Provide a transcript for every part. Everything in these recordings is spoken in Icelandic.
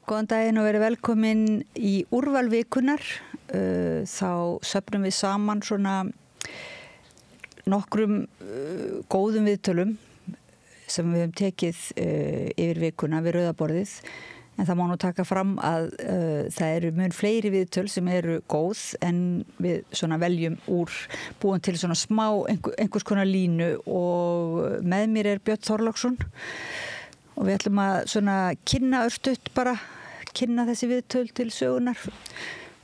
Góðan daginn og verið velkomin í úrval vikunnar. Þá söfnum við saman svona nokkrum góðum viðtölum sem við höfum tekið yfir vikuna við rauðaborðið. En það má nú taka fram að það eru mun fleiri viðtöl sem eru góð en við svona veljum úr búin til svona smá einhvers konar línu og með mér Björn Þorláksson og við ætlum að svona kynna þessi viðtöl til sögunar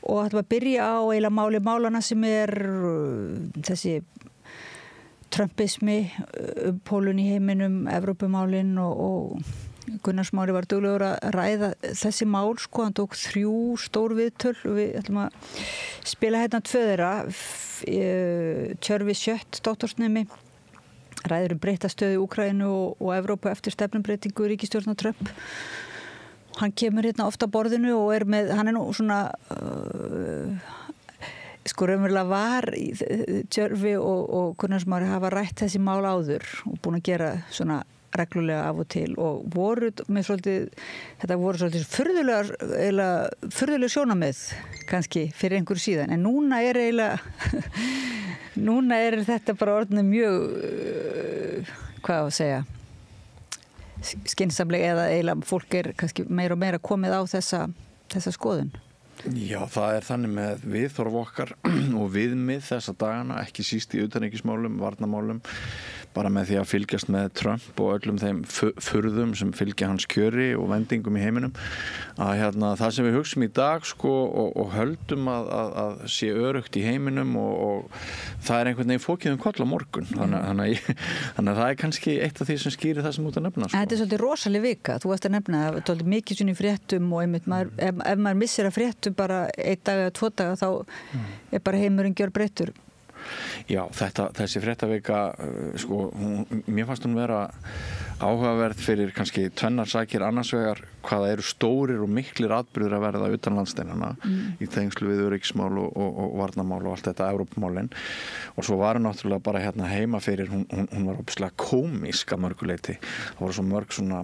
og ætlum að byrja á eiginlega máli málana sem þessi trumpismi, pólun í heiminum, Evrópumálin og Gunnar Smári var duglegur að ræða þessi mál, sko, hann tók 3 stór viðtöl og við ætlum að spila hérna 2 þeirra. Tjörvi Sjött, doktorsnemi, ræður breytta stöðu í Úkraínu og Evrópu eftir stefnumbreytingu ríkisstjórnar Trump. Hann kemur hérna ofta á borðinu og hann nú svona sko raunverulega var Tjörvi og Gunnar Smári hafa rætt þessi mál áður og búin að gera svona reglulega af og til og þetta voru svolítið furðulega sjónarmið kannski fyrir einhverju síðan en núna er þetta bara orðið mjög hvað að segja skynsamlega eða eiginlega fólk kannski meira og meira komið á þessa skoðun. Já, það þannig með viðhorf okkar og viðmið þessa dagana, ekki síst í utanríkismálum, varnarmálum, bara með því að fylgjast með Trump og öllum þeim furðum sem fylgja hans kjöri og vendingum í heiminum, að það sem við hugsum í dag sko, og höldum að sé öruggt í heiminum og það einhvern veginn fókið koll á morgun. Þannig að það kannski eitt af því sem skýrir það sem út að nefna. Sko. Þetta svolítið rosaleg vika. Þú varst að nefna það, svolítið mikið svona í fréttum og einmitt ef maður missir að fréttum bara 1 dag eða 2 daga þá bara heimurinn gjörbreyttur. Já, þessi fréttavika sko, mér fannst hún vera áhugaverð fyrir kannski 2 sakir, annars vegar hvaða eru stórir og miklir atburðir að verða utan landsteinana í tengslu við öryggismál og varnarmál og allt þetta Evrópumálin og svo var hún náttúrulega bara heima fyrir hún var óbislega kómísk að mörgu leyti, það voru svo mörg svona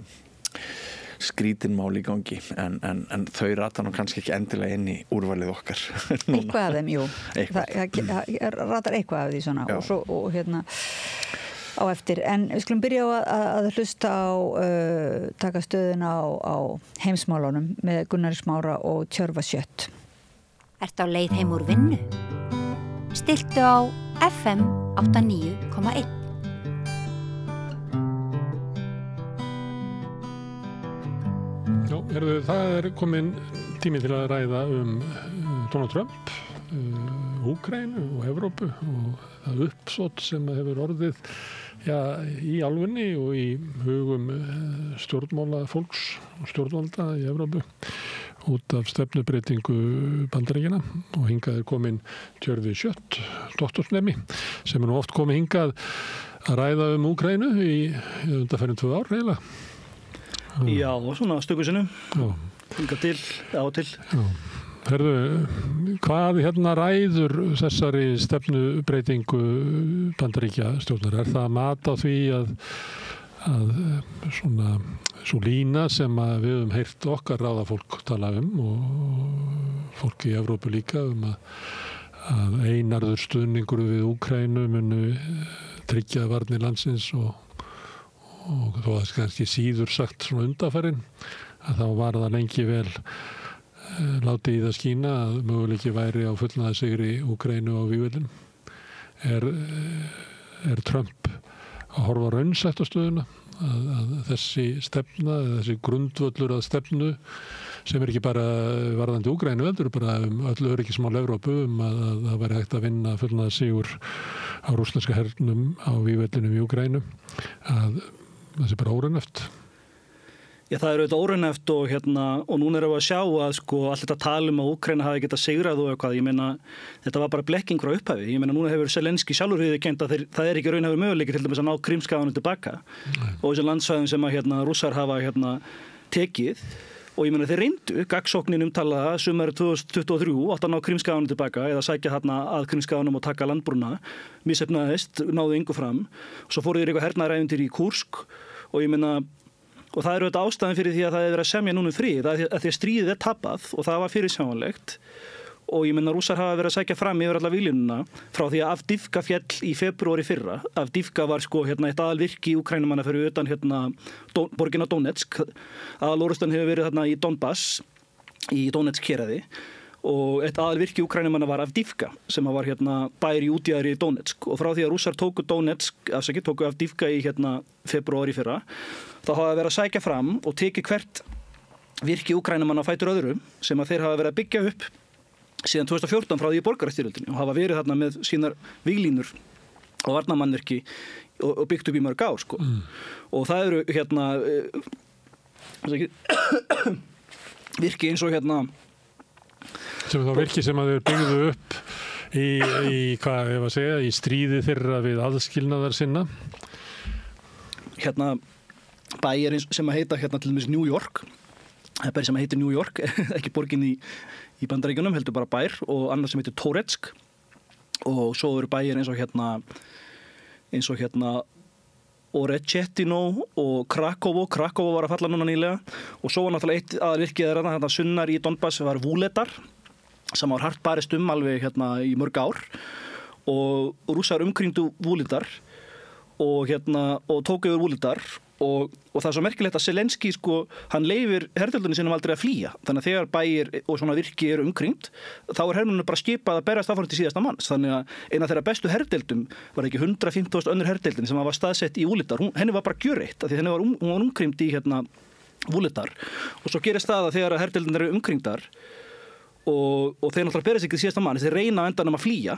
skrítin mál í gangi en þau rata nú kannski ekki endilega inn í úrvalið okkar eitthvað af þeim, jú það ratar eitthvað af því svona og hérna á eftir, en við skulum byrja á að hlusta á taka stöðuna á heimsmálunum með Gunnari Smára og Tjörva Sjött. Ertu á leið heim úr vinnu? Stilltu á FM 89,1. Já, það komin tími til að ræða Donald Trump, Úkraínu og Evrópu og það uppsótt sem hefur orðið í álfunni og í hugum stjórnmála fólks og stjórnvalda í Evrópu út af stefnubreytingu Bandaríkjanna og hingað komin Tjörvi Sjött, doktorsnemi, sem nú oft komið hingað að ræða Úkraínu í undanfarin 2 ár eiginlega. Já, svona stöku sinnum. Hingað til, á til. Já. Herðu, hvað ræður þessari stefnubreytingu Bandaríkjastjórnar? Það mat á því að svona svo lína sem við höfum heyrt okkar ráðafólk tala og fólk í Evrópu líka að einarður stuðningur við Úkraínu munu tryggja varnir landsins og þó að kannski síður sagt svona undanfarin að þá var það lengi vel látið í það skína að möguleiki væri á fullnaða sigri Úkraínu á vígvellinum. Er Trump að horfa raunsætt á stöðuna að þessi stefna, þessi grundvöllur að stefnu sem ekki bara varðandi Úkraínu heldur bara öll öryggismál Evrópu að það væri hægt að vinna fullnaða sigur á rússneska hernum á vígvellinum í Úkraínu að það sé bara óraunhæft. Já, það auðvitað óraunhæft og núna erum við að sjá að sko allt þetta talum að Úkraína hafi getað sigrað og eitthvað, ég meina þetta var bara blekking frá upphafi, ég meina núna hefur Zelenski sjálfur viðurkennt að það ekki raunhæfur möguleiki til dæmis að ná Krímskaganum tilbaka og þessi landsvæðum sem að Rússar hafa tekið og ég meina þeir reyndu, gagnsóknin umtalaða sumarið 2023 átt að ná Krímskaganum tilbaka eða sækja að Krímskaganum og taka landbrúna, misheppnaðist, náðu engu fram og svo fóru þeir eitthvað hernaðarævintýri í Kursk og ég meina og það eru þetta ástæðan fyrir því að það er verið að semja núna frið, að því að stríðið er tapað og það var fyrirsjáanlegt og ég menna rússar hafa verið að sækja fram yfir alla víglínuna frá því að Avdivka fjall í febrúar í fyrra. Avdivka var sko eitt aðalvirki í Úkraínumanna fyrir utan borgina Donetsk. Aðalorustan hefur verið þarna í Donbass, í Donetsk héraði og eitt aðalvirki í Úkraínumanna var Avdivka sem var bær í útjaðri í Donetsk og frá því að rússar tóku Avdivka í febrúar í fyrra þá hafa verið að sækja fram og tekið hvert virki Úkraínumanna á fætur öðru sem að þeir hafa verið að byggja upp síðan 2014 frá því í borgarastyrjöldinni og hafa verið þarna með sínar víglínur og varnarmannvirki og byggt upp í mörg ár sko. Og það eru virki eins og sem þá virki sem að þeir byggðu upp hvað ég var að segja, í stríði þeirra við aðskilnaðar sinna. Bæir sem að heita til dæmis New York, það er bæri sem heitir New York, ekki borgin í Bandaríkjunum, heldur bara bær og annar sem heitir Toretsk og svo eru bæir eins og Orechetino og Krakovo var að falla núna nýlega og svo var náttúrulega eitt aðalvirkið þarna sunnar í Donbass var Vuhledar sem var hart barist alveg í mörg ár og rússar umkringdu Vuhledar og tók yfir Vuhledar og það er svo merkilegt að Zelenski hann leyfir herdeildunni sinum aldrei að flýja þannig að þegar bæir og svona virki eru umkringt þá er hermennunum bara skipað að berast áfram til síðasta manns þannig að eina þeirra bestu herdeildum var ekki 150.000 önnur herdeildin sem var staðsett í Vuhledar, henni var bara gjörreitt af því henni hún var umkringt í Vuhledar og svo gerist það að þegar herdeildin eru umkringdar og þeir náttúrulega berast ekki til síðasta manns, þeir reyna á endanum að flýja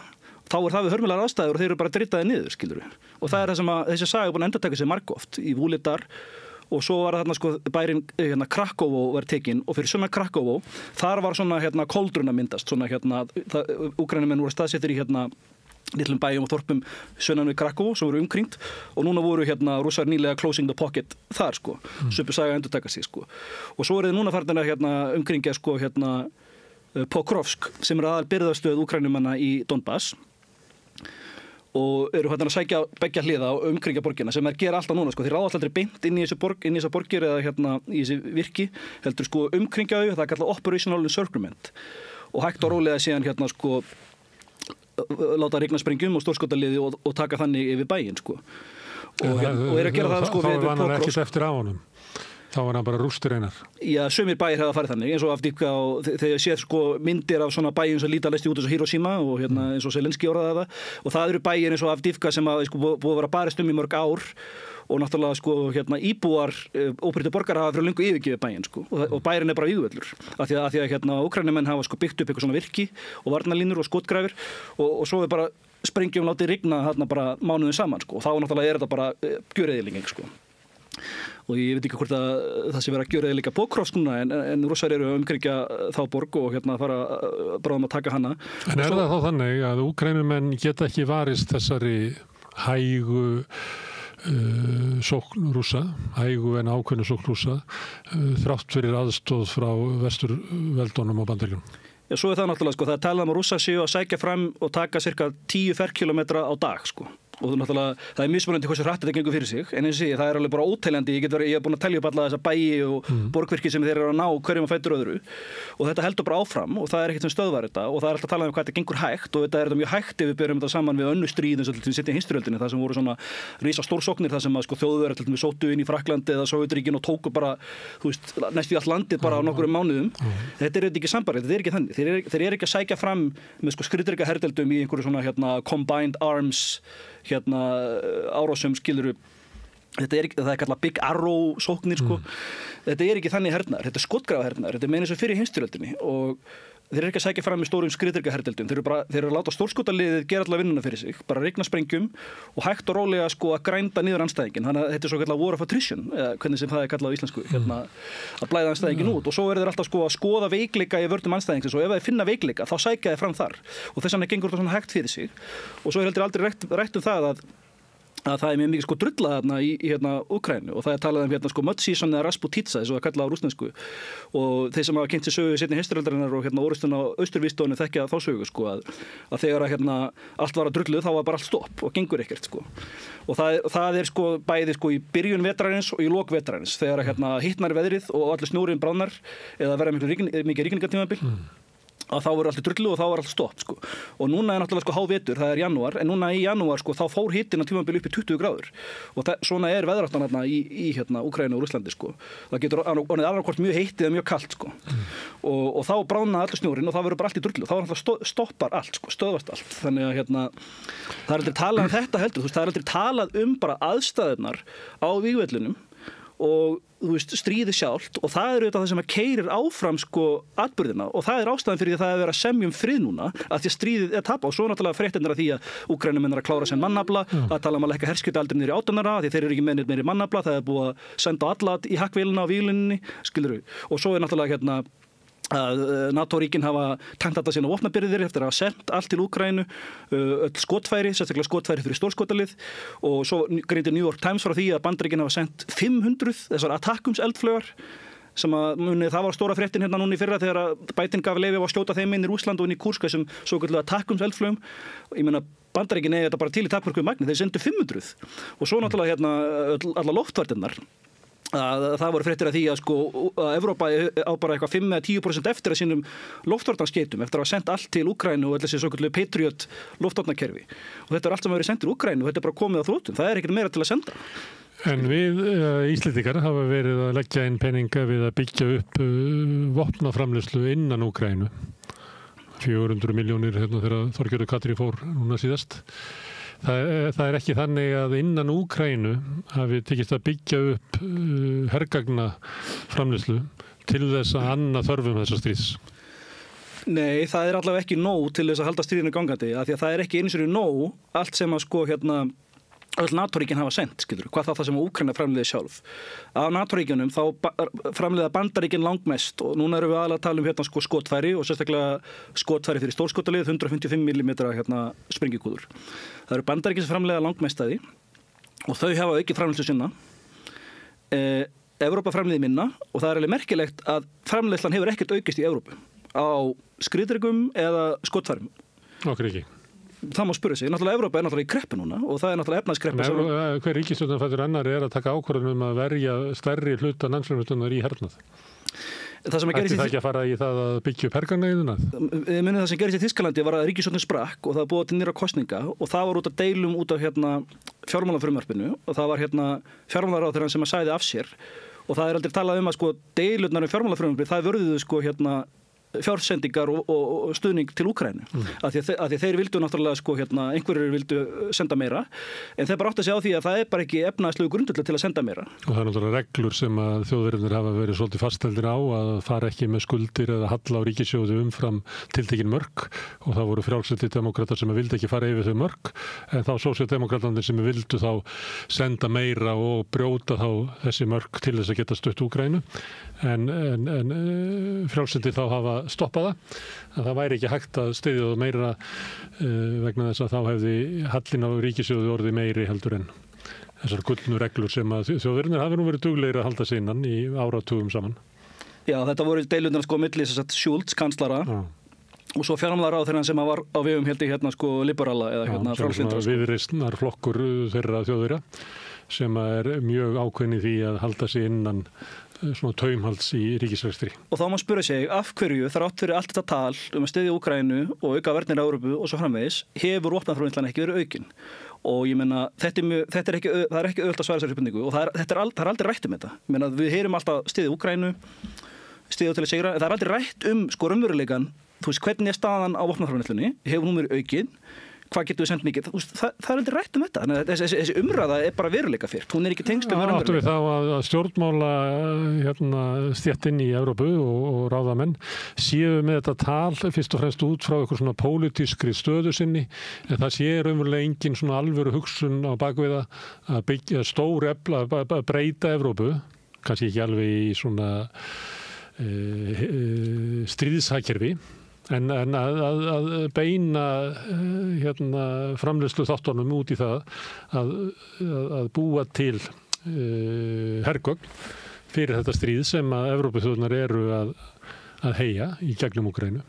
þá er það við hörmulegar aðstæður og þeir eru bara dritaði niður, skilur við. Og það er það sem að þessi saga er búin að endurtaka sig margoft í Vuhledar og svo var þarna bærin Krakovo var tekinn og fyrir sunnan Krakovo þar var svona koldrun að myndast svona Úkraínumenn voru staðsettir í litlum bæjum og þorpum sunnan við Krakovo sem voru umkringt og núna voru rússar nýlega closing the pocket þar Söpu saga endurtaka sig og svo eru þeir núna farin að umkringja Pokrovsk sem er aðal birgðastöð Úkraínumanna í Donbass og eru að sækja beggja hliða og umkringja borgina sem gera alltaf núna þeir ráða aldrei beint inn í þessa borgir eða í þessi virki heldur umkringja þau, það er kallað operational encirclement og hægt og rólega síðan láta rigna sprengjum og stórskotaliði og taka þannig yfir bæinn og eru að gera það við Pokrovsk. Þá var hann ekkert eftir á honum. Þá var hann bara rústur einar. Já, sumir bæir hefða farið þannig, eins og Avdivka og þegar séð myndir af svona bæjum sem líta læsti út eins og Hiroshima og eins og Zelenski orðaði það og það eru bæir eins og Avdivka sem búið að vera barist í mörg ár og náttúrulega íbúar óbreyttir borgarar hafa fyrir löngu yfirgefið bæinn og bærin er bara vígvöllur af því að Úkraínumenn hafa byggt upp eitthvað svona virki og varnarlínur og skotgrafir og svo er bara sprengjum látið rigna bara mánuðum saman og þá náttúrulega er þetta bara gjöreyðileging og ég veit ekki hvort að það sé verið að gjöra líka Pokrovsk núna en rússar eru að umkringja þá borg og fara bráðum að taka hana. En er það þá þannig að Úkraínumenn geta ekki varist þessari hægu sókn rússa, hægu en ákveðnu sókn rússa þrátt fyrir aðstóð frá vesturveldunum og Bandaríkjunum? Já, svo er það náttúrulega, það er talað að rússar séu að sækja fram og taka cirka 10 ferkilometra á dag, og náttúrulega það er mismunandi hversu hratt þetta gengur fyrir sig en eins og það er alveg bara óteljandi ég er búin að telja upp alla þessa bæi og borgvirki sem þeir eru að ná hverjum að fætur öðru og þetta heldur bara áfram og það er ekkert sem stöðvar þetta og það er alltaf að tala hvað þetta gengur hægt og þetta er mjög hægt ef við berum þetta saman við önnur stríð eins og til seinni heimsstyrjöldinni það sem voru svona risa stórsóknir það sem að Þjóðverjar til dæmis sóttu inn í Frakklandi eða Sovétríkin og tóku bara næstu í allt landið bara á nokkrum mánuðum þetta er ekki sambarlegt, þetta er ekki þannig þeir eru ekki að sækja fram með skriðdreka herdeldum í einhverju svona combined arms árásum skiluru það er kallað Big Arrow sóknir þetta er ekki þannig hernaðar, þetta er skotgrafahernaðar þetta er meina eins og fyrir heimsstyrjöldinni og þeir eru ekki að sækja fram með stórum skriðdrekaherdeldum þeir eru að láta stórskotaliðið gera alla vinnuna fyrir sig bara rigna sprengjum og hægt og rólega að grænda niður andstæðinginn þannig að þetta er svo kallað war of attrition hvernig sem það er kallað á íslensku að blæða andstæðinginn út og svo eru þeir alltaf að skoða veikleika í vörnum andstæðingsins og ef þeir finna veikleika þá sækja þeir fram þar og þess vegna gengur þetta svona hægt fyrir sig og svo er heldur aldrei rætt það að það mjög mikið sko drulla þarna í hérna Úkraínu og það talað hérna sko mud season eða Rasputitsa eins og það kallað á rússnesku og þeir sem hafa kynnt sér sögu seinni heimsstyrjaldarinnar og hérna orrustun á austurvígstöðunni þekkja þá sögu sko að þegar að hérna allt var að drulluð þá var bara allt stopp og gengur ekkert sko og það sko bæði sko í byrjun vetrarins og í lok vetrarins þegar að hérna hittnar veðrið og allir snjórinn bráðnar eða verða mikið rigningartímabil að þá voru allir drullu og þá var allt stopp sko. Og núna náttúrulega sko hávetur, það janúar, en núna í janúar sko þá fór hitinn á tímabil upp í 20 gráður og svona veðráttan þarna í hérna Úkraínu og Rússlandi sko. Það getur orðið annarkvort mjög heitt eða mjög kalt sko. Og þá bráðnaði allir snjórinn og það verður bara allt í drullu. Þá var náttúrulega stoppar allt sko, stöðvast allt. Þannig að hérna það aldrei talað þetta heldur, þú veist, það aldrei talað bara aðstæðurnar á vígvellinum og þú veist, stríði sjálft og það auðvitað það sem að keyrir áfram sko atburðina og það ástæðan fyrir því að það vera semjum frið núna að því að stríðið tapa og svo náttúrulega fréttirnar af því að Úkraínumenn að klára sem mannafla að tala að lækka herskiptaaldurinn niður í 18 ára því þeir eru ekki meiri mannafla, það búið að senda alla í hakkvélina á víglinni, skilurðu og svo náttúrulega hérna að NATO-ríkin hafa tankt þetta sína vopnabirgðir eftir að hafa sendt allt til Úkraínu öll skotfæri, sérstaklega skotfæri fyrir stórskotalið og svo greindi New York Times frá því að Bandaríkin hafa sendt 500 þessar ATACMS-eldflaugar sem að það var stóra fréttin hérna núna í fyrra þegar að Biden gaf leyfi á að skjóta þeim inn í Rússland og inn í Kursk þessum svokölluðu ATACMS-eldflaugum og ég meina Bandaríkin eigi þetta bara til í takmörkuðu magni, þeir sendu 500 og svo náttúrulega hérna alla loftvarnirnar það voru fréttir af því að sko að Evrópa á bara eitthvað 5-10% eftir að sínum loftvarnaskeytum eftir að hafa sendt allt til Úkraínu og þessi svokölluðu Patriot loftvarnakerfi og þetta allt sem hefur verið sendt til Úkraínu og þetta bara komið á þrotum, það ekkert meira til að senda. En við Íslendingar hafa verið að leggja inn peninga við að byggja upp vopnaframleiðslu innan Úkraínu 400 milljónir hérna þegar Þorgerður Katrín fór núna síðast. Það ekki þannig að innan Úkraínu hafi tekist að byggja upp hergagnaframleiðslu til þess að anna þörfum þessa stríðs? Nei, það allavega ekki nóg til þess að halda stríðinu gangandi af því að það ekki einu sinni nóg allt sem að sko hérna öll NATO-ríkin hafa sendt, skilur, hvað það sem Úkraína framleiði sjálf. Af NATO-ríkjunum þá framleiða Bandaríkin langmest og núna erum við aðalega að tala hérna sko skotfæri og sérstaklega skotfæri fyrir stórskotalið 155 mm hérna springikúður. Það eru Bandaríkin sem framleiða langmest að því og þau hafa aukið framleiðslu sinna. Evrópa framleiði minna og það alveg merkilegt að framleiðslan hefur ekkert aukist í Evrópu á skriðdryggum eða skotfærum. Okkur ekki. Það má spyrja sig. Náttúrulega Evrópa náttúrulega í kreppu núna og það náttúrulega efnahagskreppa. Hver ríkisstjórnarfættur annar að taka ákvörðun að verja stærri hluta landsframleiðslunnar í hernað? Ætti það ekki að fara í það að byggja upp hergagnaiðuna? Ég muni það sem gerist í Þýskalandi var að ríkisstjórnin sprakk og það búið til nýra kosninga og það var út af deilum út af hérna fjármálafrumvarpinu og það var hérna fjármálaráðherrann sem að sæði af sér og það aldrei talað að sko deilurnar fjármálafrumvarpinu, það vörðuðu sko hérna fjársendingar og stuðning til Úkraínu af því þeir vildu náttúrulega sko hérna einhverjir vildu senda meira en þeir bara átt að segja á því að það bara ekki efnahagslegu grundvöllur til að senda meira. Og það náttúrulega reglur sem að þjóðverðirnir hafa verið svolítið fasteldir á að fara ekki með skuldir eða halla á ríkissjóði umfram tiltekin mörk og það voru frjálslyndir demókratar sem vildi ekki fara yfir þau mörk en þá sósíaldemókratarnir sem vildu þá senda meira og brjóta þá þessi mörk til þess að geta stutt Úkraínu en frjálslyndir þá hafa stoppa það að það væri ekki hægt að styðja það meira vegna þess að þá hefði hallin á ríkissjóði orðið meiri heldur en þessar gullnu reglur sem að þjóðverðirnir hafi nú verið duglegir að halda sig innan í áratugum saman. Já, þetta voru deilurnar sko milli þess að Schulz, kanslara og svo fjármálaráðherrann sem var á vegum hérna sko liberala eða hérna frjálslyndra. Viðreisnar flokkur þeirra Þjóðverja sem er mjög ákveðin í því að halda sig innan svona taumhalds í ríkisrekstri. Og þá má spyrja sig af hverju þrátt fyrir allt þetta tal að styðja Úkraínu og auka varnir á Evrópu og svo framvegis hefur vopnaframleiðslan ekki verið aukin. Og ég meina það er ekki auðvelt að svara þessari spurningu og það er aldrei rætt þetta. Ég meina við heyrum alltaf styðja Úkraínu, styðja til að sigra, en það er aldrei rætt sko raunveruleikann, þú veist hvernig staðan á vopnaframleiðslunni, hefur hún verið aukin? Hvað getur við sendt mikið? Það er aldrei rætt þetta. Þannig að þessi umræða bara veruleika fyrr. Hún ekki tengst um raunveruleika. Áttu við þá að stjórnmála stéttin í Evrópu og ráðamenn séu með þetta tal fyrst og fremst út frá eitthvað svona pólitískri stöðu sinni en það sé raunverulega engin svona alvöru hugsun á bakviða að byggja stór efla, að breyta Evrópu, kannski ekki alveg í svona stríðshagkerfi En að beina framleiðslu þáttunum út í það að búa til hergögn fyrir þetta stríð sem að Evrópuþjóðirnar eru að heyja í gegnum Úkraínu.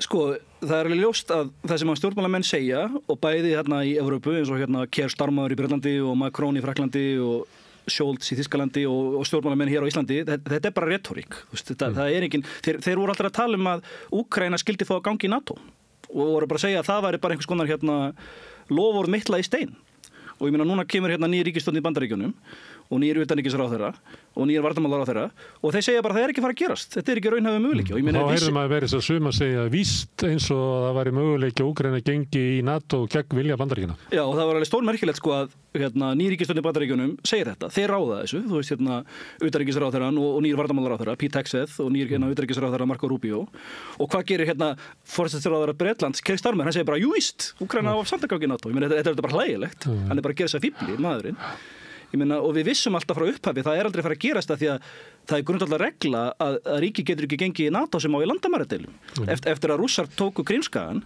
Sko, það alveg ljóst að það sem að stjórnmálamenn segja og bæði hérna í Evrópu eins og hérna Keir Starmer í Bretlandi og Macron í Fraklandi og Scholz í Þýskalandi og stjórnmálamenn hér á Íslandi, þetta bara retorík. Það engin, þeir voru alltaf að tala að Úkraína skildi fá að gangi í NATO og voru bara að segja að það væri bara einhvers konar loforð meitlað í stein. Og ég meina núna kemur nýr ríkisstjórn í Bandaríkjunum og nýr utanríkisráðherra og nýr varnarmálaráðherra og þeir segja bara að það ekki fara að gerast. Þetta ekki raunhæfur möguleiki. Þá heyrðum að verið svo suma að segja víst eins og að það væri möguleiki að Úkraína gengi í NATO gegn vilja Bandaríkjanna. Já, og það var alveg stórmerkilegt sko að nýr ríkisstjórn í Bandaríkjunum segir þetta. Þeir ráða þessu. Þú veist utanríkisráðherrann og nýr varnarmálaráðherra Pete Hegseth og nýr utanríkisráðherra Marco Rubio. Og hvað gerir forsætisráðherra Bretlands Keir Starmer? Hann segir bara jú víst, Úkraína á samt að gangi í NATO. Ég meina þetta bara hlægilegt. Hann bara að gera þessa fífli maðurinn. Ég meina, og við vissum alltaf frá upphafi, það aldrei að fara að gerast það því að það grundvallar regla að ríki getur ekki gengið í NATO sem á í landamæradeilum. Eftir að Rússar tóku Krímskagan,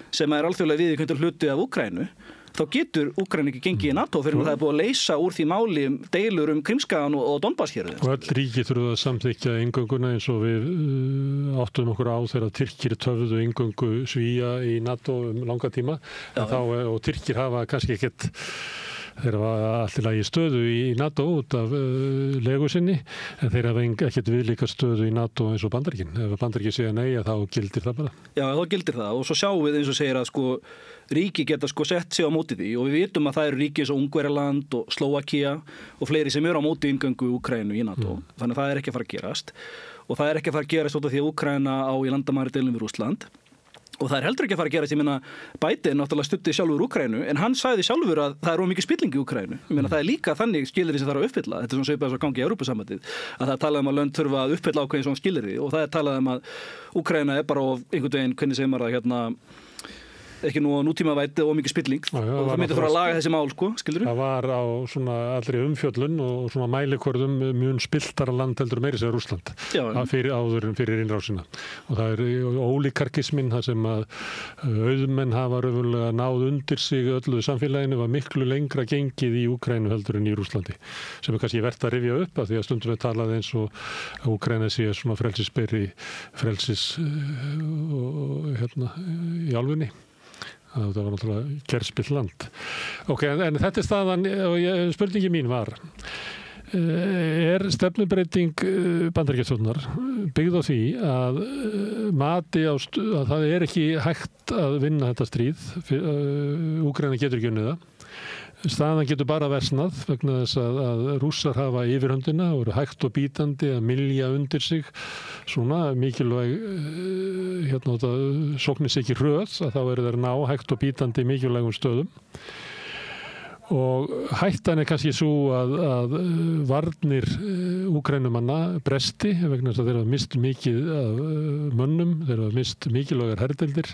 sem alþjóðlega viðurkenndur hluti af Úkraínu, þá getur Úkraína ekki gengið í NATO fyrir að það búið að leysa úr því máli deilur Krímskagan og Donbass hér. Og öll ríki þurfa að samþykkja inngönguna eins og við áttum okkur á þegar Tyrkir töfðu inngöngu Svía í NATO langa tíma, og Tyrkir hafa kannski ekkert þeir hafa allir lagi stöðu í NATO út af legu sinni en þeir hafa ekkert viðlíka stöðu í NATO eins og Bandaríkin. Ef Bandaríkin segja nei þá gildir það bara. Já, þá gildir það og svo sjáum við eins og segir að ríki geta sett sig á móti því og við vitum að það eru ríki eins og Ungverjaland og Slóvakía og fleiri sem eru á móti inngöngu Úkraínu í NATO. Þannig að það ekki að fara að gerast og það ekki að fara að gerast út af því að Úkraína á í landamæradeilum við Rússland. Og það heldur ekki að fara að gerast, ég meina Biden náttúrulega studdi sjálfur Úkraínu en hann sagði sjálfur að það er mikið spilling í Úkraínu. Ég meina það líka þannig skilyrði sem þarf að uppfylla. Þetta svona svipað svo gangi í Evrópusambandið að það er talað að lönd þurfa að uppfylla ákveðin svona skilyrði og það er talað að Úkraína bara einhvern veginn, hvernig segir maður það ekki nú á nútímavæti og mikið spilling og það myndi þurfa að laga þessi mál, skilurðu? Það var á svona allri umfjöllun og svona mælikvörðum mjög spiltara land heldur meiri sem Rússland áður fyrir innrásina og það er ólíkarkismin það sem að auðmenn hafa raunverulega náð undir sig öllu samfélaginu var miklu lengra gengið í Úkraínu heldur en í Rússlandi sem kannski vert að rifja upp af því að stundum við talað eins og að Úkraína sé svona frelsisberi í álfunni. Það var náttúrulega gerspill land. Ok, en þetta er staðan og spurningi mín var stefnubreiting Bandaríkjastjórnar byggð á því að mati að það ekki hægt að vinna þetta stríð Úkraína getur ekki unnið það staðan getur bara versnað vegna þess að Rússar hafa yfirhöndina og eru hægt og bítandi að mylja undir sig svona mikilvæg sóknis ekki hröð að þá eru þeir ná hægt og bítandi mikilvægum stöðum og hættan kannski svo að varnir Úkraínumanna bresti vegna þess að þeir hafa mist mikið af mönnum, þeir hafa mist mikilvægar herdeildir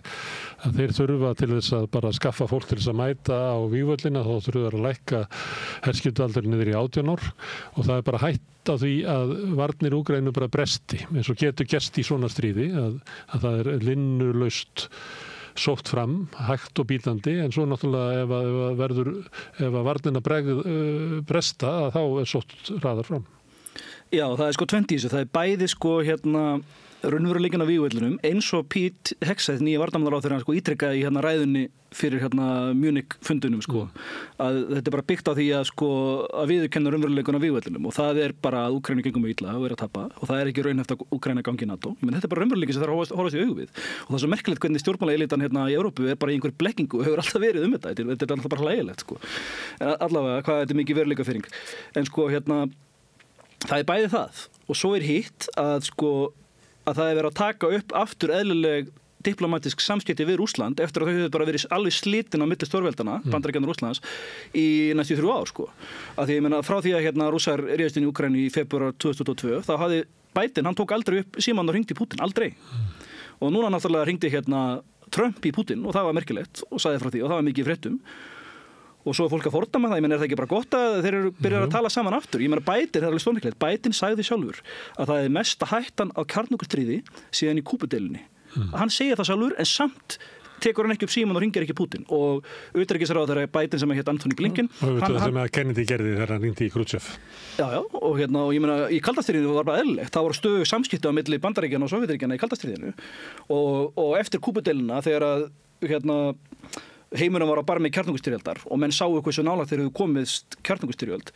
að þeir þurfa til þess að bara skaffa fólk til þess að mæta á vígvöllina þá þurfa þeir að lækka herskiptaldur niður í 18 ár og það er bara hætt á því að varnir Úkraínu bara bresti eins og getur gerst í svona stríði að það er linnulaust sótt fram, hægt og bítandi en svo náttúrulega ef að varnina bresta þá er sótt hraðar fram. Já, það er tvennt í þessu, það er bæði raunveruleikin á vígvellinum eins og Pete Hegseth nýja varnarmálaráðherra ítrekkaði í ræðunni fyrir Munich fundunum að þetta er bara byggt á því að viðurkenna raunveruleikin á vígvellinum og það er bara að Úkraína gengum illa og er að tapa og það er ekki raunhæft að Úkraína gangi í NATO menn þetta er bara raunveruleikin sem þarf að horfast í augu við og það er svo merkilegt hvernig stjórnmálaelitan í Evrópu er bara í einhver blekkingu og hefur alltaf verið þetta er alltaf bara hlægilegt en allavega hvað þetta er mikið veruleikafirring en það er bæði það og svo er hitt að það er verið að taka upp aftur eðlileg diplomatísk samskipti við Rússland eftir að þau hefur bara verið alveg slitin á milli stórveldana, Bandaríkjanna og Rússlands í næstu 3 ár Af því ég meina frá því að Rússar réðust inn í Úkraínu í febrúar 2022 þá hafði Biden, hann tók aldrei upp símann og hringdi í Putin, aldrei. Og núna náttúrulega hringdi Trump í Putin og það var merkilegt og sagði frá því og það var mikið í fréttum. Og svo er fólk að fordæma það, ég meina er það ekki bara gott að þeir eru byrjar að tala saman aftur. Ég meina Biden, það er alveg stórmikilegt, Biden sagði sjálfur að það er mesta hættan á kjarnorkustríði síðan í Kúbudeilunni. hann segir það sjálfur en samt tekur hann ekki upp síman og ringir ekki Putin og utanríkisráðherra Biden sem hétt Antony Blinken og þetta sem að Kennedy gerði þegar hann ringdi í Khrushchev og og ég meina í kaldastríðinu var bara eðlilegt, það voru stöðug samskipti á milli Bandaríkjanna og Sovétríkjanna í kaldastríðinu og eftir Kúbudeiluna þegar að heimurinn var á barmi kjarnorkustyrjöldar og menn sáu hversu nálægt þeir hefðu komist kjarnorkustyrjöld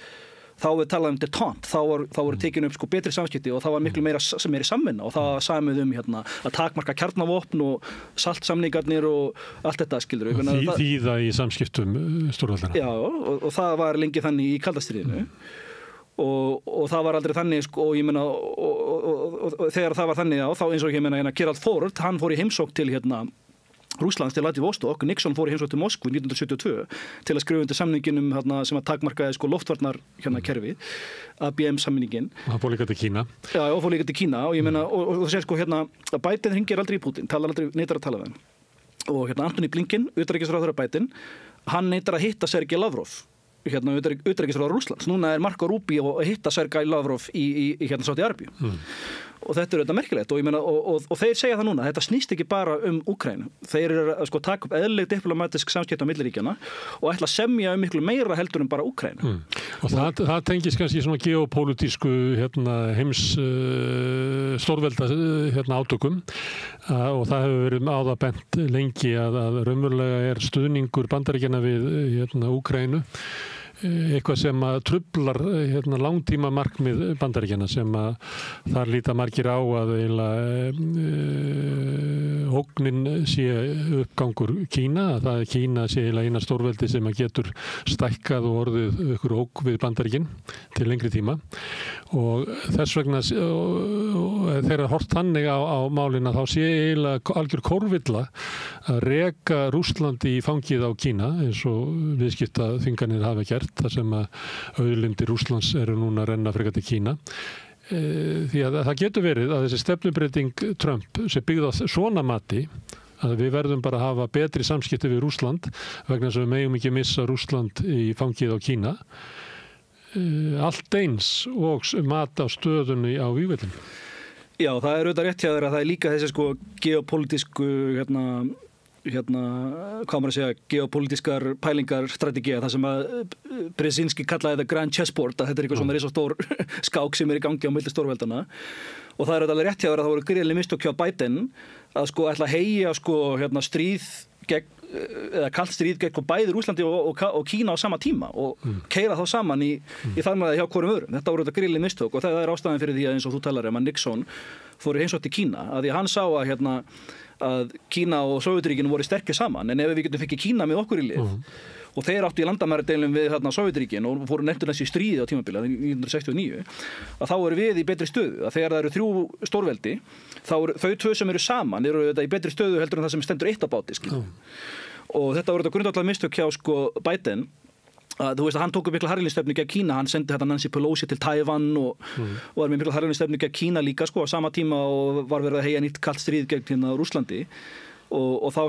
þá við talaðum detente, þá voru tekin upp betri samskipti og það var miklu meiri samvinna og það var samið að takmarka kjarnavopn og saltsamningarnir og allt þetta skilur Þýða í samskiptum stórveldana. Já, og það var lengi þannig í kaldastríðinu og það var aldrei þannig og ég meina og þegar það var þannig þá eins og ég meina Gerald Ford, hann fór í heimsókn til Rússlands til Vladivostok, Nixon fór í heimsókn til Moskvu 1972 til að skrifa undir samningin sem að takmarkaði loftvarnar kerfi, ABM samningin. Hann fór líka til Kína. Já, og fór líka til Kína og ég meina og þú sér að Biden hringir aldrei í Putin, neitar að tala við hann. Og Antony Blinken, utanríkisráðherra Biden, hann neitar að hitta Sergej Lavrov, utanríkisráðherra Rússlands. Núna Marco Rubio að hitta Sergej Lavrov í Sádi-Arabíu. Og þetta auðvitað merkilegt og ég meina og þeir segja það núna, þetta snýst ekki bara Úkraínu. Þeir eru að taka upp eðlileg diplomatísk samskipti á milliríkjanna og ætla að semja miklu meira heldur en bara Úkraínu. Og það tengist kannski svona geopólitísku heims stórvelda átökum og það hefur verið á það bent lengi að raunverulega stuðningur Bandaríkjanna við Úkraínu eitthvað sem að truflar langtíma markmið Bandaríkjanna sem að þar líta margir á að ógnin sé uppgangur Kína, að það Kína sé eina stórveldi sem að getur stækkað og orðið ykkur ógn við Bandaríkin til lengri tíma og þess vegna þegar hort þannig á málina þá sé eiginlega algjör kórvilla að reka Rússlandi í fangið á Kína eins og viðskiptaþvinganir hafa gert þar sem að auðlindir Rússlands eru núna að renna frekar til Kína. Því að það getur verið að þessi stefnubreyting Trump sem byggð á svona mati að við verðum bara að hafa betri samskipti við Rússland vegna þess að við megum ekki missa Rússland í fangið á Kína. Allt eins og mat á stöðunni á vígvellinu. Já, það er auðvitað rétt hjá þér að það er líka þessi geopólitísku hvað maður að segja, geopolítískar pælingar, strategía, það sem að Brzezinski kallaði þetta grand chessboard, að þetta er eitthvað svona risastór skák sem í gangi á milli stórveldana og það er alveg rétt hjá þér að það voru gríðarleg mistök hjá Biden að ætla að heyja stríð gegn, eða kalt stríð gegn bæði Rússlandi og Kína á sama tíma og keyra þá saman í þarmaði hjá hvorum öðrum. Þetta voru gríðarleg mistök og það er ástæðan fyrir því að eins og þú talar að Nixon fór í heimsókn til Kína, að því að hann sá að Kína og Sovétríkin voru sterkir saman en ef við getum fengið Kína með okkur í lið og þeir áttu í landamæradeilum við Sovétríkin og fóru nefndur þessi stríði á tímabili 1969 að þá eru við í betri stöðu að þegar það eru 3 stórveldi þá eru þau 2 sem eru saman eru þetta í betri stöðu heldur en það sem stendur eitt á báti og þetta voru þetta grundvallar mistök hjá Biden að þú veist að hann tók upp mikla harðlínstefnu gegn Kína, hann sendi þetta Nancy Pelosi til Tævan og var með mikla harðlínstefnu gegn Kína líka á sama tíma og var verið að heyja nýtt kalt stríð gegn Rússlandi og þá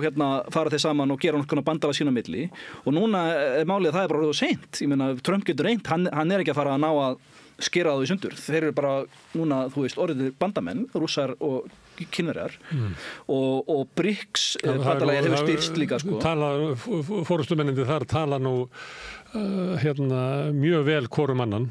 fara þeir saman og gera nokkuna bandala sín á milli og núna er málið að það er bara orðið seint, ég meina Trump getur reynt, hann er ekki að fara að ná að skera það í sundur, þeir eru bara núna þú veist orðið bandamenn, Rússar og Kínverjar og BRICS bandalagið hefur styrst líka Forystumennindi þar tala nú mjög vel hvorum annan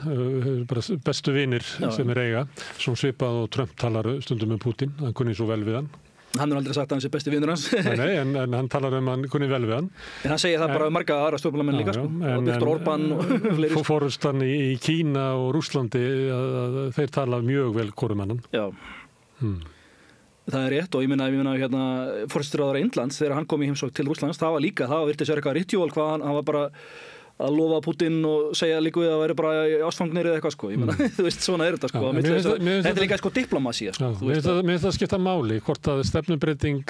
bestu vinir sem eiga sem svipað og Trump talar stundum Putin, hann kunni svo vel við hann hefur aldrei sagt að hann sé besti vinur hans Nei, en hann talar hann kunni vel við hann en hann segir það bara marga aðra stjórnmálamenn líka og Viktor Orbán og fleiri Forystan í Kína og Rússlandi þeir tala mjög vel hvorum annan Já Það er rétt og ég meina forsætisráðherra Indlands þegar hann kom í heimsókn til Rússlands það virtist vera eitthvað ritual hvað hann var bara að lofa Putin og segja líka við að vera bara í ástfangnir eða eitthvað ég meina þú veist svona er þetta þetta er líka diplomasía Mér finnst það skipta máli hvort að stefnubreyting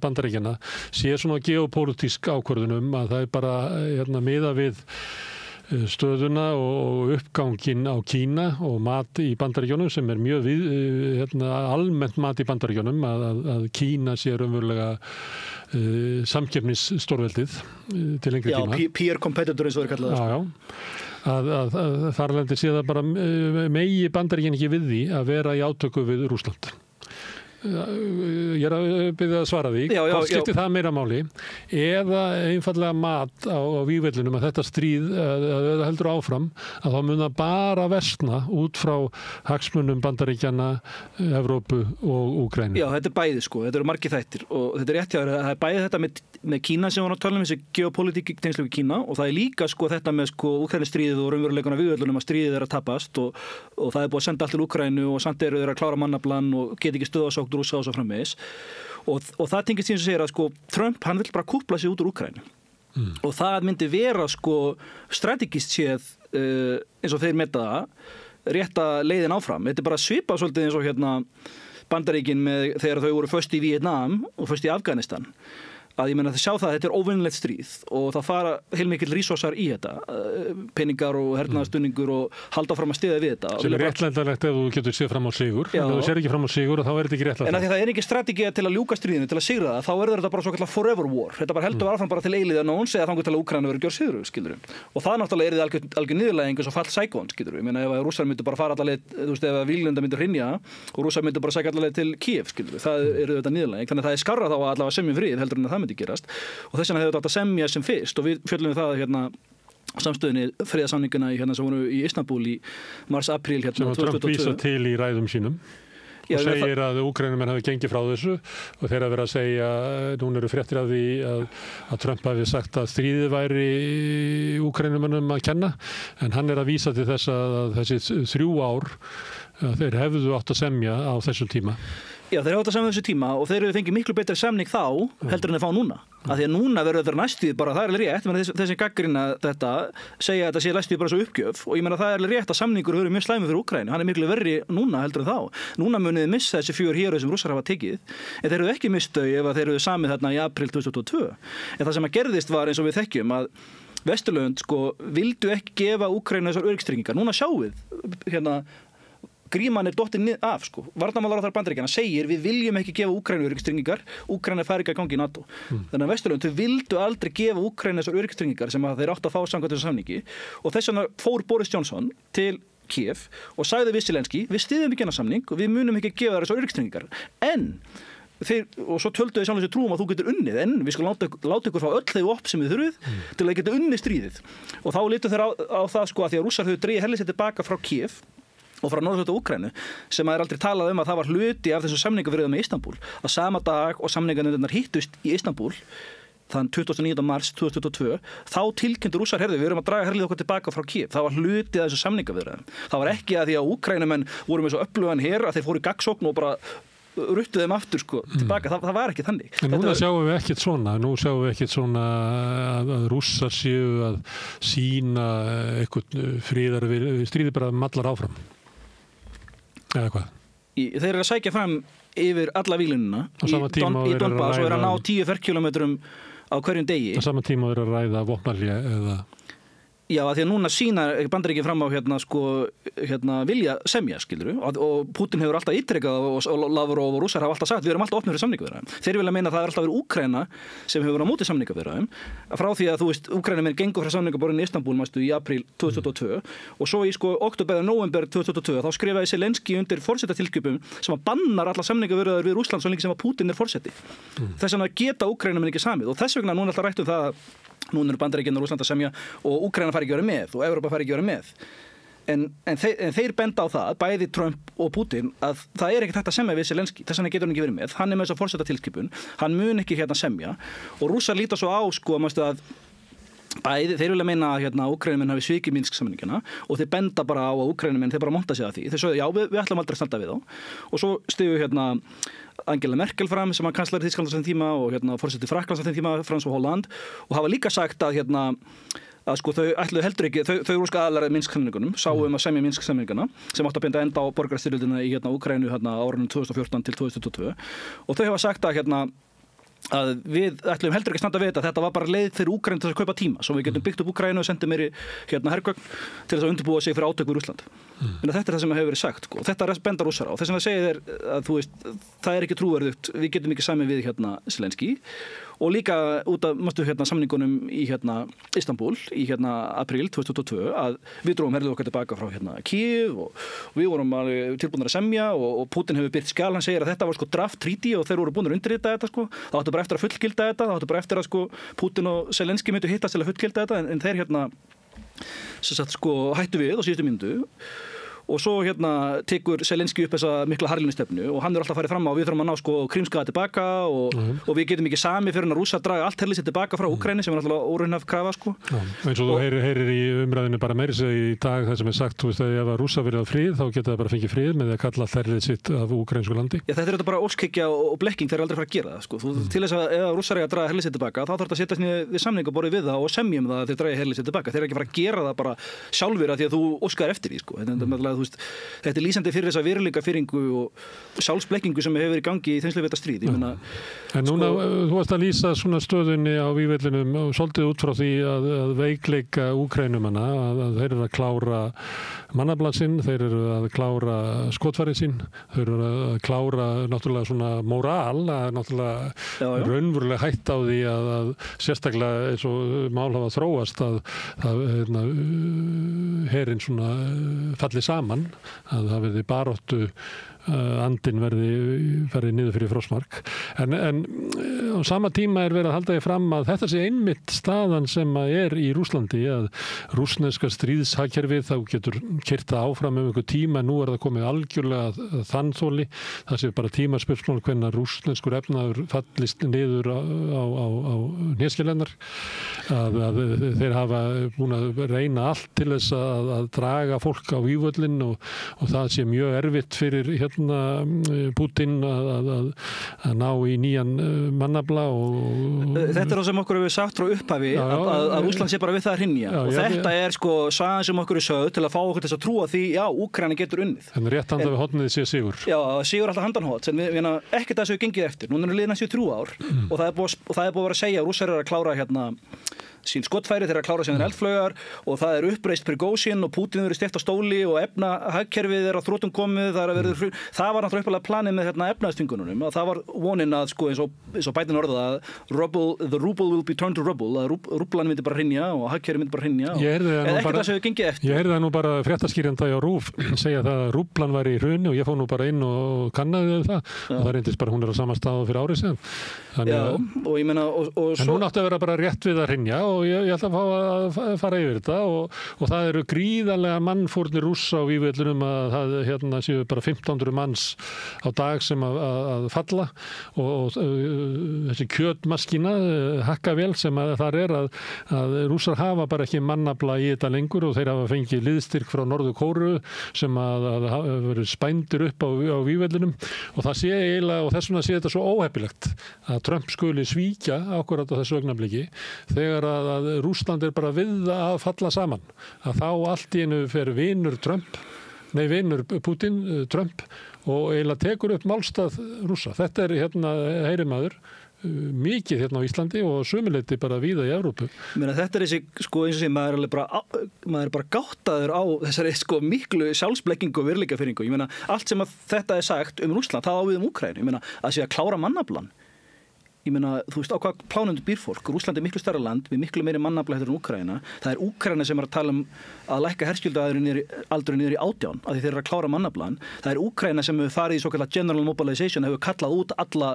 Bandaríkjanna sé svona geopólitísk ákvörðunum að það er bara miða við stöðuna og uppgangin á Kína og mat í Bandaríkjunum sem er mjög almennt mat í Bandaríkjunum að Kína sé raunverulega samkeppnisstórveldið til lengri tíma. Já, peer competitor eins og þeir kalla það. Já. Þarlendi sé það bara megi Bandaríkin ekki við því að vera í átöku við Rússland. Ég að byrja að svara því. Hvað skiptir það meira máli? Eða einfallega mat á vígvellunum að þetta stríð að heldur áfram, að þá mun það bara versna út frá hagsmunum Bandaríkjanna, Evrópu og Úkraínu. Já, þetta bæði sko. Þetta eru margir þættir og þetta rétt hjá þér. Það bæði þetta með Kína sem var á tölum, þessi geopolítík í tengslu við Kína og það líka sko þetta með sko Úkraínustríðið og raunveruleikana vígvellunum að stríðið að tapast og það búið að senda allt til Úkraínu og samt eru þeir að klára mannaflan og get ekki stöðasókn Rússa og svo framvegis og það tengist því sem segir að sko Trump hann vill bara kúpla sig út úr Úkraínu og það myndi vera sko strategist séð eins og þeir meta það rétta leiðin áfram. Þetta bara svipað svolítið eins og Bandaríkin þegar þau voru föst í Víetnam og föst í Afganistan. Að ég meina þau sjá það að þetta óvinnilegt stríð og það fara heilmikill resursar í þetta, peningar og hernaðarstunningur og halda fram að stiða við þetta. Sem réttlætanlegt ef þú getur séð fram á sigur. Ef þú sér ekki fram á sigur þá þetta ekki réttlætanlegt. En að því það ekki strategía til að ljúka stríðinu, til að sigra það, þá þetta bara svo kallar forever war. Þetta bara heldur áfram bara til eilíðar nóns eða þangur til að Úkraína verður gjörð sigur, skilurðu. Og það náttúrulega algjör niðurlæging eins og fall Saigon, skilurðu. Ég meina ef Rússar myndu bara fara alla leið, þú veist ef Víglunda myndu hrynja og Rússar myndu bara sækja alla leið til Kiev, skilurðu. Það þetta niðurlæging. Þannig að það skarra þá að allavega semja frið heldur en að það myndi gerast. Og þess vegna hefur þetta átt að semja sem fyrst og við fjöllum það samstöðinni friðarsamninguna sem voru í Istanbul í mars-apríl 2022. Sem Trump vísa til í ræðum sínum og segir að Úkraínumenn hafi gengið frá þessu og þeir hafa verið að segja, núna eru fréttir af því að Trump hafi sagt að stríðið væri Úkraínumennum að kenna en hann að vísa til þess að þessi 3 ár þeir hefðu átt að semja á þessum tíma. Já, þeir hafa átt að semja þessu tíma og þeir eru fengið miklu betri samning þá heldur en þeir fá núna. Af því að núna verður þetta næstuð bara, það alveg rétt, þessi gagnrýna þetta segja að þetta sé næstuð bara svo uppgjöf og ég meina það alveg rétt að samningur verður mjög slæmur fyrir Úkraínu, hann miklu verri núna heldur en þá. Núna munið missa þessi 4 héruð sem Rússar hafa tekið, en þeir eru ekki mistau ef þeir eru samið þarna í apríl 2022. En það sem að gerðist var eins og við þekkjum að Vesturlönd vildu ekki gefa Úkraínu þessar öryggistryggingar. Núna sjáum við gríman dottin af varnarmálaráðherra Bandaríkjanna segir við viljum ekki gefa Úkraínu öryggistryggingar, Úkraína fær ekki að gangi í NATO. Þannig að Vesturlönd þau vildu aldrei gefa Úkraínu þessar öryggistryggingar sem þeir áttu að fá samkvæmt þessu samningi og þess vegna fór Boris Johnson til Kiev og sagði við Zelenski við styðjum ekki þennan samning og við munum ekki gefa þessar öryggistryggingar. En og svo töldu þau sjálfum sér trúum að þú getur unnið en við skulum láta ykkur fá öll þau upp sem við þurfið til að geta unnið stríðið. Og þá litu þeir á það að því að Rússar höfðu dregið hellis tilbaka frá Kiev og frá norðurhluta Úkraínu sem aldrei talað að það var hluti af þessum samningaviðræðum með Istanbul að sama dag og samninganefndirnar hittust í Istanbul þann 29. mars 2022 þá tilkynntu Rússar við erum að draga herlið okkar tilbaka frá Kiev. Það var hluti af þessu samningaviðræðum. Það var ekki að því að Úkraínumenn voru með svo öflugan her að þeir fóru í gagnsókn og bara ruttu þeim aftur tilbaka. Það var ekki þannig. En núna sjáum við ekkert svona. Nú sjáum við ekkert svona að Rússar séu að sýna eitthvað friðar stríði bara mallar áfram. Eða hvað? Þeir eru að sækja fram yfir alla víglínuna í Donbass og eru að ná 10 ferkilometrum á hverjum degi. Á sama tíma eru að ræða vopnahlé eða Já, að því að núna sína Bandaríkin fram á vilja semja, skilurðu, og Putin hefur alltaf ítrekað og Lavrov og Rússar hafa alltaf sagt við erum alltaf opnir fyrir samningaviðræðum. Þeir vilja meina að það er alltaf verið Úkraína sem hefur verið á móti samningaviðræðum frá því að þú veist Úkraínumenn gengu frá samningaborðinu í Istanbul í apríl 2022 og svo í október eða nóvember 2022 þá skrifaði Zelenski undir forsetatilskipun sem að bannar alla samningaviðræður við Rússland svo lengi sem að Putin er forseti. Þess vegna geta Úkraínumenn ekki samið og þess vegna núna alltaf rætt það núna eru Bandaríkin og Rússland að semja og Úkraína fari ekki að vera með og Evrópa fari ekki að vera með. En þeir benda á það, bæði Trump og Putin, að það er ekki þetta að semja við Zelenski, þess vegna getur hann ekki verið með. Hann er með þess að forsetatilskipun, hann mun ekki semja og Rússar líta svo á að bæði, þeir vilja meina að Úkraínumenn hafi svikið Minsk-samningina og þeir benda bara á að Úkraínumenn þeir bara monta sig að því. Þeir sögðu já, við ætlum aldrei að standa við þá. Og svo stigu Angela Merkel fram sem var kanslari Þýskalands á þeim tíma og forseti Frakklands á þeim tíma, François Hollande og hafa líka sagt að þau ætluðu heldur ekki, þau eru aðalara Minsk-samningunum, sáu að semja Minsk-samningana sem átti að binda enda á borgarastyrjöldina í Úkraínu árunum 2014 til 2022 og þau hafa sagt að við ætlum heldur ekki að standa við þetta var bara leið fyrir Úkraínu til að kaupa tíma svo við getum byggt upp Úkraínu og sendið meiri hergögn til þess að undirbúa sig fyrir átök við Rússland. En þetta er það sem hefur verið sagt og þetta benda Rússar á. Þess vegna segir þeir að það er ekki trúverðugt, við getum ekki samið við Zelenski og líka út af samningunum í Istanbul í apríl 2022 að við drógum herlið okkar tilbaka frá Kyiv og við vorum tilbúinir að semja og Putin hefur birt skjal, hann segir að þetta var draft treaty og þeir voru búinir að undirrita þetta það áttu bara eftir að fullgilda þetta, það áttu bara eftir að Putin og Zelenski myndu hittast til að fullgilda þetta en þeir hættu við á síðustu mínútu og svo tekur Zelenski upp þessa mikla harðlínustefnu og hann alltaf farið fram á við þurfum að ná Krímskaga tilbaka og við getum ekki sami fyrir að Rússar draga allt herlið sér tilbaka frá Úkraínu sem náttúrulega óraunhæf krafa eins og þú heyrir í umræðinu bara meira segja í dag það sem sagt, þú veist að ef að Rússar verið á frið þá geta það bara fengið frið með að kalla allt herlið sitt af úkraínsku landi. Já, þetta bara óskhyggja og blekking þeir aldrei fara að gera það til þess að ef Rússar eiga að draga herlið sér tilbaka þá þarf það að setjast niður við samningaborðið við það og semjum það að þeir dragi herlið sér tilbaka. Þeir ekki fara að gera það bara sjálfur af því að þú óskar eftir því Þetta er lýsandi fyrir þessa veruleikafirringu og sjálfsblekkingu sem hefur verið í gangi í þenslega stríð. En núna, þú varst að lýsa svona stöðunni á vígvellinum og svolítið út frá því að veikleika Úkraínumanna, að þeir eru að klára mannaflann sinn, þeir eru að klára skotfærið sín, þeir eru að klára náttúrulega svona móral, að náttúrulega raunverulega hætt á því að sérstaklega eins og mál hafa þróast að herinn svona falli saman, að það verði baráttu andinn verði niður fyrir frostmark en á sama tíma er verið að halda því fram að þetta sé einmitt staðan sem er í Rússlandi að rússneska stríðshagkerfið þá getur keyrt það áfram einhver tíma nú það komið algjörlega þannþoli það sé bara tímaspursmál hvenær rússneskur efnaður fallist niður á hnéskelennar að þeir hafa búin að reyna allt til þess að draga fólk á vígvöllin og það sé mjög erfitt fyrir Putin að ná í nýjan mannafla Þetta er það sem okkur hefur sagt frá upphafi að Rússland sé bara við það að hrynja og þetta er sagan sem okkur er sögð til að fá okkur þess að trúa því Úkraína getur unnið. En rétt handa við hornið sé sigur. Já, sigur alltaf handan hótt en við ekkert að þessu gengið eftir. Núna er liðin 3 ár og það er búið að vera að segja að Rússar eru að klára sín skotfæri þeirra að klára síðan eldflaugar og það er uppreist Prigozhin og Putin verið steypt á stóli og hagkerfið er á þrotum komið það var náttúrulega uppalega planið með efnaðsþvingunum og það var vonin að eins og Biden orðað að the ruble will be turned to rubble að rúblan myndi bara hrynja og hagkerfið myndi bara hrynja eða ekkert að segja gengið eftir. Ég heyrði það nú bara fréttaskýrjanda á RÚV segja það að rúblan var í hruni og ég fór nú bara inn og kannaði það og það reyndist bara hún er á sama stað fyrir árið síðan. En hún átti að vera bara rétt við að hrynja og ég ætla að fá að fara yfir þetta og það eru gríðarlega mannfórnir Rússa á vígvellunum að það séu bara 1500 manns á dag sem að falla og þessi kjötmaskína hakkavél sem að þar er að Rússar hafa bara ekki mannafla í þetta lengur og þeir hafa fengið liðstyrk frá Norður Kóreu sem að verið spændir upp á vígvellunum og það sé eiginlega og þess vegna sé þetta svo óheppilegt að Trump skuli svíkja akkurat á þessu augnabliki þegar að Rússland er bara við að falla saman að þá allt í einu fer vinur Putin, Trump og eiginlega tekur upp málstað Rússa. Þetta er heyrimaður mikið á Íslandi og sömuleyti bara víða í Evrópu. Þetta er þessi, eins og sem maður er bara gáttaður á þessari miklu sjálfsblekkingu og veruleikafirringu. Allt sem að þetta er sagt Rússland, það á við Úkraínu. Að sé að klára mannaflann. Þú veist á hvað plánundu býr fólk. Rússland er miklu stærra land, við miklu meiri mannafla heldur en Úkraína. Það er Úkraína sem er að tala að lækka herskyldualdurinn niður í 18 af því þeir eru að klára mannaflann. Það er Úkraína sem hefur farið í svokallar general mobilization, hefur kallað út alla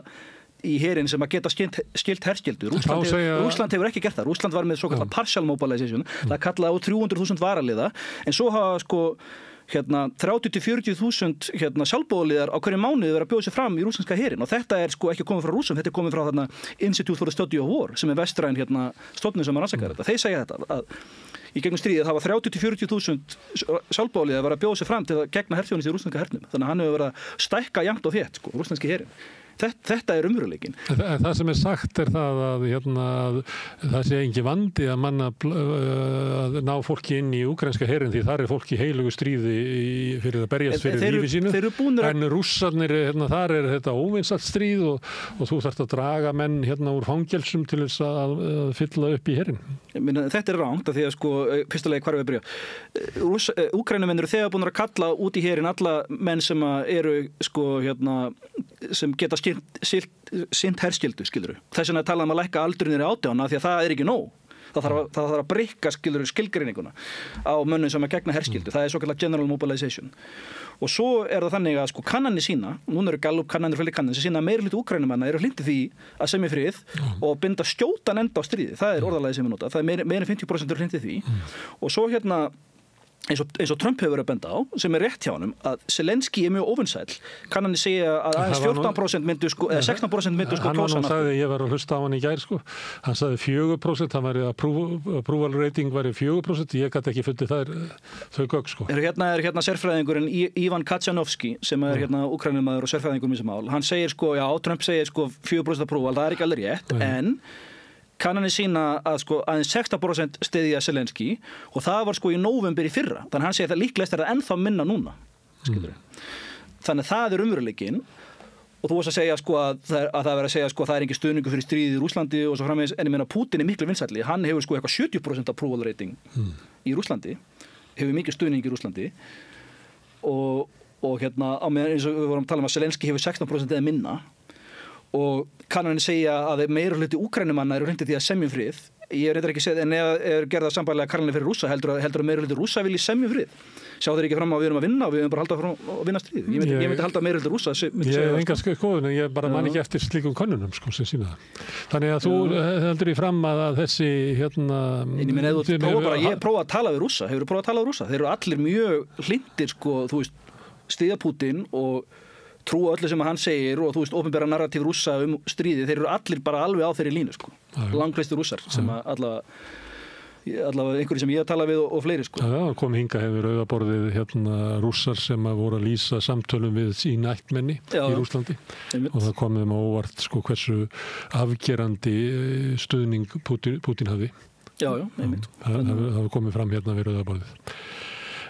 í herinn sem að geta skilt herskyldu. Rússland hefur ekki gert það. Rússland var með svokallar partial mobilization. Það kallaði út 300.000 varaliða en svo hafa 30-40.000 sjálfboðaliðar á hverju mánuði verið að bjóða sig fram í rússneska herinn og þetta er ekki komið frá Rússum, þetta er komið frá Institute for the Study of War sem er vestræn stofnun sem rannsakar þetta. Þeir segja þetta að í gegnum stríðið það var 30-40.000 sjálfboðaliðar verið að bjóða sig fram til að gegna herþjónustu í rússneska hernum. Þannig að hann hefur verið að stækka jafnt og þétt rússneski herinn. Þetta er umveruleikinn. Það sem er sagt er það að það sé engin vandi að ná fólki inn í úkraínska herinn því þar er fólki heilugu stríði fyrir að berjast fyrir lífi sínu. En Rússarnir, þar er þetta óvinsælt stríð og þú þarft að draga menn úr fangelsum til þess að fylla upp í herinn. Þetta er rangt af því að fyrstulega hvar við byrja. Úkraínumenn eru þegar búin að kalla út í herinn alla menn sem eru sem geta sinnt herskyldu, skilur. Þess vegna talaðum að lækka aldrinir í 18 því að það ekki nóg. Það þarf að breyka skilgreininguna á mönnum sem að gegna herskyldu. Það svo kallar general mobilization. Og svo það þannig að sko kannanir sína, núna eru Gallup kannanir og fleiri kannanir sem sína að meiri hluti Úkraínumanna eru hlynntir því að semja frið og binda skjótan enda á stríði. Það orðalagið sem við nota. Það meira en 50% eru hlynntir því. Og svo hérna eins og Trump hefur verið að benda á, sem rétt hjá honum, að Zelensky mjög óvinsæll. Kannanir segja að aðeins 14% myndu eða 16% myndu kjósa hann. Hann sagði, ég var að hlusta á hann í gær hann sagði 4%, hann var approval rating var 4%, ég gæti ekki fundið þau gögg Hérna sérfræðingurinn Ivan Katjanovski sem hérna Úkraínumaður og sérfræðingur í þessu mál. Hann segir Trump segir 4% approval, það ekki alveg rétt, en kannanir sína að aðeins 16% styðja Zelensky og það var í nóvember í fyrra. Þannig hann segir að það líklegast það ennþá minna núna. Þannig það umveruleikinn og þú varst að segja að það verið að segja það engin stuðningur fyrir stríðið í Rússlandi og svo framvegis, en ég meina Putin miklu vinsælli. Hann hefur eitthvað 70% approval rating í Rússlandi, hefur mikið stuðning í Rússlandi og hérna á meðan eins og við vorum að tala að Zelensky hefur 16% eða minna. Og kannanir segja að meira hluti Úkraínumanna eru hlynntir því að semja frið. Ég reyndar ekki segja, en ef gerða sambærilega kannanir fyrir Rússa, heldur að meira hluti Rússa vilji semja frið. Sjá þeir ekki fram á að við erum að vinna og við erum bara að halda fram að vinna stríð. Ég myndi halda meira hluti Rússa. Ég hef enga skoðun, en ég bara man ekki eftir slíkum könnunum sem sína það. Þannig að þú heldur í fram að þessi hérna... Ég prófa að tala við Rússa. Hefur prófað að tala við Rússa? Þeir eru allir mjög hlyntir, styðja Putin og trúa öllu sem hann segir og opinbera narratív Rússa stríði, þeir eru allir bara alveg á þeirri línu langflestir Rússar sem allavega einhverjir sem ég tala við og fleiri kom hinga hefur auðaborðið hérna Rússar sem voru að lýsa samtölum við sína ættmenni í Rússlandi og það komið á óvart hversu afgerandi stuðning Putin hafði. Það komið fram hérna við auðaborðið.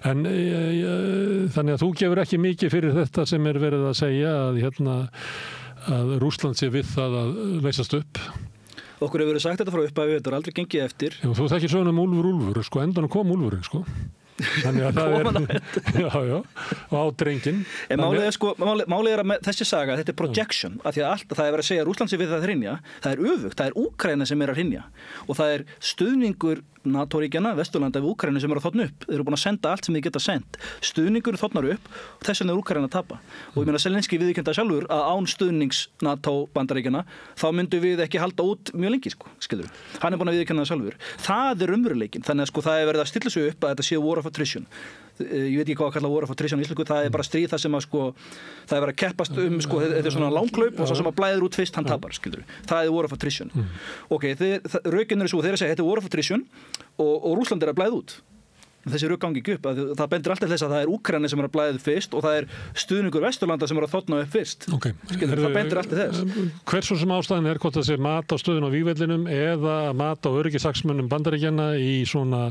En þannig að þú gefur ekki mikið fyrir þetta sem verið að segja að Rússland sé við það að leysast upp. Okkur hefur verið sagt þetta frá upphafi, þetta aldrei gengið eftir. Já, þú þekkir söguna Úlfur, endanum kom Úlfurinn, Þannig að það og á drenginn. En málið að þessi saga, þetta projection, af því að það verið að segja að Rússland sé við það hrynja, það öfugt, það Úkraína sem að hrynja og það stuðningur NATO-ríkjana, Vesturlanda við Úkraínu sem að þotna upp. Þeir eru búin að senda allt sem þið geta sendt. Stuðningur þotnar upp og þess vegna Úkraína að tapa. Og ég meina Zelensky viðurkennda sjálfur að án stuðnings NATO-bandaríkjana þá myndu við ekki halda út mjög lengi, skilur. Hann búin að viðurkenna það sjálfur. Það raunveruleikinn. Þannig að það verið að stilla sig upp að þetta sé war of attrition. Ég veit ekki hvað að kalla war of attrition í íslensku, það bara stríð það sem að það verið að keppast þetta svona langklaup og svo sem að blæður út fyrst hann tapar, skilur. Það war of attrition. Rökin eru svo þeir að segja þetta war of attrition og Rússland að blæða út. Þessi rök gangi ekki upp, það bendir alltaf þess að það Úkraína sem að blæða fyrst og það stuðningur Vesturlanda sem að þotna upp fyrst. Skilur, það bendir alltaf þess. Hversu sem ástæðin hvort það sé mat á stöðun á vígvellinum eða mat á öryggishagsmunum Bandaríkjanna í svona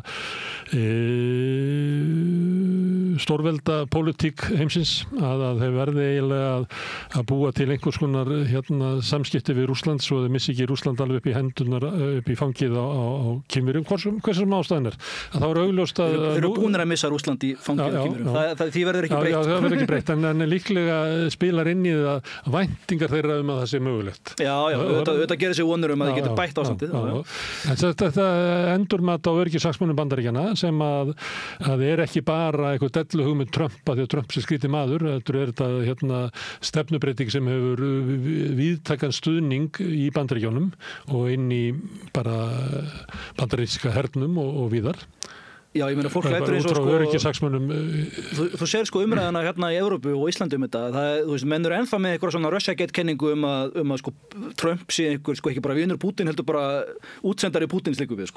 stórvelda pólitík heimsins að þeir verði eiginlega að búa til einhvers konar samskipti við Rússland svo þeir missi ekki Rússland alveg upp í hendunar upp í fangið á Kínverjum. Hversu sem ástæðin að það var augljóst að þeir eru búnir að missa Rússland í fangið á Kínverjum. Því verður ekki breytt. Já, það verður ekki breytt en líklega spilar inn í það væntingar þeirra að það sé mögulegt. Já, þetta gerir sig vonur að það getur bætt ástandið. Þetta endurmat á öryggishagsmunum Bandaríkjanna sem að ekki bara eitthvað dellu hugmynd Trump að því að Trump sé skrítið maður, þetta þetta stefnubreiting sem hefur víðtækan stuðning í Bandaríkjunum og inn í bara bandaríska hernum og víðar. Já, ég meina fólk lætur eins og þú sér umræðana hérna í Evrópu og Íslandi þetta, þú veist, menn eru ennþá með eitthvað svona Russiagate-kenningu að Trump sé ekki bara vinur Putin, heldur bara útsendari Putins líku við,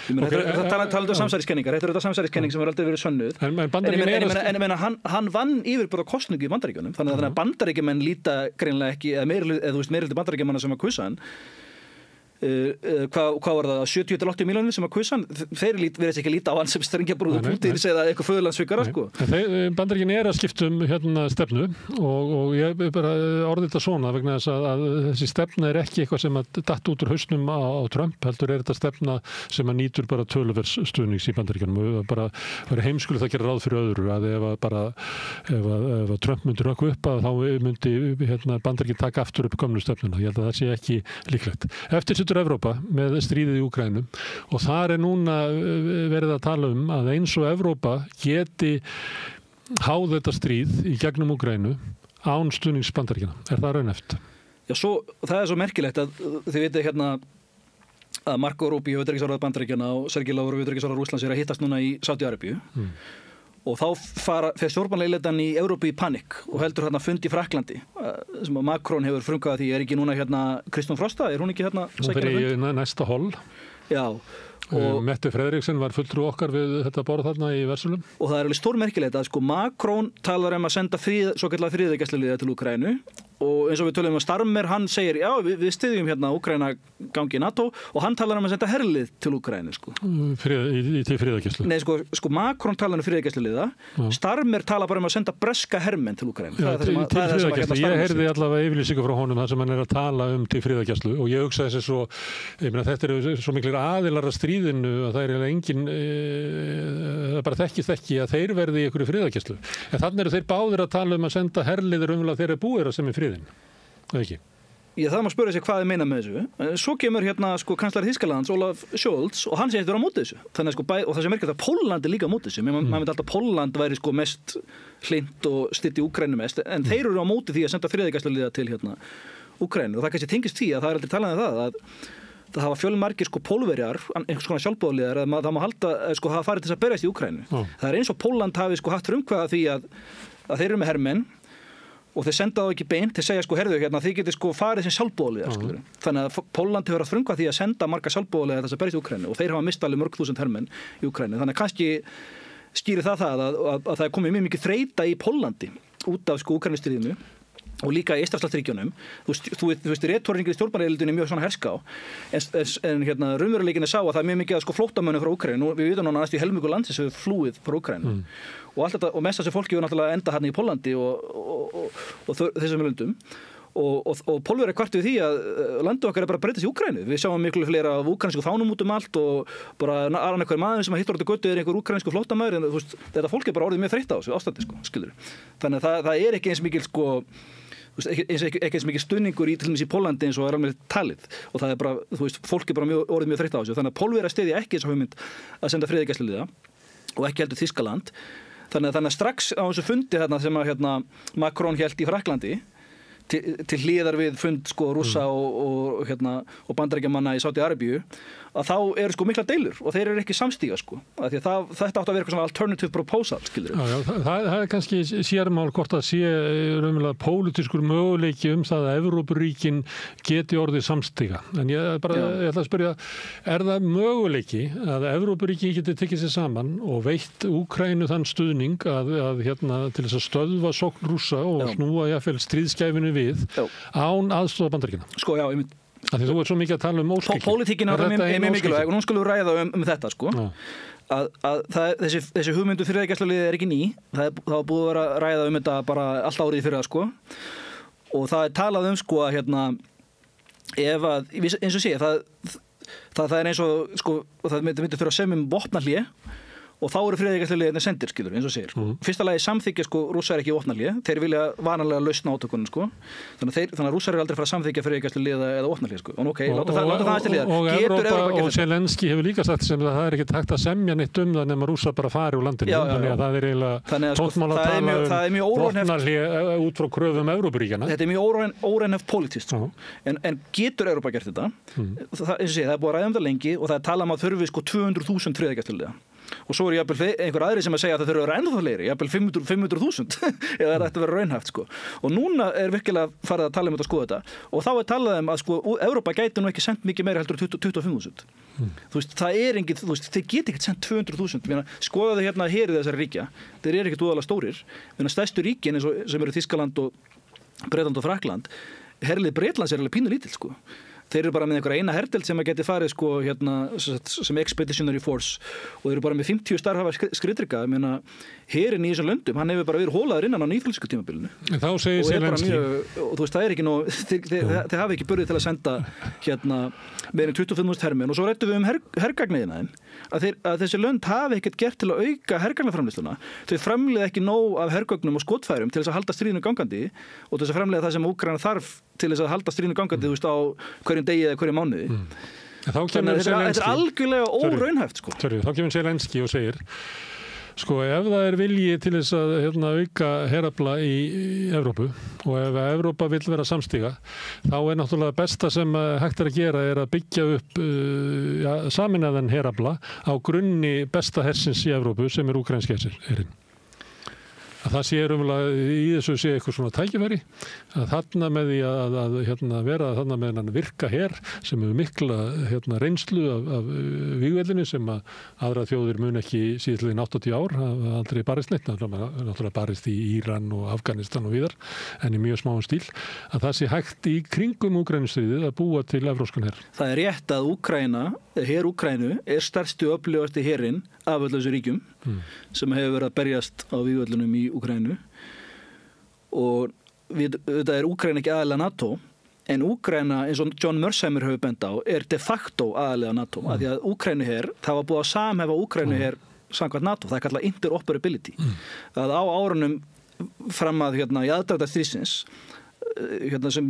Ég meina, það talaðu samsæriskenningar, þetta samsæriskenning sem aldrei verið sönnuð. En ég meina, hann vann yfirbúða kosningu í Bandaríkjunum, þannig að Bandaríkjamenn líta greinlega ekki, eða meira Bandaríkjamanna sem að kussa hann. hvað var það, 70-80 milljónir sem að kusa hann, þeir verðist ekki líta á hann sem strengjabrúðu Pútíns eða eitthvað föðurlandsvikara sko. Bandaríkin að skipta stefnu og ég bara orði þetta svona vegna þess að þessi stefna ekki eitthvað sem að datt út úr hausnum á Trump, heldur þetta stefna sem að nýtur bara töluvers stuðnings í Bandaríkjanum og bara heimskulegt að gera ráð fyrir öðru að ef Trump myndi rökku upp að þá myndi Bandaríkin taka aftur upp gömlu stefnuna. Ég held að það sé ekki líklegt. Eftir situr Evrópa með stríðið í Úkraínu og þar núna verið að tala að eins og Evrópa geti háð þetta stríð í gegnum Úkraínu án stuðnings Bandaríkjanna. Það raunhæft? Já, það svo merkilegt að þið vitið að Marco Rubio, utanríkisráðherra Bandaríkjanna og Sergej Lavrov, utanríkisráðherra Rússlands að hittast núna í Sádi-Arabíu. Og þá fer stjórnmálaleiðan í Evrópu í panikk og heldur fund í Frakklandi sem að Macron hefur frumkvæðað því ekki núna Kristján Frosta, hún ekki Hún fer í næsta hol. Já. Mette Frederiksen var fulltrú okkar við þetta borð þarna í Versulum. Og það alveg stórmerkilegt að Macron talar að senda svokallaða friðargæsluliða til Úkraínu og eins og við tölum Starmer, hann segir já, við styðjum Úkraína gangi í NATO og hann talar að senda herlið til Úkraínu til friðargæslu. Nei, Macron talar friðargæsluliða, Starmer talar bara að senda breska hermenn til Úkraínu. Til friðargæslu, ég heyrði allavega yfirlýsingu frá honum þar sem hann að tala til friðargæslu og ég hugsaði þessi svo, þetta eru svo miklir aðilar að stríðinu að það engin það bara þekkist ekki að þeir verði í einhverju friðargæslu. En þannig eru þeir báðir að tala að senda herliðir þeir eru búir að semja friðin. Það ekki? Já, það má spyrja sig hvað þið meina með þessu. Svo kemur kanslari Þýskalands, Olaf Scholz, og hann segist vera á móti þessu. Þannig og það sem merkilegt að Pólland líka á móti þessu. Maður myndi alltaf Pólland væri mest hlynnt og stytt í Úkraínu mest, en þeir eru á móti því að senda friðargæsluliða til Úkraínu. Og það kannski tengist því að það aldrei talað það það hafa fjölmargir Pólverjar, einhvers konar sjálfboðaliðar, að það má halda hafa farið til að berjast í Úkraínu. Það eins og Pólland hafi haft frumkvæði því að þeir eru með hermenn og þeir senda þá ekki beint til að segja herðu þið getið farið sem sjálfboðaliðar. Þannig að Pólland hefur haft frumkvæði því að senda marga sjálfboðaliðar þess að berjast í Úkraínu og þeir hafa mistað alveg mörg þúsund hermenn í Úkraínu. Þannig að kannski skýrir það að það er komið mjög mikið þreyta í Póllandi út af Úkraínustríðinu og líka í Eystrasaltsríkjunum. Þú veist, retorringin í stjórnmálaelitinu mjög svona herská, en raunveruleikin sá að það mjög mikið flóttamönnum frá Úkraínu. Við vitum núna næstu helmingur landsins hefur flúið frá Úkraínu. Og allt þetta, og mest þessi fólki hefur náttúrulega endað í Póllandi og þessum löndum. Og Pólverjar kvartuðu því að landið okkar bara breytast í Úkraínu. Við sjáum miklu fleira af úkraínsku fánum út allt og bara einhver maður sem hittur á þetta götu einhver úkraínsku flóttamaður, en þetta fólk bara orðið mjög þreytt á þessu ástandi, skilur. Þannig að það ekki eins mikil ekki eins mikið stuðningur í til dæmis í Póllandi eins og alveg talið og það bara, fólk bara orðið mjög þreytt á þessu. Þannig að Pólverjar styðja ekki eins og hugmynd að senda friðargæsluliða og ekki heldur Þýskaland. Þannig að strax á þessu fundi sem Macron hélt í Frakklandi til hliðar við fund Rússa og Bandaríkjamanna í Sádi-Arabíu, að þá eru mikla deilur og þeir eru ekki samstíga af því að þetta átt að vera eitthvað svona alternative proposal, skilur. Já, það er kannski sérmál hvort að sé raunverulega pólitískur möguleiki það að Evrópuríkin geti orðið samstíga. En ég ætla að spyrja, er það möguleiki að Evrópuríkin geti tekið sér saman og veitt Úkraínu þann stuðning að til þess að stöðva sókn Rússa og snúa jafnvel stríðskæfinu við án aðstoða Bandaríkjanna? Já, ég mynd Því þú ert svo mikið að tala óskikki. Pólitíkin er mjög mikilvæg og nú skulum við ræða þetta að þessi hugmyndu friðargæsluliðið ekki ný. Það var búið að vera að ræða þetta bara allt árið fyrir og það talað að ef að, eins og sé það eins og það myndi þurfa að semja vopnahlé og þá eru friðargæsluliðirnir sendir, skilur, eins og segir. Fyrsta lagi samþykkja Rússar ekki vopnahlé, þeir vilja vanalega lausna átökunum, þannig að Rússar eru aldrei fara að samþykkja friðargæsluliða eða vopnahlé, en ok, láta það aðeins til liðar. Og Evrópa og Zelenski hefur líka sagt sem það er ekki takt að semja neitt það nema Rússar bara fari úr landinu, þannig að það er eiginlega tóntmál að tala vopnahlé út frá kröfum Evrópuríkjanna. Þetta er mjög óraunhæft pólitískt, en getur Evrópa gert þetta? Eins og segja, það er búið að ræða þetta lengi og það er talað að þurfi 200.000 friðargæsluliða. Og svo eru einhver aðri sem að segja að það þurfa að vera ennþá fleiri, jafnvel 500.000 eða það ætti að vera raunhæft Og núna er virkilega farið að tala þetta og skoða þetta og þá er talað að Evrópa gæti nú ekki sendt mikið meira heldur 25.000. Það er engin, þeir geti ekkert sendt 200.000. Skoða þau hér í þessari ríkja, þeir eru ekkert úðalega stórir. Stærstu ríkin sem eru Þýskaland og Bretland og Frakkland, herlið Bretlands er alveg pínu lítill þeir eru bara með einhverja eina herdelt sem að geti farið sko, sem expeditionary force og þeir eru bara með 50 starfhafa skriðdreka. Ég meina, herinn í þessum löndum, hann hefur bara verið hólaður innan á nýfrælsku tímabilinu. En þá segir Zelenski. Og þú veist, það ekki nóg, þeir hafi ekki burðið til að senda meira en 25.000 hermenn og svo rættum við hergagniðina þeim, að þessi lönd hafi ekkert gert til að auka hergagnaframleiðsluna. Þau framleiða ekki nóg af hergögnum og skotfærum til þess að halda stríðinu gangandi og til þess að framleiða það sem Úkraína þarf til þess að halda stríðinu gangandi, þú veist, á hverjum degi eða hverjum mánuði. Þannig að þetta algjörlega óraunhæft, sko. Þá kemur Zelenski og segir, sko, ef það vilji til þess að auka herafla í Evrópu og ef Evrópa vill vera samstiga, þá náttúrulega besta sem hægt að gera að byggja upp sameinaðan herafla á grunni besta hersins í Evrópu sem úkraínski herinn. Að það sé í þessu sé eitthvað svona tækifæri að þarna með því að vera þarna með hann virka her sem hefur mikla reynslu af vígvellinni sem að aðra þjóðir mun ekki síðan 80 ár hafa aldrei barist neitt, náttúrulega barist í Íran og Afganistan og víðar en í mjög smáum stíl, að það sé hægt í kringum Úkraínustríðið að búa til evrópskan her. Það er rétt að her Úkraínu er stærsti og öflugasti herinn af öll þessu ríkjum sem hefur verið að berjast á vígvöllunum í Úkraínu og þetta er Úkraína ekki aðalega NATO en Úkraína, eins og John Mersheimer hefur bent á, er de facto aðalega NATO af því að Úkraínuher, það var búið að samhæfa Úkraínuher samkvæmt NATO, það er kallað interoperability að á árunum fram að í aðdraganda stríðsins sem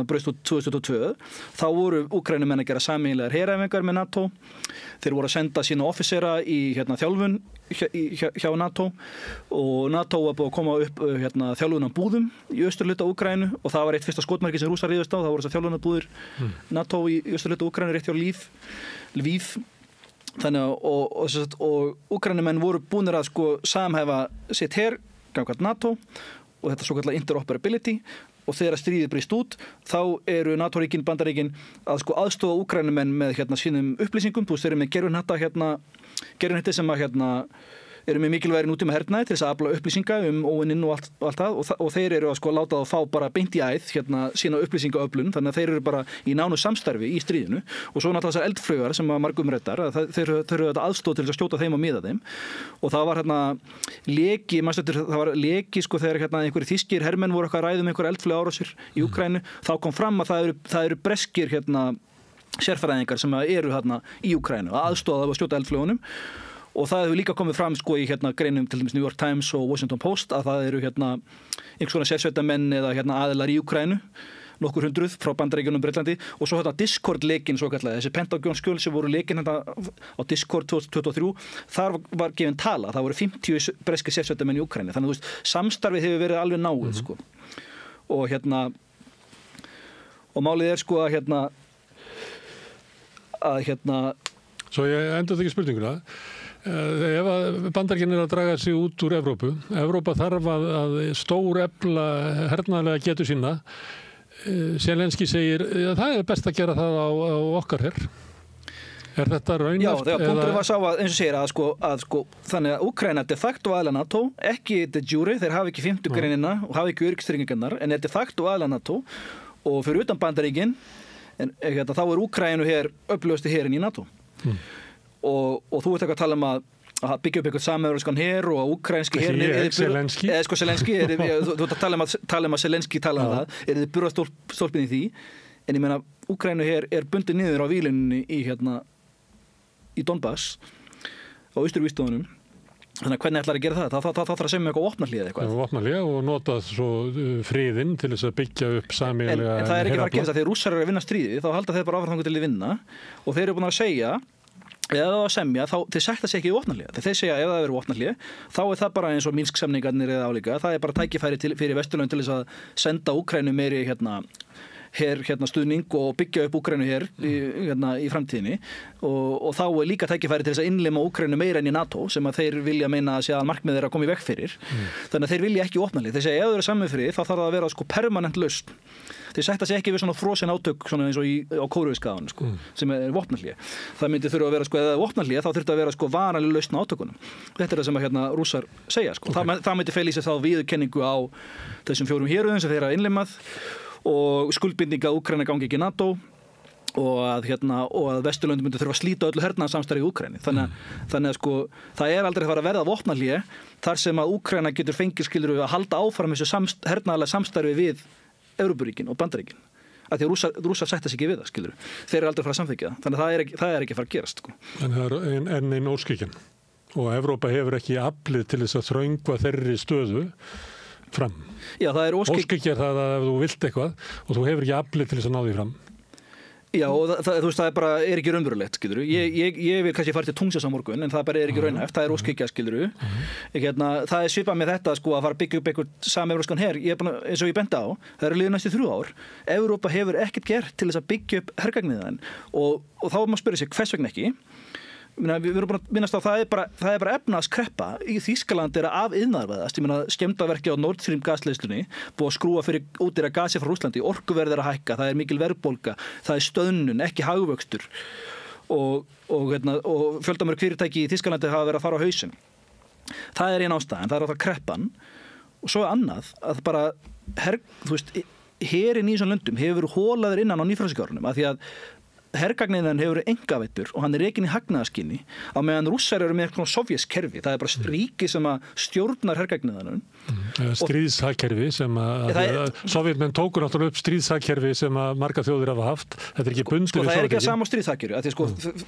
braust út 2022 þá voru Úkraínumenn að gera sameiginlegar heræfingar með NATO, þeir voru að senda sína offisera í þjálfun hjá NATO og NATO var búið að koma upp þjálfunarbúðum í austurhluta Úkraínu og það var eitt fyrsta skotmarki sem Rússar ríðust á, það voru þessar þjálfunarbúðir NATO í austurhluta Úkraínu rétt hjá Lviv. Þannig og Úkraínumenn voru búnir að sko samhæfa sitt her gagnvart NATO og þetta svo kallar interoperability og þegar stríðið brýst út þá eru NATO-ríkin, Bandaríkin að sko aðstoða Úkraínumenn með sínum upplýsingum, þú veist þeir eru með gerfunhetta sem að eru með mikilvægri nútíma hernaði til þess að afla upplýsinga óvininn og allt það og þeir eru að sko láta þá fá bara beint í æð sína upplýsingaöflun, þannig að þeir eru bara í nánu samstarfi í stríðinu og svo náttúrulega þessar eldflaugar sem að margum reddar, þeir eru þetta aðstóð til að skjóta þeim og miða þeim og það var leki sko þegar einhverjir þýskir hermenn voru eitthvað að ræða einhverja eldflaugárásir í Úkraínu, þá kom fram að það eru breskir sérfræðingar sem eru í Úkraínu að aðstóða að skjóta eldflaugunum og það hefur líka komið fram sko í greinum til dæmis New York Times og Washington Post að það eru einhvers konar sérsveitarmenn eða aðilar í Úkraínu, nokkur hundruð frá Bandaríkjunum og Bretlandi og svo Discord-leikinn svo kallega, þessi Pentagon-skjöl sem voru leikinn á Discord 2023, þar var gefin tala, það voru 50 breskir sérsveitarmenn í Úkraínu, þannig að samstarfið hefur verið alveg náið sko og og málið er sko Svo ég endur það ekki spurninguna. Ef Bandaríkin að draga sig út úr Evrópa þarf að stór efla hernaðarlega getu sína. Zelenski segir að það er best að gera það á okkar her. Er þetta raunhaft? Já, þegar punkturinn var sá að, eins og segir að þannig að Úkraína de facto aðila NATO, ekki de jure, þeir hafa ekki 50 greinina og hafa ekki öryggistryggingarnar, en er de facto aðila NATO og fyrir utan Bandaríkin þá er Úkraínu öflugasti herinn í NATO. Og þú ert ekki að tala að byggja upp eitthvað samevrópskan her og úkraínski her Zelenski þú ert að tala að Zelenski tala það, þið burðastólpinn í því en ég meina Úkraínu her bundið niður á vílinni í Donbass á austurvígstöðunum þannig að hvernig ætlar að gera það þarf að semja eitthvað vopnahlé og nota svo friðinn til þess að byggja upp sameiginlega en það er ekki að gera það þegar Rússar eru að vinna stríði þá halda þeir bara áfram til að vinna og þeir eru búin að segja eða það að semja, þá þeir sætta sig ekki í vopnahlé þegar þeir segja ef það eru vopnahlé þá er það bara eins og Minsk-samningarnir eða álíka það er bara tækifæri fyrir Vesturlönd til þess að senda Úkraínu meiri stuðning og byggja upp Úkraínu her í framtíðinni og þá er líka tækifæri til þess að innlima Úkraínu meira enn í NATO sem að þeir vilja meina að sé að markmið þeirra koma í veg fyrir þannig að þeir vilja ekki vopnahlé þeir segja ef þau eru saman fyrir þá þarf það að vera sko permanent lausn þeir sætta sig ekki við svona frosin átök svona eins og á Kóruvískaðan sko, sem er vopnahlé. Það myndi þurfa að vera sko, eða vopnahlé þá þurfti að vera sko varanleg lausn á átökunum. Þetta er það sem að Rússar segja sko. Okay. Það myndi fela í sig þá viðurkenningu á þessum 4 héröðum sem þeir hafa innlimað og skuldbindinga að Úkraína gangi ekki í NATO og að Vesturlöndum myndi þurfa að slíta öllu hernaðarsamstarfi í Úkraínu. Þannig að sko, það aldrei að fara að verða vopnahlé þar sem að Úkraína getur fengið skilur að halda áfram þessu hernaðarlega samstarfi við Evrópuríkin og Bandaríkin. Af því að Rússar sætta sig ekki við það, skilur. Þeir eru aldrei að fara að samþykkja það. Þannig að það ekki að fara að gerast, sko. En það er einn óskikinn. Og Evrópa hefur ekki aflið til þess að þröngva þeirri stöðu fram. Já, það er óskikki er það að ef þú vilt eitthvað og þú hefur ekki aflið til þess að ná því fram. Já, og þú veist, það er ekki raunverulegt, skilur. Ég vil kannski fara til Tungsins á morgun, en það bara er ekki raunhæft, það er óskikja, skilur. Það er svipað með þetta, sko, að fara að byggja upp einhvern samevrópskan her. Eins og ég benda á, það eru liðið næstu 3 ár. Evrópa hefur ekkert gert til þess að byggja upp hergagniðan og þá má spyrja sig, hvers vegna ekki? Við erum búin að minnast á það er bara efnahagskreppa í Þýskaland af iðnaðarvæðast. Ég meina skemmdarverki á Nord Stream gasleiðslunni búið að skrúa fyrir útdýra gasi frá Rússlandi, orkuverð að hækka, það er mikil verðbólga, það er stöðnun, ekki hagvöxtur og fjöldamörg fyrirtæki í Þýskalandi hafa verið að fara á hausinn. Það er ein ástæðan, það er alltaf kreppan og svo annað að bara herinn í þessum löndum hefur verið hólaður innan á nýfrjálsíkjárunum af því að hergagniðan hefur verið engaveittur og hann er rekinn í hagnaðarskyni á meðan Rússar eru með eitthvað sovjesk kerfi. Það er bara ríki sem að stjórnar hergagniðanum. Stríðshagkerfi sem Sovjetmenn tóku náttúrulega upp stríðshagkerfi sem að margar þjóðir hafa haft. Þetta er ekki bundið við það er ekki að sama stríðshagkerfi. Því sko,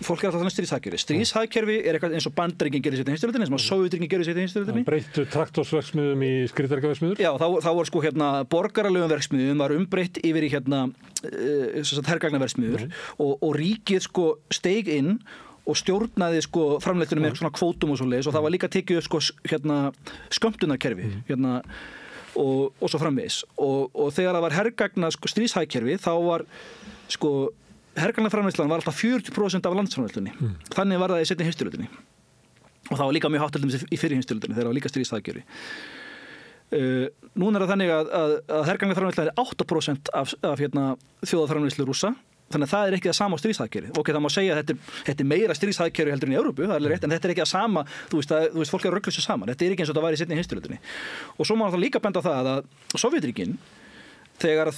fólk er alltaf þannig stríðshagkerfi. Stríðshagkerfi er eitthvað eins og Bandaríkin gerir sér í heimsstyrjöldinni, eins og Sovjetríkin gerir sér í heimsstyrjöldinni. Breyttu traktorsverksmiðjum í skriðdregaverksmiðjur. Já, þá var sko borgaralegum verksmiðjum var umbreytt yfir í hergagnaverksmiðjur og ríkið sko steig inn og stjórnaði sko framleiðslunum með svona kvótum og svoleiðis og það var líka tekið upp sko skömmtunarkerfi og svo framvegis og þegar það var hergagna sko stríðshagkerfi þá var sko hergagnaframleiðslan var alltaf 40% af landsframleiðslunni. Þannig var það í seinni heimsstyrjöldinni og það var líka mjög hátt í fyrri heimsstyrjöldinni þegar það var líka stríðshagkerfi. Núna er það þannig að hergagnaframleiðslan er 8% af þjóðarframleiðslu Rússa. Þannig að það er ekki það sama á stríðshagkerfi. Ok, það má segja að þetta er meira stríðshagkerfi heldur en í Evrópu, það er rétt, en þetta er ekki það sama, þú veist, fólk er að rugla sér saman. Þetta er ekki eins og það var í seinni heimsstyrjöldinni. Og svo má það líka benda á það að Sovjetríkin, þegar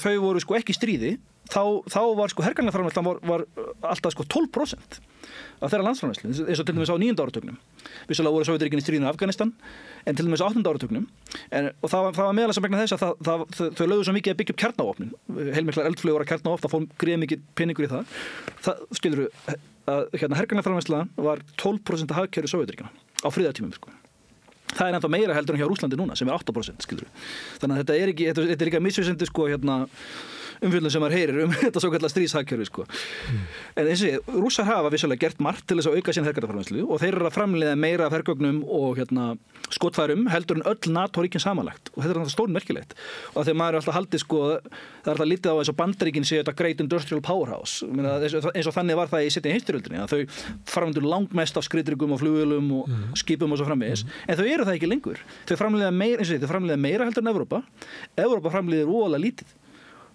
þau voru sko ekki í stríði, þá var sko hergagnaframleiðslan var alltaf sko 12% af þeirra landsframleiðslu, eins og til dæmis á 9. áratugnum. Vissulega voru Sovjetríkin í stríðinu í Afganistan, en til dæmis á 8. áratugnum. Og það var meðal sem vegna þess að þau lögðu svo mikið að byggja upp kjarnavopnin. Heilmiklar eldflaugar kjarnavopn, það fór gríð mikið peningur í það. Það skilur að hergagnaframleiðslan var 12% af hagkerfi Sovjetríkjanna á friðartímum sko. Það er ennþá meira heldur en hjá Rússlandi núna sem er 8%, skilur. Þannig að þetta er líka misvísandi sko umfjöldun sem maður heyrir þetta svo kallar stríðshagkerfi sko. En eins og Rússar hafa vissulega gert margt til þess að auka sín hergagnaframleiðslu og þeir eru að framleiða meira af hergögnum og skotfærum heldur en öll NATO-ríkin samanlagt og þetta er alltaf stórmerkilegt og þegar maður er alltaf haldið sko það er alltaf litið á eins og Bandaríkin séu þetta great industrial powerhouse eins og þannig var það í seinni heimsstyrjöldinni að þau framleiða langmest af skriðdryggum og flugvélum og skipum og svo framvegis en þau eru það ekki lengur þau framleiða meira heldur en Evrópa framleiðir voðalega lítið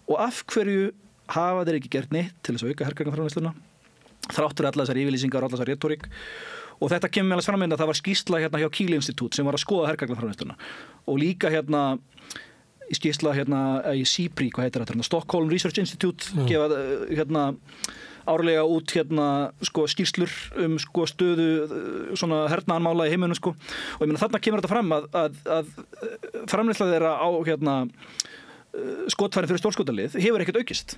og af hverju hafa þeir ekki gert neitt til þess að auka hergagnaframleiðsluna þráttur allar þessar yfirlýsingar og allar þessar retórik og þetta kemur meðal fram að það var skýrsla hjá Kiel Institute sem var að skoða hergagnaframleiðsluna og líka skýrsla í SIPRI, hvað heitir þetta, Stockholm Research Institute gefa árlega út skýrslur stöðu svona hernaðarmála í heiminum og ég meina þarna kemur þetta fram að framleiðsla þeirra á skotfærin fyrir stórskotalið hefur ekkert aukist.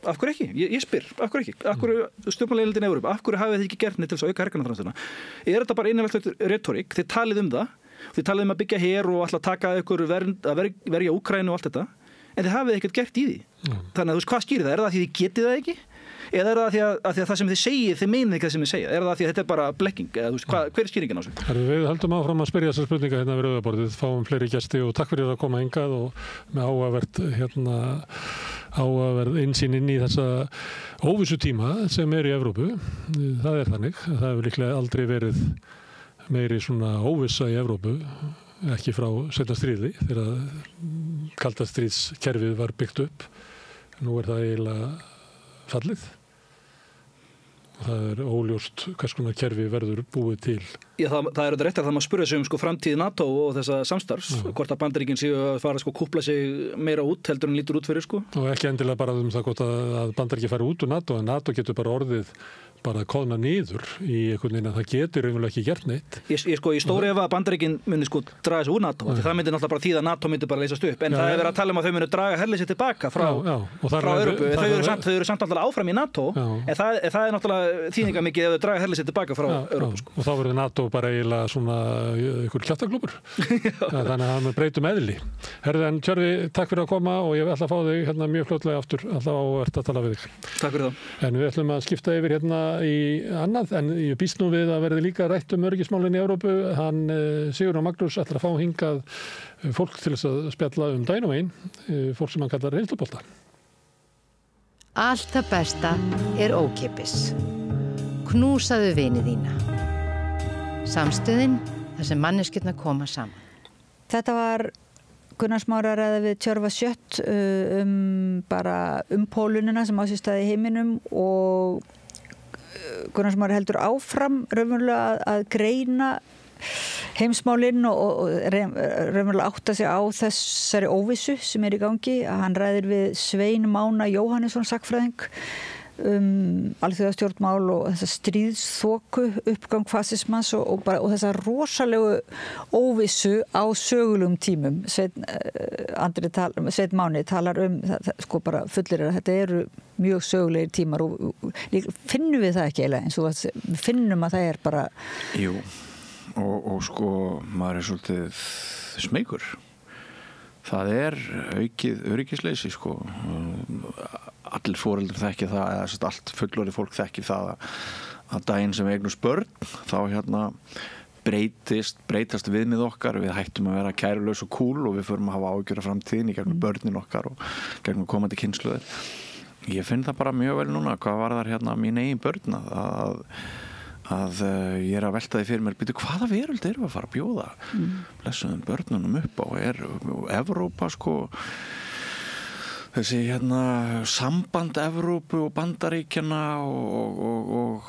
Af hverju ekki? Ég spyr, af hverju ekki? Af hverju stjórnmálaleiðildin Evrópu? Af hverju hafið þið ekki gert neitt til þess að auka hergagnaframleiðsluna? Er þetta bara innanlegt retórik? Þið talið það. Þið talið að byggja her og alltaf taka ykkur að verja Úkraínu og allt þetta. En þið hafið ekkert gert í því. Þannig að hvað skýrir það? Er það því þið getið það ekki? Eða er það að því að það sem þið segið, þið meinið ekki það sem þið segja? Er það því að þetta er bara blekking? Hver er skýringin á þessu? Við höldum áfram að spyrja þessar spurninga hérna við rauðaborðið, fáum fleiri gesti og takk fyrir að koma hingað og með áhugaverð innsýn inn í þessa óvissu tíma sem er í Evrópu. Það er þannig. Það hefur líklega aldrei verið meiri svona óvissa í Evrópu, ekki frá seinna stríði, þegar kalda stríðskerfið var byggt upp. Nú er það eiginlega fallið. Það óljóst hvers konar kerfi verður búið til. Já, það er rétt að það maður spurði sig framtíð NATO og þessa samstarfs, hvort að Bandaríkin séu að fara kúpla sig meira út heldur en lítur út fyrir Og ekki endilega bara það hvort að Bandaríkin fari út úr NATO, en NATO getur bara orðið bara koðna niður í einhvern veginn að það getur einhverjulega ekki gert neitt. Ég stóri ef að Bandaríkin muni draga sig úr NATO, því það myndi náttúrulega bara þýða að NATO myndi bara leysast upp, en það er verið að tala að þau muni draga herlið sér tilbaka frá Evrópu. Þau eru samt alltaf áfram í NATO, en það er náttúrulega þýðinga mikið ef þau draga herlið sér tilbaka frá Evrópu. Og þá verður NATO bara eiginlega svona einhver kjaftaklúbbur. Þannig að það breytum eðli. Herðu, en Tjörfi, takk fyrir að koma og ég ætla að fá þig hérna mjög fljótlega aftur, alltaf ávert að tala við þig. Takk fyrir það. En við ætlum að skipta yfir hérna í annað, en ég býst nú við að verði líka rætt öryggismálin í Evrópu. Hann Sigurður Magnús ætlar að fá hingað fólk til þess að spjalla daginn og veginn, fólk sem hann kallar reynslubolta. Allt það besta er ókeypis. Knúsaðu vini þína. Samstöðin þar sem manneskjurnar koma saman. Þetta var Gunnar Smári að ræða við Tjörfa Sjött bara pólunina sem á sér stað í heiminum og Gunnar Smári heldur áfram raunverulega að greina heimsmálin og raunverulega átta sig á þessari óvissu sem í gangi. Hann ræðir við Svein Mána Jóhannesson sagnfræðing alþjóðastjórnmál og þessa stríðsþoku, uppgang fasismans og þessa rosalegu óvissu á sögulegum tímum. Sveinn Máni talar bara fullir að þetta eru mjög sögulegir tímar og finnum við það ekki eiginlega eins og við finnum að það er bara... Jú, og maður svolítið smeykur. Það aukið öryggisleysi allir foreldrar þekki það eða allt fullorðið fólk þekki það að daginn sem við eignumst börn þá breytast viðmið okkar, við hættum að vera kærulaus og cool og við förum að hafa áhyggjur af framtíðinni gegnum börnin okkar og gegnum komandi kynslóðir. Ég finn það bara mjög vel núna hvað varðar mín eigin börn að ég að velta því fyrir mér hvaða veröld erum við að fara að bjóða blessuðum börnunum upp á Evrópa þessi samband Evrópu og Bandaríkjanna og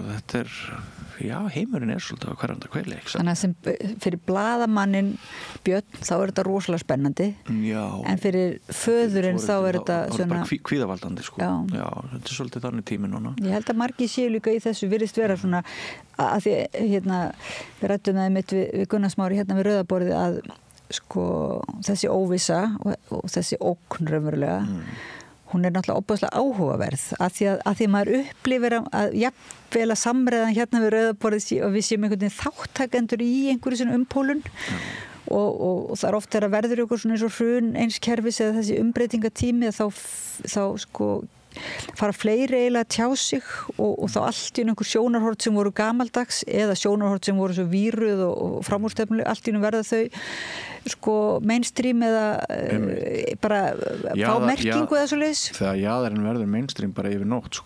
þetta heimurinn svolítið á hverjanda kveili. Þannig að sem fyrir blaðamanninn Björn þá þetta rosalega spennandi en fyrir föðurinn þá þetta svona kvíðavaldandi Já, þetta svolítið þannig tími núna. Ég held að margir séu líka í þessu virðist vera svona að því við ræddum það mitt við Gunnar Smári við Rauðaborðið að þessi óvissa og þessi ógn raunverulega hún náttúrulega óbúðslega áhugaverð að því maður upplifir að jafnvel að samræðan við Rauðaborðið og við séum einhvern veginn þáttakendur í einhverju svona umpólun og það oft að verður ykkur svona eins og hrun eins kerfis eða þessi umbreytingatími þá fara fleiri eiginlega að tjá sig og þá allt í einhver sjónarhort sem voru gamaldags eða sjónarhort sem voru svo víruð og framúrstefnuleg, allt í verða þau mainstream eða bara fá merkingu eða svo leiðis. Þegar jaðarinn verður mainstream bara yfir nótt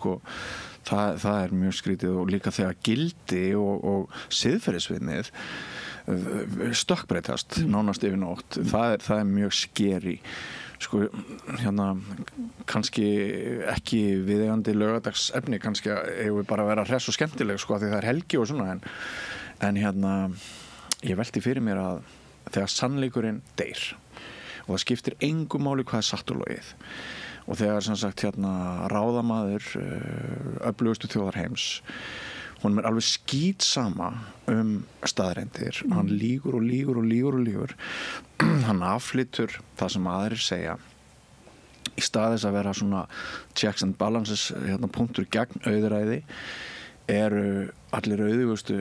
það mjög skrítið og líka þegar gildi og siðferðisviðmið stökkbreytast nánast yfir nótt það mjög skeri kannski ekki viðeigandi laugadagsefni, kannski eigum við bara að vera hress og skemmtileg því það helgi og svona en ég velti fyrir mér að þegar sannleikurinn deyr og það skiptir engu máli hvað satt og logið og þegar sem sagt ráðamaður öflugustu þjóðar heims hún alveg skítsama staðreyndir hann lýgur og lýgur og lýgur og lýgur hann afflytur það sem aðrir segja í staðis að vera svona checks and balances punktur gegn auðræði eru allir auðugustu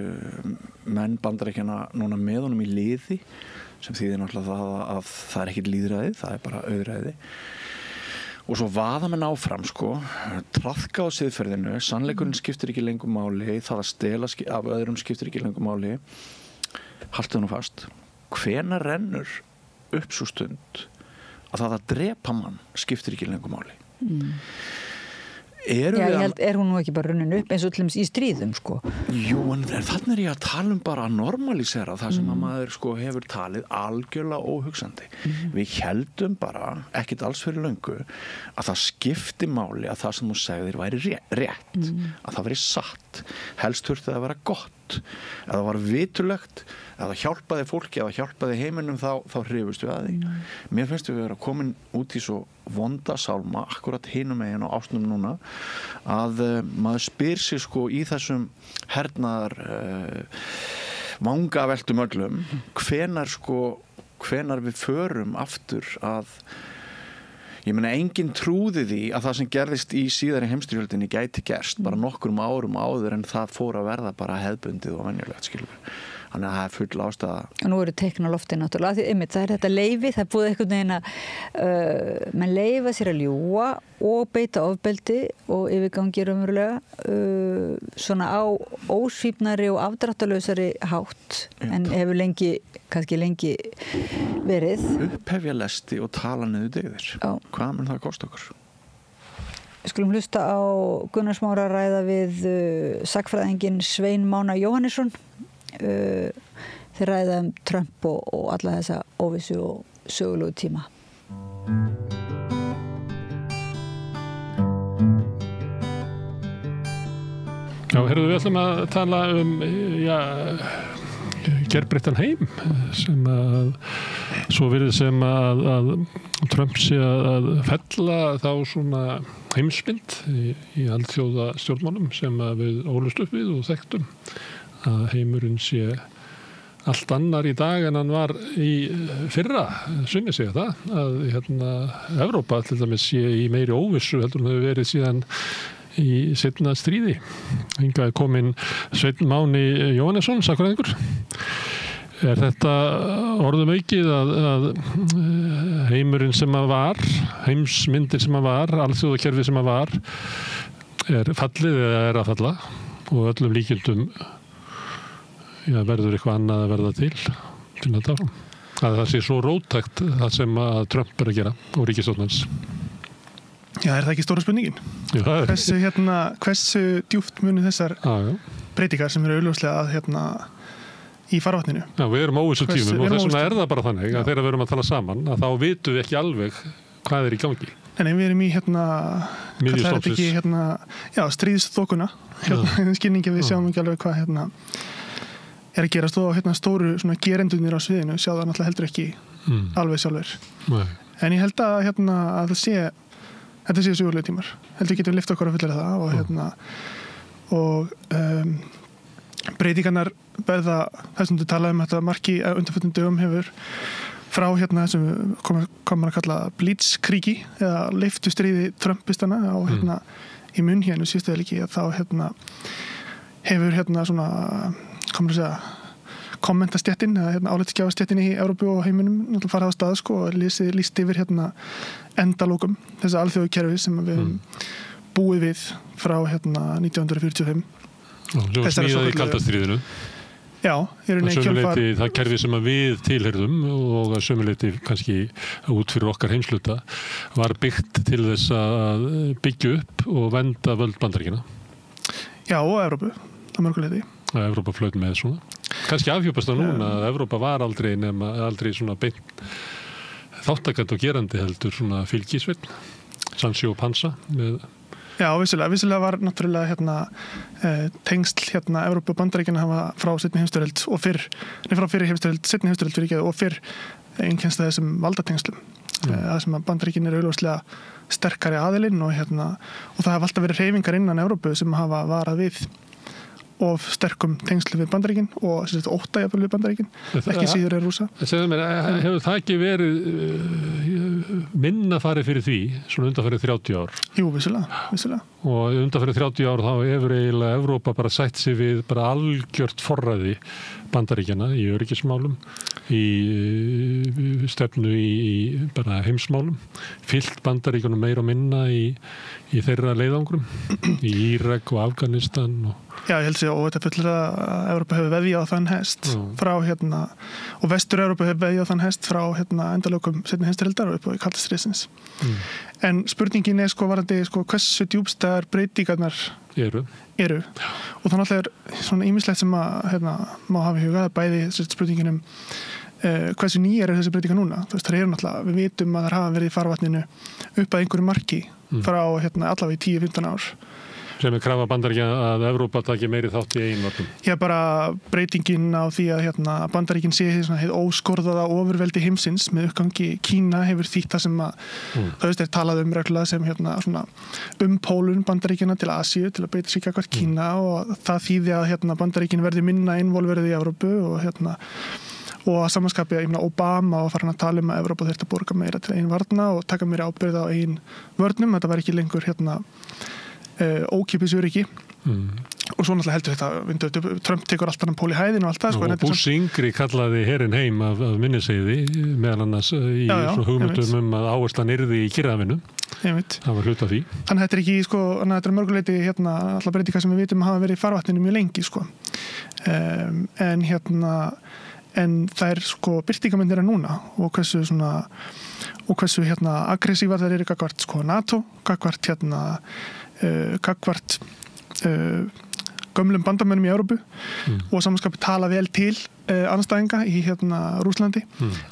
menn Bandaríkjanna núna með honum í liði sem þýðir náttúrulega það að það ekkert lýðræði, það bara auðræði og svo vaða menn áfram traðka á siðferðinu, sannleikurinn skiptir ekki lengur máli, það að stela af öðrum skiptir ekki lengur máli haltu nú fast hvenær rennur upp svo stund að það að drepa mann skiptir ekki lengur máli Er hún nú ekki bara runnin upp eins og til dæmis í stríðum sko? Jú, en þannig ég að tala bara að normalisera það sem að maður sko hefur talið algjörlega óhugsandi. Við heldum bara, ekkit alls fyrir löngu, að það skipti máli að það sem þú segðir væri rétt, að það væri satt, helst þurfti að vera gott, ef það var vitulegt, ef það hjálpaði fólki, ef það hjálpaði heiminum þá hrifust við að því. Mér finnst við vera komin út í svo vonda sálma, akkurat hinum megin á ásnum núna, að maður spyr sig sko í þessum hernaðar vangaveltum öllum, hvenær við förum aftur að ég meina, enginn trúði því að það sem gerðist í síðari heimsstyrjöldinni gæti gerst bara nokkrum árum áður en það fór að verða bara hefðbundið og venjulegt, skilur við. Þannig að það er full ástæða. Og nú eru teikn á lofti náttúrulega. Því, einmitt, það er þetta leyfi, það er búið einhvern veginn að menn leyfa sér að ljúga og beita ofbeldi og yfirgangi raunverulega svona á ósvífnari og afdráttarlausari hátt en hefur kannski lengi verið. Upphefja lesti og tala niður dygðir. Hvað mun það kosta okkur? Við skulum hlusta á Gunnar Smára ræða við sagnfræðinginn Svein Mána Jóhannesson. Þeir ræða Trump og alla þessa óvissu og sögulegu tíma. Já, við ætlum að tala gerbreyttan heim sem að svo virðið sem að Trump sé að fella þá svona heimsmynd í alþjóða stjórnmálum sem að við ólust upp við og þekktum að heimurinn sé allt annar í dag en hann var í fyrra, sunni segja það að Evrópa til dæmis sé í meiri óvissu heldur hann hefur verið síðan í seinna stríði. Hingað kominn Sveinn Máni Jóhannesson, sagnfræðingur. Er þetta orðum aukið að heimurinn sem að var, heimsmyndir sem að var, alþjóðakerfi sem að var, er fallið eða er að falla og öllum líkindum verður eitthvað annað að verða til þetta áfram. Að það sé svo róttækt það sem að Trump er að gera og ríkisstjórnarins. Já, er það ekki stóra spurningin? Já, hversu djúpt munu þessar breytingar sem eru augljóslega að í farvatninu? Já, við erum óvissu tímum og þess vegna er það bara þannig að þegar við erum að tala saman að þá vitum við ekki alveg hvað er í gangi. Nei, við erum í stríðsþokuna skilningi við sjáum ekki alveg hvað er að gerast og stóru gerendurnir á sviðinu sjá það náttúrulega heldur ekki alveg sjálfur. En ég held að það sé þetta sé sögulega tímar. Heldur getum lyft okkur að fullera það og breytingarnar verða þessum þú talaði þetta marki undanförnum dögum hefur frá þessum komur að kalla Blitzkriegi eða leiftu-stríði Trumpistana á í munn síðustu leiki að þá hefur svona komur að segja kommentastéttin eða álitsgjafastéttin í Evrópu og heiminum náttúrulega farið á stað og lýst yfir endalókum þessi alþjóðakerfi sem við búið við frá 1945. Svo smíðaði í kalda stríðinu. Já, það kerfi sem við tilheyrðum og að sömuleyti kannski út fyrir okkar heimsluta var byggt til þess að byggja upp og vernda völd Bandaríkjanna. Já, og Evrópu á mörguleyti. Evrópa flöt með svona. Kannski afhjúpast það núna að Evrópa var aldrei svona beint þáttakandi og gerandi heldur svona fylgisveinn, Sancho Panza með. Já, vissulega var náttúrulega tengsl Evrópu og Bandaríkjanna hafa frá seinni heimsstyrjöld og frá fyrri heimsstyrjöld, seinni heimsstyrjöld fyrir og fyrr einkennst þessum valdatengslum. Það sem að Bandaríkin eru augljóslega sterkari aðilinn og það hafa alltaf verið hreyfingar innan Evrópu sem hafa varað við of sterkum tengslu við Bandaríkin og ótta jafnvel við Bandaríkin, ekki síður er Rússa. Hefur það ekki verið minna farið fyrir því, svona undanfarið 30 ár? Jú, vissulega. Og undanfarið 30 ár þá hefur eiginlega Evrópa bara sætt sig við bara algjört forræði Bandaríkjanna í öryggismálum, í stefnu í bara heimsmálum, fyllt Bandaríkjanum meira og minna í í þeirra leiðangrum í Írak og Afganistan Já, ég held sér og þetta fullir að Evrópa hefur veðjað á þann hest frá og Vestur-Evrópa hefur veðjað á þann hest frá endalokum seinni heimsstyrjaldar og upp á kalda stríðsins. En spurningin varandi hversu djúpstæðar breytingarnar eru. Og þannig er svona ýmislegt sem að má hafa í huga, bæði spurningin hversu nýjar eru þessi breytingar núna. Það eru náttúrulega, við vitum að það hafa verið í farvatninu upp að einhverju marki frá allavega í 10-15 ár. Sem krafa Bandaríkjanna að Evrópa taki meiri þátt í eigin vörnum. Já, bara breytingin á því að Bandaríkin sé hið óskorðaða ofurveldi heimsins með uppgangi Kína hefur þýtt það sem að talað reglulega sem svona pólun Bandaríkjanna til Asíu til að beita sig gagnvart Kína og það þýði að Bandaríkin verði minna involverið í Evrópu og að samanskapi Obama og farin að tala að Evrópa þurfti að borga meira til eigin varna og taka meira ábyrgð á eigin vörnum. Þetta var ekki lengur ókipis öryggi og svo náttúrulega heldur þetta Trump tekur allt annan pól í hæðinu og allt það og Bush yngri kallaði herinn heim af minniseiði meðal annars í hugmyndum að áherslan yrði í Kyrrahafinu. Það var hluta því. Þannig að þetta er ekki þetta er mörguleiti allar breytingar sem við vitum hafa verið í farvatninu mjög lengi en það er birtingamyndir núna og hversu aggressívar það eru gagnvart NATO, gagnvart gömlum bandamönnum í Evrópu og samanskapi tala vel til andstæðinga í Rússlandi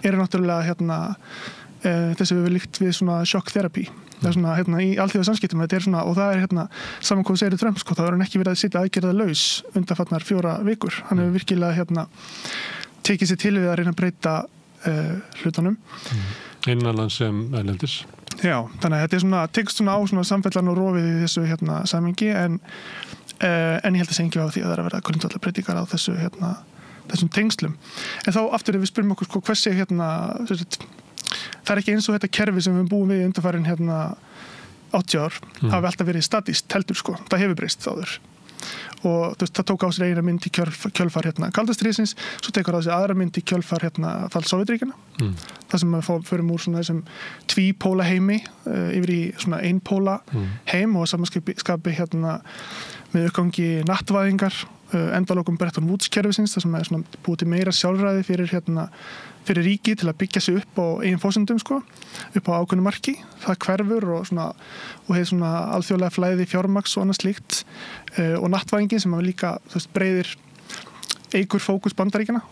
eru náttúrulega þessi við líkt við sjokktherapí. Það er í alþjóðasamskiptum og það er saman hvað segir Trump þá er hann ekki verið að sitja aðgerðalaus undanfarnar 4 vikur. Hann hefur virkilega tekið sér til við að reyna að breyta hlutunum. Innanlands sem erlendis. Já, þannig að þetta tekst á samfellan og rofið í þessu samhengi en ég held að segja ekki á því að það er að vera grundvallar breytingar á þessum tengslum. En þá aftur ef við spyrjum okkur hversi það er ekki eins og þetta kerfi sem við búum við undanfarin 80 ár hafi alltaf verið statist heldur það hefur breyst áður. Og það tók á sér eina mynd í kjölfar kalda stríðsins, svo tekur á sér aðra mynd í kjölfar fall Sovétríkjanna. Það sem við förum úr þessum tvípóla heimi yfir í einpóla heim og samanskapi með uppgangi nattvæðingar, endalokum Bretton Woods kerfisins, það sem búið til meira sjálfræði fyrir ríki til að byggja sig upp á eigin fósendum upp á ákveðnu marki. Það hverfur og hefur alþjóðlega flæði fjármagns og annað slíkt og nattvæðingin sem líka breyðir eigur fókus Bandaríkjanna á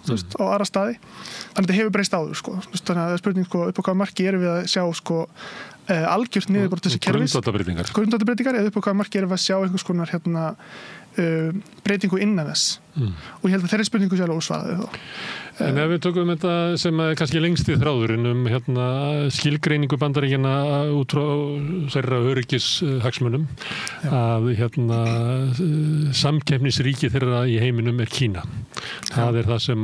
aðra staði. Þannig að þetta hefur breyst áður þannig að það er spurning upp á hvaða marki erum við að sjá algjört niðurbrot þessi kerfis grundvallarbreytingar eða upp á hvaða marki erum við að sjá einhvers konar breytingu innan þess og ég held að þeirri spurningu sjálf ósvaraði þá. En ef við tökum þetta sem er kannski lengst í þráðurinn skilgreiningu Bandaríkjanna út frá þeirra öryggishagsmunum að samkeppnisríki þeirra í heiminum er Kína. Það er það sem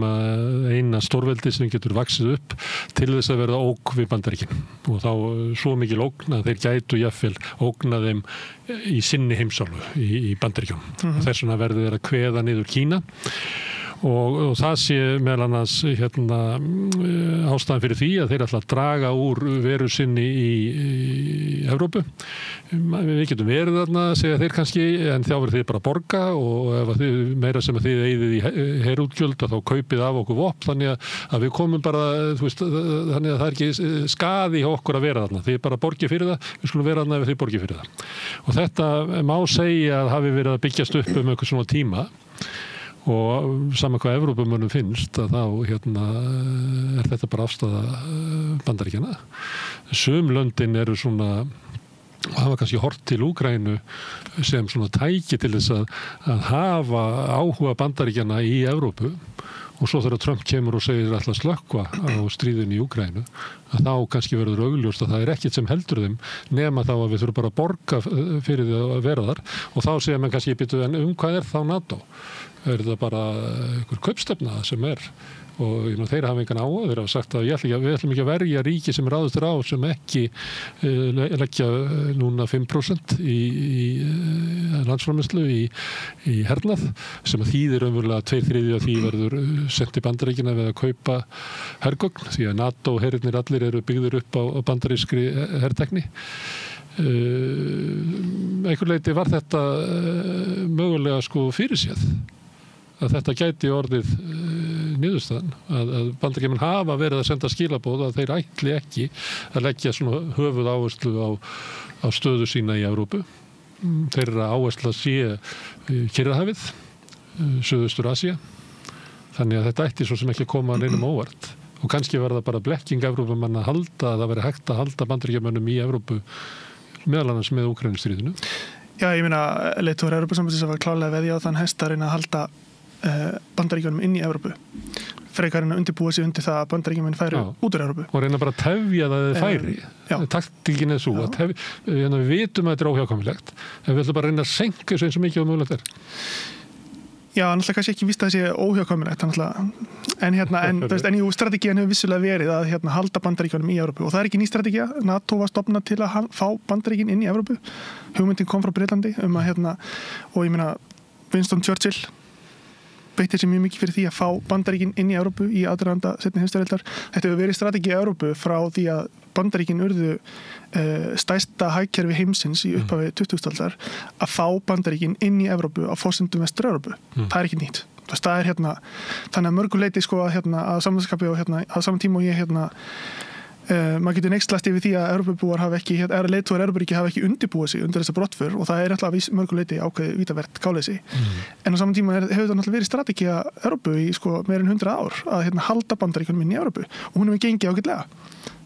eina stórveldi sem getur vaxið upp til þess að verða ógn við Bandaríkin og þá svo mikil ógn að þeir gætu jafnvel ógna þeim í sinni heimsálfu í Bandaríkjunum. Þess vegna verður þeir að kveða niður Kína og það sé meðal annars ástæðan fyrir því að þeir ætla að draga úr veru sinni í Evrópu. Við getum verið þarna, segja þeir kannski, en þá verður þið bara að borga og ef þið, meira sem að þið eigið í herútgjöld þá kaupið af okkur vopn, þannig að við komum bara, þannig að það er ekki skaði hjá okkur að vera þarna. Þið bara borgið fyrir það, við skulum vera þarna ef þið borgið fyrir það. Og þetta má segja að hafi verið að byggjast upp einhver svona tíma og saman hvað Evrópumönnum finnst að þá er þetta bara afstaða Bandaríkjanna. Sum löndin eru svona og hafa kannski hort til Úkraínu sem svona tæki til þess að hafa áhuga Bandaríkjanna í Evrópu og svo þegar Trump kemur og segir alltaf slökkva á stríðinu í Úkraínu að þá kannski verður augljóst að það er ekkert sem heldur þeim nema þá að við þurfum bara að borga fyrir því að vera þar og þá segja mann kannski en hvað er þá NATO? Er það bara einhver kaupstefna sem er og þeir hafa engan áhuga, þeir hafa sagt að við ætlum ekki að verja ríki sem ráðustur á sem ekki leggja núna 5% í landsframleiðslu í hernað sem að þýðir umverulega 2/3 af því verður sent í Bandaríkina við að kaupa hergögn því að NATO hernir allir eru byggður upp á bandarískri hertekni. einhver leiti var þetta mögulega sko fyrirséð að þetta gæti orðið niðurstaðan að Bandaríkjamenn hafa verið að senda skilaboð að þeir ætli ekki að leggja svona höfuð áherslu á stöðu sína í Evrópu. Þeirra áhersla sé Kyrrahafið, Suðaustur Asía. Þannig að þetta ætti svo sem ekki að koma neinum óvart. Og kannski var það bara blekking Evrópumann að halda að það veri hægt að halda Bandaríkjamönnum í Evrópu meðal annars með Úkraínustríðinu. Já, ég meina leiðtogar Evrópusambandsins var klárlega veðja á þann hest að reyna að halda Bandaríkjunum inn í Evrópu. Frekar en að undirbúa sig undir það að Bandaríkjumenn færu út úr Evrópu. Og reyna bara að tefja það þið færi. Taktíkin er svo að við vitum að þetta er óhjákvæmilegt en við ætlum bara að reyna að senka þessu eins og mikið og mögulegt er. Já, náttúrulega kannski ekki víst að það sé óhjákvæmilegt en jú, strategían hefur vissulega verið að halda Bandaríkjunum í Evrópu og það er ekki ný strategía. NATO var stofnað til að fá Bandaríkin inn í Evrópu. Hugmyndin kom frá Bretlandi og ég meina Winston Churchill beitti sér mjög mikið fyrir því að fá Bandaríkin inn í Evrópu í aðdraganda seinni heimsstyrjaldar. Þetta hefur verið strategía Evrópu frá því að Bandaríkin urðu stærsta hagkerfi heimsins í upphafi 20. aldar að fá Bandaríkin inn í Evrópu á forsendum Vestur-Evrópu. Það er ekki nýtt. Það er þannig að mörguleiti sko að samanskapi og á saman tíma og ég maður getur neyslast yfir því að Evrópubúar hafa ekki, leiðtogar Evrópuríki hafa ekki undirbúið sig undir þessa brottför og það er alltaf mörguleiti ákveðið vítavert gáleysi. En á saman tíma hefur það náttúrulega verið strategía Evrópu í meir en 100 ár að halda Bandaríkjunum inn í Evrópu og hún hefur gengið ágætlega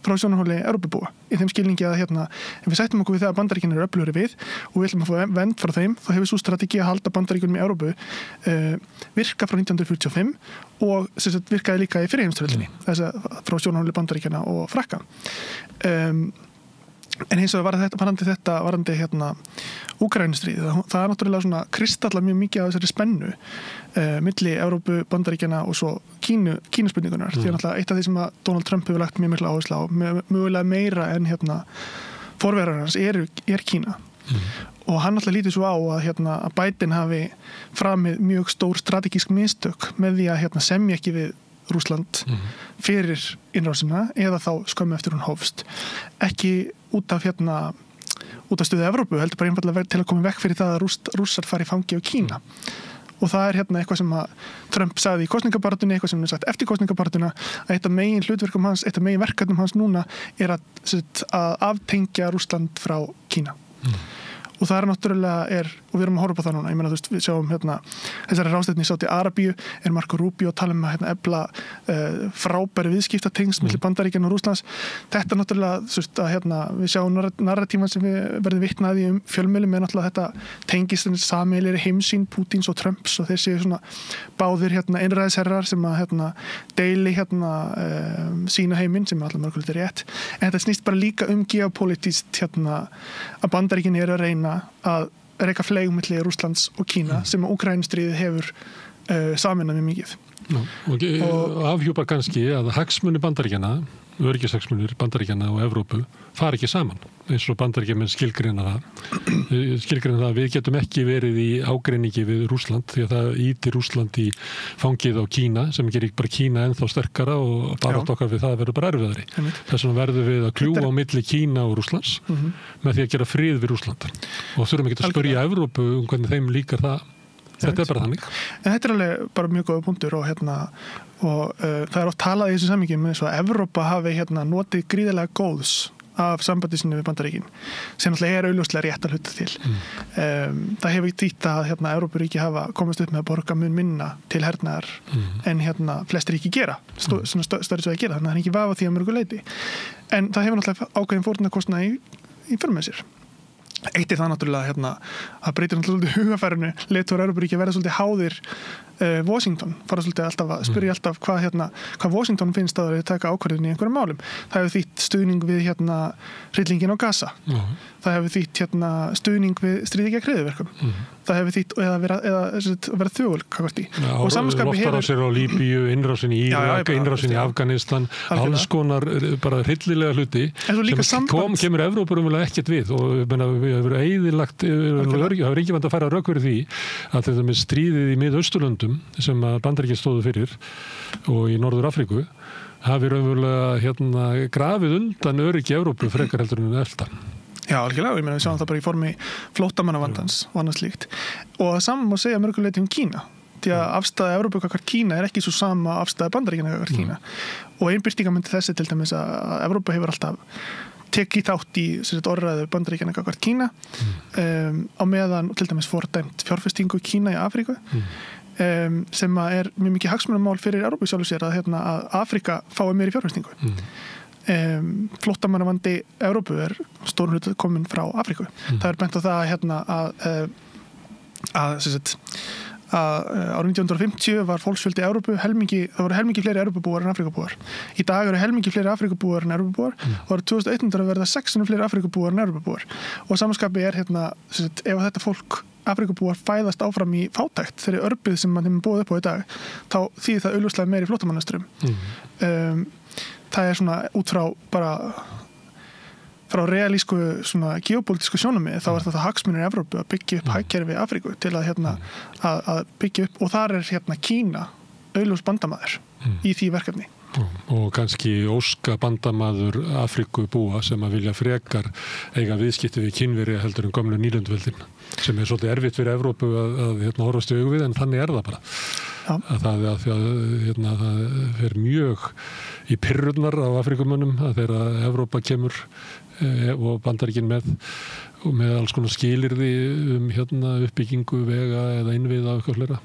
frá sjónarhóli Evrópubúa í þeim skilningi að ef við sættum okkur við það að Bandaríkin eru öflugri við og við ætlum að fá vernd frá þeim þá hefur svo strategía að halda Bandaríkjunum í Evrópu virka frá 1945 og virkaði líka í fyrri heimsstyrjöldinni frá sjónarhóli Bandaríkjana og Frakka. En hins vegar varðandi Úkraínustríð, það er náttúrulega svona kristallar mjög mikið af þessari spennu milli Evrópu, Bandaríkjana og svo Kínaspurningunar. Því að náttúrulega eitt af því sem að Donald Trump hefur lagt mjög mikla áherslu á, mögulega meira en forverar hans er Kína. Og hann náttúrulega lítið svo á að Biden hafi framið mjög stór strategísk mistök með því að semja ekki við Rússland fyrir innrásina eða þá skömmu eftir hún hófst. Ekki út af stöðu Evrópu, heldur bara einfallega til að koma vekk fyrir það að Rússar fari í fangi á Kína. Og það er eitthvað sem að Trump sagði í kosningabaráttunni, eitthvað sem hann sagt eftir kosningabarátuna, að eitt af megin hlutverkum hans, eitt af megin verkefnum hans núna er að aftengja Rússland frá Kína. Og það er náttúrulega og við erum að horfa á það núna, ég meina við sjáum þessari ráðstefnu í Sádi-Arabíu Marco Rubio tala að efla frábæri viðskiptatengsl milli Bandaríkjanna og Rússlands. Þetta náttúrulega að við sjáum narratíman sem við verðum vitnaði fjölmiðlum náttúrulega þetta tengist sameiginlegri heimsýn Pútíns og Trumps og þeir séu svona báðir einræðisherrar sem að deili sína heiminn sem er alltaf mörgulegt rétt. En þetta snýst bara líka geopolítískt að Bandaríkin eru að reyna að reka fleyg milli Rússlands og Kína sem að Úkraínustríðið hefur sameinað mjög mikið. Og afhjúpar kannski að hagsmunir Bandaríkjanna, öryggishagsmunir Bandaríkjanna og Evrópu fara ekki saman eins og Bandaríkjamenn skilgreina það að við getum ekki verið í ágreiningi við Rússland því að það ýtir Rússland í fangið á Kína sem gerir bara Kína ennþá sterkara og barátt okkar við það verður bara erfiðari. Þess vegna verðum við að kljúfa á milli Kína og Rússlands með því að gera frið við Rússland og þurfum ekki að spyrja Evrópu hvernig þeim líkar það. Þetta er bara þannig. En þetta er alveg bara mjög góða punktur og það er oft talað í þessu samhengi með svo að Evrópa hafi notið gríðarlega góðs af sambandi sinni við Bandaríkin sem náttúrulega er augljóslega rétt að hluta til. Það hefur þýtt að Evrópuríki hafa komist upp með að borga mun minna til hernaðar en flestir ríki gera, svona stærri svo að gera, þannig að það er ekki vafa því að mörgu leyti. En það hefur náttúrulega ákveðin fórnarkostnað í för með sér. Eitt er það náttúrulega að breytir náttúrulega hugafærinu leiðtogar Evrópuríkja verða svolítið háðir Washington, fara svolítið alltaf að spyrja alltaf hvað Washington finnst að taka ákvörðun í einhverjum málum. Það hefur þýtt stuðning við hryllingin á Gaza. Það hefur þýtt stuðning við stríði gegn hryðjuverkum. Það hefur þýtt eða vera þögul kakvart í. Og samanskapi hefur loftarásir á Líbíu, innrásin í Írak, innrásin í Afganistan, alls konar bara hryllilega hluti sem kemur Evrópurumlega ekkert við og við hefur eyðilagt það hefur ekki vant að færa rök fyrir því að þetta með stríðið í Mið-Austurlöndum sem Bandaríkin stóðu fyrir og í Norður Afríku hafi raunverulega grafið undan öryggi Evrópu frekar heldur en elta. Já, Já, algjörlega, ég meina við sjáum það bara í formi flóttamannavandans og annað slíkt. Og saman má segja mörguleiti Kína. Því að afstæða Evrópu gagnvart Kína ekki svo sama afstæða Bandaríkjanna gagnvart Kína. Og ein birtingarmynd þessi til dæmis að Evrópa hefur alltaf tekið þátt í orðræðu Bandaríkjanna gagnvart Kína á meðan til dæmis fordæmt fjárfestingu Kína í Afríku sem er mjög mikið hagsmunamál fyrir Evrópu sjálfu sér að Afríka fái meiri fjárfestingu. Flóttamannavandi Evrópu stór hluti komin frá Afríku. Það bent á það að árið 1950 var fólksfjöldi Evrópu það voru helmingi fleiri Evrópubúar en Afríkubúar. Í dag eru helmingi fleiri Afríkubúar en Evrópubúar og árið 2100 verða 600 fleiri Afríkubúar en Evrópubúar. Og samanskapi ef þetta fólk Afríkubúar fæðast áfram í fátækt þeirri örbið sem mann hefur búið upp á í dag, þá þýðir það augljóslega meiri flóttamannastrum. Það svona út frá realísku geopolítísku sjónarmiði þá það hagsmunir í Evrópu að byggja upp hagkerfi Afríku til að byggja upp og þar Kína augljós bandamaður í því verkefni. Og kannski óska bandamaður Afríkubúa sem að vilja frekar eiga viðskipti við Kínverja heldur en gömlu nýlenduvöldin sem svolítið erfitt fyrir Evrópu að horfast í augu við en þannig það bara. Það fer mjög í pirrurnar á Afríkumönnum að þegar Evrópa kemur og Bandaríkin með alls konar skilyrði uppbyggingu vega eða innviða og eitthvað fleira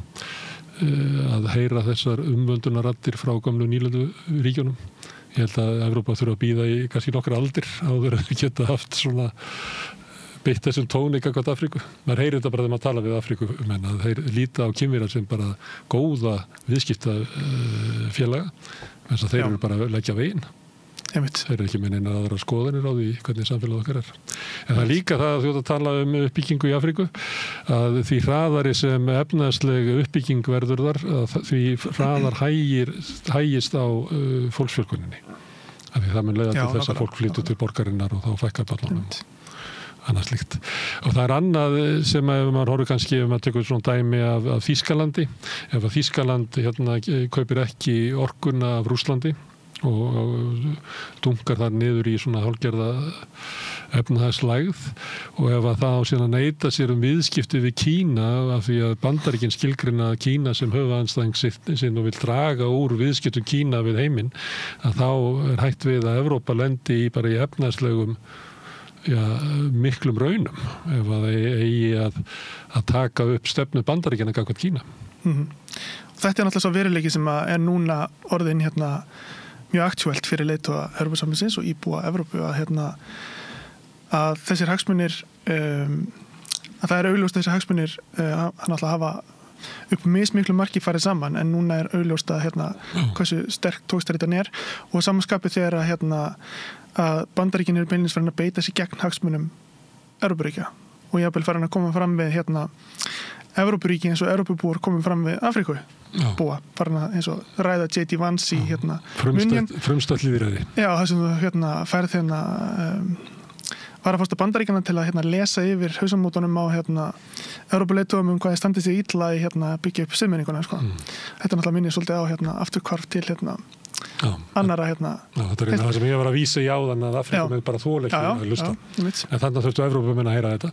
að heyra þessar umvöndunarraddir frá gömlu nýlenduríkjunum. Ég held að Evrópa þurfa að bíða í kannski nokkra aldir áður að geta haft svona beitt þessum tóni gagnvart Afríku. Maður heyrir þetta bara þegar maður tala við Afríkumenn að þeir líta á Kínverja sem bara góða viðskiptafélaga þess að þeir eru bara að leggja veginn. Þeir eru ekki með neina aðra skoðanir á því hvernig samfélag okkar En það líka það að þú ert að tala uppbyggingu í Afríku að því hraðari sem efnaðsleg uppbygging verður þar því hraðar hægist á fólksfjölguninni. Því það mun leiða til þess að fólk flytur til borgarinnar og þá fækkar börnunum. Annað slíkt. Og það annað sem ef maður horfir kannski ef maður tekur svona dæmi af Þýskalandi ef að Þýskaland kaupir ekki orkuna af Rússlandi og dunkar þar niður í svona hálfgerða efnahagslægð og ef að það á síðan að neita sér viðskipti við Kína af því að Bandaríkin skilgreina Kína sem höfuðandstæðing sinn og vil draga úr viðskiptum Kína við heiminn að þá hætt við að Evrópa lendi bara í efnahagslegum miklum raunum ef að það eigi að taka upp stefnu Bandaríkjanna gagnvart Kína. Þetta náttúrulega svo veruleiki sem núna orðin mjög aktúelt fyrir leiðtoga Evrópusambandsins og íbúa Evrópu að þessir hagsmunir að það augljóst að þessir hagsmunir náttúrulega hafa upp mismiklu marki farið saman en núna augljóst að hversu sterk tókstaritan og samanskapið þegar að Bandaríkin beinlínis farin að beita sig gegn hagsmunum Evrópuríkja og jafnvel farin að koma fram við Evrópuríki eins og Evrópubúar komið fram við Afríku búa, farin að eins og ræða J.D. Vance í frumstætt lýðræði. Já, þessum þú færð var að fórsta Bandaríkjana til að lesa yfir hausamótunum á Evrópuleiðtogum hvað standið sig illa í byggja upp siðmenninguna. Þetta náttúrulega minnir svolítið á afturhvarf til annara þetta það sem ég var að vísa í áðan að Afríkum bara þoleikir að hlusta. En þannig þurftu Evrópumenn að heyra þetta.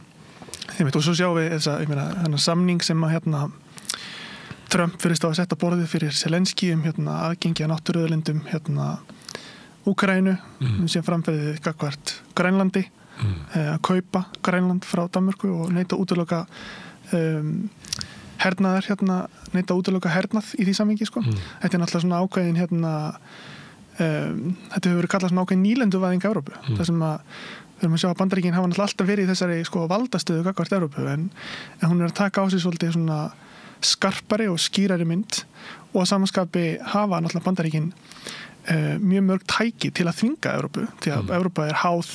Og svo sjáum við þennan samning sem að Trump fyrirst á að setja borðið fyrir Zelenski aðgengi að náttúruauðlindum Úkraínu sem framferðið gagnvart Grænlandi að kaupa Grænland frá Danmörku og neita útiloka hernaðar neita útiloka hernað í því samhengi Þetta náttúrulega svona ákveðin þetta hefur verið kallað svona ákveðin nýlenduvæðing Evrópu það sem að við erum að sjá að Bandaríkin hafa náttúrulega alltaf verið í þessari valdastöðu gagnvart Evrópu en hún að taka á sig svolítið svona skarpari og skýrari mynd og að samanskapi hafa náttúrulega Bandaríkin mjög mörg tæki til að þvinga Evrópu því að Evrópa háð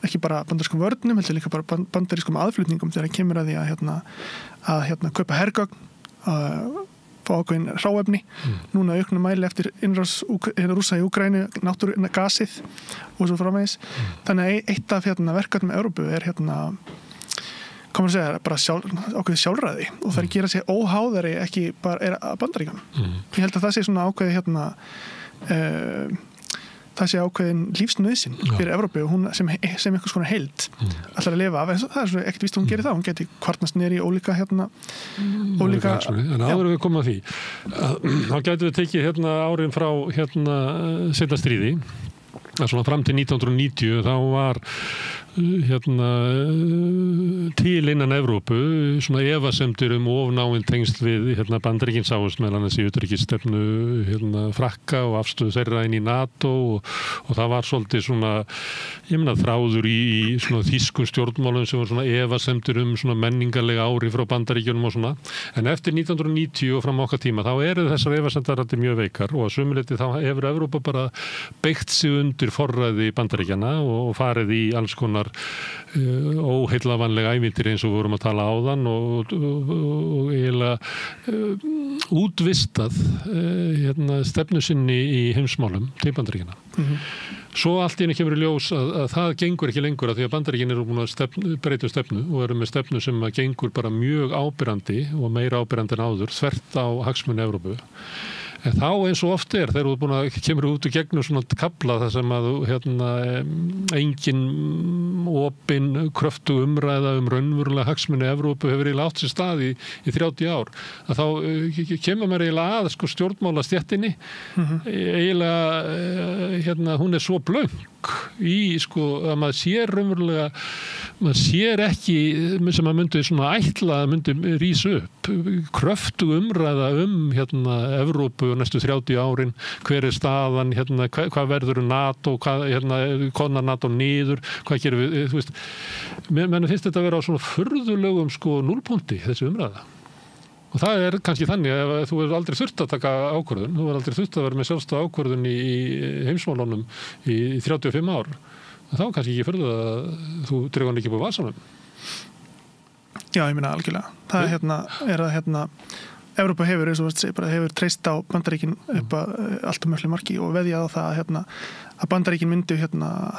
ekki bara bandarískum vörnum heldur líka bara bandarískum aðflutningum þegar það kemur að því að kaupa hergögn fá ákveðin hráefni núna auknum mæli eftir innrás Rússa í Úkraínu, náttúrugasið og svo framvegis. Þannig að eitt af verkefnum með Evrópu komur að segja bara ákveðið sjálfræði og það gera sig óháðari ekki bara að Bandaríkjunum. Ég held að það sé svona ákveðið það það sé ákveðin lífsnauðsyn fyrir Evrópu og hún sem einhvers konar heild ætlar að lifa af, en það er svo ekkert víst að hún gerir það, hún geti kvartnast niður í ólíka ólíka en áður við komum að því þá gætum við tekið árin frá seinna stríði að svona fram til 1990 þá var til innan Evrópu svona efasemdir ofnáin tengsl við Bandaríkin sáust meðal annars í utanríkisstefnu Frakka og afstöðu þeirra inn í NATO og það var svolítið svona þráður í svona þýskum stjórnmálum sem var svona efasemdir svona menningarlega áhrif frá Bandaríkjunum og svona en eftir 1990 og fram á okkar tíma þá eru þessar efasemdar mjög veikar og að sumuleyti þá hefur Evrópa bara beygt sig undir forræði Bandaríkjanna og farið í alls konar óheillavanlega ævintýri eins og við vorum að tala áðan og eiginlega útvistað stefnu sinni í heimsmálum til Bandaríkjanna. Svo allt í einu kemur í ljós að það gengur ekki lengur að því að Bandaríkin eru búin að breyta stefnu og eru með stefnu sem að gengur bara mjög áberandi og meira áberandi en áður þvert á hagsmuni Evrópu. En þá eins og oft þegar þú kemur út í gegnum svona kafla þar sem að engin opin kröftu umræða raunverulega hagsmuni Evrópu hefur eiginlega átt sér stað í 30 ár að þá kemur mér eiginlega að stjórnmálastéttinni eiginlega hún er svo blöng í að maður sér raunverulega maður sér ekki sem maður myndi svona ætla að myndi rísa upp kröftu umræða Evrópu og næstu 30 árin hver er staðan, hvað verður NATO, konar NATO niður, hvað gerum við, þú veist menn finnst þetta að vera á svona furðulegum núllpunkti þessi umræða og það er kannski þannig að þú hefur aldrei þurft að taka ákvörðun, þú hefur aldrei þurft að vera með sjálfstæða ákvörðun í heimsmálunum í 35 ár þá kannski ekki furðu að þú dregur hann ekki búið vasanum. Já, ég meina algjörlega. Það er að Evrópa hefur, eins og þú segir, bara hefur treyst á Bandaríkin upp að allt miklu marki og veðjað á það að Bandaríkin myndu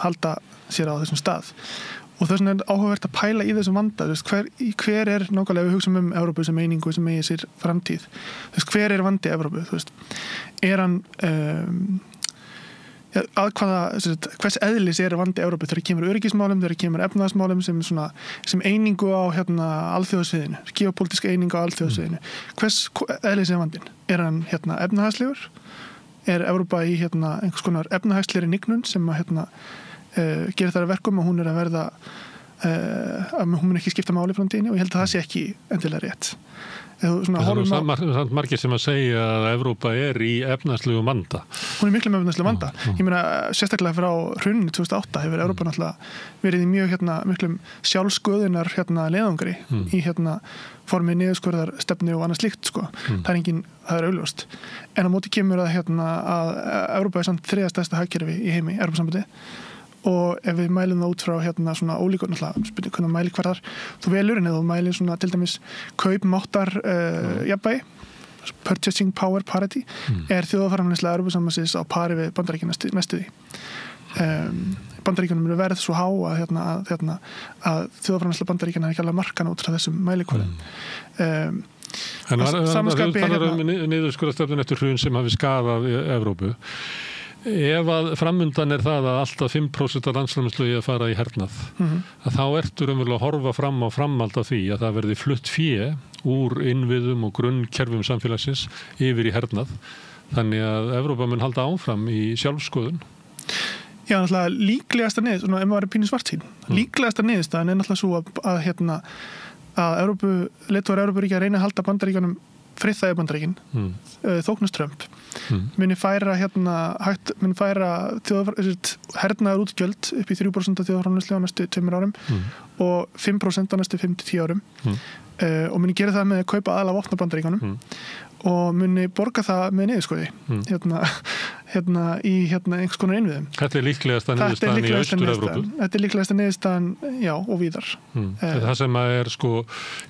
halda sér á þessum stað. Og þess vegna er áhugavert að pæla í þessum vanda. Hver er nákvæmlega við hugsum Evrópu sem einingu sem eigi sér framtíð? Hver er vandi Evrópu? Er hann hvers eðlis er vandi Evrópu þegar kemur öryggismálum, þegar kemur efnahagsmálum sem einingu á alþjóðasviðinu, geopolítíska einingu á alþjóðasviðinu. Hvers eðlis er vandinn? Er hann efnahagslegur? Er Evrópa í einhvers konar efnahagslegri hnignun sem að gerir það að verkum og hún er að verða að hún mun ekki skipta máli í framtíðinni og ég held að það sé ekki endilega rétt. Það er margir sem að segja að Evrópa er í efnahagslegu vanda. Hún er miklu með efnahagslega vanda. Ég meina, sérstaklega frá hruninu 2008 hefur Evrópa náttúrulega verið í mjög miklum sjálfsköðunar leiðangri í formi niðurskurðar stefnu og annað slíkt það er augljóst. En á móti kemur að Evrópa er samt þriðja stærsta hagkerfi í heimi, Evrópusambandið. Og ef við mælum það út frá svona ólíkur náttúrulega, hvernig mælikvarðar þú velur en ef þú mælir svona til dæmis kaupmáttar jafnvægi purchasing power parity er þjóðarframleiðsla Evrópusambandsins á pari við Bandaríkin næstu því. Bandaríkjunum eru verð svo há að þjóðarframleiðsla Bandaríkjanna er ekki alveg markana út frá þessum mælikvarðum. En það talar niðurskurðarstefnun eftir hrun sem hafi skadað Evrópu. Ef að framundan er það að alltaf 5% af landsframleiðslu að fara í hernað, að þá ertu raunverulega að horfa fram á framhald af því að það verði flutt fé úr innviðum og grunnkerfum samfélagsins yfir í hernað. Þannig að Evrópa mun halda áfram í sjálfskoðun. Já, náttúrulega líklegasta niðurstaðan, ef maður er pínu svartsýn, líklegasta niðurstaðan er náttúrulega svo að leiðtogar Evrópuríkja reyna að halda Bandaríkjunum friðþægi Bandaríkin, þóknast Trump muni færa hernaðar útgjöld upp í 3% af þjóðarframleiðslu á næstu 2 árum og 5% á næstu 5-10 árum og muni gera það með að kaupa aðalega vopn á Bandaríkjunum og muni borga það með niðurskurði í einhvers konar innviðum. Þetta er líklegasta niðurstaðan í Austur-Evrópu. Þetta er líklegasta niðurstaðan, já, og víðar. Það sem er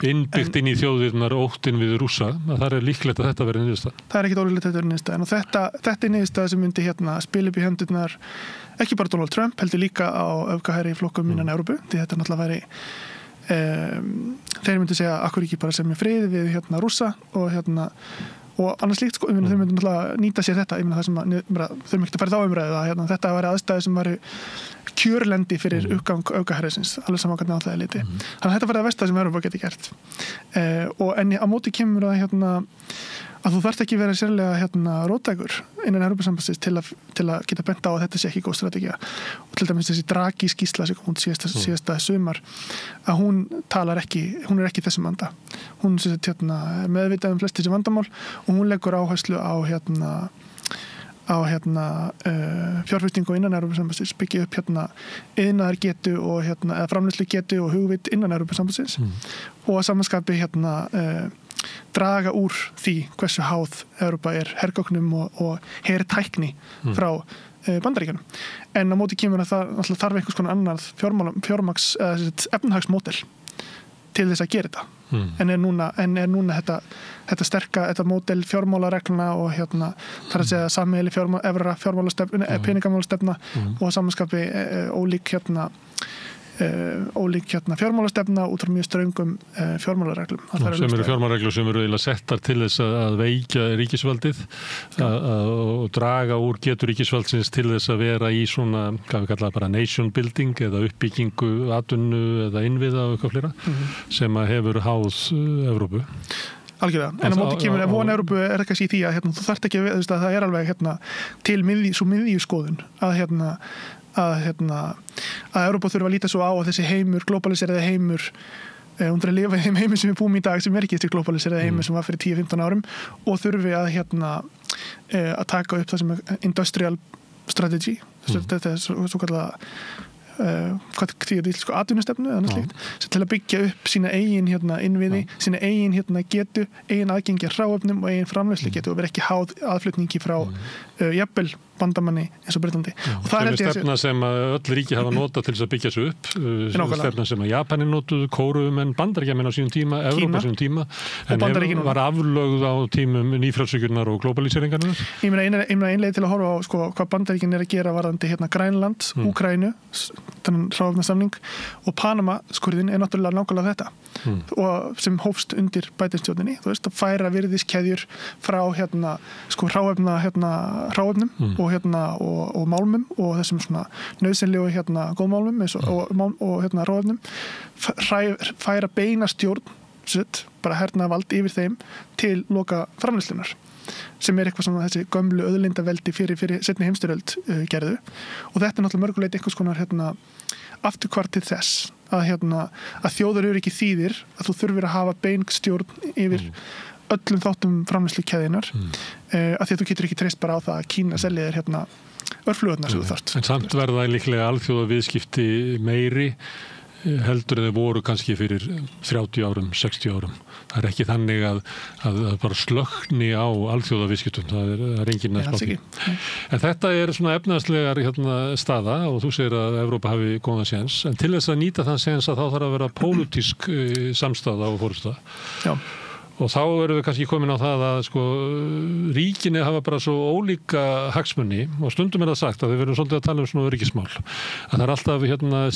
innbyggt inn í þjóðirnar óttinn við Rússa, að það er líklegt að þetta verði niðurstaðan. Það er ekkit ólíklegt að þetta verði niðurstaðan og þetta er niðurstaðan sem myndi spila upp í höndurnar ekki bara Donald Trump, heldur líka á öfgahæri flokkum innan Evrópu, því þetta náttúrulega væri þeir myndi segja akkur ekki bara semja friði við Rússa og annars líkt sko, þau myndu náttúrulega nýta sér þetta, það sem þau myndu að fara þá umræðu að þetta væri aðstæði sem væri kjörlendi fyrir uppgang aukaherrisins, alveg saman hvernig á það liti. Þannig að þetta var það versta sem Evrópa geti gert. En á móti kemur að þú þarft ekki vera sérlega róttækur innan Evrópusambandsins til að geta bent á að þetta sé ekki góð strategía. Og til dæmis þessi Draghi skýrsla sem kom út síðasta sumar, að hún er ekki þessum vanda. Hún meðvitað flest þessi vandamál og hún leggur áherslu á fjárfestingu innan Evrópusambandsins, byggja upp iðnaðargetu og eða framleiðslugetu og hugvit innan Evrópusambandsins og að samanskapi draga úr því hversu háð Evrópa er hergögnum og hertækni frá Bandaríkjunum. En á móti kemur að það þarf einhvers konar annað efnahagsmódel til þess að gera þetta. En er núna þetta sterka, þetta módel fjármálaregluna og þar að segja sameiginleg evra fjármálastefna, peningamálastefna og samanskapi ólík fjármálastefna út frá mjög ströngum fjármálareglum. Sem eru fjármálareglur sem eru eiginlega settar til þess að veikja ríkisvaldið og draga úr getur ríkisvaldsins til þess að vera í svona, hvað við kallaðum bara nation building eða uppbyggingu atvinnu eða innviða og eitthvað fleira sem að hefur háð Evrópu. Algjörlega, en á móti kemur von Evrópu er kannski í því að þú þarft ekki að það er alveg til svo miðjuskoðun að Evrópa þurfa að líta svo á að þessi heimur, globaliseraði heimur hún þarf að lifa í þeim heimur sem við búum í dag sem er ekki þessi globaliseraði heimur sem var fyrir 10-15 árum og þurfi að taka upp það sem er industrial strategy þetta er svo kallað hvað þýðir þetta atvinnustefnu eða annað slíkt til að byggja upp sína eigin innviði, sína eigin getu, eigin aðgengi að hráefnum og eigin framleiðslu getu og vera ekki háð aðflutningi frá jafnvel bandamanni eins og Bretlandi. Og það er stefna sem öll ríki hafa notað til þess að byggja sig upp, stefna sem að Japanin notuðu, Kórumenn, Bandaríkjamenn á sínum tíma, Evrópa á sínum tíma, en var aflögð á tímum nýfrjálshyggjunnar og globaliseringarnar. Ég meina einleið til að horfa á hvað Bandaríkin er að gera varðandi Grænland, Úkraínu, þennan hráefnasamning og Panama-skurðin er náttúrulega nákvæmlega þetta og sem hófst undir Biden-stjórninni, að færa virðiskeðjur frá hráefnum og málmum og þessum svona nauðsynlegu góðmálmum og hráefnum færa beina stjórn bara hernaðarvald yfir þeim til loka framleiðslunnar sem er eitthvað svona þessi gömlu auðlindaveldi fyrir seinni heimsstyrjöld gerðu og þetta er náttúrulega mörguleit einhvers konar afturkvart til þess að þjóðaröryggi þýðir að þú þurfir að hafa bein stjórn yfir öllum þáttum framleiðslukeðjunnar að því að þú getur ekki treyst bara á það að Kína selja þér örflugurnar sem þú þarft. En samt verða líklega alþjóða viðskipti meiri heldur en þau voru kannski fyrir 30 árum, 60 árum. Það er ekki þannig að bara slökkni á alþjóða viðskiptum. Það er engin næstbátti. En þetta er svona efnaðslegar staða og þú segir að Evrópa hafi góðan séns. En til þess að nýta þann séns að þá þarf að vera pólitísk samstaða og fórustað. Já. Og þá erum við kannski komin á það að ríkinni hafa bara svo ólíka hagsmuni og stundum er það sagt að við verðum svolítið að tala um svona öryggismál að það er alltaf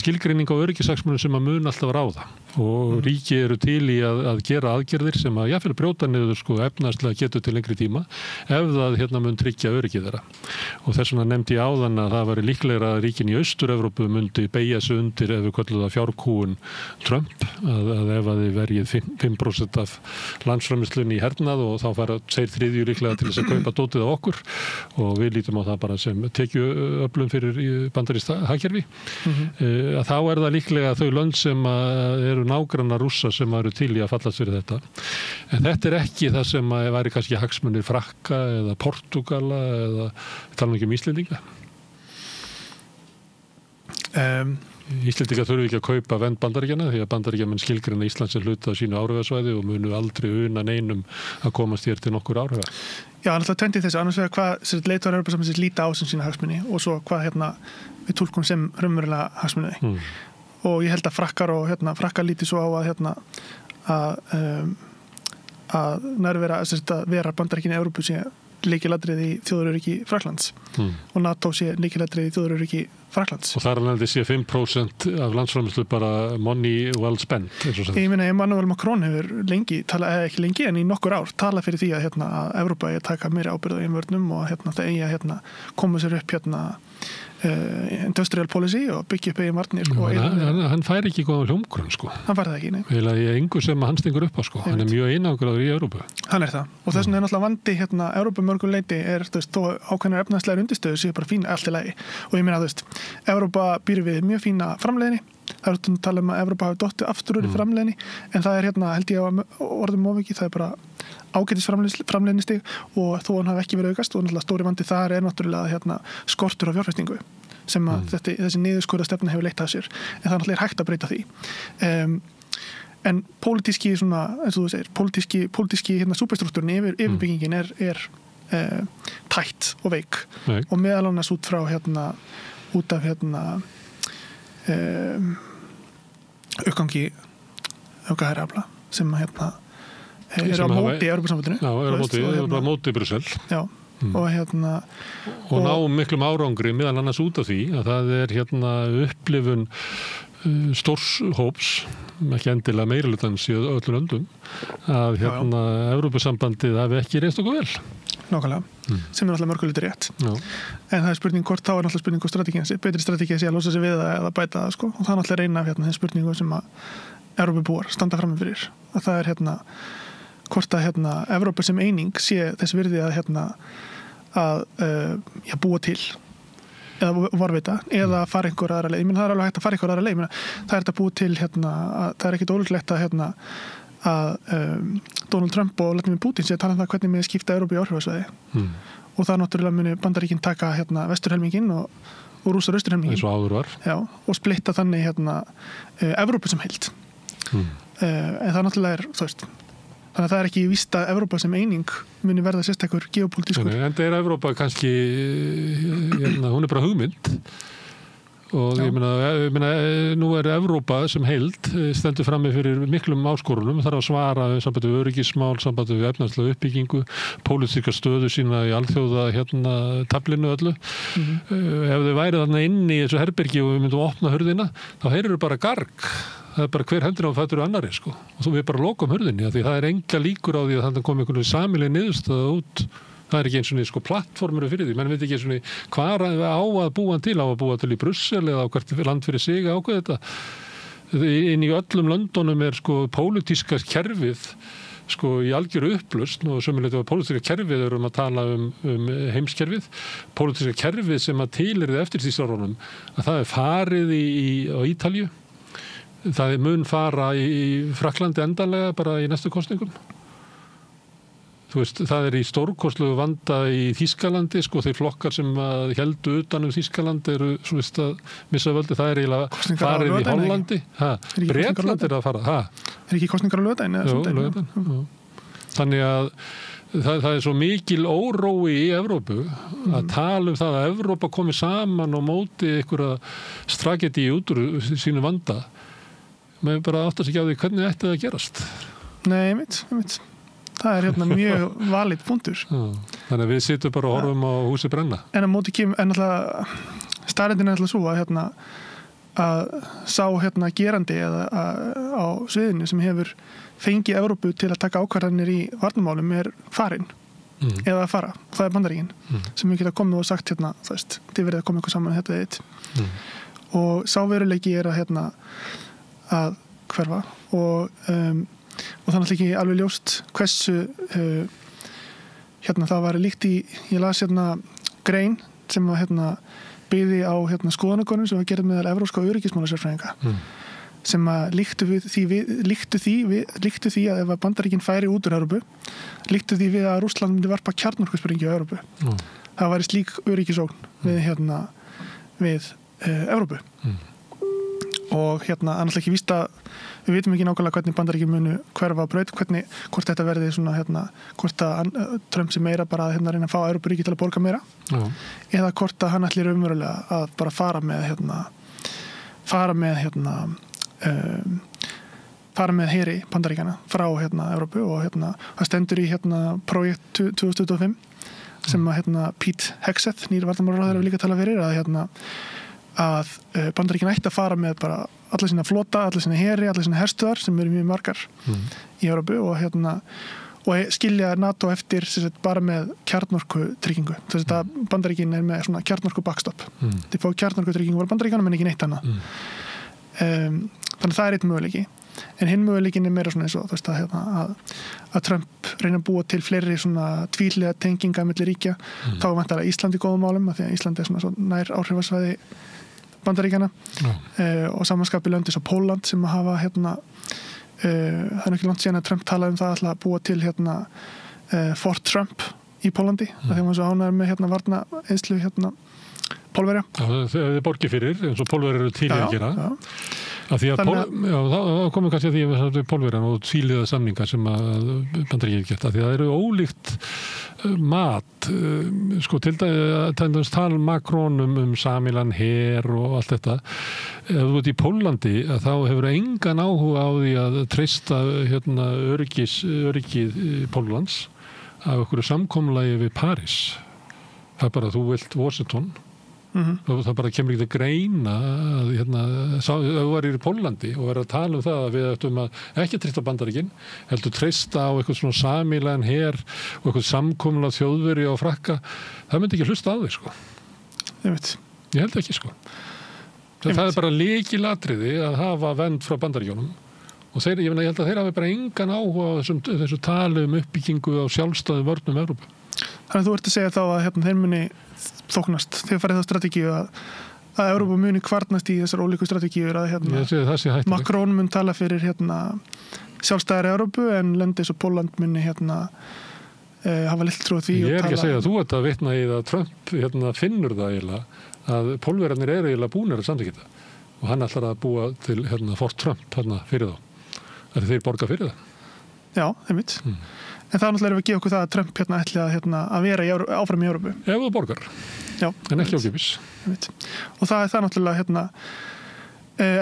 skilgreining á öryggishagsmunum sem að mun alltaf ráða og ríki eru til í að gera aðgerðir sem að jáfnvel brjóta niður efnaðslega getur til lengri tíma ef það mun tryggja öryggi þeirra og þess vegna nefndi ég áðan að það væri líklegra að ríkin í Austur-Evrópu mundi beygja sig undir ef við köllum það fjárkúgun Trump að ef að þið verjið 5% af landsframleiðslunni í hernað og þá fara 2/3 líklega til þess að kaupa dótið á okkur og við lítum á það bara sem tekjuöflun fyrir bandarískt hagkerfi að þá er það líklega þau lönd sem eru nágrannar Rússa sem eru til í að fallast fyrir þetta en þetta er ekki það sem væri kannski hagsmunir Frakka eða Portúgala eða tala ekki um Íslendinga Íslendingar þurfi ekki að kaupa vernd Bandaríkjanna því að Bandaríkjamenn skilgreina Íslands sem hluta á sínu áhrifasvæði og munu aldrei una neinum að komast hér til nokkur áhrifa. Já, alltaf tvendi þessu, annars vegar hvað leiðtogar Evrópusambandsins líta á sem sína hagsmuni og svo hvað við túlkum sem raunverulega hagsmuni. Og ég held að Frakkar og Frakkar líti svo á að nærvera að vera Bandaríkjanna í Evrópu sé lykilatriði í þjóðaröryggi Frakklands og NATO sé lykilatriði í þjóðaröryggi Frakklands. Og þar alveg sé 5% af landsframleiðslu bara money well spent. Ég meina, Emmanuel Macron hefur lengi, ekki lengi en í nokkur ár, tala fyrir því að að Evrópa eigi að taka meiri ábyrgð á einvörnum og það eigi að koma sér upp industrial policy og byggja upp eigin varnir. Hann fær ekki góða hljómgrunn, sko. Hann fær það ekki, nei. Eða ég engu sem hann stingur upp á, sko. Hann mjög einangraður í Evrópu. Hann það. Og þess vegna náttúrulega vandi Evrópu mörgum leyti þó ákveðnar efnahagslegar undirstöður séu bara fína allt í lagi. Og ég meina, Evrópa býr við mjög fína framleiðni. Það er að tala að Evrópa hafi dottið aftur úr í framleiðni, en það held ég að orðum of ekki, það bara ágætis framleiðnistig og þó hann hafi ekki verið aukast og náttúrulega stóri vandi þar náttúrulega skortur á fjárfestingu sem að þessi niðurskurða stefna hefur leitt af sér, en það náttúrulega hægt að breyta því. En pólitíski, eins og þú segir, pólitíski súperstruktúrin yfirbyggingin er tætt og veik og meðal annars út frá út af uppgangi öfgahæra sem er á móti Evrópusambandinu. Já, er á móti Brussel. Já, og ná miklum árangri meðal annars út af því að það er upplifun stórs hóps, ekki endilega meirihlutans í öllum löndum, að Evrópusambandið hafi ekki reynst okkur vel. Nákvæmlega, sem er alltaf mörguleiti rétt. Já. En það er spurning hvort þá er alltaf spurning hvort betri strategía sé að losa sig við það eða bæta það, sko. Og það er alltaf reyna þeim spurningu sem að Evrópubúar standa fram fyrir. Að það er hvort að Evrópa sem eining sé þess virði að búa til eða varvita eða fara einhver aðra leið. Ég meina, það er alveg hægt að fara einhver aðra leið. Það er að búa til það er ekkit ólíklegt að Donald Trump og Vladimir Putin sé að tala það hvernig með skipta Evrópu í áhrifasvæði og það náttúrulega muni Bandaríkin taka vesturhelmingin og Rússar austurhelmingin eins og áður var. Já, og splitta þannig Evrópu sem heild en það náttúrulega þannig að það er ekki víst að Evrópa sem eining muni verða sérstakur geopolítískur. En það Evrópa kannski hún bara hugmynd og ég meina nú Evrópa sem heild stendur frammi fyrir miklum áskorunum, þarf að svara sambandi við öryggismál, sambandi við efnahagslega uppbyggingu, pólitíska stöðu sína í alþjóða taflinu öllu. Ef þau væri þarna inni í þessu herbergi og við myndum að opna hurðina, þá heyrir bara garg. Það er bara hver hendur á fætur annari, sko. Og við bara lokum hurðinni, því það er enga líkur á því að þannig komi einhvern sameiginleg niðurstaða út. Það er ekki eins og plattformur fyrir því. Menn veit ekki eins og hvað á að búa til í Brussel eða á hvert land fyrir sig ákveð þetta. Inn í öllum löndunum er pólitíska kerfið í algjöru upplausn og sömuleitt að pólitíska kerfið að tala um heimskerfið. Pólitíska kerfið sem að tilyrði eftirstríðsárunum að það er farið á Ítalíu. Það er mun fara í Frakklandi endanlega bara í næstu kosningum. Þú veist, það er í stórkostlegu vanda í Þýskalandi, þeir flokkar sem héldu utan Þýskaland eru að missa völdi, það er eiginlega farið í Hollandi. Bretland að fara. Er ekki kosningar á laugardaginn? Jú, laugardaginn. Þannig að það er svo mikil órói í Evrópu að tala það að Evrópa komi saman og móti einhverja stragedi út úr sínu vanda. Maður bara áttast ekki á því hvernig ætti það að gerast. Nei, ég veit. Það er mjög valid punktur. Þannig að við sittum bara og horfum á húsi brenna. En á móti staðreyndin er svo að sá gerandi eða á sviðinu sem hefur fengið Evrópu til að taka ákvarðanir í varnarmálum er farinn eða að fara. Það er Bandaríkin sem við geta komið og sagt þið verið að koma ykkur saman þetta eitt. Og sá veruleiki er að hverfa og það er ekki alveg ljóst hversu það var líkt ég las grein sem byggði á skoðanakonum sem var gerð meðal evrópska öryggismálasérfræðinga sem líktu því að ef Bandaríkin færi út úr Evrópu líktu því við að Rússland myndi varpa kjarnorkusprengju á Evrópu. Það væri slík öryggisógn við Evrópu. Og annars ekki víst að við vitum ekki nákvæmlega hvernig Bandaríkin munu hverfa á braut, hvort þetta verði hvort að Trump sé meira bara að reyna að fá Evrópuríki til að borga meira eða hvort að hann ætlir umverulega að bara fara með heri Bandaríkjana frá Evrópu og það stendur í projekt 2025 sem að Pete Hegseth, nýr varnarmálaráðherra hefur líka talað fyrir að Bandaríkin ætti að fara með bara alla sína flota, alla sína heri, alla sína herstöðar sem eru mjög margar í Evrópu og skilja NATO eftir bara með kjarnorkutryggingu. Þess að Bandaríkin með svona kjarnorku backstop. Þið fá kjarnorkutryggingu var Bandaríkjanum en ekki neitt annað. Þannig það einn möguleiki. En hinn möguleikin meira svona eins og þú veist að Trump reyna að búa til fleiri svona tvíhliða tenginga milli ríkja. Þá væntanlega Ísland í góðum málum af því að Ísland svona nær áhrifasvæði Bandaríkjana og samanskapi lönd eins og Pólland sem að hafa það ekki langt síðan að Trump talaði það að búa til Fort Trump í Pólandi þegar maður svo ánægður með varna eðslu Pólverja. Þið borgið fyrir eins og Pólverjar eru til að gera. Af því að þá komum kannski að því að Pólverjan og tvíliða samningar sem að Bandaríkjana geta. Því að það eru ólíkt mat, sko til dæmis tala Macron samilan her og allt þetta. Ef þú ert í Pólandi þá hefur engan áhuga á því að treysta öryggið Póllands af einhverju samkomulagi við París. Það bara þú vilt Washington. Það bara kemur ekki til greina að ef þú varir í Pólandi og verður að tala það að við ættum að ekki treysta Bandaríkin, heldur treysta á eitthvað svona sameiginlegan her og eitthvað samkomulag Þjóðverja og Frakka, það myndi ekki hlusta á því, sko. Ég held ekki, sko. Það bara lykilatriði að hafa vernd frá Bandaríkjunum og ég held að þeir hafi bara engan áhuga á þessu tali uppbyggingu á sjálfstæðum vörnum Evrópu. Þannig að þú ert að segja þá að þeir muni þóknast, þegar farið þá strategíu að Evrópa muni kvarnast í þessar ólíku strategíur að Macron mun tala fyrir sjálfstæðari Evrópu en lönd eins og Pólland muni hafa lill trú á því. Ég ekki að segja að þú ert að vitna í það að Trump finnur það eiginlega að Pólverjarnir eru eiginlega búnir að samþykkja þetta og hann ætlar að búa til Fort Trump fyrir þá. Þeir borga fyrir það. Já, einmitt. En það náttúrulega er að gefa okkur það að Trump ætli að vera áfram í Evrópu. Ef þú borgar. Já. En ekki ókeypis. Og það er það náttúrulega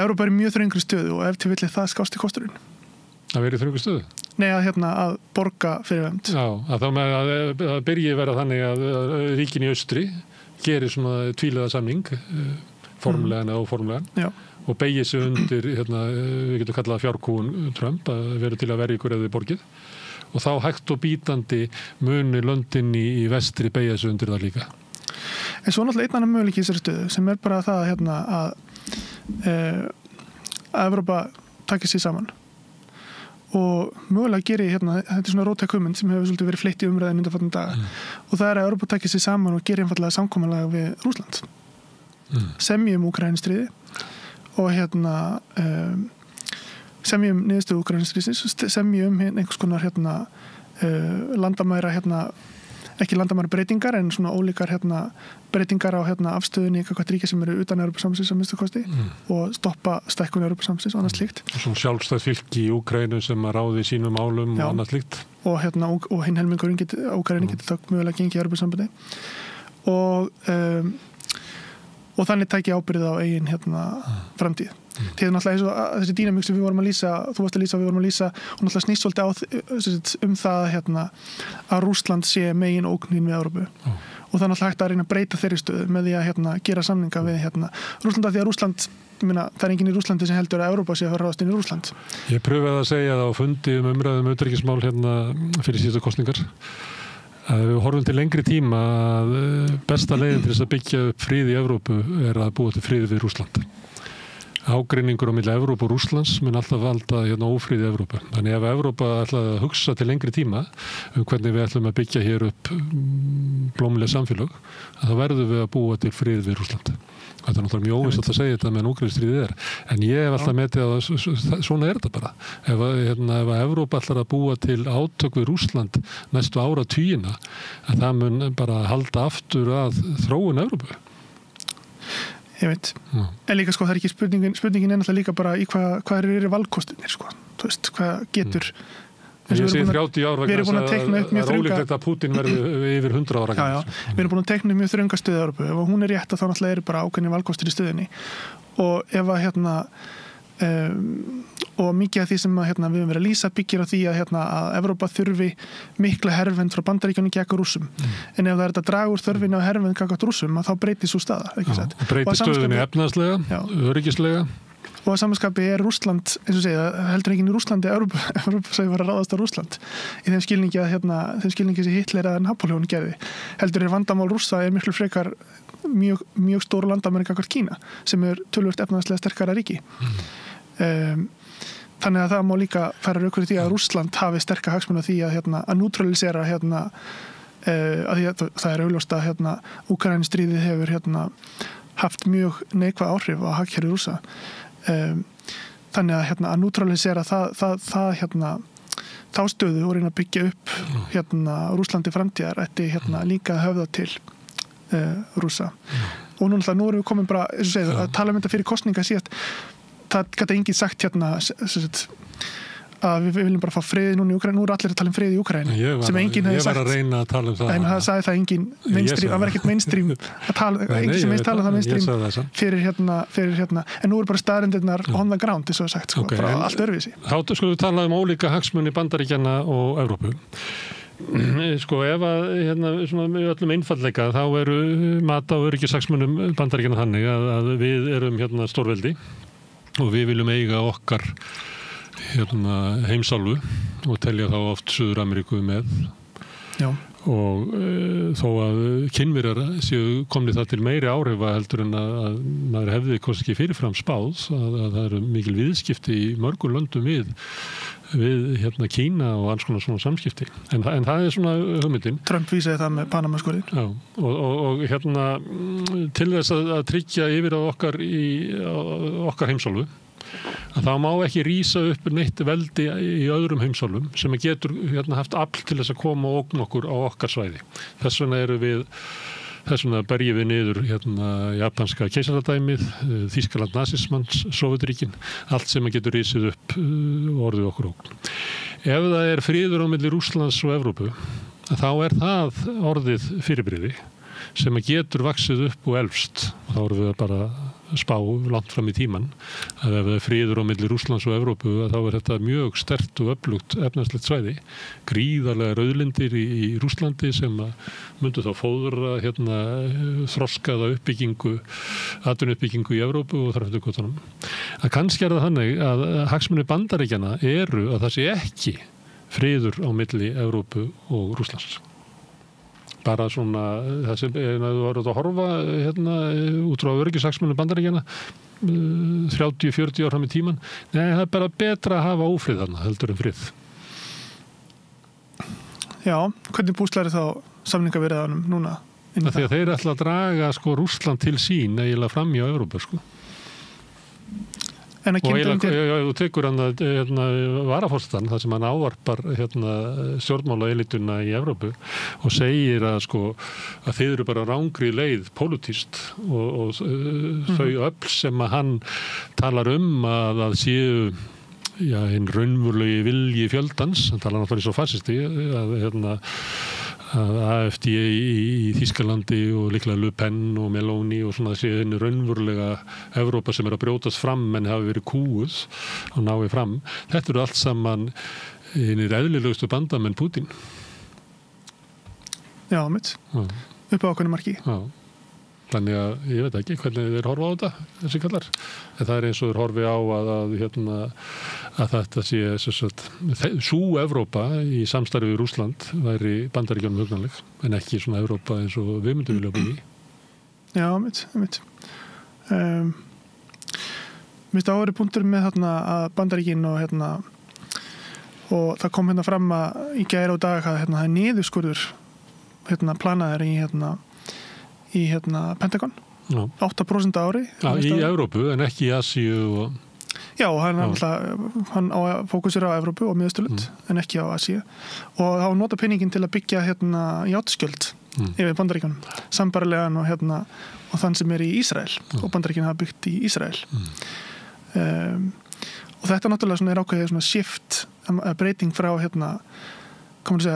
Evrópa er í mjög þröngri stöðu og ef til villi það skásti kosturinn. Að vera í þröngri stöðu? Nei, að borga fyrir vernd. Já, að þá með að byrji vera þannig að ríkin í austri gerir svona tvíliða samning, formlegan eða óformlegan. Já. Og beigi sig undir, við getum kallað fjárkúun Trump, að vera til að verja ykkur eða borgið. Og þá hægt og bítandi muni löndin í vestri beigja sig undir það líka. En svo náttúrulega einn annan möguleiki í þessari stöðu sem er bara það að Evrópa takir sig saman og mögulega gerir þetta er svona róttæk hugmynd sem hefur svolítið verið fleytt í umræðin undanfarna daga og það er að Evrópa takir sig saman og gerir einfaldlega samkomulag við Rússland. Semji Úkraínustríði og semji niðurstöðu Úkraínustríðsins, semji einhvers konar landamæra ekki landamæra breytingar en svona ólíkar breytingar á afstöðunni í hvað ríkja sem eru utan Evrópusambandsins að minnsta kosti og stoppa stækkun Evrópusambandsins og annað slíkt. Og svona sjálfstæð fylki í Úkraínu sem að ráði sínum álum og annað slíkt. Og hinn helmingurinn Úkraínu getur þá mögulega gengið í Evrópusambandi og þannig tæki ábyrgð á eigin framtíð. Því náttúrulega þessi dýnamík sem við vorum að lýsa, þú varst að lýsa og við vorum að lýsa og náttúrulega snýst svolítið það að Rússland sé megin ógnin við Evrópu og það er náttúrulega hægt að reyna að breyta þeirri stöðu með því að gera samninga við Rússland af því að Rússland, það er enginn í Rússlandi sem heldur að Evrópa sé að fara ráðast inn í Rússland. Ég pröfaði að segja það á fundi umræðum utanríkismál fyrir síðustu kosningar að við horfum til lengri tíma að besta leiðin til þess að byggja upp frið í Evrópu er að búa til frið við Rússland. Ágreiningur á milli Evrópu og Rússlands mun alltaf valda ófrið í Evrópu. Þannig ef Evrópa ætlaði að hugsa til lengri tíma hvernig við ætlum að byggja hér upp blómleg samfélög, þá verðum við að búa til frið við Rússland. Þetta er náttúrulega mjög óvíst að segja þetta meðan Úkraínustríðið er. En ég hef alltaf metið að svona er þetta bara. Ef Evrópa ætlar að búa til átök við Rússland næstu áratugina, að það mun bara halda aftur að þróun Evrópu. Ég veit. En líka það er ekki spurningin er náttúrulega líka bara í hvað eru valkostirnir Þú veist, hvað getur Ég segi 30 ára vegna þess að það er ólíklegt að Putin verði yfir 100 ára. Já. Við erum búin að teikna mjög þrönga stöðu Evrópu. Ef hún er rétt þá náttúrulega eru bara ákveðnir valkostir í stöðunni. Og ef og mikið af því sem við höfum verið að lýsa byggir á því að Evrópa þurfi mikla hervernd frá Bandaríkjunum gegn Rússum. En ef það er þetta draga úr þörfinu á hervernd gegn Rússum, þá breytir sú staða, ekki satt? Breytir stöðunni efnahagslega, öryggislega. Og að samanskapi Rússland, eins og segja, heldur enginn í Rússlandi Evrópa sem var að ráðast á Rússland í þeim skilningi þeim skilningi sem Hitler eða Napoleon gerði. Heldur vandamál Rússa miklu frekar mjög stóru landamæri gagnvart Kína sem töluvert efnahagslega sterkara ríki. Þannig að það má líka færa rök fyrir því að Rússland hafi sterka hagsmuni á því að neutralisera að því að það er augljóst að Úkraínustríðið hefur haft mjög neikvæð áhrif á hagkerfi Rússa. Þannig að neutralisera þá stöðu og reyna að byggja upp Rússlandi framtíðar ætti líka að höfða til Rússa. Og nú erum við komin bara, eins og segið, að tala um þetta fyrir kosninga síðast. Það gæti enginn sagt að við viljum bara fá frið núna í Úkraínu. Nú allir að tala um frið í Úkraínu sem enginn hefði sagt. Ég var að reyna að tala um það. En það sagði það enginn mainstream, það var ekkert mainstream að tala, enginn sem veist tala um það mainstream fyrir en nú bara staðreyndirnar on the ground, eins og sagt, bara allt öðruvísi. Þá skulum við tala um ólíka hagsmuni Bandaríkjanna og Evrópu. Ef að með öllum einfallleika þá eru mat á öryggishagsmunum Bandaríkjanna þannig að við erum stórveldi og við viljum eiga okkar heimsálfu og telja þá oft Suður-Ameríku með. Já. Og þó að Kínverjar séu komnið það til meiri áhrifa heldur en að maður hefði kannski fyrirfram spáð að það eru mikil viðskipti í mörgum löndum við Kína og alls konar svona samskipti. En það er svona hugmyndin. Trump vísaði það með Panama-skurðin. Já, og til þess að tryggja yfir á okkar heimsálfu, að þá má ekki rísa upp neitt veldi í öðrum heimsálfum sem getur haft afl til þess að koma og ógna okkur á okkar svæði. Þess vegna berjum við niður japanska keisaradæmið, Þýskaland nasismans, Sovétríkin, allt sem getur rísið upp orðið okkur ógn. Ef það er friður á milli Rússlands og Evrópu, þá er það orðið fyrirbrigði sem getur vaxið upp og elfst. Þá erum við bara spá langt fram í tíman að ef það er friður á milli Rússlands og Evrópu þá er þetta mjög sterkt og öflugt efnahagslegt svæði, gríðarlega auðlindir í Rússlandi sem myndu þá fóðra þroskaða atvinnuuppbyggingu í Evrópu og þar eftir götunum. Að kannski er það þannig að hagsmunir Bandaríkjanna eru að það sé ekki friður á milli Evrópu og Rússlands. Bara svona, það sem þú var að horfa út frá öryggishagsmunum Bandaríkjanna 30-40 ár fram í tíman. Nei, það er bara betra að hafa ófrið þarna heldur en frið. Já, hvernig búslar þá samningaviðræðunum núna? Þegar þeir ætla að draga Rússland til sín eiginlega fram í Evrópu Og þú tekur hann varaforstan þar sem hann ávarpar stjórnmála elituna í Evrópu og segir að þið eru bara rangri leið pólitískt og þau öfl sem að hann talar að séu hinn raunverulegi vilji fjöldans, hann talar náttúrulega svo fasisti að AfD í Þýskalandi og líklega Le Pen og Meloni og svona þessi henni raunverulega Evrópa sem að brjótast fram en hafi verið kúuð og náði fram. Þetta eru allt saman henni eðlilegustu bandamenn Putin. Já, mitt. Upp á ákveðnu marki. Já. Þannig að ég veit ekki hvernig þeir horfa á þetta, þessi kallar. En það er eins og þeir horfi á að þetta sé sú Evrópa í samstarfi við Rússland væri Bandaríkjunum hugnanleg, en ekki svona Evrópa eins og við myndum vilja búið í. Já, mitt. Mér áhverju punktur með að Bandaríkin og það kom fram að í gær og dag að það er niðurskurður planaður í Pentagon. Já. 8% ári. Já, í Evrópu en ekki í Asíu Já, hann á að fókusera á Evrópu og miðausturlönd en ekki á Asíu og þá nota peningin til að byggja játskjöld yfir Bandaríkjunum, sambarilegan og þann sem er í Ísrael og Bandaríkin hafa byggt í Ísrael. Og þetta náttúrulega er ákveðið shift, breyting frá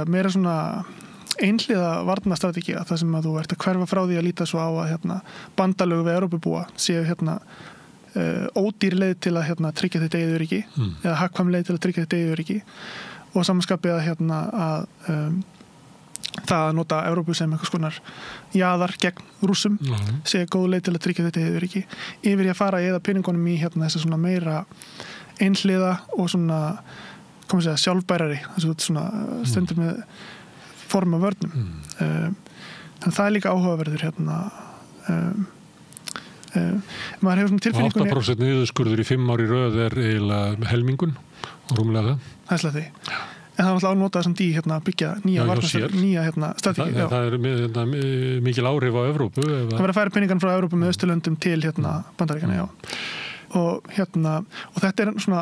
meira svona einhliða varnarstrategía, það sem að þú ert að hverfa frá því að líta svo á að bandalög við Evrópubúa séu ódýr leið til að tryggja þetta eigið öryggi eða hagkvæm leið til að tryggja þetta eigið öryggi og samanskapið að það að nota Evrópu sem einhvers konar jaðar gegn Rússum sé góð leið til að tryggja þetta eigið öryggi yfir í að fara eða peningunum í þessa svona meira einhliða og svona sjálfbærari svona stendur með form af vörnum þannig það líka áhugaverður maður hefur svona tilfinningunni 8% niðurskurður í 5 ár í röð eiginlega helmingun og rúmlega það er slatti en það er alltaf ánotað samt í byggja nýja strategíu. Það mikil áhrif á Evrópu. Það verður að færa peningan frá Evrópu með Austurlöndum til Bandaríkjanna, já. Og þetta er svona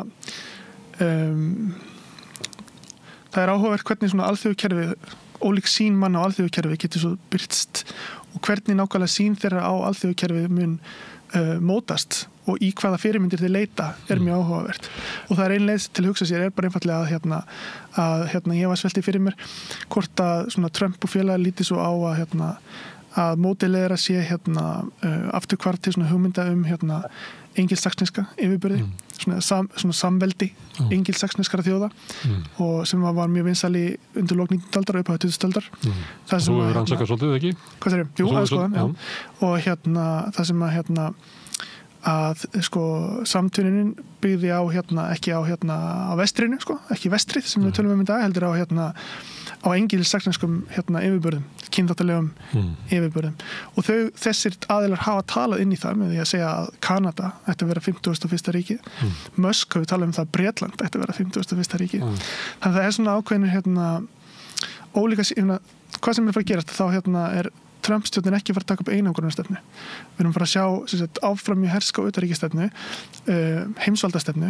það er áhugavert hvernig svona alþjóðakerfið, ólík sín manna á alþjóðakerfið getur svo birtst og hvernig nákvæmlega sín þeirra á alþjóðakerfið mun mótast og í hvaða fyrirmyndir þeir leita er mjög áhugavert og það er ein leið til að hugsa sér er bara einfallega að ég var sveltið fyrir mér hvort að svona Trump og félagar líti svo á að módelið er að sé afturkvarf til svona hugmynda engilsaxneska yfirbyrði svona samveldi engilsaxneskara þjóða og sem var mjög vinsæl í undir lok 19. aldar upp á 20. aldar Þú hefur rannsakað svolítið ekki? Hvað þeir eru? Jú, aðskoðan, já og það sem að samtvinnunin byggði á ekki á vestrinu ekki vestrið sem við tölum í dag heldur á engilsaxneskum yfirbörðum, kynþáttalegum yfirbörðum og þessir aðilar hafa talað inn í það með því að segja að Kanada ætti að vera 51. ríkið Musk hafi talað um það að Bretland ætti að vera 51. ríkið þannig að það er svona ákveðinir ólíka hvað sem er að fara að gerast þá er Trump-stjórnin ekki fara að taka upp einangrunarstefnu. Við erum fara að sjá áfram mjög herska og utanríkisstefnu, heimsvaldastefnu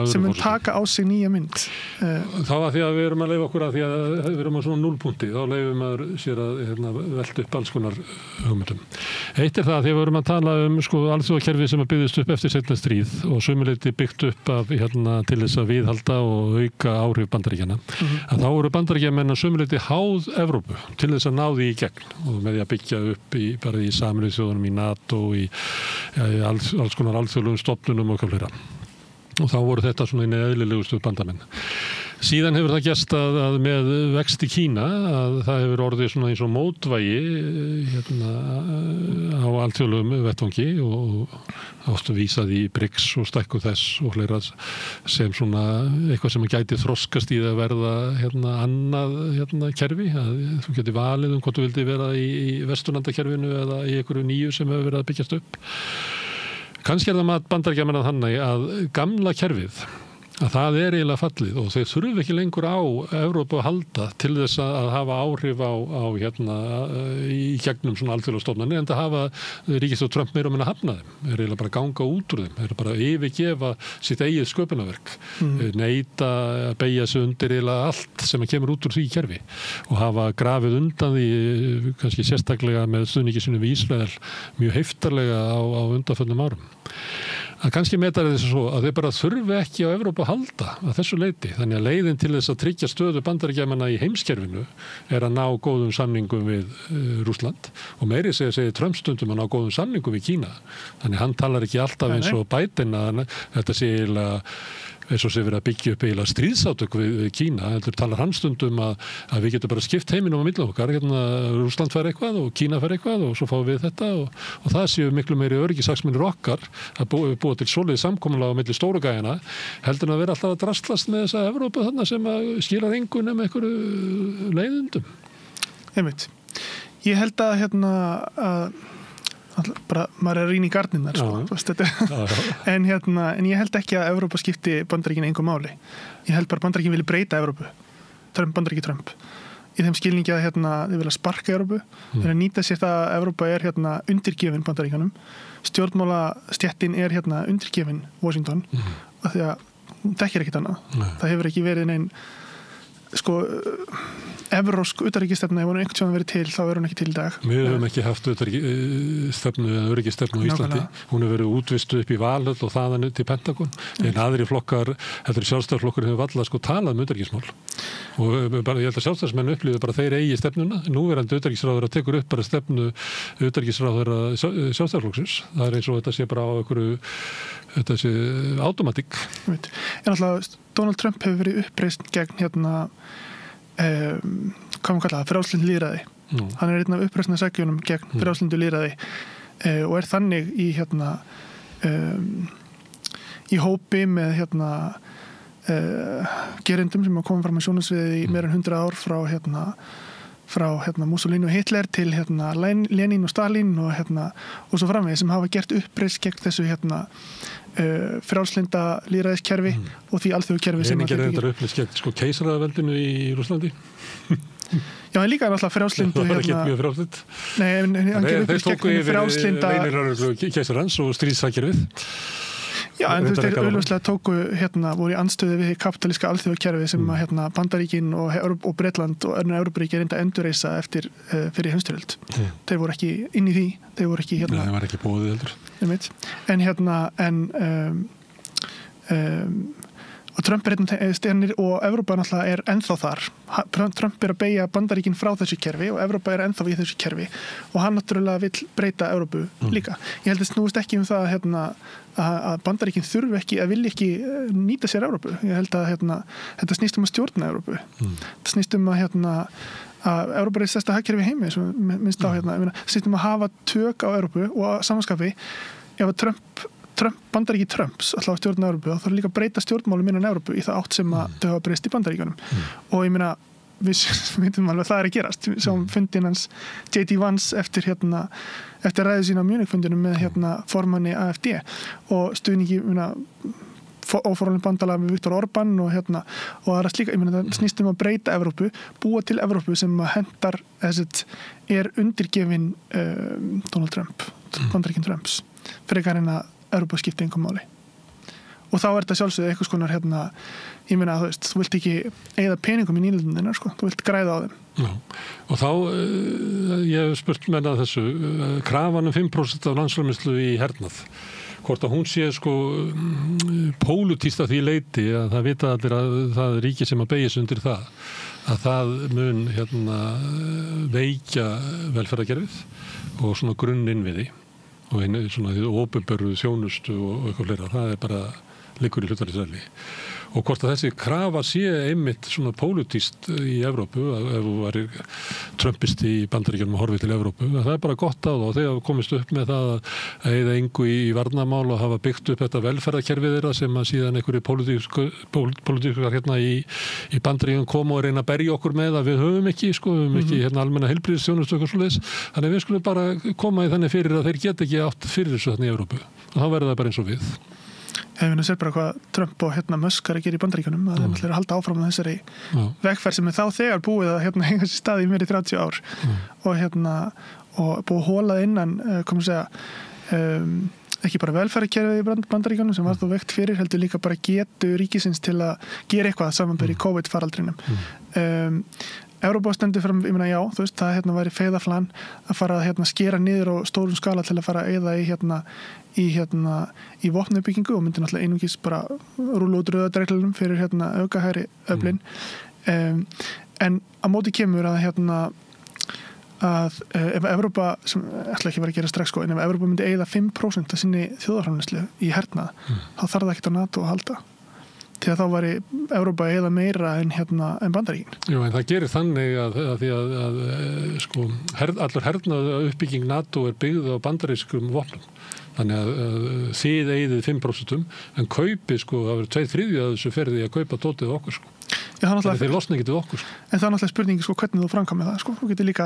sem mun taka á sig nýja mynd. Þá að því að við erum að leyfa okkur að því að við erum á svona núllpunkti, þá leyfum maður sér að velta upp alls konar hugmyndum. Eitt er það að því að við erum að tala alþjóðakerfi sem að byggðist upp eftir seinna stríð og sumuleyti byggt upp af til þess að viðhalda og auka áhrif Bandaríkjanna. Að þá eru Bandaríkjamenn að sumuleyti háð Evrópu til þess að ná því í gegn og með því að byggja upp bara í Sameinuðu þjóðunum, í NATO, í alls konar alþjóðlegum stofnunum og fleira. Og þá voru þetta svona einu eðlilegustu bandamenn. Síðan hefur það gerst að með vexti Kína að það hefur orðið svona eins og mótvægi á alþjóðlegum vettvangi og oft vísað í BRICS og stækku þess og fleira sem svona eitthvað sem gæti þroskast í það að verða annað kerfi að þú geti valið hvort þú vildi vera í vesturlandakerfinu eða í einhverju nýju sem hefur verið að byggjast upp. Kannski er það mat Bandaríkjamanna þannig að gamla kerfið að það er eiginlega fallið og þeir þurfi ekki lengur á Evrópu að halda til þess að hafa áhrif á í gegnum svona alþjóðlega stofnanir en það hafa ríkisstjórn Trump meira og minna hafnað þeim, er eiginlega bara að ganga út úr þeim, er bara að yfirgefa sitt eigið sköpunarverk, neita að beygja sig undir eiginlega allt sem kemur út úr því kerfi og hafa grafið undan því kannski sérstaklega með stuðningi sinu við Ísrael mjög heiftarlega á undanförnum árum. Að kannski metar þessu svo að þeir bara þurfi ekki á Evrópu að halda að þessu leyti. Þannig að leiðin til þess að tryggja stöðu Bandaríkjamanna í heimskerfinu er að ná góðum samningum við Rússland og meiri segir Trump stundum að ná góðum samningum við Kína. Þannig hann talar ekki alltaf eins og Biden að þetta sé eiginlega eins og sé verið að byggja upp eiginlega stríðsátök við Kína, heldur talar hann stundum að við getum bara skipt heiminum á milli okkar, Rússland fær eitthvað og Kína fær eitthvað og svo fáum við þetta og það séu miklu meiri öryggishagsmunir okkar að búa til svoleiðis samkomulag á milli stóru gæjana, heldur að vera alltaf að drastlast með þessa Evrópu þarna sem að skilar engun nema einhverju leiðundum. Einmitt. Ég held að bara maður er að rýna í garninar en ég held ekki að Evrópa skipti Bandaríkin engu máli. Ég held bara Bandaríkin vilja breyta Evrópu. Bandaríki Trump. Í þeim skilningi að þeir vilja sparka Evrópu, þeir að nýta sér það að Evrópa er undirgefin Bandaríkanum. Stjórnmálastéttin er undirgefin Washington af því að hún þekkir ekkert annað. Það hefur ekki verið neinn sko evrópsk utanríkisstefna hefur einhvern tímann verið til, þá er hún ekki til í dag. Við höfum ekki haft utanríkisstefnu eða öryggisstefnu á Íslandi. Hún hefur verið útvistuð upp í Valhöll og þaðan til Pentagon. En aðri flokkar, heldur sjálfstæðisflokkur hefur varla sko talað utanríkismál. Og bara, ég held að sjálfstæðismenn upplýðu bara þeir eigi stefnuna. Núverandi utanríkisráðherra tekur upp bara stefnu utanríkisráðherra sjálfstæðisflokksins. Það eins og þetta sé bara á einhverju þetta sé automatík. En alltaf Donald Trump hefur verið uppreist gegn hvað maður kalla það, frjálslynd lýðræði. Hann er einn af uppreisna segjunum gegn frjálslyndu lýðræði og er þannig í í hópi með gerendum sem hafa komið fram á sjónarsviði í meira en 100 ár frá Mussolini og Hitler til Lenin og Stalin og svo framvegis sem hafa gert uppreist gegn þessu frjálslynda lýðræðiskerfi og því alþjóðakerfi sem að þetta er uppreist gegn sko keisaraveldinu í Rússlandi. Já, en líka náttúrulega frjálslyndu það var ekki mjög frjálslynd. Nei, hann gerði uppreist gegn frjálslynda leynirörglu keisarans og stríðsakkerfið. Já, en þeir auðvitað tóku voru í andstöðu við kapitalíska alþjóðakerfi sem Bandaríkin og Bretland og önnur Evrópuríki reynda að endurreisa fyrir heimsstyrjöld. Þeir voru ekki inn í því, þeir voru ekki Nei, þeir var ekki bóðið heldur. Og Trump stjarnir og Evrópa náttúrulega ennþá þar. Trump að beygja Bandaríkin frá þessu kerfi og Evrópa ennþá í þessu kerfi og hann náttúrulega vill breyta Evrópu líka. Ég held að snúist ekki það að Bandaríkin þurfi ekki að vilja ekki nýta sér Evrópu. Ég held að þetta snýst að stjórna Evrópu. Þetta snýst að Evrópa er stærsta hagkerfi í heimi sem minnst á snýst að hafa tök á Evrópu og samanskapi ef að Bandaríki Trumps alltaf á stjórn Evrópu og það líka að breyta stjórnmálum innan Evrópu í það átt sem að þau hafa breyst í Bandaríkjunum og ég meina við myndum alveg að það er að gerast sem fundin hans J.D. Vance eftir ræðu sína á Munich-fundinum með formanni AfD og stuðningi óformlega bandalag með Viktor Orbán og aðra slíka, ég meina það snýst að breyta Evrópu, búa til Evrópu sem hendar er undirgefin Donald Trump, Bandaríkin Trumps frekar en að Evrópa skipti engum máli. Og þá er þetta sjálfsögðu eitthvað skonar ég meina þú vilt ekki eyða peningum í nýlendina, þú vilt græða á þeim. Já, og þá ég hef spurt menn að þessu krafan 5% af landsframleiðslu í hernað. Hvort að hún sé pólitískt að því leyti að það vita allir að það ríki sem að beygja sig undir það að það mun veikja velferðarkerfið og svona grunninnviði og svona því opinberu þjónustu og eitthvað fleira, það er bara liggur í hlutverðisræðli og hvort að þessi krafa sé einmitt svona pólitískt í Evrópu ef þú varir trumpisti í Bandaríkjunum og horfið til Evrópu, það er bara gott á það og þegar komist upp með það að eyða engu í varnarmál og hafa byggt upp þetta velferðarkerfið þeirra sem að síðan einhverju pólitískar í Bandaríkjunum koma og reyna að berja okkur með að við höfum ekki almenna heilbrigðisþjónustu og eitthvað svoleiðis, þannig við skulum bara koma í þannig fyrir að þeir geta ekki átt fyrir þessu þarna í Evrópu og þá verður það bara eins og við. Ég sér bara hvað Trump og Musk er að gera í Bandaríkjunum að þeir náttúrulega halda áfram með þessari vegferð sem er þá þegar búið að hengja sér stað í meiri 30 ár og búið að hóla innan ekki bara velferðarkerfið í Bandaríkjunum sem var þó veikt fyrir, heldur líka bara getu ríkisins til að gera eitthvað samanber í COVID-faraldrinum. Evrópa stendur fram, ég meina já, þú veist, það væri feigðarflan að fara að skera niður á stórum skala til að fara að eyða í vopnubyggingu og myndi náttúrulega einungis bara rúlla út rauðadreglunum fyrir aukahægri öflin. En á móti kemur að ef Evrópa, sem ætla ekki að vera að gera strax en ef Evrópa myndi eyða 5% af sinni þjóðarframleiðslu í hernað, þá þarf það ekkert á NATO að halda. Því að þá væri Evrópa eða meira en Bandaríkin. Jú, en það gerir þannig að allur hernað uppbygging NATO er byggð á bandarískum vopnum. Þannig að þið eigið 5% en kaupið það verður 2/3 að þessu ferði að kaupa dótið okkur Þannig að þeir losna ekki til okkur En það er náttúrulega spurningi hvernig þú framkvæmir það Þú getur líka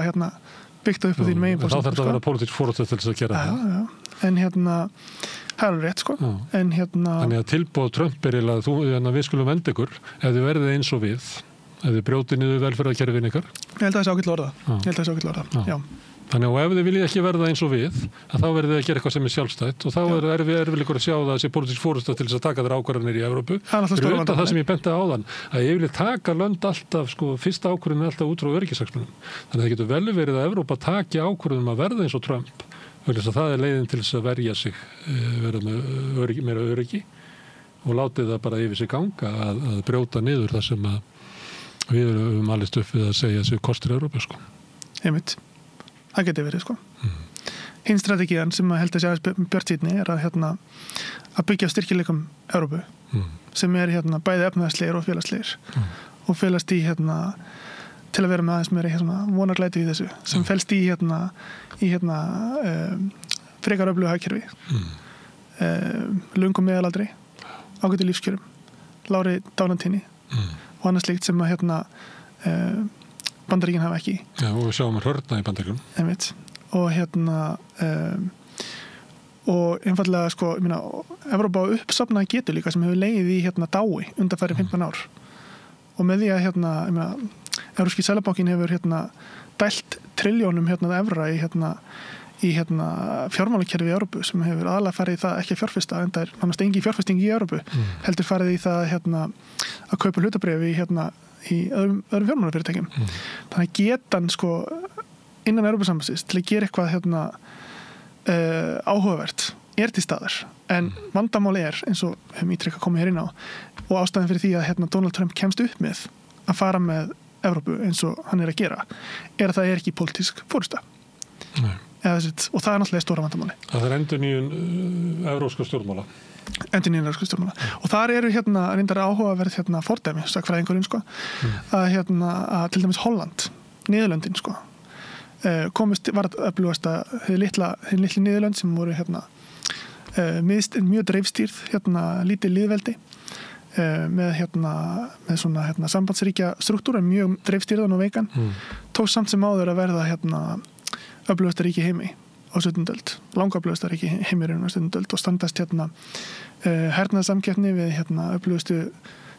byggt upp á þínum eigin þá þarf þetta að vera pólitísk forræði til þess að gera það. En það er rétt En Þannig að tilboð Trump er við skulum venda ykkur ef þið verðið eins og við ef þið brjótið niður velferðarkerfin ykkar. Ég held að það sé ágætlega orða. Já. Þannig að ef þið viljið ekki verða eins og við, að þá verðið að gera eitthvað sem sjálfstætt og þá erfiðleikur að sjá það að sé pólitísk forysta til þess að taka þær ákvarðanir í Evrópu. Fyrir utan það sem ég benti áðan, að ég vilja taka lönd alltaf, fyrsta ákvörðun alltaf út frá öryggishagsmunum. Þannig að það getur vel verið að Evrópa taki ákvörðun að verða eins og Trump. Það leiðin til þess að verja sig, verða með meira öryggi og látið það bara yfir sig ganga að brjóta niður það sem við höfum alist upp við að segja sig kostur Evrópu, Einmitt. Það getur verið, Hinn strategían sem að held að segja bjartsýnni að byggja á styrkileikum Evrópu sem bæði efnaðslegir og félagslegir og félast í til að vera með aðeins meiri vonarglæti í þessu sem felst í frekar öflugu hagkerfi löngum meðalaldri ágætu lífskjörum, lágri dánantíðni og annað slíkt sem að Bandaríkin hafa ekki. Já, og við sjáum hörna í Bandaríkjum. Einmitt. Og og einfallega Evrópa á uppsafnaði getu líka sem hefur legið í dái undanfæri 15 ár. Og með því að Evrópski seðlabankinn hefur dælt triljónum evra í fjármálakerfi í Evrópu sem hefur aðalega farið í það ekki að fjárfesta en það nánast engin fjárfesting í Evrópu heldur farið í það að kaupa hlutabréf í öðrum fjármálafyrirtækjum. Þannig að getan innan Evrópusambandsins til að gera eitthvað áhugavert til staðar. En vandamáli eins og höfum ítrekka komið hér inn á og ástæðan fyrir því að Donald Trump kemst upp með að fara með Evrópu eins og hann að gera að það ekki pólitísk forysta. Og það náttúrulega stóra vandamáli. Það endurnýjun evrópska stjórnmála. Og þar eru reyndar áhugaverð fordæmi, sagfræðingurinn að til dæmis Holland, Niðurlöndin var öflugasta hið litli Niðurlönd sem voru mjög dreifstýrð lítið lýðveldi með svona sambandsríkja struktúr en mjög dreifstýrðan og veikan tók samt sem áður að verða öflugasta ríki heimi á 17. öld, langöflugasta ríki heimirinn á 17. öld og standast hernaðarsamkeppni við öflugustu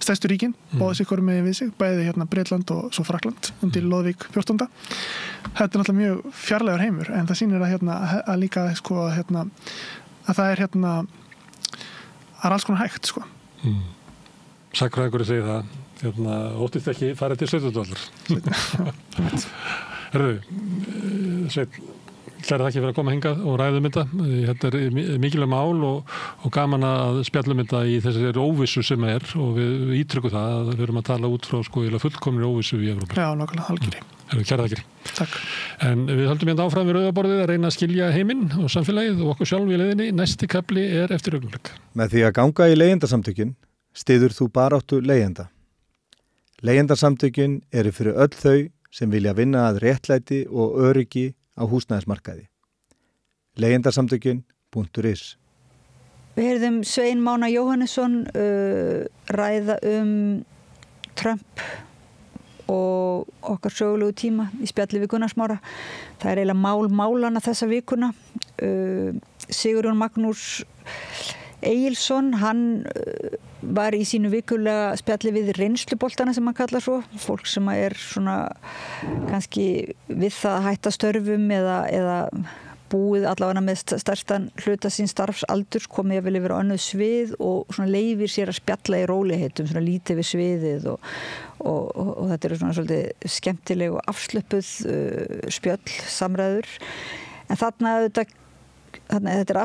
stærstu ríkin, báðu sig hverju megin við sig, bæði Bretland og svo Frakkland undir Lóðvík 14. Þetta náttúrulega mjög fjarlægur heimur, en það sýnir að líka að það er alls konar hægt, Sakfræðingur segir það, óttist ekki farið til 17. aldar. Sveinn, hlæra þakki fyrir að koma hingað og ræðum þetta. Þetta er mikilvæg mál og gaman að spjallum þetta í þessari óvissu sem og við ítryggum það að við erum að tala út frá fullkomnir óvissu í Evrópu. Já, nákvæmlega, algjörlega. Kæra þakkir. Takk. En við höldum hérna áfram við rauðaborðið að reyna að skilja heiminn og samfélagið og okkur sjálf í leiðinni. Næsti kafli er eftir augnablik. Með því að ganga í leigjendasamtökin styður þú baráttu leigjenda. Leigjendasamtökin eru fyrir öll þau sem vilja vinna að réttlæti og öryggi á húsnæðismarkaði. Leigjendasamtökin.is. Við heyrðum Svein Mána Jóhannesson ræða Trump og okkar sögulegu tíma í spjalli við Gunnar Smára. Það er eiginlega málana þessa vikuna. Sigurjón Magnús Egilsson, hann var í sínu vikulega spjalli við reynsluboltana sem hann kallar svo, fólk sem er svona kannski við það að hætta störfum eða búið allavega með stærstan hluta sín starfsaldurs, komið að vilja vera önnur svið og svona leifir sér að spjalla í rólegheitum, svona lítið við sviðið og þetta eru svona svolítið skemmtileg og afslöpuð spjöll, samræður. En þetta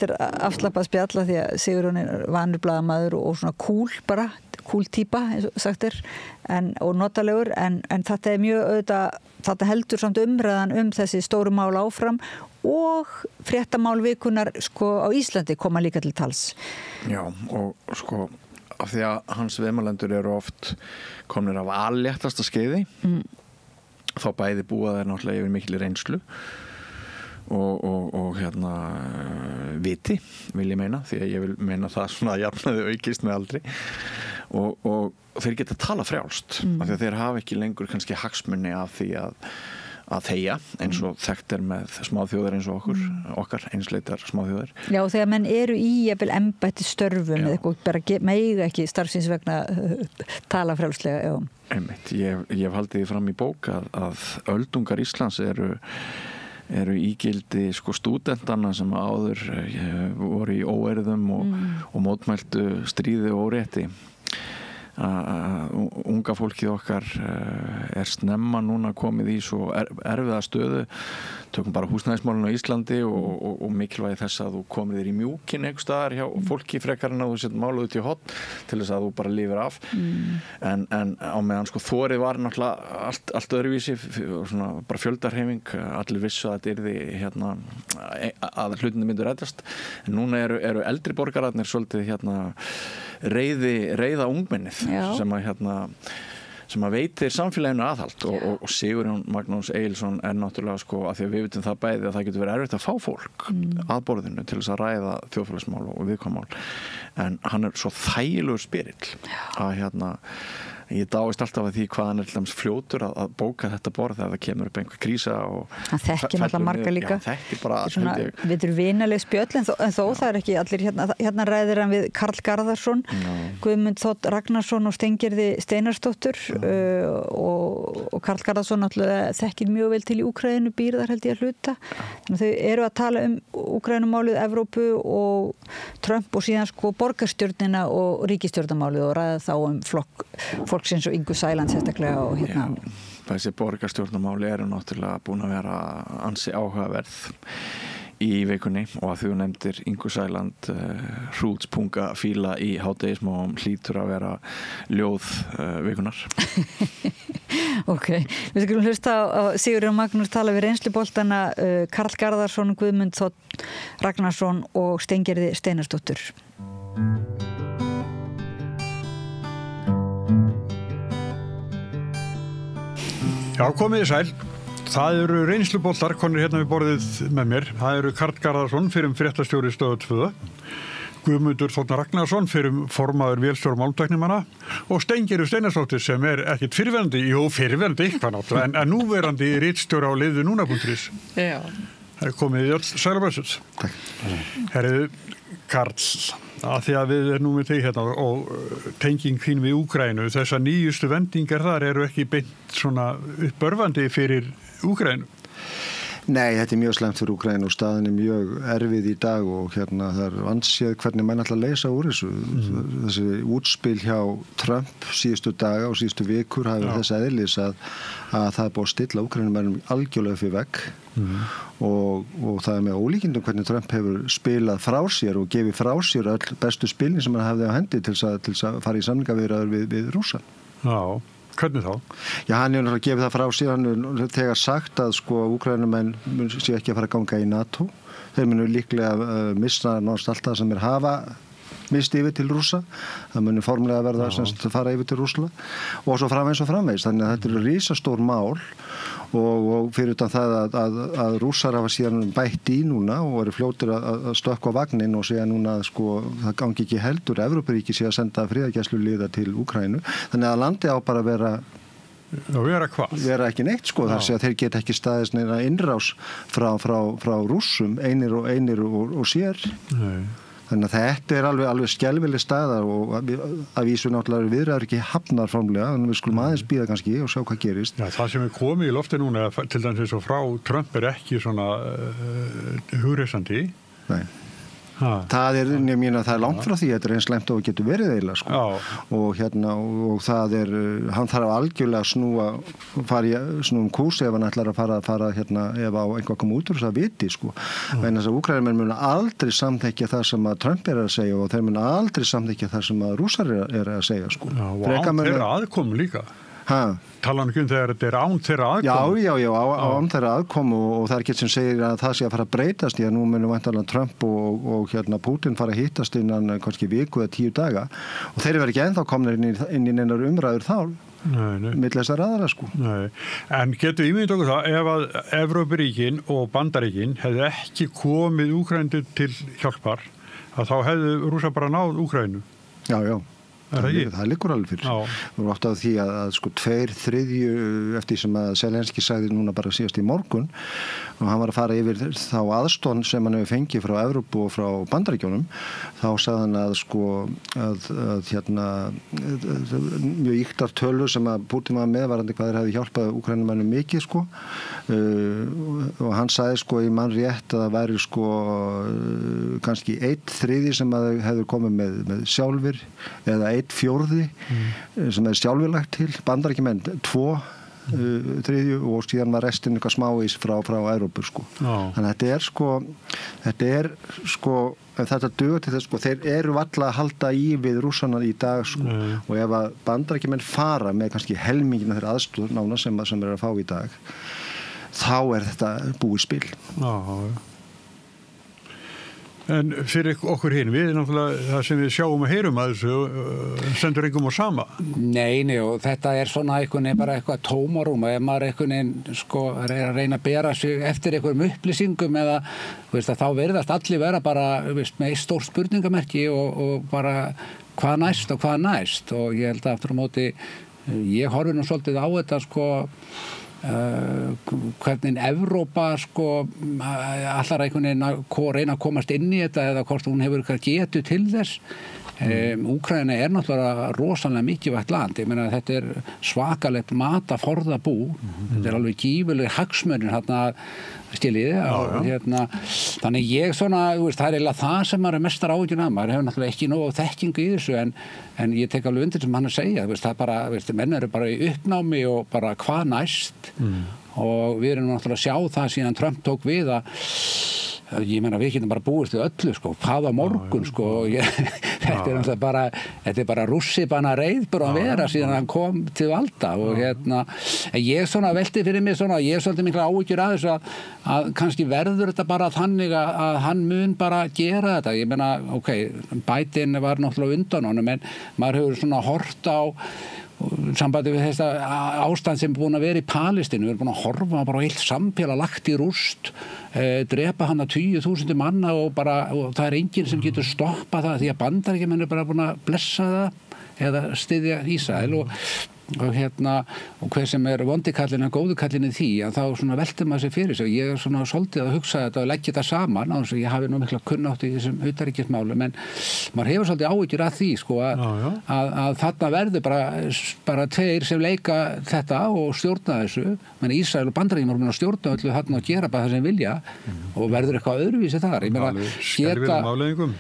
er afslappað spjalla því að Sigurjón er vanur blaðamaður og svona cool típa eins og sagt er og notalegur en þetta er mjög þetta heldur samt umræðan þessi stóru mál áfram og fréttamál vikunar á Íslandi koma líka til tals. Já og af því að hans viðmælendur eru oft komnir af alléttasta skeiði þá bæði búa þeir náttúrulega yfir mikil reynslu og viti vil ég meina því að ég vil meina það svona að jafnaði aukist með aldri og þeir geta að tala frjálst af því að þeir hafa ekki lengur kannski hagsmunni af því að þegja eins og þekkt er með smáþjóðar eins og okkar einsleitar smáþjóðar. Já, þegar menn eru í jafnvel embætti störfum eða eitthvað bara mega ekki starfsins vegna tala frjálslega, já. Einmitt, ég hef haldið því fram í bók að öldungar Íslands eru eru ígildi sko stúdentana sem áður voru í óeirðum og mótmæltu stríði og órétti. Unga fólkið okkar snemma núna komið í svo erfiða stöðu. Tökum bara húsnæðismálin á Íslandi og mikilvægi þess að þú komið þér í mjúkin einhvers staðar hjá fólki frekar en að þú setur málið út í hotn til þess að þú bara lifir af. En á meðan sko þorið var náttúrulega allt öðruvísi, svona bara fjöldahreyfing, allir vissu að þetta yrði að hlutinni myndu reddast. En núna eru eldri borgararnir svolítið reiða ungmennið sem að veitir samfélaginu aðhald og Sigurjón Magnús Egilsson náttúrulega sko að því að við vitum það bæði að það getur verið erfitt að fá fólk að borðinu til þess að ræða þjóðfélagsmál og viðkvæmál en hann svo þægilegur spyrill að ég dáist alltaf að því hvað hann til dæmis fljótur að bóka þetta borð þegar það kemur upp einhver krísa og hann þekkir náttúrulega marga líka. Já, þekkir bara við erum vinaleg spjöll en þó það er ekki allir hérna ræðir hann við Karl Garðarsson, Guðmund Þótt Ragnarsson og Steingerði Steinarsdóttur og Karl Garðarsson náttúrulega þekkir mjög vel til í Úkraínu, býr þar held ég að hluta. Þannig að þau eru að tala Úkraínumálið, Evrópu og Trump og síðan sko borgarstjórnina og ríkisstjórnarmálið og ræða þá fólksins og Ingu Sæland sérstaklega og þessi borgarstjórnarmáli eru náttúrulega búin að vera ansi áhugaverð í vikunni og að þú nefndir Ingu Sæland hrútspunga fíla í hádegismóum hlýtur að vera ljóð vikunar. Ok, við skulum hlusta á Sigurjón Magnús tala við reynsluboltana Karl Garðarsson, Guðmund Þótt Ragnarsson og Steingerði Steinarsdóttur. Já, komið sæl. Það eru reynsluboltar konur hérna við borðið með mér. Það eru Karl Garðarsson fyrir fréttastjóri Stöð 2, Guðmundur Þótt Ragnarsson fyrir formaður vélstjóra málmtæknimanna og Steingerður Steinarsdóttir sem ekkert fyrrverandi eitthvað náttúrulega en núverandi ritstjóra á liðu núna.is. Já. Það komið í öll sælabröðsut. Takk. Herriðu, Karl, að því að við nú með þig hérna og tenging þín við Úkraínu, þessar nýjustu vendingar þar eru ekki beint svona uppörvandi fyrir Úkraínu? Nei, þetta mjög slæmt fyrir Úkraínu og staðan mjög erfið í dag og það vanséð hvernig menn ætla að leysa úr þessu. Þessi útspil hjá Trump síðustu daga og síðustu vikur hafi þess eðlis að það búið að stilla Úkraínumennum algjörlega fyrir vegg og það með ólíkindum hvernig Trump hefur spilað frá sér og gefið frá sér öll bestu spilin sem hann hafði á hendi til að fara í samningaviðræður við Rússa. Já. Hvernig þá? Já, hann hefur náttúrulega gefið það frá sér, hann hefur þegar sagt að Úkraínumenn sé ekki að fara að ganga í NATO. Þeir munu líklega missa náttúrulega allt það sem hafa mist yfir til Rússa. Það munu formlega verða að fara yfir til Rússland og svo framvegis. Þannig að þetta eru risastór mál og fyrir utan það að Rússar hafa síðan bætt í núna og eru fljótir að stökkva vagnin og segja núna að það gangi ekki heldur Evrópuríki sé að senda friðargæsluliða til Úkraínu. Þannig að landi á bara að vera ekki neitt þar sé að þeir geta ekki staðist neina innrás frá Rússum einir og sér. Nei. Þannig að þetta er alveg skelfileg staða og að vísu náttúrulega viðræður ekki hafnar formlega, þannig við skulum aðeins bíða kannski og sjá hvað gerist. Já, það sem er komið í lofti núna, til dæmis eins og frá Trump ekki svona hugreysandi. Nei. Það er langt frá því, þetta er eins slæmt og getur verið eiginlega og það hann þarf algjörlega snúa kúrs ef hann ætlar að fara ef á einhvað koma út úr þess að viti vegna þess að Úkraínumenn munu aldrei samþykkja það sem að Trump er að segja og þeir munu aldrei samþykkja það sem að Rússar er að segja og án þeirra aðkomu líka. Talan ekki þegar þetta er án þeirra aðkomu. Já, án þeirra aðkomu og það er ekki sem segir að það sé að fara að breytast nú munum væntanlega Trump og Putin fara að hittast innan kannski viku eða 10 daga og þeir verða ekki ennþá komnir inn í neinar umræður þá milli þessar aðra Nei, en getur ímyndað okkur það ef að Evrópuríkin og Bandaríkin hefði ekki komið Úkraínu til hjálpar að þá hefði Rússar bara náð Úkraínu? Já. Það liggur alveg fyrir. Við erum oft á því að sko 2/3 eftir sem að Zelenski sagði núna bara síðast í morgun og hann var að fara yfir þá aðstóð sem hann hefur fengið frá Evrópu og frá Bandaríkjunum, þá sagði hann að sko mjög ýktar tölur sem að Putin var meðvarandi hvað þeir hefði hjálpað Úkraínumönnum mikið sko og hann sagði sko í mann rétt að það væri sko kannski 1/3 sem að hefur komið með sjálfur eða 1/4 sem er sjálfurlagt til, Bandaríkjumenn 2/3 og síðan var restin eitthvað smávís frá Evrópu sko. Þannig að þetta dugur til þess sko, þeir eru varla að halda í við Rússana í dag sko og ef að Bandaríkjumenn fara með kannski helmingina þeirra aðstóð nána sem er að fá í dag, þá er þetta búið spil. En fyrir okkur hinn, við náttúrulega það sem við sjáum og heyrum að þessu stendur engum á sama. Nei, og þetta er svona bara eitthvað tómarúm og ef maður sko er að reyna að bera sig eftir einhverjum upplýsingum eða þá verðast allir vera bara með stór spurningamerki og bara hvað næst og ég held að aftur á móti ég horfi nú svolítið á þetta sko hvernig Evrópa sko allar einhvern veginn reyna að komast inn í þetta eða hvort hún hefur getu til þess. Úkraína er náttúrulega rosalega mikilvægt land. Ég meina þetta er svakalegt mataforðabú. Þetta er alveg gífurlegir hagsmunir þarna skiljiði. Þannig ég svona, það er eiginlega það sem maður er mestar áhyggjur af. Maður hefur náttúrulega ekki nógu þekkingu í þessu en ég tek alveg undir sem hann að segja. Það er bara, menn eru bara í uppnámi og bara hvað næst og við erum náttúrulega að sjá það síðan Trump tók við að ég meina við getum bara búist við öllu sko, hvað á morgun sko þetta er bara rússipanna reiðbúr að vera síðan hann kom til valda og ég svona velti fyrir mig svona, ég er svolítið mikla áhyggjur að þessu að kannski verður þetta bara þannig að hann mun bara gera þetta, ég meina Biden var náttúrulega undan honum en maður hefur svona hort á sambandi við þetta ástand sem er búin að vera í Palestínu, við erum búin að horfa bara á heilt samfélag lagt í rúst, drepa hann að 20.000 manna og það er enginn sem getur stoppað það því að Bandaríkjamenn er bara búin að blessa það eða styðja Ísrael og hver sem er vondikallin og góðukallin í því að þá svona veltir maður sér fyrir sig og ég er svona svolítið að hugsa þetta og leggja þetta saman á þess að ég hafi nú mikla kunnátt í þessum utanríkismálum en maður hefur svolítið áhyggjur af því sko að þarna verður bara tveir sem leika þetta og stjórna þessu menn Ísrael og Bandaríkjamenn eru búin að stjórna öllu þarna og gera bara það sem vilja og verður eitthvað öðruvísi þar ég meina skelfilegum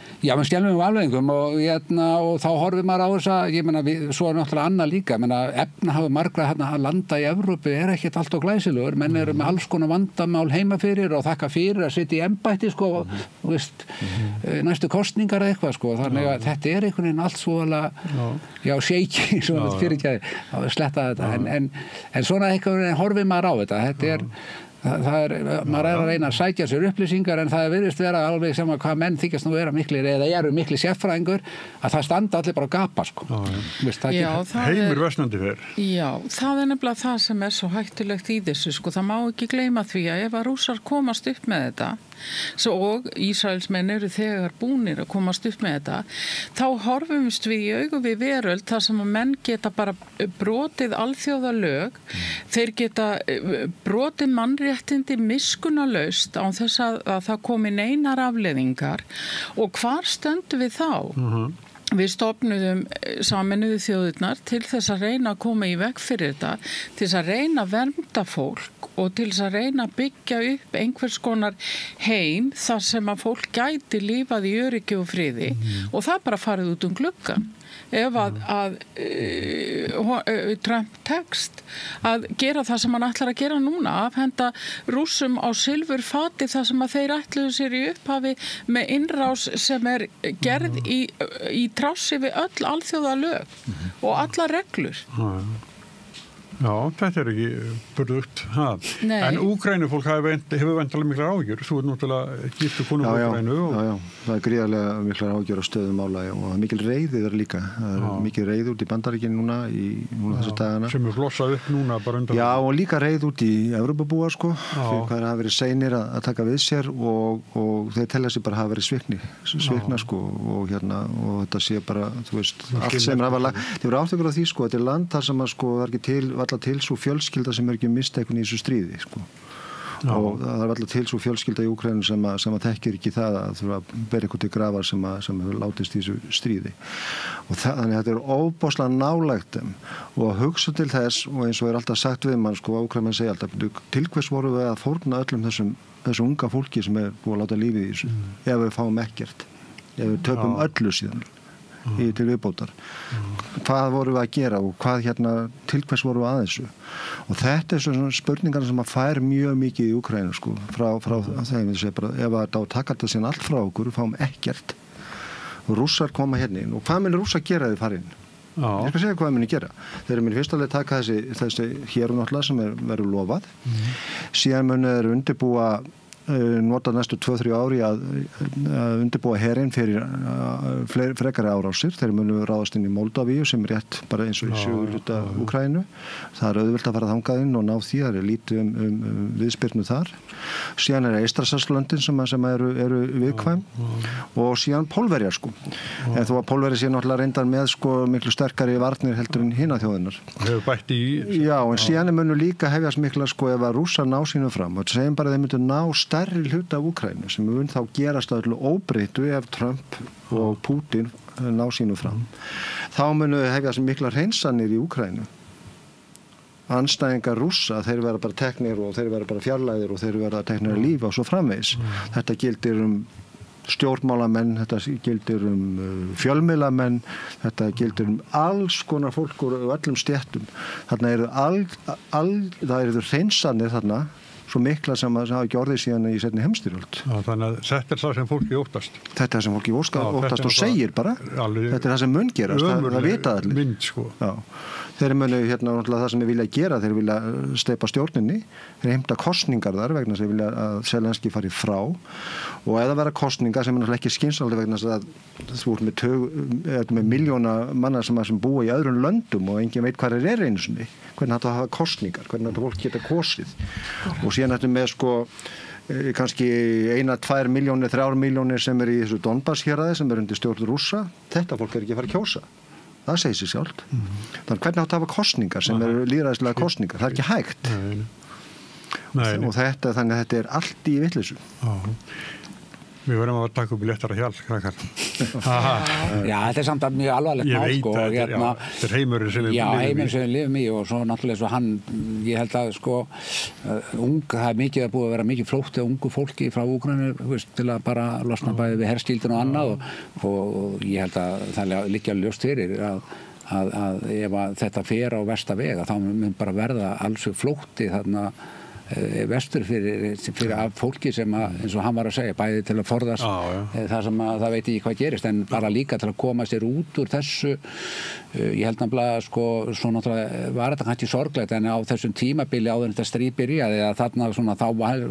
afleiðingum og þá horfir maður á þess að ég meina svo er náttúrulega annað líka ég meina efnahagur margra að landa í Evrópu er ekkert allt og glæsilegur menn eru með alls konar vandamál heima fyrir og þakka fyrir að sitja í embætti sko næstu kosningar eða eitthvað sko þannig að þetta er einhvern veginn allt svolega shaky svona fyrirgæði að sletta þetta en svona einhvern veginn horfir maður á þetta maður er að reyna að sækja sér upplýsingar en það virðist vera alveg sem að hvað menn þykjast nú vera miklir eða eru mikli sérfræðingur að það standa allir bara að gapa sko. Heimur versnandi fer. Já, það er nefnilega það sem er svo hættulegt í þessu sko, það má ekki gleyma því að ef að Rússar komast upp með þetta og Ísraelsmenn eru þegar búnir að komast upp með þetta þá horfumst við í augu við veröld þar sem að menn geta bara brotið alþjóðalög þeir geta brotið mannréttindi miskunnalaust án þess að það komi neinar afleiðingar og hvar stöndum við þá? Við stofnuðum Sameinuðu þjóðirnar til þess að reyna að koma í veg fyrir þetta, til þess að reyna að vernda fólk og til þess að reyna að byggja upp einhvers konar heim þar sem að fólk gæti lífað í öryggi og friði og það bara farið út gluggann. Ef að Trump tekst að gera það sem hann ætlar að gera núna, afhenda Rússum á silfurfati það sem að þeir ætluðu sér í upphafi með innrás sem er gerð í trássi við öll alþjóðalög og alla reglur. Já, þetta ekki burðugt. En Úkrænufólk hefur vendalega miklar áhyggjur. Þú náttúrulega giftu konu úr Úkrænu. Já, það gríðarlega miklar áhyggjur á stöðum mála og mikil reiði þar líka. Það mikil reið út í Bandaríkinu núna þessu dagana. Sem er flossað upp núna bara undan. Já, og líka reið út í Evrópubúa, sko. Fyrir hvað hafa verið seinir að taka við sér og þeir telja sig bara hafa verið svikna, sko. Og þetta sé bara, þú veist, allt sem hafa þið voru áttökur á því, sko. Þetta er land þar sem að, sko, það er ekki til svo fjölskylda sem ekki mistekun í þessu stríði, sko. Og það er alltaf til svo fjölskylda í Úkraínu sem að þekkir ekki það að þurfa að bera eitthvað til grafar sem hefur látist í þessu stríði. Og þannig að þetta er óbáslega nálægt og að hugsa til þess, og eins og er alltaf sagt við mann, sko, Úkraínumenn segja alltaf, til hvers voru við að fórna öllum þessu unga fólki sem er búið að láta lífið í þessu, ef við fáum ekkert, ef við töpum öllu síðan til viðbótar. Hvað vorum við að gera og til hvers vorum við að þessu? Og þetta er svona spurningar sem að fær mjög mikið í Úkraínu, sko, frá þeim, ef að taka þetta síðan allt frá okkur, fáum ekkert. Og Rússar koma hérna inn. Og hvað mun Rússar gera þið farið inn? Ég skal segja hvað muni gera. Þeir muni fyrst alveg taka þessi hér og náttúrulega sem verður lofað. Síðan muni þeir undirbúa nota næstu 2-3 ári að undirbúa herinn fyrir frekari árásir. Þeir munu ráðast inn í Moldavíu sem er rétt bara eins og í suðurhluta Úkraínu. Það er auðvelt að fara þangað inn og ná því. Það er lítið viðspyrnu þar. Síðan er Eystrasaltslöndin sem eru viðkvæm og síðan Pólverjar, sko. En þó að Pólverjar sé náttúrulega reyndar með, sko, miklu sterkari varnir heldur en hina þjóðirnar. Hefur bætt í... Já, en síðan munu líka hefjast mikla, sko, ef að Rússar ná sínum fram. Og segjum bara að þeir myndu ná stærri hluta af Úkraínu sem mun þá gerast að öllu óbreyttu ef Trump og Putin ná sínu fram. Þá munu hefjast mikla hreinsanir í Úkraínu. Andstæðingar Rússa, þeir vera bara teknir og þeir vera bara fjarlægðir og þeir vera teknir að lífa og svo framvegis. Þetta gildir stjórnmálamenn, þetta gildir fjölmiðlamenn, þetta gildir alls konar fólk úr öllum stéttum. Þarna það eru hreinsanir þarna svo mikla sem hafa ekki orðið síðan í seinni heimsstyrjöld. Þannig að þetta er það sem fólki óttast. Þetta er það sem fólki óttast og segir bara. Þetta er það sem mun gerast. Það vita allir. Mynd, sko. Já. Þeir munu náttúrulega það sem þeir vilja gera, þeir vilja steypa stjórninni, þeir heimta kosningar þar vegna þess að þeir vilja að Zelenski fari frá og eða vera kosningar sem er náttúrulega ekki skynsamlega vegna þess að þú ert með miljóna manna sem búa í öðrum löndum og enginn veit hvað er einu sinni, hvernig þetta hafa kosningar, hvernig þetta fólk geta kosið og síðan þetta með, sko, kannski 1-2 milljónir, 3 milljónir sem er í þessu Donbass héraði sem er undir stjórn Rússa, þetta fólk ekki að fara að kjósa. Það segir sér sjálft. Þannig hvernig átt að hafa kosningar sem eru lýðræðislega kosningar. Það er ekki hægt. Nei. Og þannig að þetta er allt í vitleysu. Við verðum að taka upp í léttara hjal, krakkar. Já, þetta er samt að mjög alvarlegt mál, sko. Þetta er heimurinn sem við lifum í. Já, heimurinn sem við lifum í og svo náttúrulega svo hann, ég held að, sko, það er mikið að búið að vera mikið flótti af ungu fólki frá Úkraínu, til að bara losna bæði við herskildin og annað og ég held að það liggja ljóst fyrir að ef þetta fer á versta vega þá mun bara verða alls flótti þarna vestur fyrir af fólki sem eins og hann var að segja, bæði til að forðast það sem það veit ekki hvað gerist en bara líka til að koma sér út úr þessu ég held nefnilega, sko, svo náttúrulega var þetta kannski sorglegt en á þessum tímabili áður en þetta stríð byrjaði að þarna svona, þá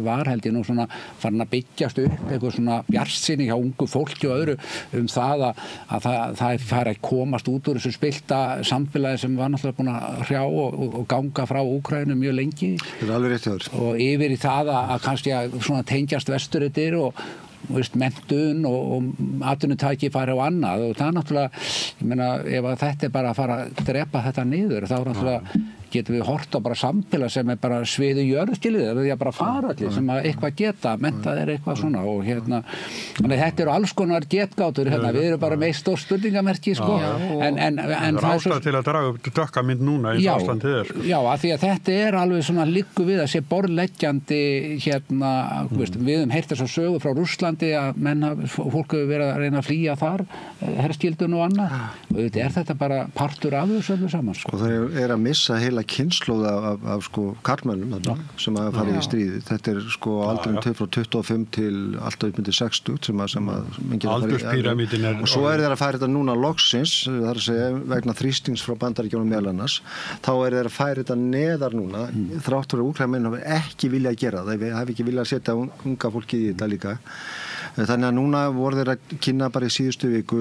var held ég nú svona farin að byggjast upp eitthvað svona bjartsýni hjá ungu fólki og öðru það að það fari að komast út úr þessu spilta samfélagi sem var náttúrulega búin að hrjá og ganga frá Úkraínu mjög lengi. Það er alveg rétt hjá þér. Og yfir í það að kannski að svona tengjast vesturreitir og menntun og atvinnutæki fari á annað og það er náttúrulega, ég meina, ef þetta er bara að fara að drepa þetta niður þá er náttúrulega getum við hort á bara samfélag sem er bara sviðu jörðskilið, það er bara fara allir sem að eitthvað geta, mentað er eitthvað svona og þannig þetta eru alls konar getgátur við erum bara með stór spurningamerki, sko en það er ástæð til að draga upp dökka mynd núna eins og ástand þér. Já, af því að þetta er alveg svona liggur við að sé borðleggjandi við höfum heyrt þess að sögu frá Rússlandi að fólk hefur verið að reyna að flýja þar herskildun og annað og þetta er þetta bara partur af þessu öllu saman, sko. Og það er að missa heila heila kynslóð af sko karlmönnum sem hafa farið í stríði. Þetta sko aldurinn frá 25 til alltaf upp undir 60 sem aldurspíramídin og svo þeir að færa þetta núna loksins, það að segja vegna þrýstings frá Bandaríkjunum meðal annars, þá þeir að færa þetta neðar núna þrátt fyrir að Úkraínumenn hafi ekki viljað að gera það, þeir hafi ekki viljað að setja unga fólki í þetta líka. Þannig að núna voru þeir að kynna bara í síðustu viku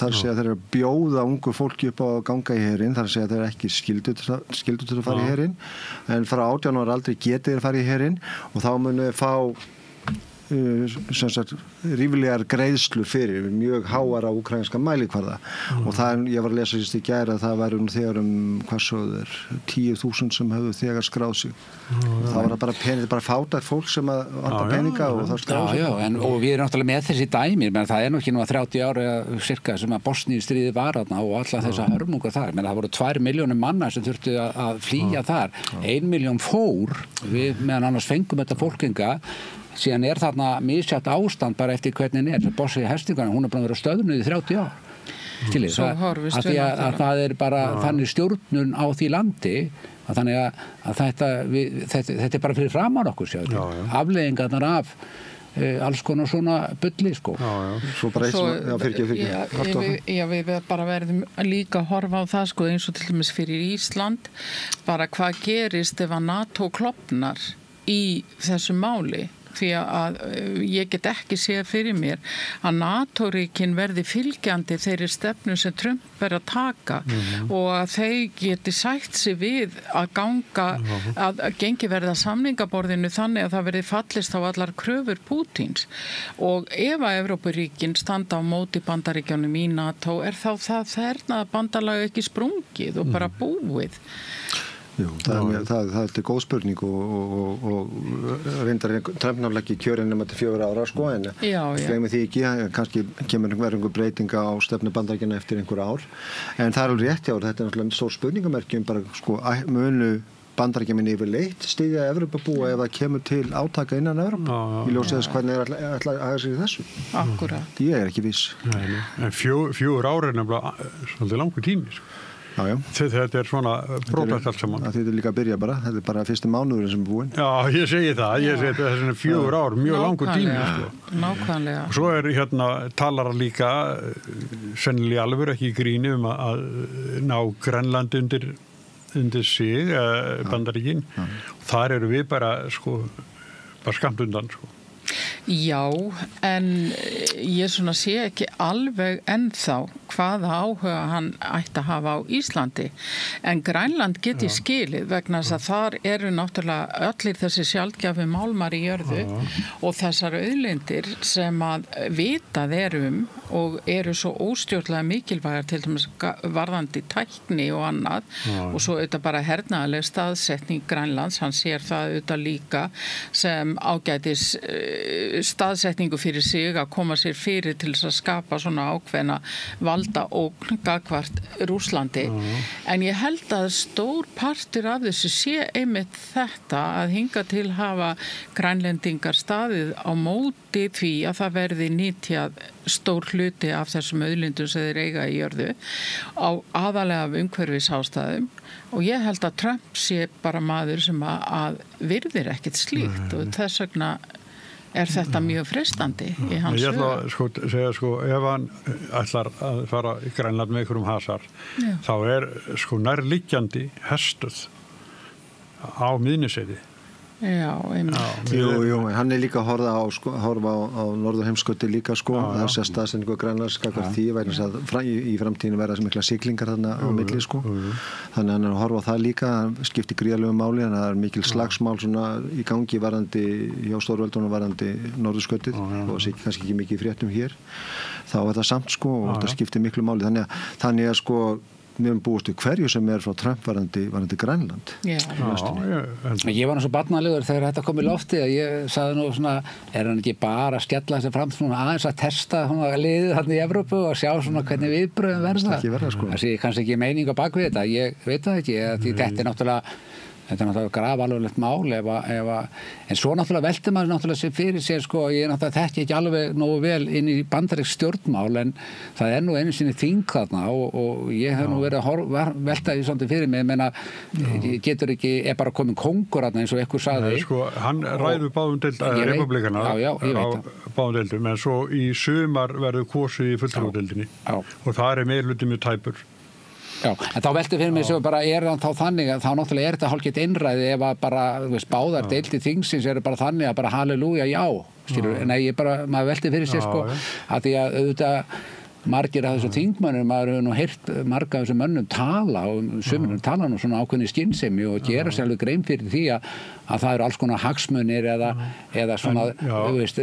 þar segja þeir að bjóða ungu fólki upp á að ganga í herinn, þar segja þeir ekki skyldu til að fara í herinn, en frá 18 ára aldrei getið þeir fara í herinn og þá munu þeir fá ríflegar greiðslur fyrir mjög háara úkraínska mælikvarða og það, ég var að lesa sérst í gær að það væri þegar hvað svo þeir 10.000 sem hefðu þegar skráð sig það var bara pening, bara fátækt fólk sem að vanta peninga og það skráð sig og við erum náttúrulega með þessi dæmir menn það nú ekki nú að 30 ára cirka sem að Bosníustríði var þarna og alla þessa hörmungar þar, menn það voru 2 milljónir manna sem þurftu að flýja þar 1 milljón fór, við meðan annars fengum þetta fólkinga síðan þarna misjætt ástand bara eftir hvernig henni Bossi Hestingarna, hún búin að vera stöðnuð í 30 ár skiljið, að það bara þannig stjórnun á því landi að þannig að þetta bara fyrir framan okkur afleiðingarnar af alls konar svona bulli sko. Svo bara við bara verðum líka að horfa á það sko eins og til dæmis fyrir Ísland bara hvað gerist ef að NATO klofnar í þessu máli því að ég get ekki séð fyrir mér að NATO-ríkin verði fylgjandi þeirri stefnu sem Trump er að taka og að þeir geti sætt sig við að ganga að gengi verða samningaborðinu þannig að það verði fallist á allar kröfur Pútins og ef að Evrópuríkin standa á móti Bandaríkjunum í NATO þá það hernaða bandalag ekki sprungið og bara búið. Jú, það er góð spurning og reyndar Trump náttúrulega ekki kjörinn nema til 4 ára sko en gleymum því ekki, kannski kemur einhver breytinga á stefnu Bandaríkjanna eftir einhver ár en það er alveg rétt þetta er náttúrulega stór spurningamerki bara sko munu Bandaríkjamin yfirleitt styðja Evrópubúa ef það kemur til átaka innan Evrópu í ljósi þess hvernig ætla að haga sig í þessu. Akkúrat. Ég er ekki viss. En 4 ár er nefnilega svolítið langur tími sko. Þetta er svona prófætt allt saman. Þetta er líka að byrja bara, þetta er bara fyrsti mánuðurinn sem er búinn. Já, ég segi það, þetta er 4 ár, mjög langur tími. Nákvæmlega. Og svo talar líka, sennilega alveg ekki í gríni að ná Grænland undir sig, Bandaríkin. Þar eru við bara skamt undan, sko. Já, en ég svona sé ekki alveg ennþá hvaða áhuga hann ætti að hafa á Íslandi. En Grænland geti skilið vegna þess að þar eru náttúrulega allir þessi sjaldgæfu málmar í jörðu og þessar auðlindir sem að vitað og eru svo óstjórnlega mikilvægar til dæmis varðandi tækni og annað og svo auðvitað bara hernaðarleg staðsetning Grænlands, hann sér það auðvitað líka sem ágætis staðsetningu fyrir sig að koma sér fyrir til þess að skapa svona ákveðna valda ógn gagnvart Rússlandi en ég held að stór partur af þessu sé einmitt þetta að hinga til hafa grænlendingar staðið á móti því að það verði nýtjað stór hluti af þessum auðlindum sem þeir eiga í jörðu á aðalega af umhverfisástæðum og ég held að Trump sé bara maður sem að virðir ekkert slíkt og þess vegna er þetta mjög freistandi í hans sögu. Ég ætla að segja ef hann ætlar að fara í Grænland með einhverjum hasar þá er nærliggjandi hestuð á Miðnesheiði. Já, einmitt. Jú, hann er líka að horfa á norðurheimskauti líka þessi staðsetningu á Grænlands gagnvart því vegna þess að í framtíðinu verða mikla siglingar þarna á milli þannig að hann er að horfa á það líka skiptir gríðarlegu máli en það er mikil slagsmál svona í gangi varðandi hjá stórveldunum varðandi norðurskautið og það sé kannski ekki mikið í fréttum hér þá er það samt og það skiptir miklu máli þannig að við höfum búist við hverju sem er frá Trump varandi Grænland. Ég var nú svo barnalegur þegar þetta kom í lofti að ég sagði nú svona, er hann ekki bara að skella þessi fram svona aðeins að testa liðið þarna í Evrópu og sjá svona hvernig viðbröðum verða. Það sé kannski ekki meining á bakvið þetta, ég veit það ekki, þetta er náttúrulega þetta náttúrulega grafalvarlegt mál en svo náttúrulega veltir maður náttúrulega sér fyrir sér sko, ég náttúrulega þekki ekki alveg nógu vel inn í bandarísk stjórnmál en það nú einu sinni þing þarna og ég hef nú verið að velta því svolítið fyrir mig, menna getur ekki, bara komin kóngur þarna eins og einhver sagði. Nei, sko, hann ræður báðum republikana á báðum deildum en svo í sumar verður kosið í fulltrúadeildinni og það meirihluti mjög tæpur. Já, en þá velti fyrir mig sem bara hann þá þannig að þá náttúrulega þetta hálfgett innræði ef að bara, þú veist, báðar deildir þingsins bara þannig að bara halleluja, já, skilur, en ég bara, maður velti fyrir sér sko, að því að auðvitað margir af þessum þingmönnum, maður hefur nú heyrt marga af þessum mönnum tala og sumir tala nú svona ákveðni skynsemi og gera sér alveg grein fyrir því að það eru alls konar hagsmunir eða svona, þú veist,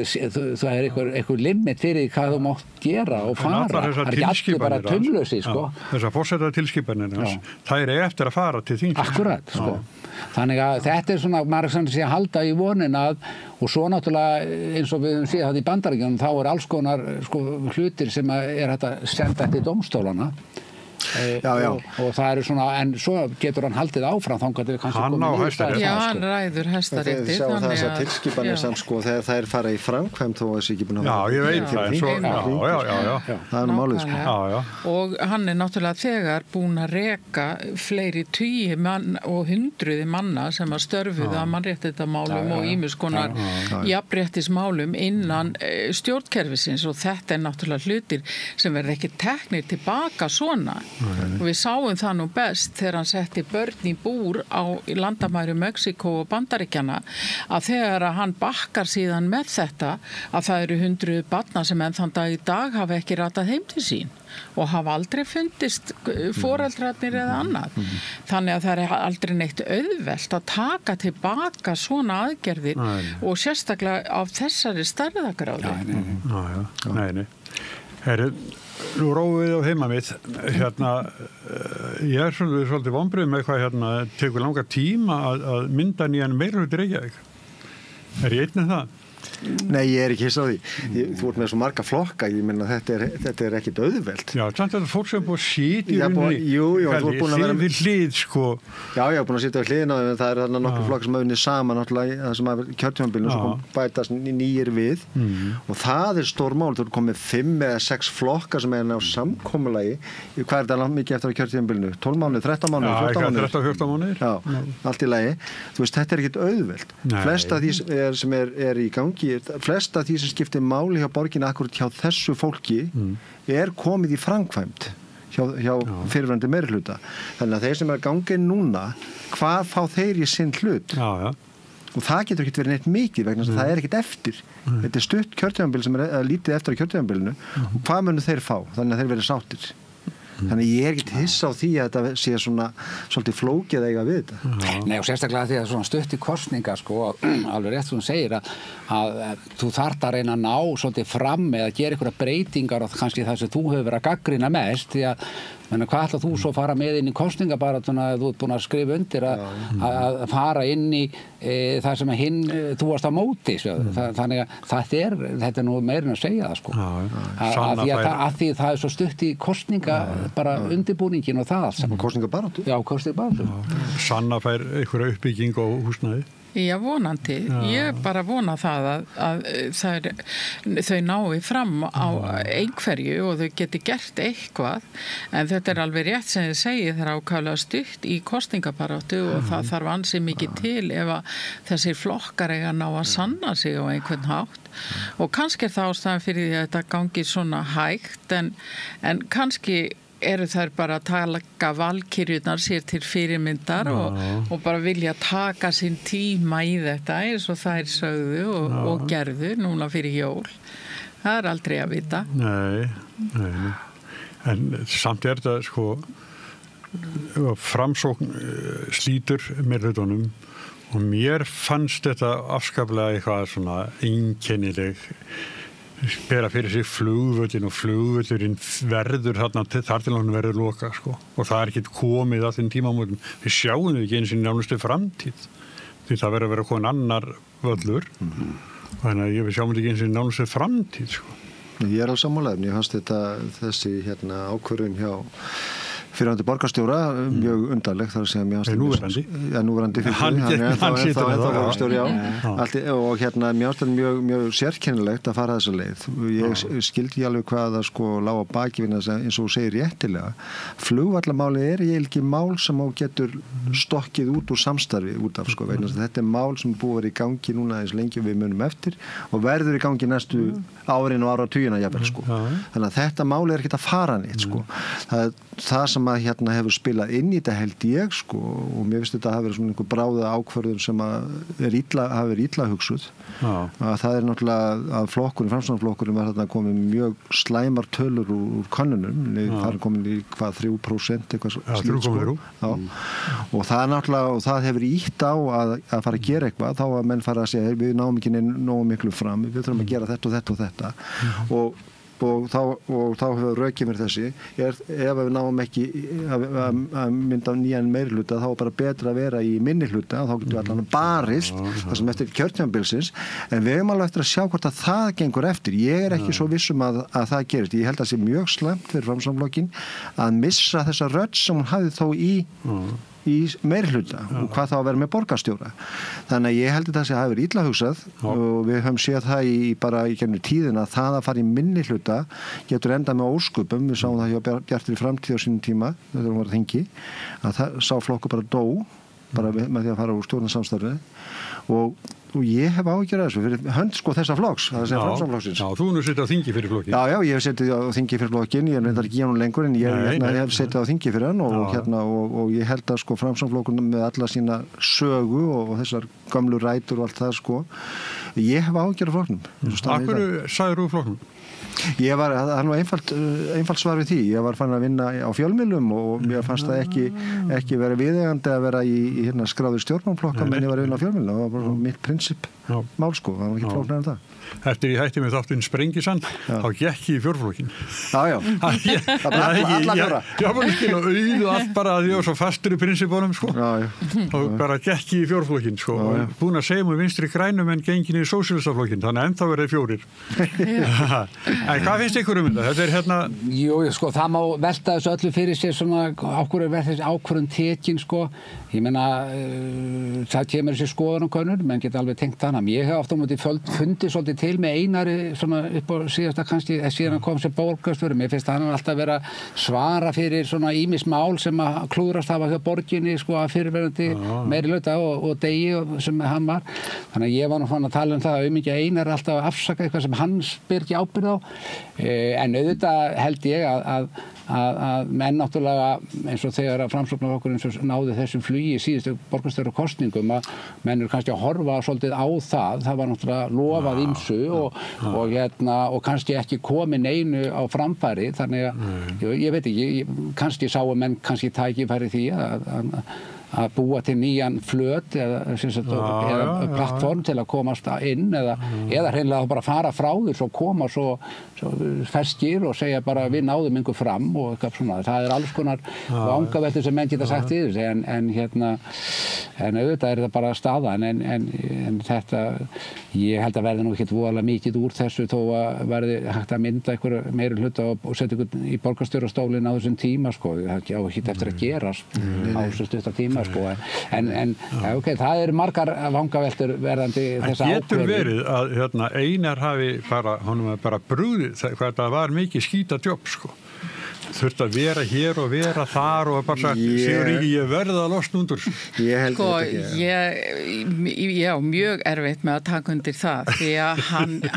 það eitthvað limit fyrir hvað þú mátt gera og fara. Það er ekki allir bara tumlausi, sko. Þessar forseta tilskipanir, það eftir að fara til þingsins. Akkurat, sko. Þannig að þetta svona, maður sé að halda í vonin og svo náttúrulega eins og við höfum séð það í Bandaríkjunum, þá alls konar sko, hlutir sem hægt að senda til dómstólana. Og það eru svona, en svo getur hann haldið áfram þangað við kannski komið í Hæstarétt. Já, hann ræður Hæstarétti. Þið sjá þessar tilskipanir sem sko þegar þær fara í framkvæmd þó að þessi ekki búin að Já, ég veit það, en svo, það er málið sko. Og hann náttúrulega þegar búin að reka fleiri tugi og hundruði manna sem að störfuðu að mannréttindamálum og ýmis konar jafnréttismálum innan stjórnkerfisins og þetta náttúrulega hlutir sem verður ekki teknir tilbaka svona. Og við sáum það nú best þegar hann setti börn í búr á landamæri Mexíkó og Bandaríkjanna að þegar hann bakkar síðan með þetta að það eru 100 barna sem enn þann dag í dag hafa ekki ratað heim til sín og hafa aldrei fundist foreldrarnir eða annað. Þannig að það er aldrei neitt auðvelt að taka tilbaka svona aðgerðir og sérstaklega af þessari stærðagráðu. Nei. Nú róum við á heima mitt, ég svolítið vonbrigður með hvað tekur langa tíma að mynda nýjan meirihluta í Reykjavík. Er ég einn það? Nei, ég er ekki hissa á því. Þú ert með svo marga flokka, ég meina þetta er ekkit auðvelt. Já, samt að fólk sem búið að sitja í rauninni. Jú, þú ert búin að vera við hlið, sko. Já, ég er búin að sitja við hliðina á því, en það er þarna nokkur flokk sem hafa unnið saman náttúrulega það sem hafa kjörtímabilinu sem kom bætast nýjir við og það er stór mál. Þú ert komið 5 eða 6 flokka sem ná samkomulagi. Hvað er þetta mikið eftir kjörtímabilinu? 12 mánuðir, 13 mánuðir, 14 mánuðir? Já, allt í lagi. Þú veist, þetta er ekkit auðvelt. Flest af því sem er í gangi flesta því sem skiptir máli hjá borginni akkurat hjá þessu fólki er komið í framkvæmd hjá fyrirverandi meirihluta. Þannig að þeir sem er gangið núna, hvað fá þeir í sinn hlut? Og það getur ekkert verið neitt mikið vegna það er ekkert eftir. Þetta er stutt kjörtímabil sem er lítið eftir á kjörtímabilinu og hvað munu þeir fá? Þannig að þeir verið sáttir. Þannig ég er ekki hissa á því að þetta sé svona svolítið flókið eiga við þetta. Nei, og sérstaklega því að svona stutt í kosninga sko, alveg rétt sem hún segir að þú þarft að reyna að ná svolítið fram eða gera einhverja breytingar og kannski það sem þú hefur verið að gagnrýna mest því að hvað ætlar þú svo að fara með inn í kosningabaratuna ef þú ert búin að skrifa undir að fara inn í það sem þú varst á móti þannig að þetta er nú meirinn að segja það sko að því það er svo stutt í kosninga bara undirbúningin og það alls kosningabaratu? Já, kosningabaratu. Sanna fær einhverja uppbygging á húsnæði? Já, vonandi. Ég bara vona það að þau nái fram á einhverju og þau geti gert eitthvað en þetta er alveg rétt sem þið segið þegar ákaflega stutt í kosningabaráttu og það þarf ansi mikið til ef að þessir flokkar eiga ná að sanna sig á einhvern hátt og kannski er það ástæðan fyrir því að þetta gangi svona hægt en kannski eru þær bara að taka valkyrjurnar sér til fyrirmyndar og bara vilja taka sinn tíma í þetta eins og þær sögðu og gerðu núna fyrir jól. Það er aldrei að vita. Nei. En samt er þetta sko framsókn slítur meirihlutanum og mér fannst þetta afskaplega eitthvað svona einkennileg bera fyrir sig flugvöllin og flugvöllurinn verður þar til hann verður loka sko. Og það er ekki komið að þeim tímamótum. Við sjáum þau ekki eins og nánustu framtíð því það verður að vera komin annar völlur þannig að við sjáum þau ekki eins og nánustu framtíð sko. Ég er á sammálaðum. Ég fannst þessi ákvörðun hjá fyrrverandi borgarstjóra, mjög undarlegt þar að segja mér núverandi hann situr borgarstjóri og mér ástæði mjög sérkennilegt að fara þessa leið. Ég skildi alveg hvað það sko lá á baki vinna eins og þú segir réttilega. Flugvallarmálið ekki mál sem á getur stokkið út úr samstarfi út af sko, vegna þetta mál sem búið að vera í gangi núna eins lengi við munum eftir og verður í gangi næstu árin og áratugina jafnvel sko. Þannig að þetta mál ekki að fara neitt sko. Það sem að hefur spilað inn í þetta held ég sko og mér finnst þetta að hafa verið svona einhver bráða ákvörðun sem að hafa verið illa hugsuð. Að það náttúrulega að Framsóknarflokkurinn var þarna komið mjög slæmar tölur úr könnunum. Það er komin í hvað 3% eitthvað slíkt sko. Og það náttúrulega og það hefur ýtt á að fara að gera eitthvað þá að menn fara að segja við náum ekki nógu miklu fram, við þurfum að gera þetta og þetta og þetta og þá hefur rökið mér þessi ef við náum ekki að mynda nýjan meirihluta þá er bara betra að vera í minnihluta og þá getum við allan barist það sem eftir kjörtímabilsins en við höfum alveg eftir að sjá hvort að það gengur eftir ég ekki svo vissum að það gerist ég held að það sé mjög slæmt fyrir Framsóknarflokkinn að missa þessa rödd sem hún hafði þó í meirihluta og hvað þá að vera með borgarstjóra. Þannig að ég held að það hafi verið illa hugsað og við höfum séð það bara í gegnum tíðina að það að fara í minnihluta getur endað með ósköpum. Við sáum það hjá Bjartri framtíð á sínum tíma þegar hún var að þingi að það sá flokkur bara dó bara með því að fara úr stjórnarsamstarfi og ég hef áhyggjur af þessu fyrir hönd sko þessa flokks, það að segja Framsóknarflokksins. Já, þú nú setið á þingi fyrir flokkin. Já, ég hef setið á þingi fyrir flokkin, ég reyndar ekki hann lengur en ég hef setið á þingi fyrir hann og ég held að sko Framsóknarflokkurinn með alla sína sögu og þessar gamlu rætur og allt það sko, ég hef áhyggjur af flokknum. Af hverju sagðir þú flokknum? Það var einfalt svar við því. Ég var fann að vinna á fjölmiðlum og mér fannst það ekki vera viðeigandi að vera í skráður stjórnmálaflokka menn ég var að vinna á fjölmiðlum. Það var bara mitt prinsip mál sko. Það var ekki flóknara en það. Eftir ég hætti með þáttinn Sprengisand þá gekk ég í fjórflokkin. Já. Það bara alla fjóra. Já, bara skil og auðu allt bara að ég var svo fastur í prinsipónum sko. Og bara gekk ég í fjórflokkin sko. Og búin að segja mér vinstri grænum en gengin í sósíalistaflokkin. Þannig að ennþá verið 4. En hvað finnst ykkur þetta? Þetta Jú, sko, það má velta þessu öllu fyrir sér svona ákvörður verð þessi ákvörðun tekin sko. Ég meina, það kemur þessi skoðanakönnur, menn geta alveg tengt þannig. Ég hef oft á móti fundið svolítið til með Einari svona upp á síðasta kannski síðan hann kom sem borgarstjóri. Mér finnst hann alltaf vera svara fyrir svona ýmis mál sem að klúðrast hafa hjá borginni sko að fyrirverandi meirihluta og degi sem hann var. Þannig að ég var nú fann að tala um það að mikið Einar alltaf að afsaka eitthvað sem hann ber ekki ábyrgð á. En auðvitað held ég að menn náttúrulega eins og þegar að Framsóknarflokkurinn náði þessum flugi í síðustu borgarstjórnarkosningum að menn eru kannski að horfa svolítið á það var náttúrulega lofað ýmsu og kannski ekki komið neinu á framfæri þannig að ég veit ekki, kannski sáu menn kannski tækifæri því að búa til nýjan flöt eða plattform til að komast inn eða hreinlega bara fara frá því svo koma svo ferskir og segja bara við náðum yngur fram og eitthvað svona. Það alls konar vangaveltur sem menn geta sagt í þessu en auðvitað þetta bara staðan en þetta ég held að verði nú ekkert voðalega mikið úr þessu þó að verði hægt að mynda einhver meiri hluta og setja ykkur í borgarstjórastólinn á þessum tíma sko. Það á ekki eftir að gerast á þessu stutta tíma sko. En ok, það eru margar vangaveltur verðandi þessa ákvörðu. Getur verið að Einar hafi honum bara brugðið hvað það var mikið skítadjobb sko. Þurft að vera hér og vera þar og bara sagt, Sigur Ríki, ég verði að losna undur. Ég held Já, mjög erfitt með að taka undir það því að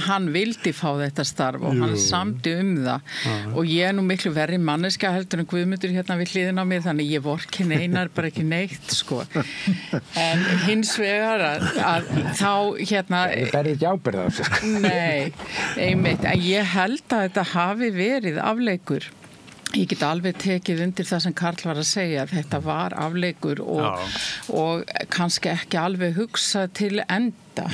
hann vildi fá þetta starf og hann samdi það og ég nú miklu verri manneskja heldur en Guðmundur hérna við hliðin á mér þannig ég vorkin Einar bara ekki neitt sko. En hins vegar að þá hérna Ég berði ekki ábyrgð á þessu. Nei, einmitt, en ég held að þetta hafi verið afleikur. Ég get alveg tekið undir það sem Karl var að segja að þetta var afleikur og kannski ekki alveg hugsað til enda.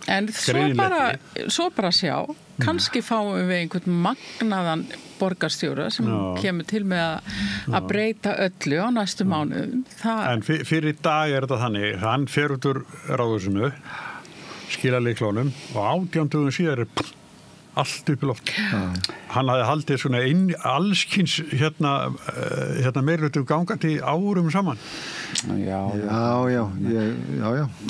En svo bara sjá, kannski fáum við einhvern magnaðan borgarstjóra sem kemur til með að breyta öllu á næstu mánuðum. En fyrir dag þetta þannig, hann fer út úr ráðhúsinu, skilar lyklunum og 18 dögum síðar allt upp í loft. Hann hafði haldið svona allskins meirhlutu gangandi árum saman. Já. Já.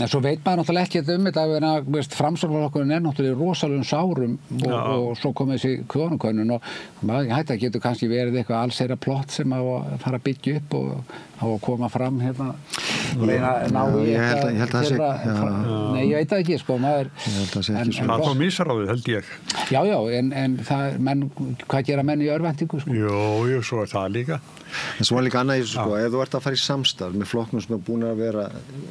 En svo veit maður náttúrulega ekki þetta Framsóknarflokkurinn náttúrulega í rosalegum sárum og svo kom þessi kjónukönnun og þetta getur kannski verið eitthvað allsherra plott sem á að fara að byggja upp og á að koma fram hérna ég held að það sé Nei, ég veit það ekki sko maður það kom ísaráðið held ég Já, en það hvað gera menn í örvæntingu sko? Jú, svo það líka En svo er líka annað í þessu sko, ef þú ert að fara í samstarf með flokknum sem er búin að vera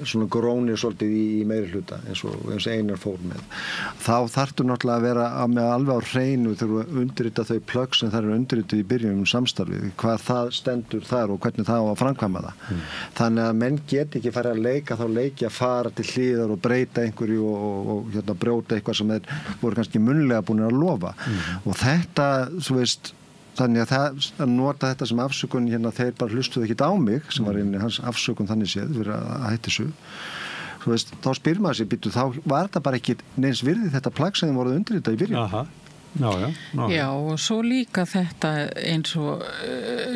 svona grónir svolítið í meiri hluta eins og Einar fór með, þá þarftu náttúrulega að vera með alveg á hreinu þegar þú undirrita þau plögg sem það eru undirritið í byrjunum samstarfið, hvað það stendur þar og hvernig það á að framkvæma það. Þannig að menn get ekki fara að leika þá leiki að fara til hliðar og breyta einhverju og brjóta eitthvað sem þeir voru kannski munnlega búin að lofa. Og þetta, þú veist, þannig að nota þetta sem afsökun þeir bara hlustuðu ekkert á mig sem var einnig hans afsökun þannig séð fyrir að hætti þessu þú veist, þá spyr maður sér býtu þá var þetta bara ekki neins virði þetta plagg sem þeim voruð undirritað í byrjun Já, og svo líka þetta eins og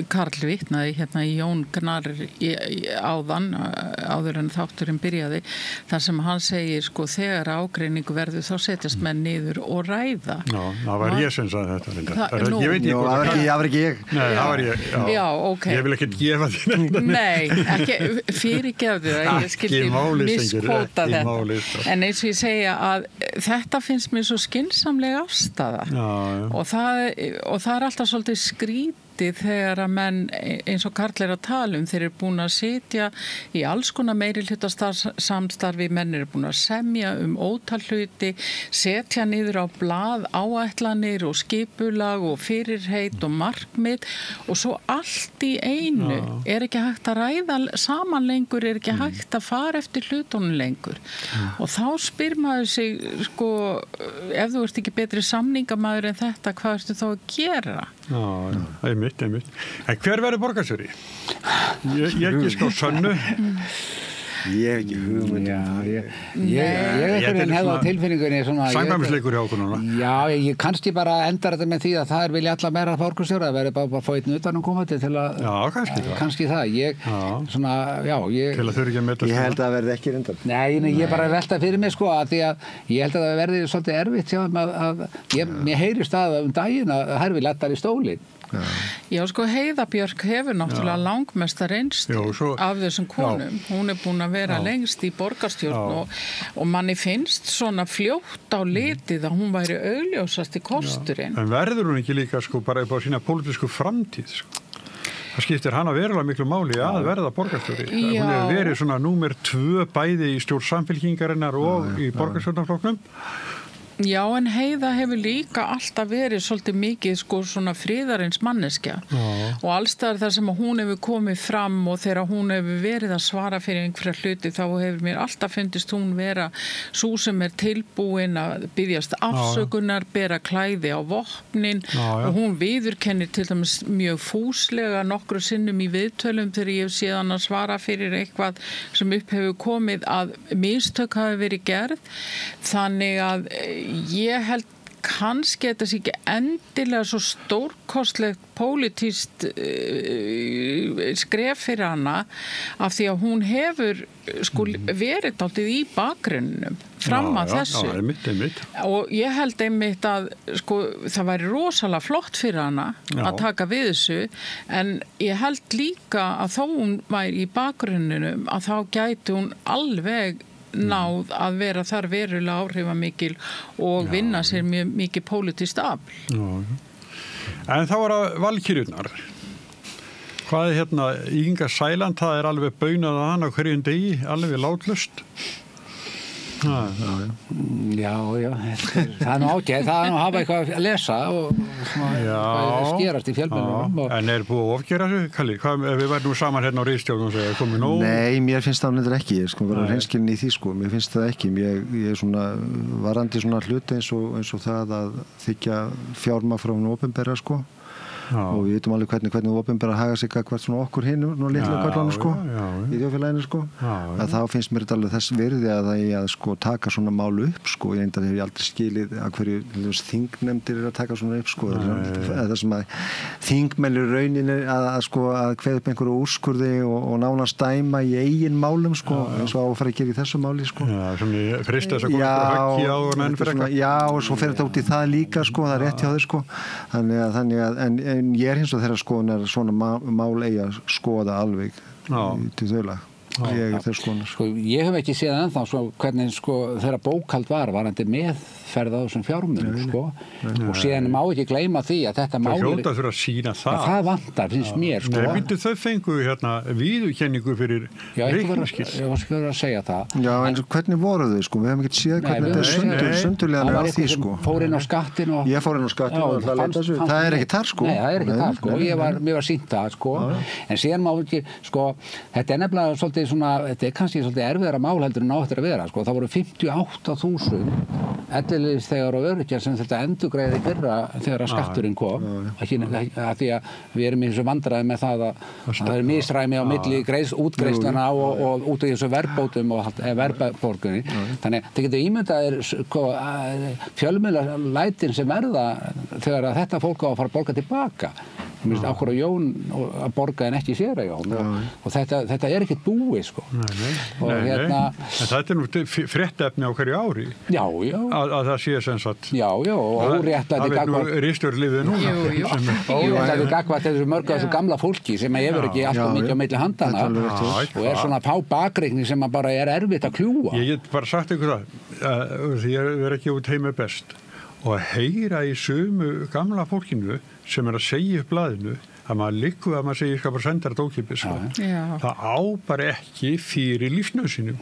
Karl vitnaði í Jón Gnarr áður en þátturinn byrjaði þar sem hann segir sko þegar ágreiningu verður þá setjast menn niður og ræða það var ég sem sagði þetta ég veit ekki hvað það var ekki ég Nei, það var ég Já, ok Ég vil ekki gefa því Nei, ekki fyrirgefðu það ég skildi miskvóta þetta en eins og ég segja að þetta finnst mér svo skynsamleg afstaða og það er alltaf svolítið skrítið þegar að menn eins og Karl er að tala þeir eru búin að sitja í alls konar meirihluta samstarfi menn eru búin að semja ótal hluti setja niður á blað áætlanir og skipulag og fyrirheit og markmið og svo allt í einu er ekki hægt að ræða saman lengur er ekki hægt að fara eftir hlutunum lengur og þá spyr maður sig sko ef þú ert ekki betri samningamaður en þetta hvað ertu þá að gera? Einmitt. En hver verður borgarstjóri? Ég er ekki sko Sönnu. Ég hef ekki hugmynd. Ég hefði á tilfinningunni svona... Samkvæmisleikur hjá okkur núna. Já, ég kannski bara endar þetta með því að það vilja alla meira borgarstjóra. Það verður bara að fá einn utan komandi til að... Já, kannski það. Kannski það. Til að þurfi ekki að metast. Ég held að það verði ekki reyndar. Nei, ég bara velta fyrir mig sko að því að ég held að það verði svolítið erfitt hjá mér heyrist að daginn að það vilja allar í stólinn. Já, sko Heiða Björk hefur náttúrulega langmesta reynslu af þessum konum. Hún er búin að vera lengst í borgarstjórn og manni finnst svona fljótt á litið að hún væri augljósasti kosturinn. En verður hún ekki líka sko bara upp á sína pólitísku framtíð sko? Það skiptir hana verulega miklu máli að verða borgarstjóri. Hún hefur verið svona númer 2 bæði í stjórn Samfylkingarinnar og í borgarstjórnarflokknum. Já, en Heiða hefur líka alltaf verið svolítið mikið sko svona friðarins manneskja og allstaðar þar sem hún hefur komið fram og þegar hún hefur verið að svara fyrir einhverja hluti þá hefur mér alltaf fundist hún vera sú sem er tilbúin að biðjast afsökunar, bera klæði á vopnin og hún viðurkennir til dæmis mjög fúslega nokkru sinnum í viðtölum þegar ég hef séð hann að svara fyrir eitthvað sem upp hefur komið að mistök hafi verið gerð þannig að ég held kannski þetta sé ekki endilega svo stórkostlegt pólitískt skref fyrir hana af því að hún hefur sko verið dálítið í bakgrunnum fram að þessu einmitt. Og ég held einmitt að sko það væri rosalega flott fyrir hana að taka við þessu en ég held líka að þó hún væri í bakgrunnum að þá gæti hún alveg náð að vera þar verulega áhrifamikil og vinna sér mjög mikið pólitískt afl. En þá er það valkyrjurnar. Hvað er Inga Sæland, það er alveg baunað að hana hverjum degi, alveg látlust. Já, það er nú ágætt, það er nú að hafa eitthvað að lesa og skerast í fjölmiðlum. En er búið að ofgera þessu, Kalli? Ef við verðum saman hérna á ritstjórn og segja, komið nóg? Nei, mér finnst það nefnir ekki, ég sko vera hreinskilin í því sko, mér finnst það ekki. Ég er svona varandi svona hluti eins og það að þykja fjármagn frá hún opinbera sko. og við vitum alveg hvernig opinbera haga sig hvert svona okkur hinum, litlu köllunum sko, í þjóðfélaginu sko, að þá finnst mér þetta alveg þess virði að það að sko taka svona mál upp sko, ég hef ég aldrei skilið að hverju þingnefndir að taka svona upp sko, það sem að þingmenn í rauninni að sko að kveða upp einhverju úrskurði og nánast dæma í eigin málum sko, eins og á að fara að gera í þessu máli sko. Já, sem ég frista þess að koma höggi á og menn fyrir eitthvað. Já, og svo fer þetta út í það líka sko, það er rétt hjá þau sko, þannig að en ég hins og þeirra skoðunar svona mál eigi að skoða alveg til þauðlega. Ég þess skoðunar. Sko, ég hef ekki séð ennþá svo hvernig sko þeirra bókhald varandi meðferð á þessum fjármunum sko, og síðan má ekki gleyma því að þetta mál það hljóta fyrir að sína það. Það vantar, finnst mér sko. Nei, býttu þau fengu viðurkenningu fyrir reikningsskil. Já, ég var sko að segja það. Já, en hvernig voru þau sko? Við hefum ekki séð hvernig þetta er sundurlegan af því sko. Fór inn á skattin og ég fór inn á skattin og það leita þessu. Það er ekki þar sko. Nei, það er ekki þar sko. Mér var sýnt það sko. En síðan má ekki sko, þetta er nefnilega svolítið svona, þetta er kannski svolítið erfiðara mál heldur en áttur að vera sko. Það voru 58.000 ellilífeyrisþegar og öryrkjar sem þetta endurgreiði fyrra þegar að skatturinn kom, að því að við erum í þessu vandræði með það að það er misræmi á milli útgreiðslana og út af þessu verðbótum og verðborgunni. Þannig það getur ímyndaðir sko, fjölmiðlalætin sem verða þegar að þetta fólk á að fara að borga tilbaka. Okkur á Jón að borga en ekki sér að Jón og þetta er ekkert búið sko. Nei. En þetta er nú fréttefni á hverju ári. Já. Að það sé sem sagt. Já, og óréttlæti gagvart. Það er nú ríkisstjórnarliðið núna. Óréttlæti gagvart þessu mörgu þessu gamla fólki sem hefur ekki alltaf mikið á milli handana og er svona fá bakreikning sem bara er erfitt að kljúa. Ég get bara sagt ykkur það, því ég er ekki út heima best og að heyra í sömu gamla fólkinu sem er að segja upp blaðinu að maður liggur að maður segir ég skal bara senda þetta ókeypis sko. Það á bara ekki fyrir lífsnauðsynum,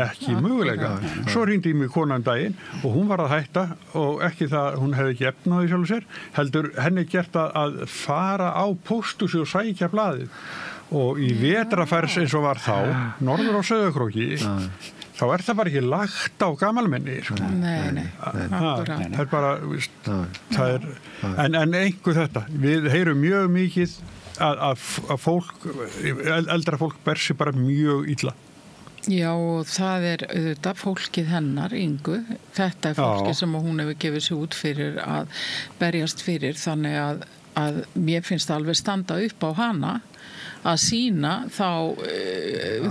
ekki möguleika. Svo hringdi í mig konan daginn og hún var að hætta og ekki það, hún hefði ekki efnaði sjálf sér, heldur henni gert að fara á pósthúsi og sækja blaðið og í vetrafærs eins og var þá, norður á Sauðárkróki, þá er það bara ekki lagt á gamalmenni sko. Nei, það er bara það er, en einhver þetta við heyrum mjög mikið að fólk, eldra fólk ber sig bara mjög illa. Já, og það er auðvitað fólkið hennar, Ingu, þetta er fólkið sem hún hefur gefið sig út fyrir að berjast fyrir, þannig að mér finnst alveg standa upp á hana að sína þá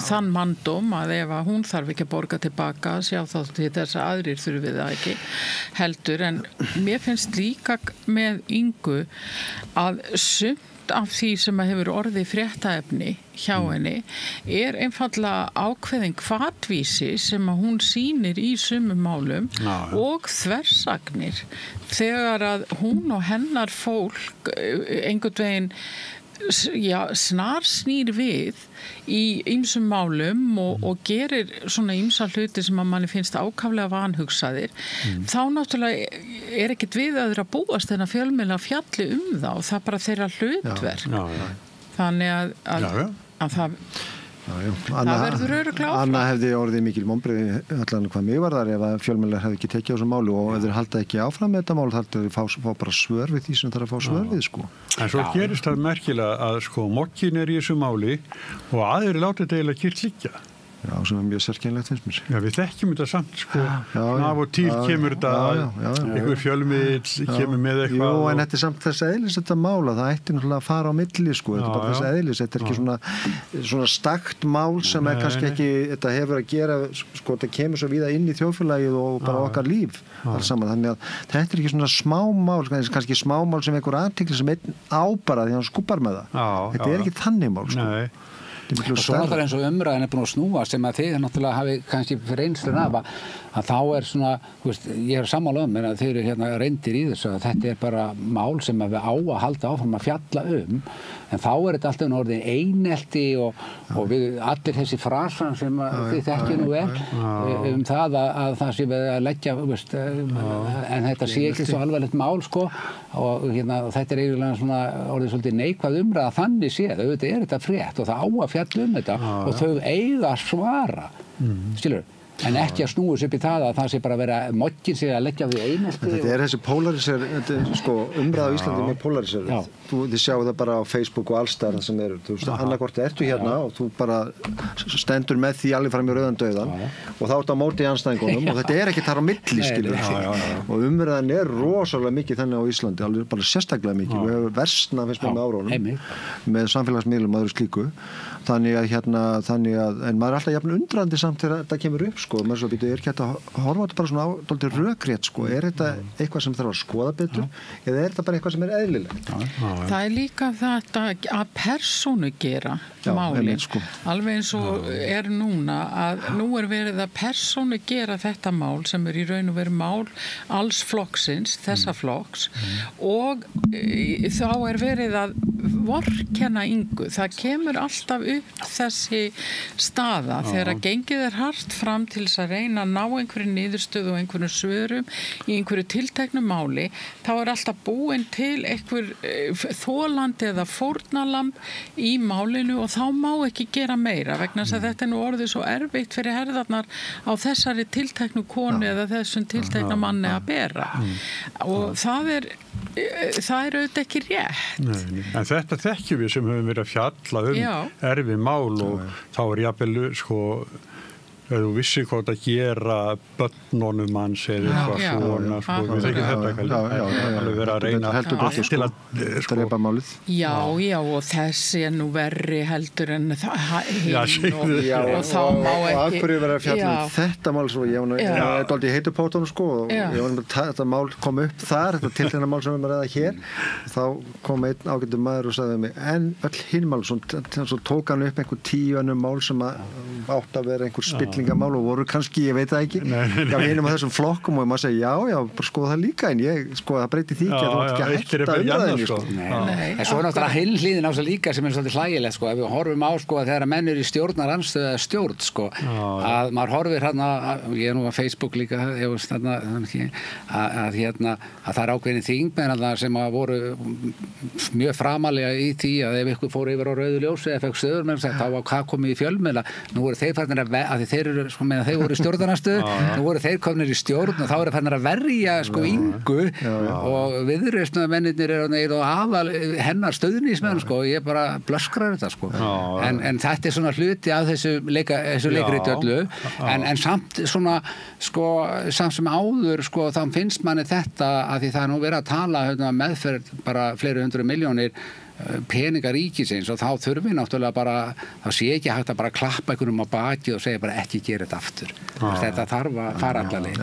þann manndóm að ef að hún þarf ekki að borga tilbaka, sjá þá til þess að aðrir þurfið það ekki heldur, en mér finnst líka með Ingu að sumt af því sem hefur orðið fréttaefni hjá henni er einfallega ákveðin hvatvísi sem að hún sýnir í sumum málum og þversagnir þegar að hún og hennar fólk einhvern veginn snarsnýr við í ýmsum málum og gerir svona ýmsa hluti sem að manni finnst ákaflega vanhugsaðir þá náttúrulega er ekkert við að búast en að fjölmiðla fjalli þá og það bara þeirra hlutverk þannig að það verður örugglega áfram. Anna hefði orðið mikil vonbrigði allan hvað mig var þar ef að fjölmiðlar hefði ekki tekið á þessu máli og ef þeir halda ekki áfram með þetta mál þar þeir fá bara svör við því sem þeir að fá svör við sko. En svo gerist það merkilega að sko mokkin í þessu máli og aðrir láta þetta eiginlega kyrrt liggja. Já, sem er mjög sérkennilegt finnst mér. Já, við þekkjum þetta samt sko. Af og til kemur þetta einhver fjölmiðill kemur með eitthvað. Jú, en þetta er samt þess eðlis þetta mála, það ætti náttúrulega að fara á milli sko. Þetta er bara þess eðlis, þetta er ekki svona stakt mál sem er kannski ekki, þetta hefur að gera sko, þetta kemur svo víða inn í þjóðfélagið og bara okkar líf alls saman. Þannig að þetta er ekki svona smámál, kannski smámál sem einhver athygli sem einn ábara því hann skúpar með það. Þetta er ekki þannig mál sko. Og svo náttúrulega eins og umræðin er búin að snúa sem að þið náttúrulega hafi kannski reynslun af að þá er svona, veist, ég er sammála en að þið eru hérna reyndir í þessu að þetta er bara mál sem að við á að halda áfram að fjalla en þá er þetta alltaf orðið einelti og við allir þessi frasar sem þið þekkju nú vel það að það sé við að leggja veist, en þetta sé ekki svo alvarlegt mál sko og hérna, þetta er eiginlega svona orðið svolítið neikvæð umræða þannig séð, auðvitað er þetta frétt og það á að fjalla þetta og þau eiga að svara skilur En ekki að snúa sér upp í það að það sé bara vera moggin sig að leggja við einelti. Þetta þessi polarisering, þetta sko umræða á Íslandi með polarisering. Þið sjáu það bara á Facebook og allstar sem eru. Þú veist, annarkvort ertu hérna og þú bara stendur með því alveg fram í rauðan dauðan og þá ertu á móti anstæðingunum og þetta ekki þar á milli, skilur. Og umræðan rosalega mikið þannig á Íslandi, alveg bara sérstaklega mikið. Við höfum versna finnst með árunum með samfélagsmiðlum og öðru slíku. Þannig að en maður alltaf jafn undrandi samt þegar þetta kemur upp, sko. Maður svo býtu, ekki þetta að horfa þetta bara svona á dálítið rökrétt, sko. Þetta eitthvað sem þarf að skoða betur eða þetta bara eitthvað sem eðlilegt? Það líka þetta að persónu gera máli. Sko. Alveg eins og núna að nú verið að persónu gera þetta mál sem í raun og veru mál alls flokksins, þessa flokks og þá verið að vorkenna Ingu. Það kemur alltaf upp þessi staða þegar að gengið hart fram til þess að reyna að ná einhverju niðurstöðu og einhverju svörum í einhverju tilteknu máli, þá alltaf búin til einhver þolandi eða fórnalamb í málinu og þá má ekki gera meira vegna þess að þetta nú orðið svo erfitt fyrir herðarnar á þessari tilteknu konu eða þessum tiltekna manni að bera og það er auðvitað ekki rétt. Nei. En þetta þekkjum við sem höfum verið að fjalla erfið mál og þá jafnvel sko ef þú vissi hvað að gera börnunum hans eða eitthvað svona sko, við þekkjum þetta alveg verið að reyna til að drepa málið. Já, og þessi nú verri heldur en hinn og þá má ekki og af hverju verið að fjalla þetta mál svo ég var dálítið í heitupótunum sko og ég var með þetta mál kom upp þar þetta tiltekna mál sem við erum að ræða hér þá kom einn ágætur maður og sagði mig en öll hinn mál svo tók hann upp einhver 10 önnur mál sem átt að vera einhver spillingamál og voru kannski, ég veit það ekki já, hinum á þessum flokkum og maður segi já, bara skoða það líka en ég, sko, það breyti því ekki að þú átt ekki að hætta umræðinni, sko. En svo náttúrulega hinn hlýðin á þess líka sem svolítið hlægilegt, sko, ef við horfum á, sko, að þegar menn í stjórnarandstöðu eða stjórn, sko, að maður horfir hérna, ég nú á Facebook líka, ég veist þarna, að það ákveðin þingmenn sem voru mjög framalega í því að ef ykkur fór yfir á rauðu ljósi eða fekk stöður þá var hvað komið í fjölmiðla nú voru þeir farnir að þeir eru sko með að þeir voru í stjórnarandstöðu nú voru þeir komnir í stjórn og þá eru farnir að verja sko Ingu og viðreisnarmennirnir eru aðal hennar stöðnismenn sko og ég bara blöskrar þetta sko en þetta er svona hluti af þessu leikriti öllu en samt svona sko samt sem áður sko þá finnst manni þetta að því það er nú verið að tala meðferð bara fleiri 100 milljónir peningar ríkisins og þá þurfi náttúrulega bara, þá sé ekki hægt að bara klappa einhvernum á baki og segja bara ekki gera þetta aftur. Þetta þarf að fara allaveg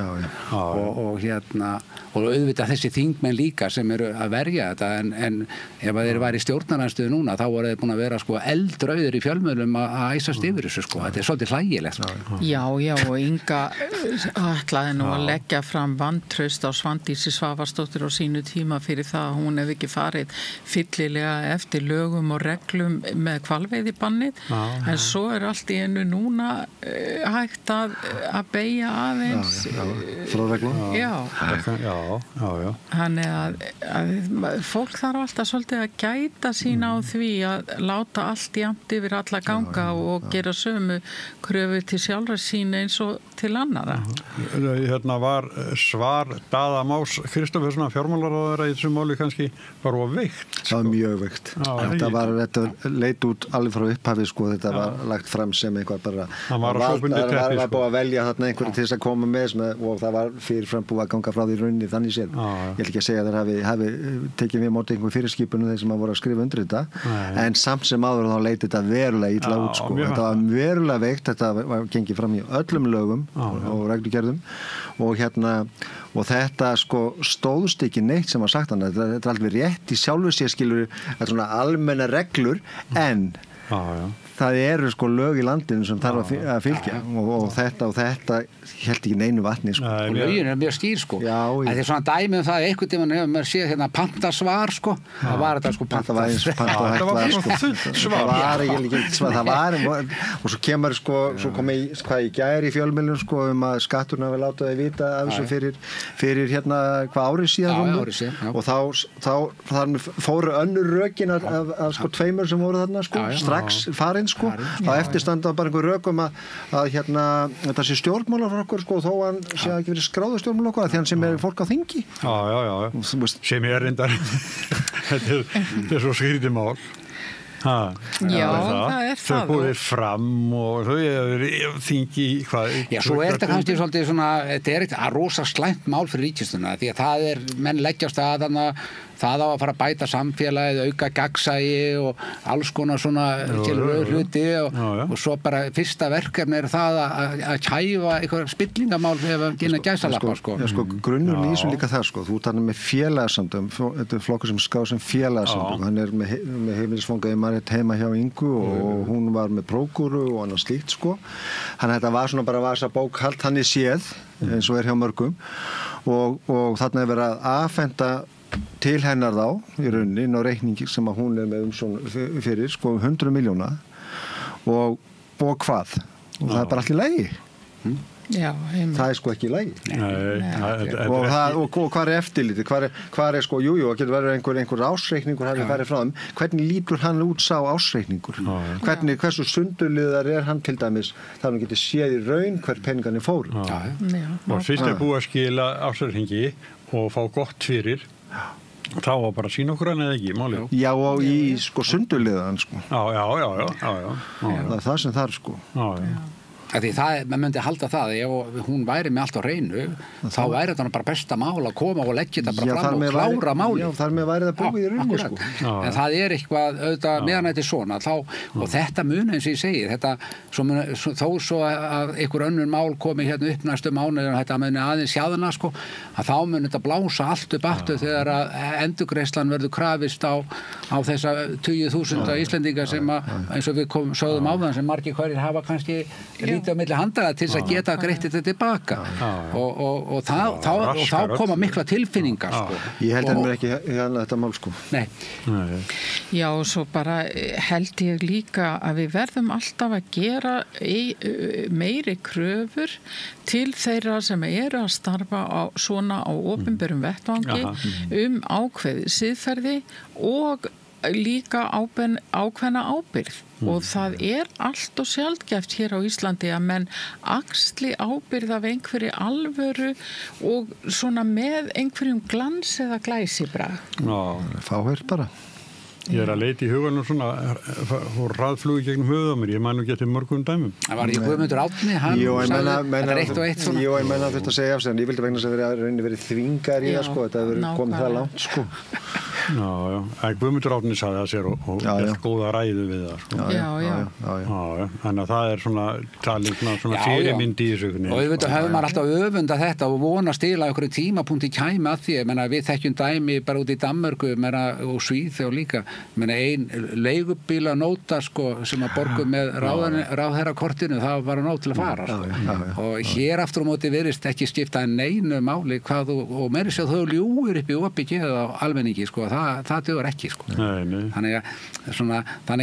og auðvitað þessi þingmenn líka sem eru að verja þetta en ef þeir væri í stjórnarandstöðu núna þá voru þeir búin að vera sko eldrauður í fjölmiðlum að æsast yfir þessu sko, þetta er svolítið hlægilegt sko. Já og Inga ætlaði nú að leggja fram vantraust á Svandísi Svavarsdóttur á sínu tíma fyrir það að hún hef ekki farið fyllilega eftir lögum og reglum með hvalveiðibannið en svo er allt í einu núna hægt að beygja aðeins frá reglum já. Þannig að fólk þarf alltaf svolítið að gæta sín á því að láta allt jafnt yfir alla ganga og gera sömu kröfu til sjálfra sín eins og til annara. Hérna var svar Daða Más Kristófersson fjármálaráðherra í þessum máli kannski var veikt. Það var mjög veikt. Þetta leit út alveg frá upphafi sko, þetta var lagt fram sem einhver bara það var búið að velja þarna einhverju til þess að koma með og það var fyrirfram búið að ganga frá því rauninni þannig séð. Ég ætla ekki að segja að þeir hafi tekið við móti einhver fyrirskipunum þeir sem voru að skrifa undir þetta en samt sem áður þá leit þetta verulega illa út sko. Þetta var verulega veikt, þetta var gengið fram í öllum lögum og reglugerðum og þetta sko stóðst ekki neitt sem var sagt hann, þetta er alveg rétt í sjálfu sér skilur þetta svona almenna reglur en það eru sko lög í landinu sem þarf að fylgja og þetta held ekki neinu vatni sko. Og lögin er mjög skýr sko. Það er svona dæmi um það einhvern tímann hefur maður séð hérna pantasvar sko. Það var þetta sko það var ekki svar það var og svo kemur sko svo kom hvað í gær í fjölmiðlum sko að skatturinn hafi látað að vita af þessu fyrir hérna hvað árið síðan og þá fóru önnur rökin af sko tveimur sem voru þarna sko strax farinn sko, þá eftirstanda bara einhver rökum að hérna, þetta sé stjórnmálaflokkur sko, þó hann sé ekki verið skráður stjórnmálaflokkur, því hann sem er fólk á þingi. Já. Sem er reyndar, þetta er svo skrítið mál. Já, það er það. Þau búið fram og þau er þingi hvað. Já, svo er þetta kannski svolítið svona, þetta er eitthvað rosa slæmt mál fyrir ríkisstjórnina, því að það er, menn leggjast að það á að fara að bæta samfélagið, auka gagnsæi og alls konar svona til hluti og svo bara fyrsta verkefni er það að kæfa eitthvað spillingamál ef að gina gæsalappa sko. Já, sko, grunnurinn í þessu líka það sko, þú þannig með félagsamdum, þetta er flokkur sem skráð sem félagsamdum, hann er með heimilisfangaði Margrét heima hjá Ingu og hún var með prókúru og annað slíkt sko, þannig að þetta var svona bara vasabókhald, hann er séð eins og er hjá mörgum og þarna er verið að afhenda til hennar þá í rauninni inn á reikningi sem að hún er með fyrir sko 100 milljóna og hvað og það er bara allt í lagi Já, það er sko ekki í lagi og hvað er eftirliti hvað er sko, það getur verið einhver ásreikningur hafi farið frá þeim, hvernig lítur hann út sá ásreikningur hversu sundurliðar er hann til dæmis þar hann getur séð í raun hver peningarnir fóru og fyrst er búið að skila ásreikningi og fá gott fyrir þá var bara að sína okkur hann eða ekki málið. Já og í sko sundurliðan sko. Já. Það er það sem það er sko. Já. Því það, maður myndi halda það ef hún væri með allt á hreinu þá væri þetta bara besta mál að koma og leggja þetta bara fram og klára máli. Já, þar með væri það búið í rauninni sko. En það er eitthvað auðvitað meðan þetta er svona og þetta mun eins og ég segi þetta, þó svo að einhver önnur mál komi hérna upp næstu mánuði og þetta muni aðeins sjáðuna sko, að þá mun þetta blása allt upp aftur þegar að endurgreiðslan verður krafist á þessa 20.000 Íslendinga sem að, eins og við sögðum áðan sem margir hverjir hafa kannski á milli handlaga til þess að geta greitt þetta tilbaka og þá koma mikla tilfinningar sko. Ég held að mér ekki hérna þetta mál sko. Nei. Já, og svo bara held ég líka að við verðum alltaf að gera meiri kröfur til þeirra sem eru að starfa svona á opinberum vettvangi ákveðið siðferði og líka ákveðna ábyrgð og það er allt og sjaldgæft hér á Íslandi að menn axli ábyrgð af einhverju alvöru og svona með einhverjum glans eða glæsibrag. Fáheyrt bara. Ég er að leita í huganum svona og hraðflugi gegnum höfuð á mér, ég mælu getið mörgum dæmum. Það var ekki Guðmundur Árni, hann sagði þetta er eitt og eitt svona. Jú, ég menna þetta að segja af sig, en ég vildi vegna þess að það verið þvingar í það sko, þetta hefur komið það langt sko. Já, en Guðmundur Árni sagði það sér og gert góða ræðu við það sko. Já. Þannig að það er svona talið svona fyrirmynd í þessu. Og auðvitað hefur maður alltaf öfundað þetta og vonast til að einhverju tímapunkti kæmi að því, við þekkjum dæmi bara út í Danmörku og Svíþjóð líka, ein leigubíla nóta sko, sem að borgu með ráðherrakortinu, það var nóg til að fara sko. Og hér aftur á móti virðist ekki skipta neinu máli hvað og meiri sér þau ljúgur upp í opið á almenningi sko. Það dugur ekki sko. Þannig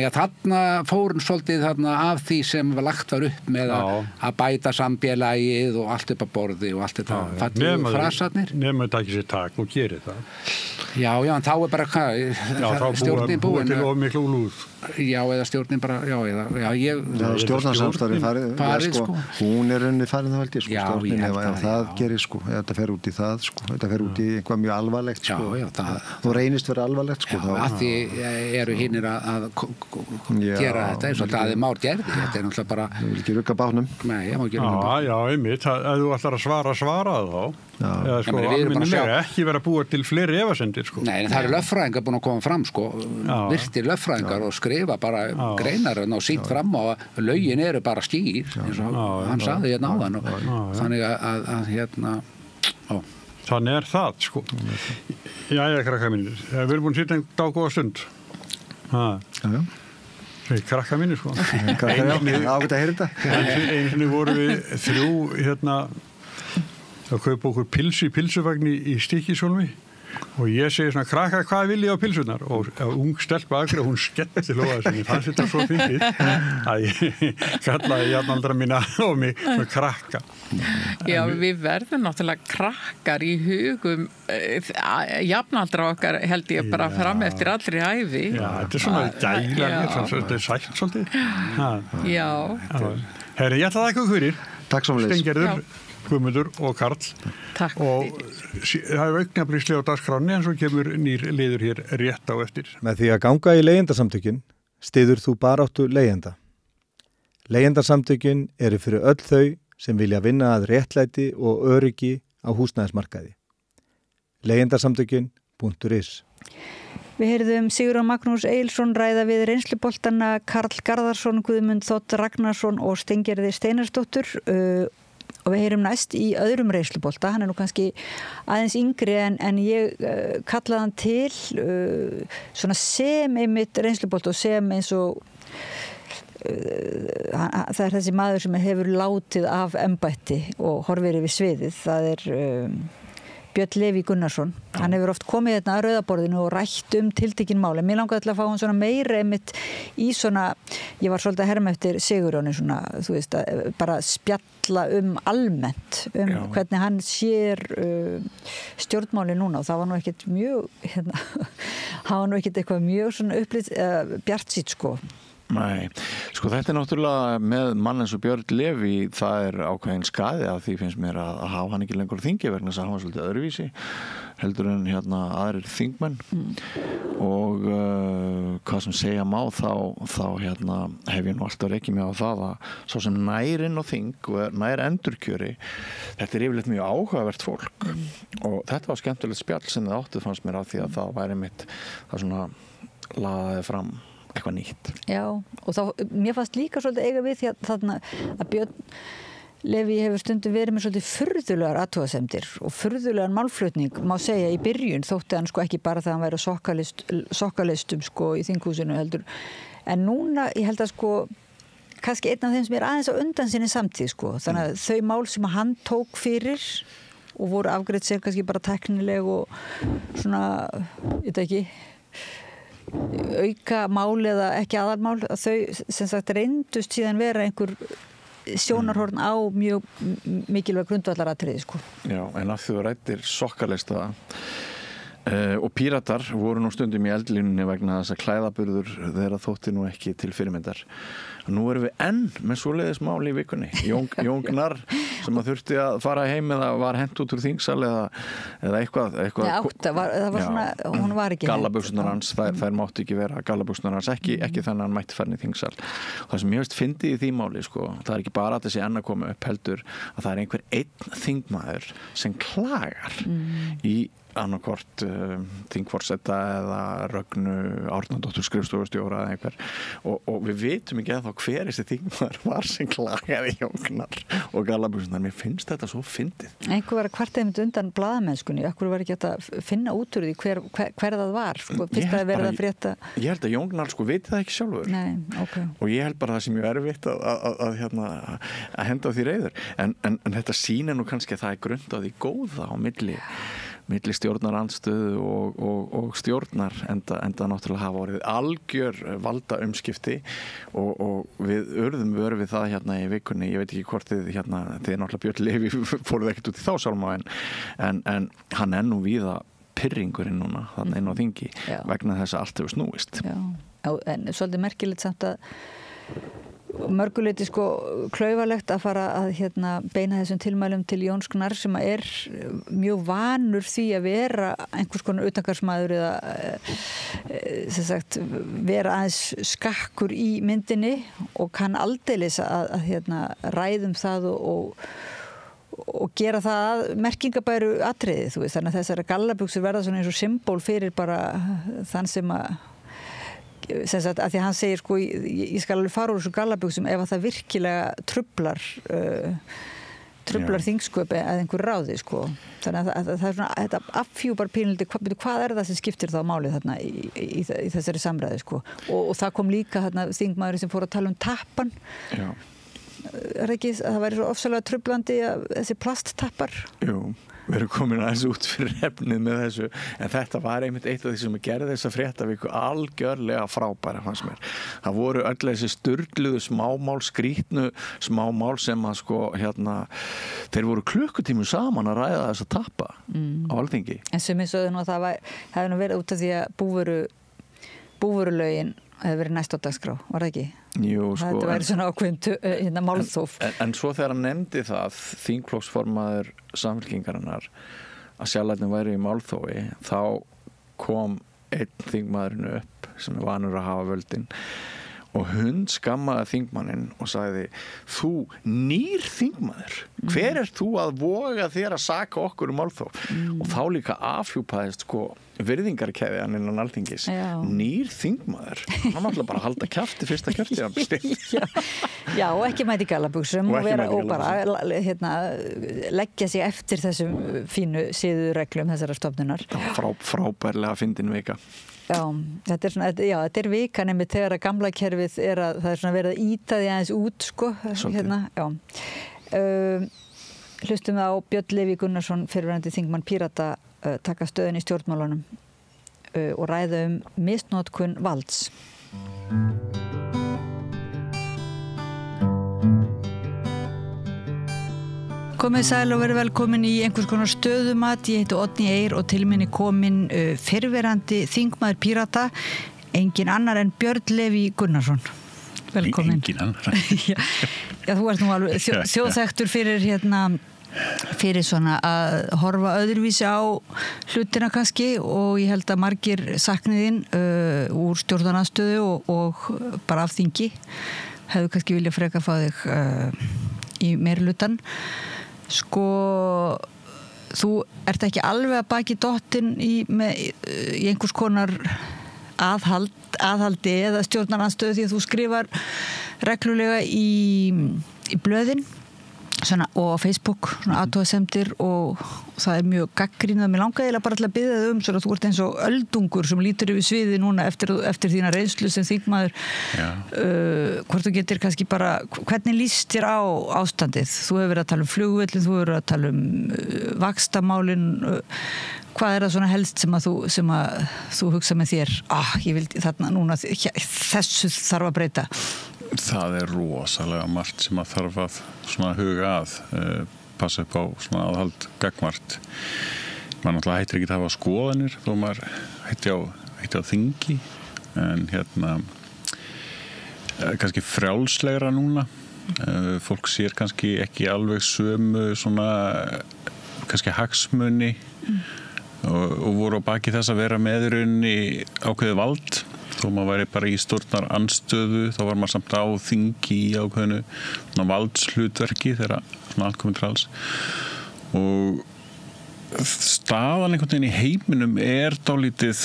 að þarna fórun svolítið þarna af því sem lagt var upp með að bæta samfélagið og allt upp að borði og allt þetta fallegu frasarnir. Nefnum þetta ekki sér tak og gerir það. Já, en þá er bara stjórnin búin til of miklu lúð. Já, eða stjórnin bara, stjórnarsamstarfið farið sko. Hún er rauninni farið það veldi sko. Stjórnin ef það gerir sko, þetta fer út í það sko, þetta fer út í eitthvað mjög alvarlegt sko. Þú reynist vera alvarlegt sko. Já, að því eru hinnir að gera þetta eins og það er Már gerði, þetta er náttúrulega bara Þú vil ekki rugga bátnum. Nei, ég má ekki rugga bátnum. Já, einmitt, ef þú ætlar að svara þá eða sko, almennilega ekki vera búið til fleiri efasemdir sko. Nei, en það eru lögfræðingar búin að koma fram sko, virtir lögfræðingar og skrifa bara greinar og sýnt fram á að lögin eru bara skýr eins og hann sagði hérna áðan og þannig að hérna Þannig er það sko. Jæja, krakka mínir, við erum búin að sitja einn dágóða stund. Krakka mínir sko. Ágætt að heyra þetta. Einu sinni voru við þrjú hérna að kaupa okkur pilsu í pilsuvagni í Stykkishólmi og ég segi svona, krakkar, hvað vil ég á pilsunar? Og ung stelpa akkur, hún skelli hlóða sem ég fannst þetta svo fyndið að ég kallaði jafnaldra mína og mig svona krakka. Já, við verðum náttúrulega krakkar í hugum jafnaldra okkar held ég bara fram eftir allri ævi. Já, þetta svona gæla, þetta sætt svolítið. Já. Herri, ég ætla að þakka ykkur fyrir. Takk svo mjög. Steingerður, Guðmundur og Karl. Takk. Og það er augnablísli á dagskráni en svo kemur nýr liður hér rétt á eftir. Með því að ganga í leigjendasamtökin styður þú baráttu leigjenda. Leigjendasamtökin eru fyrir öll þau sem vilja vinna að réttlæti og öryggi á húsnæðismarkaði. Leigjendasamtökin.is. Við heyrðum Sigurjón Magnús Egilsson ræða við reynsluboltana Karl Garðarsson, Guðmund Þótt Ragnarsson og Steingerði Steinarsdóttur og við heyrum næst í öðrum reynslubolta. Hann er nú kannski aðeins yngri en ég kallaði hann til svona sem einmitt reynslubolta og sem eins og það er þessi maður sem hefur látið af embætti og horfir yfir sviðið. Það er Björn Leví Gunnarsson. Hann hefur oft komið hérna að rauðaborðinu og rætt tiltekin máli. Mér langaði til að fá hann svona meira einmitt í svona, ég var svolítið að herma eftir Sigurjóni svona, þú veist, bara spjalla almennt, hvernig hann sér stjórnmáli núna og það var nú ekkert mjög, það var nú ekkert eitthvað mjög svona upplýtt, bjartsýtt sko. Nei, sko þetta er náttúrulega með mann eins og Björn Leví, það er ákveðin skaði af því finnst mér að hafa hann ekki lengur þingi vegna þess að hann var svolítið öðruvísi heldur en aðrir þingmenn og hvað sem segja má þá hef ég nú alltaf rekið mig á það að svo sem nær inn á þing og nær endurkjöri, þetta er yfirleitt mjög áhugavert fólk og þetta var skemmtilegt spjall sem það áttið fannst mér af því að það væri mitt, það svona laðaði fram eitthvað nýtt. Já, og þá, mér fannst líka svolítið eiga við því að þarna að Björn Leví hefur stundum verið með svolítið furðulegar athugasemdir og furðulegan málflutning má segja í byrjun þótti hann sko ekki bara þegar hann væri á sokkalistum sko í þinghúsinu heldur en núna ég held að sko kannski einn af þeim sem er aðeins á undan sinni samtíð sko þannig að þau mál sem hann tók fyrir og voru afgreitt sér kannski bara teknileg og svona, ég veit ekki auka mál eða ekki aðalmál að þau sem sagt reyndust síðan vera einhver sjónarhorn á mjög mikilvæg grundvallaratriði sko. Já, en af því þú rættir sokkalista og Píratar voru nú stundum í eldlínunni vegna þess að klæðaburður þeirra þótti nú ekki til fyrirmyndar. Nú erum við enn með svoleiðis mál í vikunni. Jón Gnarr sem að þurfti að fara heim eða var hent út úr þingsal eða eitthvað. Það var svona, hún var ekki gallabuxurnar hans, þær mátti ekki vera gallabuxurnar hans, ekki þannig að hann mætti farin í þingsal. Það sem ég veist fyndið í því máli, sko, það er ekki bara að þessi enn að koma upp heldur að það er einhver einn þingmaður sem klagar í annarkvort þingforseta eða Rögnu Árnadóttur skrifstofustjóra eða einhver og við vitum ekki eða þá hver þessi þingmaður var sem klagaði Jón Gnarr og gallabuxurnar. Mér finnst þetta svo fyndið. Einhver var að kvarta einmitt undan blaðamennskunni, akkur var ekki að finna út úr því hver það var sko, fyrst að verða að frétta. Ég held að Jón Gnarr sko viti það ekki sjálfur. Nei, okay. Og ég held bara það sem mjög erfitt að henda á því reiður en þetta sýnir nú kannski að það er grund á því góða á milli stjórnarandstöðu og stjórnar enda náttúrulega hafa orðið algjör valda umskipti og við urðum við það hérna í vikunni, ég veit ekki hvort þið náttúrulega Björn Leví fóruð ekkert út í þá sálma en hann er nú víða pirringurinn núna þannig inn á þingi vegna þess að allt hefur snúist. Já, en svolítið merkilegt samt að mörguleiti sko klaufalegt að fara að beina þessum tilmælum til Jóns Gnarr sem er mjög vanur því að vera einhvers konar utangarsmaður eða sem sagt vera aðeins skakkur í myndinni og kann aldeilis að ræðum það og gera það merkingabæru atriði, þú veist, þannig að þessari gallabuxur verða svona eins og symbol fyrir bara þann sem sem sagt, að því að hann segir sko ég skal alveg fara úr þessu gallabuxum ef að það virkilega trublar þingsköp eða einhver ráði sko. Þannig að það er svona, þetta affjúpar pínuliti, hvað er það sem skiptir þá málið þarna í þessari samræði sko. Og það kom líka þingmaðurinn sem fór að tala tappan. Já. Er ekki, það væri svo ofsalega trublandi að þessi plasttappar. Jú. Við erum komin aðeins út fyrir efnið með þessu, en þetta var einmitt eitt af því sem gerði þessa fréttaviku algjörlega frábæra fannst mér. Það voru öll þessi sturluðu smámál, skrýtnu smámál sem að þeir voru klukkutímum saman að ræða þess að tappa á Alþingi. En sem ég sögðu nú að það hefði nú verið út af því að búvörulögin hefði verið næst á dagskrá, var það ekki? Jú, þetta væri svona ákveðin málþóf. En svo þegar hann nefndi það, þingflokksformaður Samfylkingarinnar, að sjálfættin væri í málþófi, þá kom einn þingmaðurinn upp sem vanur að hafa völdin og hundskammaði þingmanninn og sagði, þú nýr þingmaður, hver þú að voga þér að saka okkur málþóf? Og þá líka afhjúpaðist virðingarkeðjan innan Alþingis. Nýr þingmaður, hann ætla bara að halda kjafti fyrsta kjörtíðanbili. Já, og ekki mæti gallabuxum og bara leggja sig eftir þessum fínu siðureglum þessara stofnunar. Frábærlega fyndin vika. Já, þetta vika nefnir þegar að gamla kerfið það er svona verið að ýta því aðeins út, hlustum á Björn Leví Gunnarsson, fyrrverandi þingmann Pírata, taka stöðun í stjórnmálunum og ræða misnotkun valds. Komið sæl og verið velkomin í einhvers konar stöðumat. Ég heiti Oddný Eir og til minni komin fyrrverandi þingmaður Pírata, engin annar en Björn Leví Gunnarsson. Velkomin. Engin annar. Já, þú ert nú alveg þjóðþekktur fyrir svona að horfa öðruvísi á hlutina kannski og ég held að margir sakniðinn úr stjórnarandstöðu og bara af þingi hefðu kannski viljað freka fá þig í meirihlutann. Þú ert ekki alveg að baki dottinn í einhvers konar aðhaldi eða stjórnarandstöðu því að þú skrifar reglulega í blöðin og á Facebook, athugasemdir og það er mjög gagnrýnið. Mér langaði bara til að biðja þig svona, þú ert eins og öldungur sem lítur yfir sviði núna eftir þína reynslu sem þingmaður. Hvort þú getur kannski bara, hvernig líst þér á ástandið? Þú hefur verið að tala um flugvöllin, þú hefur verið að tala um vaxtamálin. Hvað er það svona helst sem að þú hugsa með þér? Ég vildi þarna núna, þessu þarf að breyta. Það er rosalega margt sem að þarf að svona huga að passa upp á svona aðhald gagnvart. Man náttúrulega hættir ekki að hafa skoðanir þó maður hætti á þingi en kannski frjálslegra núna. Fólk sér kannski ekki alveg sömu svona kannski hagsmuni og voru á baki þess að vera meðurinn í ákveðið vald. Þó maður væri bara í stjórnarandstöðu, þá var maður samt á þingi í ákveðinu valdshlutverki þegar allt komið til alls. Og staðan einhvern veginn í heiminum er dálítið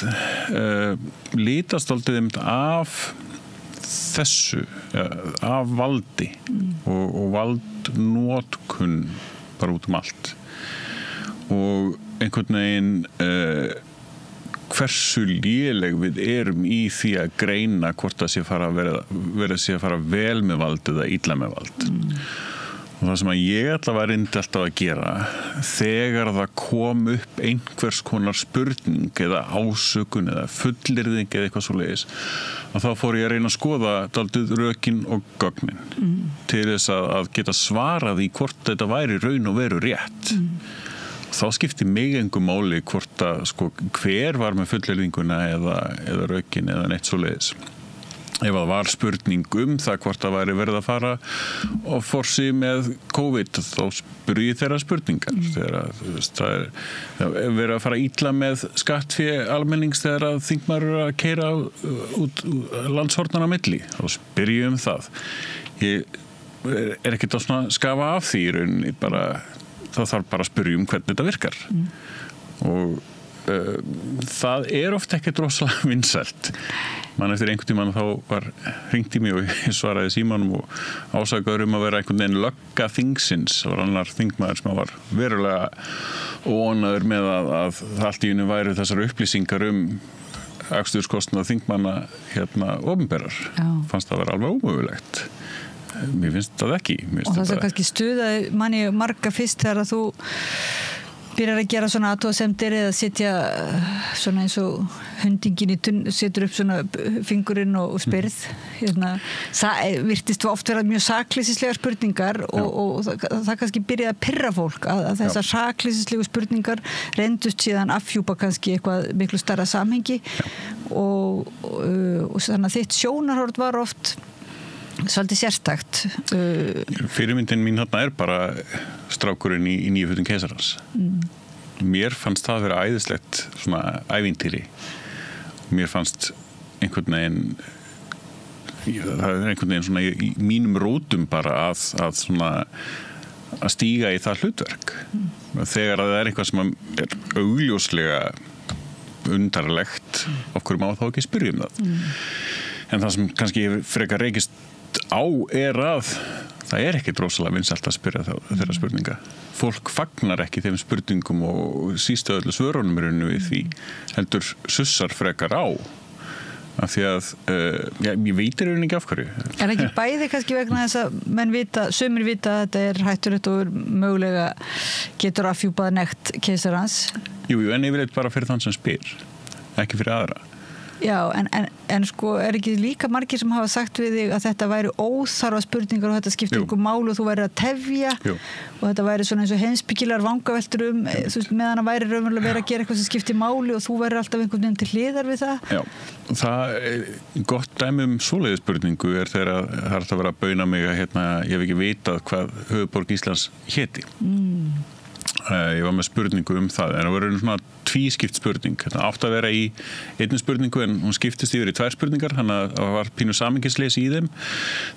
litast dálítið af þessu, af valdi og valdnotkun bara út allt. Og einhvern veginn hversu léleg við erum í því að greina hvort það sé að fara vel með vald eða illa með vald. Og það sem að ég allavega reyndi alltaf að gera þegar það kom upp einhvers konar spurning eða ásökun eða fullyrðing eða eitthvað svoleiðis, að þá fór ég að reyna að skoða dálítið rökin og gögnin til þess að geta svarað í hvort þetta væri raun og veru rétt. Þá skipti mig engu máli hvort að hver var með fullyrðinguna eða rökin eða neitt svoleiðis. Ef það var spurning það hvort það væri verið að fara og forsi með COVID, þá spurði ég þeirra spurningar. Það er verið að fara illa með skattfé almennings þegar þingmaður eru að keyra út landshornana á milli. Þá spyr ég það. Ég er ekkert að skafa af því í rauninni, þá þarf bara að spyrja hvernig þetta virkar. Og það er oft ekkert rosalega vinsælt. Eftir einhvern tímann þá var hringt í mig og ég svaraði símanum og ásakaður að vera einhvern veginn lögga þingsins. Það var annar þingmaður sem var verulega óánægður með að allt í einu væru þessar upplýsingar aksturskostnað þingmanna opinberar. Fannst það vera alveg ómögulegt. Mér finnst það ekki. Og það sem kannski stuðaði manni marga fyrst þegar að þú byrjar að gera svona athugasemdir eða setja svona eins og hundingin setur upp svona fingurinn og spyrð það virtist oft vera mjög sakleysislega spurningar og það kannski byrjaði að pirra fólk að þessar sakleysislega spurningar reyndust síðan afhjúpa kannski eitthvað miklu stærra samhengi og þannig að þitt sjónarhorn var oft svolítið sérstakt. Fyrirmyndin mín þarna bara strákurinn í Nýju fötum keisarans. Mér fannst það að vera æðislegt svona ævintýri. Mér fannst einhvern veginn svona í mínum rótum bara að stíga í það hlutverk. Þegar það eitthvað sem er augljóslega undarlegt, af hverju má þá ekki spyrja það. En það sem kannski frekar reykist á að það ekkert rosalega vinsælt að spyrja þeirra spurninga. Fólk fagnar ekki þeim spurningum og sístu öllu svörunum við því heldur sussar frekar á. Af því að ég veitir ekki af hverju. Ekki bæði kannski vegna þess að menn sumir vita að þetta hættulegt og mögulega getur afhjúpað nekt keisarans? Jú, en yfirleitt bara fyrir þann sem spyr, ekki fyrir aðra. Já, en sko ekki líka margir sem hafa sagt við þig að þetta væri óþarfa spurningar og þetta skiptir ykkur máli og þú væri að tefja og þetta væri svona eins og heimspekilegar vangaveltur þú veist, meðan að væri raunverulega verið að gera eitthvað sem skiptir máli og þú væri alltaf einhvern veginn til hliðar við það. Já, það gott dæmi svoleiðis spurningu þegar það að vera að bauna mig að ég hef ekki vitað hvað höfuðborg Íslands héti. Ég var með spurningu það en það var svona tvískipt spurning þetta átti að vera í einni spurningu en hún skiptist yfir í tvær spurningar þannig að það var pínu samingisleysi í þeim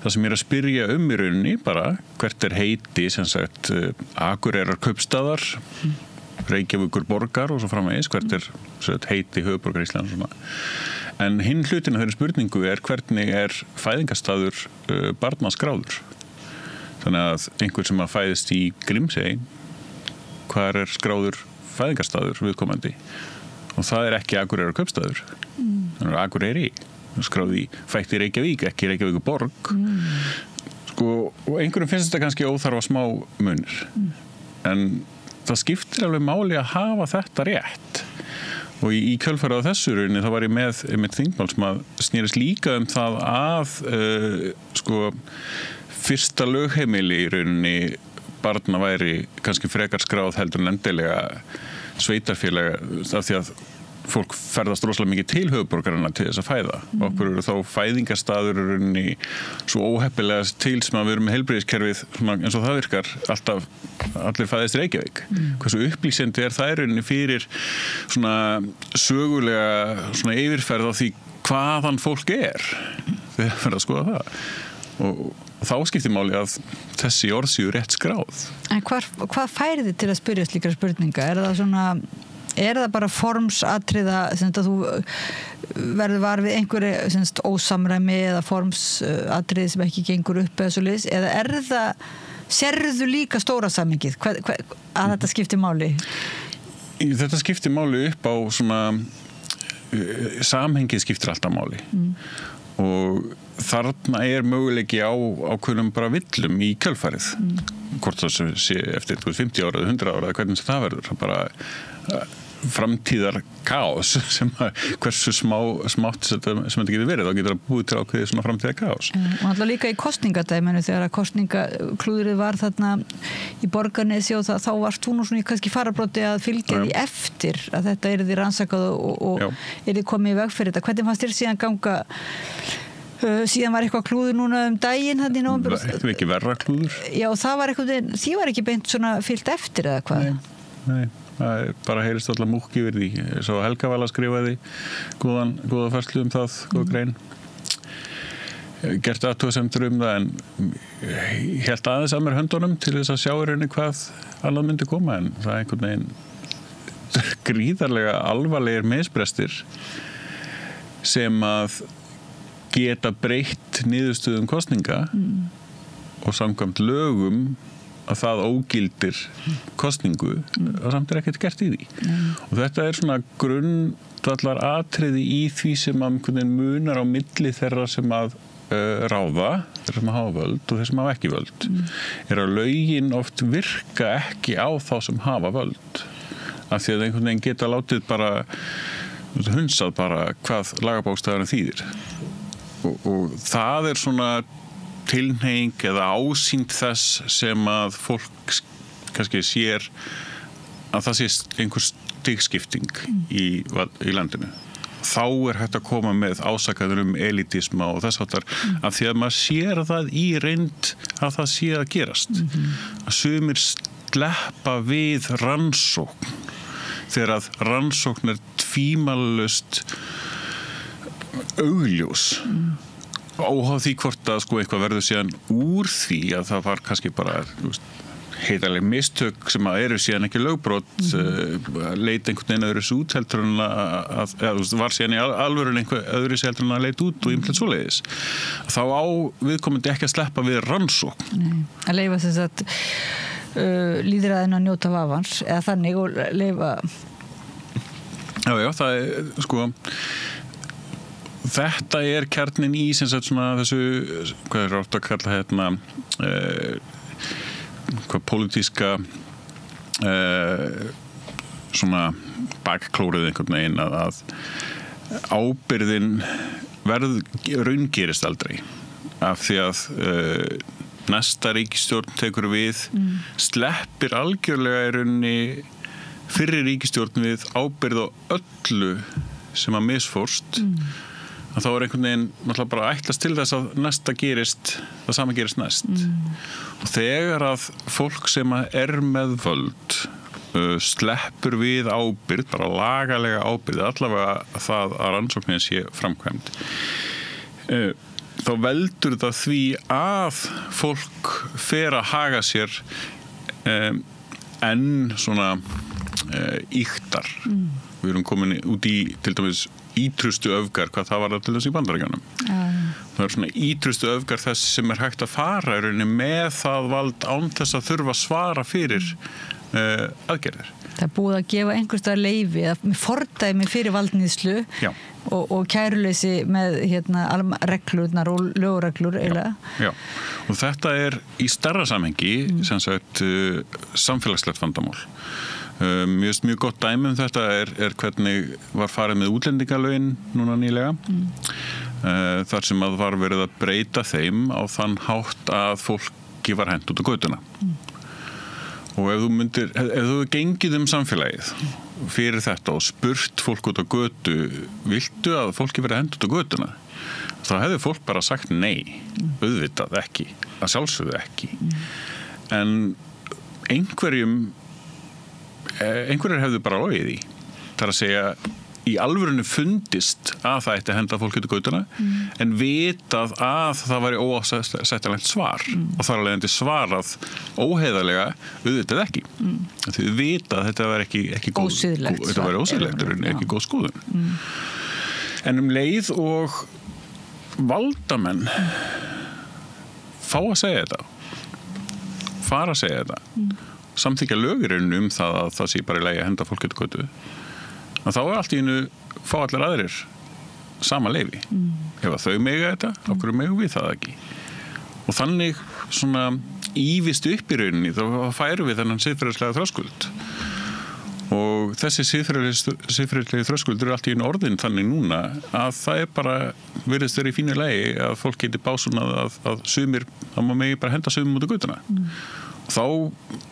það sem ég er að spyrja í rauninni bara hvert heiti sem sagt Akureyrar kaupstaðar Reykjavíkur borgar og svo framvegis hvert heiti höfuðborgar Íslands svona. En hinn hlutin af þeirri spurningu hvernig fæðingarstaður barna skráður þannig að einhver sem að fæðist í Grímsey hvar skráður fæðingarstaður viðkomandi og það ekki Akureyrar kaupstaður þannig að Akureyri skráði fætt í Reykjavík, ekki Reykjavíkur borg sko, og einhverjum finnst þetta kannski óþarfa smá munir en það skiptir alveg máli að hafa þetta rétt og í kjölfarið á þessu rauninni þá var ég með þingmál sem að snerist líka það að sko, fyrsta lögheimili í rauninni barna væri kannski frekar skráð heldur en endilega sveitarfélaga af því að fólk ferðast rosalega mikið til höfuðborgarinnar til þess að fæða. Okkur eru þá fæðingarstaður svo óheppilega til sem að við erum með heilbrigðiskerfið eins og það virkar alltaf allir fæðist í Reykjavík. Hversu upplýsandi það í rauninni fyrir svona sögulega svona yfirferð á því hvaðan fólk þegar fyrir að skoða það. Og þá skiptir máli að þessi orð séu rétt skráð. En hvað færi þið til að spyrja slíkra spurninga? Er það bara formsatriða sem þú verður var við einhverju ósamræmi eða formsatriði sem ekki gengur upp eða svoleiðis? Eða sérðu líka stóra samhengið að þetta skiptir máli? Þetta skiptir máli upp á svona samhengið skiptir alltaf máli. Og þarna möguleiki á ákveðnum bara villum í kjölfarið hvort það sé eftir 50 ára eða 100 ára eða hvernig það verður bara framtíðar kaos sem hversu smátt sem þetta getur verið þá getur það búið til ákveðið svona framtíðar kaos og alltaf líka í kosningadæminu þegar að kosningaklúðrið var þarna í Borgarnesi og þá varst þú nú svona í kannski fararbroddi að fylgja því eftir að þetta yrði rannsakað og yrði komið í veg fyrir þetta hvernig fannst þér síðan ganga síðan var eitthvað klúður núna daginn hann í nóvember Þetta var ekki verra klúður Já, það var eitthvað, því var ekki beint svona fylgt eftir eða hvað Nei, það bara heyrist alltaf múkki yfir því Svo Helga Vala skrifaði góða færslu það, góða grein Gert athugasemdir það en hélt aðeins að mér höndunum til þess að sjá í rauninni hvað annað myndi koma en það einhvern veginn gríðarlega alvarlegir misbrestir sem að geta breytt niðurstöðum kosninga og samkvæmt lögum að það ógildir kosningu og samt ekkert gert í því og þetta svona grundvallar atriði í því sem að munar á milli þeirra sem að ráða, þeirra sem hafa völd og þeirra sem hafa ekki völd að lögin oft virka ekki á þá sem hafa völd af því að einhvern veginn geta látið bara hunsað bara hvað lagabókstafurinn þýðir og það svona tilhneiging eða ásýnd þess sem að fólk kannski sér að það sé einhver stigskipting í landinu. Þá hægt að koma með ásakaður elitisma og þess háttar af því að maður sér það í reynd að það sé að gerast. Að sumir sleppa við rannsókn þegar að rannsókn tvímælalaust augljós óháð því hvort að eitthvað verður síðan úr því að það var kannski bara heitarleg mistök sem að eru síðan ekki lögbrot leit einhvern veginn öðru út heldur en að var síðan í alvörun einhver öðru heldur en að leit út og ýmslega svoleiðis þá á viðkomandi ekki að sleppa við rannsókn. Nei, að leyfa þess að lýðræðin að njóta vafans eða þannig og leyfa Já, það þetta kjarnin í sem sagt svona þessu hvað oft að kalla hvað pólitíska svona bakklórið einhvern veginn að ábyrgðin raungerist aldrei af því að næsta ríkisstjórn tekur við sleppir algjörlega í rauninni fyrri ríkisstjórn við ábyrgð á öllu sem að misfórst að þá einhvern veginn náttúrulega bara ætlast til þess að næsta gerist, það sama gerist næst og þegar að fólk sem að með völd sleppur við ábyrgð, bara lagalega ábyrgð allavega það að rannsóknin sé framkvæmd þá veldur það því að fólk fer að haga sér enn svona ýktar við erum komin út í til dæmis ítrustu öfgar hvað það var til þess í Bandaríkjunum það svona ítrustu öfgar þess sem hægt að fara í rauninni með það vald án þess að þurfa að svara fyrir aðgerðir. Það búið að gefa einhverstaðar leyfi með fordæmi fyrir valdníðslu og kæruleysi með reglurnar og lögreglur eiginlega. Já, og þetta í stærra samhengi sem sagt samfélagslegt vandamál. Mjög gott dæmi þetta hvernig var farið með útlendingalögin núna nýlega þar sem að var verið að breyta þeim á þann hátt að fólki var hent út á götuna og ef þú gengið samfélagið fyrir þetta og spurt fólk út á götu viltu að fólki verið hent út á götuna þá hefði fólk bara sagt nei auðvitað ekki, að sjálfsögðu ekki en einhverjir hefðu bara logið í það að segja í alvörinu fundist að það ætti að henda fólk út á götuna en vitað að það væri óásættanlegt svar og þar alveg endi svarað óheiðarlega auðvitað ekki því vitað að þetta var ekki góð þetta var ósiðlegt, ekki góð skoðun en leið og valdamenn fá að segja þetta fara að segja þetta samþykja lögurinn það að það sé bara í lagi að henda fólk út á götu að þá allt í einu fá allir aðrir sama leyfi ef að þau mega þetta, af hverju megum við það ekki og þannig svona ívist upp í rauninni þá færum við þennan siðferðislega þröskuld og þessi siðferðislegi þröskuld allt í einu orðin þannig núna að það bara virðist þeirri í fínu lagi að fólk geti básunað að sumir, þá má megi bara henda sumum út á götuna þá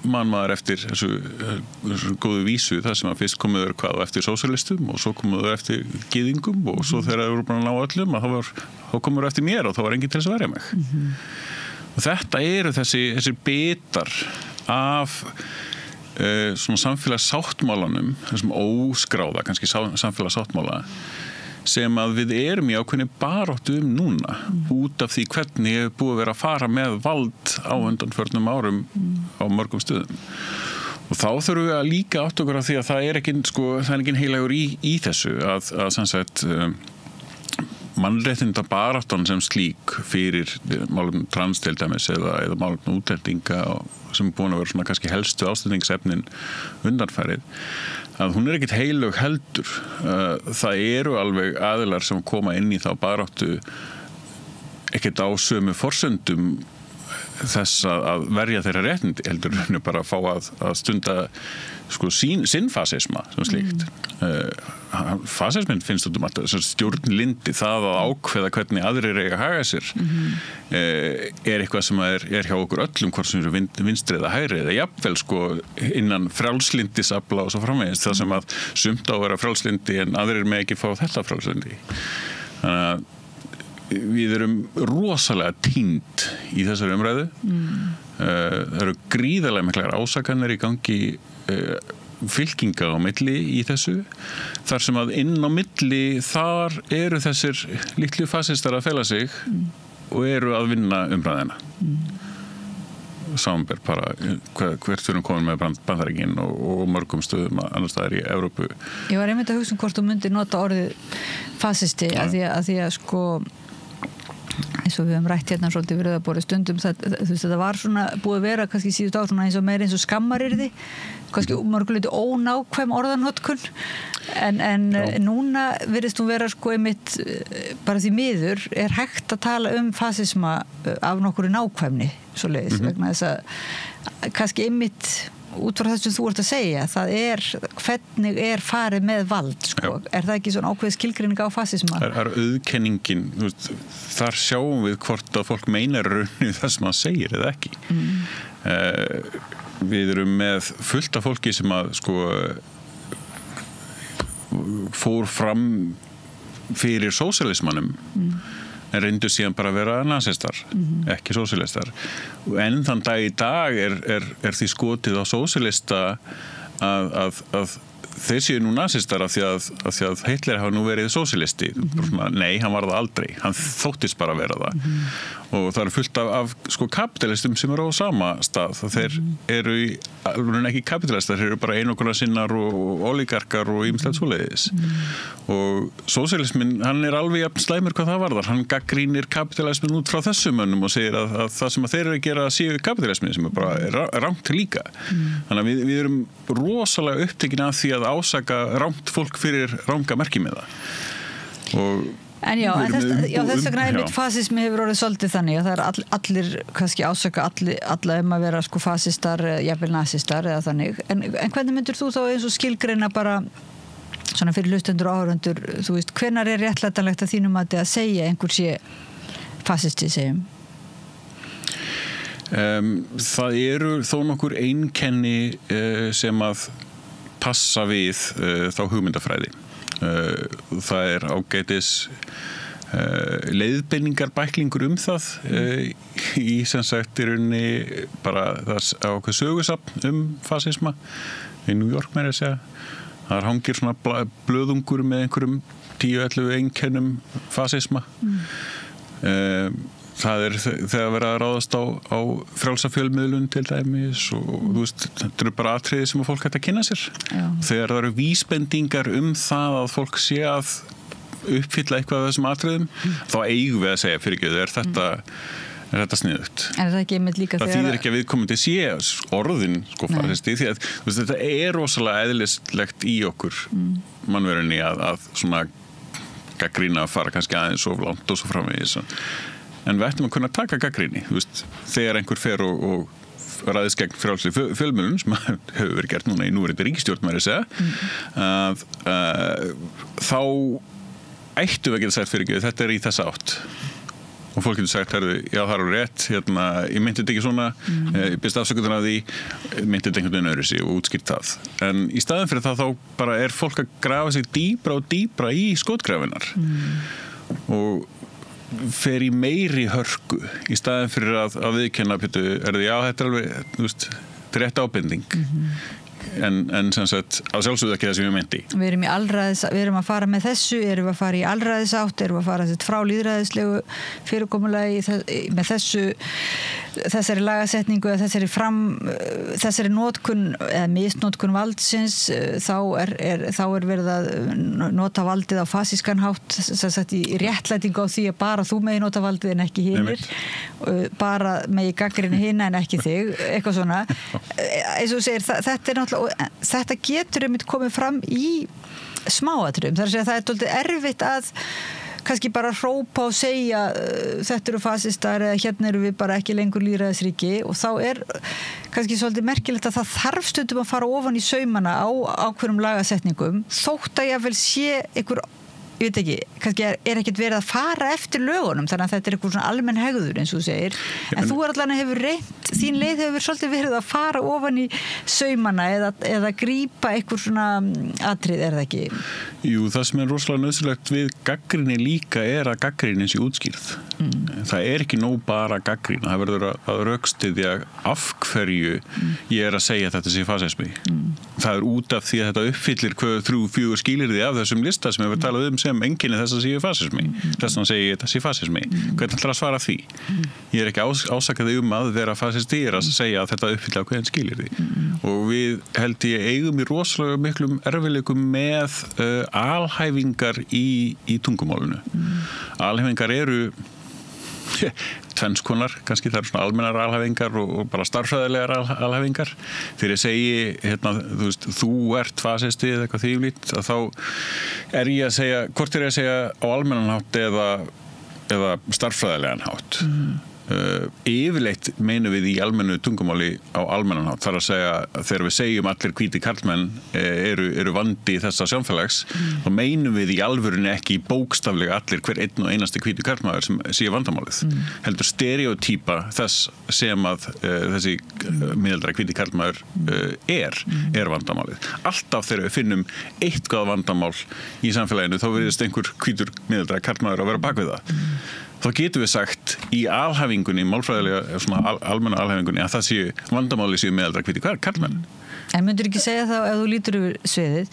man maður eftir þessu góðu vísu það sem að fyrst komuður hvað eftir sósíalistum og svo komuður eftir gyðingum og svo þegar það voru bara að ná öllum að þá komuður eftir mér og þá var enginn til þess að verja mig og þetta eru þessi bitar af svona samfélagssáttmálanum þessum óskráða kannski samfélagssáttmála sem að við erum í ákveðni baráttu núna út af því hvernig hefur búið að vera að fara með vald á undanförnum árum á mörgum stöðum og þá þurfum við að líka átta okkur af því að það er ekki heilagur í þessu að sem sagt mannréttinda baráttan sem slík fyrir málefni trans til dæmis eða málefni útlendinga sem er búin að vera svona kannski helstu ástæðningsefnin undanfærið að hún ekkert heilög heldur það eru alveg aðilar sem koma inn í þá baráttu ekkert á sömu forsendum þess að verja þeirra réttindi heldur henni bara að fá að stunda sko sinn fasisma sem slíkt. Fasismin finnst út alltaf stjórnlyndi, það að ákveða hvernig aðrir eiga að haga sér eitthvað sem er hjá okkur öllum, hvort sem eru vinstri eða hægri eða jafnvel sko innan frjálslyndisafla og svo framvegis, það sem að sumt á að vera frjálslyndi en aðrir með ekki fá þetta frjálslyndi. Þannig að við erum rosalega týnd í þessari umræðu. Það eru gríðarlega miklar ásakanir í gangi fylkinga á milli í þessu, þar sem að inn á milli þar eru þessir litlu fasistar að fela sig og eru að vinna umræðina. Samanber bara hvert við erum komin með Bandaríkin og mörgum stöðum annars staðar í Evrópu. Ég var einmitt að hugsa hvort þú myndir nota orðið fasisti að því að sko eins og við höfum rætt hérna svolítið við rauðaborði stundum þetta var svona búið að vera kannski síðust ár svona meira eins og skammarirði kannski mörguleiti ónákvæm orðanotkun en núna virðist hún vera sko einmitt bara því miður hægt að tala fasisma af nokkru nákvæmni svoleiðis vegna þess að kannski einmitt út frá þess sem þú ert að segja það hvernig farið með vald sko. Það ekki svona ákveð skilgreining á fasisma? Það auðkenningin þar sjáum við hvort að fólk meinar raunni það sem það segir eða ekki við erum með fullt af fólki sem að sko fór fram fyrir sósíalismanum en reyndu síðan bara að vera nasistar, ekki sósíalistar. En þann dag í dag er því skotið á sósíalista að þeir séu nú nasistar af því að Hitler hafa nú verið sósíalisti. Nei, hann var það aldrei. Hann þóttist bara að vera það. Og það er fullt af sko kapitalistum sem eru á sama stað. Þeir eru alveg ekki kapitalistar, þeir eru bara einokunarsinnar og oligarkar og ýmislegt svoleiðis. Og sósíalismin, hann er alveg jafn slæmur hvað það varðar. Hann gaggrínir kapitalismin út frá þessum mönnum og segir að það sem að þeir eru að gera séu kapitalismin sem er bara rangt líka. Þannig að við erum rosalega upptekin af því að ásaka rangt fólk fyrir ranga merkimiða. En þess vegna einmitt fasismi hefur orðið svolítið þannig að það allir kannski ásaka alla að vera sko fasistar, jafnvel nasistar eða þannig. En hvernig myndir þú þá eins og skilgreina bara svona fyrir hlustendur og áhorfendur, þú veist, hvenær réttlætanlegt að þínum að segja einhver sé fasisti segjum? Það eru þó nokkur einkenni sem að passa við þá hugmyndafræði. Það ágætis leiðbeiningar bæklingur það í sem sagt í rauninni bara það ákveð sögusafn fasisma í New York meira að segja. Það hangir svona blöðungur með einhverjum 10-11 einkennum fasisma. Það þegar verið að ráðast á frjálsa fjölmiðlun til dæmis og þú veist, þetta eru bara atriði sem að fólk hægt að kynna sér. Þegar það eru vísbendingar það að fólk sé að uppfylla eitthvað af þessum atriðum, þá eigum við að segja fyrirgefðu, er þetta sniðugt. En það ekki einmitt líka það þýðir ekki að viðkomandi sé orðin sko fasisti, því að veist, þetta rosalega eðlislegt í okkur mannverunni að svona gagnrýna að fara kannski aðeins of langt og svo framvegis. En við ættum að kunna taka gagnrýni, þegar einhver fer og ræðist gegn frjálsri fjölmiðlun sem hefur verið gert núna í núverandi ríkisstjórn meira að segja, þá ættum við að geta sagt fyrir þetta í þessa átt. Og fólk getur sagt, já það er rétt, ég meinti þetta ekki svona, ég byrst afsökunar af því, meinti þetta einhvern veginn öðru sig og útskýrt það. En í staðin fyrir það þá bara fólk að grafa sig dýpra og dýpra í skotgrafinar. Og fer í meiri hörku í staðin fyrir að viðkenna já, þetta alveg, þetta rétt ábending. En sem sagt, á sjálfsögðu ekki það sem ég meinti. Við erum að fara með þessu, erum að fara í allræðisátt, erum að fara frá lýðræðislegu fyrirkomulagi með þessari lagasetningu eða þessari notkun eða misnotkun valdsins, þá er verið að nota valdið á fasískan hátt, sem sagt í réttlætingu á því að bara þú megi nota valdið en ekki hinir, bara megi gagnrýna hina en ekki þig, eitthvað svona. Eins og segir, þetta getur einmitt komið fram í smáatriðum. Það er að segja, það er dálítið erfitt að kannski bara hrópa og segja þetta eru fasistar eða hérna eru við bara ekki lengur lýðræðisríki og þá kannski svolítið merkilegt að það þarf stundum að fara ofan í saumana á ákveðnum lagasetningum þótt að ég vel sé einhver ég veit ekki, kannski ekkert verið að fara eftir lögunum, þannig að þetta eitthvað svona almenn hegður eins og þú segir, en þú allan hefur reynt, þín leið hefur svolítið verið að fara ofan í saumana eða grípa eitthvað svona atrið, það ekki? Jú, það sem rosalega nauðsynlegt við gagnrýni líka að gagnrýnin sé útskýrð. Það ekki nóg bara gagnrýna, það verður að rökstyðja af hverju ég að segja að þetta sé fasismi. Það út af því að þetta uppfyllir 3-4 skilyrði af þessum lista sem við talað sem enginni þess að séu fasismi. Þess að segja þetta sé fasismi. Hvernig ætlar að svara því? Ég ekki ásakaði að vera fasisti að segja að þetta uppfyllir ákveðin skilyrði. Og við held ég eigum í rosalega miklum erfiðleikum með alhæfingar í tungumálinu. Alhæfingar eru tvennskonar, kannski það svona almennar alhæfingar og bara starffræðilegar alhæfingar. Þegar ég segi, þú ert fasisti eða eitthvað þvíumlít, þá ég að segja, hvort ég að segja á almennan hátt eða starffræðilegan hátt. Yfirleitt meinum við í almennu tungumáli á almennan hátt. Það að segja, þegar við segjum allir hvíti karlmenn eru vandi þessa samfélags, þá meinum við í alvörunni ekki bókstaflega allir hver einn og einasti hvíti karlmaður sem sé vandamálið. Heldur stereotýpa þess sem að þessi miðaldra hvíti karlmaður er vandamálið. Alltaf þegar við finnum eitthvað vandamál í samfélaginu, þá virðist einhver hvítur miðaldra karlmaður að vera bak við það. Þá getum við sagt í alhæfingunni, málfræðilega, svona almenna alhæfingunni, að það séu vandamáli séu meðaldra hvíti karlmenn. En myndur ekki segja þá ef þú lítur yfir sviðið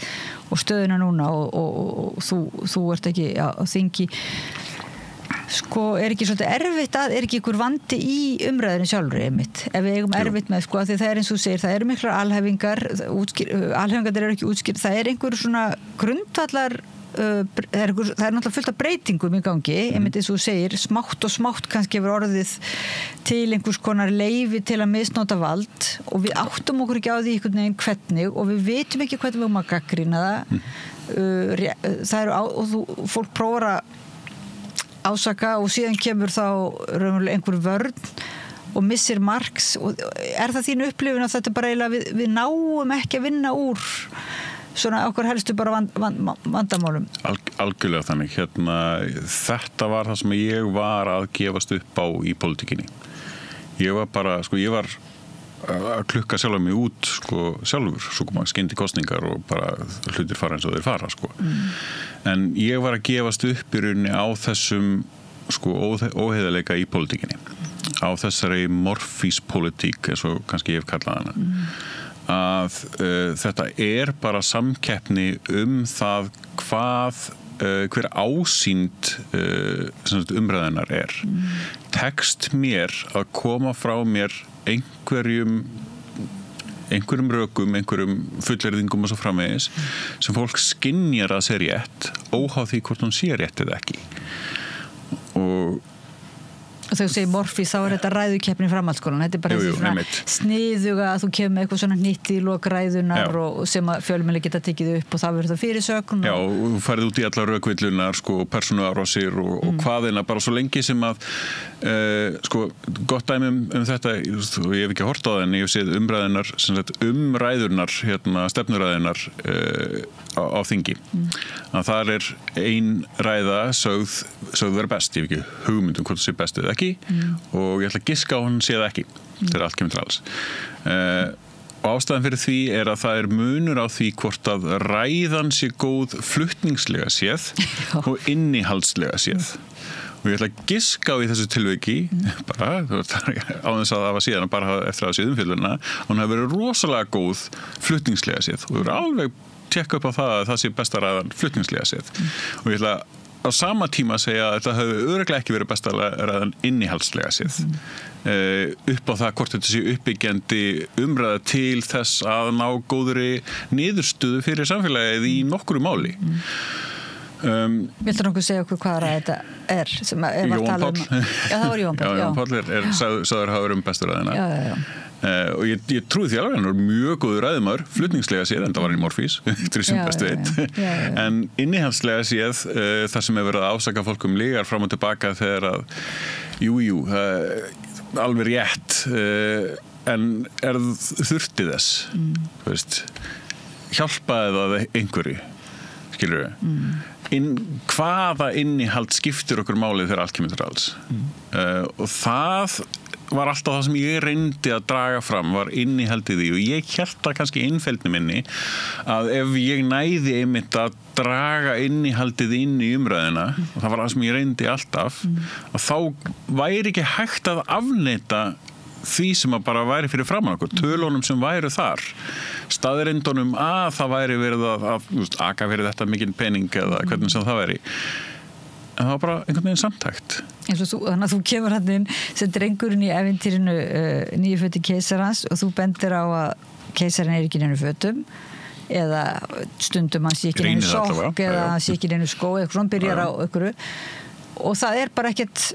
og stöðuna núna og þú ert ekki á þingi, ekki svolítið erfitt ekki ykkur vandi í umræðinu sjálfur einmitt, ef við eigum erfitt með því það eins og þú segir, það eru miklar alhæfingar alhæfingar eru ekki útskýrt, það einhver svona grundvallar það er náttúrulega fullt af breytingum í gangi, einmitt eins og þú segir, smátt og smátt kannski hefur orðið til einhvers konar leyfi til að misnota vald og við áttum okkur ekki á því einhvern veginn hvernig og við vitum ekki hvernig við erum að gagnrýna það og fólk prófar að ásaka og síðan kemur þá raunverulega einhver vörn og missir marks og það þín upplifun að þetta bara eiginlega við náum ekki að vinna úr svona okkur helstu bara vandamálum. Algjörlega þannig. Þetta var það sem ég var að gefast upp á í pólitíkinni. Ég var bara, ég var að klukka sjálf mig út sjálfur, svo koma skyndi kostningar og bara hlutir fara eins og þeir fara En ég var að gefast upp í rauninni á þessum óheiðarleika í pólitíkinni. Á þessari morfíspólitík eins og kannski ég hef kallað hana. Að þetta bara samkeppni það hver ásýnd umræðunar Tekst mér að koma frá mér einhverjum rökum, einhverjum fullyrðingum og svo framvegis sem fólk skynjar að sé rétt óháð því hvort hún sé rétt eða ekki og þegar þú segir morfís, þá þetta ræðukeppni framhaldsskólan, þetta bara svona sniðuga að þú kemur með eitthvað svona nýtt í lok ræðunar og sem að fjölmiðli geta tekið upp og það verður það fyrirsögn Já, og þú færið út í allar rökvillunar persónuárásir og hvaðina bara svo lengi sem að gott dæmi þetta og ég hef ekki hort á það en ég hef séð umræðunar ræðunar, stefnuræðunar á þingi að þar ein ræða sögð vera best, ég hef ekki hugmyndum hvort það sé best eða ekki og ég ætla að giska á hann sé það ekki þegar allt kemur til alls og ástæðan fyrir því að það munur á því hvort að ræðan sé góð flutningslega séð og innihaldslega séð og ég ætla að giska á í þessu tilviki bara, á þess að það var síðan bara eftir að séð umfjölluna og hún hefur verið rosalega góð flutningslega séð og verið alveg tekka upp á það að það sé besta ræðan flutningslega séð og ég ætla á sama tíma að segja að þetta hefur örugglega ekki verið besta ræðan innihaldslega séð upp á það hvort þetta sé uppbyggjandi umræða til þess að ná góðri niðurstöðu fyrir samfélagið í nokkru máli Viltu nokkuð segja okkur hvað þetta sem Jóhann Páll Já, það var Jóhann Páll Jóhann Páll sagður hafa verið bestur ræðina Já og ég trúi því alveg hann var mjög góður ræðumar, flutningslega séð en það var í Morfís, þetta sem best veit en innihaldslega séð það sem hefur verið að ásaka fólk lygar fram og tilbaka þegar að jú, alveg rétt en þurfti þess þú veist hjálpaði það einhverju skilur hvaða innihald skiptir okkur málið þegar allt kemur til alls og það var alltaf það sem ég reyndi að draga fram var innihaldið í og ég hélt það kannski innfeldni minni að ef ég næði einmitt að draga innihaldið inn í umræðina og það var það sem ég reyndi alltaf að þá væri ekki hægt að afneita því sem að bara væri fyrir framan okkur tölunum sem væru þar staðrindunum að það væri verið að aka fyrir þetta mikinn pening eða hvernig sem það væri en það var bara einhvern veginn samtækt þannig að þú kemur hann inn sem drengurinn í eventýrinu nýju föti keisarans og þú bendir á að keisarinn ekki í neinu fötum eða stundum hann sé ekki neinu sokk eða hann sé ekki neinu skó eða svona byrjar á einhverju og það bara ekkert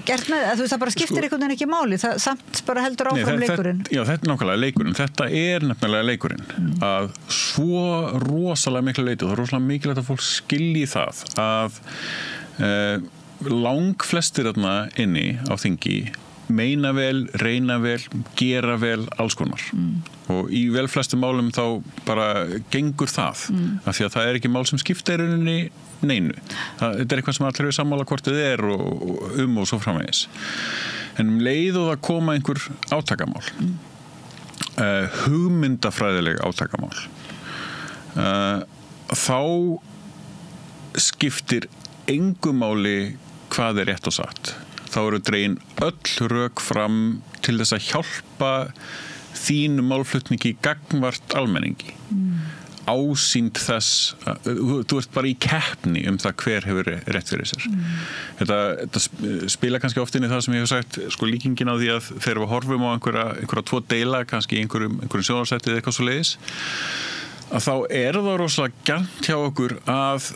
gert með það, það bara skiptir einhvern veginn ekki máli það samt bara heldur áfram leikurinn Já, þetta nákvæmlega leikurinn, þetta nefnilega leikurinn að svo rosalega miklu leiti og það rosalega mikilvægt að fólk skilji það að langflestir þarna inni á þingi meina vel, reyna vel, gera vel alls konar og í velflestum málum þá bara gengur það af því að það ekki mál sem skipta í rauninni neinu. Þetta eitthvað sem allir eru sammála hvort þið og svo framvegis. En leið og það koma einhver átakamál hugmyndafræðileg átakamál þá skiptir engu máli hvað rétt og satt. Þá eru dregin öll rök fram til þess að hjálpa þínu málflutningi gagnvart almenningi. Ásýnd þess, þú ert bara í keppni það hver hefur rétt fyrir sér. Þetta spila kannski oft inn í það sem ég hef sagt, líkingin á því að þegar við horfum á einhverja tvo deila, kannski í einhverjum sjónvarpsþætti eða eitthvað svoleiðis, að þá það rosalega gjarnt hjá okkur að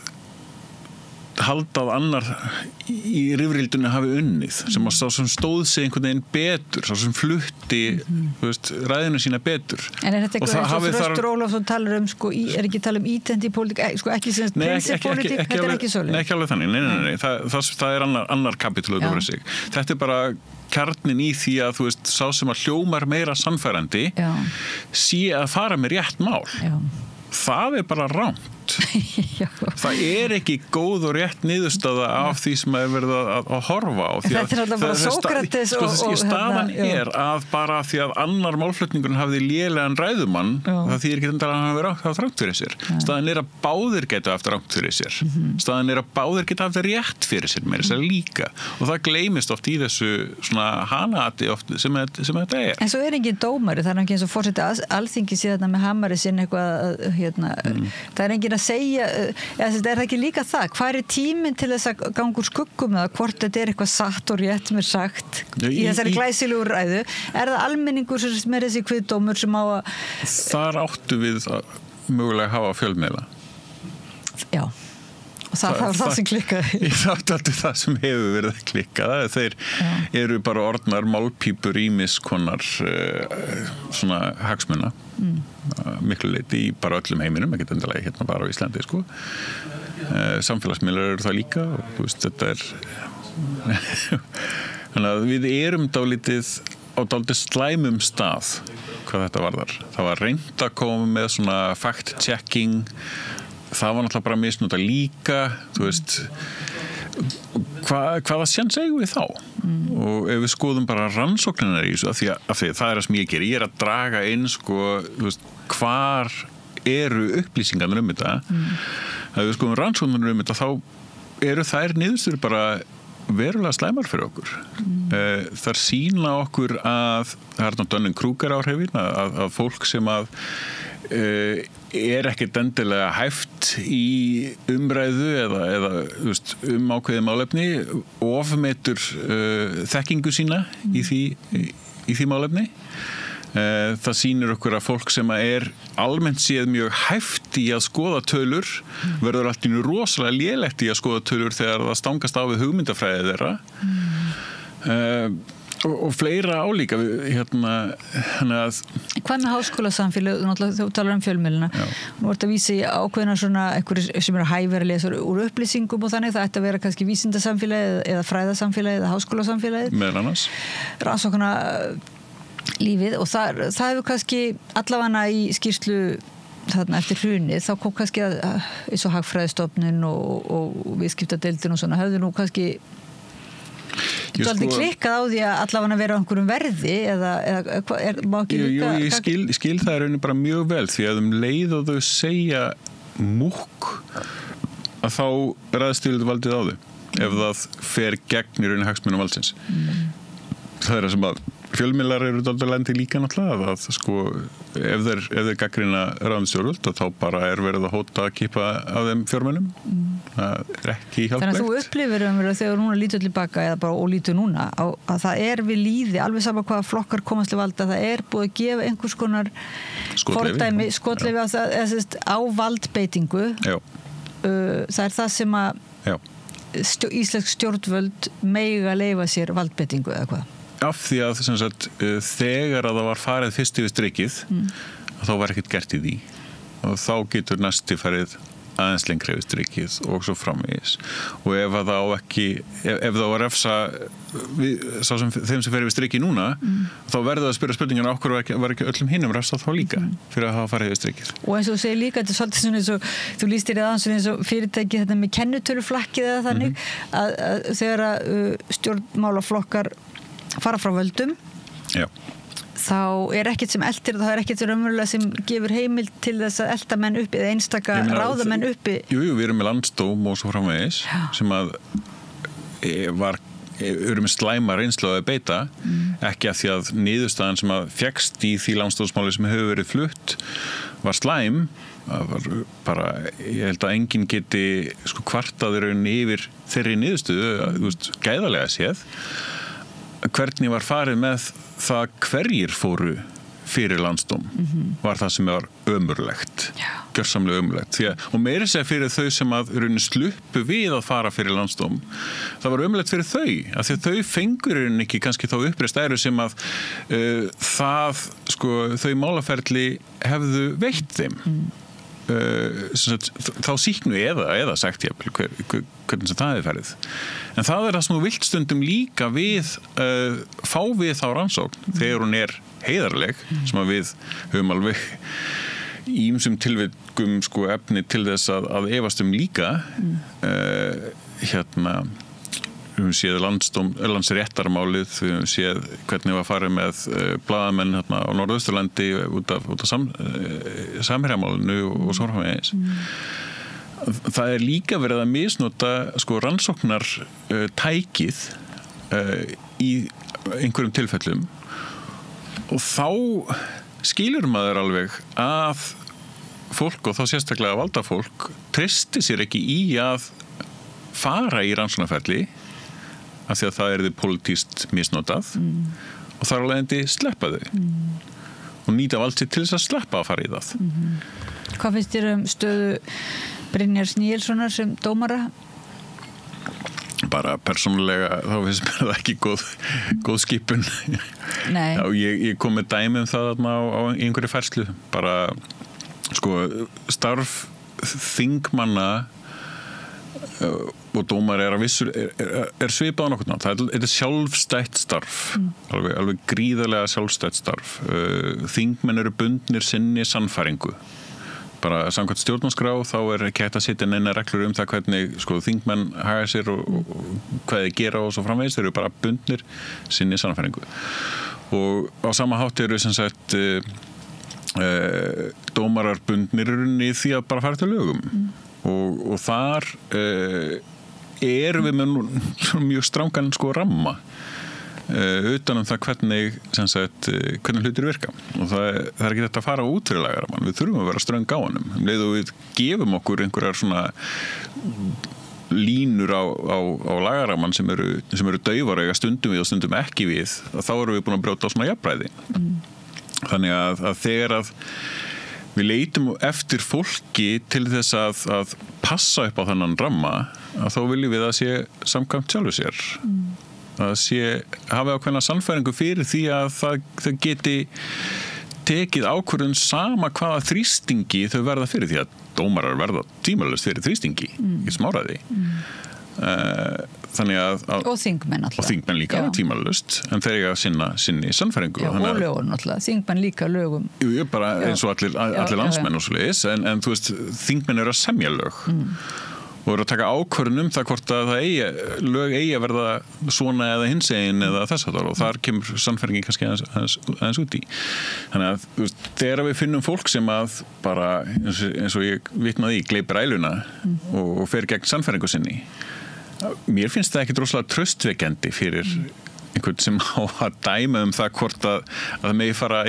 halda að annar í rifrildunni hafi unnið sem stóð sig einhvern veginn betur sá sem flutti ræðinu sína betur En þetta eitthvað eins og Þröstur Ólafsson talar ekki tala identipólitík ekki sem prinsipólitík, þetta ekki svoleiðis Nei, ekki alveg þannig, nei það annar kapítul þetta bara kjarnin í því að sá sem að hljómar meira sannfærandi sé að fara með rétt mál það bara rámt það ekki góð og rétt niðurstaða af því sem verið að horfa á þetta alltaf bara Sókrates staðan að bara því að annar málflutningurinn hafði lélegan ræðumann það þýðir ekki að hann hafi haft rangt fyrir sér staðan að báðir geta haft rangt fyrir sér staðan að báðir geta haft rétt fyrir sér meira sér líka og það gleymist oft í þessu svona hanaati sem þetta En svo engin dómari, það ekki eins og forseti Alþingi síðan með hamari sinn eitthvað það engin að segja, það ekki líka það hvað tíminn til þess að ganga úr skuggum eða hvort þetta eitthvað satt og rétt mér sagt í þessari glæsilegur ræðu það almenningur sem þessi kviðdómur sem á að Þar áttu við að mögulega hafa fjölmiðla Já og það var það sem klikkaði Það það sem hefur verið að klikka þeir eru bara orðnar málpípur ímiskonar svona hagsmuna miklu leyti í bara öllum heiminum ekkert endilega hérna bara á Íslandi samfélagsmiðlar eru það líka og þetta þannig að við erum dálítið á dálítið slæmum stað hvað þetta varðar það var reynt að koma með svona fact-checking það var náttúrulega bara misnota líka hvaða séns eigum við þá og ef við skoðum bara rannsóknirnar í þessu af því það það sem ég geri ég að draga inn hvar eru upplýsingarnir þetta ef við skoðum rannsóknirnar þetta þá eru þær niðurstöður bara verulega slæmar fyrir okkur þar sýna okkur að það náttúrulega Dunning-Kruger áhrifin að fólk sem að ekkert endilega hæft í umræðu eða ákveðið málefni ofmetur þekkingu sína í því málefni það sýnir okkur að fólk sem almennt séð mjög hæft í að skoða tölur verður allt í nú rosalega lélegt í að skoða tölur þegar það stangast á við hugmyndafræði þeirra og fleira álíka Hvað með háskólasamfélag, þú talar fjölmiðluna, nú ert að vísa í ákveðna svona einhverjir sem eru hæfari að lesa úr upplýsingum og þannig, það ætti að vera kannski vísindasamfélagið eða fræðasamfélagið eða háskólasamfélagið meðal annars rannsókna lífið og það hefur kannski allavega í skýrslu þarna eftir hrunið, þá kom kannski eins og Hagfræðistofnun og viðskiptadeildin og svona, höfðu nú kannski þú aldrei klikkað á því að allavega vera á einhverjum verði eða má ekki líka ég skil það raunin bara mjög vel því að leið og þau segja múkk að þá ræðst valdið á þau ef það fer gegn í raunin hagsmunum valdsins það er sem að fjölmiðlar eru dálítið lendi líka náttúrulega að sko ef þeir gagnrýna ráðuneytisstjórnvöld þá bara verið að hóta að kippa af þeim fjármunum það ekki hjálplegt. Þannig að þú upplifir þegar núna lítur tilbaka eða bara og lítur núna að það við líði alveg sama hvaða flokkar komast til valda það búið að gefa einhvers konar fordæmi, skotleyfi á valdbeitingu það það sem að íslensk stjórnvöld mega leyfa sér valdbeitingu eða hvað? Af því að þegar að það var farið fyrst yfir strikið þá var ekkert gert í því og þá getur næsti farið aðeins lengri yfir strikið og svo framvegis og ef það á ekki ef það var refsa þeim sem fer yfir strikið núna þá verður það að spyrja spurningina okkur var ekki öllum hinnum refsa þá líka fyrir að hafa farið yfir strikið og eins og þú segir líka þetta svolítið svona eins og þú lýstir aðeins eins og fyrirtæki þetta með kennitöluflakkið eða þannig að þegar stjórnmálaflokkar fara frá völdum þá ekkert sem eltir það ekkert sem raunverulega sem gefur heimild til þess að elta menn uppi eða einstaka ráðamenn uppi Jú, við erum með landsdóm og svo framvegis sem að eru með slæma reynslu að beita ekki að því að niðurstaðan sem að fékkst í því landsdómsmáli sem hefur verið flutt var slæm það var bara, ég held að enginn geti kvartaður yfir þeirri niðurstöðu gæðalega séð hvernig var farið með það hverjir fóru fyrir landsdóm var það sem var ömurlegt gjörsamlega ömurlegt og meira segja fyrir þau sem að sluppu við að fara fyrir landsdóm það var ömurlegt fyrir þau af því að þau fengur ekki kannski þá uppreist æru sem að þau málaferli hefðu veitt þeim þá sýknu eða sagt hvernig sem það hefði ferið en það það sem þú vilt stundum líka fá við þá rannsókn þegar hún heiðarleg sem að við höfum alveg í ýmsum tilvikum efni til þess að efast líka við höfum séð landsréttarmálið, við höfum séð hvernig var farið með blaðamenn á Norðausturlandi út af samherjamálinu og svo framvegis. Það líka verið að misnota rannsóknar tækið í einhverjum tilfellum og þá skilur maður alveg að fólk og þá sérstaklega valdafólk treysti sér ekki í að fara í rannsóknarferli af því að það þið pólitískt misnotað og þar alveg endi sleppa þau og nýta vald sér til þess að sleppa að fara í það. Hvað finnst þér stöðu Brynjars Níelssonar sem dómara? Bara persónulega þá finnst mér það ekki góð skipun. Nei. Já, ég kom með dæmi það á einhverju færslu bara starf þingmanna og dómar svipað á nokkurn nátt. Þetta er sjálfstætt starf alveg gríðarlega sjálfstætt starf. Þingmenn eru bundnir sinni sannfæringu bara samkvæmt stjórnarskrá þá ekki hægt að setja neina reglur það hvernig þingmenn haga sér og hvað þeir gera og svo framvegis þeir eru bara bundnir sinni sannfæringu og á sama hátt eru sem sagt dómarar bundnir í því að bara fara til lögum og þar erum við með mjög strangan ramma utan það hvernig hlutir virka og það ekki þetta að fara út fyrir lagaramann við þurfum að vera ströng á honum leið og við gefum okkur einhverjar svona línur á lagaramann sem eru daufar og eiga stundum við og stundum ekki við þá erum við búin að brjóta á svona jafnræði þannig að þegar að við leitum eftir fólki til þess að passa upp á þennan ramma að þá viljum við að sé samkvæmt sjálfu sér hafi ákveðna sannfæringu fyrir því að það geti tekið ákvörðun sama hvaða þrýstingi þau verða fyrir, því að dómarar verða tímalaust fyrir þrýstingi í smáræði. Þannig að og þingmenn alltaf. Og þingmenn líka tímalaust, en þeir eiga sinni sannfæringu. Já, og lögun alltaf, þingmenn líka lögum. Jú, bara eins og allir landsmenn og svoleiðis, en þú veist, þingmenn eru að semja lög. Og eru að taka ákvörðun það hvort að lög eigi að verða svona eða hinsegin eða þess að og þar kemur sannfæringin kannski aðeins út í. Þannig að þegar við finnum fólk sem að bara, eins og ég vitnaði í, gleypir æluna og fer gegn sannfæringu sinni, mér finnst það ekki rosalega traustvekjandi fyrir einhvern sem á að dæma það hvort að það megi fara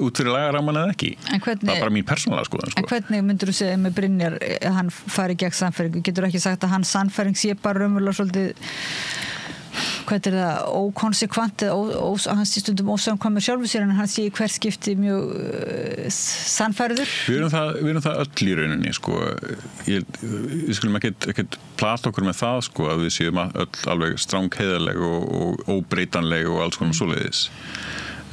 út fyrir lagaramman eða ekki. Það bara mín persónulega skoðun. En hvernig myndur þú segja með Brynjar að hann fari gegn sannfæringu? Getur ekki sagt að hans sannfæring sé bara raunverulega svolítið, hvað það, ókonsekvent eða hann sé stundum ósamkvæmur sjálfur sér en hann sé í hvert skipti mjög sannfærður? Við erum það öll í rauninni, sko. Við skulum ekkert plata okkur með það, sko, að við séum öll alveg strangheiðarleg og óbreytanleg og alls konar svoleiðis.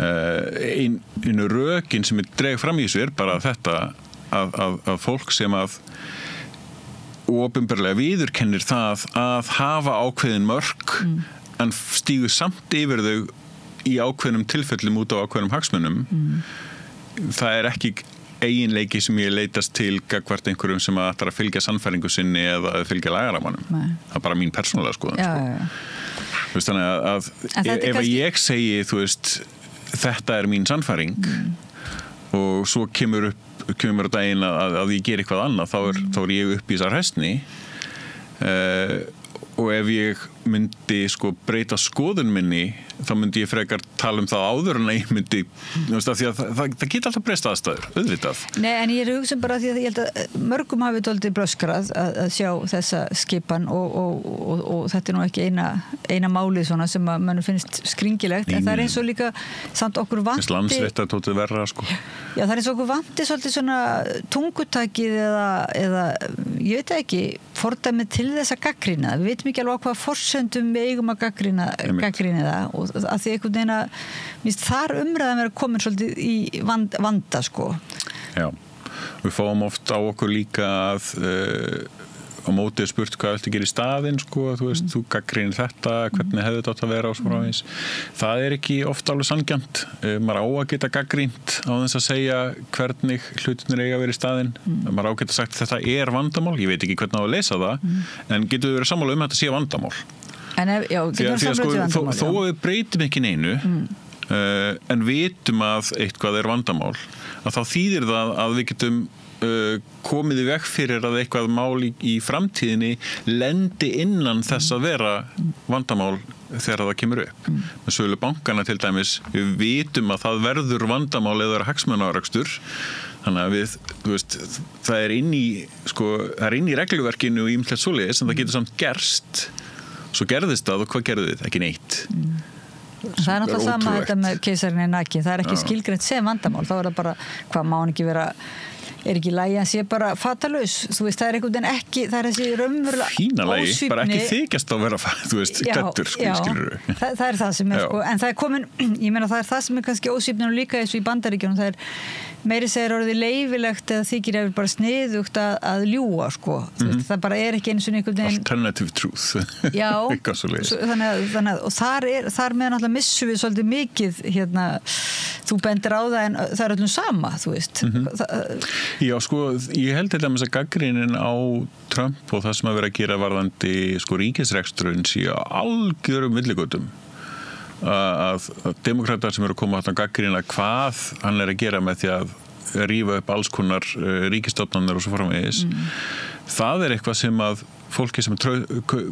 Einu rökin sem ég dreg fram í þessu bara þetta að fólk sem að opinberlega viðurkennir það að hafa ákveðin mörk en stígur samt yfir þau í ákveðnum tilfellum út á ákveðnum hagsmunum. Það ekki eiginleiki sem ég leitast til gagnvart einhverjum sem að ætlar að fylgja sannfæringu sinni eða fylgja lagaramanum. Það bara mín persónulega skoðun. Þú veist, þannig að ef ég segi, þú veist, þetta mín sannfæring og svo kemur á daginn að ég ger eitthvað annað, þá ég upp í þessar hestni og ef ég myndi breyta skoðun minni, þá myndi ég frekar tala það áður en ég myndi, því að það geta alltaf breyst aðstæður, auðvitað. Nei, en ég hugsa bara því að ég held að mörgum hafi dálítið blöskrað að sjá þessa skipan og þetta nú ekki eina málið svona sem að mann finnst skringilegt, en það eins og líka samt okkur vanti. Þess landsréttar tótið verra, sko. Já, það eins og okkur vanti svolítið svona tungutakið eða ég veit ekki, fordæmið til þess að gagnrýna. Við veitum ekki alveg á hvaða forsendum við eigum að gagnrýna það og að því einhvern veginn að þar umræðan vera komin svolítið í vanda, sko. Já, við fáum oft á okkur líka að á mótið spurt hvað viltu gera í staðinn, sko, þú veist, þú gagnrýnir þetta, hvernig hefði þetta átt að vera og svo frávegis. Það ekki oft alveg sanngjarnt. Maður á að geta gagnrýnt á þess að segja hvernig hlutirnir eiga að vera í staðinn. Maður á að geta sagt þetta vandamál, ég veit ekki hvernig á að leysa það, en getur við verið sammála þetta sé vandamál. Því að þó við breytum ekki neinu, en vitum að eitthvað vandamál, að þá þýðir það að við getum komið í veg fyrir að eitthvað mál í framtíðinni lendi innan þess að vera vandamál þegar það kemur upp. Með sölu bankana til dæmis, við vitum að það verður vandamál eða hagsmunaárekstur, þannig að þú veist, það inn í regluverkinu og ýmislegt svoleiðis, en það getur samt gerst. Svo gerðist það og hvað gerðu þið? Ekki neitt. Það náttúrulega sama þetta með keisarinn nakin, það ekki skilgreint sem vandamál, þá það bara, hvað má hann ekki vera, ekki lagi að sé bara fatalaus, þú veist, það einhvern veginn ekki, það þessi raunverulega fína lagi, bara ekki þykjast að vera, þú veist, klæddur, skilur við. Það það sem sko, en það komin, ég meina það það sem kannski ósvífninu líka eins og í Bandaríkjunum, það meiri segir orðið leifilegt eða þykir ef bara sniðugt að ljúga, sko. Það bara ekki eins og einhvern veginn alternative truth. Já, þannig að og þar með náttúrulega missum við svolítið mikið þú bendir á það en það öllum sama, þú veist. Já, sko, ég held til dæmis að gagnrýnin á Trump og það sem að vera að gera varðandi ríkisreksturinn sé algjörum villigötum. Að demókratar sem eru að koma að gagnrýna hvað hann að gera með því að rífa upp alls konar ríkisstofnanir og svo framvegis. Það eitthvað sem að fólki sem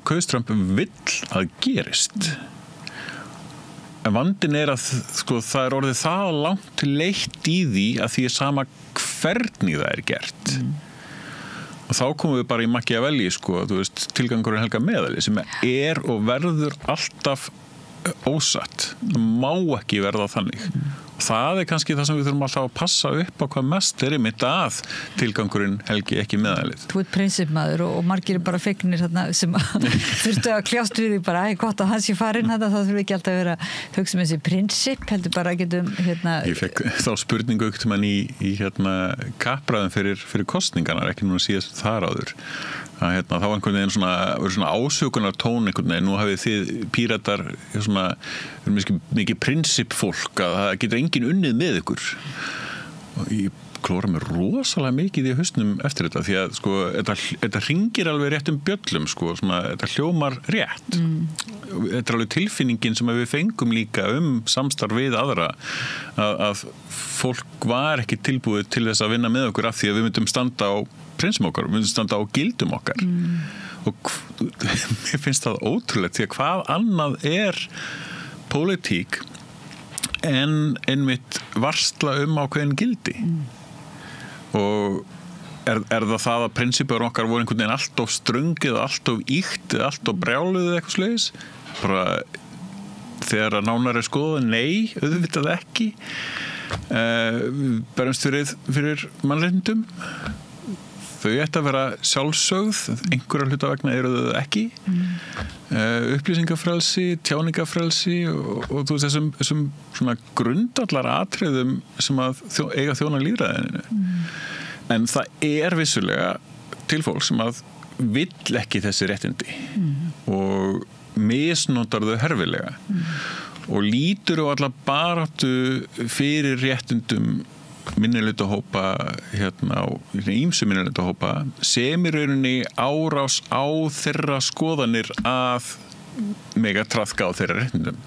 kaus Trump vill að gerist. En vandinn að það orðið það langt leitt í því að því sama hvernig það gert. Og þá komum við bara í Machiavelli, sko, þú veist, tilgangurinn helga meðali sem og verður alltaf ósatt. Það má ekki verða þannig. það kannski það sem við þurfum alltaf að passa upp á hvað mest einmitt að tilgangurinn helgi ekki meðalið. Þú ert prinsipmaður og margir bara fegnir þarna sem þurftu að kljást við því bara, gott að hans sé farin þetta, þá þurfum við ekki alltaf að vera hugsa með þessi prinsip, heldur bara að getum Ég fekk þá spurningu ekkert mann í kappræðum fyrir kostningarnar, ekki núna síðast þar áður. Að þá var einhvern veginn svona ásökunar tón einhvern veginn, nú hafið þið Píratar mikið prinsipfólk að það getur enginn unnið með ykkur og ég klóra mig rosalega mikið í hausnum eftir þetta því að sko, þetta hringir alveg rétt bjöllum sko, þetta hljómar rétt þetta er alveg tilfinningin sem við fengum líka samstarf við aðra að fólk var ekki tilbúið til þess að vinna með okkur af því að við myndum standa á prinsum okkar, við myndum standa á gildum okkar og mér finnst það ótrúlegt því að hvað annað er pólitík en einmitt varsla ákveðin gildi og er það að prinsipur okkar voru einhvern veginn allt of ströngið, allt of íkt, allt of brjáluð eitthvað slegis bara þegar að nánar skoða, nei, auðvitað ekki berumst fyrir mannréttindum þau ætti að vera sjálfsögð einhverja hluta vegna eru þau ekki upplýsingafrelsi tjáningafrelsi og þú veist þessum svona grundallar atriðum sem að eiga þjóna lýðræðinu en það er vissulega til fólk sem að vill ekki þessi réttindi og misnotar þau herfilega og lítur á alla baráttu fyrir réttindum minnihlutahópa ýmsu minnihlutahópa sem í rauninni árás á þeirra skoðanir að mega traðka á þeirra réttindum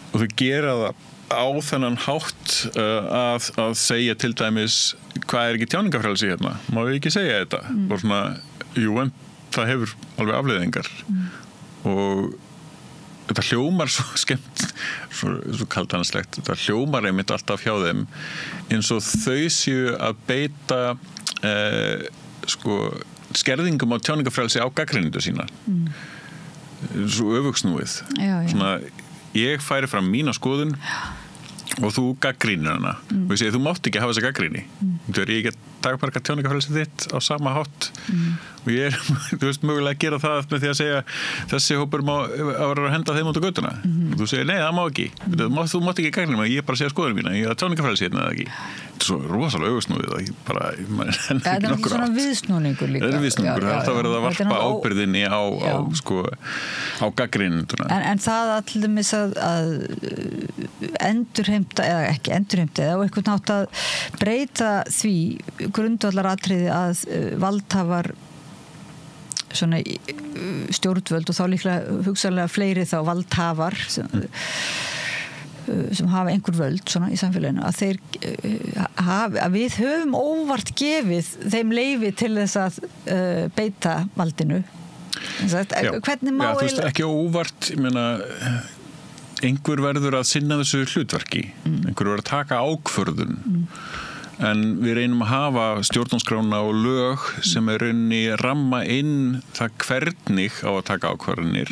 og þau gera það á þennan hátt að segja til dæmis hvað er ekki tjáningafrelsi má við ekki segja þetta og svona, jú en það hefur alveg afleiðingar og þetta hljómar svo skemmt svo kaldanslegt, þetta hljómar einmitt alltaf hjá þeim eins og þau séu að beita skerðingum á tjáningafrelsi á gagnrýnendur sína svo öfugsnúið svona, ég færi fram mína skoðun og þú gagnrýnir hana og ég segi þú mátt ekki hafa þessa gagnrýni þú er ekki að takmarka tjáningafrelsi þitt á sama hátt og ég þú veist mögulega að gera það með því að segja þessi hópur má að vera að henda þeim út á götuna og þú segir nei það má ekki þú mátt ekki gagnrýna mig, ég bara segja skoðun mína ég er að tjáningafrelsi hérna eða ekki þetta er svo rosalega auðvusnúið að ég bara það er ekki svona viðsnúningur líka það er viðsnúningur, það er alltaf verið að varpa ábyrðinni á gagnrýnenduna en það allir mis að endurheimta eða ekki endurheimta eða eitthvað nátt að breyta því grundvallaratriði að valdhafar svona stjórnvöld og þá líklega hugsanlega fleiri þá valdhafar sem hafa einhver völd svona í samfélaginu að þeir að við höfum óvart gefið þeim leyfi til þess að beita valdinu hvernig má þú veist ekki óvart ég meina einhver verður að sinna þessu hlutverki einhver verður að taka ákvörðun en við reynum að hafa stjórnarskrána og lög sem er rauninni ramma inn það hvernig á að taka ákvarðanir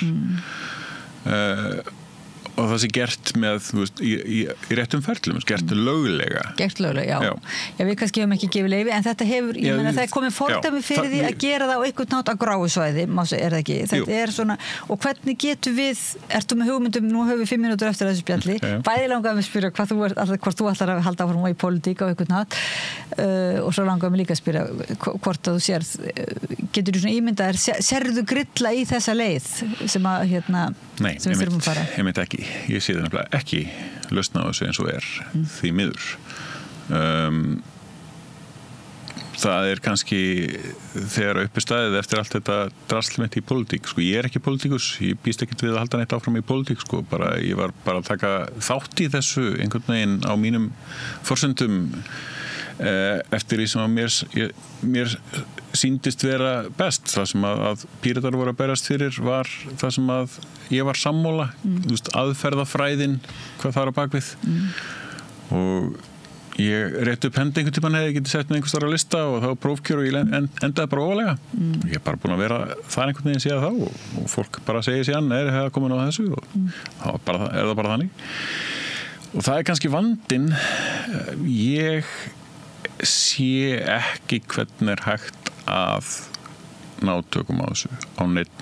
og það sé gert með þú veist, í réttum ferlum gert löglega já, við kannski hefum ekki gefið leyfi en þetta hefur, ég meina það er komið fordæmi fyrir því að gera það á einhvern nátt að gráu svæði er það ekki, þetta er svona og hvernig getur við, ertu með hugmyndum nú höfum við 5 mínútur eftir þessu spjalli bæði langaðum að spyrja hvort þú ætlar að halda áfram í pólitík á einhvern nátt og svo langaðum líka að spyrja hvort að þú sérð getur þú svona ímyndað, sérðu grilla í þessa leið sem að sem við þurfum að fara ég myndi ekki, ég sé það nefnilega ekki lausna á þessu eins og því miður það er kannski þegar uppi staðið eftir allt þetta draslmitt í pólitík ég er ekki pólitíkus, ég býst ekki við að halda neitt áfram í pólitík ég var bara að taka þátt í þessu einhvern veginn á mínum forsendum eftir því sem að mér sýndist vera best það sem að Píratar voru að berast fyrir var það sem að ég var sammála aðferðafræðin hvað það er að bakvið og ég rétti upp hendi einhvern tímann hefði getið sett með einhvers þar að lista og þá prófkjör og ég endaði bara ofalega ég er bara búin að vera það einhvern veginn síðan þá og fólk bara segir síðan það komið á þessu og þá er það bara þannig Og það kannski vandinn, ég sé ekki hvernig hægt að ná tökum á þessu á neitt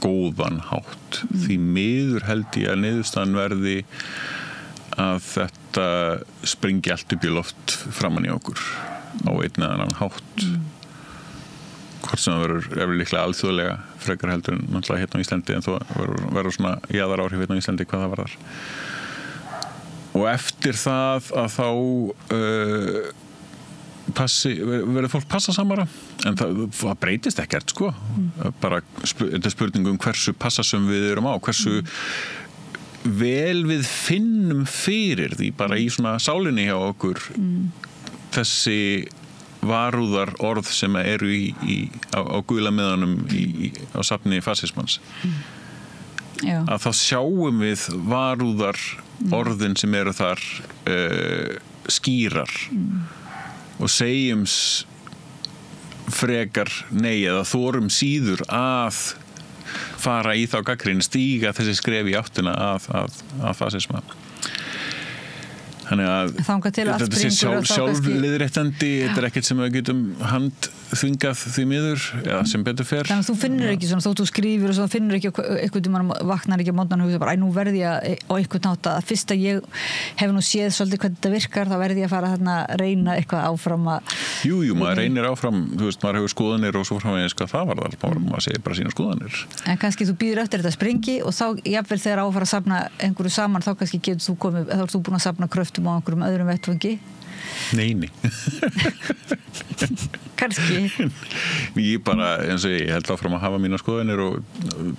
góðan hátt. Því miður held ég að niðurstaðan verði að þetta springi allt upp í loft framan í okkur á einn eða annan hátt. Hvort sem það verður líklega alþjóðlega frekar heldur en náttúrulega hérna á Íslandi en þó verður svona jaðar áhrif hérna á Íslandi hvað það varðar. Og eftir það að þá verður fólk passa samara en það breytist ekkert sko. Bara þetta er spurning hversu passasum við erum á, hversu vel við finnum fyrir því bara í svona sálinni hjá okkur þessi varúðar orð sem eru á gula miðanum á safni fasismans. Að þá sjáum við varúðar orðin sem eru þar skýrar og segjum frekar nei eða þorum síður að fara í þá gagnrýni, stíga þessi skref í áttina að fasisma. Þannig að þetta sé sjálfliðréttandi, þetta er ekkert sem við getum handþvingað því miður, eða sem betur fer. Þannig að þú finnur ekki svona, þótt þú skrifir og svona finnur ekki eitthvað tímann vaknar ekki á mótnan og hugsa bara, nú verði ég á eitthvað nátt að fyrst að ég hef nú séð svolítið hvernig þetta virkar, þá verði ég að fara þarna að reyna eitthvað áfram að... Jú, maður reynir áfram, þú veist, maður hefur skoðanir og svo framvegis hvað það var þar, maður segir bara sína skoðanir. En kannski þú býður eftir þetta springi og þá, jafnvel þegar á að fara að safna einhverju saman, þá kannski getur þú komið, þá ert þú búin að safna kröftum á einhverjum öðrum vettvangi? Nei. Kannski. Ég bara, eins og ég held áfram að hafa mína skoðanir og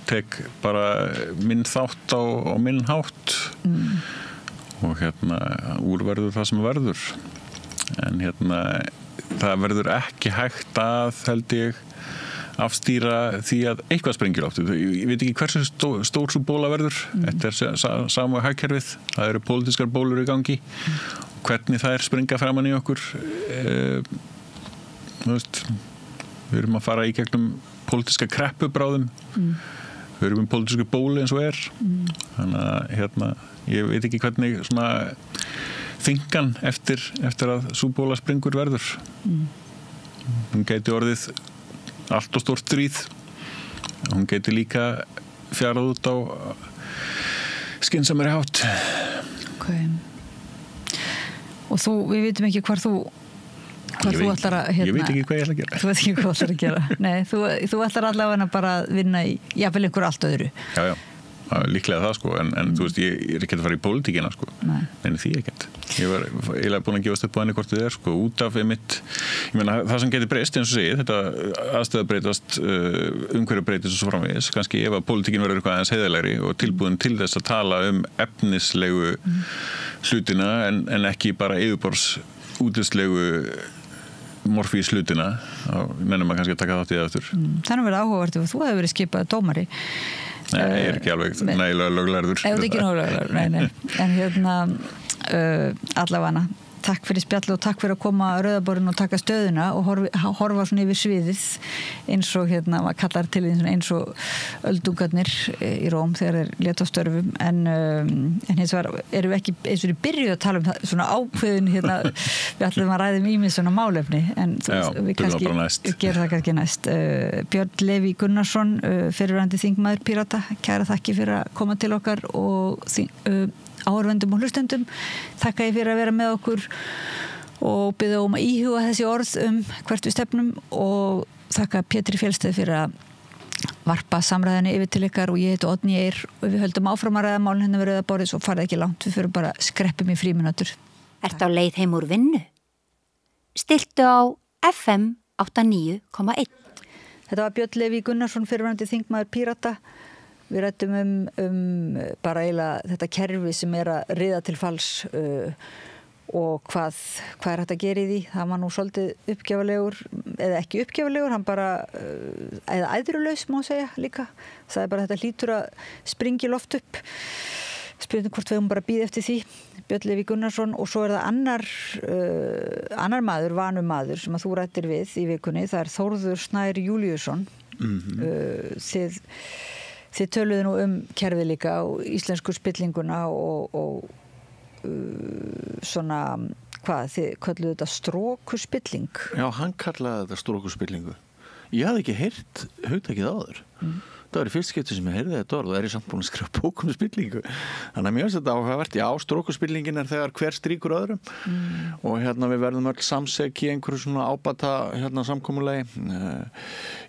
tek bara minn þátt á minn hátt og úrverður það sem verður. En það verður ekki hægt að, held ég, afstýra því að eitthvað sprengir áttu. Ég veit ekki hversu stór svo bóla verður. Þetta er samu hagkerfið. Það eru pólitískar bólur í gangi. Hvernig það springa framan í okkur. Við erum að fara í gegnum pólitíska kreppu bráðum. Við erum pólitísku bólu eins og er. Þannig að ég veit ekki hvernig svona þingan eftir að sú bóla springur verður. Hún gæti orðið allt og stórt stríð. Hún gæti líka fjarað út á skynsamari hátt. Okay. Og við vitum ekki hvað þú ætlar að... Ég veit ekki hvað ég ætlar að gera. Þú veit ekki hvað þú ætlar að gera. Nei, þú ætlar allavega bara að vinna í jafnvel einhver allt öðru. Já. Líklega það sko, en þú veist, ég er ekki að fara í pólitíkina sko. En því ekkert. Ég var eiginlega búin að gefast upp á henni hvort þið sko, út af mitt, ég meina, það sem getur breyst, eins og segið, þetta aðstöða breytast, umhverju breytist og svo framvegis, kannski ef að pólitíkin verður eitthvað aðeins heiðarlegri og tilbúin til þess að tala efnislegu hlutina en ekki bara yfirborðs útlitslegu morfís hlutina, þá nennum maður kannski að taka þátt í það aftur. Þannig verður áhugavert ef þú hefur verið skipað dómari. Nei, ég er ekki alveg nægilega löglærður. Nei, þú er ekki löglærður, nei. En allavega, takk fyrir spjall og takk fyrir að koma að Rauðaborðinu og taka stöðuna og horfa svona yfir sviðið eins og maður kallar til því eins og öldungarnir í Róm þegar þeir leta á störfum en hins vegar erum við ekki eins og við byrjuð að tala um það svona ákveðin við ætlum að ræða ýmis svona málefni en við kannski gerum það kannski næst. Björn Leví Gunnarsson, fyrrverandi þingmaður Pírata, kæra þakki fyrir að koma til okkar og áhorfendum og hlustendum. Þakka ég fyrir að vera með okkur og biðja að íhuga þessi orð hvert við stefnum og þakka Pétri Fjellsteð fyrir að varpa samræðinni yfir til ykkar og ég heiti Oddný Eir og við höldum áfram að ræða málin við Rauðaborðið svo farið ekki langt, við fyrir bara skreppum í frímínútur. Ertu á leið heim úr vinnu? Stilltu á FM 89,1. Þetta var Björn Leví Gunnarsson, fyrrverandi þingmaður Pírata. Við ræddum bara eiginlega þetta kerfi sem er að riða til falls og hvað er hægt að gera í því. Það var nú svolítið uppgjafarlegur, eða ekki uppgjafarlegur, hann bara, eða æðrulaus má segja líka. Það er bara þetta hlýtur að springi loft upp. Spurning hvort við höfum bara bíð eftir því. Björn Leví Gunnarsson og svo er það annar maður, vanur maður sem að þú rættir við í vikunni. Það er Þórður Snær Júlíusson. Þið töluðu nú kerfið líka og íslensku spillinguna og svona, þið kölluðu þetta strókuspilling. Já, hann kallaði þetta strókuspillingu. Ég hafði ekki heyrt hugtakið áður. Það var í fyrst skipti sem ég heyrði þetta orð og er ég samt búin að skrifa bók spillingu. Þannig að mér finnst þetta áhugavert. Já, strókuspillingin er þegar hver stríkur öðrum og við verðum öll samsek í einhverju svona ábata samkomulegi.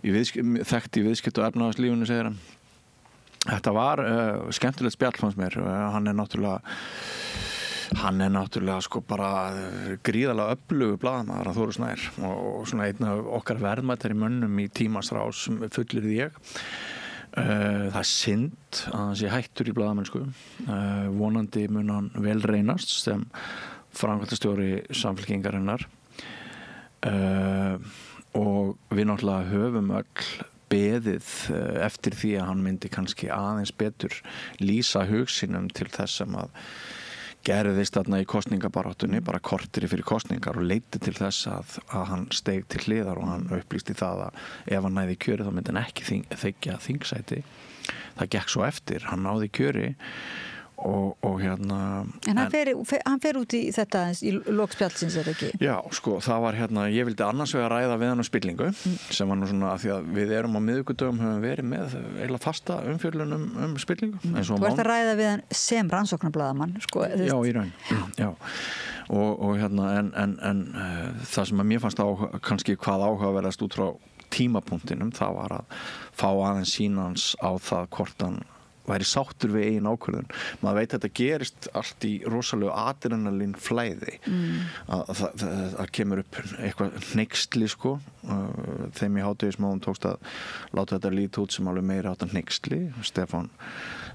Þekkt í viðskipt og efnahagslífinu, segir hann. Þetta var skemmtilegt spjall fannst mér. Hann er náttúrulega sko bara gríðarlega öflugur blaðamaður að Þórir Snær og svona einn af okkar verðmættari mönnum í tímasrás fullir ég. Það er synd að hann sé hættur í blaðamennsku. Vonandi mun hann vel reynast sem framkvæmdastjóri Samfylkingarinnar og við náttúrulega höfum öll beðið eftir því að hann myndi kannski aðeins betur lýsa hug sínum til þess sem að gerðist þarna í kosningabaráttunni bara korteri fyrir kosningar og leiddi til þess að hann steig til hliðar og hann upplýsti það að ef hann næði kjöri þá myndi hann ekki þykja þingsæti. Það gekk svo eftir, hann náði kjöri og En hann fer út í þetta í lokspjallsins, er ekki? Já, sko, það var ég vildi annars vegar ræða við hann spillingu sem var nú svona að því að við erum á miðvikudögum höfum verið með eiginlega fasta umfjöllun spillingu. Þú ert að ræða við hann sem rannsóknarblaðamann, sko. Já, í raun. Já. Og en það sem að mér fannst kannski hvað áhugaverðast út frá tímapunktinum, það var að fá aðeins sýnans á það hvort hann væri sáttur við eigin ákvörðun. Maður veit að þetta gerist allt í rosalegu adrenalín flæði. Það kemur upp eitthvað hneyksli sko. Þeim í hádegismóðum tókst að láta þetta líta út sem alveg meira átt að hneyksli. Stefán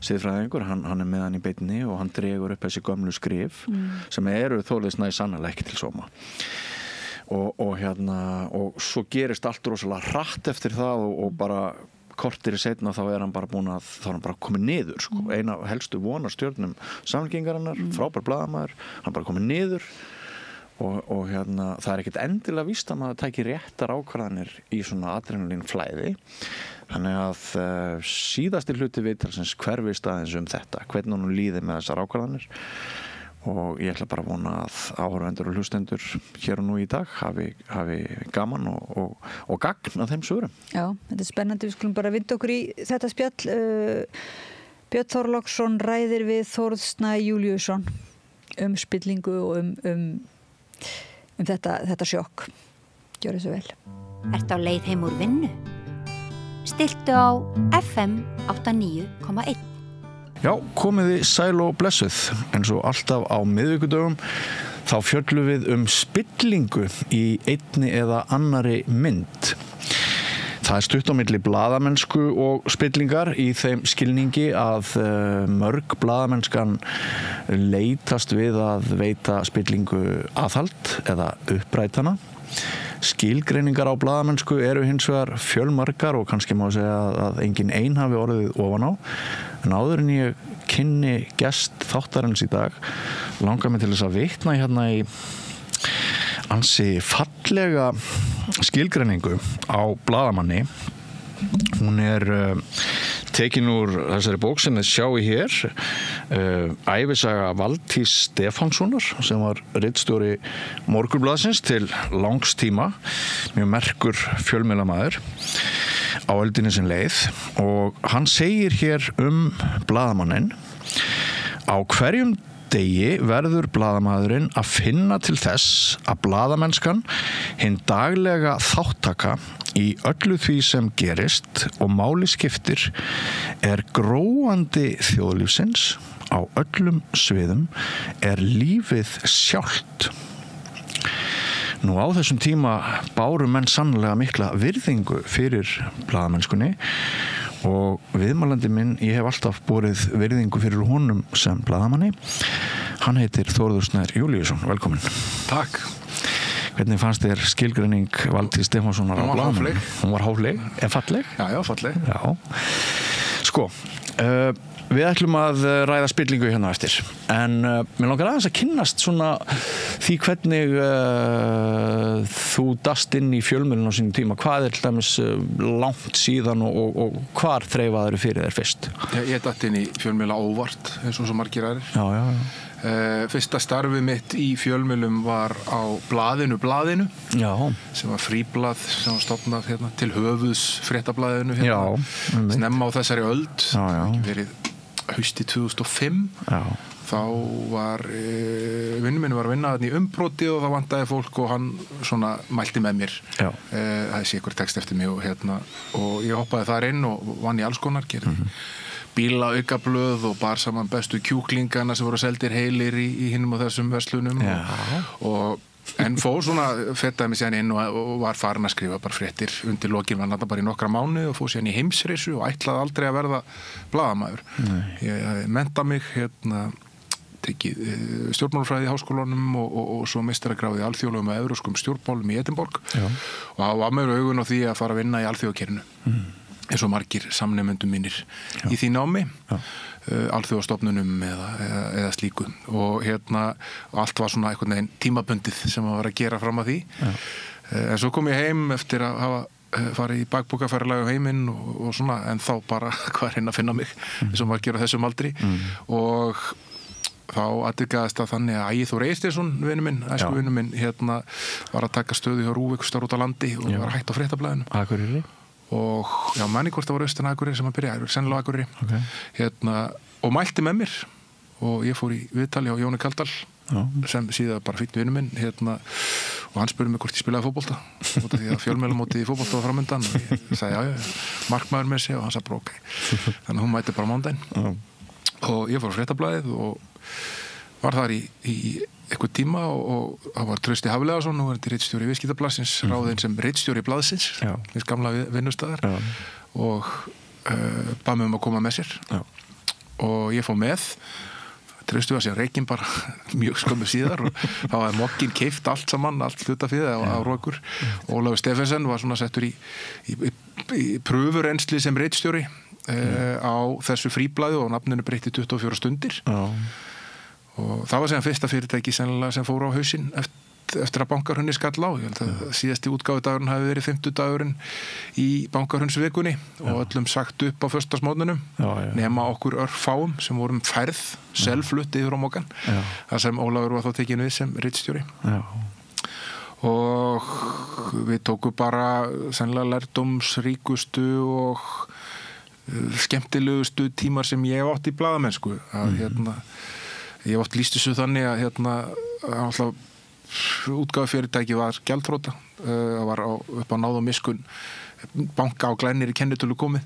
siðfræðingur, hann er með hann í beinni og hann dregur upp þessi gömlu skrif sem eru þóliðs næði sannarlega ekki til sóma. Og svo gerist allt rosalega hratt eftir það og bara kortir í setna þá er hann bara komið niður sko. Eina helstu vonarstjörnum Samfylkingarinnar, frábær blaðamaður, hann bara komið niður og það er ekkert endilega víst að maður tæki réttar ákvarðanir í svona adrenalín flæði. Þannig að síðasti hluti viðtalsins hverfist aðeins þetta, hvernig hann líði með þessar ákvarðanir. Og ég ætla bara að vona að áhorfendur og hlustendur hér og nú í dag hafi gaman og gagn að þeim svörum. Já, þetta er spennandi, við skulum bara vinda okkur í þetta spjall. Björn Þorláksson ræðir við Þórð Snæ Júlíusson spillingu og þetta sjokk. Gjörðu svo vel. Ertu á leið heim úr vinnu? Stilltu á FM 89,1. Já, komiði sæl og blessuð, eins og alltaf á miðvikudögum þá fjöllum við spillingu í einni eða annari mynd. Það er stutt á milli blaðamennsku og spillingar í þeim skilningi að mörg blaðamennskan leitast við að veita spillingu aðhald eða upprætana. Skilgreiningar á blaðamennsku eru hins vegar fjölmargar og kannski má segja að engin ein hafi orðið ofan á. En áður en ég kynni gest þáttarins í dag langar mig til þess að vitna í ansi fallega skilgreiningu á blaðamanni. Hún er tekin úr þessari bók sem þið sjáu hér, ævisaga Valtýs Stefánssonar sem var ritstjóri Morgunblaðsins til langs tíma, mjög merkur fjölmiðlamaður á öldinni sem leið og hann segir hér blaðamanninn: á hverjum degi verður blaðamaðurinn að finna til þess að blaðamennskan, hinn daglega þáttaka í öllu því sem gerist og máli skiptir, er gróandi þjóðlífsins á öllum sviðum, er lífið sjálft. Nú á þessum tíma báru menn sannlega mikla virðingu fyrir blaðamennskunni og viðmælandi minn, ég hef alltaf borið virðingu fyrir honum sem blaðamanni. Hann heitir Þórður Snær Júlíusson, velkomin. Takk. Hvernig fannst þér skilgreining Valtýs Stefánssonar á blaðamanni? Hún var hófleg, en falleg? Já, falleg. Já. Sko, við ætlum að ræða spillingu hérna eftir, en mér langar aðeins að kynnast svona því hvernig þú dast inn í fjölmiðlun á sínum tíma. Hvað er til dæmis langt síðan og hvar þreifaður fyrir þér fyrst? Ég datt inn í fjölmiðla óvart, eins og svo margir aðrir. Já. Fyrsta starfið mitt í fjölmiðlum var á blaðinu Já. sem var fríblað sem var stofnað hérna, til höfuðs fréttablaðinu hérna, snemma á þessari öld ekki verið hausti 2005 þá var vinnu minn var að vinna þarna í umbroti og það vantaði fólk og hann svona mælti með mér það sé ykkur text eftir mig og ég hoppaði þar inn og vann í alls konar gerði bíla aukablöð og bar saman bestu kjúklingana sem voru seldir heilir í hinnum og þessum verslunum en fór svona fettaði mig síðan inn og var farin að skrifa bara fréttir undir lokin var náttúrulega bara í nokkra mánuði og fór síðan í heimsreisu og ætlaði aldrei að verða blaðamaður ég mennta mig tekið stjórnmálafræði í háskólanum og svo meistaragráði í alþjóðlegum og evrópskum stjórnmálum í Edinborg og það var mér augun á því að fara að vinna í alþjóðakerfinu eins og margir samnemendum mínir í því námi alþjóðastofnunum eða slíku og allt var svona einhvern veginn tímabundið sem að vera að gera fram að því en svo kom ég heim eftir að hafa farið í bakbókaferðalag á heiminn og svona en þá bara hvað að finna mig eins og margir á þessum aldri og þá atvikaðist það þannig að Ægir Þór Eysteinsson vinur minn, æskuvinur minn var að taka stöðu hjá RÚV einhvers staðar út á landi og var hætt á fréttablaðinu Akureyri og manni hvort það var austan Akureyri sem að byrja, sennilega Akureyri og mælti með mér og ég fór í viðtali á Jóni Kaldal sem síðan bara fínn vinur minn og hann spurði mig hvort ég spilaði fótbolta út af því að fjölmiðlamótið í fótbolta var framöndan og ég sagði já, markmaður með sig og hann sagði bara ok þannig að hún mætti bara mándaginn og ég fór á fréttablaðið og var þar í eitthvað tíma og það var Trausti Hafleðarsson og var ritstjóri Viðskiptablaðsins ráðinn sem ritstjóri blaðsins hins gamla vinnustæðar og bað mig að koma með sér og ég fór með Trausti var síðan reikinn bara mjög skömmu síðar og þá var mokkinn keypt allt saman, allt hlutafið á Rókur Ólafur Stephensen var svona settur í pröfurensli sem ritstjóri á þessu fríblaði og nafninu breytti 24 stundir og það var síðan fyrsta fyrirtæki sennilega sem fór á hausinn eftir að bankarhunni skall á ég held að síðasti útgáfudagurinn hafi verið 50 dagurinn í bankarhunnsvikunni og öllum sagt upp á föstudagsmorgnunum nema okkur örfáum sem vorum færð selflutt yfir á mokan þar sem Ólafur var þá tekin við sem ritstjóri og við tókum bara sennilega lærdómsríkustu og skemmtilegustu tímar sem ég hef átt í blaðamennsku að ég hef oft lýst þessu þannig að útgáfufyrirtæki var gjaldþrota það var upp á náð og miskun banka á glænir í kennitölu komið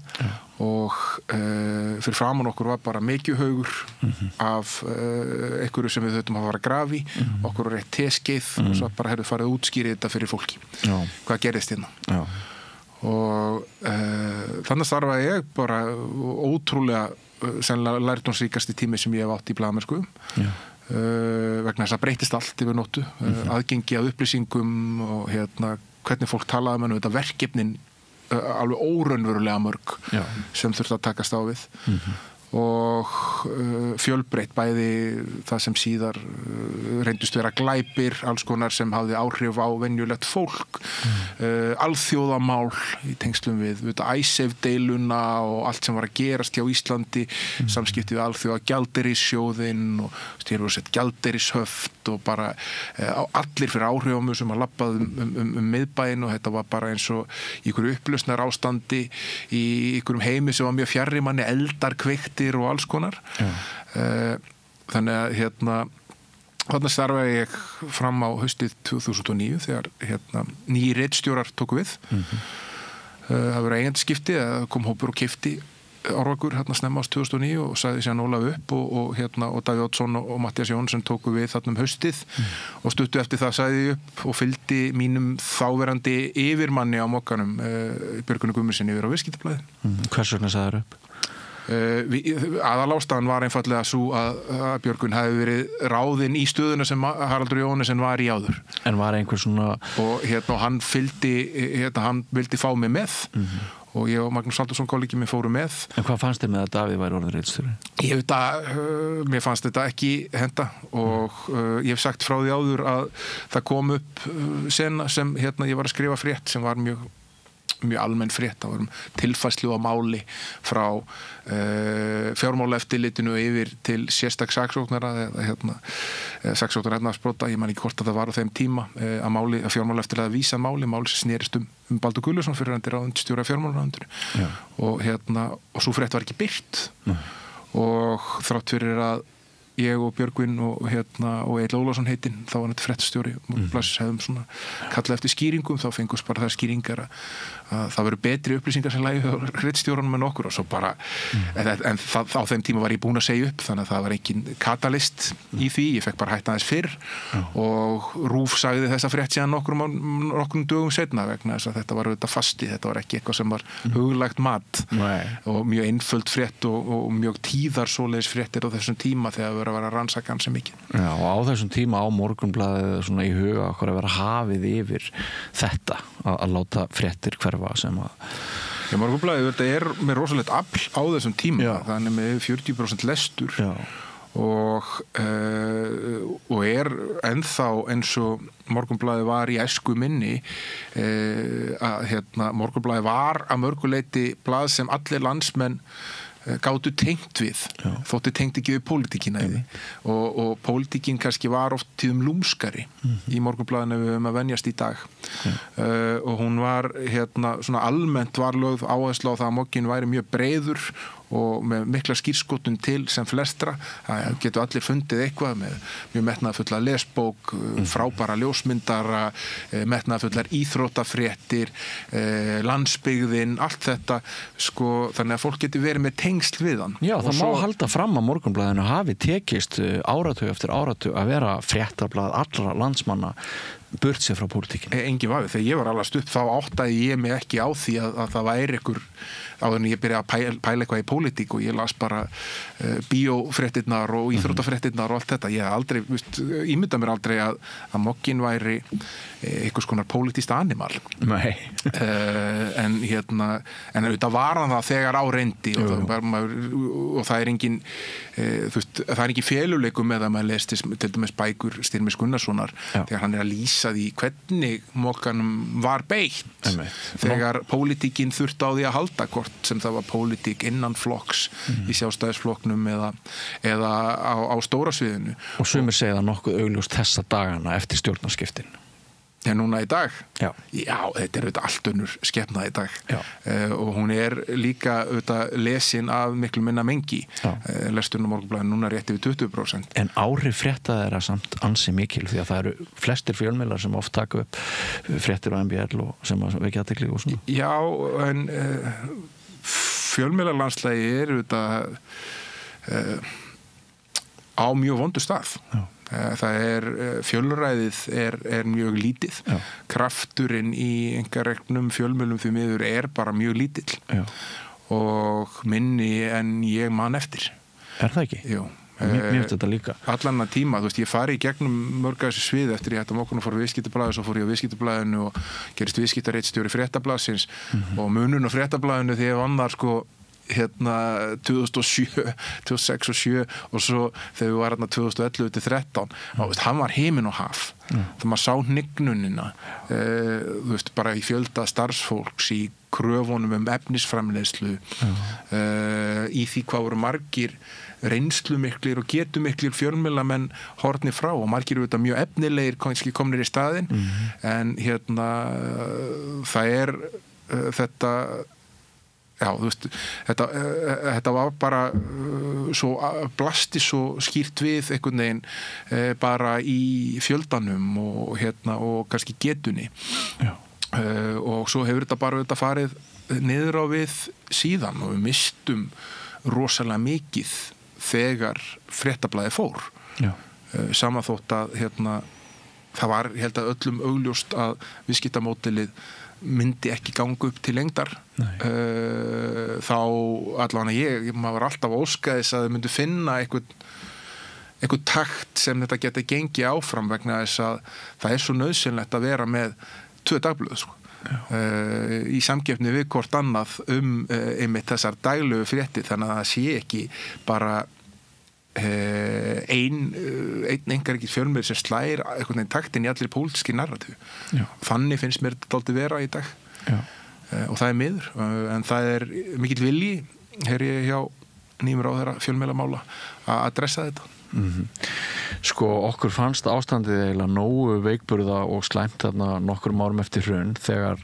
og fyrir framan okkur var bara mikjuhaugur af einhverju sem við þurftum að fara að grafi okkur var eitt teskeið og svo bara hefðu farið að útskýra þetta fyrir fólki hvað gerist hérna og þannig starfaði ég bara ótrúlega sennilega lærdómsríkasti tími sem ég hef átt í blaðamennsku vegna þess að breytist allt yfir nóttu aðgengi að upplýsingum og hvernig fólk talaði með þetta verkefnin alveg óraunverulega mörg sem þurfti að takast á við og fjölbreytt bæði það sem síðar reyndust vera glæpir, alls konar sem hafði áhrif á venjulegt fólk alþjóðamál í tengslum við Icesave-deiluna og allt sem var að gerast hjá Íslandi samskipti við alþjóða gjaldeyrissjóðinn og hér voru sett gjaldeyrishöft og bara allir fyrir áhrifum sem að labbaði miðbæinn og þetta var bara eins og í einhverju upplausnar ástandi í einhverjum heimi sem var mjög fjarri manni eldar kveiktir og alls konar þannig að þarna starfaði ég fram á haustið 2009 þegar nýjir ritstjórar tóku við það voru eigendaskipti kom hópur og keypti Árvakur snemma ást 2009 og sagði sér Ólaf upp og Davíð Oddsson og Matthías Jónsson tóku við þarna haustið og stuttu eftir það sagði ég upp og fylgdi mínum þáverandi yfirmanni á mokkanum Björgunu Guðmundssyni yfir á Viðskiptablaðið Hvers vegna sagði þér upp? Aðalástæðan var einfallega svo að Björgun hefði verið ráðinn í stöðuna sem Haraldur Jóhannesson var í áður en var einhver svona og hann hann vildi fá mig með og ég og Magnús Halldórsson kollegi minn fóru með En hvað fannst þér með að Davíð væri orðinn ritstjóri? Ég veit að mér fannst þetta ekki henta og ég hef sagt frá því áður að það kom upp sena sem ég var að skrifa frétt sem var mjög mjög almenn frétt, það var tilfærslu á máli frá fjármálaeftirlitinu yfir til sérstaks saksóknara eða saksóknara efnahagsbrota, ég man ekki hvort að það var á þeim tíma að fjármálaeftirlit að vísa máli sem snerist Baldur Guðlaugsson fyrrverandi ráðuneytisstjóri fjármálaráðuneytinu og svo frétt var ekki birt og þrátt fyrir að ég og Björgvin og Egill Ólafsson heitinn, þá var þetta fréttastjóri Morgunblaðsins hefðum svona kallað eftir skýringum, þá fengust bara þær skýringar að það veru betri upplýsingar sem lægi hjá ritstjóranum en okkur og svo bara en á þeim tíma var ég búin að segja upp þannig að það var engin katalist í því, ég fekk bara hætta aðeins fyrr og RÚV sagði þessa frétt síðan nokkrum dögum seinna vegna þess að þetta var auðvitað fasti, þetta var ekki eitthvað sem var huglægt mat og mjög einföld frétt og mjög tíðar svoleiðis fréttir á þessum tíma þegar að vera rannsaka hann sem mikið. Já, og á þessum tíma á Morgunblaðið svona í huga okkur að vera hafið yfir þetta að láta fréttir hverfa sem að Já, Morgunblaðið þetta er með rosalegt afl á þessum tíma, þannig með 40% lestur og er ennþá eins og Morgunblaðið var í æsku minni að Morgunblaðið var að mörguleiti blað sem allir landsmenn gátu tengt við þótti tengt ekki við pólitíkina og pólitíkin kannski var oft tíðum lúmskari í Morgunblaðinu við höfum að venjast í dag og hún var svona almennt var lögð áherslu á það að moggin væri mjög breiður og með mikla skírskotun til sem flestra, það getur allir fundið eitthvað með mjög metnaðfulla lesbók, frábæra ljósmyndara, metnaðfullar íþróttafréttir, landsbyggðin, allt þetta, þannig að fólk getur verið með tengsl við hann. Já, það má halda fram að Morgunblaðinu hafi tekist áratug eftir áratug að vera fréttablað allra landsmanna burt sér frá pólitíkinu. Engin vafi, þegar ég var alast upp þá áttaði ég mig ekki á því að það væri einhver áður en ég byrjaði að pæla eitthvað í pólitík og ég las bara bíófréttirnar og íþróttafréttirnar og allt þetta. Ég aldrei, ímynda mér aldrei að moggin væri einhvers konar pólitískt animal. Nei. En auðvitað var hann það þegar á reyndi og það er engin það er engin feluleikum með að maður lesti til dæmis bækur Styrmis Gunnarssonar þegar hann er að lýsa því hvernig mokkanum var beitt þegar pólitíkin þurfti á því að halda hvort sem það var pólitík innan flokks í Sjálfstæðisflokknum eða á stóra sviðinu. Og sumir segja það nokkuð augljóst þessa dagana eftir stjórnarskiptin. Já, núna í dag? Já, þetta er auðvitað allt önnur skepna í dag og hún er líka auðvitað lesin af miklu minna mengi lesturinn á Morgunblaðinu núna rétt yfir 20%. En áhrif frétta er að samt ansi mikil því að það eru flestir fjölmiðlar sem oft taka upp fréttir á MBL og sem vekja athygli og svona. Já, en fjölmiðlarlandslægi er auðvitað á mjög vondu stað. Það er fjölræðið er mjög lítið. Krafturinn í einkareknum fjölmiðlum því miður er bara mjög lítill og minni en ég man eftir. Er það ekki? Jú. Mér finnst þetta líka. Allan að tíma, ég fari í gegnum mörg þessi svið eftir ég hætti Mokkan og fór á Viðskiptablaðið, svo fór ég á Viðskiptablaðinu og gerist viðskiptaritstjóri Fréttablaðsins og munun á Fréttablaðinu þegar ég vann þar 2007, 2006 og 2007 og svo þegar við varum 2011 til 2013 hann var heiminn og haf þegar maður sá hnignunina bara í fjölda starfsfólks í kröfunum efnisframleiðslu í því hvað voru margir reynslumiklir og getumiklir fjölmiðlamenn horfnir frá og margir eru þetta mjög efnilegir kannski komnir í staðinn en það er þetta þetta var bara svo blasti svo skýrt við einhvern veginn bara í fjöldanum og kannski getunni og svo hefur þetta bara farið niður á við síðan og við mistum rosalega mikið þegar Fréttablaðið fór sama þótt að það var held að öllum augljóst að viðskiptamódelið myndi ekki ganga upp til lengdar þá allavega maður var alltaf óskaðis að þau myndu finna einhvern takt sem þetta geti gengið áfram vegna þess að það er svo nauðsynlegt að vera með 2 dagblöð í samkeppni við hvort annað einmitt þessar daglegu fréttir þannig að það sé ekki bara einn engar fjölmiðl sem slær einhvern veginn taktin í allir pólitíski narratífu. Þannig finnst mér dálítið vera í dag og það miður, en það mikill vilji ég hjá nýjum ráðherra fjölmiðlamála að adressa þetta. Sko, okkur fannst ástandið eiginlega nógu veikburða og slæmt þarna nokkrum árum eftir hrun þegar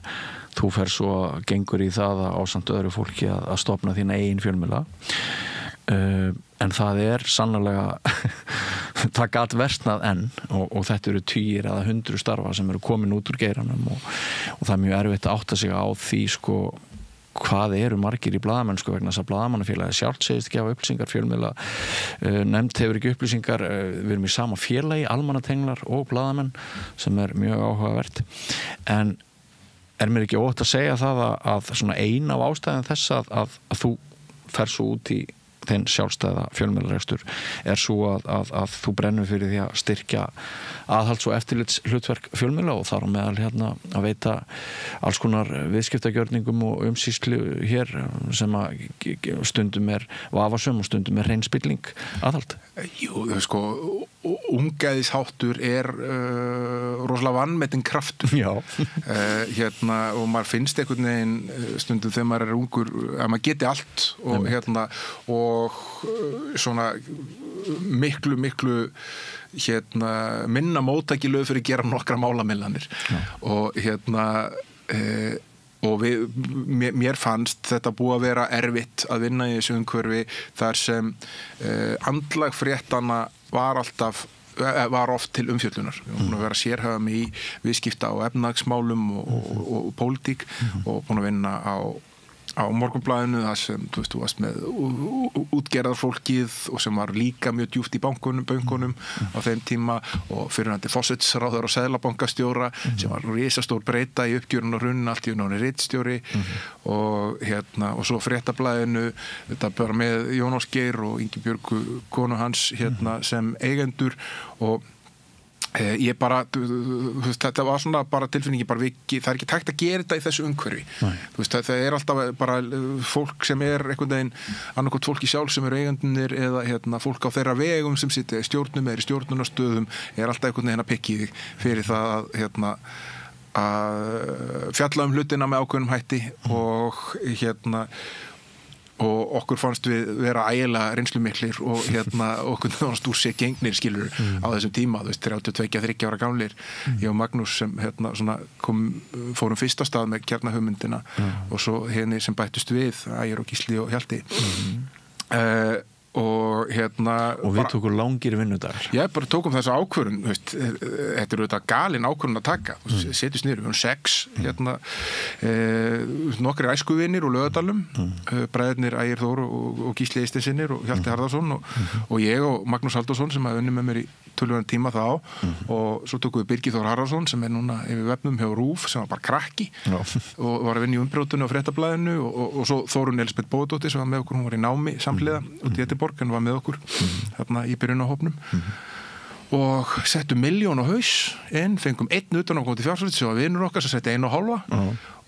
þú fer svo gengur í það ásamt öðru fólki að stofna þína eigin fjölmiðla. En það sannarlega það gat versnað enn og þetta eru 10 eða 100 starfa sem eru komin út úr geiranum og það mjög erfitt að átta sig á því sko hvað eru margir í blaðamennsku vegna þess að blaðamannafélagið sjálft segist ekki hafa upplýsingar fjölmiðla nefnd hefur ekki upplýsingar við erum í sama félagi, almannatenglar og blaðamenn sem mjög áhugavert en mér ekki ótt að segja það að svona ein af ástæðum þess að þú fer svo út í þinn sjálfstæða fjölmiðlarekstur svo að þú brennur fyrir því að styrkja aðhalds- og eftirlits hlutverk fjölmiðla og þar á meðal að veita alls konar viðskiptagjörningum og umsýslu hér sem að stundum vafasöm og stundum hrein spilling aðhald. Jú, sko, ungæðisháttur rosalega vanmetinn kraftur. Já. Og maður finnst einhvern veginn stundum þegar maður ungur að maður geti allt og svona miklu minna móttækilög fyrir að gera nokkra málamillanir og og mér fannst þetta búið að vera erfitt að vinna í þessu umhverfi þar sem andlag fréttanna var oft til umfjöllunar. Við erum búin að vera sérhæfum í viðskipta og efnahagsmálum og pólitík og búin að vinna á Morgunblaðinu þar sem þú varst með útgerðarfólkið og sem var líka mjög djúpt í bönkunum á þeim tíma og fyrirhandi forsætisráðherra og seðlabankastjóra sem var risastór breyta í uppgjörun og hruninu allt í náni ritstjóri og svo Fréttablaðinu þetta bara með Jón Ásgeir og Ingibjörgu konu hans sem eigendur og ég bara, þetta var svona bara tilfinningi, það ekki tækt að gera þetta í þessu umhverfi. Það alltaf bara fólk sem einhvern veginn, annarkot fólki sjálf sem eigendunir eða fólk á þeirra vegum sem sitja í stjórnum eða í stjórnunarstöðum alltaf einhvern veginn að pikki þig fyrir það að fjalla hlutina með ákveðnum hætti og okkur fannst við vera ægilega reynslumiklir og okkur fannst úr sig gengnir skilur á þessum tíma 32-33 ára gamlir ég og Magnús sem fórum fyrsta stað með kjarnahugmyndina og svo henni sem bættust við Ægir og Gísli og Hjalti og við tókum langir vinnudagar. Bara tókum þessa ákvörðun þetta auðvitað galin ákvörðun að taka setjast niður, við erum 6 nokkrir æskuvinir úr Laugardalnum bræðurnir Ægir Þór og Gísli Eysteinsinnir og Hjalti Harðarson og ég og Magnús Halldórsson sem hafði unnið með mér í töluverðan tíma þá og svo tókum við Birgir Þór Harðarson sem núna yfir vefnum hjá RÚV sem var bara krakki og var að vinna í umbrjótunni á Fréttablaðinu og svo Þórunn Elísabet Bóðadóttir sem var með okkur, hún var í námi samhliða út í Edinborg en var með okkur þarna í byrjun á hópnum og settum 1 milljón á haus fengum 1 utanaðkomandi fjársveit sem var vinur okkar sem setti 1,5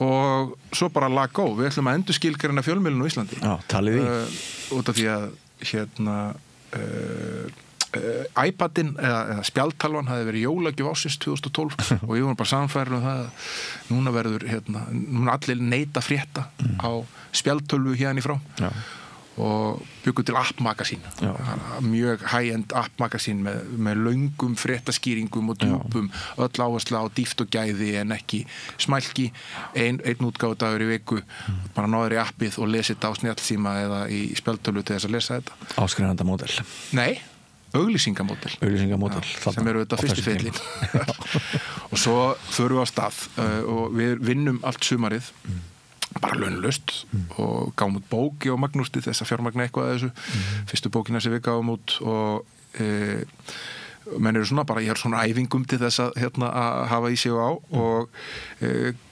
og svo bara lag go, við ætlum að endurskilgreina fjölmiðlun á Íslandi talið í út af því að iPadin eða spjaldtalvan hafði verið jólagjöf ársins 2012 og ég var bara samfærður það núna verður núna allir neita frétta á spjaldtölvu hérna í frá og byggum til app-magasín mjög high-end app-magasín með löngum fréttaskýringum og djúpum öll áherslu á dýpt og gæði en ekki smælki einn útgáfudagur í viku bara náður í appið og lesi þetta á snjallsíma eða í spjaldtölvu til þess að lesa þetta Áskrifanda módel Nei auglýsingamódel sem eru þetta fyrstu feillin og svo förum við á stað og við vinnum allt sumarið bara launlaust og gáum út bók og Magnús til þess að fjármagna eitthvað að þessu fyrstu bókina sem við gáum út og menn eru svona bara, ég svona æfingum til þess að hafa í sig á og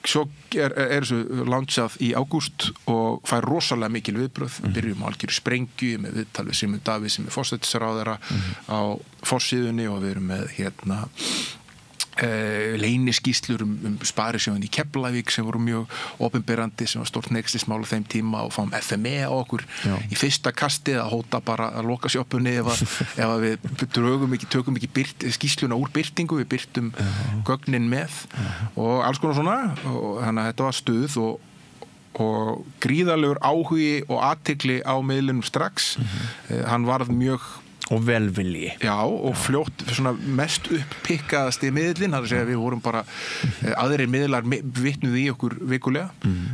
svo þessu launchað í ágúst og fær rosalega mikil viðbröð byrjum á algjöru sprengju með viðtal við Sigmund Davíð sem forsætisráðherra á forsíðunni og við erum með leyniskýrslur sparisjóðin í Keflavík sem voru mjög opinberandi sem var stórt neykslismál á þeim tíma og fáum FME á okkur í fyrsta kastið að hóta bara að loka sjoppunni ef við tökum ekki skýrsluna úr birtingu, við birtum gögnin með og alls konar svona og þannig að þetta var stuð og gríðarlegur áhugi og athygli á miðlunum strax. Hann varð mjög og velvilji. Já, og fljótt svona mest uppikkaðasti miðlinn, það er að segja við vorum bara aðrir miðlar vitnuð í okkur vikulega,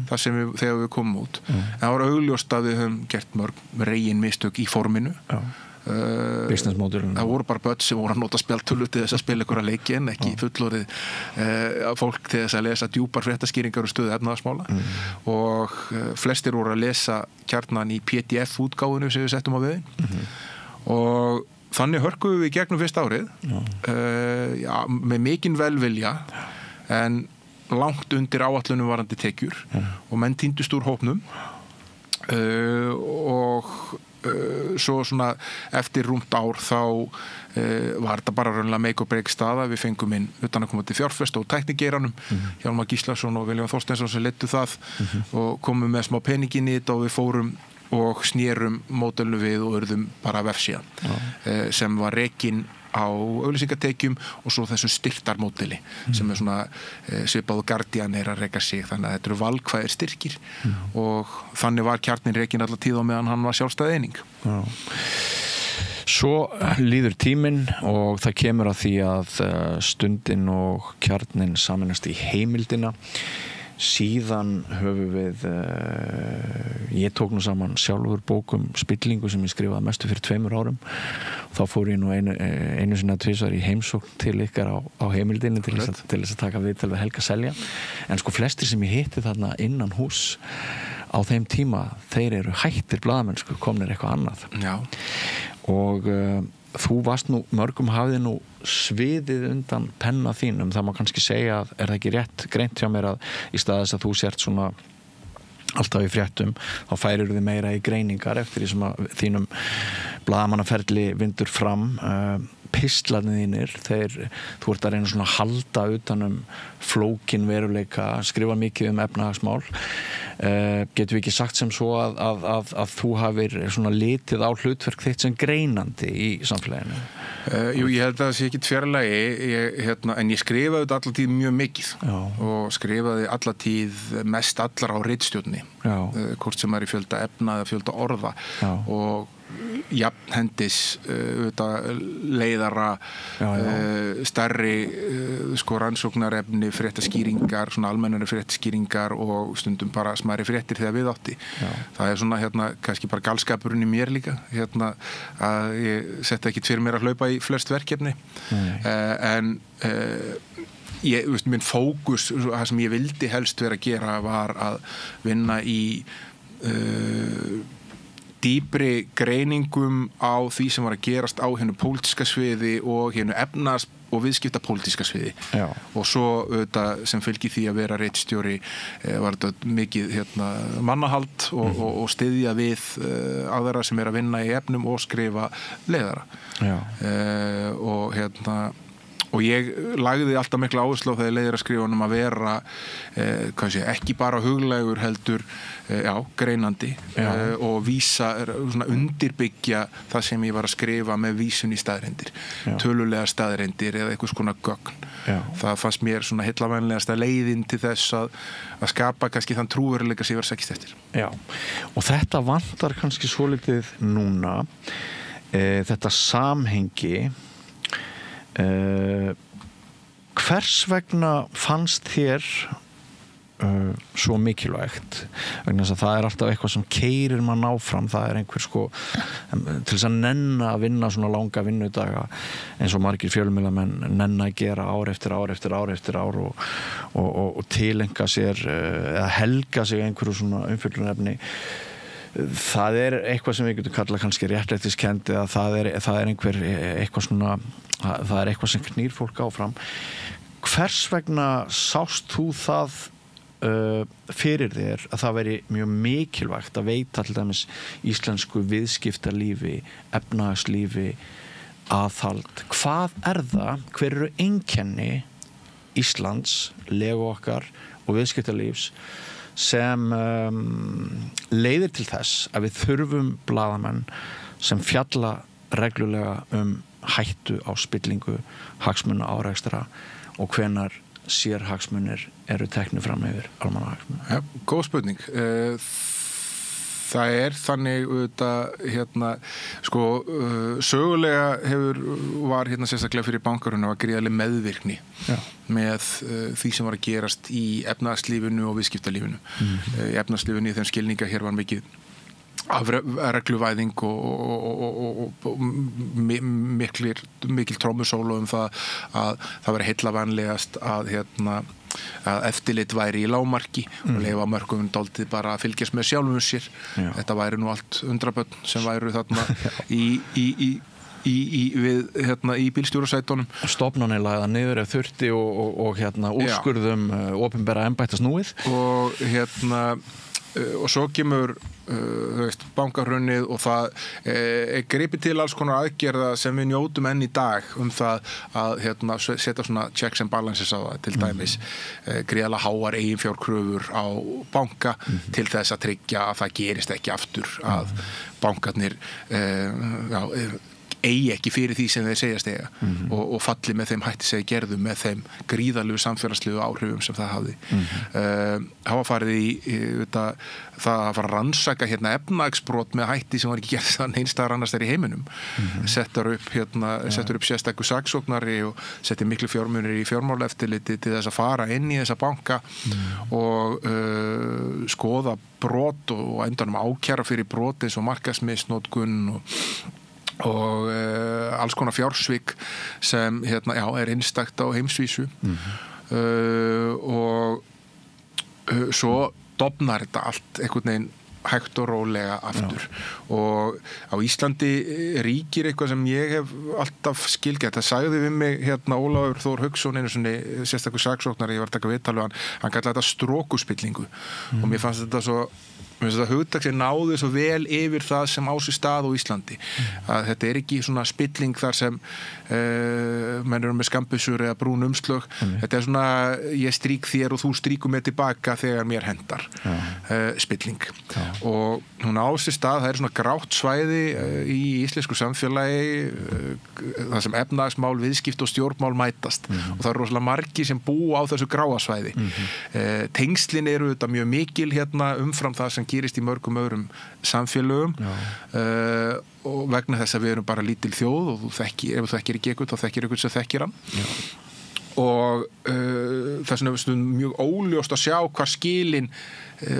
þegar við komum út. En það var augljóst að við höfum gert mörg regin mistök í forminu. Business modelin. Það voru bara börn sem voru að nota spjaldtölu til þess að spila ykkur að leiki en ekki fullorðið fólk til þess að lesa djúpar fréttaskýringar og stöðu efnahagsmála og flestir voru að lesa Kjarnan í PDF-útgáfunu sem við settum á veginn og þannig hörkuðum við gegnum fyrsta árið með mikinn velvilja en langt undir áætlunum varandi tekjur og menn týndust úr hópnum og svo svona eftir rúmt ár þá var þetta bara raunlega make or break staða, við fengum inn utanaðkomandi fjárfesta og tæknigeiranum Hjálmar Gíslason og Vilhjálmur Þorsteinsson sem leiddu það og komum með smá peninginn í þetta og við fórum og snérum módelinu við og urðum bara vefsíðan sem var rekin á auglýsingatekjum og svo þessu styrktarmódeli sem er svona svipað og Guardian er að reka sig þannig að þetta eru valkvæðir styrkir og þannig var Kjarnin rekin alla tíð á meðan hann var sjálfstæð eining. Svo líður tíminn og það kemur að því að Stundin og Kjarnin sameinast í Heimildina. Síðan höfum við ég tók nú saman sjálfur bókum Spillingu sem ég skrifaði mestu fyrir 2 árum þá fór ég nú einu sinni að tvisvar í heimsókn til ykkar á Heimildinni til þess að taka viðtal við Helga Selja en sko flestir sem ég hitti þarna innan hús á þeim tíma þeir eru hættir blaðamennsku komnir eitthvað annað og þú varst nú mörgum hafði nú sviðið undan penna þínum það má kannski segja að er það ekki rétt greint hjá mér að í stað þess að þú sért svona alltaf í fréttum þá færir þið meira í greiningar eftir því sem að þínum blaðamannaferli vindur fram pistlarnir þínir þú ert að reyna svona að halda utanum flókin veruleika skrifa mikið efnahagsmál getum við ekki sagt sem svo að þú hafir svona litið á hlutverk þitt sem greinandi í samfélaginu Jú, ég held að það sé ekki tverrlagi en ég skrifaði þetta allatíð mjög mikið og skrifaði allatíð mest allar á ritstjórni hvort sem er í fjölda efna eða fjölda orða og jafnhendis leiðara stærri rannsóknarefni fréttaskýringar, svona almennari fréttaskýringar og stundum bara smæri fréttir þegar við átti það er svona kannski bara galskapurinn í mér líka að ég setta ekki fyrir mér að hlaupa í flest verkefni en minn fókus, það sem ég vildi helst vera að gera var að vinna í dýpri greiningum á því sem var að gerast á hennu pólitíska sviði og hennu efnas- og viðskipta pólitíska sviði og svo sem fylgir því að vera ritstjóri var þetta mikið mannahald og styðja við aðra sem er að vinna í efnum og skrifa leiðara og ég lagði alltaf mikla áherslu á þegar leiðir að skrifa að vera ekki bara huglægur heldur greinandi og vísa, undirbyggja það sem ég var að skrifa með vísun í staðreyndir tölulega staðreyndir eða eitthvað skona gögn það fannst mér svona heillavænlegasta leiðin til þess að skapa kannski þann trúveruleika sem ég var sækist eftir og þetta vantar kannski svolítið núna þetta samhengi hvers vegna fannst þér svo mikilvægt vegna þess að það er alltaf eitthvað sem keyrir mann áfram það er einhver til þess að nenna að vinna svona langa vinnudaga eins og margir fjölmiðlamenn nenna að gera ár eftir ár og tilenga sér eða helga sig einhverju svona umfjöllunarefni það er eitthvað sem við getum kallað kannski réttlætiskennd eða það er eitthvað svona það er eitthvað sem knýr fólk áfram hvers vegna sást þú það fyrir þér að það veri mjög mikilvægt að veita til dæmis íslensku viðskiptalífi efnahagslífi aðhald hvað er það, hver eru einkenni Íslands, legu okkar og viðskiptalífs sem leiðir til þess að við þurfum blaðamenn sem fjalla reglulega hættu á spillingu, hagsmuna árekstra og hvenar sérhagsmunir eru teknir fram yfir almannahagsmunir? Ja, góð spurning. Það þannig auðvitað, sögulega var sérstaklega fyrir bankarunum var gríðarleg meðvirkni með því sem var að gerast í efnahagslífinu og viðskiptalífinu. Í efnahagslífinu í þeim skilninga hér var mikið af regluvæðing og mikil trómusólu það að það væri heillavænlegast að eftirlit væri í lágmarki og leyfa mörgum dálítið bara að fylgjast með sjálfum sér. Þetta væri nú allt undrabörn sem væru þarna í bílstjórasætunum. Stofnanir lagða niður ef þurfti og úrskurðum opinbera embættasnúið. Og svo kemur bankahrunið og það gripið til alls konar aðgerða sem við njótum enn í dag það að setja svona checks and balances á það, til dæmis gríðarlega háar eiginfjárkröfur á banka til þess að tryggja að það gerist ekki aftur að bankarnir eigi ekki fyrir því sem þeir segjast eiga og falli með þeim hætti sem þeir gerðu með þeim gríðarlegu samfélagslegu áhrifum sem það hafði. Hafa farið í það að fara að rannsaka efnahagsbrot með hætti sem var ekki gert þannig einstæðar annars þeir í heiminum. Settur upp sérstakur saksóknari og settir miklu fjármunir í fjármálaeftirliti til þess að fara inn í þessa banka og skoða brot og endanum ákæra fyrir brot eins og markaðsmisnotkun og alls konar fjársvik sem er einstakt á heimsvísu og svo dofnar þetta allt einhvern veginn hægt og rólega aftur og á Íslandi ríkir eitthvað sem ég hef alltaf skilgætt. Það sagði við mig Ólafur Þór Hauksson einu sinni sérstakur saksóknari, ég var að taka viðtal við hann kallaði þetta strókuspillingu og mér fannst þetta hugtak sem náði svo vel yfir það sem á sér stað á Íslandi. Að þetta ekki svona spilling þar sem menn eru með skambissur eða brún umslög. Þetta svona ég strík þér og þú stríkum mig tilbaka þegar mér hendar spilling. Og hún á sér stað, það svona grátt svæði í íslensku samfélagi þar sem efnahagsmál, viðskipt og stjórnmál mætast og það rosalega margir sem búa á þessu gráa svæði. Tengslin eru þetta mjög mikil umfram það sem gerist í mörgum öðrum samfélögum og vegna þess að við erum bara lítil þjóð og ef þú þekkir ekki eitthvað þá þekkir eitthvað sem þekkir hann og þess vegna er mjög óljóst að sjá hvað skilin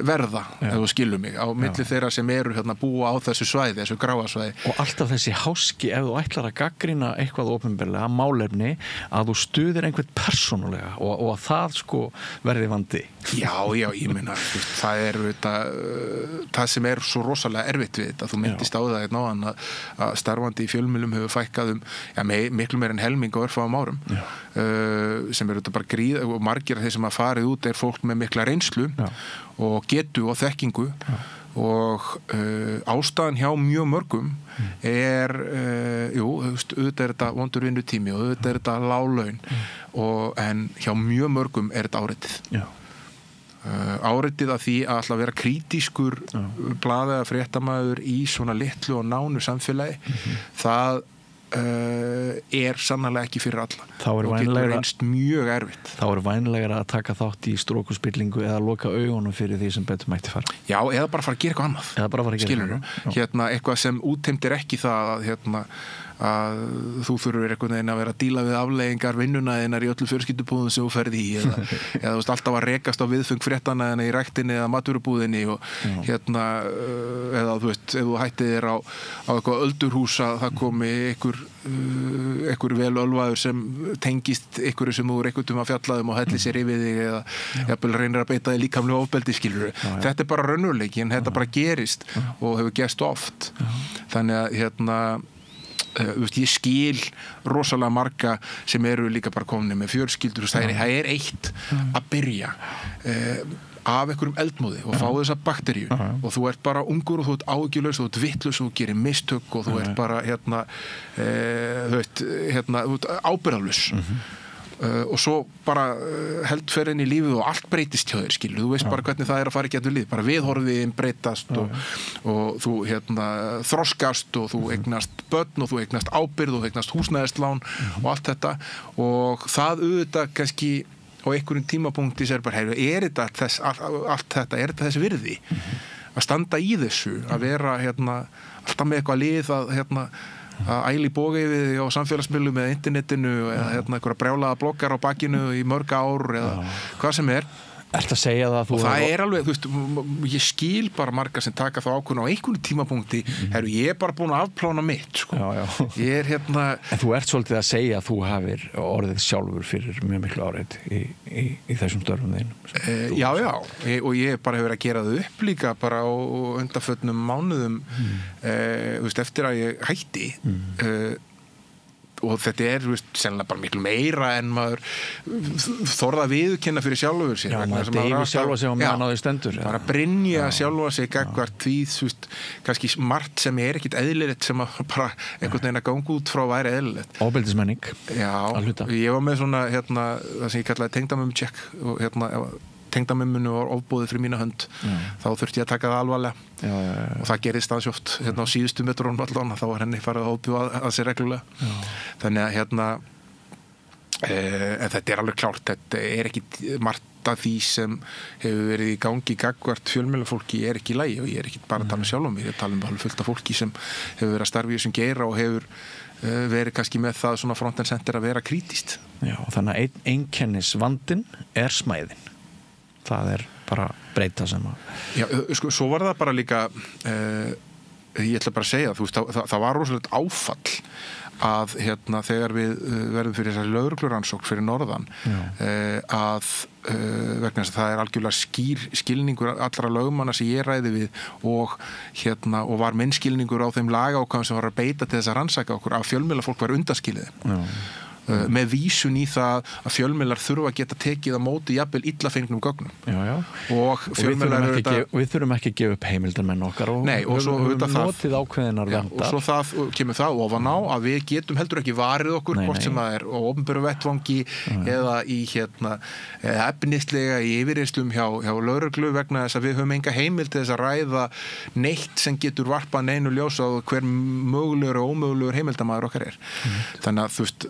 verða, ef þú skilur mig á milli þeirra sem eru búa á þessu svæði, þessu gráa svæði. Og alltaf þessi háski, ef þú ætlar að gagnrýna eitthvað opinberlega, málefni, að þú stuðir einhvern persónulega og að það verði vandi. Já, ég meina, það það sem svo rosalega erfitt við þetta, þú myndist á það náðan að starfandi í fjölmiðlum hefur fækkað miklu meir en helming á örfáum árum sem eru bara gríð og margir af þeir sem að farið út fólk með mikla reynslu og getu og þekkingu og ástæðan hjá mjög mörgum auðvitað þetta vondur vinnutími og auðvitað þetta lág laun en hjá mjög mörgum þetta áreitið. Áreitið af því að alltaf vera kritískur blaði eða fréttamaður í svona litlu og nánu samfélagi það sannarlega ekki fyrir alla og getur reynst mjög erfitt. Þá vænlegra að taka þátt í strókuspillingu eða loka augunum fyrir því sem betur mætti fara. Já, eða bara fara að gera eitthvað annað. Skilurðu? Eitthvað sem útheimtir ekki það að þú þurfur einhvern veginn að vera að díla við afleiðingar vinnunæðinar í öllu fjölskyldubúðum sem þú ferð í eða þú veist alltaf að rekast á viðfeng fréttanæðina í ræktinni eða matvörubúðinni og eða þú veist ef þú hættið þér á eitthvað öldurhús að það komi einhver vel ölvaður sem tengist einhverju sem þú er einhvern veginn að fjallaðum og helli sér yfir þig eða jafnvel reynir að beita þig líkamlega ofbeldi, skilurðu. Þetta bara raunveruleiki en þetta bara gerist og hefur gerst oft. Þannig að ég skil rosalega marga sem eru líka bara komni með fjölskyldur það eitt að byrja af einhverjum eldmóði og fá þessa bakteríu og þú ert bara ungur og þú ert áhyggjulaus og þú ert vitlaus og þú gerir mistök og þú ert bara þú ert ábyrgðarlaus og svo bara held fer inn í lífið og allt breytist hjá þér, skilur, þú veist bara hvernig það að fara í getur líf, bara viðhorfiðin breytast og þú þroskast og þú eignast börn og þú eignast ábyrgð og þú eignast húsnæðislán og allt þetta og það auðvitað kannski á einhverjum tímapunkti sér bara, er þetta allt þetta, er þetta þessi virði að standa í þessu, að vera alltaf með eitthvað lið að æli bóga yfir því á samfélagsmiðlum eða internetinu eða einhverja brjálaða bloggar á bakinu í mörg ár eða hvað sem er. Ertu að segja það að þú... Og það er alveg, þú veist, ég skil bara marga sem taka þá ákvörðun á einhverjum tímapunkti, ég er bara búin að afplána mitt, sko. Ég er En þú ert svolítið að segja að þú hafir orðið sjálfur fyrir mjög miklu áreitt í þessum störfum þínum. Já, og ég bara hefur verið að gera það upp líka bara á undanförnum mánuðum, þú veist, eftir að ég hætti, og þetta er sennilega bara miklu meira en maður þorða að viðurkenna fyrir sjálfur sér. Já, maður deyfi sjálfa sig á meðan á því stendur. Bara brynja sjálfa sig gagnvart því, kannski margt sem er ekkit eðlilegt sem að bara einhvern veginn að ganga út frá væri eðlilegt. Ofbeldismenning. Já, ég var með svona það sem ég kallaði tengdamömmu-check og tengdamömmunni var ofboðið fyrir mína hönd, þá þurfti ég að taka það alvarlega og það gerist aðeins oft á síðustu metrunum allan, þá var henni farið að ofbjóða að sér reglulega. Þannig að en þetta er alveg klárt, þetta er ekki margt af því sem hefur verið í gangi gagnvart fjölmiðlafólki er ekki í lagi og ég er ekki bara að tala um sjálf mig, ég tala um fullt af fólki sem hefur verið að starfa í þessum geira og hefur verið kannski með það svona front and center að vera krítískt. Já, þannig að einkennisvandinn er smæðin. Það er bara breyta sem að... Já, sko, svo var það bara líka, ég ætla bara að segja, þú veist, það var rosalega áfall að þegar við verðum fyrir þessari lögreglurannsókn fyrir norðan, að vegna þess að það er algjörlega skilningur allra lögmanna sem ég ræði við og var minn skilningur á þeim lagákvæðum sem var að beita til þess að rannsaka okkur að fjölmiðlafólk var undanskilið. Með vísun í það að fjölmiðlar þurfa að geta tekið á móti jafnvel illafengnum gögnum. Og við þurfum ekki að gefa upp heimildarmenn okkar og við höfum notið ákveðinar vendar. Og svo kemur það ofan á að við getum heldur ekki varið okkur hvort sem það er á opinberum vettvangi eða í efnislega í yfirheyslum hjá lögreglu vegna þess að við höfum enga heimild til þess að ræða neitt sem getur varpað neinu ljós á hver mögulegur og ómögulegur heimildarmaður okkar er. Þannig að þú veist,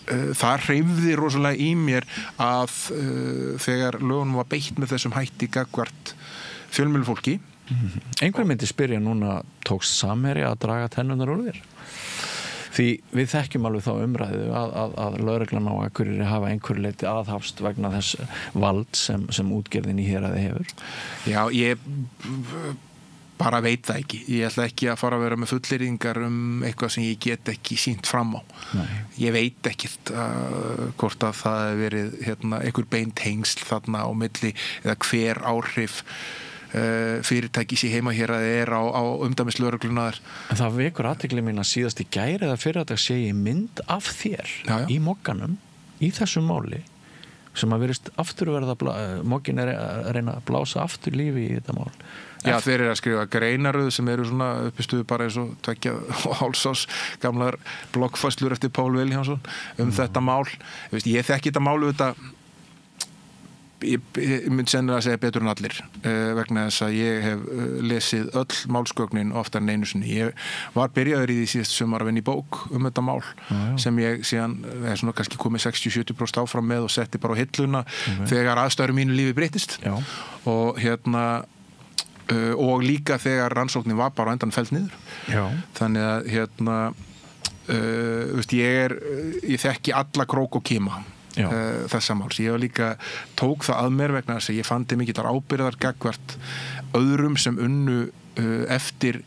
það hreyfði rosalega í mér að þegar lögunum var beitt með þessum hætti gagnvart fjölmiðlafólki. Einhver myndi spyrja núna, tókst Samherja að draga tennunar úr þér? Því við þekkjum alveg þá umræðu að lögreglan á Akureyri hafa einhverju leyti aðhafst vegna þess vald sem útgerðin í héraði hefur. Já, ég bara veit það ekki. Ég ætla ekki að fara að vera með fullyrðingar eitthvað sem ég get ekki sýnt fram á. Ég veit ekkert hvort að það hefur verið einhver bein tengsl þarna á milli eða hver áhrif fyrirtækis í heima hér að er á umdæmislögreglunar. En það vekur athygli mín að síðast í gær eða fyrradag sé ég mynd af þér í Mogganum í þessu máli sem að verist afturverða Moggin er að reyna að blása aftur lífi í þetta mál. Já, þeir eru að skrifa greinaröð sem eru svona uppistuðu bara eins og 2,5 árs gamlar bloggfærslur eftir Pál Vilhjálmsson þetta mál. Ég þekki þetta málu ég myndi sennilega að segja betur en allir vegna þess að ég hef lesið öll málsgögnin oftar en einu sinni. Ég var byrjaður í því síðast sumar að vinna í bók þetta mál sem ég síðan er svona kannski komið 60-70% áfram með og setti bara á hilluna þegar aðstæður mínu lífi breytist og og líka þegar rannsóknin var bara á endan felld niður. Þannig að ég þekki alla krók og kima þessa máls. Ég var líka tók það að mér vegna þess að ég fann til mikillar ábyrgðar gagnvart öðrum sem unnu eftir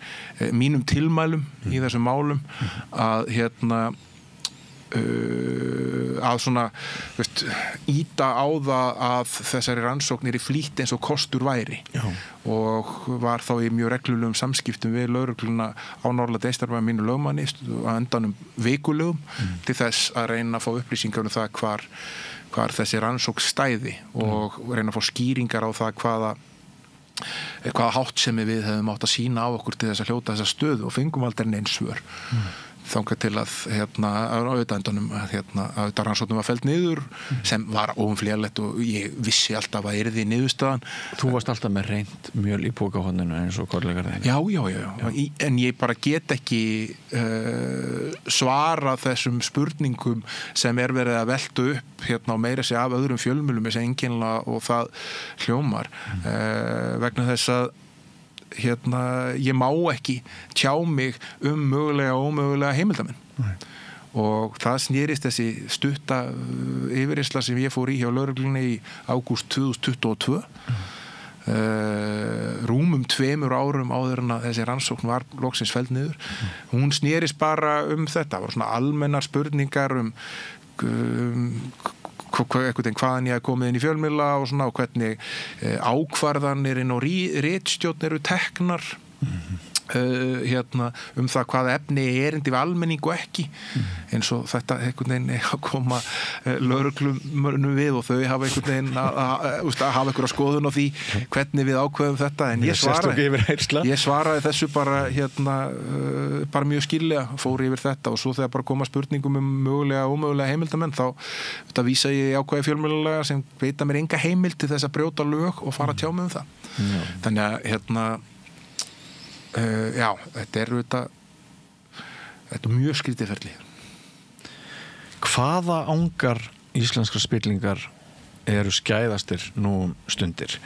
mínum tilmælum í þessum málum að svona íta á það að þessari rannsóknir í flýtt eins og kostur væri og var þá í mjög reglulegum samskiptum við lögregluna á Norðurlandi Eystarvæði mínu lögmanni á endanum vikulegum til þess að reyna að fá upplýsingar um það hvar þessi rannsókn stæði og reyna að fá skýringar á það hvaða háttsemi við hefum átt að sýna á okkur til þess að hljóta þessa stöðu og fengum aldrei neins svör. Þangað til að á auðvitaðendanum að þetta rannsóknum var felld niður sem var óumflýjanlegt og ég vissi alltaf að yrði niðurstaðan. Þú varst alltaf með reynt mjöl í pókahotninu eins og kollegar þeim. Já. En ég bara get ekki svara þessum spurningum sem verið að velta upp hérna og meira sig af öðrum fjölmiðlum þessi einkennilega og það hljómar vegna þess að hérna, ég má ekki tjá mig mögulega og ómögulega heimildamenn og það snýrist þessi stutta yfirheyrsla sem ég fór í hjá lögreglunni í ágúst 2022 rúmum 2 árum áður en að þessi rannsókn var loksins felld niður hún snýrist bara þetta það voru svona almennar spurningar hvaðan ég hef komið inn í fjölmiðla og svona og hvernig ákvarðanir inn á ritstjórn eru teknar hérna það hvaða efni erindi við almenning og ekki eins og þetta einhvern veginn að koma lögreglumönnum við og þau hafa einhvern veginn að hafa einhverja skoðun á því hvernig við ákveðum þetta en ég svaraði þessu bara hérna bara mjög skýrlega fór yfir þetta og svo þegar bara koma spurningum mögulega og ómögulega heimildamenn þá þetta vísa ég ákveði fjölmiðlalega sem veita mér enga heimild til þess að brjóta lög og fara að tjá mig það þannig að hérna já, þetta er mjög skrítið ferli. Hvaða angar íslenskra spillingar eru skæðastir nú stundir?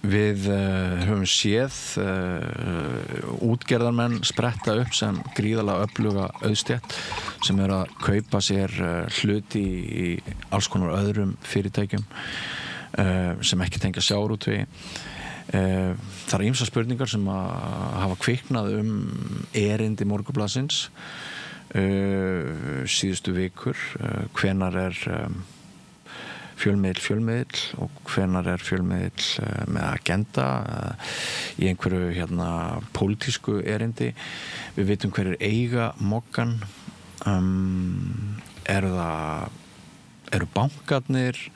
Við höfum séð útgerðarmenn spretta upp sem gríðarlega öfluga auðstétt sem eru að kaupa sér hluti í alls konar öðrum fyrirtækjum sem ekki tengja sjávarútvegi. Það ýmsar spurningar sem að hafa kviknað erindi Morgunblaðsins síðustu vikur hvenar fjölmiðill og hvenar fjölmiðill með agenda í einhverju hérna pólitísku erindi við vitum hverjir eiga Moggan eru bankarnir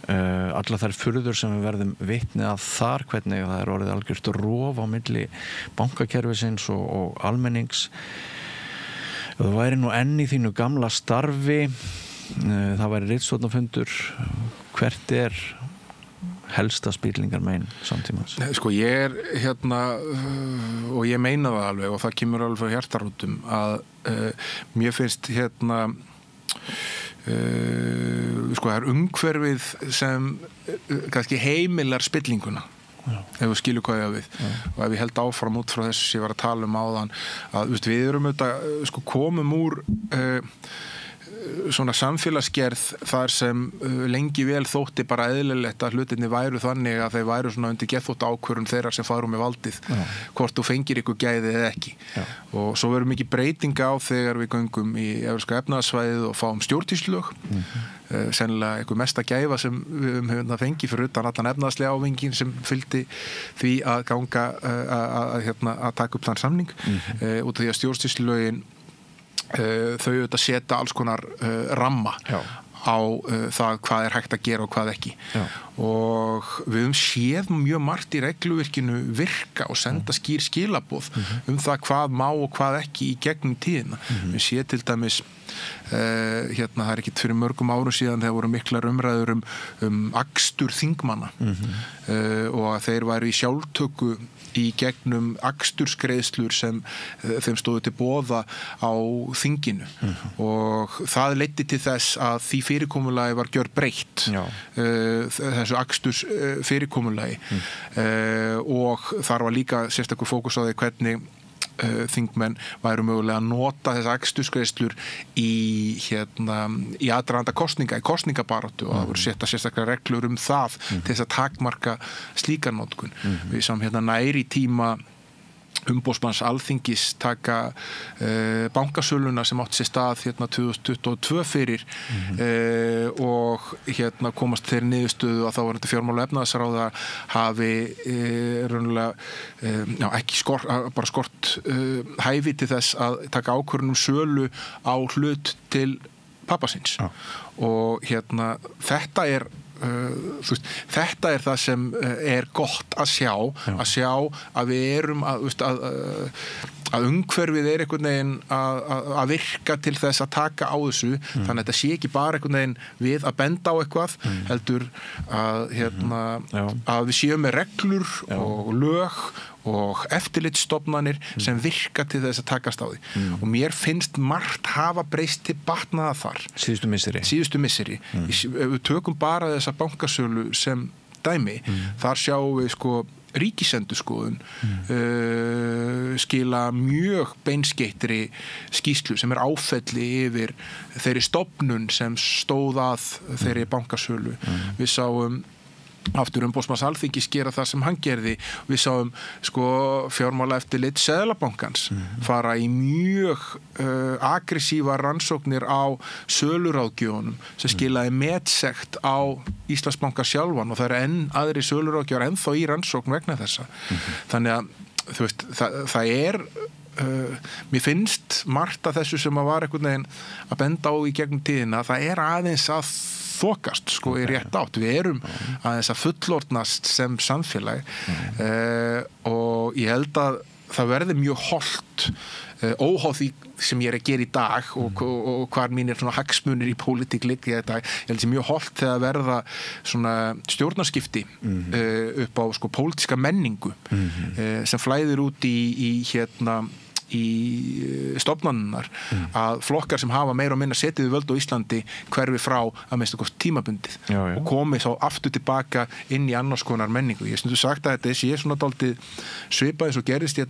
allar þær furður sem við verðum vitni að þar hvernig það orðið algjört rof á milli bankakerfisins og almennings það væri nú enn í þínu gamla starfi það væri ritstjórnarfundur hvert helsta spillingar megin samtímans? Sko ég hérna og ég meina það alveg og það kemur alveg frá hjartarótum að mér finnst hérna sko það umhverfið sem kannski heimilar spillinguna ef við skilum hvað ég við og ef ég held áfram út frá þessu sem ég var að tala áðan að við erum sko komum úr svona samfélagsgerð þar sem lengi vel þótti bara eðlilegt að hlutinni væru þannig að þeir væru svona undir geðþótta ákvörðun þeirra sem fara með valdið hvort þú fengir ykkur gæði eða ekki og svo verður mikið breytinga á þegar við göngum í Evrópska efnahagssvæðið og fáum stjórnsýslulög sennilega einhver mesta gæfa sem við höfum fengið fyrir utan allan efnahagslega ávingin sem fylgdi því að ganga að taka upp þann samning út af því að stjórnsýslulögin þau auðvitað setja alls konar ramma á það hvað hægt að gera og hvað ekki og við höfum séð mjög margt í regluvirkinu virka og senda skýr skilaboð það hvað má og hvað ekki í gegnum tíðina við séð til dæmis hérna það er ekkit fyrir mörgum árum síðan þegar voru miklar umræður akstur þingmanna og að þeir væru í sjálftöku í gegnum akstursgreiðslur sem þeim stóðu til boða á þinginu og það leiddi til þess að því fyrirkomulagi var gjörbreytt þessu aksturs fyrirkomulagi og þar var líka sérstakur fókus á því hvernig þingmenn væru mögulega að nota þess akstursgreiðslur í aðdraganda kosninga, í kosningabaráttu og það voru sérstaklega reglur það til þess að takmarka slíkar notkun. Við sáum næri tíma umboðsmanns Alþingis taka bankasöluna sem átti sér stað 2022 fyrir og komast þeirri niðurstöðu að þá var þetta fjármála- og efnahagsráða hafi raunverulega ekki skort hæfi til þess að taka ákvörðun sölu á hlut til pabba síns og þetta er þetta er það sem er gott að sjá að við erum umhverfið einhvern veginn að virka til þess að taka á þessu þannig að þetta sé ekki bara einhvern veginn við að benda á eitthvað heldur að að við séum með reglur og lög og eftirlitsstofnanir sem virka til þess að takast á því og mér finnst margt hafa breyst til batnaða þar síðustu misseri ef við tökum bara þessa bankasölu sem dæmi þar sjáum við sko Ríkisendurskoðun skila mjög beinskeyttri skýrslu sem áfelli yfir þeirri stofnun sem stóð að þeirri bankasölu. Við sáum aftur umboðsmanns Alþingis gera það sem hann gerði. Við sáum fjármálaeftirlit Seðlabankans fara í mjög aggressívar rannsóknir á söluráðgjöfunum sem skilaði metsekt á Íslandsbanka sjálfan og það enn aðri söluráðgjöfar ennþá í rannsókn vegna þessa. Þannig að þú veist, það mér finnst margt af þessu sem var einhvern veginn að benda á í gegnum tíðina, það aðeins að þokast í rétt átt. Við erum aðeins að fullorðnast sem samfélag og ég held að það verði mjög hollt óháð því sem ég að gera í dag og hvar mínir hagsmunir í pólitík liggja í dag. Ég held að mjög hollt þegar verða svona stjórnarskipti upp á pólitíska menningu sem flæðir út í stofnanirnar að flokkar sem hafa meira og minna setið við völd á Íslandi hverfi frá að minnsta kosti tímabundið og komi þá aftur tilbaka inn í annars konar menningu. Ég stundu sagt að þetta sé svona dálítið svipað eins og gerðist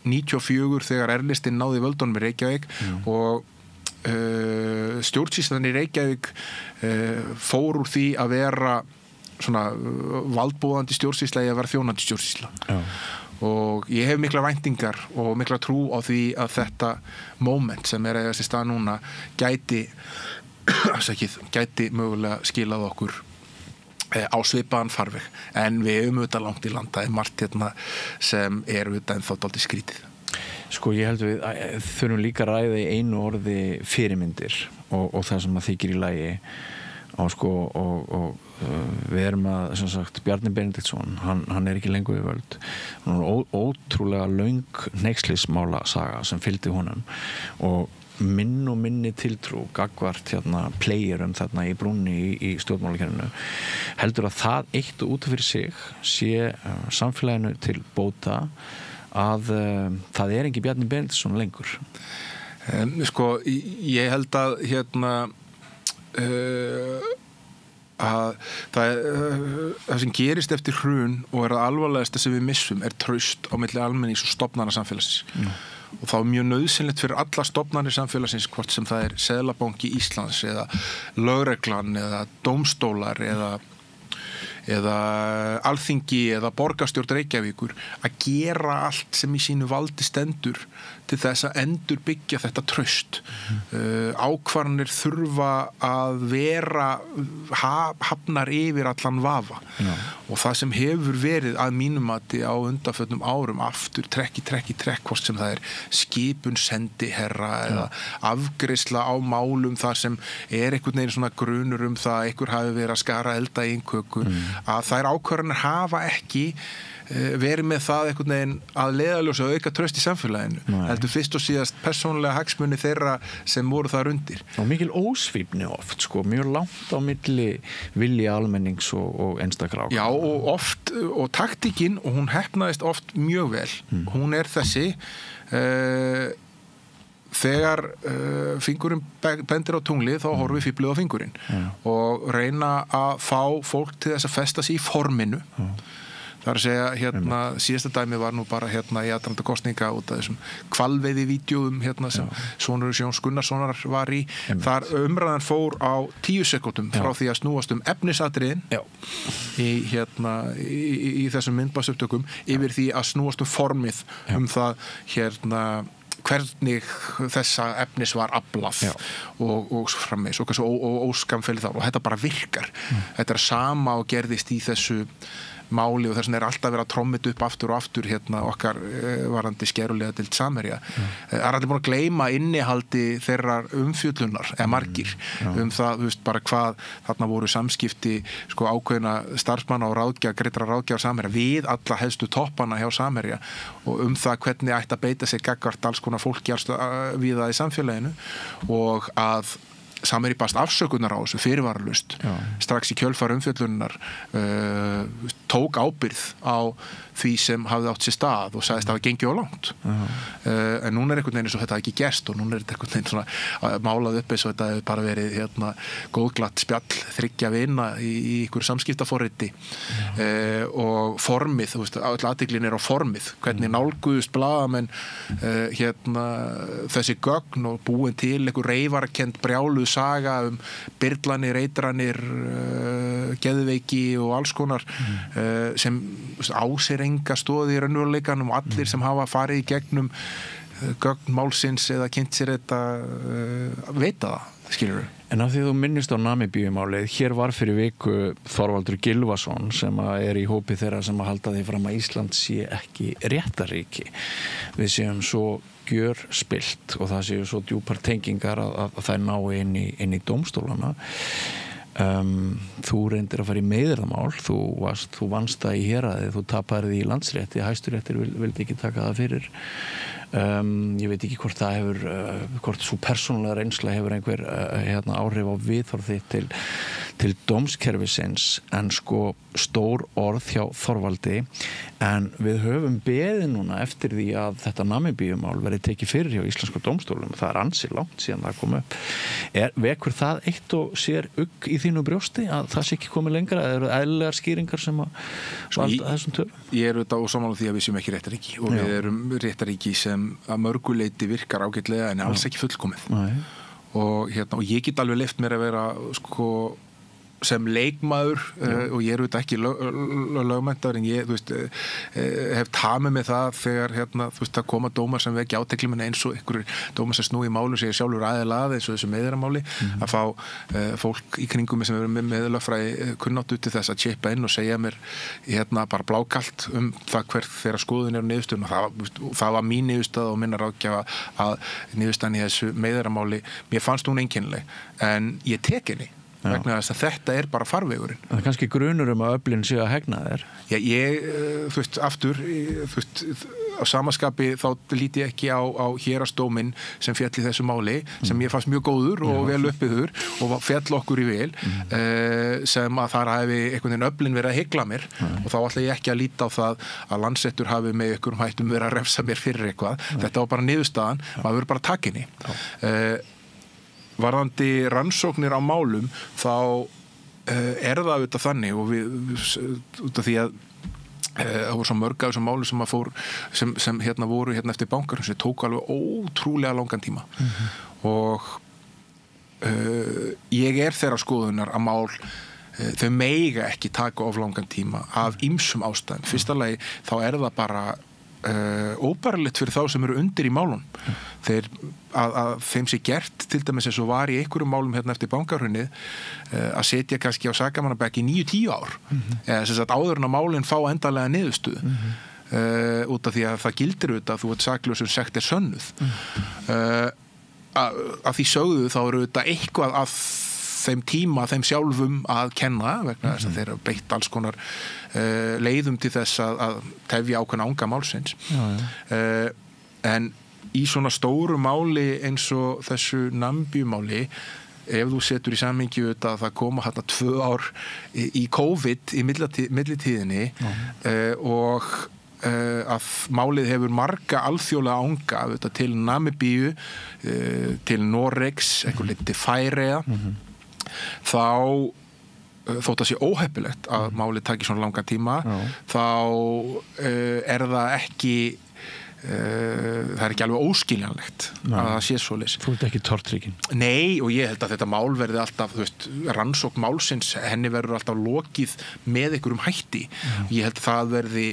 94 þegar R-listinn náði völdunum í Reykjavík og stjórnsýslan í Reykjavík fór úr því að vera svona valdbúðandi stjórnsýsla í að vera þjónandi stjórnsýsla. Og ég hef mikla væntingar og mikla trú á því að þetta moment sem eiga sér stað núna gæti mögulega skilað okkur á svipaðan farveg en við auðvitað langt í land. Það margt sem auðvitað ennþá dálítið skrítið. Ég held við þurfum líka að ræða í einu orði fyrirmyndir og það sem að þykir í lagi og við erum að, sem sagt, Bjarni Benediktsson hann ekki lengur við völd. Hann ótrúlega löng hneykslismála saga sem fylgdi honum og minni tiltrú gagnvart playerum þarna í brúnni í stjórnmálakerfinu. Heldur að það eitt og út fyrir sig sé samfélaginu til bóta að það ekki Bjarni Benediktsson lengur? Ég held að að það sem gerist eftir hrun og að alvarlegasta sem við missum traust á milli almennings og stofnana samfélagsins og þá mjög nauðsynlegt fyrir alla stofnanir samfélagsins hvort sem það Seðlabanki Íslands eða lögreglan eða dómstólar eða Alþingi eða borgarstjórn Reykjavíkur að gera allt sem í sínu valdi stendur til þess að endurbyggja þetta traust. Ákvarðanir þurfa að vera hafnar yfir allan vafa og það sem hefur verið að mínum mati á undanförnum árum aftur trekk hvort sem það skipun sendiherra eða afgreiðsla á málum þar sem einhvern veginn svona grunur það einhver hafi verið að skara elda í einhverju að þær ákvarðanir hafa ekki verið með það einhvern veginn að leiðarljósa og auka traust í samfélaginu. Heldur fyrst og síðast persónulega hagsmuni þeirra sem voru þar undir. Og mikil ósvífni oft, mjög langt á milli vilja almennings og einstakra ákvarðana. Já, og oft, og taktíkin, og hún heppnaðist oft mjög vel. Hún þessi þegar fingurinn bendir á tunglið þá horfum við fíflið á fingurinn og reyna að fá fólk til þess að festa sig í forminu. Það að segja, síðasta dæmi var nú bara í aðdraganda kosninga út af þessum hvalveiðivídeóum sem sonur Jóns Gunnarssonar var í. Þar umræðan fór á 10 sekúndum frá því að snúast efnisatriðin í þessum myndbandsupptökum yfir því að snúast formið það hvernig þessa efnis var aflað og frammeins og óskamfellið þar og þetta bara virkar. Þetta sama og gerðist í þessu máli og þess vegna alltaf verið að trommit upp aftur og aftur okkar varandi skerulega til Samherja. Allir búin að gleyma innihaldi þeirrar umfjöllunar, eða margir, það, þú veist, bara hvað þarna voru samskipti ákveðna starfsmanna og greiddra ráðgjafar Samherja við alla helstu toppana hjá Samherja og það hvernig ætti að beita sig gagnvart alls konar fólki við það í samfélaginu og að Samherji baðst afsökunar á þessu fyrirvaralaust strax í kjölfar umfjöllunar tók ábyrgð á því sem hafði átt sér stað og sagðist að það gengið á langt en núna einhvern veginn eins og þetta ekki gerst og núna þetta einhvern veginn svona málað upp eins og þetta hefur bara verið góðglatt spjall þriggja vina í einhverju samskiptaforriti og formið, þú veist, öll athyglin á formið, hvernig nálguðust blaðamenn þessi gögn og búin til einhver reyfarakend brjáluð saga byrlanir, eitranir geðveiki og alls konar sem á sér enga stoði í raunveruleikanum og allir sem hafa farið í gegnum gögn málsins eða kynnt sér þetta veita það, skilurðu. En af því þú minnist á Namibíumálið, hér var fyrir viku Þorvaldur Gylfason sem í hópi þeirra sem að halda því fram að Ísland sé ekki réttaríki. Við séum svo gjörspillt og það séu svo djúpar tengingar að þær ná inn í dómstólana. Þú reyndir að fara í meiðyrðamál, þú vannst það í héraði, þú tapaðir því í landsrétti, Hæstiréttur vildi ekki taka það fyrir. Ég veit ekki hvort það hefur hvort svo persónulega reynsla hefur einhver áhrif á viðhorf þitt til dómskerfisins en stór orð hjá Þorvaldi en við höfum beðið núna eftir því að þetta Namibíumál verið tekið fyrir hjá íslensku dómstólum, það ansi langt síðan það kom upp. Vekur það eitt og sér ugg í þínu brjósti að það sé ekki komið lengra eða eru eðlilegar skýringar sem að valda þessum tölum? Ég auðvitað og sammála því að við séum ekki réttaríki og við erum réttaríki sem að mörguleiti virkar ágætlega en alls ekki fullkomið. Og ég get alveg leyft mér að vera sem leikmaður og ég auðvitað ekki lögmenntar en ég hef tamið með það þegar það koma dómar sem vekja átekli minna eins og einhverjir dómar sem snúi í málu sem ég sjálfur aðeilað eins og þessu meiðiramáli að fá fólk í kringum sem eru með lögfræði kunnáttu til þess að chippa inn og segja mér bara blákalt það hver þeirra skoðun niðurstöðun og það var mín niðurstaða og minna ráðgjafa að niðurstaðan í þessu meiðiramáli mér fannst hún einkennileg en ég tek henni vegna þess að þetta bara farvegurinn. Það kannski grunur að öflin séu að hegna þér? Já, aftur, á samaskapi þá líti ég ekki á hérastóminn sem féll í þessu máli, sem ég fannst mjög góður og vel uppiður og féll okkur í vel, sem að þar hafi einhvern veginn öflin verið að hygla mér og þá ætla ég ekki að líta á það að Landsréttur hafi með einhverjum hættum verið að refsa mér fyrir eitthvað. Þetta var bara niðurstaðan, maður verður bara takinni. Varðandi rannsóknir á málum þá það auðvitað þannig og út af því að það voru svo mörg af þessum málum sem voru eftir bankar sem tók alveg ótrúlega langan tíma og ég þeirra skoðunar að mál þau mega ekki taka of langan tíma af ýmsum ástæðum. Fyrsta lagi þá það bara óbærilegt fyrir þá sem eru undir í málum að þeim sé gert til dæmis eins og var í einhverjum málum eftir bankahrunið að setja kannski á sakamannabekk í 9-10 ár eða sem sagt áður en að málin fá endanlega niðurstöðu út af því að það gildir auðvitað að þú ert saklaus sem sekt sönnuð að því sögðu þá eru auðvitað eitthvað að þeim tíma, þeim sjálfum að kenna vegna þess að þeir eru beitt alls konar leiðum til þess að tefja ákveðna anga málsins en í svona stóru máli eins og þessu Namibíumáli ef þú setur í samhengi að það koma 2 ár í COVID í millitíðinni og að málið hefur marga alþjóðlega anga til Namibíu til Noregs, einhver liti Færeyja þá þótt að sé óheppilegt að málið taki svona langa tíma þá það ekki það ekki alveg óskiljanlegt að það sé svoleiðis. Þú ert ekki tortrygginn? Nei, og ég held að þetta mál verði alltaf, rannsókn málsins, henni verður alltaf lokið með einhverjum hætti. Ég held að það verði,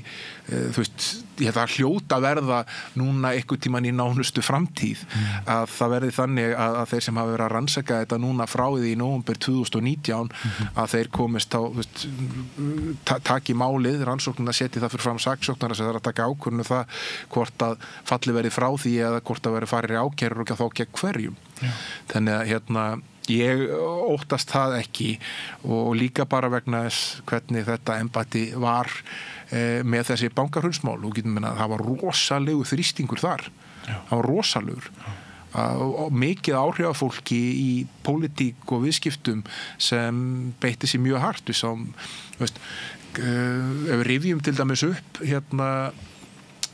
ég held að hljóta verða núna einhver tíman í nánustu framtíð, að það verði þannig að þeir sem hafa verið að rannsaka þetta núna frá því í nóvember 2019, að þeir komist á, taki málið, rannsóknina seti það fyrir fram saksóknara sem þarf að taka ákvörðun það hvort að falli verið frá því eða hvort að verið farir ákærur og þá gegn hverjum. Þannig að ég óttast það ekki og líka bara vegna þess hvernig þetta embætti var með þessi bankahrunsmál og getum minna að það var rosalegu þrýstingur þar. Það var rosalegur. Og mikið áhrifafólki í pólitík og viðskiptum sem beitti sér mjög hart. Ef við rifjum til dæmis upp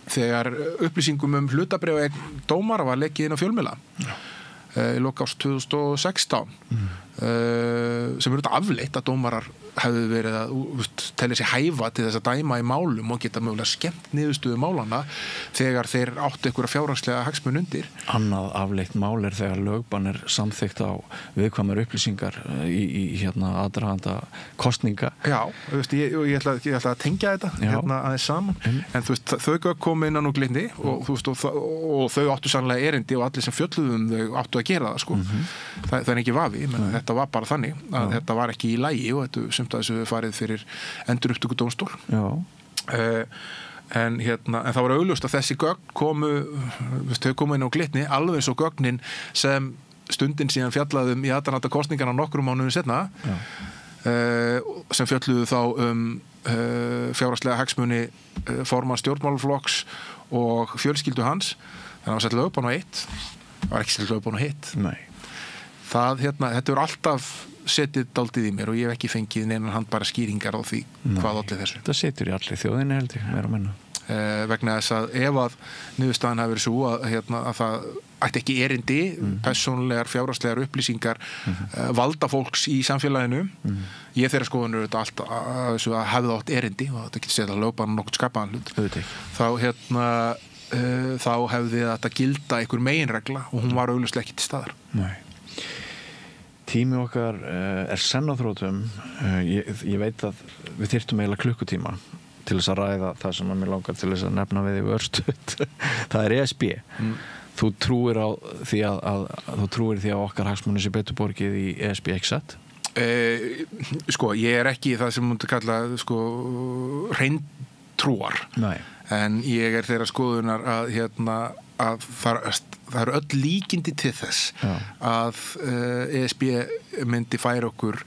þegar upplýsingum hlutabréf dómara var lekið inn á fjölmiðla í lok árs 2016 sem eru þetta afleitt að dómarar hefðu verið að telja sér hæfa til þess að dæma í málum og geta mögulega skemmt niðurstöðu málana þegar þeir áttu einhverja fjárhagslega hagsmun undir. Annað afleitt mál þegar lögbann samþykkt á viðkvæmar upplýsingar í aðdraganda kosninga. Já, ég ætla að tengja þetta aðeins saman, en þau kom innan úr glindi og þau áttu sannlega erindi og allir sem fjölluðum þau áttu að gera það, sko. Það er ekki vafi, menn þetta var bara þannig að þetta var ekki í lagi og þetta að þessu farið fyrir endurupptöku dómstól. En það var augljóst að þessi gögn þau komu inn á glitni alveg eins og gögnin sem stundin síðan fjallaðum í aðdraganda kosninganna nokkrum mánuðum seinna sem fjalluðu þá fjárhagslega hagsmuni formann stjórnmálaflokks og fjölskyldu hans. Þannig að það var sett lögbann á eitt. Það var ekki sett lögbann á hitt. Nei. Þetta er alltaf setið daldið í mér og ég hef ekki fengið neinan handbæra skýringar á því hvað olli þessu. Það setur í allir þjóðinni held ég, meira og minna. Vegna þess að ef að niðurstaðan hafi verið svo að það ætti ekki erindi, persónulegar, fjárhagslegar upplýsingar valda fólks í samfélaginu. Ég þeirra skoðunur þetta allt að hefði átt erindi og þetta getur setjað lögbann nokkuð skapaðan hlut. Þá hefði þetta gilda einhver meginregla og hún var augljóslega ekki til staðar. Nei. Tími okkar senn á þrótum. Ég veit að við þyrftum eiginlega klukkutíma til þess að ræða það sem mér langar til þess að nefna við í örstuð. Það er ESB. Þú trúir því að okkar hagsmunir sé betur borgið í ESB, ekki satt? Ég er ekki það sem múndi kalla hreintrúar. Nei. En ég er þeirra skoðunar að það eru öll líkindi til þess að ESB myndi færa okkur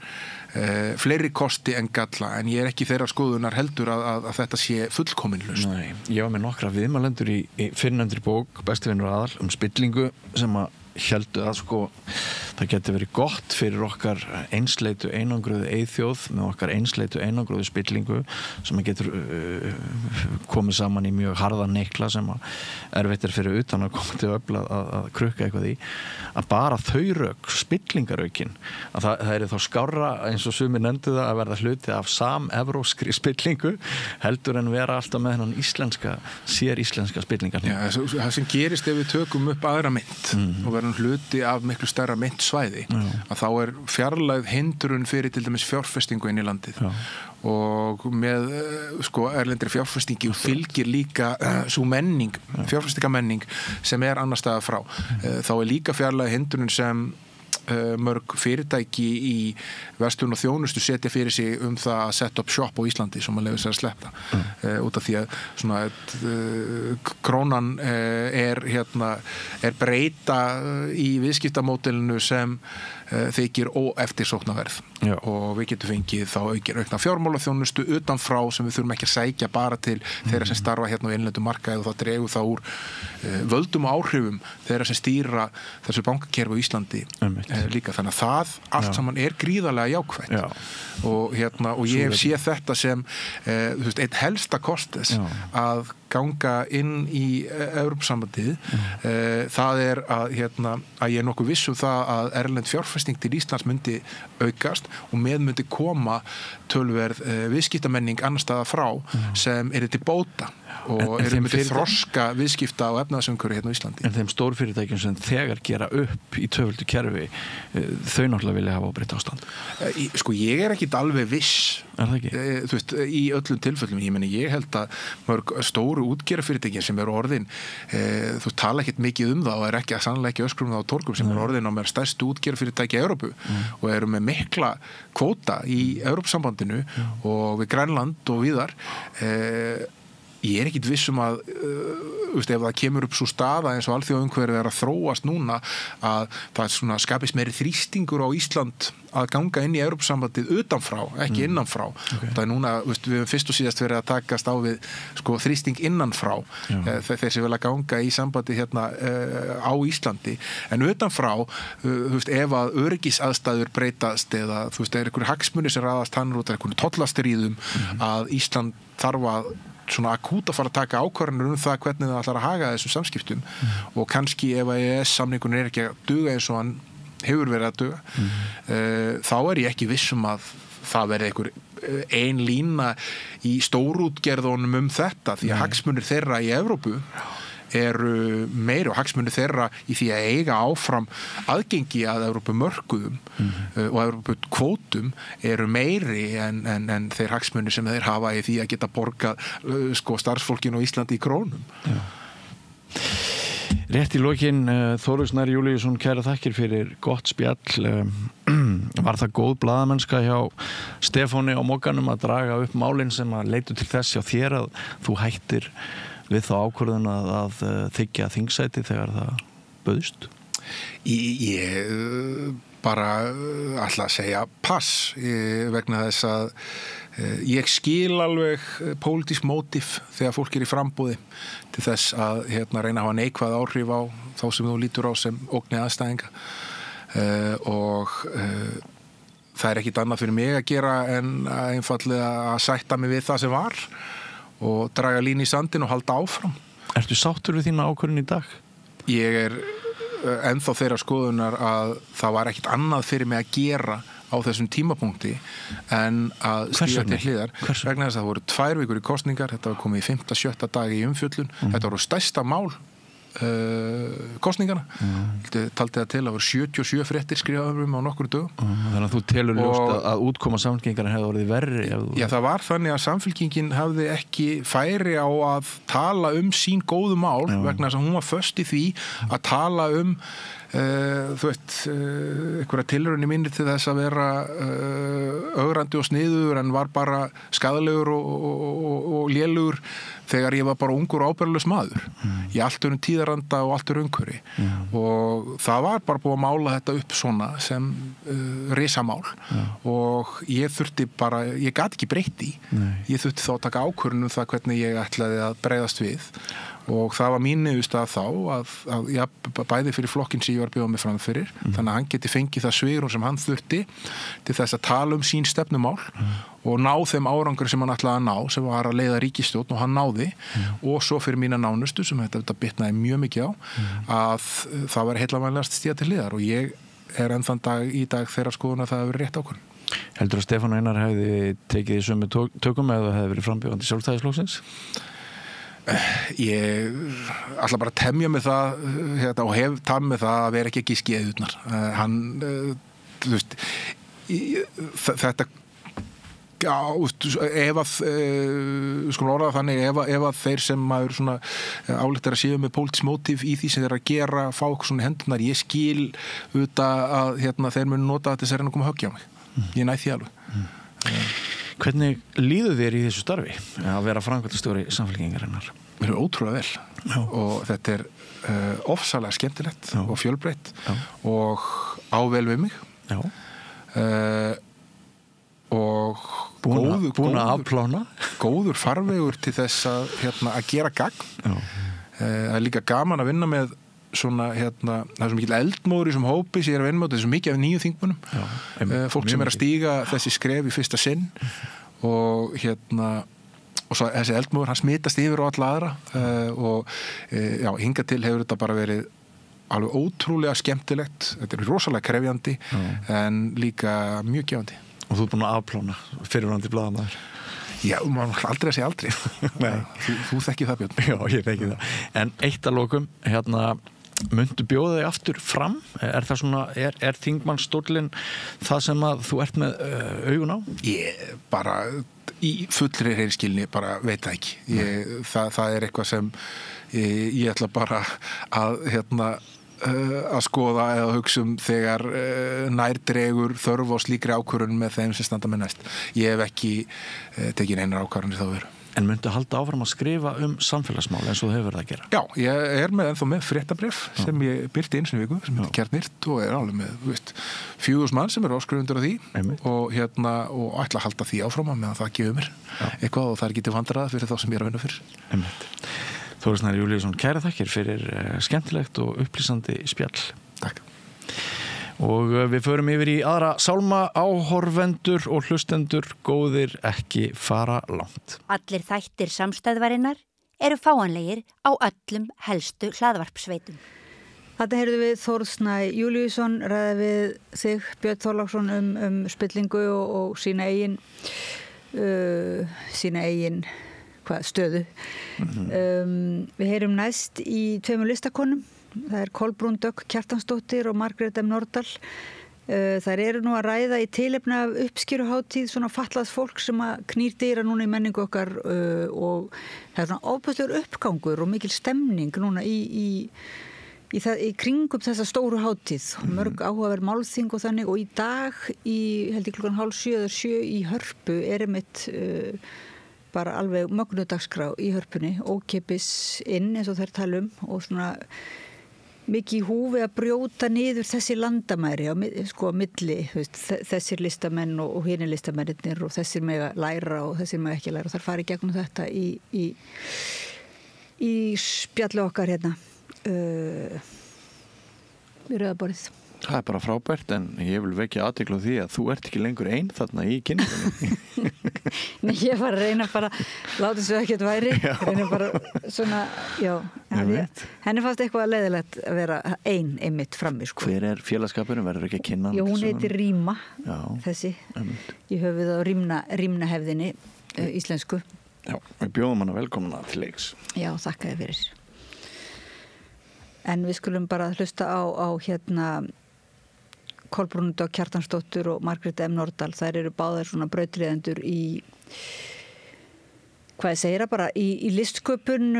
fleiri kosti en galla, en ég er ekki þeirra skoðunar heldur að þetta sé fullkomin lausn. Nei, ég var með nokkra viðmælendur í fyrrnefndri bók Bestivinur aðal spillingu sem að héldu að það geti verið gott fyrir okkar einsleitu einangruðu eyþjóð með okkar einsleitu einangruðu spillingu sem að getur komið saman í mjög harða neikla sem að erfitt fyrir utan að koma til öfl að krukka eitthvað í, að bara þau rök, spillingaraukin, að það er þá skárra eins og sumir nefndu það að verða hluti af samevróskri spillingu heldur en vera alltaf með hennan sér íslenska spillingar. Já, það sem gerist ef við tökum upp aðra mynd og verðum hluti af miklu stærra myndsvæði, að þá er fjarlægð hindrun fyrir til dæmis fjárfestingu inn í landið. Og með erlendri fjárfestingi fylgir líka svo menning, fjárfestingamenning sem er annar staðar frá. Þá er líka fjarlægð hindrun sem mörg fyrirtæki í verslun og þjónustu setja fyrir sig það að setja upp shop á Íslandi sem að leyfa sér að sleppa út af því að krónan er breyta í viðskiptamódelinu sem þykir óeftirsóknarverð og við getum fengið þá aukna fjármálaþjónustu utanfrá sem við þurfum ekki að sækja bara til þeirra sem starfa á innlendum markaði og það dregur það úr völdum og áhrifum þeirra sem stýra þessu bankakerfi á Íslandi líka, þannig að það allt saman gríðarlega jákvætt og ég hef séð þetta sem einn helsta kostes að ganga inn í Evrópusambandið það að ég nokkuð viss það að erlend fjárfesting til Íslands myndi aukast og með myndi koma tölverð viðskiptamenning annar staða frá sem til bóta og myndi þroska viðskipta og efnaðsumhverfi hérna á Íslandi. En þeim stórfyrirtækjum sem þegar gera upp í tvöföldu kerfi þau náttúrulega vilja hafa óbreytt ástand. Sko ég ekki alveg viss þú veist, í öllum tilfellum, ég held að mörg stóru útgerðarfyrirtækin sem orðin þú tala ekkert mikið það og ekki að sannlega ekki öskrum það á torgum sem orðin á mér stærstu útgerðarfyrirtæki í Evrópu og eru með mikla kvóta í Evrópusambandinu og við Grænland og víðar ég ekkert viss að ef það kemur upp svo staða eins og alþjóðaumhverfið að þróast núna að það skapist meiri þrýstingur á Ísland að ganga inn í Evrópusambandið utanfrá, ekki innanfrá. Það núna, við höfum fyrst og síðast verið að takast á við þrýsting innanfrá þeir sem vilja ganga í sambandi hérna á Íslandi en utanfrá, ef að öryggisaðstæður breytast eða einhverjir hagsmunir sem raðast hann út af einhverjum tollastríðum að Ísland þarf að akút að fara að taka ákvarðanir það hvernig það ætlar að haga þessum samskiptum og kannski ef að EES-samningun ekki að duga eins og hann hefur verið að duga þá ég ekki viss að það verði einhver ein lína í stórútgerðunum þetta því að hagsmunir þeirra í Evrópu eru meiri og hagsmunir þeirra í því að eiga áfram aðgengi að Evrópumörkuðum og Evrópukvótum eru meiri en þeir hagsmunir sem þeir hafa í því að geta borgað starfsfólkinu á Íslandi í krónum. Rétt í lokin, Þórir Snær Júlíusson, kæra þakkir fyrir gott spjall. Var það góð blaðamennska hjá Stefáni á Mogganum að draga upp málin sem að leitu til þess hjá þér að þú hættir við þá ákvörðun að þiggja þingsæti þegar það bauðst? Ég bara ætla að segja pass vegna þess að ég skil alveg pólitísk mótíf þegar fólk í frambúði til þess að reyna að hafa neikvæð áhrif á þá sem þú lítur á sem ógni aðstæðinga og það ekkit annað fyrir mig að gera en að einfallega að sætta mig við það sem var og draga línu í sandin og halda áfram. Ertu sáttur við þína ákvörðun í dag? Ég ennþá þeirra skoðunar að það var ekkit annað fyrir mig að gera á þessum tímapunkti en að stíga til hliðar vegna þess að það voru 2 vikur í kosningar, þetta var komið í 5. 7. dag í umfjöllun, þetta voru stærsta mál kosningana taldi það til að voru 77 fréttir skrifaðum á nokkru dögum Þannig að þú telur ljóst að útkoma Samfylkingarnar hefði orðið verri Já, það var þannig að Samfylkingin hafði ekki færi á að tala sín góðu mál vegna þess að hún var föst í því að tala einhverja tilraun í minni til þess að vera ögrandi og sniður en var bara skaðalegur og lélugur þegar ég var bara ungur og ábyrgðarlaus maður í allt tíðaranda og allt umhverfi og það var bara búið að mála þetta upp svona sem risamál og ég þurfti bara, ég gat ekki breytt í ég þurfti þá að taka ákvörðun það hvernig ég ætlaði að bregðast við og það var mín niðurstaða þá að bæði fyrir flokkinn sem ég var að bjóða mig fram fyrir þannig að hann geti fengið það svigrúm sem hann þurfti til þess að tala sín stefnumál og ná þeim árangur sem hann ætlaði að ná sem var að leiða ríkisstjórn og hann náði og svo fyrir mína nánustu sem þetta bitnaði mjög mikið á að það var heillavænlegast stíga til hliðar og ég ennþann dag í dag þeirra skoðun að það hefur verið rétt ákvörðun. Heldur að Stefán Einar hefði tekið í sömu tökum eða hefði verið frambjóðandi Sjálfstæðisflokksins? Ég ætla bara að temja með það og hef tamið með það að vera ekki skeiðurnar þú veist þetta ef að skulum orða þannig ef að þeir sem maður álíktar að séu með pólitísk mótíf í því sem þeir að gera fá okkur svona hendunar ég skil auðvitað að þeir munu nota þetta þess að reyna að koma að höggja á mig ég næ því alveg Hvernig líður þér í þessu starfi að vera framkvæmdastjóri Samfylkingarinnar? Mér er ótrúlega vel og þetta er ofsalega skemmtilegt og fjölbreytt og á vel við mig og góður farvegur til þess að gera gagn það er líka gaman að vinna með svona það er svo mikil eldmóður í þessum hópi sem ég er að vinna með, þetta er svo mikið af nýjum þingmönnum, fólk sem er að stíga þessi skref í fyrsta sinn og og svo þessi eldmóður, hann smitast yfir og alla aðra og hingað til hefur þetta bara verið alveg ótrúlega skemmtilegt, þetta er rosalega krefjandi en líka mjög gefandi. Og þú búin að afplána fyrirværandi blaðamaður? Já, maður aldrei að segja aldrei. Þú þekkir það, Björn. Já, ég þekki það. En eitt að lokum, myndu bjóða þig aftur fram? Er það svona, er þingmannsstólinn það sem að þú ert með augun á? Ég bara í fullri hreinskilni bara veit það ekki. Það er eitthvað sem ég ætla bara að skoða eða hugsa þegar nærdregur þörf á slíkri ákvörðun með þeim sem standa með næst. Ég hef ekki tekið einar ákvarðanir þá veru. En myndu halda áfram að skrifa samfélagsmál eins og þú hefur verið að gera? Já, ég er ennþá með fréttabréf sem ég birti eins og viku, sem heitir Kjarnýrt og er alveg með 4.000 mann sem eru áskrifundur á því og ætla að halda því áfram meðan það gefur mér eitthvað og það er ekki til vandræða fyrir þá sem ég er að vinna fyrir. Þórir Snær Júlíusson, kæra þakkir fyrir skemmtilegt og upplýsandi spjall. Takk. Og við förum yfir í aðra sálma, áhorfendur og hlustendur, góðir ekki fara langt. Allir þættir samstæðvarinnar eru fáanlegir á öllum helstu hlaðvarpsveitum. Þetta heyrðu við Þórir Snær Júlíusson ræða við þig, Björn Þorláksson, spillingu og sína eigin stöðu. Við heyrum næst í 2 listakonum. Það er Kolbrún Dögg Kjartansdóttir og Margrét M. Nordahl. Þær eru nú að ræða í tilefni af uppskeruhátíð svona fatlað fólk sem að knýr dyra núna í menningu okkar og það er svona ofboðslegur uppgangur og mikil stemning núna í kringum þessa stóru hátíð. Mörg áhugaverð málþing og þannig og í dag held ég 6:30 eða 7 í Hörpu er einmitt bara alveg mögnudagskrá í Hörpunni, ókeypis inn eins og þær tala og svona mikið í húfi að brjóta niður þessi landamæri á milli, þessir listamenn og hinir listamennir og þessir mega læra og þessir mega ekki læra og þar fari gegnum þetta í spjallu okkar hérna við Rauðaborðið. Það er bara frábært en ég vil vekja athygli á því að þú ert ekki lengur einn þarna í kynningunni. Nei, ég var að reyna bara láta svo ekkert væri, reyna bara svona, henni fannst eitthvað leiðilegt að vera einmitt frammi. Hver er félagskapurinn, verður ekki að kynna? Já, hún heitir Ríma, þessi, í höfuð á rímnahefðinni íslensku. Já, við bjóðum hana velkomna til leiks. Já, þakka þér fyrir. En við skulum bara hlusta á Kolbrún Dögg Kjartansdóttur og Margrét M. Nordahl. Þær eru báðar svona brautryðendur í í listsköpun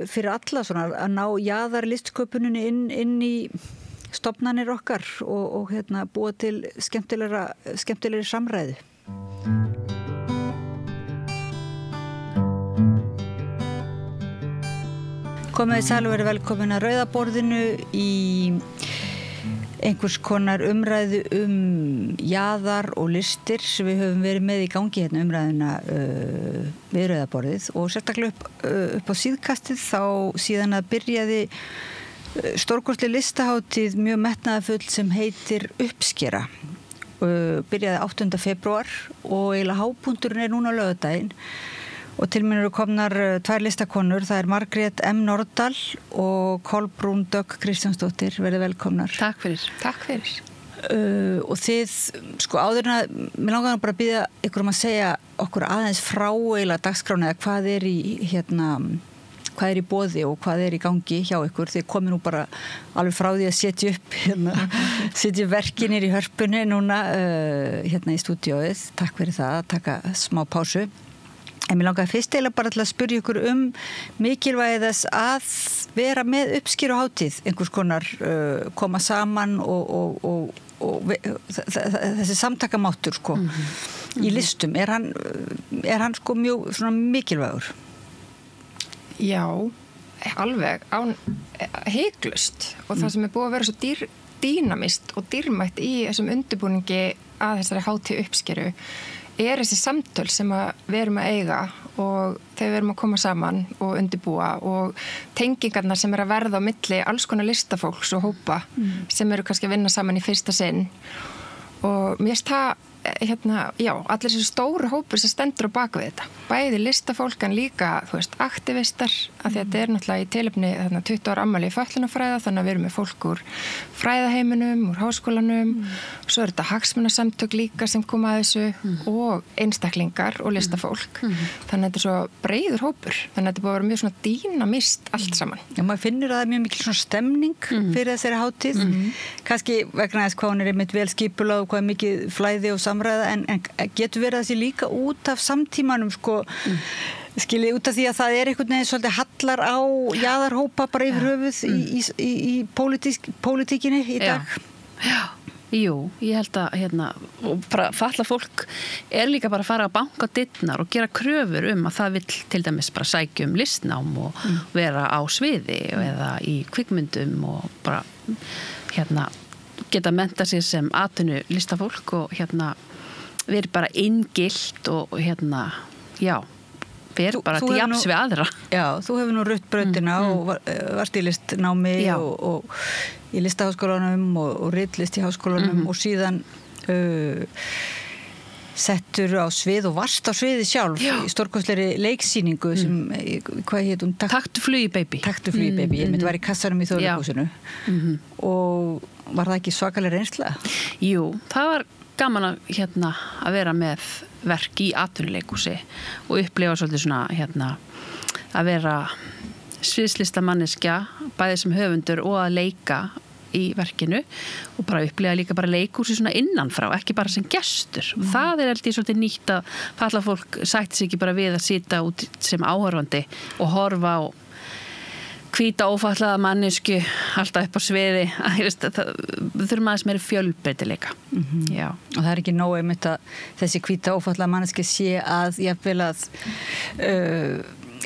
fyrir alla, svona að ná jaðar listsköpuninni inn í stofnanir okkar og búa til skemmtilegri samræðu. Komið sæl og verið velkomin að Rauðaborðinu í einhvers konar umræðu jaðar og listir sem við höfum verið með í gangi umræðuna við Rauðaborðið og sérstaklega upp á síðkastið þá síðan að byrjaði stórkostleg listahátíð mjög metnaðarfull sem heitir Uppskera. Byrjaði 8. febrúar og eiginlega hápunkturinn er núna á laugardaginn. Og til mín eru komnar 2 listakonur, það er Margrét M. Nordahl og Kolbrún Dögg Kristjánsdóttir, verið velkomnar. Takk fyrir. Takk fyrir. Og þið, áður en að, mér langar bara að biðja ykkur að segja okkur aðeins frá eiginlega dagskráni eða hvað er í boði og hvað er í gangi hjá ykkur. Þið komið nú bara alveg frá því að setja verkinir í Hörpunni núna í stúdíóið. Takk fyrir það, að taka smá pásu. En mér langaði fyrst eiginlega bara til að spyrja ykkur mikilvægi þess að vera með uppskeruhátíð, einhvers konar koma saman og þessi samtakamáttur í listum, er hann mjög svona mikilvægur? Já, alveg hiklaust og það sem er búið að vera svo dýnamist og dýrmætt í þessum undirbúningi að þessari hátíð uppskeru er þessi samtöl sem við erum að eiga og þegar við erum að koma saman og undirbúa og tengingarnar sem að verða á milli alls konar listafólks og hópa sem eru kannski að vinna saman í fyrsta sinn og mér finnst það allir þessi stóru hópur sem stendur á bak við þetta. Bæði listafólk en líka, aktivistar, að þetta náttúrulega í tilefni 20 ára afmæli í fötlunarfræða, þannig að við erum með fólk úr fræðaheiminum, úr háskólanum, svo er þetta hagsmunasamtök líka sem koma að þessu og einstaklingar og listafólk. Þannig að þetta er svo breiður hópur, þannig að þetta búið að vera mjög svona dýnamist allt saman. Já, maður finnur að það er mjög mikil svona stemning fyrir þessari hátíð, kannski vegna þess hvað hún er einmitt vel skipulagð og hvað er mikið flæði og samræða en getur verið þessi líka út af samtímanum skiljið út af því að það er einhvern veginn svolítið hallar á jaðarhópa bara yfir höfuð í pólitíkinni í dag. Já. Jú, ég held að og bara fatlað fólk er líka bara að fara að banka dyrnar og gera kröfur að það vill til dæmis bara sækja listnám og vera á sviði eða í kvikmyndum og bara geta menta sig sem atvinnu listafólk og verið bara inngilt og verið bara til jafns við aðra. Já, þú hefur nú rutt brautina og varst í listnámi og í listaháskólanum og ritlist í háskólanum og síðan settur á svið og varst á sviði sjálf í stórkostlegri leiksýningu sem, hvað hét hún? Taktu flugi baby. Taktu flugi baby, ég myndi var í kassanum í Þjóðleikhúsinu og var það ekki svakalega reynsla? Jú, það var gaman að vera með verk í atvinnuleikhúsi og upplifa svolítið svona að vera sviðslistamanneskja bæði sem höfundur og að leika í verkinu og bara upplifa líka bara leikhúsi svona innanfrá, ekki bara sem gestur og það er held ég svolítið nýtt að fatlað fólk sætti sig ekki bara við að sita út sem áhorfandi og horfa á hvíta ófatlaða mannesku alltaf upp á sviði við þurfum aðeins meiri fjölbreytileika. Já. Og það er ekki nóg einmitt að þessi hvíta ófatlaða manneski sé að jafnvel að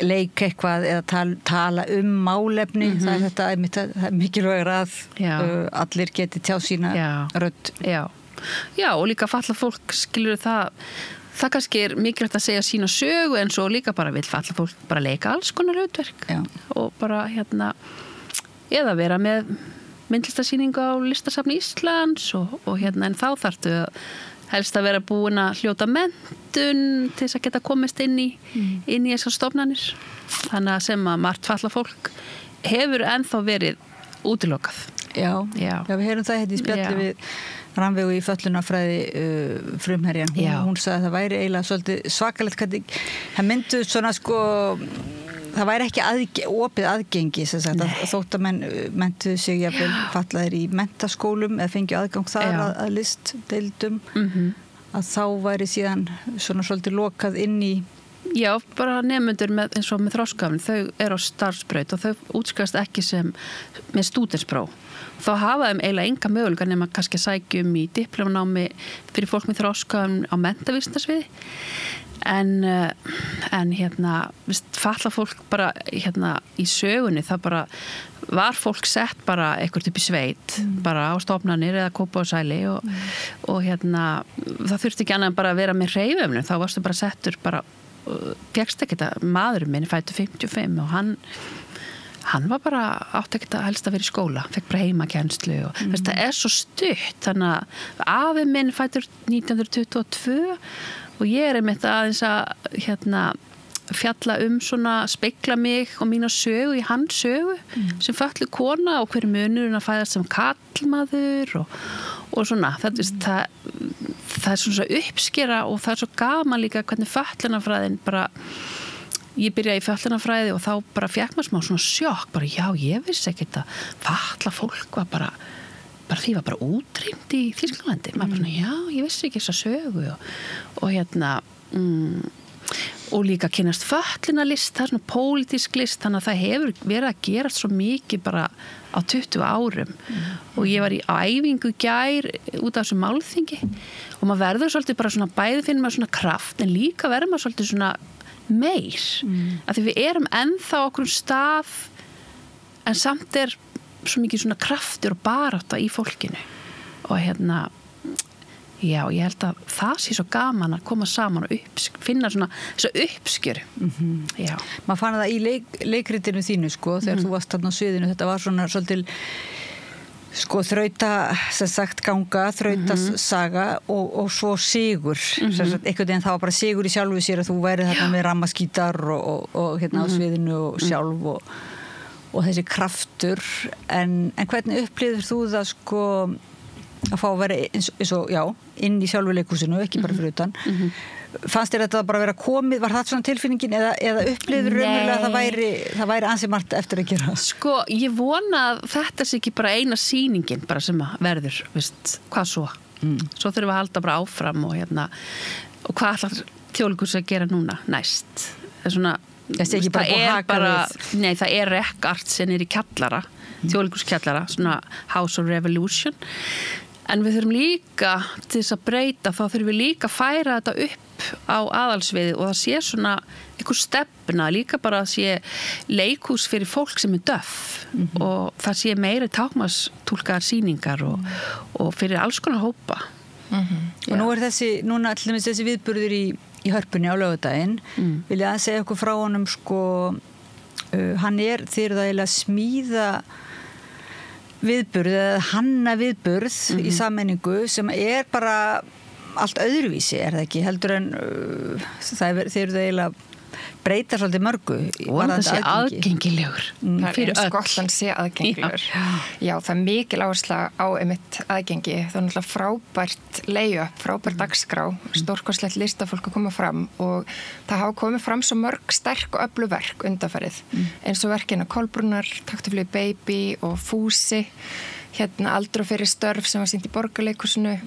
leika eitthvað eða tala málefni það er þetta einmitt að það er mikilvægur að allir geti tjá sína rödd. Já, og líka fatlað fólk skilur það kannski er mikilvægt að segja sína sögu en svo líka bara vill fatlað fólk bara leika alls konar hlutverk og bara eða vera með myndlistarsýningu á Listasafni Íslands og en þá þarftu helst að vera búin að hljóta menntun til þess að geta komist inn í þessar stofnanir þannig að sem að margt fatlað fólk hefur ennþá verið útilokað. Já, við heyrum það í spjalli við Rannveigu í fötlunarfræði frumherjan. Hún sagði að það væri eiginlega svolítið svakalegt hvernig það myndu svona það væri ekki opið aðgengi að þótt að menn mentuðu sig jafnvel fatlaðir í menntaskólum eða fengju aðgang þar að listdeildum að þá væri síðan svona svolítið lokað inn í bara nemendur eins og með þroskahömlun, þau eru á starfsbraut og þau útskrifast ekki sem með stúdentspróf. Þá hafa þeim eiginlega enga möguleika nema kannski sækjum í diplómnámi fyrir fólk með þroskahömlun á menntavísindasviði. En fatlað fólk bara í sögunni, það bara var fólk sett bara eitthvað upp í sveit, bara á stofnanir eða Kópavogssæli og það þurfti ekki annað en bara að vera með hreyfihömlun, þá varstu bara settur bara fékkst ekki þetta, maðurinn minn fættur 55 og hann var bara átt ekki að helst að vera í skóla, fekk bara heimakennslu og það er svo stutt, þannig að afi minn fættur 1922 og ég er einmitt aðeins að fjalla svona spegla mig og mína sögu í hans sögu sem fötluð kona og hver munurinn að fæðast sem karlmaður og svona, það er svona uppskera og það er svo gaman líka hvernig fötlunarfræðin bara, ég byrjaði í fötlunarfræði og þá bara fékk maður smá svona sjokk, bara ég vissi ekkert að fatlað fólk var bara því var bara útrýmt í Þýskalandi, maður bara ég vissi ekki þessa sögu og og líka kynnast fötlunarlist, það er svona pólitísk list, þannig að það hefur verið að gera svo mikið bara á 20 árum og ég var á æfingu gær út af þessu málþingi og maður verður svolítið bara svona bæði finnir maður svona kraft en líka verður maður svolítið svona meir af því við erum ennþá okkur stað en samt er svo mikið svona kraftur og barátta í fólkinu og Já, ég held að það sé svo gaman að koma saman og finna svona þessu uppskjöru. Já. Maður fann það í leikritinu þínu, sko, þegar þú varst þarna á sviðinu, þetta var svona svolítil, sko, þrauta, sem sagt, ganga, þrauta saga og svo sigur. Sem sagt, einhvern veginn það var bara sigur í sjálfu sér að þú værið þarna með rammaskítar og hérna á sviðinu og sjálf og þessi kraftur. En hvernig upplifir þú það, sko, að fá að vera eins og, já, inn í sjálfu leikhúsinu, ekki bara fyrir utan. Fannst þér þetta bara að vera komið, var það svona tilfinningin eða upplifður raunverulega að það væri ansi margt eftir að gera? Sko, ég vona að þetta sé ekki bara eina sýningin bara sem að verður, veist, hvað svo? Svo þurfum við að halda bara áfram og og hvað ætlar Þjóðleikhúsið að gera núna næst? Það er svona, það er rekkart sem er í kjallara, Þjóðleikhúskjallara, svona House of Revolution. En við þurfum líka til þess að breyta, þá þurfum við líka að færa þetta upp á aðalsviði og það sé svona einhver stefna, líka bara að sé leikhús fyrir fólk sem er döff og það sé meiri táknmálstúlkaðar sýningar og fyrir alls konar hópa. Og nú er núna allir þessi viðburður í Hörpunni á laugardaginn. Vil ég að segja okkur frá honum, sko, hann þið eru það eiginlega smíða viðburð eða hanna viðburð í sammenningu sem er bara allt öðruvísi, er það ekki? Heldur en þið eru það eiginlega breyta svolítið mörgu. Og það sé aðgengilegur. Það er eins gott að sé aðgengilegur. Já, það er mikil áhersla á einmitt aðgengi. Það er náttúrulega frábært layup, frábært dagskrá, stórkostlegt listafólk að koma fram og það hafa komið fram svo mörg sterk og öflug verk undanfarið. Eins og verkina Kolbrúnar, Taktaflug Baby og Fúsi, hérna Aldur og fyrir störf sem var sýnt í Borgarleikhúsinu,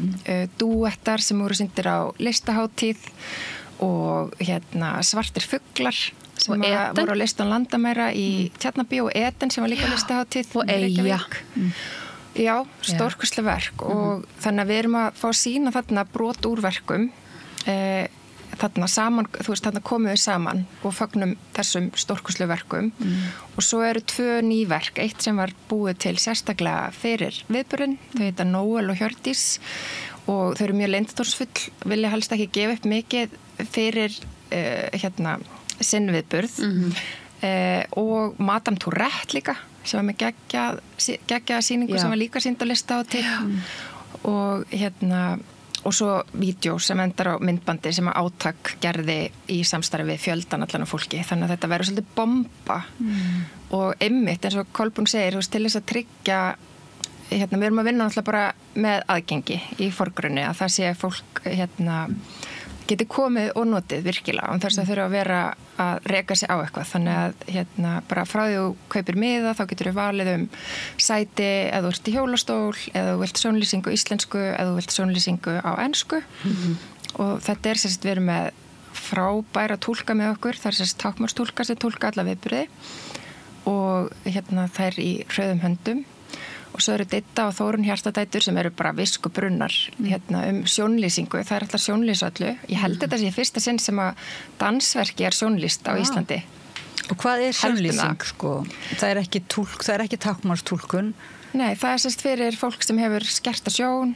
dúettar sem voru sýndir á listahátíð og hérna Svartir fuglar sem voru á listan landamæra í Tjarnabíó og Eden sem var líka listahátíð og Eyja. Já, stórkostleg verk og þannig að við erum að fá að sýna þarna brot úr verkum þarna saman, þú veist, þarna komum við saman og fagnum þessum stórkostleg verkum og svo eru 2 ný verk, eitt sem var búið til sérstaklega fyrir viðburðinn, þau heita Nóel og Hjördís og þau eru mjög leyndardómsfull, vilja helst ekki gefa upp mikið fyrir hérna sinnviðburð og Madame Tourette líka sem var með geggjaða sýningu sem var líka sýnd á listahátíð og hérna og svo vídeo sem endar á myndbandi sem að Átak gerði í samstarfi við fjöldan allan af fólki, þannig að þetta verður svolítið bomba og einmitt eins og Kolbrún segir, þú veist, til þess að tryggja hérna, við erum að vinna náttúrulega bara með aðgengi í forgrunni að það sé fólk hérna geti komið og notið virkilega og þess að þurfa að vera að reka sig á eitthvað þannig að hérna bara frá því þú kaupir miða þá getur þú valið sæti eða þú ert í hjólastól eða þú vilt sjónlýsingu íslensku eða þú vilt sjónlýsingu á ensku og þetta er sérst við erum með frábæra túlka með okkur það er sérst táknmálstúlka sem túlka alla viðburði og hérna þær í hröðum höndum og svo eru Ditta og Þórunn Hjartadætur sem eru bara viskubrunnar hérna sjónlýsingu, það er alltaf sjónlýsöllu ég held þetta sé fyrsta sinn sem að dansverki er sjónlýst á Íslandi. Og hvað er sjónlýsing, sko? Það er ekki táknmálstúlkun? Nei, það er sérst fyrir fólk sem hefur skerta sjón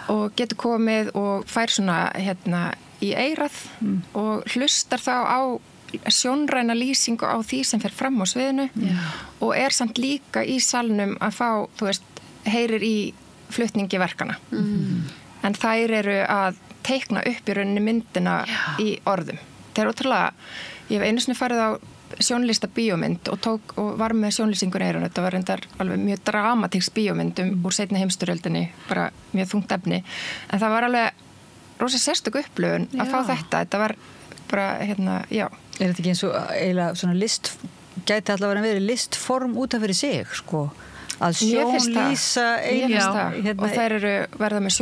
og getur komið og fær svona hérna í eyrað og hlustar þá á sjónræna lýsingu á því sem fer fram á sviðinu og er samt líka í salnum að fá, þú veist, heyrir í flutningi verkana. En þær eru að teikna upp í rauninni myndina í orðum. Það er ótrúlega, ég hef einu sinni farið á sjónlista bíómynd og var með sjónlýsingur í eyrun. Þetta var reyndar alveg mjög dramatísk bíómynd úr seinni heimsstyrjöldinni, bara mjög þungt efni. En það var alveg rosa sérstök upplifun að fá þetta. Þetta var bara, hérna, já. Er þetta ekki eins og eiginlega svona gæti allavega verið listform út af fyrir sig, sko? Að sjónlýsa og þær eru verða með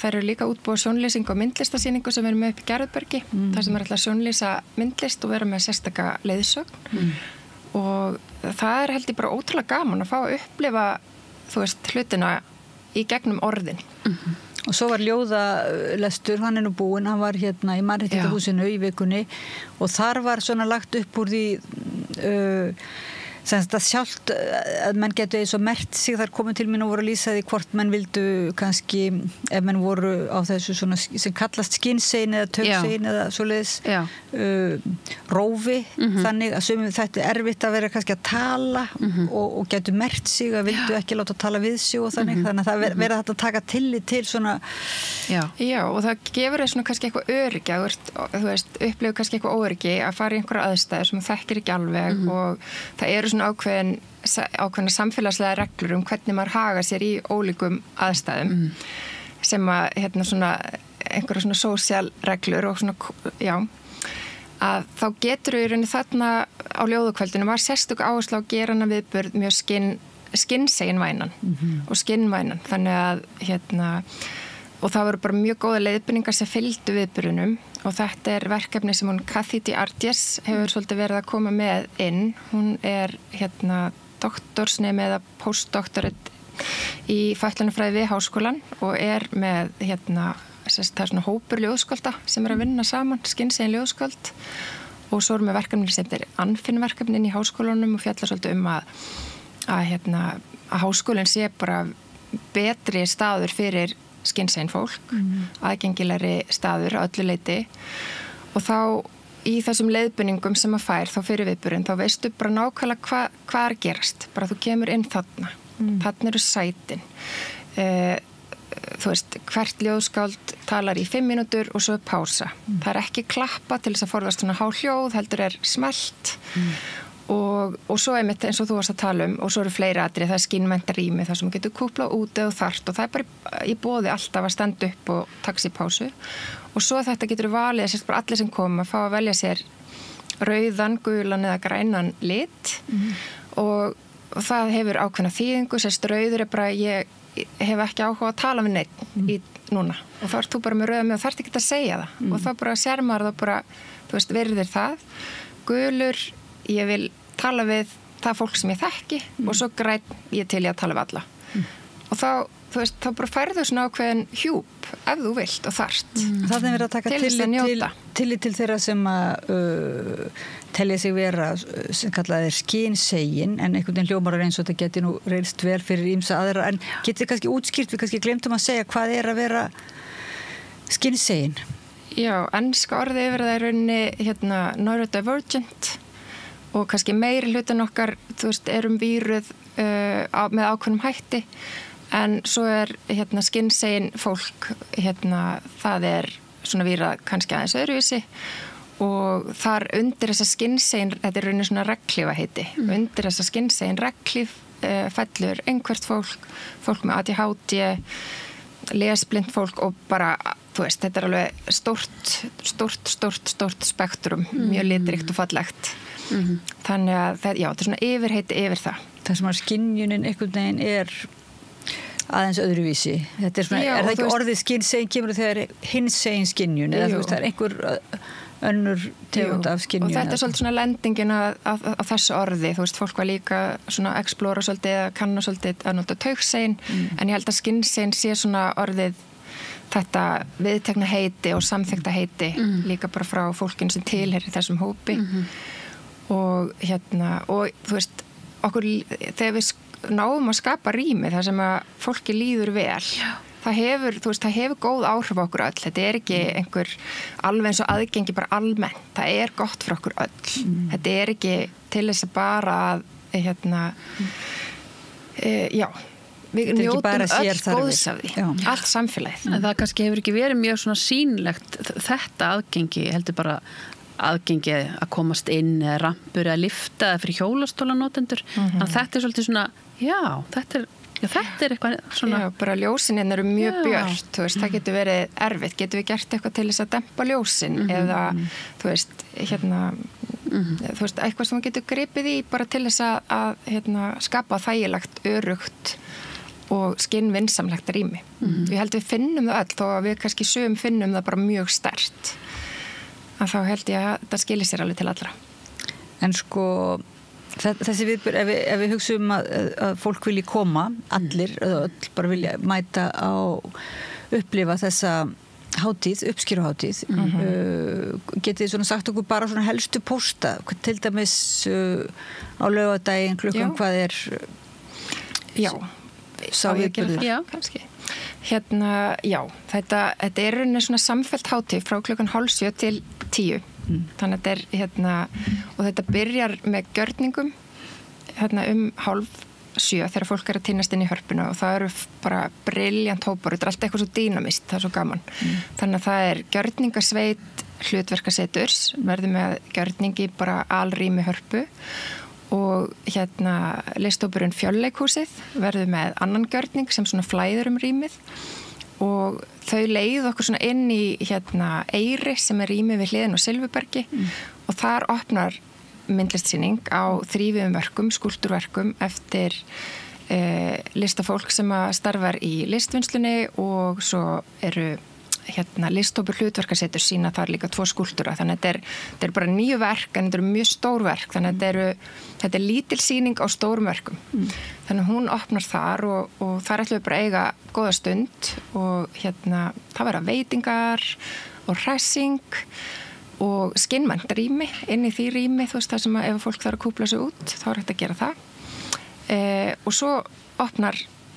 þær eru líka útbúið sjónlýsing og myndlistasýningu sem við erum með upp í Gerðubergi þar sem er alltaf sjónlýsa myndlist og vera með sérstaka leiðsögn og það er held ég bara ótrúlega gaman að fá að upplifa þú veist hlutina í gegnum orðin Og svo var ljóðalestur, hann nú búinn, hann var hérna í Mannréttindahúsinu í vikunni og þar var svona lagt upp úr því semst að sjálft að menn getur eins og mert sig þar komið til mín og voru að lýsa því hvort menn vildu kannski, ef menn voru á þessu svona sem kallast skinnsegin eða tögsegin eða svoleiðis rófi, þannig að sumum þetta erfitt að vera kannski að tala og getur mert sig að vildu ekki láta tala við sig og þannig að það verða þetta að taka tillit til svona Já, og það gefur þess svona kannski eitthvað öryggi þú veist, upplifir kannski eitthvað öryggi að fara í einhverja aðstæður sem þú þekkir ekki alveg og það eru svona ákveðna samfélagslega reglur hvernig maður haga sér í ólíkum aðstæðum sem að svona einhverja svona sósíal reglur og svona, að þá getur í rauninni þarna á ljóðakvöldinu var sérstök áhersla á að gera hana viðburð mjög skinnsegin vænan og skinnvænan, þannig að og það voru bara mjög góða leiðbeiningar sem fylgdu viðburðunum og þetta er verkefni sem hún Kathy D'Ardies hefur svolítið verið að koma með inn. Hún er doktorsnemi eða postdoktorate í fötlunarfræði við háskólan og er með það er svona hópur ljóðskálda sem er að vinna saman, skinnsegin ljóðskáld og svo erum við verkefni sem þetta er Anfinn-verkefnin í háskólanum og fjallar svolítið að háskólinn sé bara betri staður fyrir skinnsegin fólk, aðgengilegri staður á öllu leyti og þá í þessum leiðbeiningum sem að fær þá fyrir viðburðin, þá veistu bara nákvæmlega hvað er að gerast, bara þú kemur inn þarna eru sætin þú veist, hvert ljóðskáld talar í 5 mínútur og svo er pása það er ekki klappa til þess að forðast svona há hljóð, heldur er smellt og svo einmitt eins og þú varst að tala og svo eru fleiri atriði, það er skinnmennta rými þar sem getur kúplað út eða þarft og það er bara í boði alltaf að standa upp og taka sér pásu og svo þetta getur valið sérst bara allir sem koma að fá að velja sér rauðan, gulan eða grænan lit og það hefur ákveðna þýðingu, sérst rauður er bara ég hef ekki áhuga að tala við neitt í núna og þá ert þú bara með rauða með og þarft ekki að segja það og þá bara sér maður það bara, þú veist, virðir það gulur ég vil tala við það fólk sem ég þekki og svo græn ég til ég að tala við alla og þá, þú veist, þá bara færðu svona ákveðin hjúp ef þú vilt og þarft Það er verið að taka tillit til þeirra sem að telja sig vera sem kallað er skinnsegin en einhvern veginn hljómar eins og þetta geti nú reynst vel fyrir ýmsa aðra en getið kannski útskýrt, við kannski glemtum að segja hvað er að vera skinnsegin Já, enska orðið yfir það er rauninni neurodivergent og kannski meiri hlutin okkar, þú veist, erum víruð með ákveðnum hætti en svo er skinnsegin fólk, það er svona vírað kannski aðeins öðruvísi og þar undir þessa skinnsegin, þetta er rauninni svona regnhlífa heiti, undir þessa skinnsegin regnhlíf fellur einhvert fólk með ADHD, lesblind fólk og bara, þú veist, þetta er alveg stórt spektrum, mjög litríkt og fallegt. Þannig að þetta er svona yfirheiti yfir það. Það sem að skynjunin einhvern veginn er aðeins öðruvísi. Þetta er svona, er það ekki orðið skinnsegin kemur þegar hinsegin skynjun eða þú veist, það er einhver önnur tegund af skynjun. Og þetta er svolítið svona lendingin að þessu orði, þú veist, fólk var líka svona að explora svolítið eða kanna svolítið að nota taugsegin, en ég held að skinnsegin sé svona orðið þetta viðtekna heiti og samþykta heiti líka bara frá fólkin sem tilheyrir þessum hópi og og þú veist okkur, þegar við náum að skapa rými þar sem að fólki líður vel það hefur, þú veist, það hefur góð áhrif á okkur öll, þetta er ekki einhver alveg eins og aðgengi bara almennt, það er gott fyrir okkur öll þetta er ekki til þess að bara að við njótum öll góðs af því, allt samfélagið. En það kannski hefur ekki verið mjög svona sýnilegt þetta aðgengi, heldur bara aðgengi að komast inn eða rampur eða lifta eða fyrir hjólastólanótendur. Þannig að þetta er svolítið svona, þetta er eitthvað svona... Já, bara ljósin eru mjög björt, þú veist, það getur verið erfitt, getur við gert eitthvað til þess að dempa ljósin eða, þú veist, þú veist, eitthvað sem getur gripið í bara til þess að skapa þægilegt, örugt og skinnvinsamlegt rými. Ég held við finnum það öll, þó að við kannski finnum það bara mjög sterkt. Að þá held ég að það skilir sér alveg til allra. En sko, þessi viðburð, ef við hugsaum að fólk vilji koma, allir, eða öll, bara vilja mæta á upplifa þessa hátíð, uppskeruhátíð. Getið þið svona sagt okkur bara svona helstu pósta, til dæmis á laugardaginn klukkan hvað er sá viðburður? Já, kannski. Já, þetta er svona samfellt hátíð frá klukkan 6:30 til 10. Þannig að þetta og þetta byrjar með gjörningum 6:30 þegar fólk að tínast inn í hörpuna og það eru bara brilljant hópar, þetta allt eitthvað svo dýnamist, það svo gaman. Þannig að það gjörningasveit hlutverkaseturs, verður með gjörningi bara alrými hörpu og listhópurinn Fjölleikhúsið verður með annan gjörning sem svona flæður rýmið og þau leið okkur svona inn í Eyri sem rými við hliðin á Silfubergi og þar opnar myndlistsýning á þrívíðum verkum, skúlptúrverkum eftir listafólk sem starfar í listvinnslunni og svo eru listhópur hlutverkasetur sína þar líka 2 skúlptúra, þannig að þetta er bara 9 verk en þetta eru mjög stór verk, þannig að þetta er lítil sýning á stórum verkum. Þannig að hún opnar þar og þar ætlum við bara að eiga góða stund og það verða veitingar og hressing og skinnmænt rými, inn í því rými, þú veist það sem ef fólk þarf að kúpla sig út, þá er hægt að gera það. Og svo opnar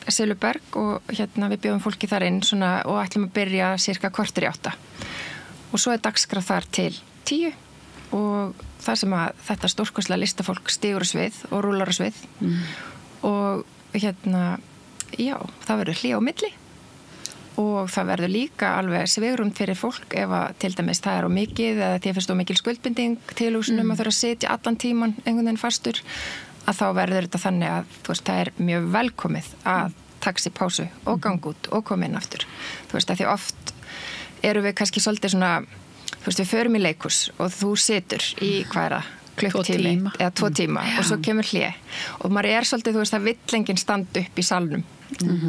Silfuberg og við bjóðum fólki þar inn svona, og ætlum að byrja cirka 7:45. Og svo er dagskrá þar til 10 og þar sem að þetta stórkostlega listafólk stígur á svið og rúlar á svið og það verður hlé á milli og það verður líka alveg svigrúm fyrir fólk ef að til dæmis það er á mikið eða því að finnst á mikil skuldbinding tilhugsunum að þurfa að sitja allan tíman einhvern veginn fastur, að þá verður þetta þannig að það er mjög velkomið að taka sér pásu og ganga út og koma inn aftur. Þú veist að því oft eru við kannski svolítið svona, við förum í leikhús og þú situr í klukktími eða 2 tíma og svo kemur hlé og maður er svolítið, það vill enginn standa upp í salnum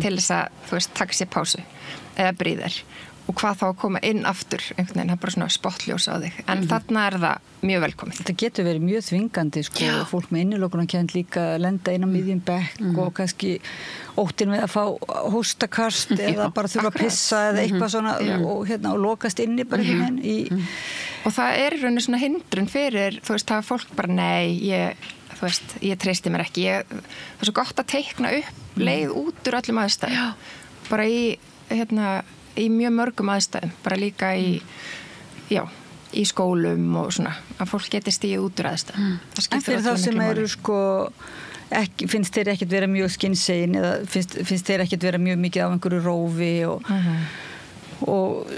til þess að taka sér pásu eða bríðir og hvað þá að koma inn aftur einhvern veginn, það er bara svona spottljós á þig en þarna er það mjög velkomið. Þetta getur verið mjög þvingandi fólk með innilokunarkennd líka lenda inn á miðjum bekk og kannski óttin við að fá hóstakast eða bara þurfa að pissa eða eitthvað svona og lokast inni bara og það er raunin svona hindrun fyrir, það er fólk bara nei, ég treysti mér ekki það er svo gott að teikna upp leið út úr öllum aðstæðum bara í mjög mörgum aðstæðum, bara líka í skólum og svona, að fólk geti stíð út úr aðstæðum. En fyrir þá sem eru finnst þeir ekkert vera mjög skinnsegin eða finnst þeir ekkert vera mjög mikið á einhverju rófi og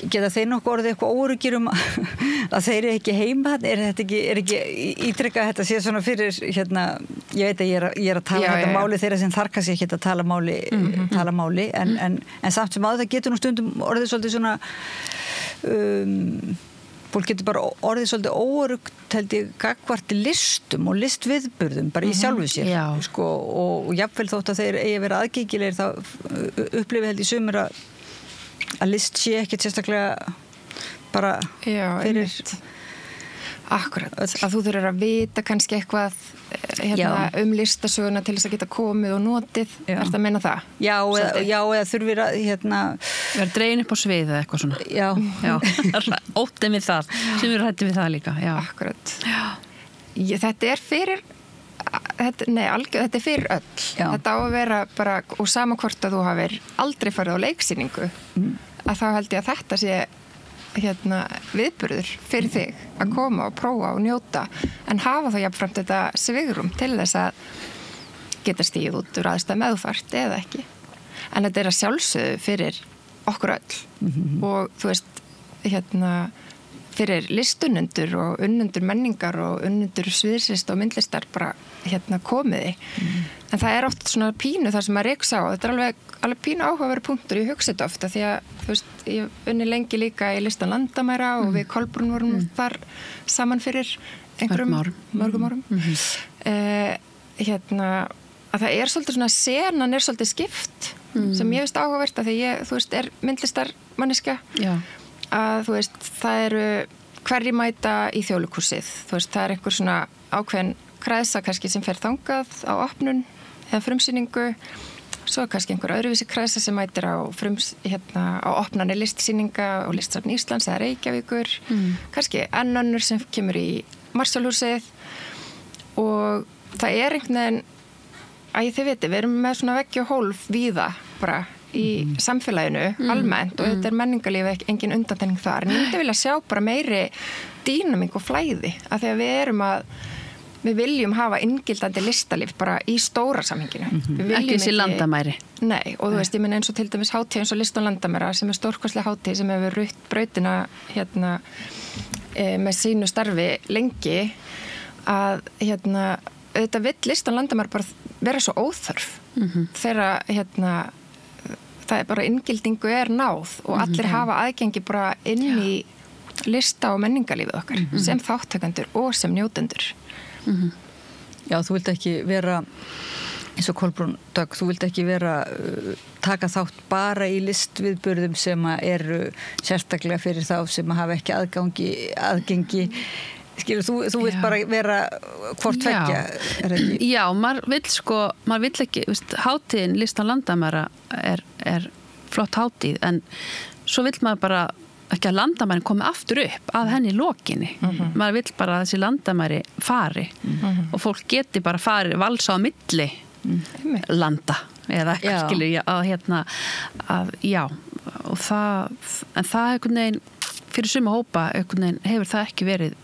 geta þeir nokkuð orðið eitthvað óryggir að þeir eru ekki heima, er ekki ítrekkað þetta sé svona fyrir ég veit að ég er að tala þetta máli þeirra sem þarf kannski ekki að tala máli en samt sem að það getur nú stundum orðið svolítið svona fólk getur bara orðið svolítið óöruggt held ég gagnvart listum og listviðburðum bara í sjálfu sér og jafnvel þótt að þeir eigi að vera aðgengilegir þá upplifi held ég sumir að list sé ekkert sérstaklega bara fyrir Akkurat, að þú þurfir að vita kannski eitthvað listasöguna til þess að geta komið og notið, ertu að meina það? Já, eða þurfir að vera dregin upp á svið eða eitthvað svona. Já. Óttið við það, sem við rættum við það líka. Já. Akkurat. Þetta er fyrir þetta er fyrir öll. Þetta á að vera bara, og sama hvort að þú hafir aldrei farið á leiksýningu, að þá held ég að þetta sé viðburður fyrir þig að koma og prófa og njóta en hafa þá jafnframt þetta svigrum til þess að geta stíð út úr aðstæð meðfært eða ekki en þetta er að sjálfsögðu fyrir okkur öll og þú veist fyrir listunnendur og unnendur menningar og unnendur sviðslist og myndlistar bara komiði en það er oft svona pínu þar sem að reksa á þetta er alveg pínu áhugaverður punktur ég hugsa þetta ofta því að þú veist, ég unni lengi líka í listan landamæra og við Kolbrún vorum þar saman fyrir mörgum árum að það er svolítið svona senan er svolítið skipt sem ég veist áhugavert að því ég, þú veist, er myndlistarmanniska að þú veist, það eru hverjir mæta í Þjóðleikhúsið þú veist, það er einhver svona ákveðin kræðsa kannski sem fer þangað á opnun eða frumsýningu svo er kannski einhver öðruvísi kræsa sem mætir á á opnani listsýninga og listsafn Íslands eða Reykjavíkur, kannski önnur sem kemur í Marshallhúsið og það er einhvern veginn þið viti, við erum með svona veggi og hólf víða bara í samfélaginu almennt og þetta er menningarlífi engin undantekning þar, en ég myndi vilja sjá bara meiri dýnamík og flæði af því að við viljum hafa inngildandi listalíf bara í stóra samhenginu. Ekki þessi landamæri. Nei, og þú veist, ég minna eins og til dæmis hátíð eins og List án landamæra sem er stórkostleg hátíð sem hefur rutt brautina með sínu starfi lengi að auðvitað vill List án landamæra bara vera svo óþörf þegar það er bara inngildingu er náð og allir hafa aðgengi bara inn í lista- og menningarlífið okkar sem þátttakendur og sem njótendur. Já, þú vilt ekki vera eins og Kolbrún Dögg, þú vilt ekki vera taka þátt bara í listviðburðum sem eru sérstaklega fyrir þá sem hafa ekki aðgengi skilur, þú vilt bara vera hvort tveggja, er ekki? Já, maður vill ekki, hátíðin List án landamæra er flott hátíð, en svo vill maður bara ekki að landamærin komi aftur upp að henni lokinni. Maður vill bara að þessi landamæri fari og fólk geti bara farið valsa á milli landa eða eitthvað skilur og það einhvern veginn fyrir suma hópa einhvern veginn hefur það ekki verið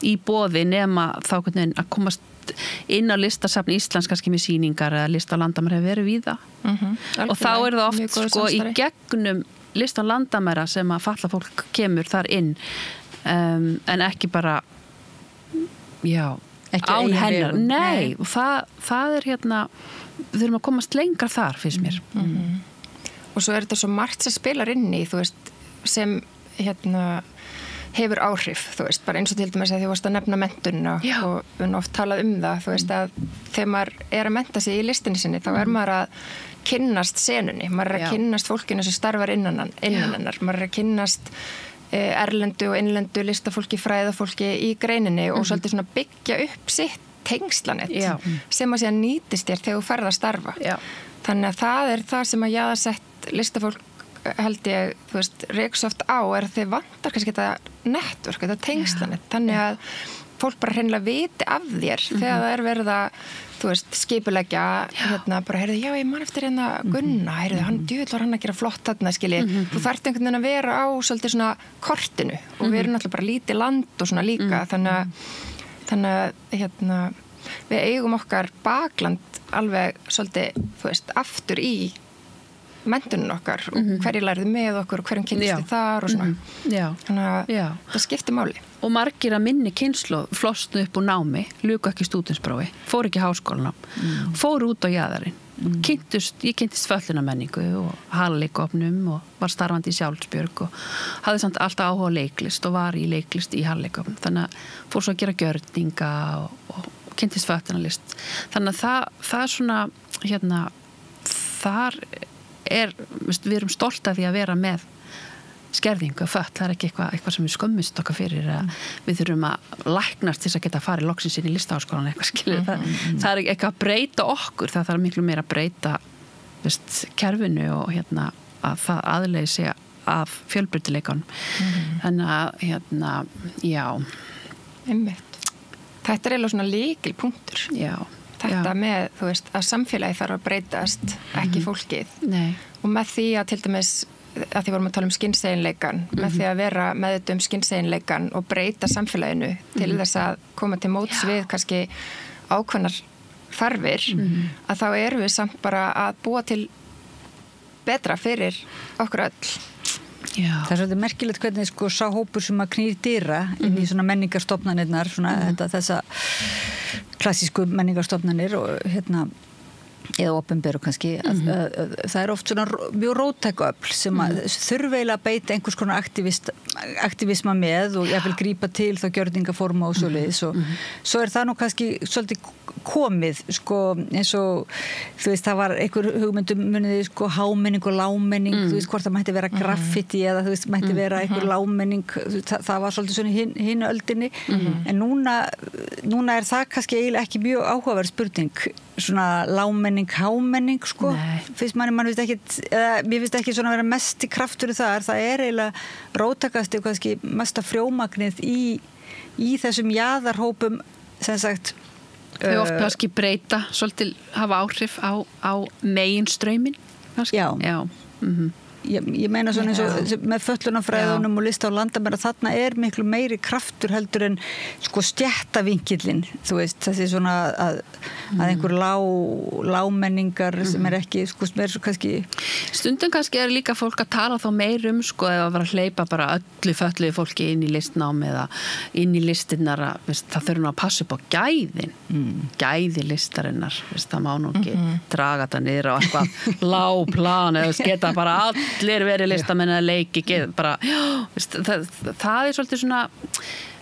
í boði nema þá einhvern veginn að komast inn á listasafn Íslands kannski með sýningar eða List án landamæra hefur verið víða og þá er það oft í gegnum List án landamæra sem að fatlað fólk kemur þar inn en ekki bara ekki án hennar. Nei, og það er við þurfum að komast lengra þar finnst mér. Og svo er þetta svo margt sem spilar inn í, þú veist, sem hefur áhrif, þú veist, bara eins og til dæmis að þið varst að nefna menntun og við erum oft talað það, þú veist, að þegar maður er að mennta sig í listinni sinni, þá er maður að kynnast senunni, maður er að kynnast fólkinu sem starfar innan hennar, maður er að kynnast erlendu og innlendu listafólki, fræðafólki í greininni og svolítið svona byggja upp sitt tengslanett sem að síðan nýtist þér þegar þú ferð að starfa. Þannig að það er það sem að jaðarsett listafólk held ég, þú veist, reyksoft á er að þið vantar kannski þetta network, þetta tengslanett, þannig að fólk bara hreinlega viti af þér þegar það er verið að, þú veist, skipuleggja bara, heyrðu, já, ég man eftir Gunna, heyrðu, hann djöfull var hann að gera flott þarna, skilji, þú þarft einhvern veginn að vera á svolítið svona kortinu og við erum náttúrulega bara lítið land og svona líka þannig að við eigum okkar bakland alveg svolítið, þú veist, aftur í menntunum okkar og hverju lærðu með okkur og hverjum kynnistu þar og svona þannig að það skiptir máli og margir að minni kynslóð flosnu upp úr námi, luku ekki stúdentsprófi fóru ekki háskólanám, fóru út á jaðarinn ég kynntist föllunarmenningu og halleikofnum og var starfandi í Sjálfsbjörg og hafði samt alltaf áhuga á leiklist og var í leiklist í halleikofnum þannig að fór svo að gera gjörninga og kynntist föllunarlist þannig að það er svona þar við erum stolt af því að vera með skerðingu og föll, það er ekki eitthvað sem við skömmumst okkar fyrir við þurfum að læknast til að geta að fara loksins inn í listaháskólan eitthvað skilur það er ekki að breyta okkur það þarf miklu meira að breyta kerfinu og að það aðlegi sig af fjölbreytileikanum þannig að já einmitt þetta er eiginlega svona lykilpunktur þetta með, þú veist, að samfélagi þarf að breytast ekki fólkið og með því að til dæmis að því vorum að tala um skynseginleikan með því að vera meðut skynseginleikan og breyta samfélaginu til þess að koma til móts við kannski ákveðnar þarfir að þá erum við samt bara að búa til betra fyrir okkur öll Það er svolítið merkilegt hvernig sá hópur sem að knýr dyra inn í svona menningarstofnanirnar þessa klassísku menningarstofnanir og eða opinberu kannski það er oft svona mjög róttæku öfl sem að þurfa eiginlega að beita einhvers konar aktivisma með og ég vil grípa til þá gjörningaforma og svoleiðis og svo er það nú kannski svolítið komið sko eins og þú veist það var einhver hugmyndum muniði sko hámenning og lámenning þú veist hvort það mætti vera graffiti eða þú veist mætti vera einhver lámenning það var svolítið svona hinu öldinni en núna er það kannski eiginlega ekki mjög áhugaverð spurning svona lámenning, hámenning sko fyrst mann finnst ekki eða mér finnst ekki svona vera mest í kraftur það er eiginlega róttakasti og kannski mesta frjómagnið í þessum jaðarhópum sem sagt þau oft kannski breyta svolítið hafa áhrif á meginstraumin já ég meina svona eins og með föllunarfræðunum og lista á landamæra þarna miklu meiri kraftur heldur en sko stjættavinkillin þú veist þessi svona að einhver lámenningar sem ekki sko sem svo kannski stundum kannski líka fólk að tala þá meir sko eða að vera að hleypa bara öllu fölluðu fólki inn í listnám eða inn í listinnar það þurfa nú að passa upp á gæði listarinnar það má nú ekki draga það niður á eitthvað lágplan eða geta bara allir verið listamenn að leiki bara, það svolítið svona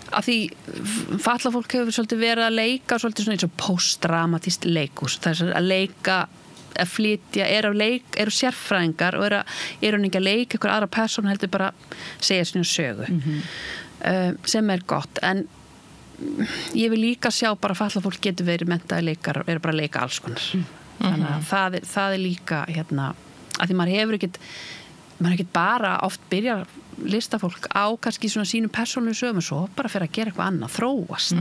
að því fatlað fólk hefur svolítið verið að leika svolítið svona eins og postdramatist leikus það að leika að flytja, eru sérfræðingar og eru ekki að leika einhver aðra persónu heldur bara segja svona sögu sem gott en ég vil líka sjá bara fatlað fólk getur verið menntaði leikar og eru bara að leika alls konar þannig að það líka að því maður hefur ekkert bara oft byrja listafólk á kannski svona sínum persónulegu sögum svo bara fyrir að gera eitthvað annað, þróast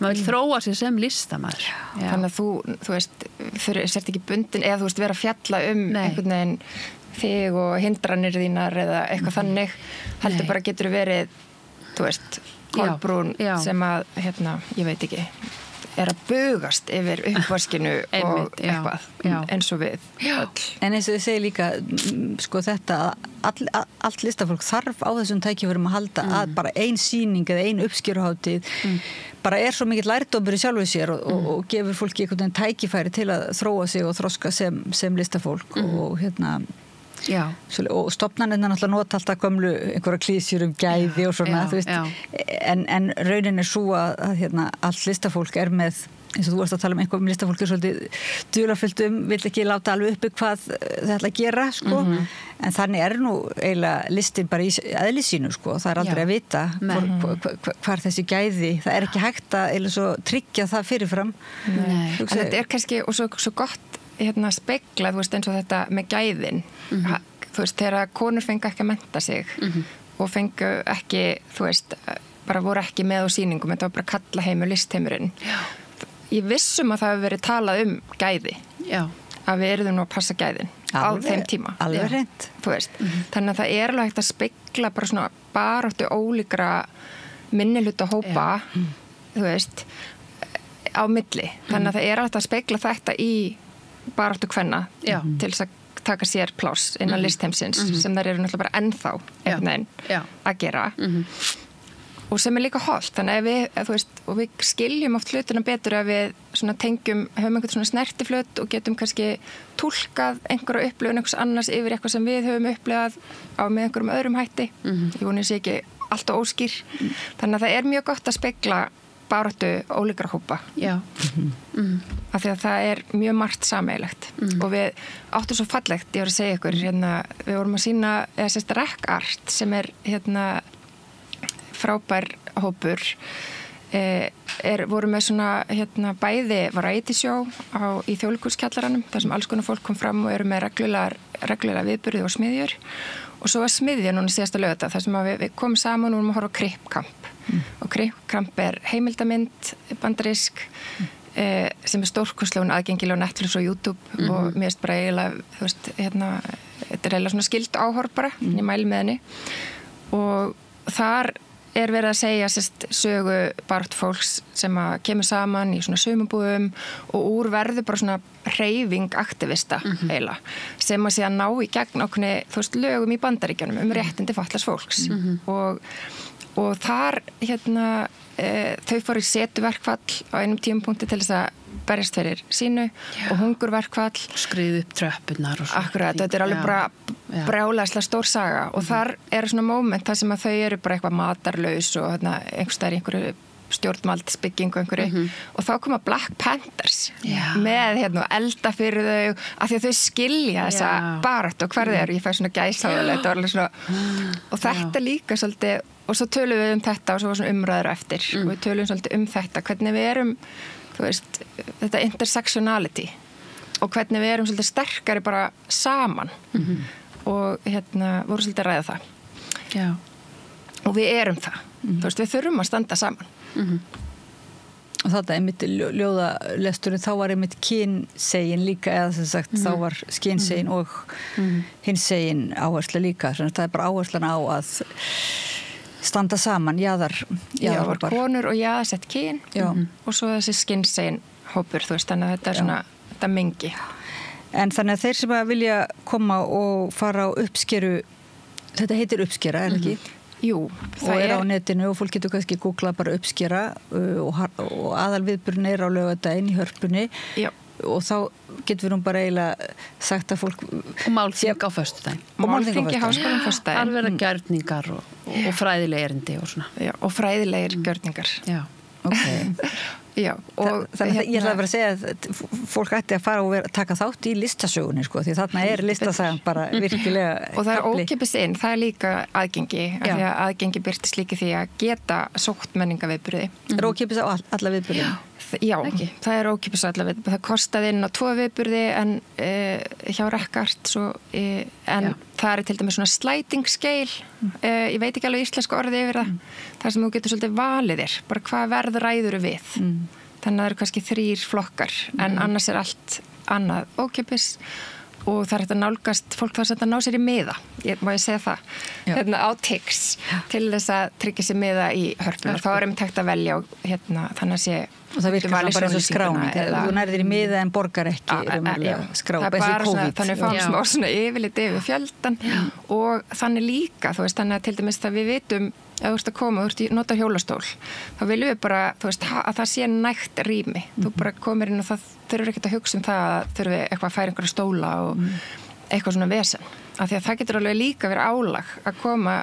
maður vil þróa sig sem listamaður þannig að þú veist sért ekki bundin eða þú veist vera að fjalla einhvern veginn þig og hindranir þínar eða eitthvað þannig heldur bara getur verið þú veist, Kolbrún sem að ég veit ekki að bugast yfir uppvaskinu og eitthvað eins og við öll. En eins og þið segir líka sko þetta allt listafólk þarf á þessum tækifærum að halda að bara ein sýning eða ein uppskeruhátíð bara svo mikill lærdómur í sjálfu sér og gefur fólki einhvern veginn tækifæri til að þróa sig og þroska sem listafólk og og stofnanirnar náttúrulega nota alltaf gömlu einhverja klísjur gæði og svona þú veist, en raunin svo að allt listafólk með eins og þú varst að tala einhverjum listafólk svolítið dularfullt vill ekki láta alveg uppi hvað það ætla að gera sko en þannig nú eiginlega listin bara í eðli sínu sko það aldrei að vita hvar þessi gæði það ekki hægt að eiginlega svo tryggja það fyrirfram þetta kannski og svo gott spegla, þú veist, eins og þetta með gæðin þú veist, þegar konur fengu ekki að mennta sig og fengu ekki, þú veist bara voru ekki með á sýningum, þetta var bara kalla heimur listheimurinn ég vissum að það hefur verið talað gæði að við erum nú að passa gæðin á þeim tíma alveg reynt, þú veist þannig að það alveg hægt að spegla bara svona baráttu ólíkra minnihluta hópa þú veist á milli, þannig að það hægt að spegla þetta í baráttu kvenna til þess að taka sér pláss innan listheimsins sem þær eru náttúrulega bara ennþá einhvern veginn að gera og sem líka hollt þannig að þú veist, og við skiljum oft hlutina betur að við svona tengjum höfum einhvern svona snertiflut og getum kannski túlkað einhverja upplifun einhvers annars yfir eitthvað sem við höfum upplifað á með einhverjum öðrum hætti ég voni að sé ekki alltaf óskýr þannig að það mjög gott að spegla baráttu ólíkra hópa af því að það mjög margt sameiginlegt og við áttum svo fallegt ég var að segja ykkur, við vorum að sýna REC-art sem frábær hópur voru með svona bæði variety show í Þjóðleikhúskjallaranum þar sem alls konar fólk kom fram og eru með reglulega viðburði og smiðjur og svo var smiðja núna síðasta laugardag þar sem við komum saman og vorum að horfa á Krippkamp og Krippkamp heimildamynd bandarísk sem stórkostlega aðgengilega á Netflix og YouTube og mér finnst bara eiginlega þú veist, þetta eiginlega svona skild áhorf bara, ég mæli með henni og þar verið að segja sögu baráttu fólks sem að kemur saman í svona sumarbúðum og úr verður bara svona hreyfing aktivista eiginlega sem að sé að ná í gegn ákveðni þú veist lögum í Bandaríkjunum réttindi fatlaðs fólks og þar þau fóru í setuverkfall á einum tímapunkti til þess að berjast fyrir sínu og hungurverkfall skriðu upp tröppunar akkurat, þetta alveg bara brjálæslega stór saga og þar svona moment þar sem að þau eru bara eitthvað matarlaus og einhvers staðar í einhverju stjórnvaldsbyggingu einhverju og þá koma Black Panthers með elda fyrir þau af því að þau skilja þessa baráttu og hver þau eru, ég fæ svona gæsáðulega og þetta líka svolítið, og svo tölum við þetta og svo var svona umræður eftir og við tölum svolítið þetta, hvernig við erum þú veist, þetta intersectionality og hvernig við erum svolítið sterkari bara saman og voru svolítið að ræða það og við erum það þú veist, við þurfum að standa saman og þetta einmitt ljóðalesturinn, þá var einmitt kynsegin líka, eða sem sagt þá var kynsegin og hinsegin áhersla líka, þannig að það bara áherslan á að standa saman, jaðar var konur og jaðarsett kyn og svo þessi skynsegin hópur, þú veist, þannig að þetta svona þetta mengi. En þannig að þeir sem að vilja koma og fara á uppskeru, þetta heitir uppskera, er ekki? Jú, það er á netinu og fólk getur kannski googlað bara uppskera og aðalviðburinn á laugardaginn í Hörpunni og þá getur við nú bara eiginlega sagt að fólk og málþing á föstudaginn og málþing í háskólanum föstudaginn alveg gjörningar og fræðileg erindi og svona og fræðilegir gjörningar og þannig að ég ætla bara að segja að fólk ætti að fara og taka þátt í listasögunni sko, því þarna er listasagan bara virkilega og það er ókeypis inn, það er líka aðgengi af því að aðgengi birtist líka því að geta sótt menningaviðburði. Er ókeypis á alla viðburði? Já, það er ókeypis á alla viðburði. Það kostaði inn á 2 viðburði en hjá Rekkart en það er til dæmis svona sliding scale ég veit ekki alveg íslensku orðið yfir það þar sem þú getur svolítið valið þér bara hvað verð ræður við þannig að það eru kannski 3 flokkar en annars er allt annað ókeypis og það er þetta nálgast fólk þarf að ná sér í miða má ég segja það á Tix til þess að tryggja sér miða í Hörpunni og þá er tækt að velja og þannig að sé og það virkar bara eins og skráning þú nærðir í miða en borgar ekki skrá, það er bara svona þannig að fáum smá svona yfirlit yfir fjöldan og þannig líka þú veist þannig að til dæmis það við vitum ef þú ert að koma, þú ert að nota hjólastól þá viljum við bara, þú veist, að það sé nægt rými, þú bara komir inn og það þurfur ekkert að hugsa það að þurfum við eitthvað að færa einhverja stóla og eitthvað svona vesen, af því að það getur alveg líka verið álag að koma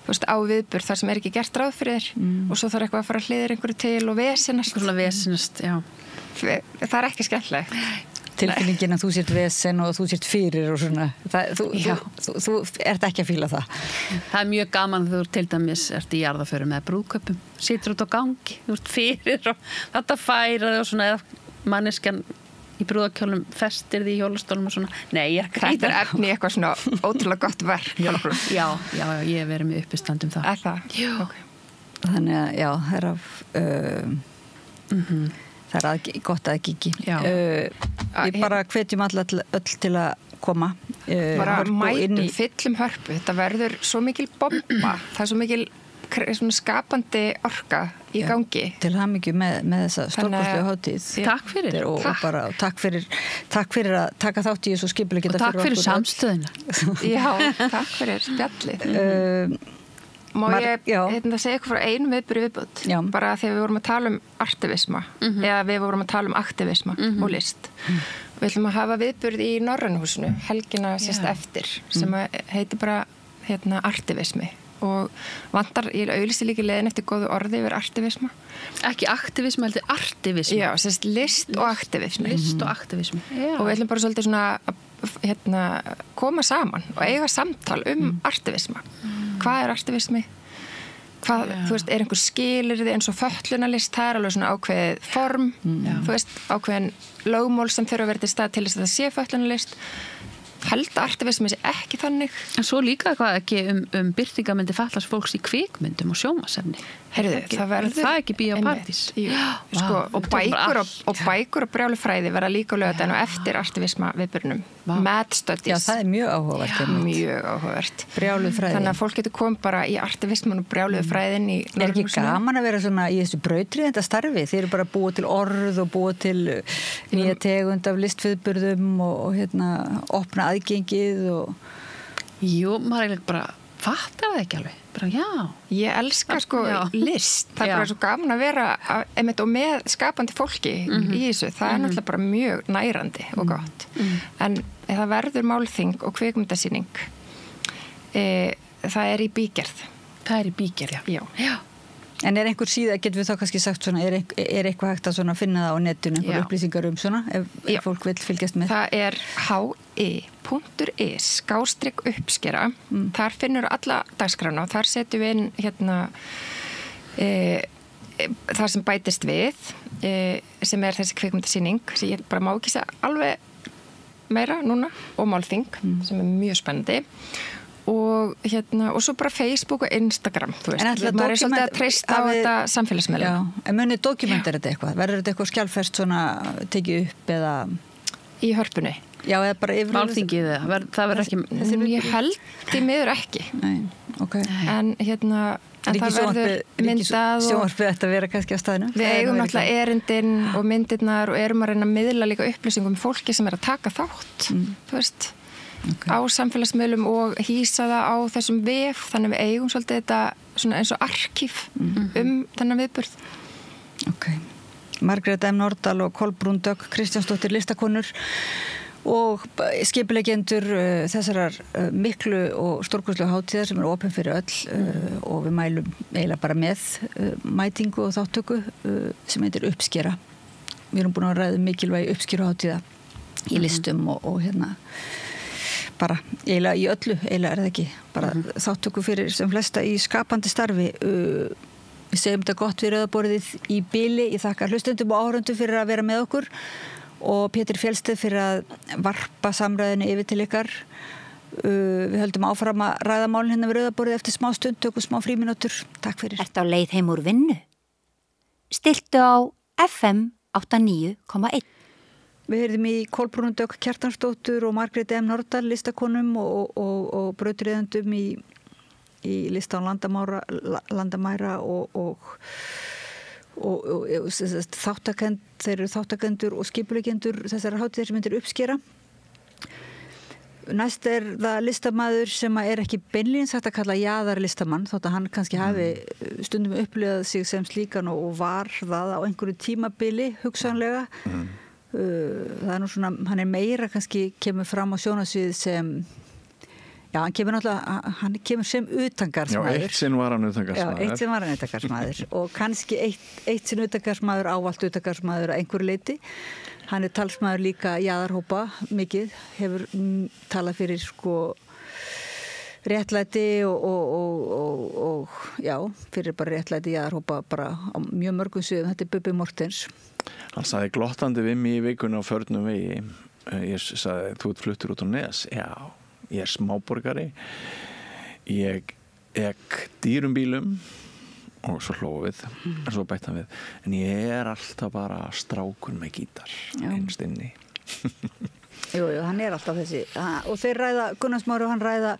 þú veist, á viðburð þar sem er ekki gert ráð fyrir þér og svo þarf eitthvað að fara að hliðra einhverju til og vesenast svona vesenast, það er ekki skemmtilegt tilfinningin að þú sért vesen og þú sért fyrir og svona þú ert ekki að fíla það er mjög gaman þegar þú til dæmis ert í jarðaföru með brúðköpum situr út á gangi, þú ert fyrir og þetta færa þig og svona eða manneskjan í brúðakjólum festir því í hjólastólum og svona þetta er efni eitthvað svona ótrúlega gott verk já, ég hef verið með uppistandum það er það? Þannig að já, það er gott aðgengi við bara hvetjum öll til að koma bara mætum fyllum Hörpu þetta verður svo mikil bomba það er svo mikil svona skapandi orka í gangi til hamingju með þessa stórkostlega hátíð takk fyrir og bara takk fyrir að taka þátt í þessu skipulegita og takk fyrir samstöðuna takk fyrir spjallið má ég segja eitthvað frá einum viðburði viðbútt bara þegar við vorum að tala um artivisma eða við vorum að tala um aktivisma og list við ætlum að hafa viðburði í Norrænuhúsinu helgina sérst eftir sem heitir bara artivismi og vantar, ég auðlisti líka leiðin eftir góðu orði yfir artivisma ekki aktivisma, heldur artivisma já, sérst list og aktivismi og við ætlum bara svolítið svona koma saman og eiga samtal artivisma hvað er artivismi hvað, þú veist, er einhver skilyrði eins og fötlunarlist, það er alveg svona ákveðið form, þú veist, ákveðin lögmál sem þurfa að vera til stað til þess að það sé fötlunarlist held að artivismi sé ekki þannig en svo líka eitthvað ekki birtingamyndi fatlaðs fólks í kvikmyndum og sjónvarpsefni það verður það ekki bíópartís og bækur og brjálufræði verða líka á laugardaginn og eftir artivisma viðburðinum Mad Studies það er mjög áhugavert brjálufræði þannig að fólk getur komið bara í artivisman og brjálufræðin er ekki gaman að vera svona í þessu brautriðenda starfi þeir eru bara búið til orð og búið til nýja tegund af listviðburðum og opna aðgengið og jú, maður er bara fattar það ekki alveg bara já ég elska list það er bara svo gaman að vera og með skapandi fólki í þessu það er náttúrulega bara mjög nærandi og gott en það verður málþing og kvikmyndasýning það er í bígerð já En einhver síða, getum við þá kannski sagt svona, eitthvað hægt að svona finna það á netinu, einhver upplýsingar svona, ef fólk vil fylgjast með? Það hi.is/uppskera. Þar finnur alla dagskrána og þar setjum við inn það sem bætist við, sem þessi kvikmyndasýning, sem ég bara má ekki segja alveg meira núna, og málþing, sem mjög spennandi. Og svo bara Facebook og Instagram, þú veist. Maður svolítið að treysta á þetta samfélagsmiðlum. Já, en munið dokumentar þetta eitthvað? Verður þetta eitthvað skjálfest svona tekið upp eða? Í hörpunni? Já, eða bara yfir... Málþingið, það verður ekki... Ég held í miður ekki. Nei, ok. En það verður myndað og... Sjónvarpið ætti að vera kannski á staðinu. Við eigum náttúrulega erindin og myndirnar og erum að reyna að miðla líka upplýsingum fólki sem að taka þátt, þú veist. Okay. Á samfélagsmiðlum og hýsa það á þessum vef, þannig við eigum svolítið þetta svona eins og arkíf þennan viðburð. Ok. Margrét M. Nordahl og Kolbrún Dögg Kristjánsdóttir listakonur og skipuleggjendur þessarar miklu og stórkostlega hátíðar sem opin fyrir öll og við mælum eiginlega bara með mætingu og þáttöku sem heitir Uppskera. Við erum búin að ræða mikilvægi uppskeruhátíða í listum og bara eiginlega í öllu, eiginlega það ekki bara þáttöku fyrir sem flesta í skapandi starfi. Við segjum þetta gott við rauðaborðið í bili. Ég þakka hlustendum og áhorfendum fyrir að vera með okkur og Pétur Fjellsteð fyrir að varpa samræðinu yfir til ykkar. Við höldum áfram að ræða málin hérna við rauðaborðið eftir smá stund, tökum smá frímínútur. Takk fyrir. Ertu á leið heim úr vinnu? Stilltu á FM 89,1. Við heyrðum í Kolbrúnu Dögg Kjartansdóttur og Margrét M. Nordahl listakonum og brautriðendum í lista á landamæra og þeir eru þáttakendur og skipuleggjendur þessar hátíðar sem heitir Uppskera. Næst það listamaður sem ekki beinlínis hægt að kalla jaðarlistamann, þótt að hann kannski hafi stundum upplifað sig sem slíkan og var það á einhverju tímabili hugsanlega. Það nú svona, hann meira kannski kemur fram á sjónasvið sem hann kemur sem utangarsmaður. Já, eitt sinn var hann utangarsmaður. Já, eitt sinn var hann utangarsmaður og kannski eitt sinn utangarsmaður ávallt utangarsmaður að einhverju leyti. Hann talsmaður líka jaðarhópa mikið, hefur talað fyrir réttlæti og fyrir bara réttlæti jaðarhópa bara á mjög mörgum sviðum. Þetta Bubbi Mortens. Hann sagði glottandi við mig í vikunni á förnum vegi. Ég sagði, þú ert fluttur út á Nes. Já, ég smáborgari. Ég dýrum bílum og svo hlóðu við, en svo bætti hann við. En ég alltaf bara strákur með gítar einst inni. Jú, hann alltaf þessi. Og þeir ræða, Gunnar Smári og hann ræða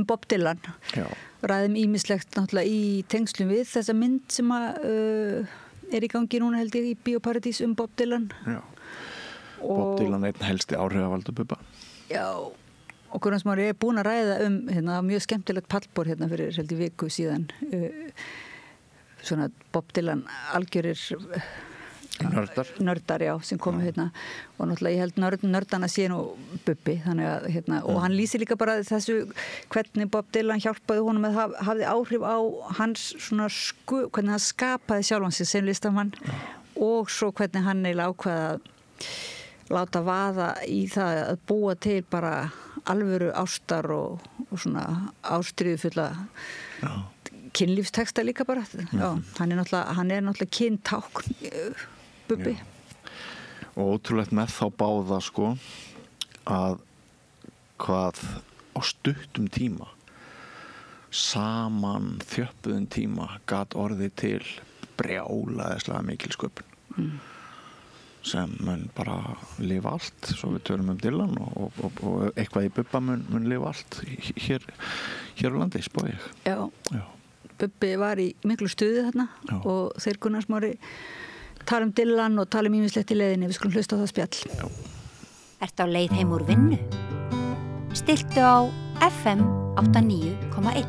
Bob Dylan. Já. Ræðum ýmislegt náttúrulega í tengslum við þessa mynd sem í gangi núna held ég í Bíóparadís Bob Dylan. Já. Bob Dylan einn helsti áhrifavaldur Bubba. Já. Og Gunnar Smári búin að ræða mjög skemmtilegt pallborð fyrir held í viku síðan. Svona Bob Dylan algjörir nördar sem komu og náttúrulega ég held nördana sé nú Bubbi þannig að og hann lýsir líka bara þessu hvernig Bob Dylan hjálpaði honum að hafði áhrif á hans svona hvernig hann skapaði sjálfan sig sem listamann og svo hvernig hann eiginlega ákvaði að láta vaða í það að búa til bara alvöru ástar og svona ástríðufulla kynlífsteksta líka bara. Já, hann náttúrulega kyntákn Bubbi. Og ótrúlegt með þá báða að hvað á stuttum tíma saman þjöppuðum tíma gat orðið til brjálaðislega mikil sköpun sem mun bara lifa allt, svo við tölum Dylan og eitthvað í Bubba mun lifa allt hér á landi, spá ég. Já. Bubbi var í miklu stuði þarna og þeir Gunnar Smári tala Dylan og tala ýmislegt í leiðinni. Við skulum hlusta á það spjall. Já. Ertu á leið heim úr vinnu? Stilltu á FM 89,1.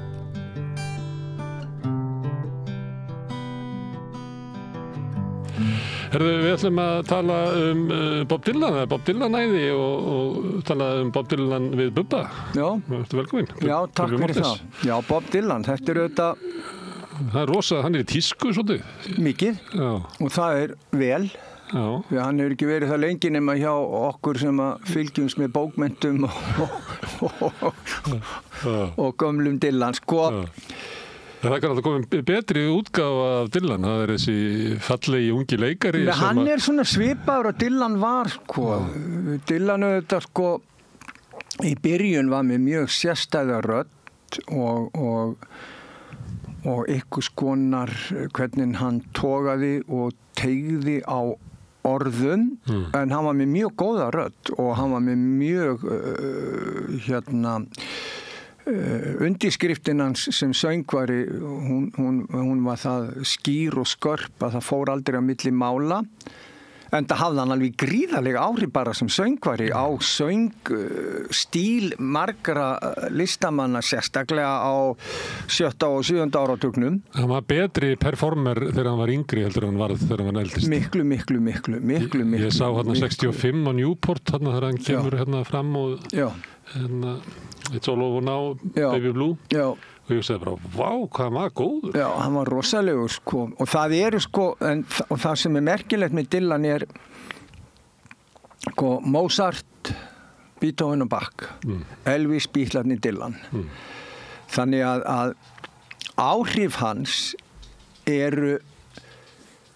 Við ætlum að tala Bob Dylan, Bob Dylan æði og tala Bob Dylan við Bubba. Já. Ertu velkominn? Já, takk fyrir það. Já, Bob Dylan, þetta auðvitað Það rosa, hann í tísku svolítið. Mikið. Já. Og það vel. Já. Því hann hefur ekki verið það lengi nema hjá okkur sem að fylgjumst með bókmenntum og gömlum Dylan, sko. Það er kannski komið betri útgáfa af Dylan, það þessi fallegi ungi leikari. Nei, hann svona svipaður og Dylan var, sko. Dylan auðvitað, sko, í byrjun var með mjög sérstæða rödd og einhvers konar hvernig hann togaði og teygði á orðum, en hann var með mjög góða rödd og hann var með mjög undirskriftin hans sem söngvari, hún var það skýr og skörp að það fór aldrei á milli mála, en það hafði hann alveg gríðarlega áhrif bara sem söngvari á söngstíl margra listamanna, sérstaklega á 7. og 7. áratugnum. Hann var betri performer þegar hann var yngri heldur en hann var þegar hann var eldist. Miklu. Ég sá hann 65 á Newport hann þegar hann kemur hérna fram og hérna It's All Over Now, Baby Blue. Já. Og ég segi bara, vá, hvað hann var góður. Já, hann var rosalegur, sko. Og það sko, og það sem merkilegt með Dylan sko, Mozart, Beethoven og Bach, Elvis, Beatlarnir, Dylan. Þannig að áhrif hans eru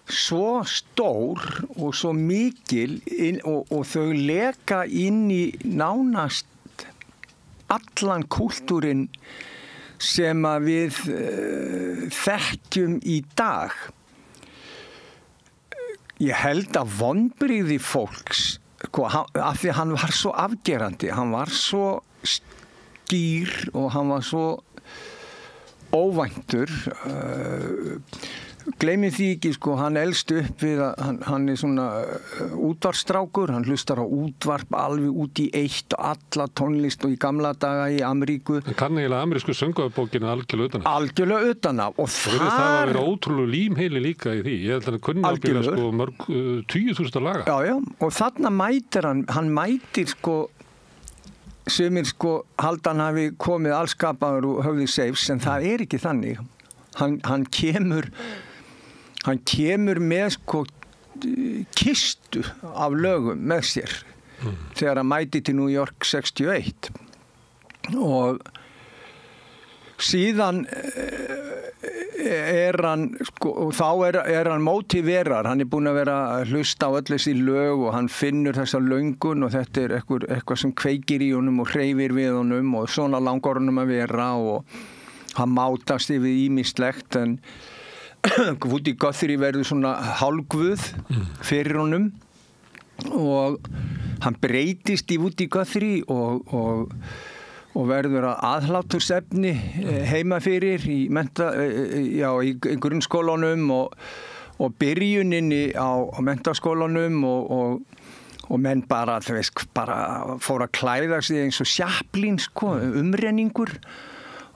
svo stór og svo mikil og þau leka inn í nánast allan kúltúrin sem að við þekkjum í dag. Ég held að vonbrigði fólks, af því að hann var svo afgerandi, hann var svo skýr og hann var svo óvæntur. Gleymið því ekki, sko, hann elst upp við að hann svona útvarpsstrákur, hann hlustar á útvarp alveg út í eitt og alla tónlist og í gamla daga í Ameríku. Hann kann eiginlega amerísku söngvabókina algjörlega utan af. Algjörlega utan af. Og það að vera ótrúlega límheili líka í því. Ég held að hann kunni ábyggilega sko mörg 10.000 laga. Já, og þarna mætir hann mætir sko sumir sko halda hann hafi komið allskapaður og höfði seifs, en það ekki þannig. Hann kemur með sko kistu af lögum með sér þegar hann mæti til New York 61 og síðan hann sko, og þá hann mótiverar, hann búinn að vera að hlusta á öll þessi lög og hann finnur þessa löngun og þetta eitthvað sem kveikir í honum og hreyfir við honum og svona langar honum að vera og hann mátast yfir ýmislegt, en Woody Guthrie verður svona hálfguð fyrir honum og hann breytist í Woody Guthrie og verður að aðhlátursefni heima fyrir í grunnskólanum og byrjuninni á menntaskólanum og menn bara, bara fór að klæða sig eins og Chaplin, sko, umrenningur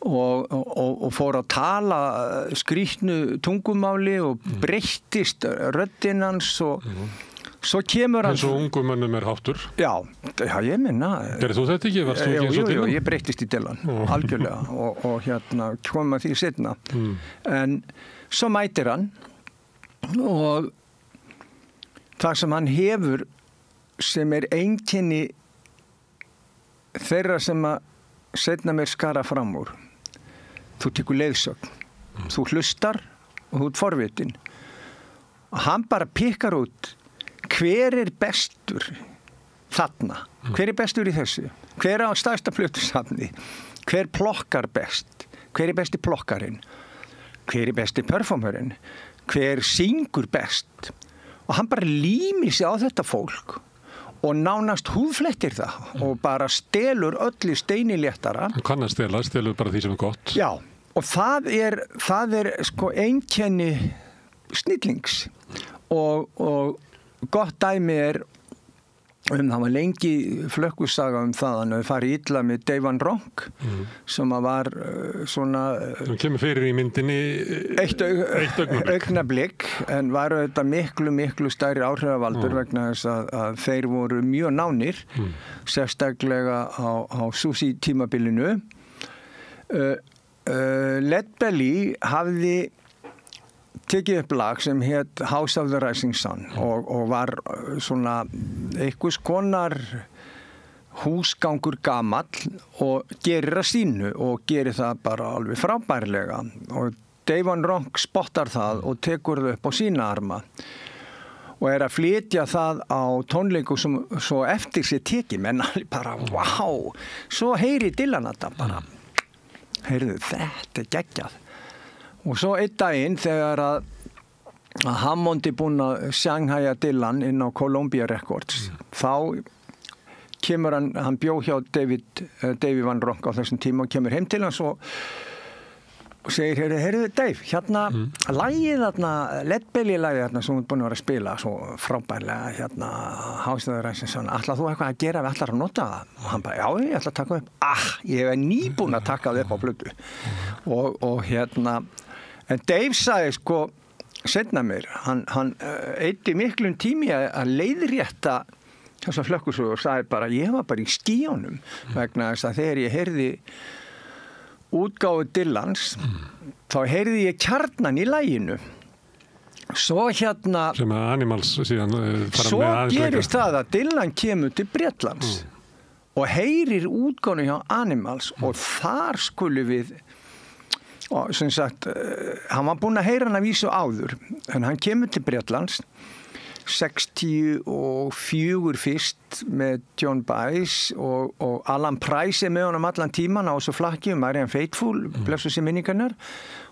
og fór að tala skrýtnu tungumáli og breyttist röddinn hans og svo kemur hann... eins og ungum mönnum háttur. Já, ég minna. Gerði þú þetta ekki? Varst þú ekki eins og Dylan? Jú, ég breyttist í Dylan, algjörlega og hérna kom að því seinna. En svo mætir hann og það sem hann hefur sem einkenni þeirra sem að seinna mér skara fram úr. Þú tekur leiðsögn, þú hlustar og þú forvitin. Og hann bara pikkar út hver bestur þarna, hver bestur í þessu, hver á stærsta plötusafni, hver plokkar best, hver besti plokkarinn, hver besti performerinn, hver syngur best. Og hann bara límir sig á þetta fólk og nánast húðflettir það og bara stelur öllu steiniléttara. Hann kann að stelur bara því sem gott. Já, og það er sko einkenni snillings og gott dæmi það var lengi flökkusaga það hann farið illa með Dave Van Ronk sem var svona hann kemur fyrir í myndinni eitt augnablik en var auðvitað miklu stærri áhrifavaldur vegna þess að þeir voru mjög nánir sérstaklega á Susi tímabilinu Led Belly hafði tekið upp lag sem hétt House of the Rising Sun og var svona einhvers konar húsgangur gamall og gerir að sínu og gerir það bara alveg frábærlega og Dave Van Ronk spottar það og tekur það upp á sína arma og að flytja það á tónleiku sem svo eftir sér tekið menn bara wow, svo heyri Dylan þetta bara heyrðu þetta geggjað og svo einn daginn þegar að Hammond búinn að sjanghæja Dylan inn á Columbia Records þá kemur hann bjó hjá David Van Ronk á þessum tíma og kemur heim til hans og segir, heyrðu Dave, hérna lagið þarna, Led Belly lagið þarna sem hún búin að vera að spila svo frábærlega hérna House of the Rising Sun, ætlar þú eitthvað að gera við ætlar að nota það? Og hann bara, já, ég ætla að taka upp ég hef nýbúin að taka það upp á plötu og hérna en Dave sagði sko seinna mér, hann eyddi miklum tími að leiðrétta þessa flökkusögu og sagði bara, ég var bara í skíunum vegna þess að þegar ég heyrði útgáfu Dylans þá heyrði ég kjarnan í laginu svo hérna sem að Animals síðan svo gerist það að Dylan kemur til Bretlands og heyrir útgáfunu hjá Animals og þar skulum við og sem sagt hann var búinn að heyra hann að vísu áður en hann kemur til Bretlands 64 fyrst með John Baez og Alan Price með honum allan tíman á þessu flakki Marianne Faithfull, blessu sér minningarnar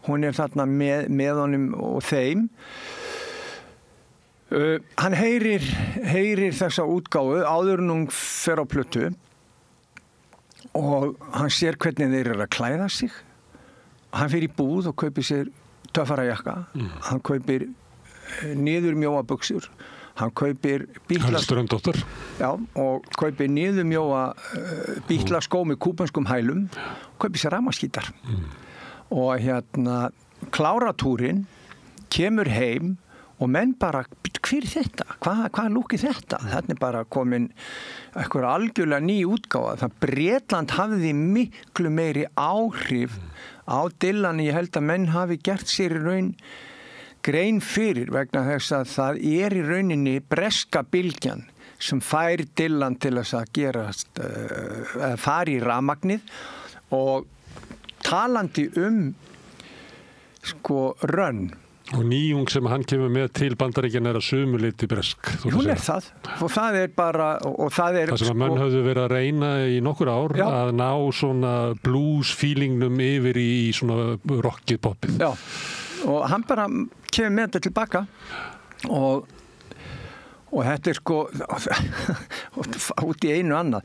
hún þarna með honum og þeim hann heyrir þessa útgáfu áður en hún fer á plötu og hann sér hvernig þeir eru að klæða sig hann fer í búð og kaupir sér töffara jakka hann kaupir niður mjóa buxur hann kaupir já, og kaupir niður mjóa bítlaskó með kúbanskum hælum kaupir sér rafmagnsgítar og hérna kláratúrin kemur heim og menn bara, hver þetta? Hvað lúki þetta? Þetta bara komin eitthvað algjörlega ný útgáfa það Bretland hafði miklu meiri áhrif á Dylan ég held að menn hafi gert sér í raun grein fyrir vegna þess að það í rauninni breska bylgjan sem fær Dylan til þess að gerast fara í rafmagnið og talandi sko rönn og nýjung sem hann kemur með til Bandaríkjanna að sumuleyti bresk hún það og það bara og það sem að menn höfðu verið að reyna í nokkur ár að ná svona blues feelingnum yfir í svona rockið poppið já og hann bara kemur með þetta tilbaka og þetta sko út í einu annað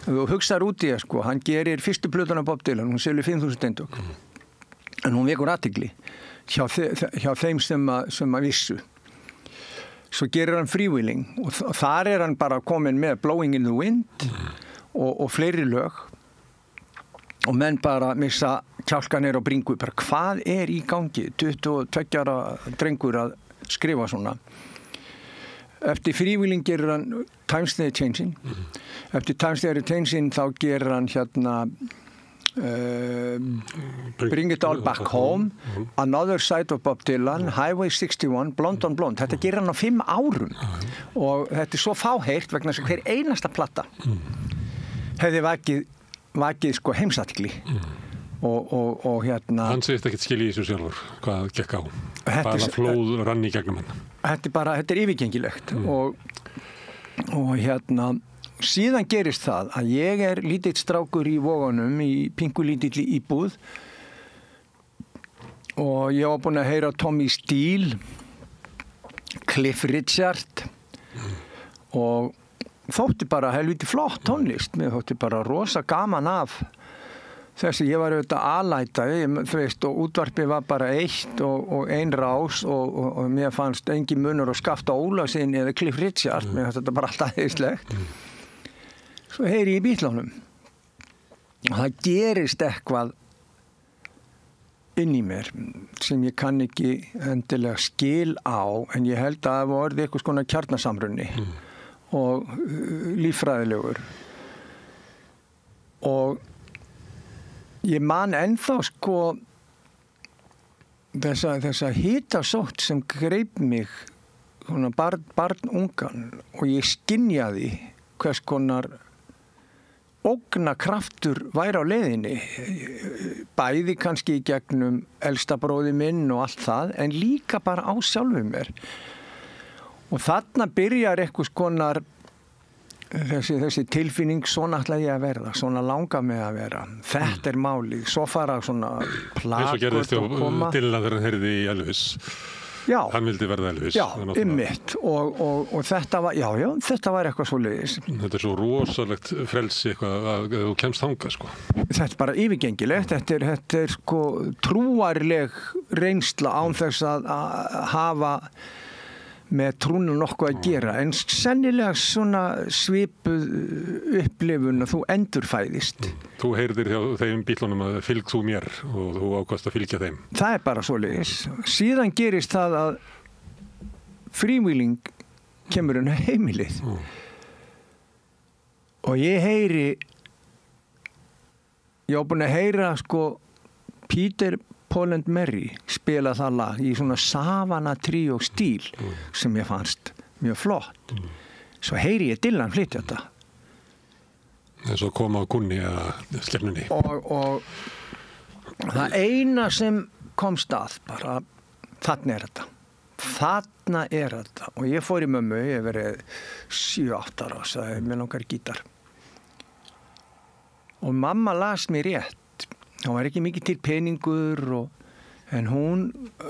þú hugsaður út í það sko hann gerir fyrstu plötuna Bob Dylan hún selur 5.000 eintök en hún vekur athygli hjá þeim sem að vissu svo gerir hann Freewheeling og þar hann bara komin með Blowing in the Wind og fleiri lög og menn bara missa kjálkanir og bringu bara hvað í gangi 22 ára drengur að skrifa svona eftir Freewheeling gerir hann Times They Are Changing eftir Times They Are Changing þá gerir hann hérna Bring It All Back Home Another Side of Bob Dylan Highway 61, Blonde on Blonde þetta gerir hann á 5 árum og þetta svo fáheyrt vegna þess að hver einasta platta hefði vakið sko heimsathygli og hérna hann segist ekkert skil í þessu sjálfur hvað gekk á bara flóð rann í gegnum hann þetta yfirgengilegt og hérna síðan gerist það að ég lítill strákur í Vogunum í pingulítilli íbúð og ég var búinn að heyra Tommy Steele Cliff Richard og þótti bara helviti flott tónlist mér þótti bara rosa gaman af þessi ég var auðvitað alæta þú veist og útvarpið var bara eitt og ein rás og mér fannst engin munur á Skafta Ólafssyni eða Cliff Richard mér fannst þetta bara alltaf heiðislegt svo heyri ég í Bítlunum og það gerist eitthvað inn í mér sem ég kann ekki endilega skil á en ég held að það var eitthvað svona kjarnasamrunni og líffræðilegur og ég man ennþá sko þessa hitasótt sem greip mig svona barnungan og ég skynjaði hvers konar ógnakraftur væri á leiðinni, bæði kannski í gegnum elsta bróði minn og allt það, en líka bara á sjálfum mér. Og þarna byrjar einhvers konar þessi tilfinning, svona ætla ég að verða, svona langar mig að vera. Þetta er málið, svo fara svona plakot og koma. Dylan þegar hann heyrði í Elvis. Já. Hann vildi verða Elvis. Já, einmitt. Og þetta var, já, þetta var eitthvað svoleiðis. Þetta er svo rosalegt frelsi eitthvað að þú kemst þangað, sko. Þetta er bara yfirgengilegt. Þetta er sko trúarleg reynsla án þess að hafa með trúna nokkuð að gera, en sennilega svona svipuð upplifun að þú endurfæðist. Þú heyrðir hjá þeim bílunum að fylg þú mér og þú ákvast að fylgja þeim. Það er bara svoleiðis. Síðan gerist það að frívíling kemur inn á heimilið. Og ég var búin að heyra sko Peter, Paul and Mary spila það lag í svona Savana tríó stíl sem ég fannst mjög flott. Svo heyri ég Dylan flytja þetta. En svo kom á Gunni að skernunni. Og það eina sem komst að bara, þarna er þetta. Og ég fór í mömmu, ég verið 7-8 ára og sagði, mér langar gítar. Og mamma las mér rétt. Það var ekki mikið til peningur en hún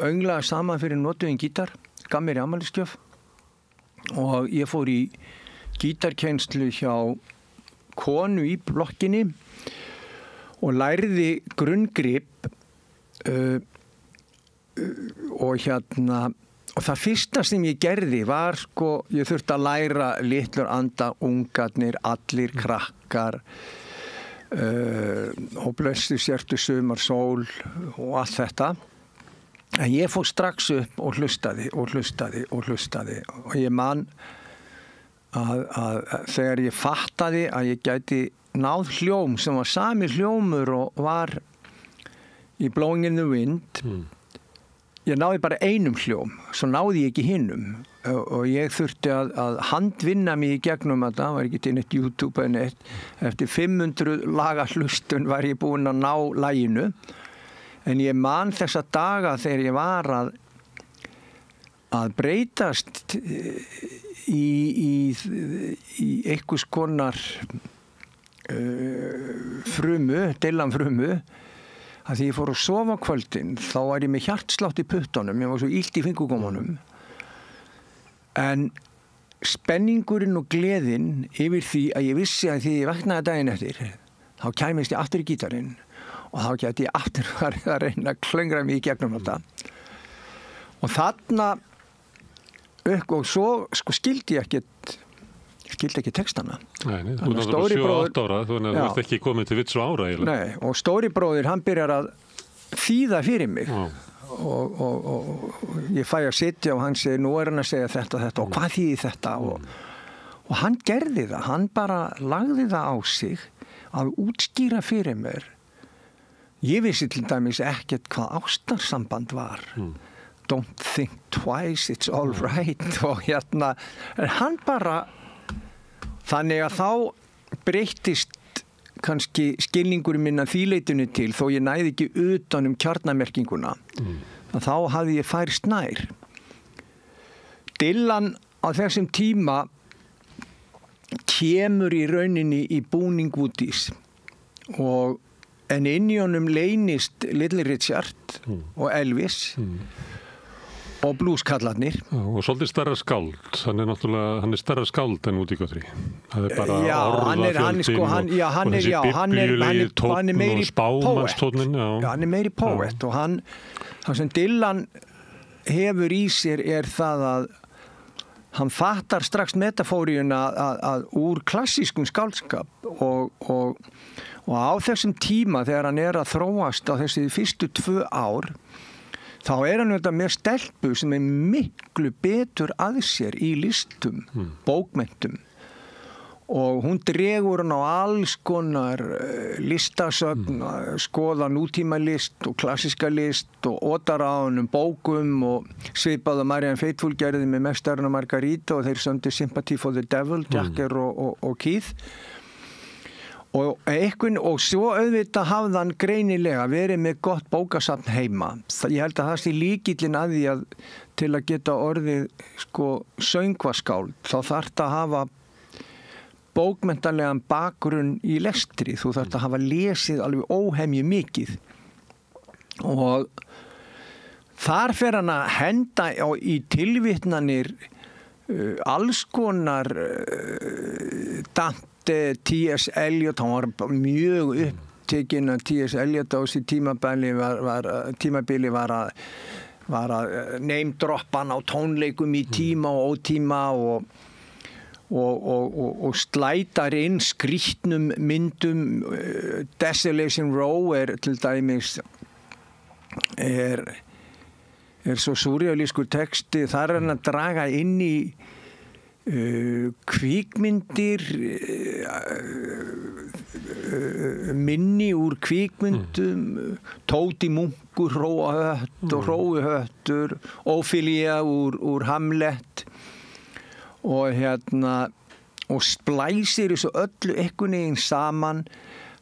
önglaði saman fyrir notuðin gítar, gaf mér í afmælisgjöf og ég fór í gítarkennslu hjá konu í blokkinni og lærði grunngrip og það fyrsta sem ég gerði var sko, ég þurfti að læra litlur anda, ungarnir, allir krakkar og blössu sértu sumar sól og allt þetta en ég fór strax upp og hlustaði og ég man að þegar ég fattaði að ég gæti náð hljóm sem var sami hljómur og var í Blowing in the Wind ég náði bara einum hljóm svo náði ég ekki hinnum og ég þurfti að handvinna mig í gegnum að það var ekki til neitt YouTube en eftir 500 laga hlustun var ég búinn að ná laginu en ég man þessa daga þegar ég var að breytast í einhvers konar frumu, Dylan frumu að því ég fór að sofa kvöldin þá var ég með hjartslátt í puttunum ég var svo illt í fingurgómunum en spenningurinn og gleðin yfir því að ég vissi að því ég vaknaði daginn eftir þá kæmist ég aftur í gítarinn og þá gæti ég aftur farið að reyna að klöngra mig í gegnum þetta og þarna og svo sko skildi ég ekki textana. Nei, þú náttúrulega 7-8 ára þannig að þú ert ekki komið til vits og ára eiginlega. Nei, og stóri bróðir hann byrjar að þýða fyrir mig og ég fæ að sitja og hann segir nú er hann að segja þetta og hvað þýðir þetta og hann gerði það, hann bara lagði það á sig að útskýra fyrir mér ég vissi til dæmis ekkert hvað ástarsamband var don't think twice, it's all right og en hann bara þannig að þá breyttist kannski skilningurinn minn að þýleitinu til þó ég næði ekki utan kjarnamerkinguna þá hafði ég færst nær Dylan á þessum tíma kemur í rauninni í búning Woodies en inn í honum leynist Little Richard og Elvis og blueskallarnir. Og svolítið stærra skáld. Hann er stærra skáld en Woody Guthrie. Það er bara orðafjöldin og þessi biblíulegi tónn og spámannstónnin. Hann er meiri poet og það sem Dylan hefur í sér er það að hann fattar strax metafóriuna að úr klassískum skáldskap og á þessum tíma þegar hann er að þróast á þessi fyrstu 2 ár þá er hann auðvitað með stelpu sem er miklu betur að sér í listum, bókmenntum og hún dregur hann á alls konar listasögn, skoða nútímalist og klassíska list og otar á hann bókum og svipaði Marianne Faithfull gerði með Mestarinn og Margarita og þeir sömdu Sympathy for the Devil, Jacker og Keith og svo auðvitað hafði hann greinilega verið með gott bókasafn heima. Ég held að það sé lykillinn að því að til að geta orðið söngvaskáld þá þarftu að hafa bókmenntalegan bakgrunn í lestri, þú þarft að hafa lesið alveg óhemju mikið og þar fer hann að henda í tilvitnanir alls konar Dante, T.S. Eliot, hann var mjög upptekinn að T.S. Eliot á þessi tímabili var að neymdroppa hann á tónleikum í tíma og ótíma og slætar inn skrýtnum myndum. Desolation Row til dæmis er svo súrrealískur texti, þar hann að draga inn í kvikmyndir minni úr kvikmyndum, Tóti munkur, Hróahött og Hróihöttur, Ófília úr Hamlet og og splæsir þessu öllu einhvern veginn saman.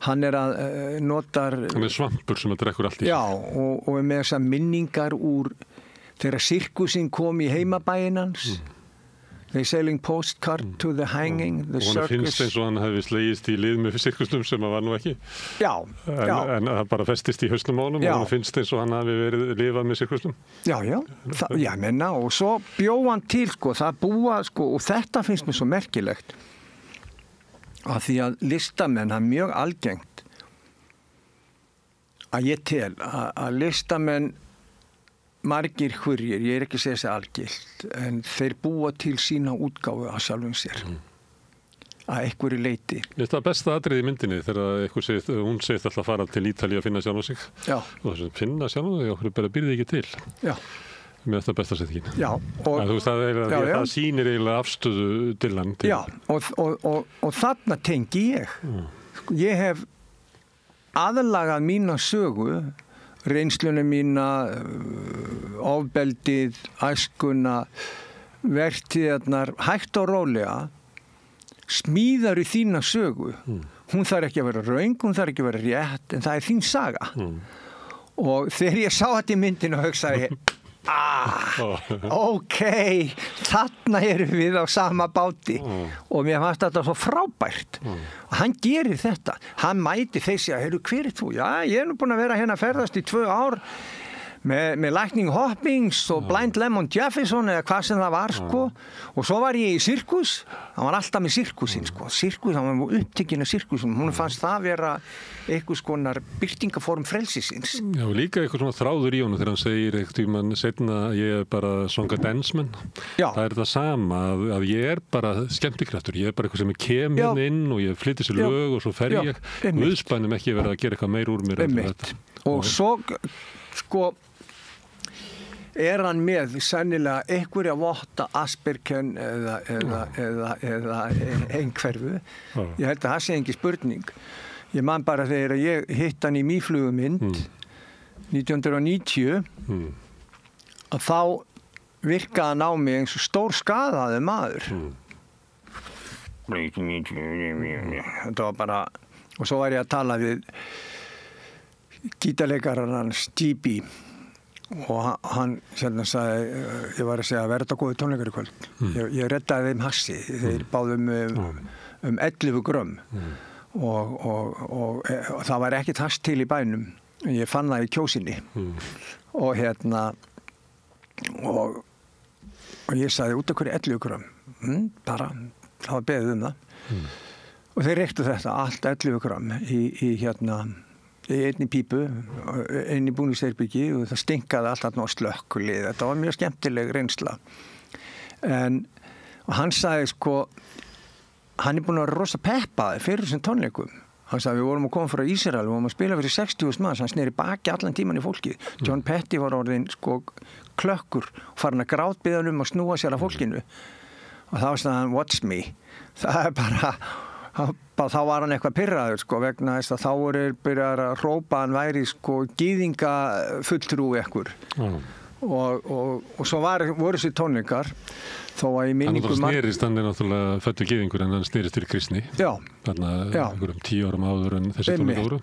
Hann að notar hann svampur sem að drekkur allt í já, og með þessar minningar úr þegar sirkusinn kom í heimabæinn hans They selling postcard to the hanging, the circus. Og hann finnst eins og hann hefði slegist í lið með sirkusnum sem hann var nú ekki. Já. En það bara festist í hausnum á honum og hann finnst eins og hann hefði verið lifað með sirkusnum. Já. Já, menna, og svo bjóð hann til, það búa, og þetta finnst mér svo merkilegt. Að því að listamenn, það er mjög algengt að ég tel að listamenn margir hverjir, ég er ekki að segja þessi algilt, en þeir búa til sína útgáfu að sjálfum sér að einhverju leyti. Mér finnst það besta atriði í myndinni þegar hún segist alltaf að fara til Ítalíu að finna sjálf sig. Já. Og þess að finna sjálf sig, okkur bara býrði ekki til. Já. Mér finnst það besta settingin. Já. Það sýnir eiginlega afstöðu Dylan. Já, og þarna tengi ég. Ég hef aðlagað mína sögu, reynslunum mína, ofbeldið, æskuna, vertíðarnar, hægt og rólega, smíðar í þína sögu. Hún þarf ekki að vera röng, hún þarf ekki að vera rétt, en það er þín saga. Og þegar ég sá þetta í myndinu hugsaði ég, ok, þarna erum við á sama báti og mér fannst þetta svo frábært og hann gerir þetta, hann mæti þessi að, hver er þú? Já, ég er nú búin að vera hérna að ferðast í 2 ár með Lightning Hoppings og Blind Lemon Jefferson eða hvað sem það var og svo var ég í sirkus, hann var alltaf með sirkusinn sirkus, hann var upptekinn af sirkusinn, hún fannst það vera einhvers konar byrtingaform frelsisins. Já, líka eitthvað svona þráður í honum þegar hann segir eitthvað í mann setna ég er bara songa dansmenn. Það er það sama að ég er bara skemmtikraftur, ég er bara eitthvað sem kemur inn og ég flytti sér lög og svo fer ég Guðspænum ekki verið að gera eitthvað meir úr mér og svo er hann með sennilega einhverja votta Aspergen eða einhverfu. Ég held að það sé ekki spurning. Ég man bara þegar ég hitt hann í mýflugumynd 1990 að þá virkaði hann á mig eins og stór skadaði maður. Þetta var bara, og svo var ég að tala við gítarleikarar hans G.B. og hann hérna sagði, ég var að segja að verða góði tónleikar í kvöld. Ég reddaði þeim hassi, þeir báðum 11 grömm og það var ekkert hass til í bænum. Ég fann það í Kjósinni og hérna og ég sagði út af hverju 11 grömm, bara það var beðið það og þeir reyktu þetta allt 11 grömm í hérna í einni pípu, einni búningsherbyggi og það stinkaði alltaf á slökkulið. Þetta var mjög skemmtileg reynsla. Og hann sagði hann er búin að vera rosa peppaði fyrir þessum tónleikum. Hann sagði við vorum að koma frá Ísrael, við vorum að spila fyrir 60.000 manns, hann sneri baki allan tíman í fólkið. John Petty var orðinn klökkur og farin að grátbiðja að snúa sér að fólkinu. og þá sagði hann watch me. Það bara þá var hann eitthvað pirraður sko, vegna þess að þá voru byrjar að hrópa hann væri sko gýðinga fulltrú ekkur og svo voru þessi tónleikar þó að í minningu hann er náttúrulega fæddur gýðingur en hann snerist til kristni þarna einhverjum 10 árum áður en þessi tónleikar voru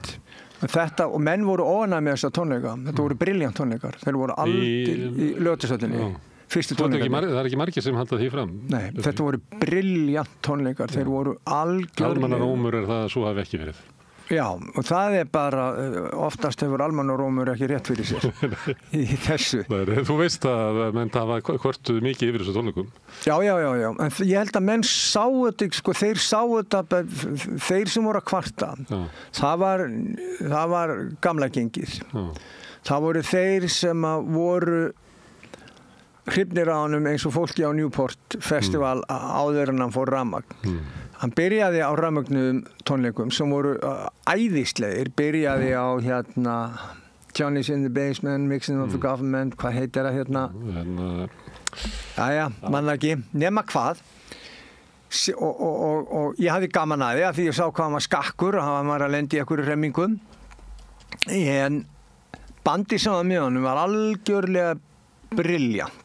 þetta, og menn voru óanægðir með þessa tónleika þetta voru brilljant tónleikar, þeir voru aldir í Laugardalshöllinni fyrstu tónleikar. Það er ekki margir sem halda því fram. Nei, þetta voru brilljant tónleikar, þeir voru algjörlega. Almannarómur það að svo hafi ekki verið. Já, og það bara, oftast hefur almannarómur ekki rétt fyrir sér í þessu. Þú veist að menn hafa kvartuð mikið yfir þessu tónleikum. Já, en ég held að menn sáu þetta, sko, þeir sáu þetta, þeir sem voru að kvarta, það var gamla gengið. Það voru þeir sem voru hrifnir á honum eins og fólki á Newport Festival áður en hann fór rafmagn. Hann byrjaði á rafmagnuðum tónleikum sem voru æðislegir, byrjaði á Johnny's in the Basement, Mixing of the Government, hvað heitir það hérna? Jæja, manna ekki, nema hvað. Og ég hafði gaman að því að því ég sá hvað hann var skakkur og hann var að lendi í einhverju hremmingum. En bandi sem var með honum var algjörlega brilljant.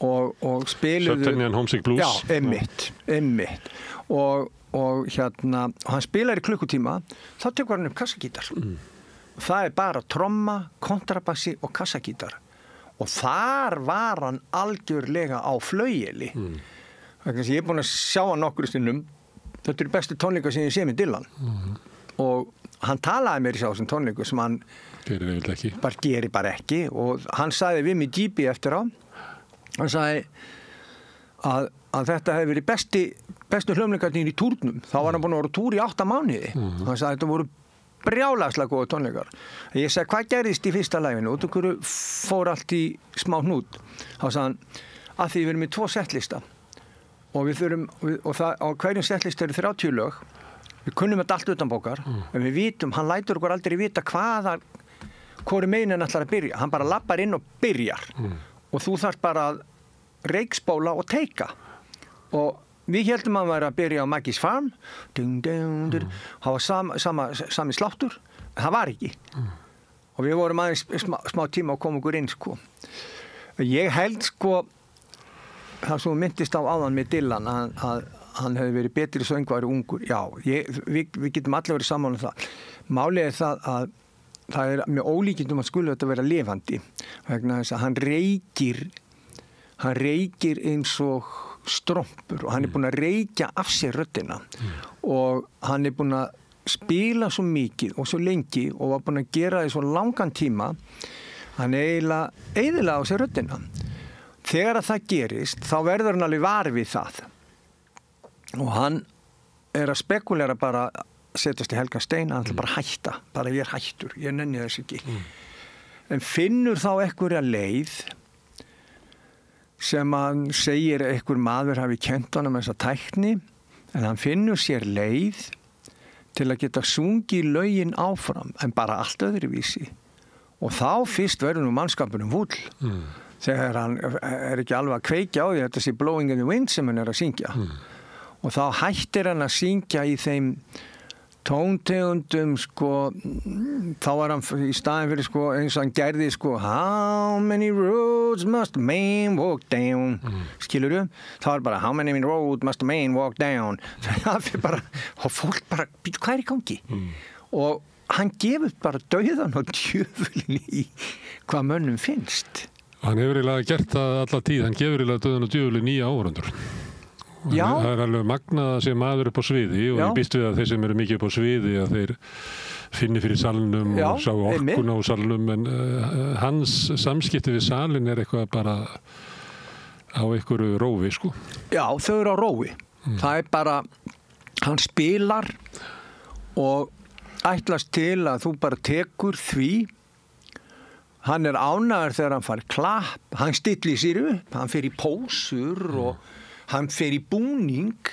Og spiluðu Subterranean Homesick Blues. Já, einmitt. Og hann spilar í klukkutíma, þá tekur hann upp kassagítar. Það bara tromma, kontrabassi og kassagítar. Og þar var hann algjörlega á flaueli. Ég er búin að sjá hann nokkru stundum. Þetta eru bestu tónleikar sem ég sé með Dylan. Og hann talaði mér í þessum tónleikum sem hann gerir bara ekki. Og hann sagði við mig G.B. eftir á. Hann sagði að þetta hefði verið bestu hljómleikarnir í túrnum. Þá var hann búin að vera túr í 8 mánuði. Hann sagði að þetta voru brjálæðslega góða tónleikar. Ég sagði, hvað gerðist í fyrsta læginu? Út af hverju fór allt í smá hnút? Þá sagði hann, að því við erum með 2 settlista. Og við þurfum, á hverjum settlista eru 30 lög. Við kunnum þetta allt utanbókar. En við vitum, hann lætur okkur aldrei vita hvoru meginn hann ætlar að byrja. Hann bara lappar inn og byrjar. Og þú þarf bara að reikspóla og teika. Og við heldum að hann væri að byrja á Maggie's Farm. Það var sami sláttur. Það var ekki. Og við vorum aðeins smá tíma að koma okkur inn, sko. Ég held, sko, það sem myndist á áðan með Dylan, að hann hefði verið betri söngvari ungur. Já, við getum allir verið saman um það. Málið það að það með ólíkindum að skulu þetta vera lifandi vegna þess að hann reykir eins og strompur og hann er búin að reykja af sér röddina og hann er búin að spila svo mikið og svo lengi og var búin að gera því svo langan tíma hann eiginlega á sér röddina. Þegar að það gerist þá verður hann alveg var við það og hann er að spekulera bara setjast í helgan stein, hann ætla bara að hætta, bara ég hættur, ég nenni þess ekki. En finnur þá einhverja leið sem hann segir einhver maður hafi kennt honum þessa tækni, en hann finnur sér leið til að geta sungið lögin áfram, en bara allt öðruvísi. Og þá fyrst verður nú mannskapurinn fúll, þegar hann er ekki alveg að kveikja á því að þetta sé Blowing in the Wind sem hann er að syngja. Og þá hættir hann að syngja í þeim tóntegundum, sko, þá var hann í staðin fyrir, sko, eins og hann gerði, sko, how many roads must a man walk down, skilur þú? Það var bara, how many roads must a man walk down, það fyrir bara, og fólk bara, hvað er í gangi? Og hann gefur bara dauðan og djöfulinn í hvað mönnum finnst. Hann hefur eiginlega gert það alla tíð, hann gefur eiginlega dauðan og djöfulinn nýja áhorfendur. Já. Það er alveg magnað að sé maður upp á sviði og ég býst við að þeir sem eru mikið upp á sviði að þeir finni fyrir salnum og sá orkuna á salnum en hans samskipti við salin er eitthvað bara á einhverju rófi, sko. Já, þau eru á rófi. Það er bara, hann spilar og ætlast til að þú bara tekur því. Hann er ánægður þegar hann fær klapp, hann stillir sér upp, hann fer í pósur og hann fer í búning,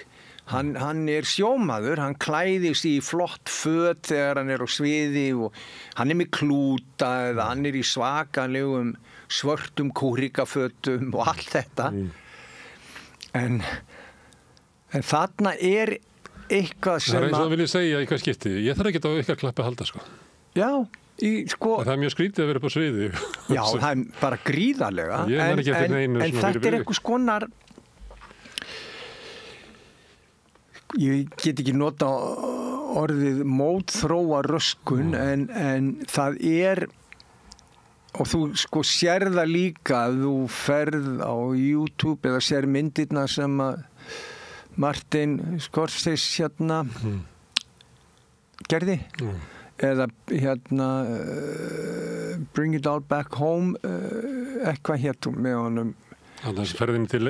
hann er sjómaður, hann klæðir sig í flott föt þegar hann er á sviði og hann er með klúta eða hann er í svakalegum svörtum kúrikafötum og allt þetta. en þarna eitthvað sem það eins og það vil ég segja í hvað skipti ég þarf ekki á ykkar klappi að halda sko. Já, það mjög skrítið að vera upp á sviði já, það er bara gríðarlega en þetta eitthvað skonar ég get ekki nota orðið mótþróa röskun en það og þú sko sér það líka að þú ferð á YouTube eða sér myndirna sem að Martin Scorsese gerði eða Bring It All Back Home eitthvað hér með honum Þannig að ferðin til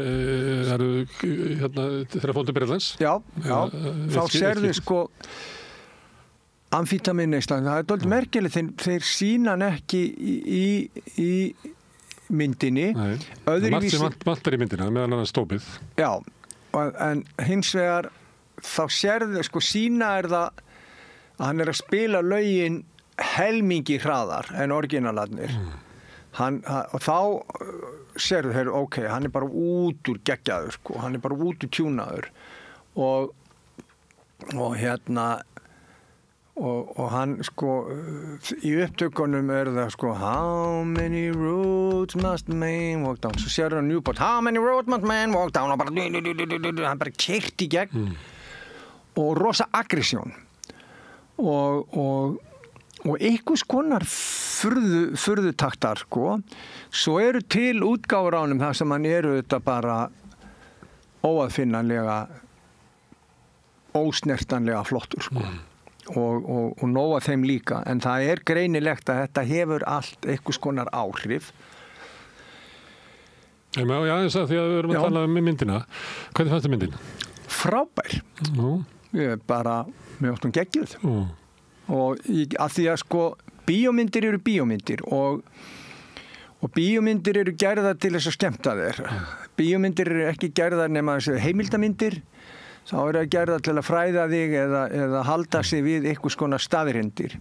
þeirra fóndu Bretlands Já, þá sérðu sko amfítaminneislan, það dálítið merkilegt þeir sýna hann ekki í myndinni Margt sem vantar í myndina meðan hann stópið Já, en hins vegar þá sérðu sko sýna það að hann að spila lögin helmingi hraðar en originalarnir og þá sérðu þeir, ok, hann bara út úr geggjaður, sko, hann bara út úr tjúnaður og og hann sko í upptökunum það sko how many roads must man walk down svo sérðu hann Newport how many roads must man walk down og bara hann bara keyrt í gegn og rosa aggressjón og einhvers konar furðutaktar sko. Svo eru til útgáfur á honum þar sem hann þetta bara óaðfinnanlega ósnertanlega flottur sko. og nóg af þeim líka en það greinilegt að þetta hefur allt einhvers konar áhrif Já, þess að því að við erum að tala um myndina hvernig fannst þið myndin? Frábær ég mér áttum geggjuð og að því að sko bíómyndir eru bíómyndir og bíómyndir eru gerðar til þess að skemmta þér bíómyndir eru ekki gerðar nema þessu heimildamyndir þá eru það gerðar til að fræða þig eða halda sig við einhvers konar staðreyndir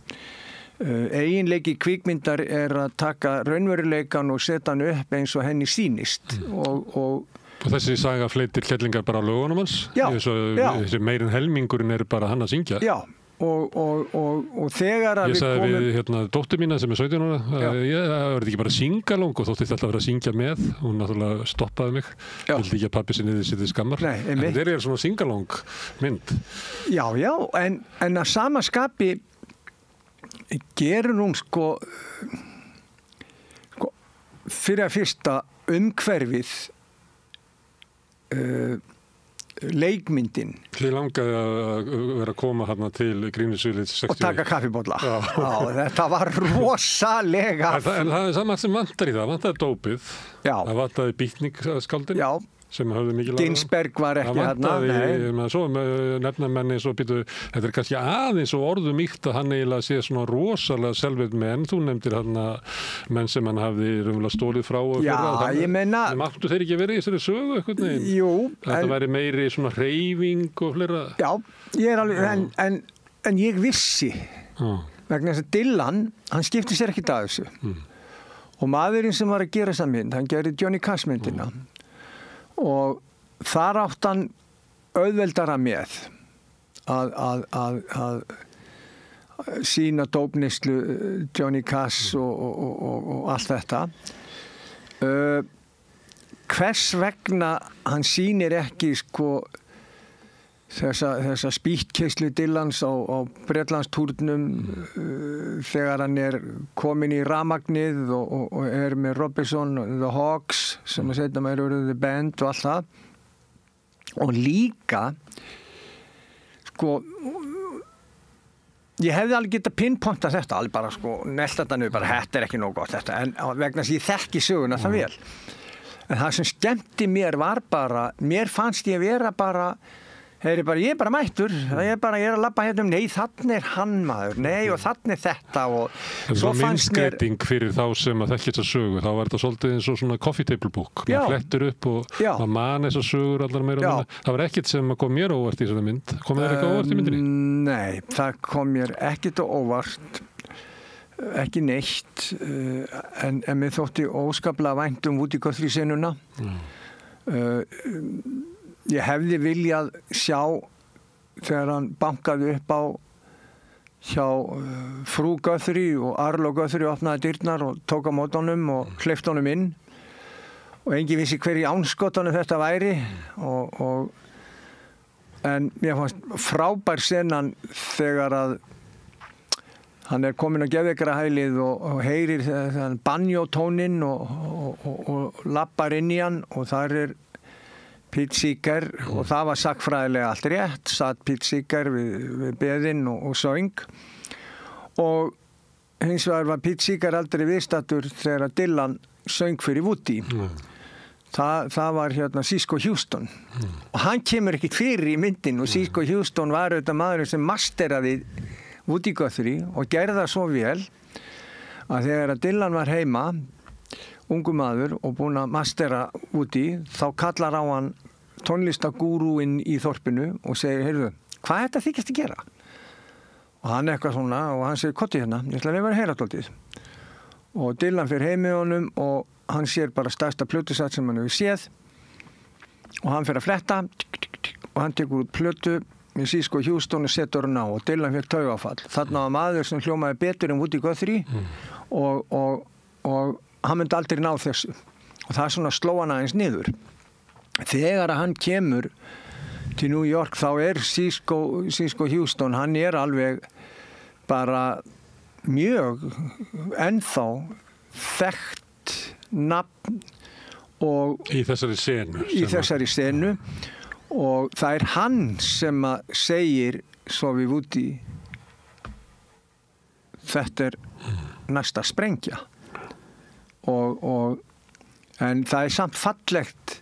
eiginleiki kvikmyndar að taka raunveruleikan og setja hann upp eins og henni sýnist og þessi saga fleitir kellingar bara á lögunum hans þessi meirinn helmingurinn bara hann að syngja Já og þegar að ég sagði við dóttur mína sem 17 ára það verði ekki bara syngalong og þóttist alltaf að vera að syngja með hún náttúrulega stoppaði mig vildi ekki að pappi sinni þið skammar en þeir svona syngalong mynd Já, en að sama skapi gerur hún sko fyrir að fyrsta umhverfið leikmyndin Þið langaði að vera að koma hérna til Grímsvöllins 60 og taka kaffibolla þetta var rosalega en það saman sem vantar í vantaði dópið það vantaði býtningsskáldin sem höfðu mikið Ginsberg var ekki hérna svo nefna menni svo býtu þetta kannski aðeins og orðum íkt að hann eiginlega sé svona rosalega selvið menn þú nefndir hérna menn sem hann hafði raunverulega stólið frá og ég meina máttu þeir ekki verið í þessari sögu eitthvað neginn Jú þetta væri meiri svona hreyfing og fleira Já, ég alveg en ég vissi vegna þess að Dylan hann skipti sér ekki að þessu og maðurinn sem var að gera þessa mynd hann gerði Johnny Cash myndina og þar átt hann auðveldara með að sína dópneyslu Johnny Cash og allt þetta hvers vegna hann sýnir ekki sko þessa spýtkeislu Dylans á Bretlandstúrnum þegar hann komin í rafmagnið og með Robinson og The Hawks sem að setja með The Band og allt það og líka sko ég hefði alveg getað pinpointað þetta alveg bara sko nelt þetta nú bara þetta ekki nóg gott þetta en vegna þess að ég þekki söguna það vel en það sem skemmti mér var bara mér fannst ég vera bara ég bara mættur, ég að labba hérna nei, þannig hann maður, nei og þannig þetta og svo fannst mér fyrir þá sem að þekki þessa sögu þá var þetta svolítið eins og svona coffee table book maður flettur upp og maður man þessa sögur allar meira og það var ekkert sem kom mér óvart í þessari mynd, kom þér eitthvað óvart í myndinni? Nei, það kom mér ekkert óvart ekki neitt en mér þótti óskaplega vænt Woody Guthrie senuna ég hefði viljað sjá þegar hann bankaði upp á hjá frú Guthrie og Arlo Guthrie opnaði dyrnar og tók á móti honum og hleypti honum inn og enginn vissi hver í ánskotanum þetta væri en mér fannst frábær senan þegar að hann komin á geðveikrahælið og heyrir banjótóninn og lappar inn í hann og þar Pete Seeger og það var sagnfræðilega allt rétt, satt Pete Seeger við beðinn og söng og hins vegar var Pete Seeger aldrei viðstaddur þegar Dylan söng fyrir Woody. Það var Cisco Houston og hann kemur ekkert fyrir í myndin og Cisco Houston var auðvitað maðurinn sem masteraði Woody Guthrie og gerði það svo vel að þegar Dylan var heima ungu maður og búinn að mastera Woody, þá kallar á hann tónlistagúrúinn í þorpinu og segir, heyrðu, hvað er þetta þykist að gera? Og hann eitthvað svona og hann segir, kottu hérna, ég ætla að vera að heyra dálítið. Og Dylan fer heim með honum og hann sér bara stærsta plötusat sem hann hefur séð og hann fer að fletta og hann tekur út plötu með Cisco Houston og setur hann á og Dylan fer taugaáfall. Þarna var maður sem hljómaði betur en Woody Guthrie og hann myndi aldrei ná þessu og það svona sló hann aðeins niður. Þegar hann kemur til New York þá Cisco Houston, hann alveg bara mjög ennþá þekkt nafn og í þessari senu og það hann sem að segir svo við Woody þetta næsta sprengja en það samt fallegt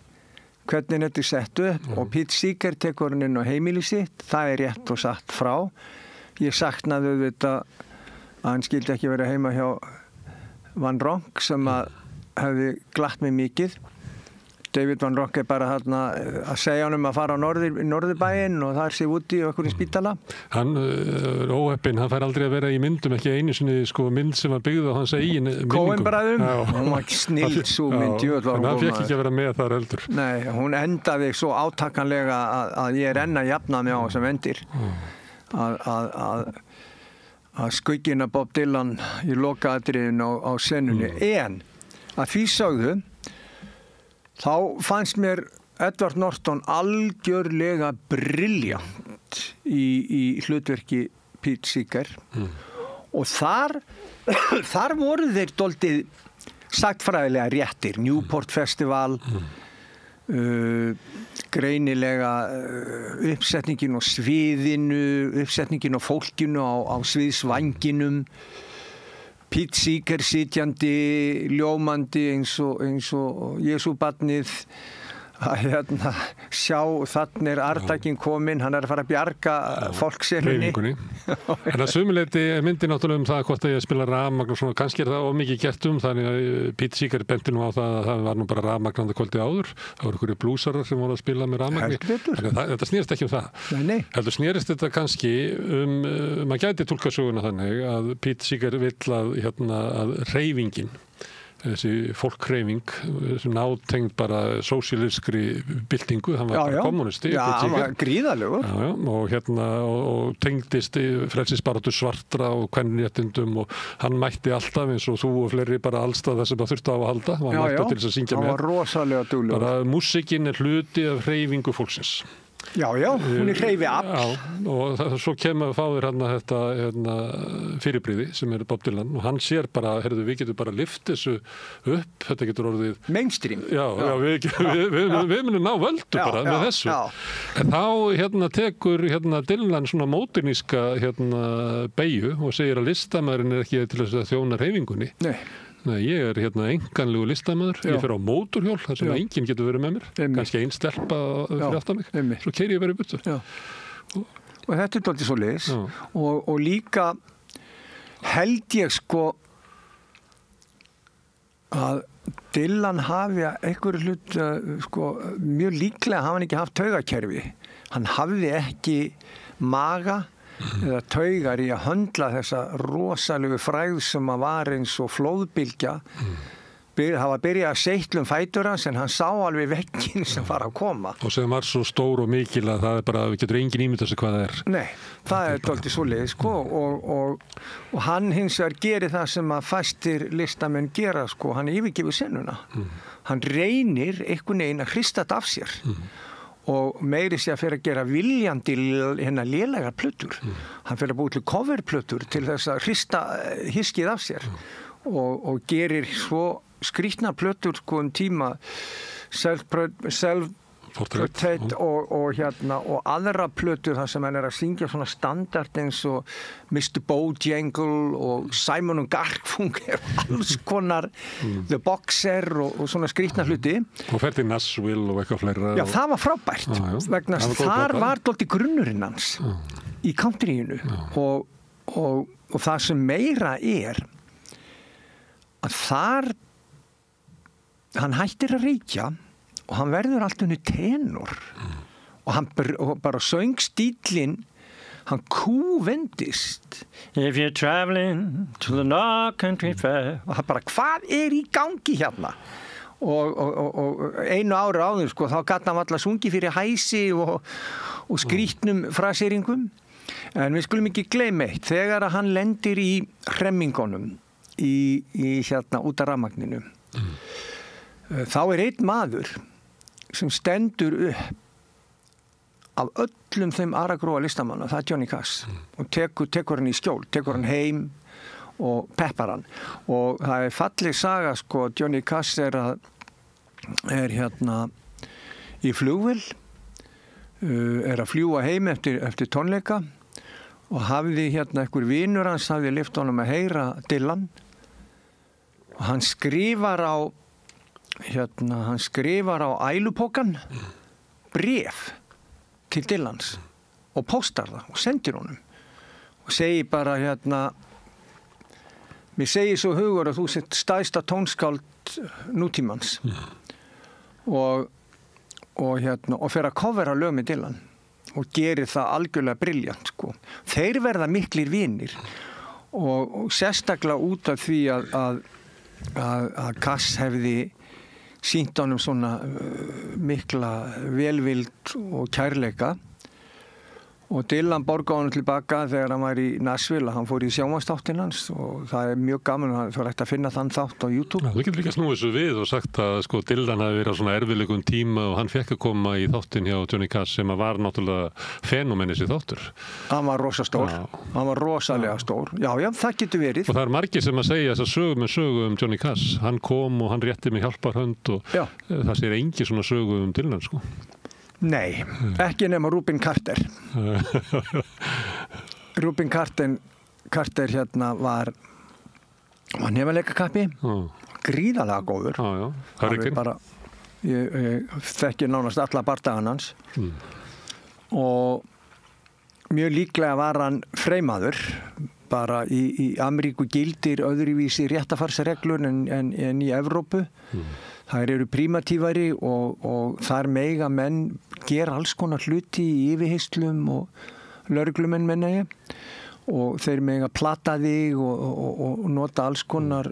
hvernig þetta sett upp og Pete Seeger tekur hann inn á heimili sitt, það rétt og satt frá. Ég saknaði þetta að hann skildi ekki vera heima hjá Van Ronk sem að hefði glatt mig mikið. David Van Ronk bara þarna að segja hann að fara á norðurbæinn og þar sé Woody og einhverjum spítala. Hann óheppinn, hann fær aldrei að vera í myndum, ekki einu sinni mynd sem var byggð á hans eigin minningum. Coen-bræðrum, hún var snill svo mynd. En hann fekk ekki að vera með þar heldur. Nei, hún endaði svo átakanlega að ég enn að jafna mig á þessum endir. Að skuggina Bob Dylan í lokaatriðin á senunni. En að því sögðu þá fannst mér Edward Norton algjörlega brilljant í hlutverki Pete Seeger og þar voru þeir dálítið sagtfræðilega réttir. Newport Festival greinilega uppsetningin á sviðinu, uppsetningin á fólkinu á sviðsvanginum, Pete Seeger sitjandi, ljómandi eins og Jesúbarnið að sjá þannig artakinn kominn, hann að fara að bjarga fólksenunni. En að sumuleyti myndi náttúrulega það hvort að ég spila rafmagn og svona, kannski það mikið gert þannig að Pete Seeger benti nú á það að það var nú bara rafmagnandi kvöldi áður. Það voru einhverju blúsarar sem voru að spila með rafmagni. Þetta snýrist ekki það. Nei. Heldur snýrist þetta kannski maður gæti túlka söguna þannig að Pete Seeger vill að hreyfingin þessi fólkhreyfing sem nátengd bara sósíalískri byltingu, hann var bara kommunisti. Já, hann var gríðalegur. Og tengdist frelsisbaráttu svartra og kvenréttindum og hann mætti alltaf eins og þú og fleiri bara allstað þess að það þurfti á að halda. Hann mætti til þess að syngja með. Hann var rosalega duglegur. Bara músíkin hluti af hreyfingu fólksins. Já, hún hreyfi afl. Já, og svo kemur fáður þetta fyrirbrigði sem Bob Dylan og hann sér bara, við getum bara lyft þessu upp, þetta getur orðið mainstream. Já, við munum ná völdu bara með þessu. En þá tekur Dylan svona móderníska beygju og segir að listamaðurinn ekki til þess að þjóna hreyfingunni. Nei, ég enganlegu listamaður, ég fer á mótorhjól þar sem enginn getur verið með mér, kannski einn stelpa fyrir aftan mig, svo keyri ég bara í burtu. Og þetta dálítið svoleiðis og líka held ég að Dylan hafi einhverju hlut, mjög líklega hafa hann ekki haft taugakerfi, hann hafði ekki maga eða taugar í að höndla þessa rosalegu frægð sem að var eins og flóðbylgja það var byrjað að seitlum fætur hans en hann sá alveg vegginn sem var að koma. Og sem var svo stór og mikil að það bara, getur engin ímyndað sig hvað það er. Nei, það er dálítið svoleiðis, sko, og hann hins vegar gerir það sem að fæstir listamenn gera, sko, hann yfirgefur senuna. Hann reynir einhvern veginn að hrista þetta af sér. Og meiri sé að fyrir að gera viljandi hérna lélegar plötur. Hann fyrir að búið til coverplötur til þess að hrista hiskið af sér og gerir svo skrýtnar plötur sko tíma self-portrait og aðra plötur þar sem hann að syngja svona standard eins og Mr. Bojangle og Simon & Garfunkel alls konar The Boxer og svona skrýtnar hluti og fer til Nashville og eitthvað fleira Já, það var frábært vegna þar var dálítið grunnurinn hans í countryinu og það sem meira að þar hann hættir að reykja og hann verður allt unni tenor og hann bara söng stílinn hann kúvendist If you're traveling to the North Country Fair og hann bara, hvað í gangi hérna og einu ári áður sko, þá gat hann alltaf sungi fyrir hæsi og skrýtnum fraseringum en við skulum ekki gleyma eitt þegar að hann lendir í hremmingunum í hérna út af rafmagninu þá einn maður sem stendur upp af öllum þeim aragróa listamanna, það er Johnny Cash og tekur hann í skjól, tekur hann heim og peppar hann og það falleg saga sko, Johnny Cash er hérna í flugvél að fljúga heim eftir tónleika og hafði hérna einhver vinur hans hafði lyft honum að heyra Dylan og hann skrifar á ælupokan bréf til Dylans og postar það og sendir honum og segir bara hérna mér segir svo hugur að þú sett stærsta tónskáld nútímans og fer að covera lög með Dylan og gerir það algjörlega brilljant sko. Þeir verða miklir vinir og sérstaklega út af því að Cass hefði sýnt honum svona mikla velvild og kærleika og Dylan borgaði honum tilbaka þegar hann var í Nashville hann fór í sjónvarpsþáttinn hans og það er mjög gaman að það er hægt að finna þann þátt á YouTube. Þú getur líka snúið þessu við og sagt að sko Dylan hafi verið á svona erfiðlegum tíma og hann fekk að koma í þáttinn hjá Johnny Cash sem var náttúrulega fenómenis í þáttur. Hann var rosa stór. Hann var rosalega stór. Já, það getur verið. Og það er margir sem að segja þessa sögu Johnny Cash. Hann kom og hann rétti mig hjálparhönd og það sér engin svona sögu Dylan sko. Nei, ekki nema Rubin Carter. Rubin Carter hérna var nefaleikakappi, gríðalega góður. Ég þekki nánast alla bardagan hans og mjög líklega var hann freymaður. Bara í Ameríku gildir öðruvísi réttafarsreglur en í Evrópu. Þær eru prímatífari og þar mega menn gera alls konar hluti í yfirheyslum og lögreglumenn menna ég og þeir mega plata þig og nota alls konar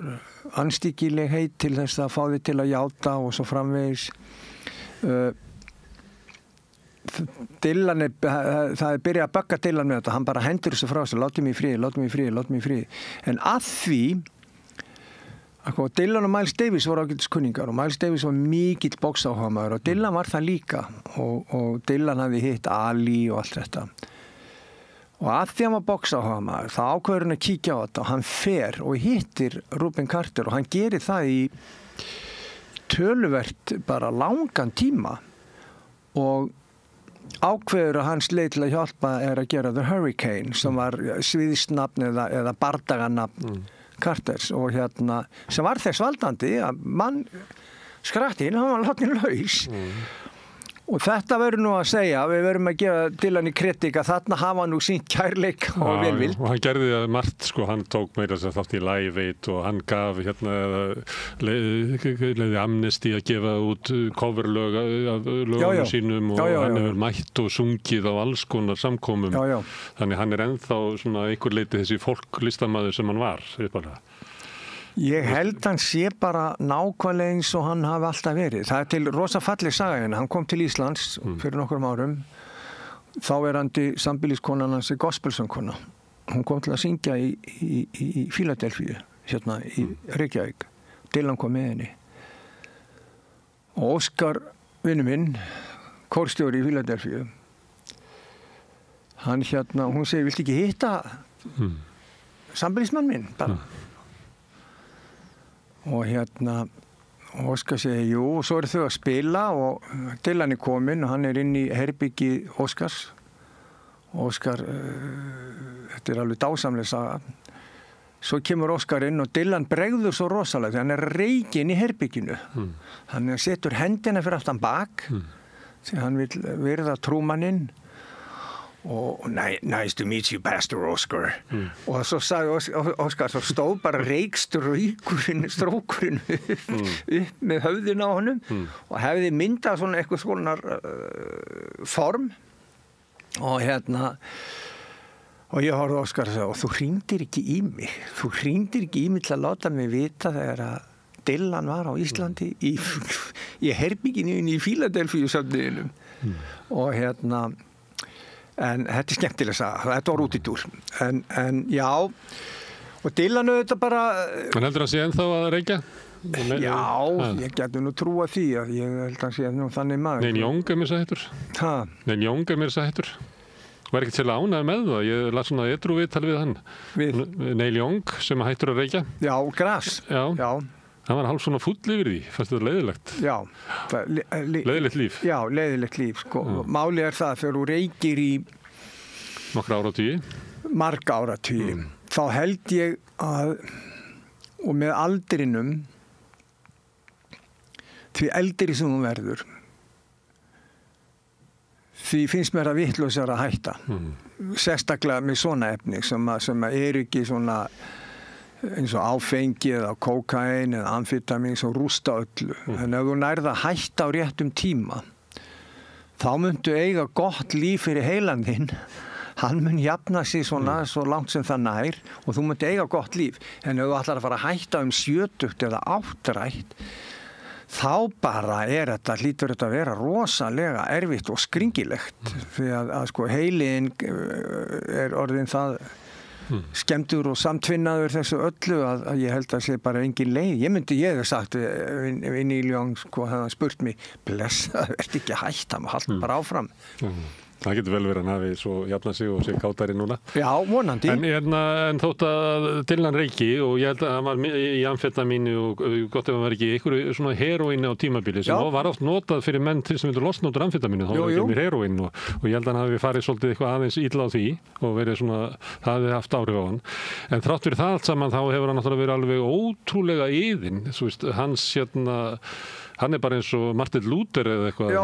anstíkilegheit til þess að fá þig til að játa og svo framvegis. Dylan það er byrjað að bögga Dylan með þetta, hann bara hendur þessu frá sig, láttu mig í friði. En að því Dylan og Miles Davis voru ágætiskunningar og Miles Davis var mikill boksáhugamaður og Dylan var það líka og Dylan hafði hitt Ali og allt þetta og að því hann var boksáhugamaður þá ákveður hann að kíkja á þetta og hann fer og hittir Rubin Carter og hann gerir það í töluvert bara langan tíma og ákveður að hans leið til að hjálpa að gera The Hurricane sem var sviðsnafn eða bardaganafn Carters og hérna sem var þess valdandi að mann skrattinn, hann var látinn laus og þetta verður nú að segja við verðum að gefa Dylan í kritik að þarna hafa nú sínt kærleik og velvild og hann gerði það margt sko, hann tók meira þess að þátt í Live Aid og hann gaf hérna leiði Amnesty að gefa út coverlög af lögum sínum og hann hefur mætt og sungið á alls konar samkomum þannig hann ennþá svona einhver leiti þessi fólklistamaður sem hann var Ég held hann sé bara nákvæmlega eins og hann hafi alltaf verið. Það til rosa falleg saga hérna. Hann kom til Íslands fyrir nokkrum árum. Þáverandi sambýliskonan hans gospelsöngkona. Hún kom til að syngja í Fíladelfíu, hérna í Reykjavík. Dylan kom með henni. Og Óskar, vinur minn, kórstjóri í Fíladelfíu, hann hérna, hún segir, viltu ekki hitta sambýlismann minn bara? Og hérna Óskar segi, jú, og svo eru þau að spila og Dylan kominn og hann inn í herbyggi Óskars. Óskar, þetta alveg dásamlega saga. Svo kemur Óskar inn og Dylan bregður svo rosalega því hann reykinn í herbygginu. Hann setur hendina fyrir aftan bak því hann vil virða trúmanninn. Og nice to meet you, Pastor Oscar. Og svo sagði Óskar, svo stóð bara strókurinn upp með höfðin á honum og hefði myndað svona eitthvað skonar form og hérna og ég horfði Óskar og sagði, og þú hringdir ekki í mig til að láta mig vita þegar að Dylan var á Íslandi í herbygginu í Fíladelfíu söfniðinum og hérna en þetta skemmtilega saga, þetta var út í dúr en já og Dylan auðvitað bara Man heldur að sé ennþá að reykja? Já, ég geti nú trúa því að ég held að sé nú þannig maður Neil Young mér sættur Neil Young mér sættur var ekkert sérlega ánægður með það ég las svona edrú viðtal við hann Neil Young sem hættur að reykja Já, gras Já. Hann var hálf svona fúll yfir því, fannst þetta leiðilegt? Já. Leiðilegt líf? Já, leiðilegt líf, sko. Málið það þegar þú reykir í nokkra áratugi? Marga áratugi. Þá held ég að, og með aldrinum, því eldri sem þú verður, því finnst mér að vitlausar að hætta. Sérstaklega með svona efni sem ekki svona eins og áfengi eða kókain eða amfetamin sem rústa öllu. En ef þú nærð að hætta á réttum tíma þá muntu eiga gott líf fyrir heilan þinn. Hann mun jafna sig svona svo langt sem það nær og þú muntu eiga gott líf. En ef þú ætlar að fara að hætta 70 eða 8 þá bara hlýtur þetta að vera rosalega erfitt og skringilegt því að sko heilin orðin það skemmtur og samtvinnaður þessu öllu að ég held að sé bara engin leið. Ég hef sagt við Neil Young sko, hefði hann spurt mig blessa, verði ekki hætt, hann haldi bara áfram. Það getur vel verið að hafi svo jafna sig og sig kátari núna. Já, vonandi. En þótt að Dylan reyki og ég held að hann var í amfetamínu og gott ef hann var ekki ykkur svona heroínu á tímabili sem var oft notað fyrir menn til sem vildu losna út úr amfetamínu, þá var ekki mér heroín og ég held að hann hafi farið svolítið eitthvað aðeins illa á því og verið svona, það hefði haft áhrif á hann. En þrátt fyrir það allt saman þá hefur hann náttúrulega verið alveg ótrúlega iðinn, þú veist, hann bara eins og Martin Luther eða eitthvað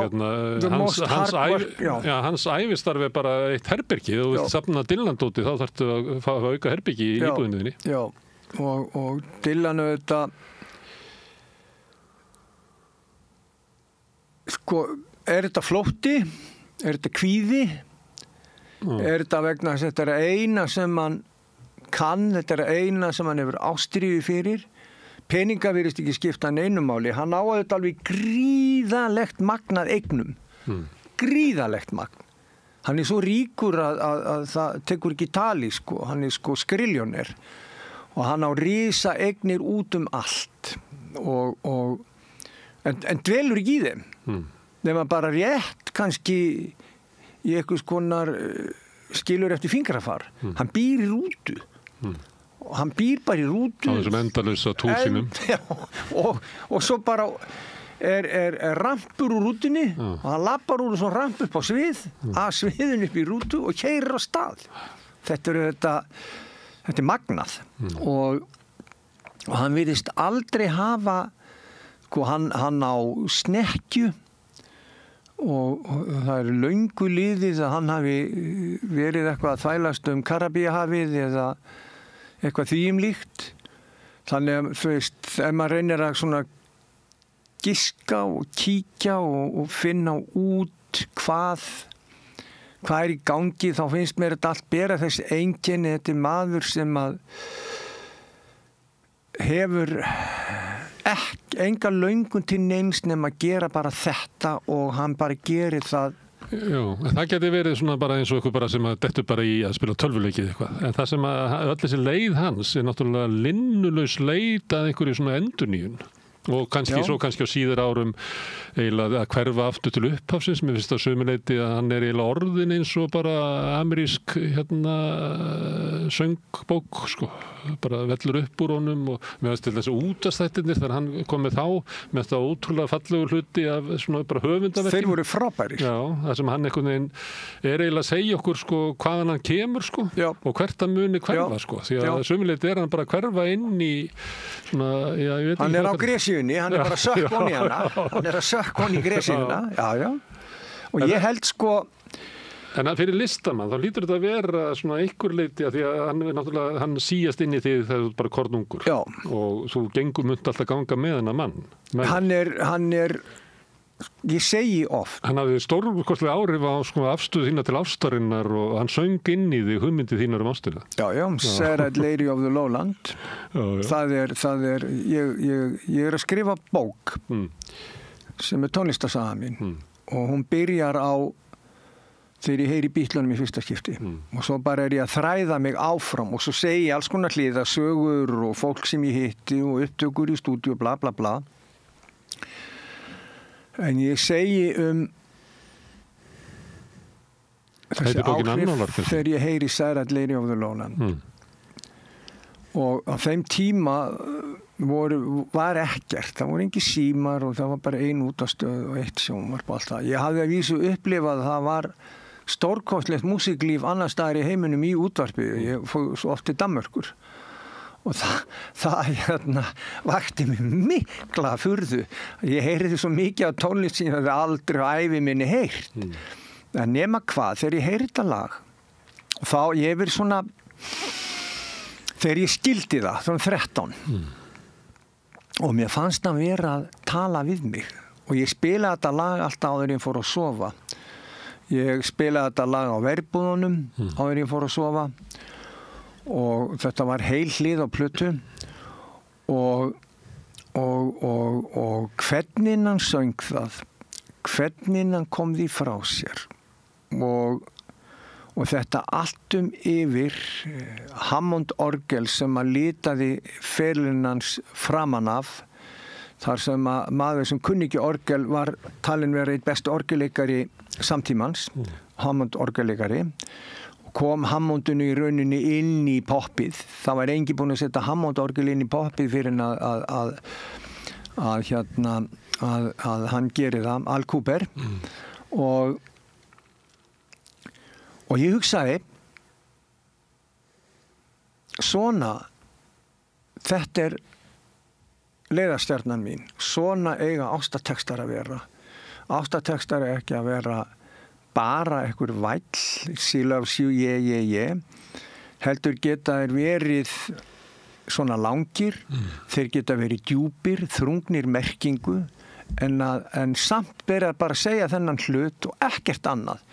hans ævistarfi bara eitt herbergi og þú vilt safna Dylan-dóti þá þarftu að fá auka herbergi í íbúðinni. Já, og Dylan auðvitað sko, þetta flótti? Þetta kvíði? Þetta vegna þess að þetta eina sem hann kann, þetta eina sem hann hefur ástríðu fyrir? Peninga virðist ekki skipta neinum máli. Hann á þetta alveg gríðalegt magnað eignum. Gríðalegt magn. Hann svo ríkur að það tekur ekki tali, sko. Hann sko skriljóner. Og hann á risa eignir út allt. En dvelur ekki í þeim. Nefna bara rétt kannski í eitthvað skonar skilur eftir fingrafar. Hann býr í rútu. Og hann býr bara í rútu á þessum endalausa túr sínum og svo bara er rampur úr rútunni og hann lappar úr og svo ramp upp á svið að sviðin upp í rútu og keyrir á stað. Þetta er magnað og hann virðist aldrei hafa sko, hann á snekkju og það löngu liðið að hann hafi verið eitthvað að þvælast Karabíahafið eða eitthvað því líkt. Þannig að þú veist, ef maður reynir að svona giska og kíkja og finna út hvað í gangi, þá finnst mér þetta allt bera þessi einkenni. Þetta er maður sem að hefur enga löngun til neins nema að gera bara þetta og hann bara gerir það. Jú, það geti verið svona bara eins og eitthvað bara sem að dettur bara í að spila tölvuleikið eitthvað. En það sem að öll þessi leið hans náttúrulega linnulaus leið að einhverju svona endurnýjun. Og kannski svo kannski á síðar árum eiginlega að hverfa aftur til upphafsins. Mér finnst það sömuleyti að hann eiginlega orðin eins og bara amerísk söngbók sko. Bara vellur upp úr honum og mér finnst til þessu útastættirnir þegar hann kom með þá með þetta ótrúlega fallegu hluti af svona bara höfundaverki. Þeir voru frábærir. Já, það sem hann einhvern veginn eiginlega að segja okkur sko hvaðan hann kemur sko og hvert hann muni hverfa sko. Því að sömuleyti hann bara hverfa inn í svona, já, ég veit ekki. Hann á gresjunni, hann bara sökk honni hana. Hann að sökk honni í gresjunna. Já. Og ég held sko. En fyrir listamann, þá lítur þetta að vera svona einhver leiti að því að hann síast inn í því þegar þú ert bara kornungur. Já. Og þú gengur munt alltaf ganga með hennar mann. Hann er, ég segi oft. Hann hafði stórkostlega áhrif á sko, afstöðu þína til ástarinnar og hann söng inn í því hugmyndið þínar ástina. Já, Sad Lady of the Lowland. Já. Það er, ég að skrifa bók sem tónlistarsaga mín og hún byrjar á þegar ég heyri Beatlunum í fyrsta skipti og svo bara ég að þræða mig áfram og svo segi ég alls konar hliða, sögur og fólk sem ég hitti og upptökur í stúdíu bla bla bla en ég segi þessi áhrif þegar ég heyri Sad Lady of the Lowland og á þeim tíma var ekkert, það voru engin símar og það var bara ein útastöð og eitt sjónvarp og allt það. Ég hafði að vísu upplifað að það var stórkostlegt músiklíf annars staðar í heiminum í útvarpi. Ég fór svo oft til Danmörkur og það vakti mig mikla furðu. Ég heyrði svo mikið á tónlist sem ég hafði aldrei á ævi minni heyrt. En nema hvað, þegar ég heyrði þetta lag og þá ég verið svona þegar ég skildi það, svona 13 og mér fannst að vera að tala við mig og ég spilaði þetta lag alltaf áður en ég fór að sofa. Ég spilaði þetta lag á verbúðunum áður en ég fór að sofa og þetta var heil hlið á plötu og hvernig hann söng það, hvernig hann kom því frá sér og þetta allt yfir Hammond orgel sem að litaði ferilinn hans framan af þar sem að maður sem kunni ekki orgel var talin vera eitt besti orgelleikari samtímans, Hammond orgelleikari og kom Hammondinu í rauninni inn í poppið. Það var enginn búinn að setja Hammond orgel inn í poppið fyrir að hann geri það, Al Cooper og ég hugsaði svona þetta er leiðarstjarnan mín, svona eiga ástartextar að vera. Ástartextar er ekki að vera bara einhver væll, she loves you, yeah. Heldur geta þeir verið svona langir, þeir geta verið djúpir, þrungnir merkingu, en samt verið bara að segja þennan hlut og ekkert annað.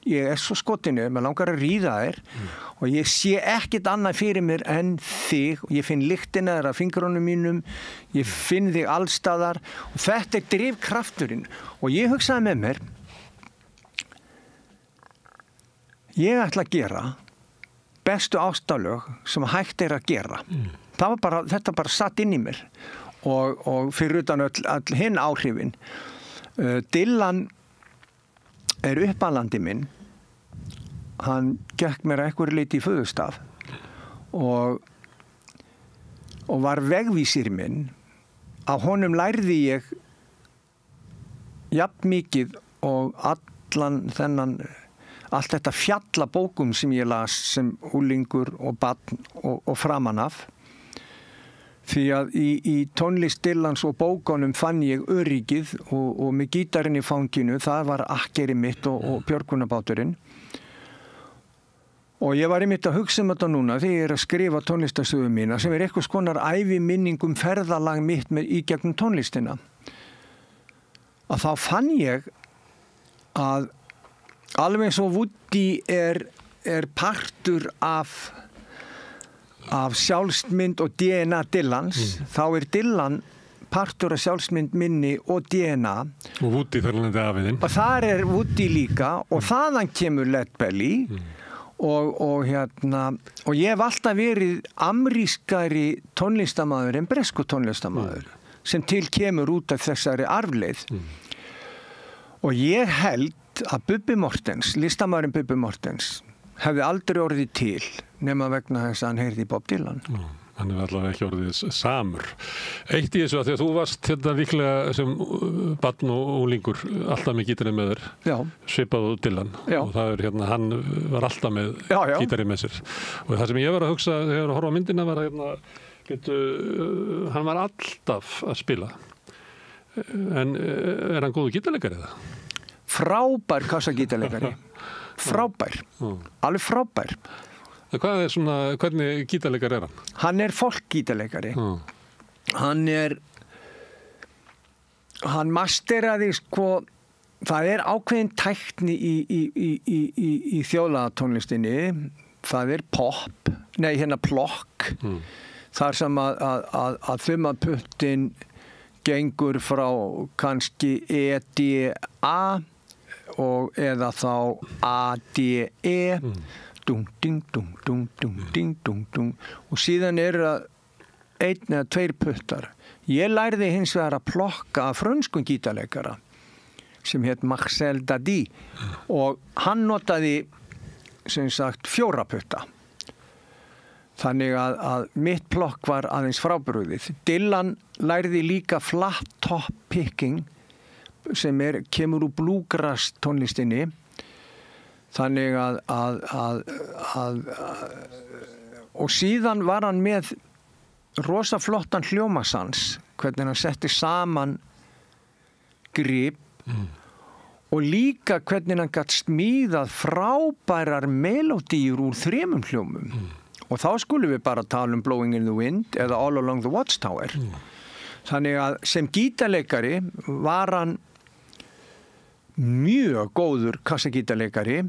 Ég er svo skotinu, maður langar að ríða þér og ég sé ekkert annað fyrir mér en þig og ég finn lyktina þér af fingrunum mínum, ég finn þig allstaðar og þetta er drifkrafturinn og ég hugsaði með mér ég ætla að gera bestu ástalög sem hægt er að gera. Þetta bara satt inn í mér og fyrir utan all hinn áhrifin. Dylan er uppalandi minn. Hann gekk mér eitthvað leiti í föðustaf og var vegvísir minn. Af honum lærði ég jafn mikið og allt þetta fjallabókum sem ég las sem úlingur og barn og framan af. Því að í tónlist Dylans og bókunum fann ég öryggið og með gítarinn í fanginu, það var akkeri mitt og björgunarbáturinn. Og ég var einmitt að hugsa þetta núna þegar ég að skrifa tónlistarsögu mína sem er eitthvað skonar æviminning ferðalag mitt í gegnum tónlistina. Að þá fann ég að alveg eins og Woody er partur af af sjálfsmynd og DNA Dylans, þá Dylan partur af sjálfsmynd minni og DNA. Og Woody þar lendi afiðinn. Og þar Woody líka og þaðan kemur Lead Belly og ég hef alltaf verið amerískari tónlistarmaður en bresku tónlistarmaður sem til kemur út af þessari arfleið. Og ég held að Bubbi Morthens, listamaðurinn Bubbi Morthens, hefði aldrei orðið til nema vegna þess að hann heyrði Bob Dylan. Hann allavega ekki orðið samur. Eitt í þessu að því að þú varst líklega sem barn og unglingur alltaf með gítarinn með þér. Já. Svipað og Dylan. Já. Og það hann var alltaf með gítarinn með sér. Og það sem ég var að hugsa þegar að horfa á myndina var að hann var alltaf að spila. En hann góður gítarleikari eða? Frábær kassagítarleikari. Frábær. Alveg frábær. Hvernig gítarleikari hann? Hann folkgítarleikari. Hann masteraði það ákveðin tækni í þjóðlagatónlistinni. Það pop, plokk. Þar sem að þumalputtin gengur frá kannski E-D-A eða þá A-D-E. Dung, ding, dung, dung, dung, ding, dung, dung. Og síðan það 1 eða 2 puttar. Ég lærði hins vegar að plokka af frönskum gítarleikara sem hét Marcel Dadi og hann notaði sem sagt 4 putta. Þannig að mitt plokk var aðeins frábrugðið. Dylan lærði líka flat top picking sem kemur úr bluegrass tónlistinni. Þannig og síðan var hann með rosa flottan hljómasans, hvernig hann setti saman grip og líka hvernig hann gat smíðað frábærar melódíur úr 3 hljómum. Og þá skulum við bara tala um Blowing in the Wind eða All Along the Watchtower. Þannig að sem gítarleikari var hann mjög góður kassagítarleikari.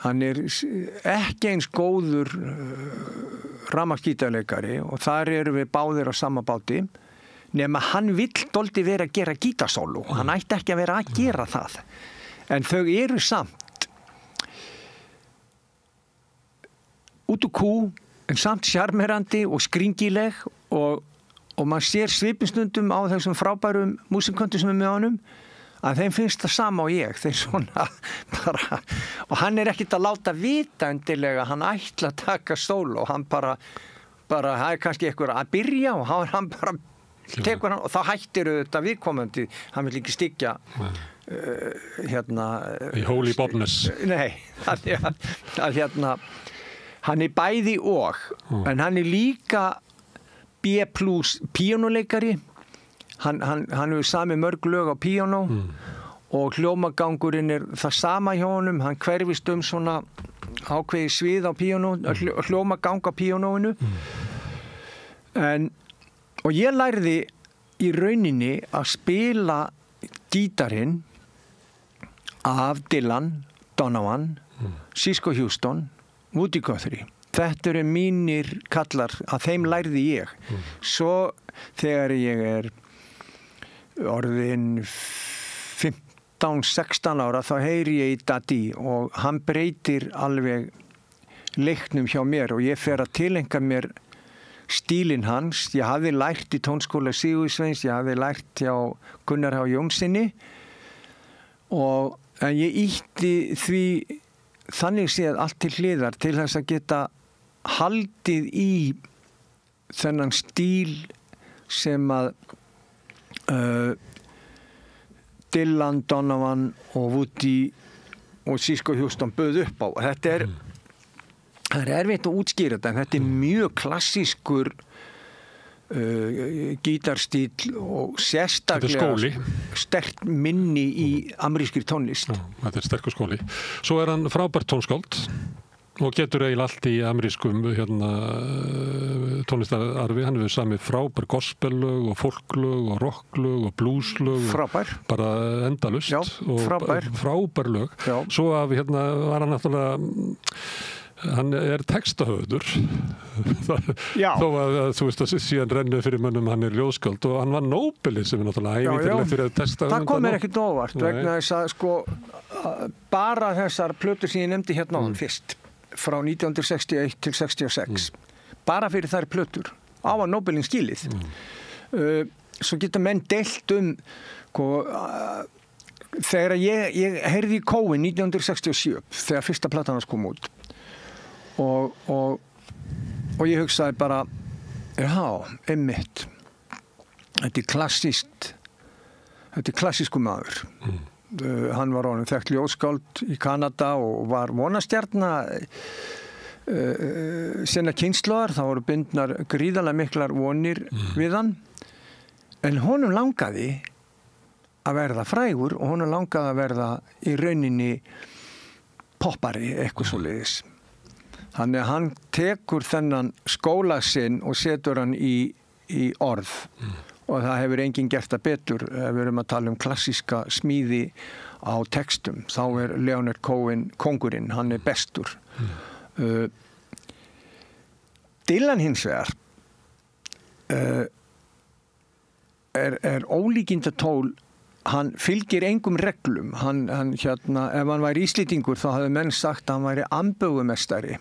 Hann ekki eins góður rafmagnsgítarleikari og þar við báðir á sama báti nema hann vill dálítið vera að gera gítarsóló. Hann ætti ekki að vera að gera það. En þau samt út úr kú en samt sjarmerandi og skringileg og maður sér svipinstundum á þessum frábærum músikköntum sem með honum að þeim finnst það sama og ég, þeir svona bara, og hann ekkert að láta vita endilega, hann ætla að taka sóló, hann bara það kannski eitthvað að byrja og hann bara tekur hann og þá hættir þetta viðkomandi, hann vil ekki styggja í holy bobness. Nei, að hann bæði og, en hann líka B+ píanóleikari. Hann hefur samið mörg lög á píanó og hljómagangurinn það sama hjá honum, hann hverfist svona ákveði svið á píanó, hljómagang á píanóinu. Og ég lærði í rauninni að spila gítarinn af Dylan, Donovan, Cisco Houston, Woody Guthrie. Þetta mínir kallar, að þeim lærði ég. Svo þegar ég orðin 15-16 ára þá heyri ég í Dadi og hann breytir alveg leiknum hjá mér og ég fer að tileinka mér stílinn hans. Ég hafði lært í tónskóla Sigursveins, ég hafði lært hjá Gunnar H. Jónssoni en ég ýtti því þannig séð allt til hliðar til þess að geta haldið í þennan stíl sem að Dylan, Donovan og Woody og Cisco Houston bauð upp á. Þetta það erfitt að útskýra þetta, en þetta mjög klassískur gítarstíl og sérstaklega sterkt minni í amerískri tónlist. Þetta sterkur skóli. Svo hann frábært tónskáld og getur eiginlega allt í amerískum tónlistararfi. Hann hefur samið frábær gospellög og folklög og rocklög og blueslög. Frábær. Bara endalust. Já, frábær. Frábær lög. Já. Svo var hann náttúrulega hann textahöfundur þó að þú veist að síðan rennið fyrir mönnum hann ljóðskáld og hann var Nóbeli sem náttúrulega ævintýrlegt fyrir að textahöfunda. Það kom mér ekkert óvart vegna þess að sko bara þessar plötur sem ég nefndi hérna fyrst frá 1961 til 66 bara fyrir þær plötur á að Nóbelin skilið. Svo geta menn deilt þegar ég heyrði í Cohen 1967 þegar fyrsta platan hans kom út og ég hugsaði bara einmitt þetta er klassísku maður hann var orðinn þekkt ljóðskáld í Kanada og var vonastjarna sinna kynslóðar, það voru bundnar gríðarlega miklar vonir við hann en honum langaði að verða frægur og honum langaði að verða í rauninni poppari, eitthvað svoleiðis. Þannig að hann tekur þennan skóla sinn og setur hann í orð og það hefur enginn gert það betur ef við erum að tala um klassíska smíði á textum. Þá er Leonard Cohen kóngurinn, hann er bestur. Dylan hins vegar er ólíkindatól. Hann fylgir engum reglum. Hann ef hann væri Íslendingur þá hafði menn sagt að hann væri ambögumestari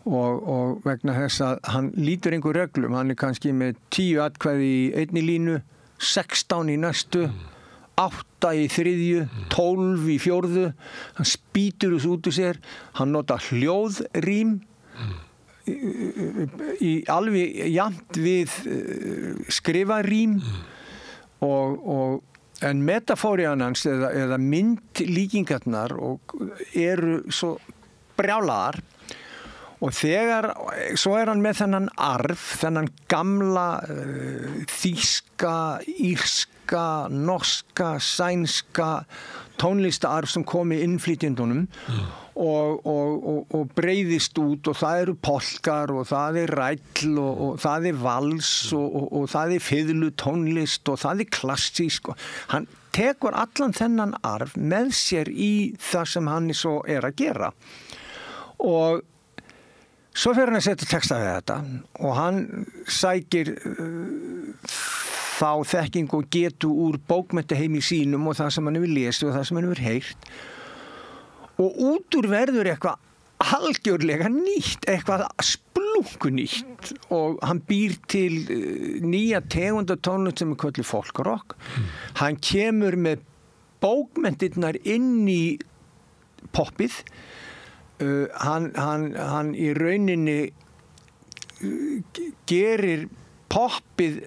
og vegna þess að hann lítur engum reglum. Hann er kannski með 10 atkvæði í einni línu, 16 í næstu, 8 í þriðju, 12 í fjórðu. Hann spýtur þessu út úr sér. Hann notar hljóðrím alveg jafnt við skrifarím en metafórian hans eða myndlíkingarnar eru svo brjálaðar og svo er hann með þennan arf, þennan gamla þýska, írska, norska, sænska tónlistaarf sem kom í innflytjendunum og breiðist út og það eru polkar og það er ræll og það er vals og það er fiðlutónlist og það er klassísk og hann tekur allan þennan arf með sér í það sem hann svo er að gera og svo fer hann að setja texta við þetta og hann sækir þá þekking og getu úr bókmenntaheimi sínum og það sem hann hefur lesið og það sem hann hefur heyrt og út úr verður eitthvað algjörlega nýtt, eitthvað splunkunýtt og hann býr til nýja tegundatónlist sem er kölluð folkrock. Hann kemur með bókmenntirnar inn í poppið. Hann í rauninni gerir poppið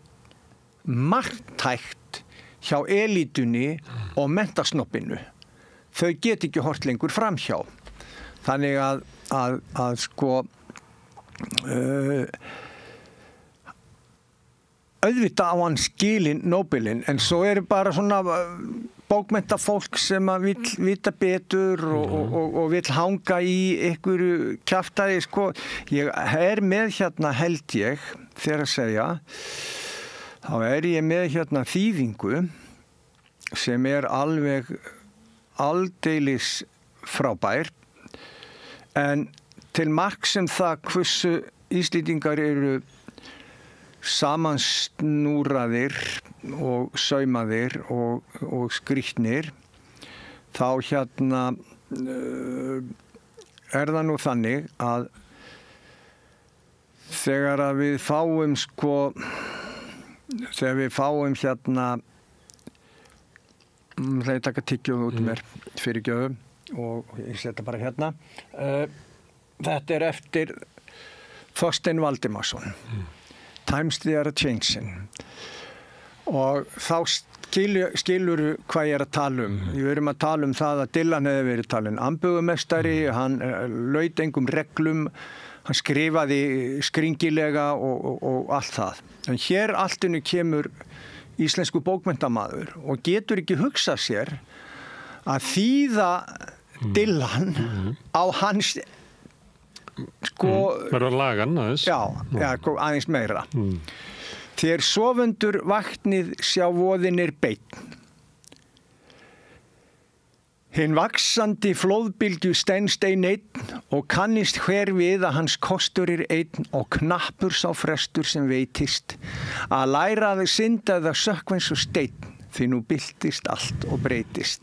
marktækt hjá elítunni og mentasnoppinu. Þau get ekki hort lengur framhjá. Þannig að sko auðvitað á hann skilin Nóbelin en svo eru bara svona bókmenntafólk sem að vill vita betur og vill hanga í einhverju kjaftaði sko. Ég er með hérna held ég þegar að segja þá er ég með hérna þýðingu sem er alveg aldeilis frábær en til marks sem það hversu Íslendingar eru samansnúraðir og saumaðir og skrýtnir þá hérna er það nú þannig að þegar að við fáum sko þegar við fáum hérna það er taka tyggjóð út mér fyrir gjöðum og ég setja bara hérna þetta er eftir Þorstein Valdimarsson Times They Are Changing og þá skilur hvað ég er að tala við erum að tala það að Dylan hefði verið talin ambögumestari, hann laut engum reglum, hann skrifaði skringilega og allt það en hér alltinu kemur íslensku bókmenntamaður og getur ekki hugsað sér að þýða Dylan á hans sko verður lagan aðeins aðeins meira þegar sofendur vaknið sjá voðinir beinn Hinn vaksandi flóðbylgju stenst einn og kannist hver við að hans kostur einn og knappur sá frestur sem veitist að læra að synda eða sökkvins og steinn því nú byltist allt og breytist.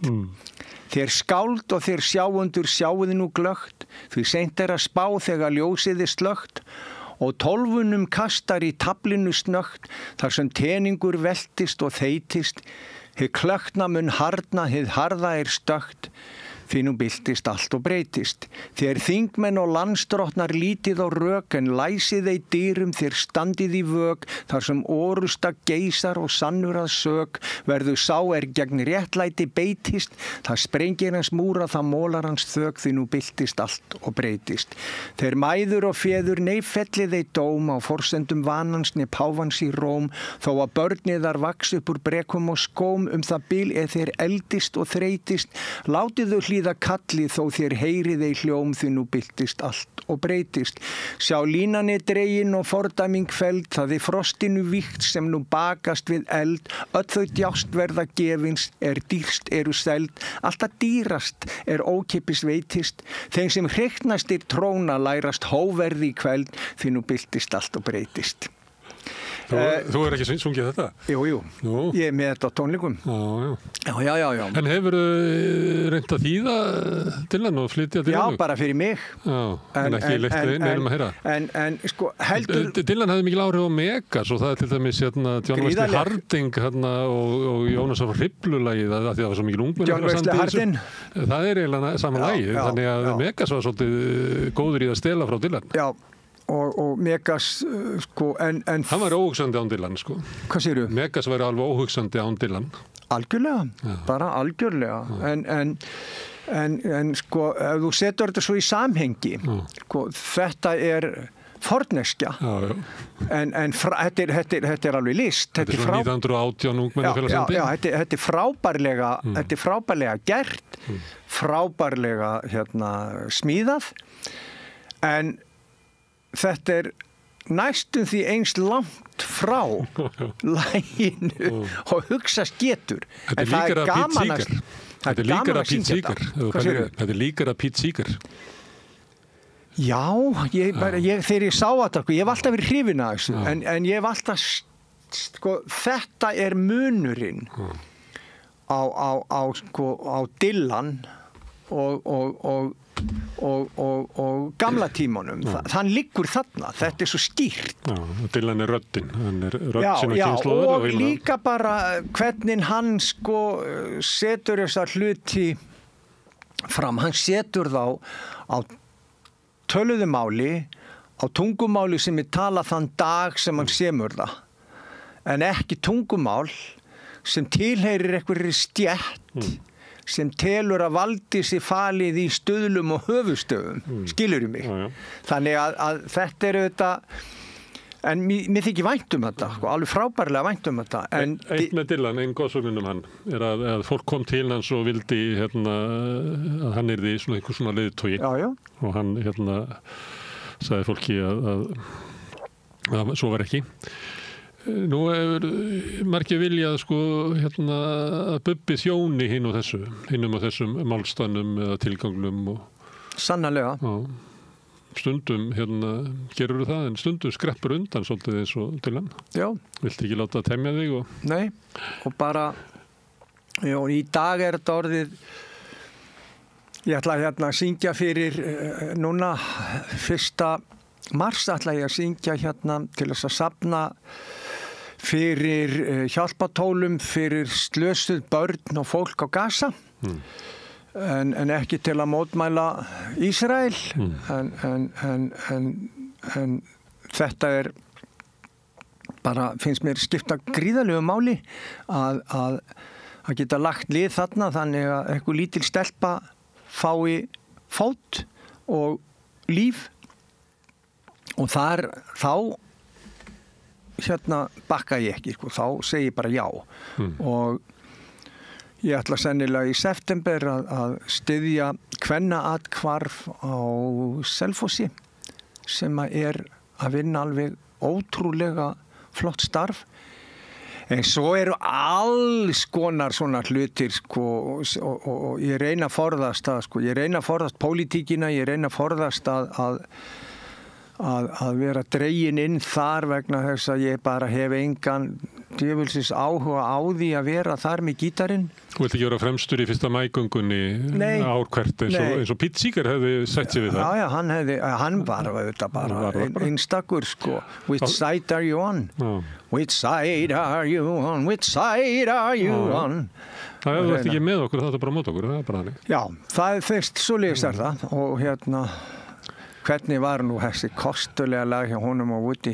Þér skáld og þér sjáundur sjáuði nú glögt því seint að spá þegar ljósiði slögt og 12 kastar í taflinu snögt þar sem teningur veltist og þeytist. Hið klökna mun harna, hið harða stögt, því nú byltist allt og breytist. Þér þingmenn og landsdrottnar lítið á rök en læsið ei dyrum þér standið í vök þar sem orusta geysar og sannur að sök verður sá gegn réttlæti beitist það sprengir hans múra það mólar hans þök því nú byltist allt og breytist. Þeir mæður og feður fellið ei dóm á forsendum vanans páfans í Róm þó að börniðar vaks upp úr brekum og skóm það bil þeir eldist og þreytist látið þau hlýða kalli þó þér heyrið ei hljóm því nú byltist allt og breytist. Sjá línan dregin og fordæming feld, það frostinu víkt sem nú bakast við eld, öll þau djást verða gefins, dýrst eru seld, alltaf dýrast ókeypis veitist, þeim sem hreyknastir tróna lærast hóverði í kveld, því nú byltist allt og breytist. Þú ekki sungið þetta? Jú. Ég með þetta á tónleikum. Já. En hefur reynt að þýða Dylan og flytja Dylan? Já, bara fyrir mig. En ekki leitt neinum að heyra. En sko, heldur... Dylan hefði mikil áhrif á Megas og það til dæmis John Wesley Harding og Jónas af Hriflulagið að það var svo mikil ungmenn. John Wesley Harding? Það eiginlega saman lagið, þannig að Megas var svolítið góður í að stela frá Dylan. Já. Og Megas sko en hann var óhugsandi án Dylan sko. Hvað segirðu? Megas var alveg óhugsandi án Dylan. Algjörlega, bara algjörlega. En sko ef þú setur þetta svo í samhengi sko, þetta forneskja en þetta alveg list. Þetta svona 1918 ungmennafélagsandi. Já, þetta frábærlega gert, frábærlega smíðað en þetta næstum því eins langt frá laginu og hugsast getur. Þetta líkar að Pete Seeger. Þetta er líkar að Pete Seeger. Já, þegar ég sá þetta, ég hef alltaf verið hrifinn af þessu, en ég hef alltaf, sko, þetta munurinn á Dylan og gamla tímanum þann liggur þarna, þetta svo skýrt Dylan röddin hann rödd sinna kynslóður og líka bara hvernig hann sko setur þessa hluti fram, hann setur þá á töluðu máli á tungumáli sem tala þann dag sem hann semur það en ekki tungumál sem tilheyrir einhverri stjætt sem telur að valdi sér falið í stöðlum og höfustöðum, skilurðu mig. Þannig að þetta þetta, en mér þykir vænt þetta, alveg frábærlega vænt þetta. Eitt með Dylan, einn góðsögnum hann, að fólk kom til hans og vildi að hann yrði einhver svona leiðtogi og hann sagði fólki að svo var ekki. Nú hefur margir viljað sko að Bubbi þjóni hinum og þessum málstannum eða tilganglum og sannarlega. Stundum gerur það en stundum skreppur undan svolítið eins og Dylan. Já. Viltu ekki láta temja þig og Nei, og bara í dag þetta orðið ég ætla að syngja fyrir núna 1. mars ætla ég að syngja til þess að safna fyrir hjálpatólum fyrir slösuð börn og fólk á Gaza en ekki til að mótmæla Ísrael en þetta bara finnst mér skipta gríðalegu máli að geta lagt lið þarna þannig að einhver lítil stelpa fái fót og líf og þá bakka ég ekki, þá segi ég bara já og ég ætla sennilega í september að styðja kvennaathvarf á Selfossi sem að vinna alveg ótrúlega flott starf En svo eru alls konar svona hlutir sko, og ég reyna að forðast það sko. Ég reyna að forðast pólitíkina, ég reyna að forðast að vera dregin inn þar vegna þess að ég bara hef engan djöfulsins áhuga á því að vera þar með gítarinn. Þú vilt ekki vera fremstur í fyrsta mægöngunni ár hvert eins og Pete Seeger hefði sett sig við það? Já, hann var auðvitað bara einstakur sko. Which side are you on? Which side are you on? Which side are you on? Það hefur ekki með okkur, það er bara mót okkur, það er bara þannig. Já, það fyrst svo leiðist það og hvernig var nú þessi kostulega lag hjá honum og Woody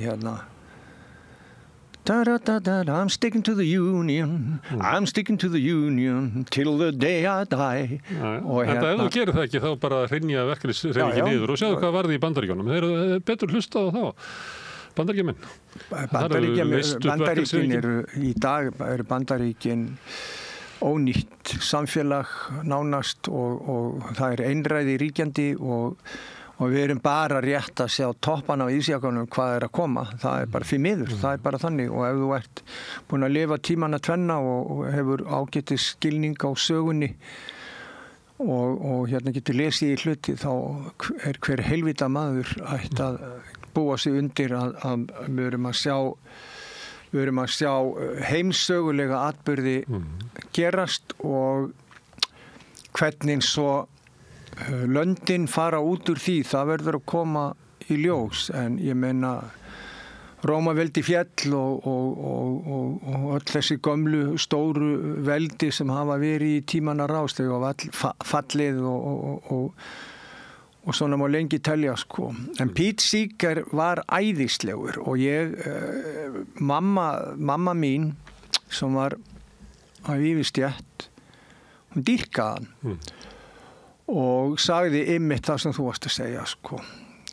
I'm sticking to the union I'm sticking to the union till the day I die og ef þú gerir það ekki þá bara hrynja verkefnishreyfingin niður og sjáðu hvað varði í Bandaríkjunum þeir eru betur hlustað á þá Bandaríkin eru í dag eru Bandaríkin ónýtt samfélag nánast og það er einræði ríkjandi og við erum bara rétt að sjá toppan á ísjakanum hvað að koma. Það bara því miður, það bara þannig og ef þú ert búin að lifa tímanna tvenna og hefur ágætis skilning á sögunni og getur lesið í hluti þá hver helvita maður ætti að búa sig undir að við erum að sjá heimsögulega atburði gerast og hvernig svo löndin fara út úr því, það verður að koma í ljós en ég meina Rómaveldi fjall og öll þessi gömlu stóru veldi sem hafa verið í tímanna rás þegar fallið og svona má lengi telja sko. En Pete Seeger var æðislegur og mamma mín sem var að yfirstétt hún dýrkaði hann og sagði einmitt það sem þú varst að segja sko.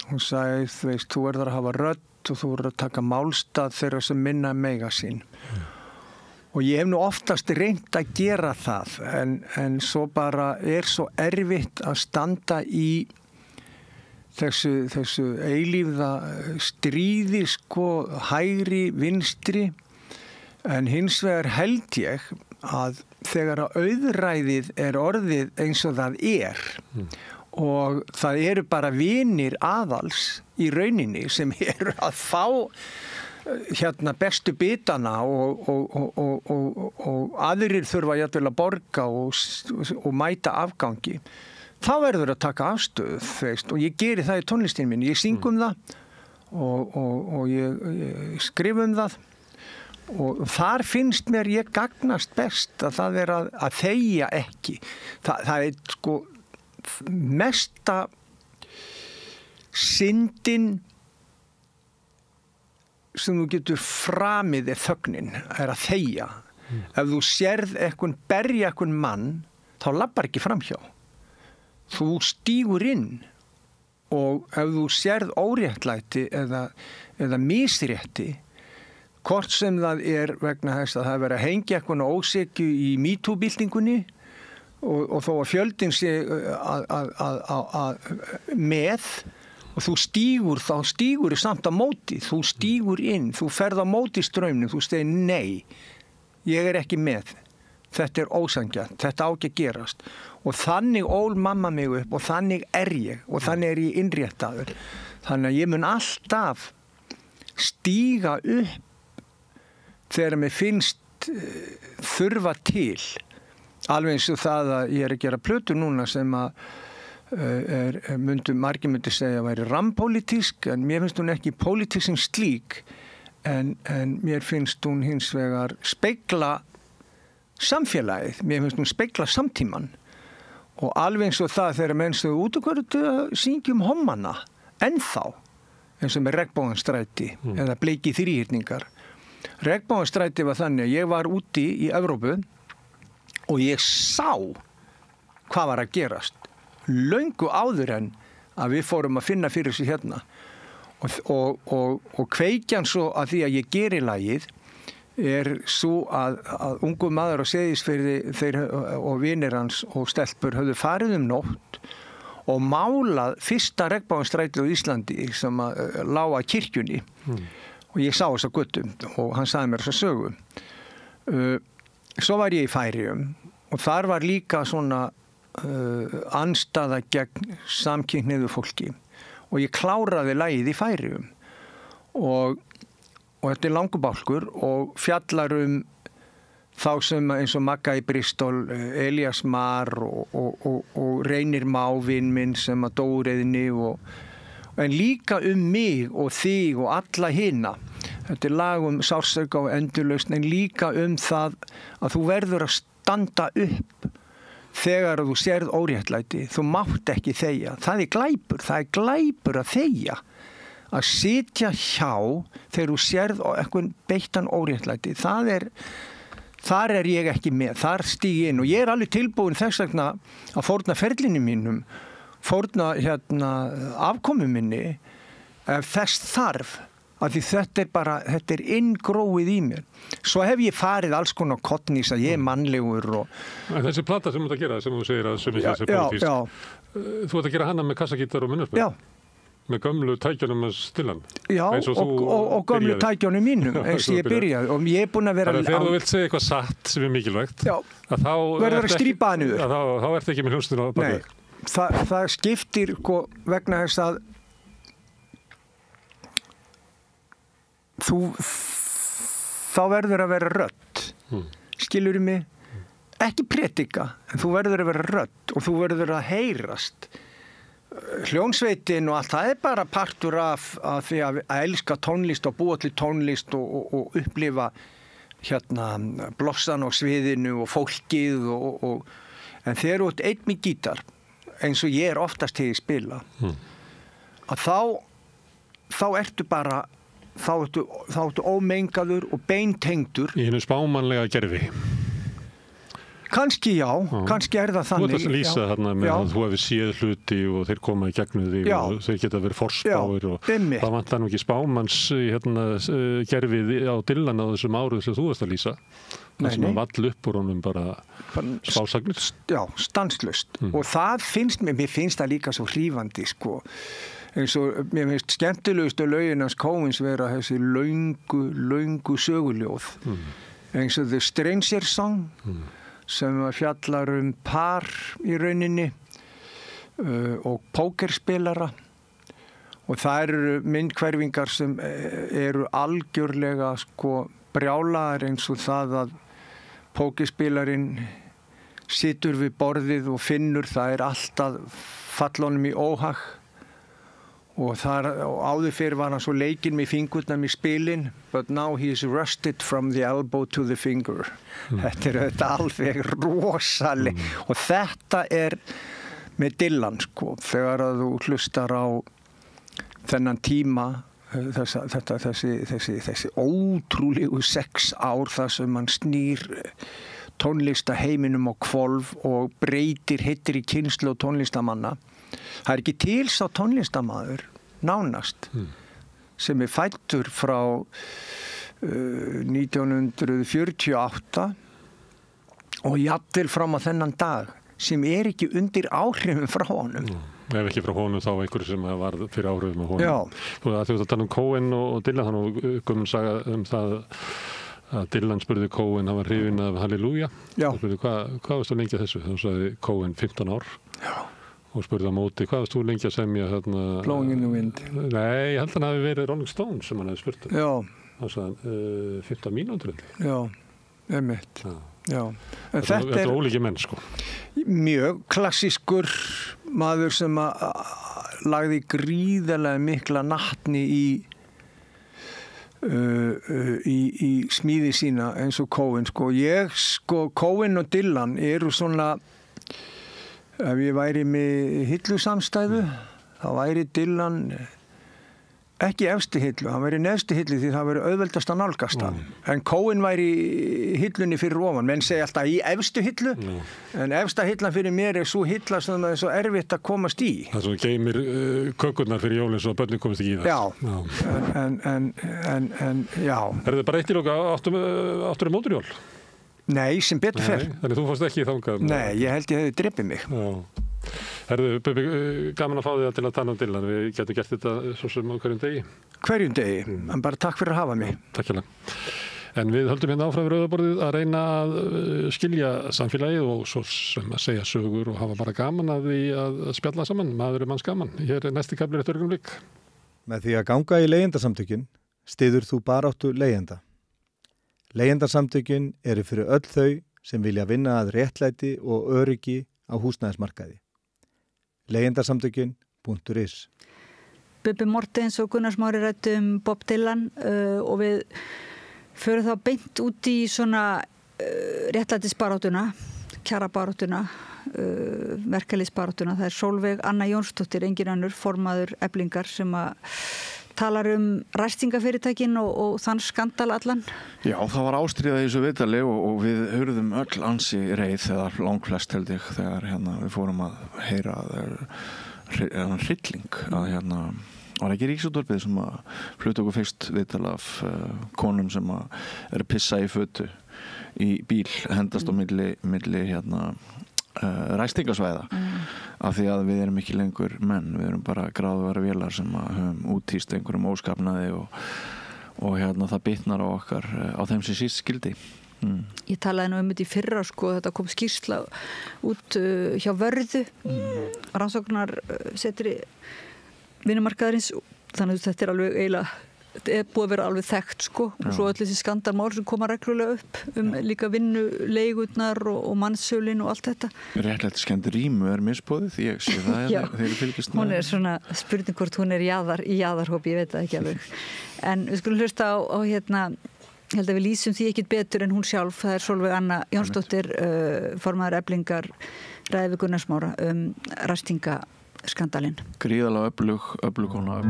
Hún sagði, þú verður að hafa rödd og þú verður að taka málstað þeirra sem minna mega sín. Og ég hef nú oftast reynt að gera það en svo bara svo erfitt að standa í þessu eilífða stríði sko, hægri, vinstri en hins vegar held ég að þegar að auðræðið orðið eins og það og það eru bara vinir aðals í rauninni sem eru að fá bestu bitana og aðrir þurfa jafnvel að borga og mæta afgangi þá verður að taka afstöðu og ég geri það í tónlistinni minni, ég syng það og ég skrif það og þar finnst mér ég gagnast best að það að þegja ekki það sko mesta syndin sem þú getur framið þögnin að þegja ef þú sérð berja einhvern mann þá lappar ekki framhjá þú stígur inn og ef þú sérð óréttlæti eða misrétti hvort sem það vegna þess að það verið að hengja eitthvað ósekju í MeToo-byltingunni og þó að fjöldin sé með og þú stígur, þá stígur samt á móti, þú stígur inn, þú ferð á móti straumnum, þú segir nei, ég ekki með, þetta ósanngjarnt, þetta á ekki að gerast og þannig ól mamma mig upp og þannig ég og þannig ég innréttaður, þannig að ég mun alltaf stíga upp þegar mér finnst þurfa til alveg eins og það að ég að gera plötur núna sem að margir myndi segja að væri rampólitísk en mér finnst hún ekki pólitísk sem slík en mér finnst hún hins vegar spegla samfélagið, mér finnst hún spegla samtíman og alveg eins og það þegar menn svo út og hverju syngjum hommana ennþá eins og með Regnbogansstræti eða Bleiki þríhyrningar Regnbogansstræti var þannig að ég var úti í Evrópu og ég sá hvað var að gerast löngu áður en að við fórum að finna fyrir sig hérna og kveikjan svo að því að ég geri lagið svo að ungu maður á Seyðisfirði þeir og vinir hans og stelpur höfðu farið nótt og málað fyrsta Regnbogansstrætið á Íslandi sem lá að kirkjunni og ég sá þessa göttu og hann sagði mér þessa sögu Svo var ég í Færeyjum og þar var líka svona andstaða gegn samkynhneigðu fólki og ég kláraði lagið í Færeyjum og þetta langur bálkur og fjallar þá sem eins og Magga í Bristol, Elias Marr og Reynir Mávin minn sem að dóriðni en líka mig og þig og alla hina. Þetta lag sársauka og endurlausn en líka það að þú verður að standa upp þegar þú sérð óréttlæti. Þú mátt ekki þegja. Það er glæpur að þegja. Að sitja hjá þegar þú sérð einhvern beittan óréttlæti. Þar er ég ekki með. Þar stíg ég inn og ég er alveg tilbúin þess vegna að fórna ferlinu mínum, fórna afkomu minni ef þess þarf. Af því þetta er inngróið í mér. Svo hef ég farið alls konar kottnís að ég er mannlegur Þessi plata sem þú ert að gera, sem þú segir að sumir þessi pólitísk, þú ert að gera hana með kassagítar og munnarspil? Já. Með gömlu tækjunum með Dylan? Já, og gömlu tækjunum mínum, eins og ég byrjaði. Og ég er búin að vera... Þannig að þegar þú vilt segja eitthvað satt sem er mikilvægt, verður að strípa hann yfir. Þá ertu ekki með hljómsnir á bakveg. Nei, það skiptir vegna þess að þá verður að vera rödd skilurðu mig ekki predika, en þú verður að vera rödd og þú verður að heyrast hljónsveitin og allt það er bara partur af því að elska tónlist og búa til tónlist og upplifa blossan á sviðinu og fólkið en þegar þú ert einn með gítar eins og ég er oftast þegar ég spila að þá ertu bara þá ertu ómengaður og beintengdur í hennu spámanlega gerfi. Kannski já, kannski er það þannig. Þú ert að lýsa þarna með að þú hefur séð hluti og þeir koma í gegnum þig og þeir geta verið forspáir og það vantar nú ekki spámanns gerfið á Dylan á þessum árum sem þú varst að lýsa. Það sem að vall upp úr honum bara spásagnir. Já, stanslaust. Og það mér finnst það líka svo hrífandi eins og mér finnst skemmtilegustu lögin hans Coens vera þessi löngu söguljóð eins og The Stranger Song sem fjallar par í rauninni og pókerspilara og það eru myndhverfingar sem eru algjörlega brjálaðar eins og það að pókerspilarinn situr við borðið og finnur það er alltaf fallonum í óhag og áður fyrir var hann svo leikinn með fingurnum í spilin but now he's rusted from the elbow to the finger þetta er þetta alveg rosaleg og þetta er með Dylan þegar að þú hlustar á þennan tíma þessi ótrúlegu 6 ár þar sem hann snýr tónlistaheiminum á hvolf og breytir hittir í kynslóð tónlistamanna. Það er ekki til sá tónlistamaður nánast sem er fæddur frá 1948 og jafnvel fram á þennan dag sem er ekki undir áhrifum frá honum. Ef ekki frá honum þá einhverju sem var fyrir áhrifum á honum. Já. Þú ert að tala Cohen og Dylan, þannig gömul saga það að Dylan spurði Cohen, hann var hrifinn af Halleluja. Já. Og spurði hvað varst þú lengi að þessu? Þá sagði Cohen 15 ár. Já. Og spurði á móti, hvað varst þú lengi að semja þarna? Blowing in the Wind. Nei, ég held að hann hafi verið Rolling Stones sem hann hefði spurt. Já. Hann sagði 15 mínútur. Já, einmitt. Já. En þetta er ólíki menn, Mjög klassískur maður sem lagði gríðarlega mikla natni í smíði sína eins og Cohen. Cohen og Dylan eru svona, ef ég væri með hillusamstæðu, þá væri Dylan ekki efstu hillu, hann væri neðstu hillu því það væri auðveldast að nálgast hann. En Cohen væri hillunni fyrir ofan. Menn segja alltaf í efstu hillu, en efsta hillan fyrir mér er svo hilla sem það er svo erfitt að komast í. Það er svo geymir kökurnar fyrir jólinn svo að börnin komast ekki í það. Já, en já. Er þetta bara eitt í loka áttur móturjól? Nei, sem betur fer. Þannig þú fórst ekki þangað? Nei, ég held ég hefði dreipið mig. Já. Herðu, Bubbi, gaman að fá þig til að tala Dylan. Við getum gert þetta svo sem á hverjum degi. Hverjum degi, en bara takk fyrir að hafa mig. Takk hjá það. En við höldum hérna áfram við rauðaborðið að reyna að skilja samfélagið og svo sem að segja sögur og hafa bara gaman að því að spjalla saman, maður manns gaman. Hér næsti kaflir eftir augnablik. Með því að ganga í leigjendasamtökin styður þú baráttu leigjenda. Leigjendasamtökin eru fyrir öll þau sem vilja vinna að réttlæti og öryggi á húsnæðismarkaði. Leigjendasamtökin.is Bubbi Mortens og Gunnar Smári ræddu Bob Dylan og við förum þá beint út í svona réttlætisbaráttuna, kjarabaráttuna, verkalýðsbaráttuna. Það Sólveig Anna Jónsdóttir, engin önnur, formaður Eflingar sem að talar ræstingafyrirtækin og þann skandal allan. Já, það var ástríða í þessu viðtali og við hurðum öll ansi reið eða langflest held ég þegar við fórum að heyra hrylling að var ekki Ríkisútvarpið sem að flutti okkur fyrst viðtal af konum sem að eru pissa í fötu í bíl, hendast á milli ræstingasvæða af því að við erum ekki lengur menn, við erum bara gráðuværa vélar sem að höfum útýst einhverjum óskapnaði og það bitnar á okkar á þeim sem síst skildi. Ég talaði nú þetta í fyrra þetta kom skýrsla út hjá Vörðu rannsóknar setri vinnumarkaðarins, þannig að þetta er alveg eiginlega búið að vera alveg þekkt og svo öll þessi skandalmál sem koma reglulega upp líka vinnuleigurnar og mannssölin og allt þetta. Réttlætiskennd rýmu misboðið, ég sé það þegar fylgist með. Hún er svona spurning hvort hún er í jaðarhópi, ég veit það ekki alveg. En við skulum hlusta á ég held að við lýsum því ekkit betur en hún sjálf, það er Sólveig Anna Jónsdóttir, formaður Eflingar, ræði við Gunnar Smára ræstingaskandalinn. Gríðarlega öflug kona,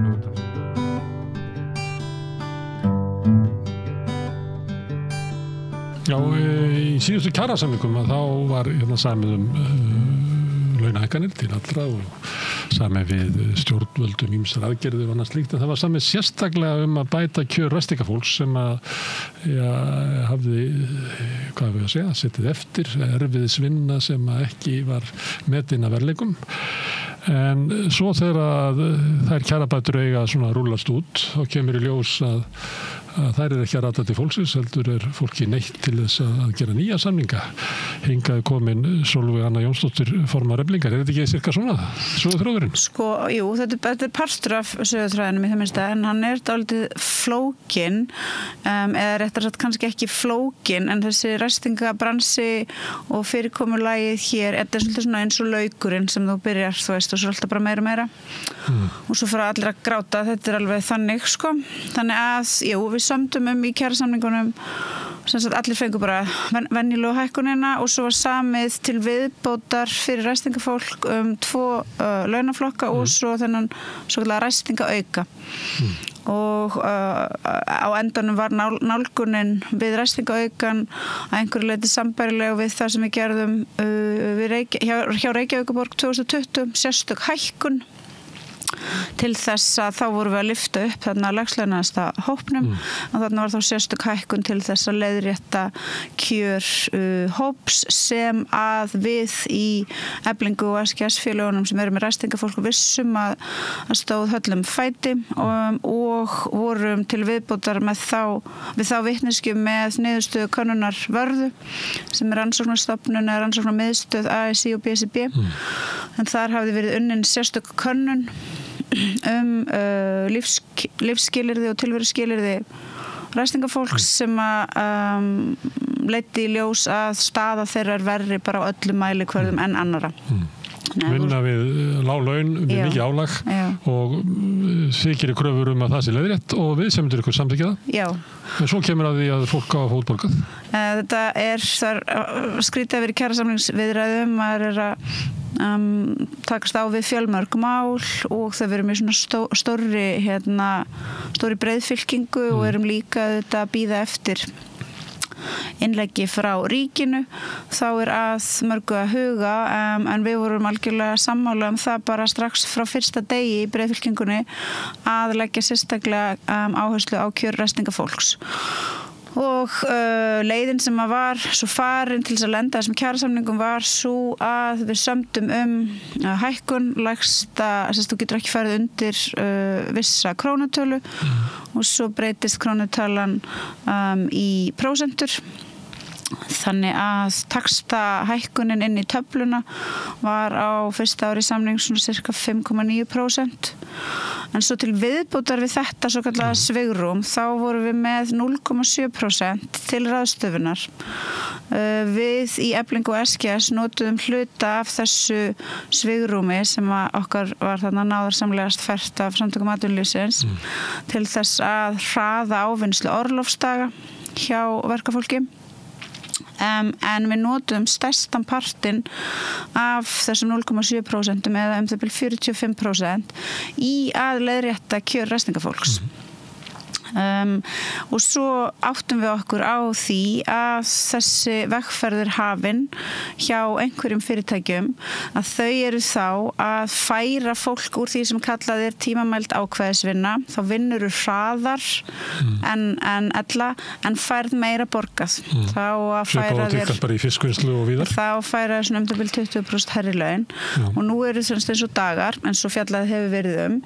Já, í síðustu kjarasamningum þá var samið launahækkanir til allra og samið við stjórnvöldum ýmsar aðgerðir og annað slíkt, en það var samið sérstaklega að bæta kjör ræstingafólks sem hafði, hvað við að segja, setið eftir erfiðisvinna sem ekki var metin að verðleikum. En svo þegar þær kjarabætur eiga svona rúllast út og kemur í ljós að þær ekki að rata til fólksins, heldur fólki neitt til þess að gera nýja samninga. Hingað komin Sólveig Anna Jónsdóttir, formaður Eflingar. Er þetta ekki cirka svona, söguþráðurinn? Jú, þetta er partur af söguþráðinum í það minnsta, en hann er dálítið flókin, eða réttar sagt kannski ekki flókin, en þessi ræstingabransi og fyrirkomulagið hér, þetta er svolítið svona eins og laukurinn sem þú byrjar, þú veist, og svo alltaf bara meira og meira. Og svo fara allir að gráta, þetta er alveg þannig, Þannig að, jú, við sömdum í kjarasamningunum sem sagt allir fengu bara venjulegu hækkunina og svo var samið til viðbótar fyrir ræstingafólk 2 launaflokka og svo þennan svokallaða ræstingaauka. Og á endanum var nálgunin við ræstingaaukan að einhverju leyti sambærilega við það sem við gerðum hjá Reykjavíkurborg 2020, sérstök hækkun til þess að þá vorum við að lyfta upp þarna lægslaunaðasta hópnum og þarna var þá sérstök hækkun til þess að leiðrétta kjör hóps sem að við í Eflingu og SKS-félögunum sem eru með ræstingafólk vissum að stóð höllum fæti og vorum til viðbótar við þá vitneskju með niðurstöðu könnunar Vörðu sem er rannsóknarstofnun eða rannsóknarmiðstöð ASI og BSIB en þar hafði verið unnin sérstök könnun lífsskilyrði og tilveruskilyrði ræstingafólks sem að leiddi í ljós að staða þeirra er verri bara á öllum mælikvörðum en annara. Vinna við lág laun, mikið álag og þykir kröfur að það sé leiðrétt og við semdur ykkur samþykkja það. Já. En svo kemur að því að fólk á að fótborgað. Þetta skrítið að vera í kjarasamningsviðræðum, maður er að takast á við fjölmörg mál og það verður með svona stóri breiðfylkingu og erum líka þetta að bíða eftir innleggi frá ríkinu, þá er að mörgu að huga en við vorum algjörlega sammála það bara strax frá fyrsta degi í breiðfylkingunni að leggja sérstaklega áherslu á kjör ræstingafólks og leiðin sem að var svo farin til þess að lenda þessum kjarasamningum var svo að við sömdum hækkun lægsta, þú getur ekki farið undir vissa krónutölu og svo breytist krónutalan í prósentur. Þannig að taxta hækkunin inn í töfluna var á fyrsta ári samning svona cirka 5,9%. En svo til viðbótar við þetta svo kallaða svigrúm þá vorum við með 0,7% til ráðstöfunar. Við í Eflingu og SGS notuðum hluta af þessu svigrúmi sem okkar var þarna náðarsamlegast fært af Samtökum atvinnulífsins til þess að hraða ávinnslu orlofsdaga hjá verkafólki. En við notum stærstan partinn af þessum 0,7% eða það bil 45% í að leiðrétta kjör ræstingafólks. Og svo áttum við okkur á því að þessi vegferðir hafin hjá einhverjum fyrirtækjum að þau eru þá að færa fólk úr því sem kallað tímamæld ákveðisvinna, þá vinnur hraðar en ella en færð meira borgað. Þá að færa þér bara í fiskvinnslu og víðar. Þá færa þessum bil 20% hærri laun og nú eru eins og dagar eins og fjallað hefur verið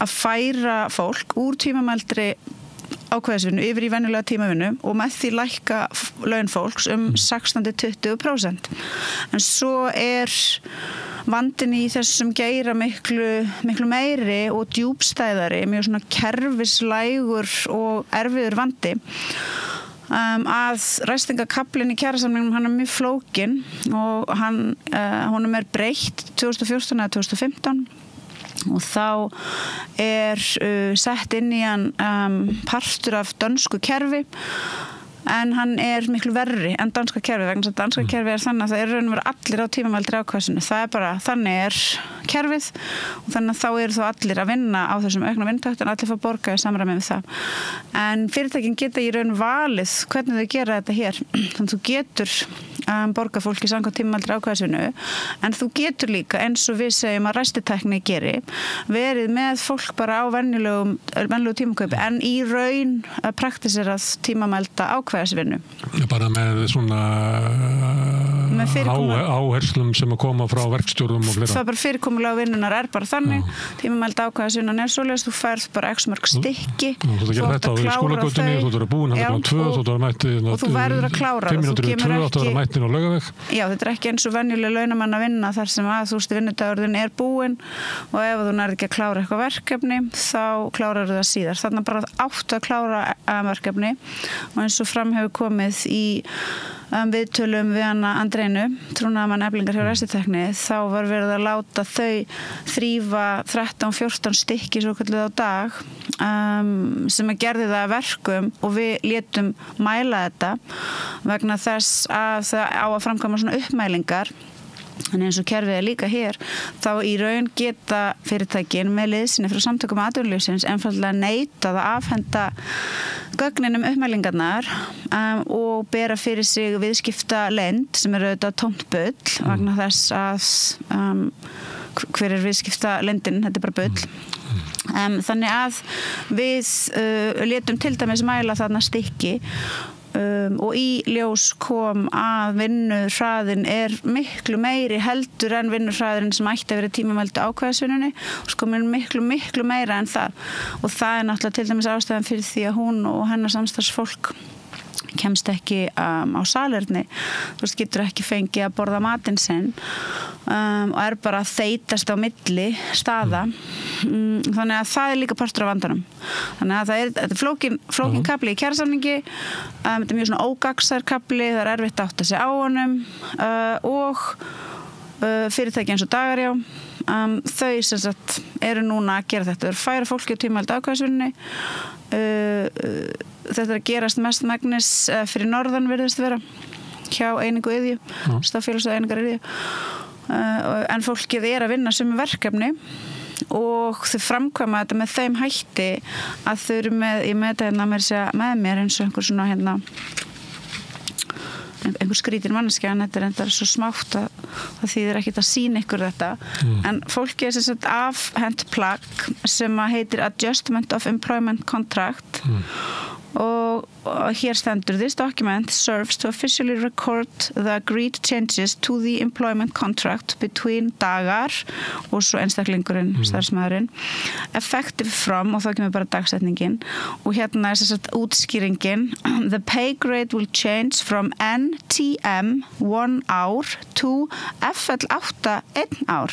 að færa fólk úr tímamældri ákveðisvinnu yfir í venjulega tímavinnu og með því lækka laun fólks 16-20%. En svo vandinn í þessum geira miklu meiri og djúpstæðari, mjög svona kerfislægur og erfiður vandi. Að ræstingakaflinn í kjarasamningnum hann mjög flókinn og honum breytt 2014 eða 2015 og þá sett inn í hann partur af dönsku kerfi en hann miklu verri en danska kerfi vegna þess að danska kerfi þannig að það raun og veru allir á tímamældri ákvæðisvinnu. Það bara, þannig kerfið og þannig að þá eru þó allir að vinna á þessum aukna vinnutakti en allir fá borga í samræmi við það. En fyrirtækin geta í raun valið hvernig þau gera þetta hér. Þannig að þú getur borga fólki samkvæmt tímamældri ákvæðisvinnu en þú getur líka eins og við segjum að ræstitækni geri verið með fólk bara á venjulegu tímakaupi en í raun að praktiserað tímamælda ákvæðisvinnu. Bara með svona áherslum sem að koma frá verkstjórum og fleira. Það bara fyrirkomulega vinnunar bara þannig. Tímamælda ákvæðisvinnan svoleiðis, þú færð bara x mörg stykki. Þú getur þetta á skólagötunni, þú getur að búin hann og þú verður að klára það. Á Laugaveg. Já, þetta ekki eins og venjuleg launamann að vinna þar sem að vinnudagurinn búinn og ef þú nærð ekki að klára eitthvað verkefni þá klárar það síðar. Þannig bara áttu að klára verkefni og eins og fram hefur komið í viðtölum við hana Andreinu, trúnaðarmann Eflingar hjá ræstitækni, þá var verið að láta þau þrífa 13-14 stykki svo kallið á dag sem gerði það að verkum og við létum mæla þetta vegna þess að það á að framkvæma svona uppmælingar. En eins og kerfið líka hér, þá í raun geta fyrirtækin með liðsinni frá Samtökum atvinnulífsins einfaldlega neitað að afhenda gögnin uppmælingarnar og bera fyrir sig viðskiptaleynd sem auðvitað tómt bull vegna þess að hver viðskiptaleyndin, þetta bara bull. Þannig að við létum til dæmis mæla þarna stykki og í ljós kom að vinnuhraðin miklu meiri heldur en vinnuhraðin sem ætti að vera tímamældu ákvæðisvinnunni og sko miklu meira en það og það náttúrulega til dæmis ástæðan fyrir því að hún og hennar samstarfsfólk kemst ekki á salerni, þú veist, getur ekki fengið að borða matinn sinn og bara að þeytast á milli staða þannig að það líka partur af vandanum þannig að þetta flókin kafli í kjarasamningi þetta mjög svona ógagnsær kafli, það erfitt að átta sig á honum og fyrirtæki eins og Dagarjá þau sem sagt núna að gera þetta, þau færa fólki á tímamældu ákvæðisvinnu þetta að gerast mest megnis fyrir norðan virðist vera hjá Einingu Iðju, stafélagsstað Einingar Iðju en fólkið að vinna sem verkefni og þau framkvæma þetta með þeim hætti að þau eru með, ég með þetta með mér eins og einhver svona einhver skrítin manneskja en þetta svo smátt að það þýðir ekkert að sýna ykkur þetta en fólki sem sagt afhent plagg sem heitir Adjustment of Employment Contract og hér stendur this document serves to officially record the agreed changes to the employment contract between dagar og svo einstaklingurinn, starfsmaðurinn effective from, og þá kemur bara dagsetningin og hérna þess að útskýringin the pay grade will change from NTM 1 hour to FL 8 1 hour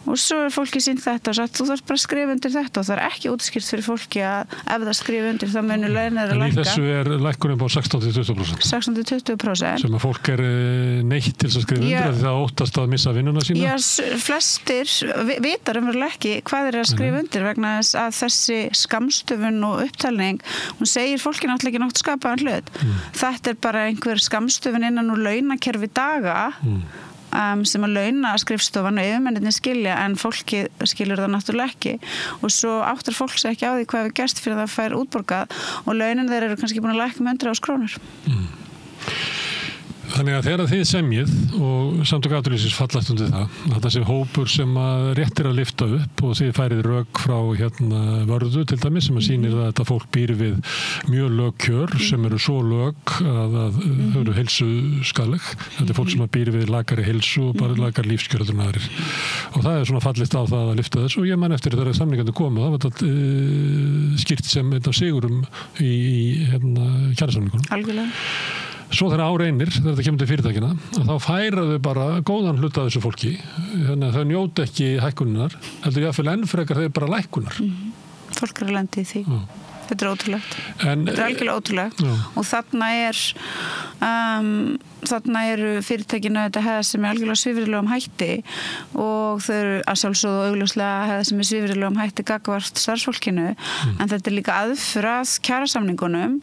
og svo fólki sýnt þetta og sagt þú þarf bara að skrifa undir þetta og það ekki útskýrt fyrir fólki að ef það skrifa undir þá munur launin að lækka. Þessu lækkunin á 16-20%. 16-20%. Sem að fólk neitt til að skrifa undir því það óttast að missa vinnuna sína? Já, flestir vitar umverulega ekki hvað að skrifa undir vegna þess að þessi skammstöfun og upptalning, hún segir fólki náttúrulega ekki nátt skapaðan hlut. Þetta bara einhver skammstöfun innan úr launakerfi daga sem að launa skrifstofan og yfirmenninni skilja en fólki skilur það náttúrulega ekki og svo áttar fólk sig ekki á því hvað við gerst fyrir það fær útborgað og launin þeir eru kannski búin að lækka með 100.000 krónur. Þannig að þegar þið semjið og Samtök atvinnulífsins fallast undir það, þetta sem hópur sem að rétt að lyfta upp og þið færið rök frá vörðu til dæmis sem að sýnir að þetta fólk býr við mjög lög kjör sem eru svo lög að þau eru heilsuskaðleg. Þetta fólk sem að býr við lakari heilsu og bara lakari lífskjör en aðrir. Og það svona fallist á það að lyfta þess og ég man eftir þegar samningandi komu, það var þetta skýrt sem einn af sigurum í kjarasamningunum. Algjörlega. Svo þegar áreinir, þegar þetta kemur til fyrirtækina, þá færa þau bara góðan hluta af þessu fólki. Þannig að þau njóta ekki hækkuninnar, heldur ég að fyrir enn frekar þau bara lækkunar. Fólk að lendi í því. Þetta ótrúlegt. Þetta algjörlega ótrúlegt. Og þarna eru fyrirtækinu þetta hefða sem algjörlega svífurlegum hætti og þau eru að sjálfsögðu og augljóslega hefða sem svífurlegum hætti gagnvart starfsfólkinu en þetta líka aðfyrað kjarasamningunum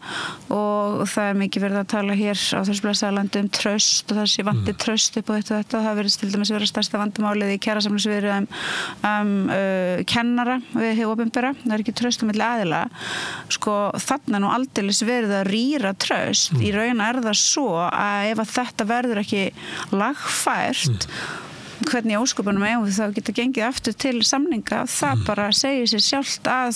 og það mikið verið að tala hér á þessu blessaðalandi traust og þessi vanti traust upp á þetta það verið til dæmis vera stærsta vandamálið í kjarasamningsviðræðum kennara við hið opinbera, það ekki traust á milli aðila sko þarna nú aldeilis verið að rýra traust í raun það svo að ef að þetta verður ekki lagfært hvernig ósköpunum eigum við þá geta gengið aftur til samninga það bara segir sér sjálft að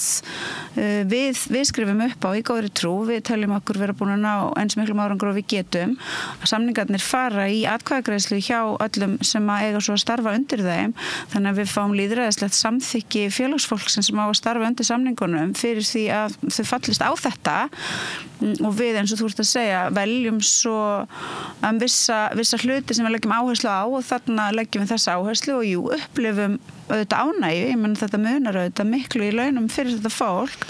við skrifum upp á í góðri trú, við teljum okkur vera búin að ná eins miklum árangur og við getum samningarnir fara í atkvæðagreiðslu hjá öllum sem að eiga svo að starfa undir þeim, þannig að við fáum lýðræðislegt samþykki félagsfólksins sem á að starfa undir samningunum fyrir því að þau fallist á þetta og við eins og þú ert að segja veljum svo vissa hluti sem við leggjum áherslu á og þarna leggjum við þessa áherslu og jú, upplifum auðvitað ánægju, ég menn þetta munar auðvitað miklu í launum fyrir þetta fólk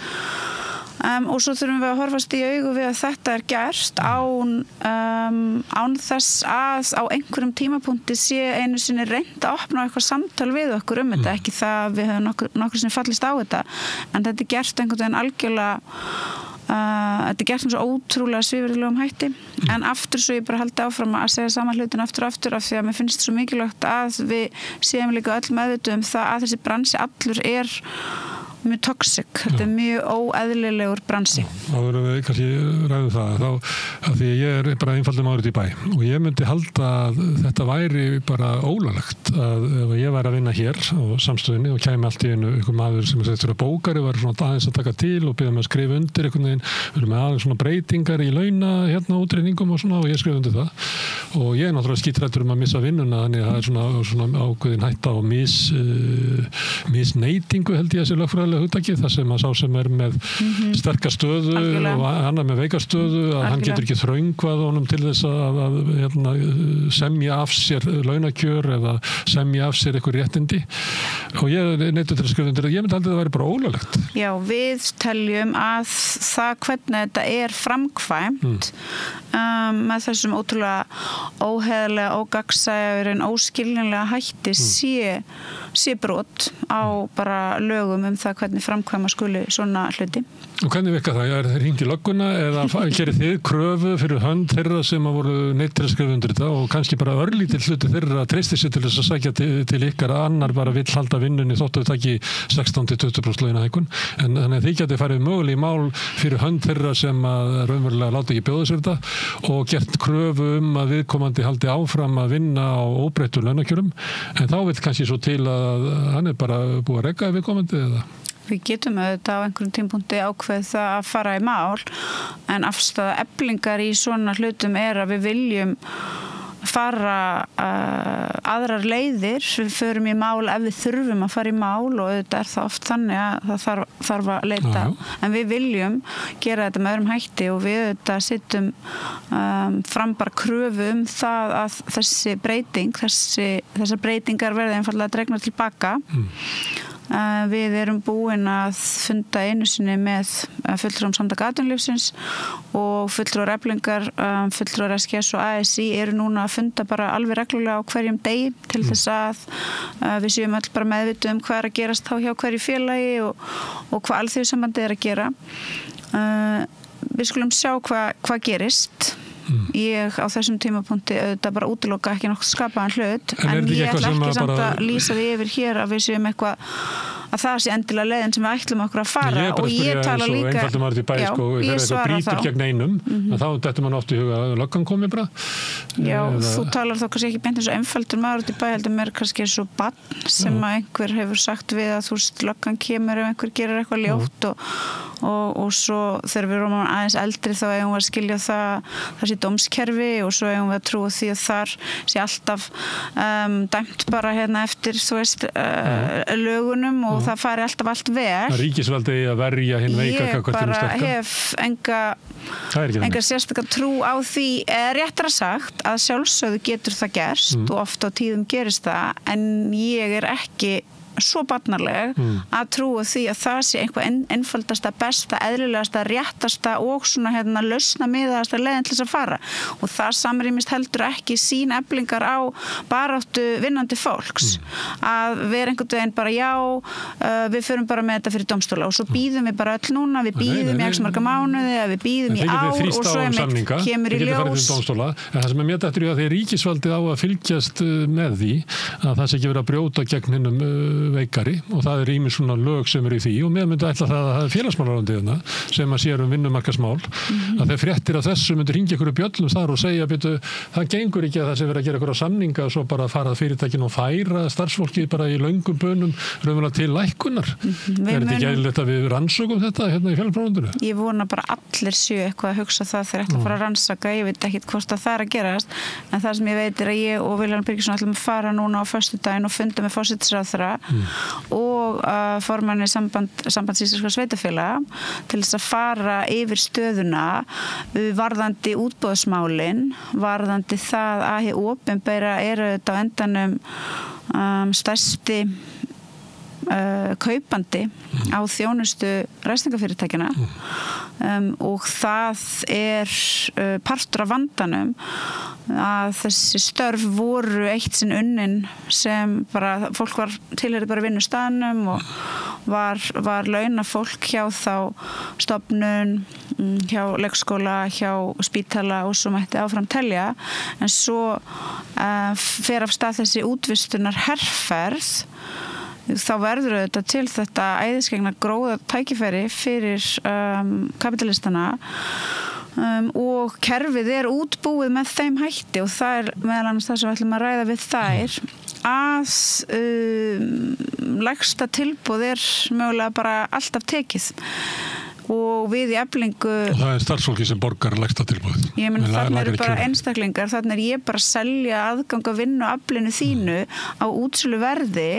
og svo þurfum við að horfast í augu við að þetta gert án þess að á einhverjum tímapunkti sé einu sinni reynt að opna eitthvað samtal við okkur þetta, ekki það við höfum nokkur sem fallist á þetta, en þetta gert einhvern veginn algjörlega þetta gert með svo ótrúlega svífurlegum hætti en aftur svo ég bara haldi áfram að segja sama hlutin aftur af því að mér finnst svo mikilvægt að við séum líka öll meðvituð það að þessi bransi allur mjög toxic, þetta mjög óeðlilegur bransi. Þá verðum við kannski ræðum það, þá að því ég bara einfaldum árið í bæ og ég myndi halda að þetta væri bara ólöglegt að ef ég væri að vinna hér á samstöðinni og kæmi allt í einu einhver maður sem þetta bókari var svona aðeins að taka til og byrja með að skrifa undir einhvern veginn, við erum með aðeins svona breytingar í launa útreiningum og svona og ég skrifa undir það og ég náttúrulega skítrættur að missa vinnuna þannig að það svona ákveðin hætta á misneytingu held ég að sé lögfræðilega hugtaki, það sem að sá sem með sterka stöðu og annar með veika stöðu að hann getur ekki þröngvað honum til þess að semja af sér launakjör eða semja af sér eitthvað réttindi og ég neittu til að skrifa undir ég myndi aldrei að það væri bara ólöglegt. Já, við teljum að það hvernig þetta framkvæmt með þessum ótrúlega óheðlega, ógagnsæja óskiljanlega hætti sé brot á bara lögum það hvernig framkvæma skuli svona hluti. Og hvernig virka það? Er það hringt í lögguna eða gerir þið kröfu fyrir hönd þeirra sem að voru neitt til að skrifa undir þetta og kannski bara örlítill hluti þeirra treystir sér til þess að sækja til ykkar að annar bara vill halda vinnunni þóttu við taki 16-20% launahækkun en þannig að þið getið farið möguleg í mál fyrir hönd þeirra sem að raunverulega láta ekki bjóða sér þetta og gert kröfu að viðkomandi haldi áfram að vinna á óbreyttu launakjörum en þá vill kannski svo til að hann bara búið að regga viðkomandi eða? Við getum auðvitað á einhverjum tímapunkti ákveð það að fara í mál en afstaða eflingar í svona hlutum að við viljum fara aðrar leiðir, við förum í mál ef við þurfum að fara í mál og auðvitað það oft þannig að það þarf að leita, en við viljum gera þetta með öðrum hætti og við auðvitað setjum fram bara kröfu það að þessi breyting, þessar breytingar verði einfaldlega dregnar tilbaka. Við erum búin að funda einu sinni með fulltrúum Samtaka atvinnulífsins og fulltrúar Eflingar, fulltrúar SKS og ASÍ eru núna að funda bara alveg reglulega á hverjum degi til þess að við séum öll bara meðvituð hvað að gerast þá hjá hverju félagi og hvað alþjóðsambandið að gera. Við skulum sjá hvað gerist. Ég á þessum tímapunkti auðvitað bara útiloka ekki nokkuð skapaðan hlut en ég ætla ekki samt að lýsa því yfir hér að við séum eitthvað að það sé endilega leiðin sem við ætlum okkur að fara og ég tala líka ég svara þá gegn einum, þá dettur mann oft í huga að löggan komi bara þú talar þá kannski ekki beint eins og einfaldur maður út í bæ heldur mér kannski eins og barn sem að einhver hefur sagt við að þú veist löggan kemur ef einhver gerir eitthvað ljótt og svo þegar við erum aðeins eldri þá eigum við að skilja það sé dómskerfi og svo eigum við að trúa því að þar sé alltaf dæmt bara hérna eftir þú veist lögunum og það fari alltaf allt vel. Ríkisvaldi að verja hinn veika gagnvart hinu sterka. Ég bara hef enga sérstaka trú á því réttara sagt að sjálfsögðu getur það gerst og oft á tíðum gerist það en ég ekki svo barnarleg að trúa því að það sé einhver einfaldasta, besta, eðlilegasta, réttasta og svona hérna lausna miðaðasta leiðin til þess að fara og það samrýmist heldur ekki sín Eflingar á baráttu vinnandi fólks að vera einhvern veginn bara við förum bara með þetta fyrir dómstóla og svo býðum við bara öll núna, við býðum í x marga mánuði eða við býðum í ár og svo kemur í ljós en það sem mér dettur í að þegar ríkisvaldið á að fylgjast með því að það sé ekki verið að brjóta gegn hinnum veikari og það ýmis svona lög sem eru í því og mér myndi ætla það að það félagsmálaráðuneytið sem að sér vinnumarkaðsmál að þeir fréttir af þessu myndi hringja ykkur bjöllum þar og segja það gengur ekki að það sé verið að gera ykkur á samninga og svo bara fara fyrirtækin og færa starfsfólki bara í löngum bönum raunverulega til lækkunar. Þetta ekki eðlilegt að við rannsökum þetta hérna í félagsmálaráðuneytinu? Ég vona bara allir séu eitthvað að hugsa það þeir ætla að fara að rannsaka, ég veit ekki hvort að það að gerast en það sem ég veit að ég og Vilhelm Birgisson ætlum að fara núna á föstudaginn og funda með forsætisráðherra og formanni sambands íslenskra sveitarfélaga til þess að fara yfir stöðuna varðandi útboðsmálin, varðandi það að hið opinbera þetta á endanum stærsti kaupandi á þjónustu ræstingafyrirtækjana og það partur af vandanum að þessi störf voru eitt sinn unnin sem bara fólk tilheyrði bara vinnustaðnum og var launafólk hjá þá stofnun, hjá leikskóla, hjá spítala og svo mætti áfram telja en svo fer af stað þessi útvistunar herferð þá verður þetta til þetta æðiskegna gróða tækifæri fyrir kapitalistana og kerfið útbúið með þeim hætti og það meðal annars það sem við ætlum að ræða við þær að lægsta tilboð mögulega bara alltaf tekið og við í Eflingu og það starfsfólki sem borgar lægsta tilboð ég menn þannig eru bara einstaklingar þannig ég bara að selja aðgang að vinna aflinu þínu á útsölu verði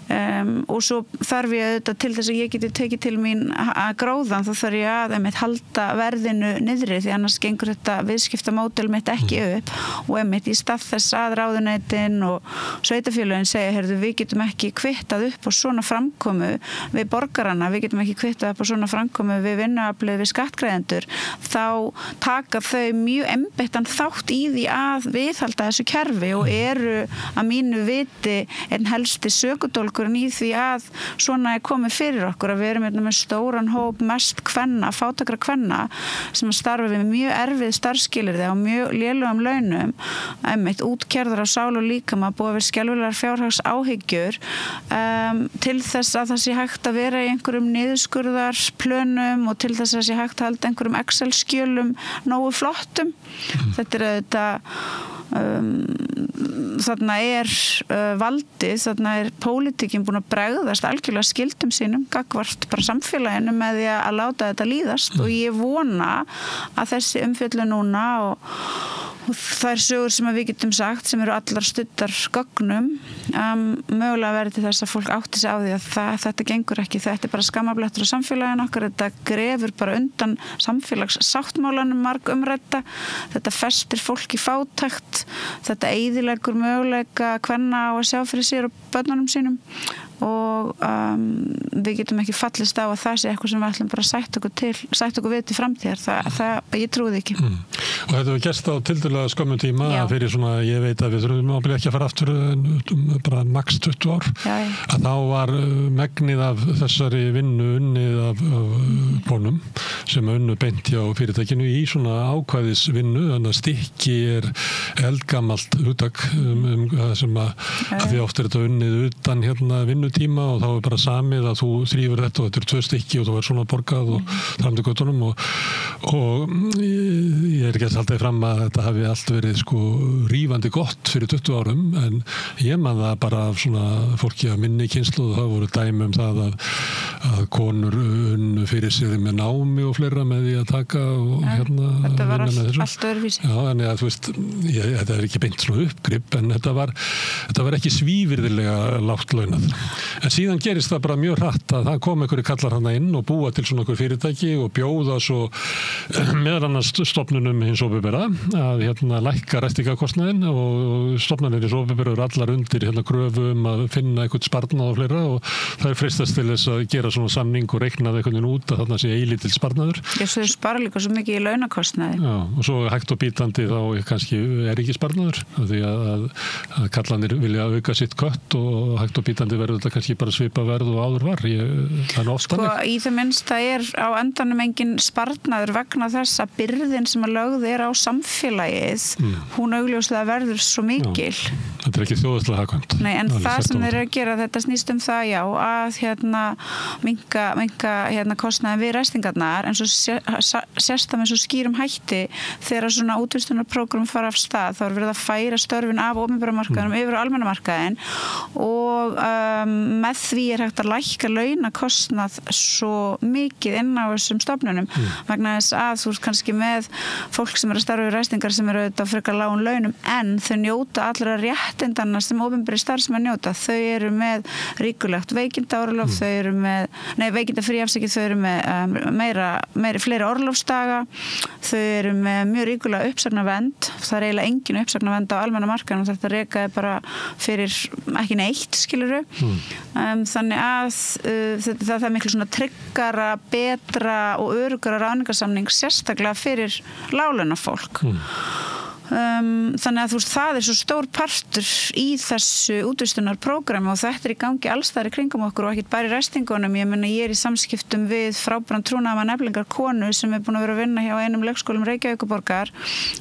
og svo þarf ég auðvitað til þess að ég geti tekið til mín að gróðan þá þarf ég að halda verðinu niðri því annars gengur þetta viðskiptamódel mitt ekki upp og í stað þess að ráðuneytin og sveitarfélögin segja heyrðu við getum ekki kvittað upp á svona framkomu við borgarana, við getum ekki kvittað upp á svona framkomu við vinnuaflið við skattgreiðendur þá taka þau mjög einbeittan þátt í því að viðhalda þessu kerfi og eru að mínu viti einn helsti sökudólgur í því að svona komið fyrir okkur að við erum með stóran hóp mest kvenna, fátækra kvenna sem starfa við mjög erfið starfsskilyrði á mjög lélugum launum útkerðar á sál og líkama búið við skelfilegar fjárhags áhyggjur til þess að það sé hægt að vera í einhverjum niðurskurðarplönum og til þess að það sé hægt að halda einhverjum Excel-skjölum nógu flottum þetta þetta þarna valdið, þarna pólitíkin búin að bregðast algjörlega skildum sínum gagnvart bara samfélaginu með því að láta þetta líðast og ég vona að þessi umfjöllun núna og þær sögur sem við getum sagt sem eru allar studdar gögnum mögulega verið til þess að fólk átti sig á því að þetta gengur ekki, þetta bara skammablettur á samfélaginu okkar, þetta grefur bara undan samfélagssáttmálanum marg umrædda, þetta festir fólk í fátækt, þetta eyðileggur möguleika kvenna á að sjá fyrir sér og börnunum sínum og við getum ekki fallist á að það sé eitthvað sem við ætlum bara að sætta okkur við til framtíðar, ég trúi því ekki. Og þetta var gerst á tildulega skömmum tíma fyrir svona, ég veit að við þurfum ábyggilega ekki að fara aftur bara max 20 ár, að þá var megnið af þessari vinnu unnið af konum sem unnu beint hjá fyrirtækinu í svona ákvæðisvinnu, þannig að stykki eldgamalt hugtak það sem að því oft þetta unnið utan vinnutíma og þá bara samið að þú þrýfur þetta og þetta 2 stykki og þú svona borgað og framdi göttunum og ég ekki að halda fram að þetta hafi allt verið rífandi gott fyrir 20 árum en ég man það bara af svona fólki af minni kynslu og það voru dæmi það að konur unnu fyrir sig með námi og fleira með því að taka og þetta var allt öðruvísi. Já, en þú veist, þetta ekki beint svona uppgrip en þetta var ekki svívirðilega lágt launað. En síðan gerist það bara mjög hratt að það kom einhverju kallar hana inn og búa til svona einhver fyrirtæki og bjóða svo meðal annars stofnunum hins opinbera að lækka ræstingakostnaðinn og stofnanir hins opinbera eru allar undir kröfu að finna einhvern sparnað og fleira og það freistast til þess að gera svona samning og reikna það einhvern veginn út að þarna sé eilítill sparnaður. Já, svo þau spara líka svo mikið í launakostnaði. Já, og svo hægt og bítandi þá kannski ekki sparnaður því að kallanir vilja auka sitt kött og hægt og bítandi verður þetta kannski bara svipa verð og áður var. Það ofta í það minnst það á endanum engin sparnaður vegna þess að byrðin sem að lögð á samfélagið, hún augljóslega verður svo mikil. Þetta ekki þjóðslega hagkvæmt. Nei, en það sem þeir eru að gera, þetta snýst það að minnka kostnaðin við ræstingarnar en svo sést það með svo skýrum hætti þegar svona útvistunarprógram fara af stað, þá verið að færa störfin af opinbera markaðinum yfir á almenna markaðin og með því hægt að lækka launakostnað svo mikið inn á þessum stofnunum vegna þess að þú ert kannski með fólk sem að starfa í ræstingar sem eru auðvitað frekar lágum launum en þau njóta allra réttindanna sem opinberi starfsmenn njóta, þau eru með ríkulegt veikindaorlof, þau eru með veikindafrí afsakið, þau eru með fleiri orlofsdaga, þau eru með mjög ríkulega uppsagnavernd, það er eiginlega engin uppsagnavernd á almenna markaðinum og þetta rekaði bara fyrir ekki neitt, skilurðu. Þannig að það er miklu svona tryggara, betra og öruggara ráðningarsamning sérstaklega fyrir láglaunafólk. Þannig að það er svo stór partur í þessu útvistunarprógrami og þetta í gangi allstaðar í kringum okkur og ekki bara í ræstingunum. Ég er í samskiptum við frábæran trúnaðarmann Eflingar konu sem búin að vera að vinna hjá einum leikskólum Reykjavíkurborgar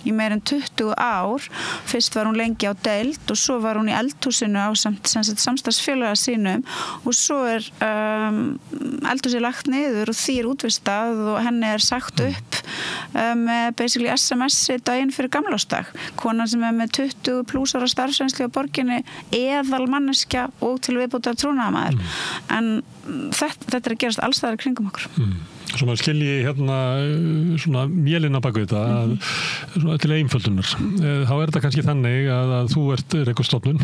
í meir en 20 ár. Fyrst var hún lengi á deild og svo var hún í eldhúsinu á samstarfsfélaga sínum og svo eldhúsið lagt niður og því útvistað og henni sagt upp með basically SMS-i daginn fyrir gamlástag. Konan sem með 20 pluss ára starfsreynslu á borginni, eðal manneskja og til viðbótar trúnaðarmaður. En þetta að gerast allstaðar í kringum okkur. Svo maður skilji svona mélina bak við þetta til einföldunar. Þá þetta kannski þannig að þú ert reikustofnun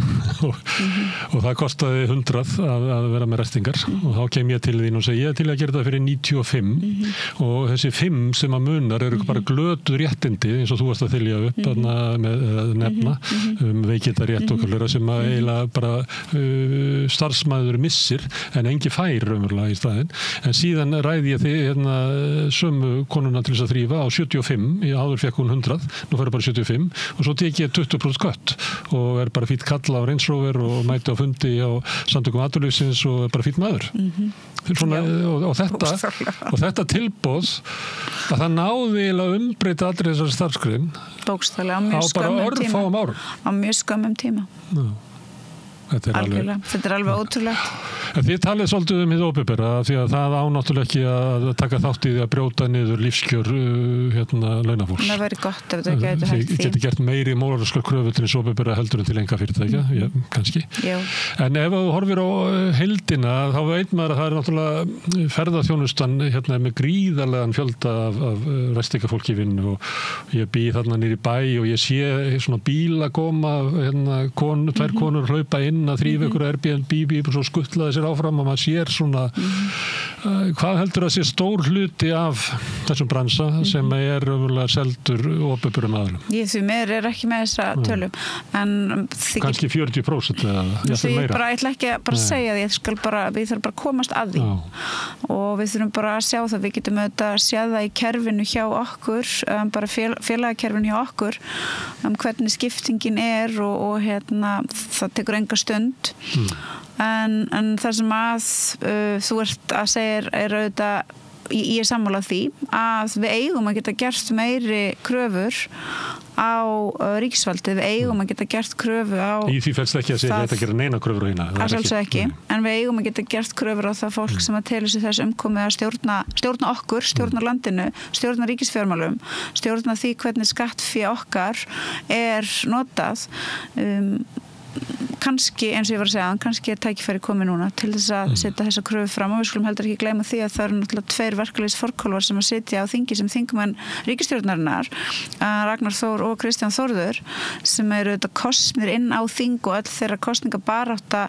og það kostaði 100 að vera með ræstingar og þá kem ég til þín og segi ég til að gera þetta fyrir 95 og þessi 5 sem að munar eru bara glötuð réttindi eins og þú varst að þylja upp með nefna veikindarétt og hverlega sem að eiginlega bara starfsmæður missir en engi fær raunverulega í staðinn en síðan ræði ég þig sömu konuna til þess að þrýfa á 75, áður fekk hún 100 nú fer bara 75 og svo tek ég 20% kött og bara fýtt kalla á Range Rover og mæti á fundi á samtökum atvinnulífsins og bara fýtt maður og þetta tilboð að það náði að umbreyta allir þessar starfsgrein bókstaflega á mjög skömmum tíma. Þetta er alveg ótrúlegt. Þið talið svolítið hið opinbera því að það náttúrulega ekki að taka þátt í því að brjóta niður lífskjör launafólks. Það væri gott ef það gæti hægt því. Þið geti gert meiri móralskar kröfur til hins opinbera heldur en til einkafyrirtækja, kannski. Já. En ef þú horfir á heildina þá veit maður að það náttúrulega ferðaþjónustan með gríðarlegan fjölda af vestingafólki í vinnu og ég bý þarna niður í bæ og ég sé svona bíla koma, tvær konur hlaupa inn að þrífa ykkur Airbnb og svo skuttlaði sér áfram og maður sér svona hvað heldur að sé stór hluti af þessum bransa sem örugglega seldur opinberum aðilum? Ég því meður ekki með þessa tölum en kannski 40% eða því meira. Ég ætla ekki að segja því við þurfum bara að komast að því og við þurfum bara að sjá það, við getum auðvitað að sjá það í kerfinu hjá okkur bara félagakerfinu hjá okkur hvernig skiptingin er og það tekur enga stund en það sem að þú ert að segja er auðvitað ég er sammála því að við eigum að geta gert meiri kröfur á ríkisvaldið, við eigum að geta gert kröfu á í því felst ekki að segja þetta gera neina kröfur á hérna ekki, en við eigum að geta gert kröfur á það fólk sem að telur sig þess umkomið að stjórna okkur, stjórna landinu stjórna ríkisfjármálum, stjórna því hvernig skattfé okkar er notað kannski, eins og ég var að segja, kannski er tækifæri komið núna til þess að setja þessa kröfu fram og við skulum heldur ekki gleyma því að það eru náttúrulega 2 verkalýðsforkólfar sem að sitja á þingi sem þingmenn ríkisstjórnarinnar Ragnar Þór og Kristján Þórður sem eru auðvitað kosnir inn á þing og öll þeirra kosningabarátta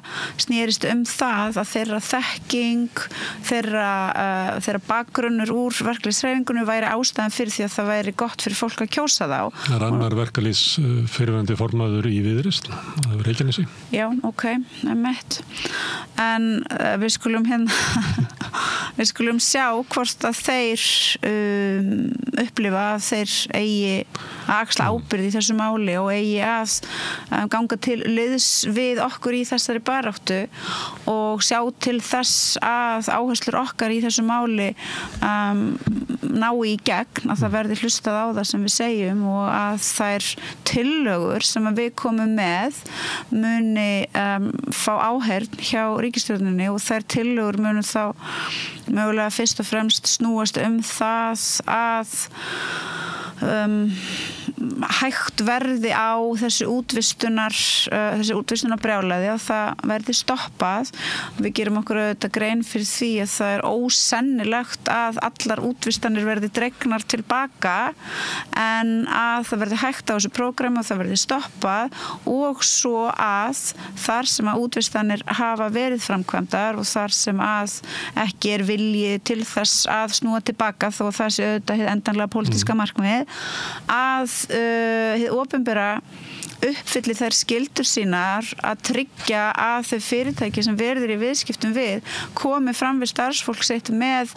snerist það að þeirra þekking þeirra bakgrunnur úr verkalýðshreyfingunni væri ástæðan fyrir því að það væri gott fyrir fólk að kjósa þá. Það er annar verkalýðs fyrrverandi formaður í Viðreisn Reykjanesi. Já, ok, en við skulum við skulum sjá hvort að þeir upplifa að þeir eigi að axla ábyrgð í þessu máli og eigi að ganga til liðs við okkur í þessari baráttu og sjá til þess að áherslur okkar í þessu máli ná í gegn, að það verði hlustað á það sem við segjum og að þær tillögur sem við komum með muni fá áheyrn hjá ríkisstjórninni og þær tillögur munu þá mögulega fyrst og fremst snúast það að hægt verði á þessu útvistunar brjálæði og það verði stoppað. Við gerum okkur auðvitað grein fyrir því að það er ósennilegt að allar útvistanir verði dregnar tilbaka en að það verði hægt á þessu prógrami og það verði stoppað og svo að þar sem að útvistanir hafa verið framkvæmdar og þar sem að ekki er vilji til þess að snúa tilbaka þó að það sé auðvitað hið endanlega pólitíska markmið að hið opinbera uppfylli þær skyldur sínar að tryggja að þau fyrirtæki sem verður í viðskiptum við komi fram við starfsfólk sitt með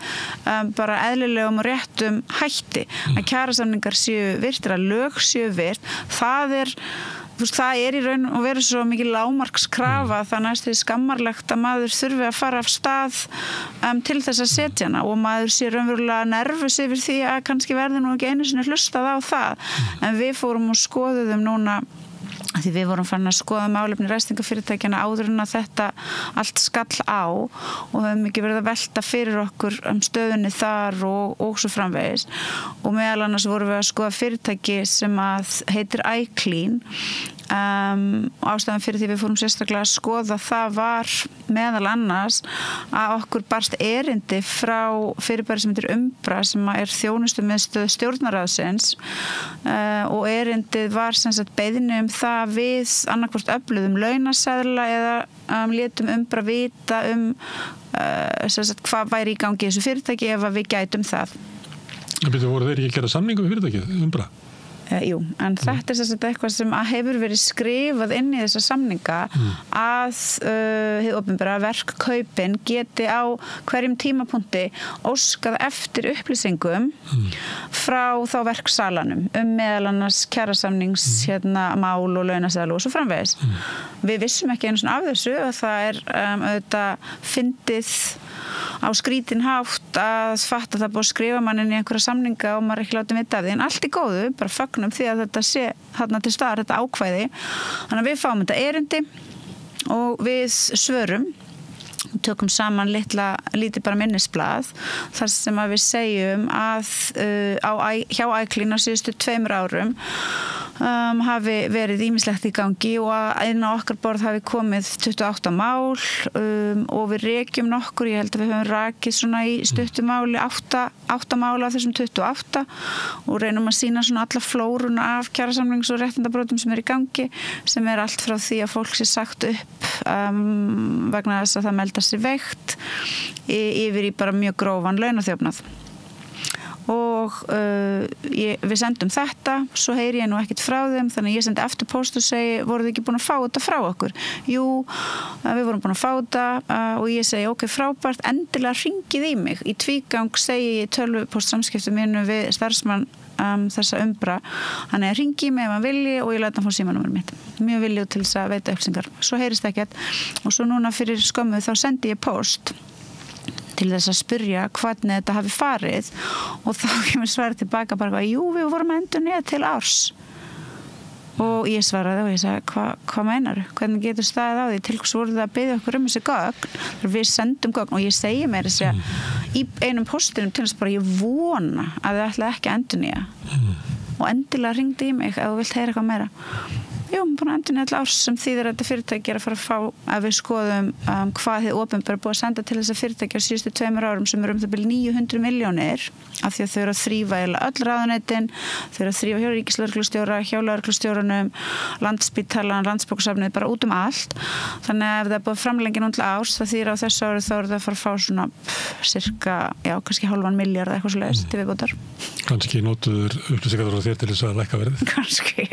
bara eðlilegum og réttum hætti að kjarasamningar séu virtir, að lög séu virt. Það er í raun og veru svo mikið lágmarkskrafa það næst því skammarlegt að maður þurfi að fara af stað til þess að setja hana og maður sé raunverulega nervus yfir því að kannski verði nú ekki einu sinni hlustað á það en við fórum og skoðuðum núna því við vorum farin að skoða málefni ræstingafyrirtækjana áður en að þetta allt skall á og höfum ekki verið að velta fyrir okkur stöðunni þar og svo framvegis og meðal annars vorum við að skoða fyrirtæki sem að heitir iClean ástæðan fyrir því við fórum sérstaklega að skoða það var meðal annars að okkur barst erindi frá fyrirbæri sem heitir Umbra sem er þjónustumiðstöð stjórnarráðsins og erindið var sem sagt beiðni það við annarkvort öfluðum launaseðla eða létum Umbra vita sem sagt hvað væri í gangi í þessu fyrirtæki ef við gætum það. Voru þeir ekki að gera samningu við fyrirtækið, Umbra? Jú, en þetta er eitthvað sem hefur verið skrifað inn í þessa samninga að hið opinbera verkkaupin geti á hverjum tímapunkti óskað eftir upplýsingum frá þá verksalanum meðal annars kjarasamnings mál og launaseðla og svo framvegis. Við vissum ekki einu svona af þessu að það er auðvitað fyndið á skrítin hátt að fatta það búið að skrifa mannin í einhverja samninga og maður ekki látið vita af því en allt í góðu, bara fögnum því að þetta sé þarna til staðar, þetta ákvæði þannig að við fáum þetta erindi og við svörum tökum saman lítið bara minnisblað þar sem að við segjum að hjá Æklín á síðustu 2 árum hafi verið ýmislegt í gangi og að inn á okkar borð hafi komið 28 mál og við rekjum nokkur, ég held að við höfum rakið svona í stuttu máli 8 mála af þessum 28 og reynum að sýna svona alla flóruna af kjarasamnings- og réttindabrotum sem í gangi, sem allt frá því að fólk sé sagt upp vegna þess að það melda sig veikt yfir í bara mjög grófan launaþjófnað. Og við sendum þetta, svo heyri ég nú ekkert frá þeim, þannig að ég sendi eftir post og segi, voruð þið ekki búin að fá þetta frá okkur? Jú, við vorum búin að fá þetta og ég segi, ok, frábært, endilega hringið í mig. Í tvígang segi ég tölvupóstsamskiptum mínu við starfsmann þessa umbra, hann hringi mig ef hann vilji og ég læt hann fá símanúmerið mitt. Mjög viljugur til þess að veita upplýsingar. Svo heyrist ekkert og svo núna fyrir skömmu þá sendi ég post til þess að spyrja hvernig þetta hafi farið og þá kemur svarið tilbaka bara, jú, við vorum að endurnýja til árs. Og ég svaraði og ég sagði, hvað meinar? Hvernig getur staðið á því? Til hvers voruð það að biðja okkur þessi gögn? Við sendum gögn og ég segi mér þess að í einum postinum til þess bara ég vona að þið ætlaði ekki að endurnýja. Og endilega hringdi í mig ef þú vilt heyra eitthvað meira. Jú, búin að endurnýja til árs sem þýðir að þetta fyrirtæki að fara að fá að við skoðum hvað þið opinbera búið að senda til þessa fyrirtæki á síðustu 2 árum sem það byrja 900 milljónir af því að þau eru að þrífa öll ráðuneytin, þau eru að þrífa hjá ríkislögreglustjóra, hjá lögreglustjóranum, Landspítalan, Landsbókasafnið, bara út allt. Þannig að ef það er búið framlengja nú til árs, það þýðir á þessu ári þá eru það að fara að fá svona cirka, kannski hálfan milljarð eitthvað svoleiðis til viðbótar. Kannski notuður upplýsingar frá þér til þess að lækka verðið? Kannski,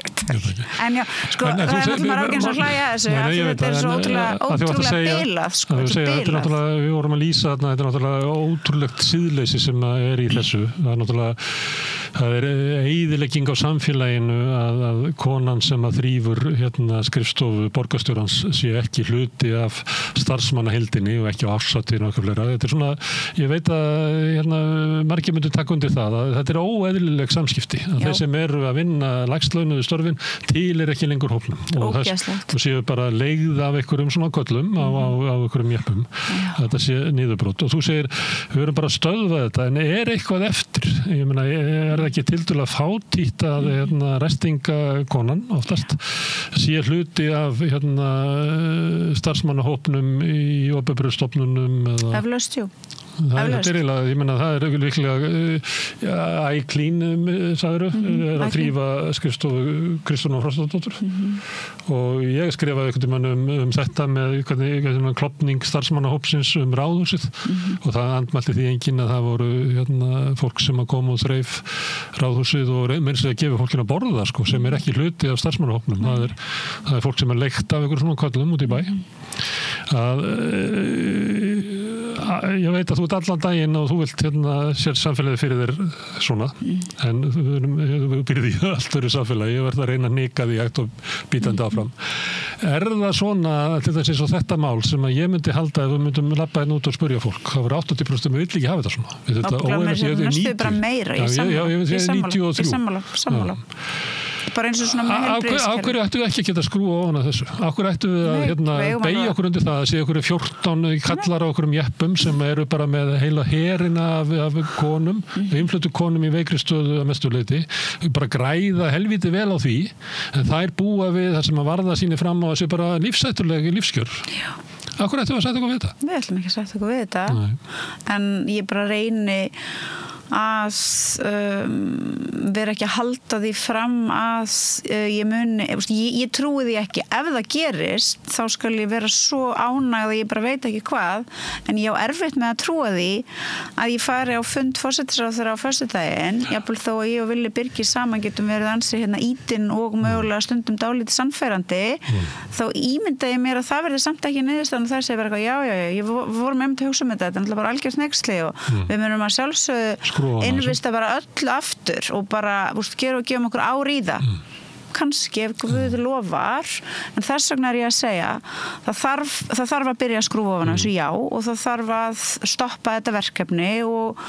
en já, sko, það er náttúrulega ekki eins og hlæja þessu, þetta er svo ótrúlega bilað, sko, þetta er bilað. Við vorum að lýsa þarna, þetta er náttúrulega ótrúlegt síðleysi sem í þessu. Það er eyðilegging á samfélaginu að konan sem að þrífur skrifstofu borgarstjórans sé ekki hluti af starfsmannaheildinni og ekki á afsatinu og eitthvað fleira. Þetta er svona, ég veit að margir myndu taka undir það að þetta er óeðlileg samskipti. Þeir sem eru að vinna lægstlaunuðu störfin til ekki lengur hópnum og séu bara leigð af einhverjum svona köllum á einhverjum jeppum. Þetta sé niðurbrot og þú segir, við verum bara að stöðva þetta en er eitthvað eftir? Ég meina, er það ekki tildulega fátítt að restingakonan oftast sé hluti af starfsmannahópnum í opinberum stofnunum? Eflaust, jú. Það er eiginlega, ég menna það er líklega Æklín sagður er að þrífa skrifstofu Kristrúnar Frostadóttur og ég skrifaði einhvern veginn þetta með hvernig klopning starfsmannahópsins ráðhúsið og það andmælti því enginn að það voru fólk sem að koma og þreif ráðhúsið og meins að gefa fólkinu að borða sko, sem er ekki hluti af starfsmannahópnum það er fólk sem er leikt af einhverjum svona köllum út í bæ ég veit að þú ert allan daginn og þú vilt sér samfélagið fyrir þér svona en þú byrði í allt öru samfélagi ég verð að reyna að nika því hægt og bítandi áfram er það svona til þess eins og þetta mál sem að ég myndi halda ef við myndum lappa hérna út og spurja fólk það voru 80% sem vill ekki hafa þetta svona næstu bara meira ég sammála bara eins og svona með heilbrigðiskerfi. Á hverju ættu við ekki að geta skrúa ofan að þessu? Á hverju ættu við að beygja okkur undir það að sé okkur 14 kallar á okkur jeppum sem eru bara með heila herina af konum, innfluttu konum í veikri stöðu að mestu leyti, bara græða helviti vel á því, en þær búa við það sem að varða síni fram á þessu bara lífsætturlegi lífskjör. Já. Á hverju ættu við að setja okkur við þetta? Við ætlum ekki að setja okkur við þetta, en ég bara reyni að vera ekki að halda því fram að ég muni, ég trúi því ekki ef það gerist, þá skal ég vera svo ánægð að ég bara veit ekki hvað en ég á erfitt með að trúa því að ég fari á fund forsætisráðherra á föstudaginn, jafnvel þó að ég og Villi Birgir saman getum verið ansi ítinn og mögulega stundum dálítið sannfærandi, þá ímynda ég mér að það verði samt ekki niðurstaðan og það segir bara eitthvað, já, vorum einmitt að hugsa um þetta er náttúrulega bara algjört hneyksli og við munum að sjálfsögðu innvista bara öll aftur og bara, gefum okkur ár í það kannski ef Guð lofar en þess vegna er ég að segja það þarf að byrja að skrúfa ofan þessu já og það þarf að stoppa þetta verkefni og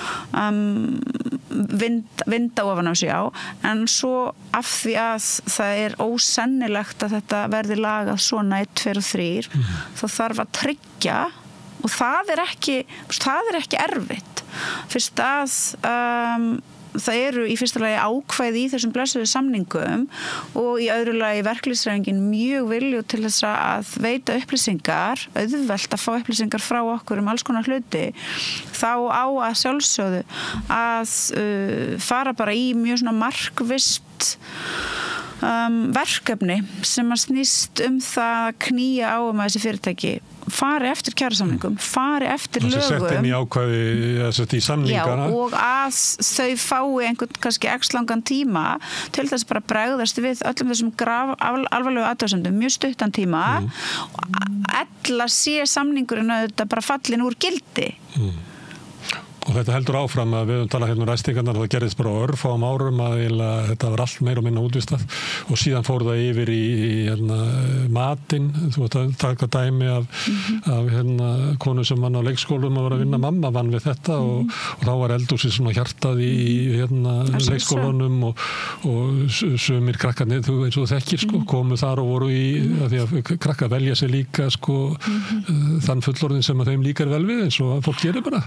vinda ofan þessu já en svo af því að það er ósennilegt að þetta verði lagað svona 1, 2 og 3 þá þarf að tryggja og og það er ekki erfitt fyrst að það eru í fyrsta lagi ákvæði í þessum blessuðu samningum og í öðru lagi verkalýðshreyfingin mjög viljug til þess að veita upplýsingar, auðvelt að fá upplýsingar frá okkur alls konar hluti, þá á að sjálfsögðu að fara bara í mjög svona markvisst verkefni sem að snýst það að knýja á að þessi fyrirtæki fari eftir kjarasamningum, fari eftir lögum. Það sett inn í ákvæði, í samningana. Já, og að þau fái einhvern kannski langan tíma til þess bara bregðast við öllum þessum alvarlegu athugasemdum, mjög stuttan tíma, ella sé samningurinn auðvitað bara fallin úr gildi. Og þetta heldur áfram að við höfum talað hérna ræstingarnar og það gerðist bara örfáum árum að þetta var allt meira og minna útvistað og síðan fór það yfir í matinn, þú veist að taka dæmi af konu sem vann á leikskólum að vera að vinna, mamma vann við þetta og þá var eldhúsið svona hjartað í leikskólunum og sumir krakkarnir, þú eins og þekkir komu þar og voru í, að því að krakkar velja sig líka þann fullorðin sem að þeim líkar vel við eins og fólk gerir bara.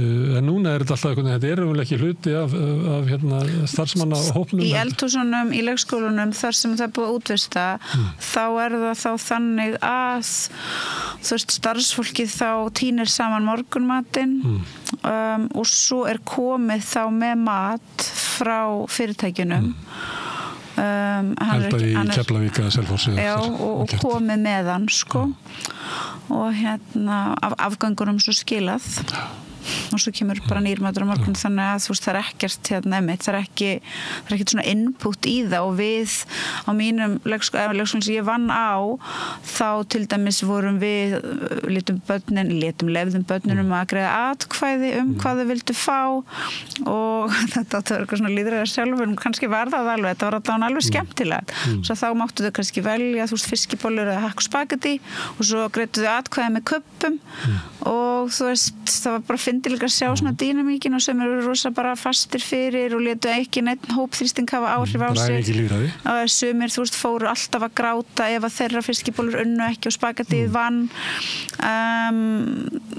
En núna þetta alltaf eitthvað, þetta umvel ekki hluti af starfsmanna hópnum. Í eldhúsunum, í leikskólunum, þar sem það er búið að útvista, þá það þá þannig að starfsfólkið þá tínir saman morgunmatinn og svo komið þá með mat frá fyrirtækjunum. Held að í Keflavík eða Selfossi. Já, og komið með hann, og afgangunum svo skilað. Og svo kemur bara nýrmatur á morgun þannig að það er ekkert það er ekkert svona input í það og við á mínum leikskólum sem ég vann á þá til dæmis vorum við lefðum börnunum að greiða atkvæði hvað þau vildu fá og þetta átti að vera eitthvað svona lýðræði sjálfur og kannski var það alveg, þetta var alveg skemmtilegt svo þá máttu þau kannski velja fiskibollur eða hakk og spagetti og svo greiddu þau atkvæði með kuppum og það var bara fyndið líka að sjá svona dýnamíkin og sem eru rosa bara fastir fyrir og letu ekki neitt hópþrýsting hafa áhrif á sig. Sumir, fóru alltaf að gráta ef að þeirra fiskibólur unnu ekki og spagettið vann.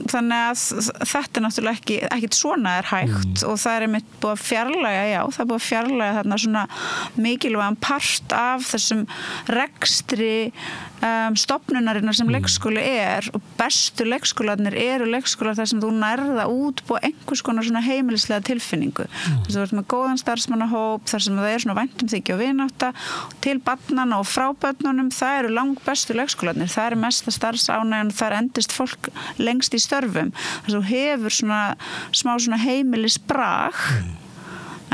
Þannig að þetta náttúrulega ekkit svona hægt og það einmitt búið að fjarlæga, það er búið að fjarlæga þarna svona mikilvægan part af þessum rekstri stofnunarinnar sem leikskóli og bestu leikskólarnir eru leikskólar þar sem þú nærða útbúa einhvers konar svona heimilislega tilfinningu. Þess að þú ert með góðan starfsmannahóp þar sem það svona væntumþykja og vinátta til barnanna og frá börnunum, það eru langbestu leikskólarnir, það eru mesta starfsánægjan, þar endist fólk lengst í störfum. Þess að þú hefur svona smá svona heimilisbrag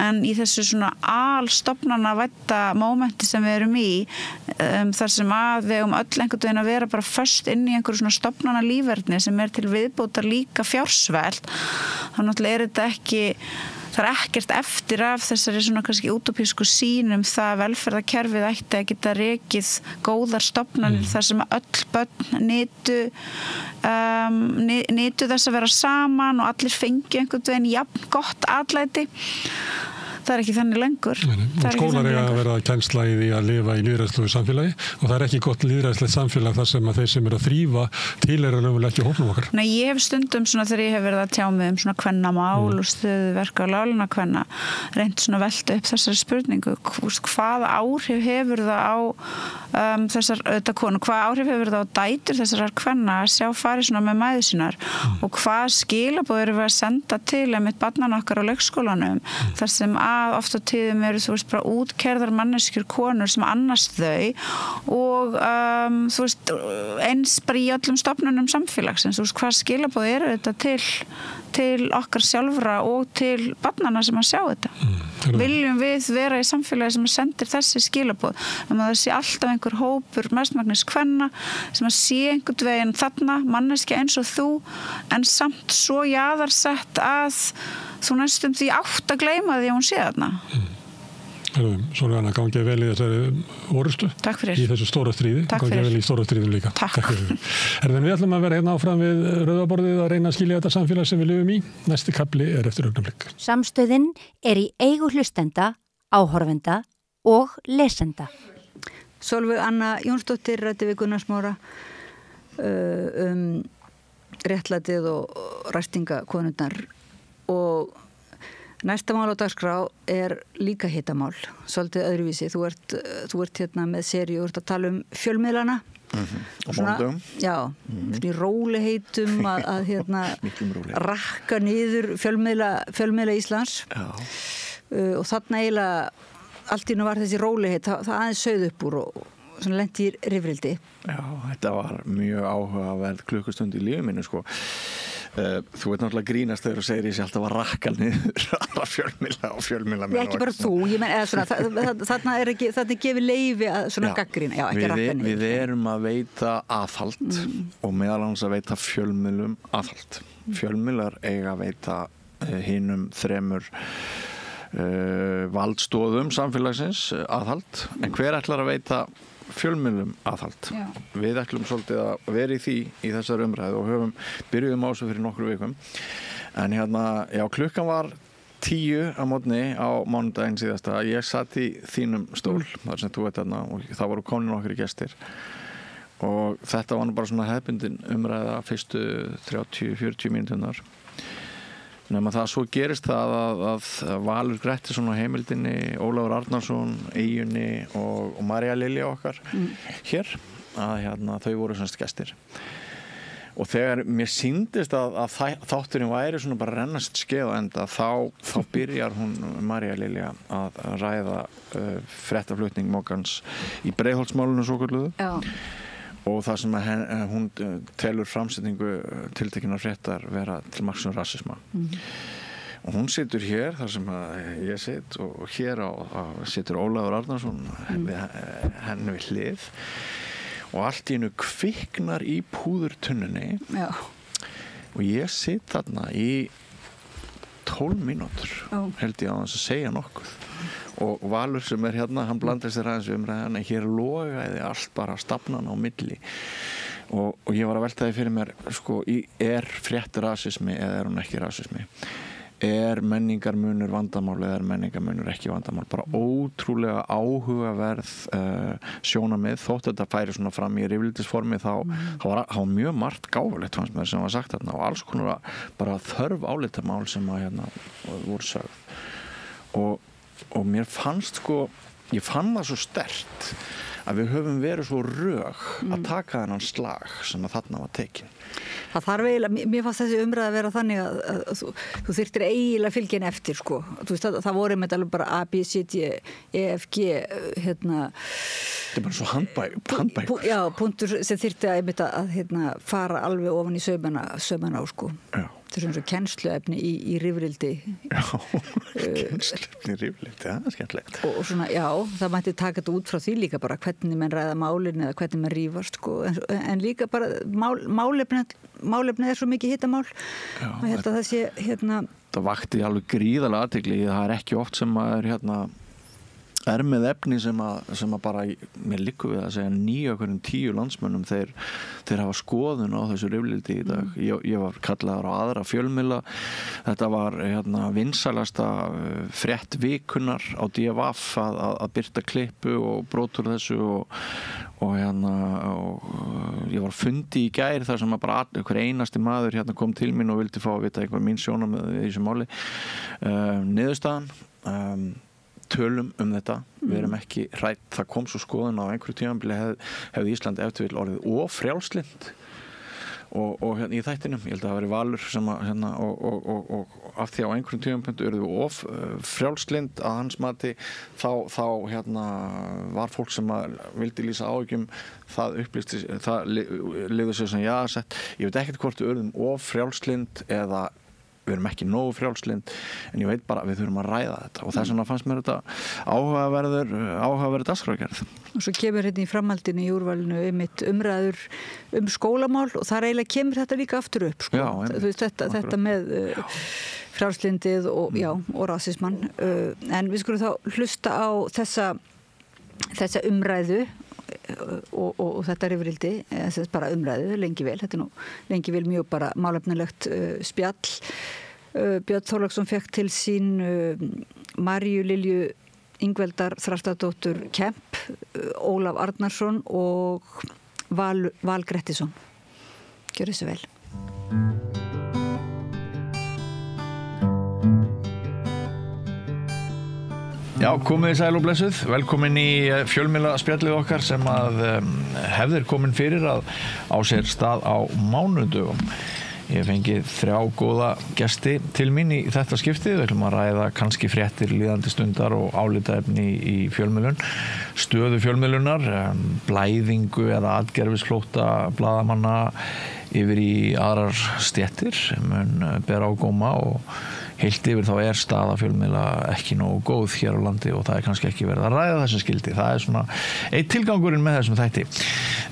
en í þessu svona alstofnanavædda mómenti sem við erum í þar sem að við öll einhvern veginn að vera bara föst inn í einhverju svona stofnanalífverðni sem til viðbótar líka fjársvelt þá náttúrulega þetta ekki það ekkert eftir af þessari svona kannski útópísku sýnum það velferðarkerfið ætti að geta rekið góðar stofnanir þar sem öll börn nytu þess að vera saman og allir fengi einhvern veginn jafn gott atlæti. Það ekki þannig lengur. Skólar eiga að vera kennsla í því að lifa í lýðræðslegu samfélagi og það ekki gott lýðræðslegt samfélag þar sem að þeir sem eru að þrífa tilheyra raunverulega ekki hópnum okkar. Nei, ég hef stundum svona þegar ég hef verið að tjá mig svona kvennamál og stöðuverka og lágluna kvenna reynt svona velta upp þessari spurningu hvaða áhrif hefur það á þessar auðvitað konu, hvaða áhrif hefur það á dætur þessar kvenna að sjá farið svona með mæður sínar og hvað skilaboð eru við að senda til einmitt barnanna okkar á leikskólanum þar sem að oft á tíðum eru bara útkerðar manneskjur konur sem annast þau og eins bara í öllum stofnunum samfélagsins hvað skilaboð eru þetta til okkar sjálfra og til barnanna sem að sjá þetta viljum við vera í samfélagi sem sendir þessi skilaboð að það sé alltaf einhver hópur mestmagnis kvenna sem að sé einhvern veginn þarna manneskja eins og þú en samt svo jaðarsett að þú næstum því átt að gleyma því að hún sé þarna. Svona gangið vel í þessari orustu í þessu stóra stríði. Gangið vel í stóra stríðinu líka. Takk fyrir. Við ætlum að vera hérna áfram við rauðaborðið að reyna að skilja þetta samfélag sem við lifum í. Næsti kapli eftir augnablik. Samstöðin í eigu hlustenda, áhorfenda og lesenda. Sólveig Anna Jónsdóttir ræddi við Gunnar Smára réttlætið og ræstingakonurnar og næsta mál á dagskrá líka hitamál, svolítið öðruvísi. Þú ert hérna með seríu, þú ert að tala fjölmiðlana. Og mándögum. Já, svona í rólegheitum að hérna rakka niður fjölmiðla Íslands. Já. Og þarna eiginlega allt í nú var þessi rólegheit, það aðeins sauð upp úr og svona lenti í rifrildi. Já, þetta var mjög áhugaverð klukkustund í lífið mínu, sko. Þú ert náttúrulega grínast þegar þú segir ég sé alltaf að rakka niður alla fjölmiðla og fjölmiðla. Ekki bara þú, ég menn, eða svona, þarna gefið leyfi að svona gagnrýna, já, ekki rakka niður. Við erum að veita aðhald og meðal annars að veita fjölmiðlum aðhald. Fjölmiðlar eiga að veita hinum 3 valdstóðum samfélagsins aðhald, en hver ætlar að veita fjölmiðlum aðhald? Já. Við ætlum svolítið að vera í því í þessar umræðu og byrjuðum á þessu fyrir nokkru vikum, en hérna, já, klukkan var 10 á morgni á mánudaginn síðasta. Ég satt í þínum stól þar sem þú ert þarna og það voru komin nokkri gestir og þetta var nú bara svona hefðbundin umræða fyrstu 30-40 mínúturnar. Nefnum að það svo gerist það að Valur Grettisson á heimildinni, Ólafur Arnarsson, Eyjunni og Marja Lilja okkar hér, að hérna, þau voru semst gestir. Og þegar mér sýndist að þátturinn væri svona bara rennast skeið á enda, þá byrjar hún, Marja Lilja, að ræða fréttaflutning Mogans í Breiðholtsmálinu svokölluðu. Já. Og það sem hún telur framsetningu tiltekinnar fréttar vera til marks rasisma. Og hún situr hér þar sem ég sit og hér situr Ólafur Arnarsson henni við hlið og allt í einu kviknar í púðurtunnunni. Já. Og ég sit þarna í 12 mínútur held ég á þess að segja nokkuð. Og Valur sem hérna, hann blandast þér aðeins umræðan, en hér logaði allt bara stafnan á milli og ég var að velta því fyrir mér, sko, frétt rasismi eða hún ekki rasismi? Menningarmunur vandamál eða menningarmunur ekki vandamál? Bara ótrúlega áhugaverð sjónarmið, þótt þetta færi svona fram í rifrildisformi þá var mjög margt gáfulegt fannst mér sem var sagt þarna og alls konar bara þörf álitamál sem að hérna voru sögð og mér fannst, sko, ég fann það svo sterkt að við höfum verið svo rög að taka þennan slag sem að þarna var tekin. Það þarf eiginlega, mér fannst þessi umræða að vera þannig að þú þyrftir eiginlega fylgin eftir, sko. Þú veist, það voru með alveg bara A, B, C, D, E, F, G, hérna... Þetta er bara svo handbæk. Já, punktur sem þyrfti að fara alveg ofan í saumana á, sko. Já. Þetta er svona kennsluefni í rifrildi. Já, kennsluefni í rifrildi, það er skemmtilegt. Og svona, já, það mætti taka þetta út frá því líka bara hvernig menn ræða málin eða hvernig menn rífast, sko. En líka bara málefnið er svo mikið hittamál. Já. Og það sé, Það vakti alveg gríðarlega athygli, það er ekki oft sem maður, með efni sem að bara, mér liggur við að segja 9 af hverjum 10 landsmönnum þeir hafa skoðun á þessu rifrildi í dag. Ég var kallaður á aðra fjölmiðla. Þetta var vinsælasta frétt vikunnar á DFF að birta klippu og brotur þessu og ég var fundi í gær þar sem að bara hver einasti maður kom til mín og vildi fá að vita einhver mín sjónarmið í þessu máli. Niðurstaðan tölum þetta, við erum ekki hrætt, það kom svo skoðun á einhverju tímabili hefði Ísland eftir vil orðið frjálslynt og í þættinum, ég held að það væri Valur sem og af því á einhverjum tímapunkti urðu frjálslynd að hans mati þá var fólk sem vildi lýsa áhyggjum, það upplýsti, það liður sér sem jaðarsett. Ég veit ekkert hvort við urðum frjálslynd eða við erum ekki nógu frjálslynd, en ég veit bara að við þurfum að ræða þetta og þess vegna fannst mér þetta áhugaverð dagskrárgerð. Og svo kemur hérna í framhaldinu í úrvalinu umræður skólamál og þar eiginlega kemur þetta líka aftur upp, sko. Já, þú veist, þetta með frjálslyndið og rasismann. En við skulum þá hlusta á þessa umræðu og þetta rifrildi, bara umræðu lengi vel, þetta er nú lengi vel mjög bara málefnilegt spjall. Björn Þorláksson fekk til sín Marju Lilju Ingveldar Þrastardóttur Kemp, Ólaf Arnarsson og Val Grettisson. Gjörðu svo vel. Já, komið sæl og blessuð, velkomin í fjölmiðla spjallið okkar sem að hefðir komin fyrir að á sér stað á mánudögum. Ég fengið 3 góða gesti til mín í þetta skiptið. Við ætlum að ræða kannski fréttir líðandi stundar og álitaefni í fjölmiðlun, stöðu fjölmiðlunar, blæðingu eða atgerfisflótta blaðamanna yfir í aðrar stéttir mun bera á góma og heilt yfir þá staða fjölmiðla ekki nógu góð hér á landi og það kannski ekki verið að ræða þessum skildi. Það svona eitt tilgangurinn með þessum þætti.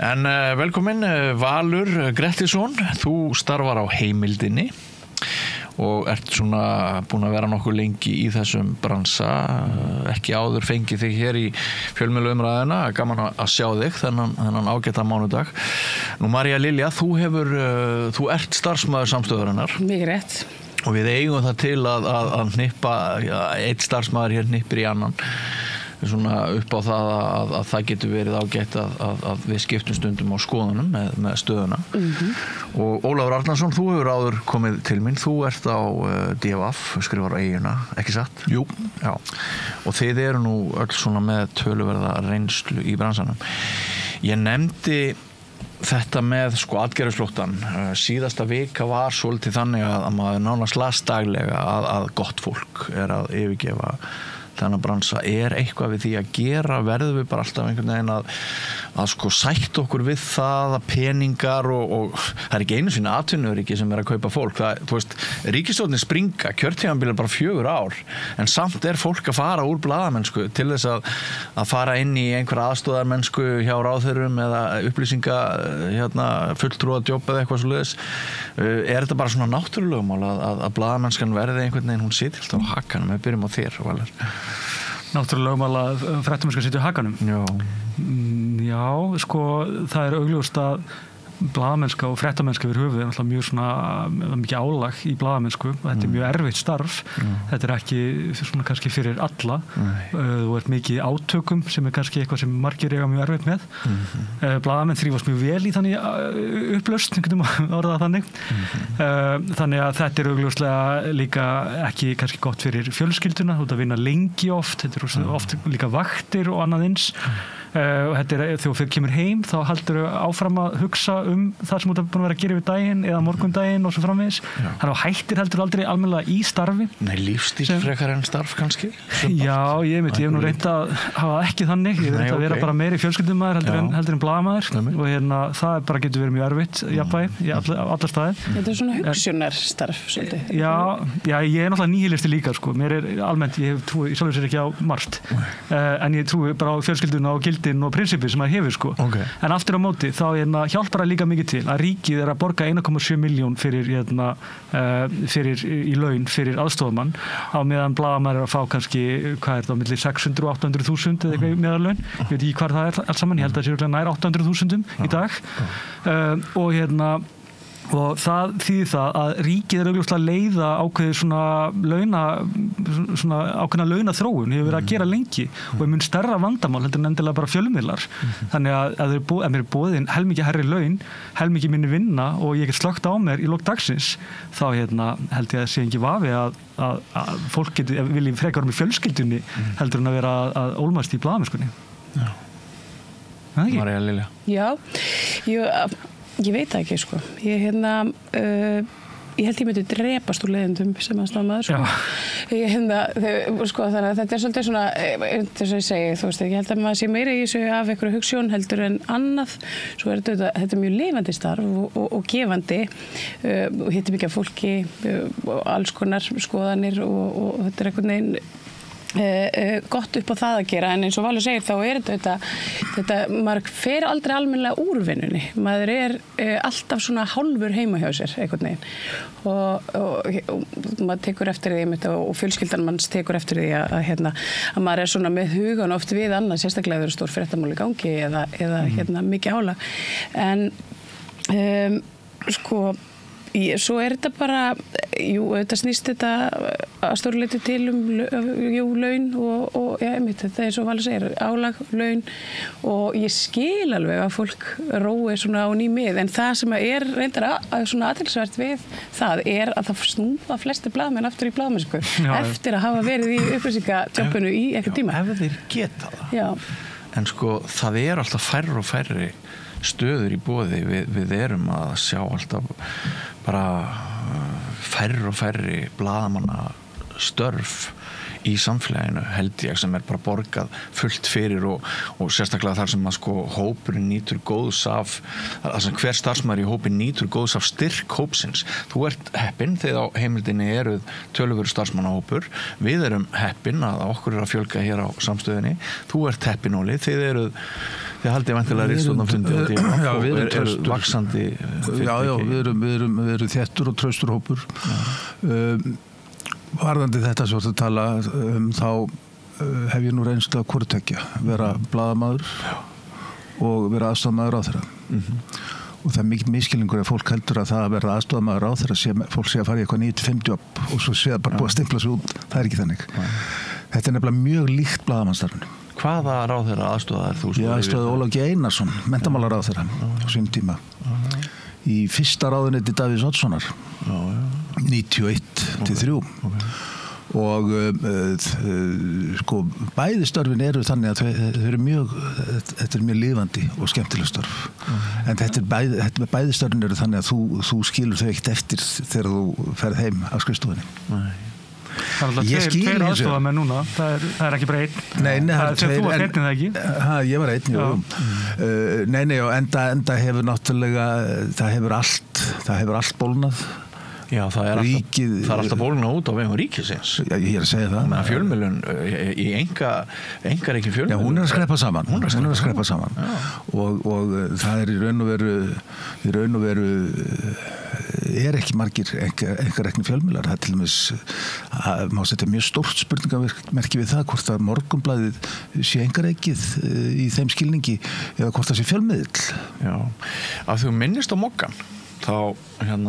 En velkomin Valur Grettisson, þú starfar á Heimildinni og ert svona búin að vera nokkuð lengi í þessum bransa, ekki áður fengið þig hér í fjölmiðlaumræðina, gaman að sjá þig þennan ágæta mánudag. Nú María Lilja, þú ert starfsmaður Samstöðurinnar. Mikið rétt. Og við eigum það til að hnippa, eitt starfsmaður hér hnippir í annan, svona upp á það að það getur verið ágætt að við skiptum stundum á skoðunum með stöðuna. Og Ólafur Arnarsson, þú hefur áður komið til mín, þú ert á DFF, skrifar á Eyjuna, ekki satt? Jú. Já, og þið eru nú öll svona með töluverða reynslu í bransanum. Ég nefndi þetta með atgerfisflóttann, síðasta vika var svolítið þannig að maður nánast las daglega að gott fólk að yfirgefa þennan bransa. Eitthvað við því að gera, verðum við bara alltaf einhvern veginn að sætt okkur við það að peningar og það ekki einu sinni atvinnuöryggi sem að kaupa fólk. Þú veist, ríkisstjórnin springa, kjörtímabil bara 4 ár, en samt fólk að fara úr blaðamennsku til þess að fara inn í einhverja aðstoðarmennsku hjá ráðherrum eða upplýsinga fulltrúa jobb eða eitthvað svoleiðis. Þetta bara svona náttúrulegumál að blaðamennskan verði einhvern veginn, hún sitja alltaf á hakanum, við byrjum á þér, Valur. Náttúrulegumál að fréttamennskan sitja á hakanum? Já, það augljóst að blaðamennska og fréttamennska yfir höfuð náttúrulega mjög svona mikið álag í blaðamennsku og þetta mjög erfitt starf. Þetta ekki svona kannski fyrir alla. Þú ert mikið í átökum sem kannski eitthvað sem margir eiga mjög erfitt með. Blaðamenn þrífast mjög vel í þannig upplausn, getum orðað þannig. Þannig að þetta augljóslega líka ekki kannski gott fyrir fjölskylduna, þú ert að vinna lengi oft, þetta oft líka vaktir og annað eins. Og þetta þegar þú kemur heim þá haldur áfram að hugsa það sem þú ert búin að vera að gera yfir daginn eða morgundaginn og svo framvegis. Þannig að hættir heldur aldrei almennilega í starfi. Nei, lífstíl frekar en starf kannski? Já, ég hef nú reynt að hafa ekki þannig. Ég hef reynt að vera bara meiri fjölskyldumæður heldur en blaðamaður og það bara getur verið mjög erfitt jafnvægi í alla staði. Þetta svona hugsunarstarf svolítið. Já, ég náttúrulega nýhilisti líka Mér almennt, ég trúi sjálfur sér ekki á margt. En ég trúi bara á fjölskylduna og og prinsipið sem maður hefur En aftur á móti þá hjálpar það líka mikið til að ríkið að borga 1,7 miljón fyrir í laun fyrir aðstoðarmann á meðan blaðamaður að fá kannski hvað það á milli 600 og 800.000 eða eitthvað meðallaun. Ég veit ekki hvað það allt saman, ég held að það sé nær 800.000 í dag. Og það þýðir það að ríkið augljóslega leiða ákveðið svona ákveðna launaþróun hefur verið að gera lengi og mun stærra vandamál heldur en endilega bara fjölmiðlar. Þannig að mér boðin helmikið hærri laun, helmikið minni vinna og ég get slökkt á mér í lok dagsins, þá held ég að sé ekki vafi að fólk vilji frekar í fjölskyldunni heldur en að vera að ólmast í blaðamennskunni. María Lilja. Já, ég veit það ekki ég held ég myndi drepast úr leiðendum sem að stafmaður þannig að þetta svolítið svona þess að ég segi, ég held að maður sé meira í þessu af einhverju hugsjón heldur en annað svo þetta mjög lifandi starf og gefandi og hittir mikið af fólki alls konar skoðanir og þetta einhvern veginn gott upp á það að gera en eins og Valur segir þá þetta maður fer aldrei almennilega úr vinnunni maður alltaf svona hálfur heima hjá sér einhvern veginn og maður tekur eftir því og fjölskyldan manns tekur eftir því að maður svona með hugan oft við annað sérstaklega þegar stór fréttamál í gangi eða mikið álag en Svo þetta bara, þetta snýst þetta að stórleiti til laun og einmitt, þetta eins og Valur segir, álag, laun og ég skil alveg að fólk rói svona á nýmið, en það sem er reyndar svona athyglisvert við það að það snúa flesti blaðmenn aftur í blaðmennsku eftir að hafa verið í upplýsingatjobbinu í eitthvað tíma. Ef þeir geta það. Já. En það alltaf færri og færri stöður í boði, við erum að sjá alltaf bara færri og færri blaðamanna störf í samfélaginu held ég sem bara borgað fullt fyrir og sérstaklega þar sem að hópurinn nýtur góðs af hver starfsmaður í hópin nýtur góðs af styrk hópsins. Þú ert heppinn þegar á heimildinni eruð töluveru starfsmannahópur, við erum heppinn að okkur að fjölga hér á samstöðinni, þú ert heppinn Óli, þið haldið væntanlega ritstjórnarfundi og eru vaxandi fyrirtæki. Já, við erum þéttur og traustur hópur. Varðandi þetta svo að tala þá hef ég nú reynst að hvortveggja, vera blaðamaður og vera aðstofamaður ráðherra. Og það mikill misskilningur að fólk heldur að það að vera aðstofamaður ráðherra fólk sé að fara í eitthvað 9-5 jobb og svo sé það bara búið að stimpla sig út. Það er ekki þannig. Þetta er nefnilega mjög líkt blaðamannsstarfinu. Hvaða ráðherra aðstofaðir þú? Ég aðstofaði Ólaf G. Einarsson, menntamálaráðherra á sínum tíma. Í fyrsta ráðuneyti Davíðs Oddssonar 91-3 og bæði störfin eru þannig að þetta er mjög lifandi og skemmtileg störf en bæði störfin eru þannig að þú skilur þau ekkert eftir þegar þú ferð heim af skrifstofunni. Það er alltaf tveir aðstofamenn núna, það er ekki bara einn. Nei, þú varst einn það ekki? Ég var einn, jú. Enda hefur náttúrulega, það hefur allt bólnað. Já, það er alltaf bólnað út á vegum ríkisins. Ég er að segja það. Menn fjölmiðlun í einkarekin fjölmiðlun. Já, hún er að skreppa saman. Og það er í raun og veru er ekki margir einkarekni fjölmiðlar. Það er til dæmis má setja mjög stórt spurningamerki við það hvort að Morgunblaðið sé einkarekið í þeim skilningi eða hvort það sé fjölmiðill. Já, af því þú minnist á Moggann þá,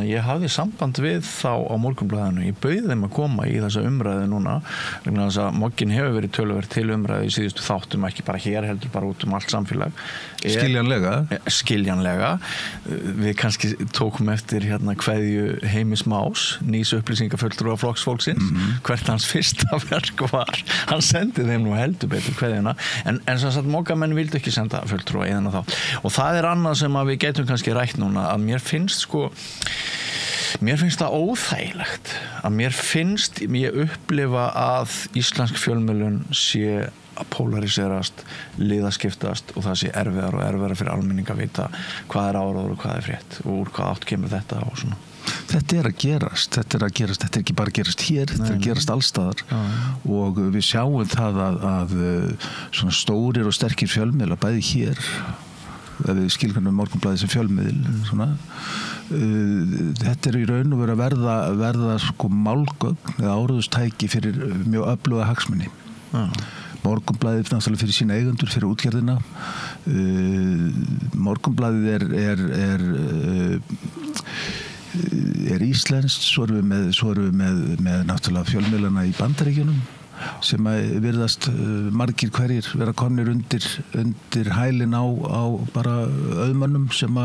ég hafði samband við þá á Morgunblaðinu, ég bauð þeim að koma í þessa umræðu núna, vegna þess að Mogginn hefur verið töluvert til umræðu í síðustu þáttum, ekki bara hér heldur, bara út allt samfélag. Skiljanlega. Við kannski tókum eftir kveðju Heimis Más, nýs upplýsingafulltrúa flokksfólksins, hvert hans fyrsta verk var. Hann sendi þeim nú heldur betur kveðjuna, en sem sagt Moggamenn vildu ekki senda fulltrúa í þennan þátt. Og það er annað sem að við getum kannski rætt núna, að mér finnst það óþægilegt að ég upplifa að íslensk fjölmiðlun sé að polariserast, liðaskiptast og það sé erfiðar og erfiðar fyrir almenning að vita hvað er áróður og hvað er frétt og úr hvað átt kemur þetta og svona. Þetta er ekki bara að gerast hér, þetta er að gerast allstaðar og við sjáum það að svona stórir og sterkir fjölmiðlar bæði hér ef við skilgreinum Morgunblaðið sem fjölmiðil þetta er í raun og veru að verða málgögn eða áróðustæki fyrir mjög öfluga hagsmuni. Morgunblaðið náttúrulega fyrir sína eigendur, fyrir útgerðina. Morgunblaðið er íslenskt, svo erum við með náttúrulega fjölmiðlana í Bandaríkjunum sem virðast margir hverjir vera komnir undir hælinn á bara auðmönnum sem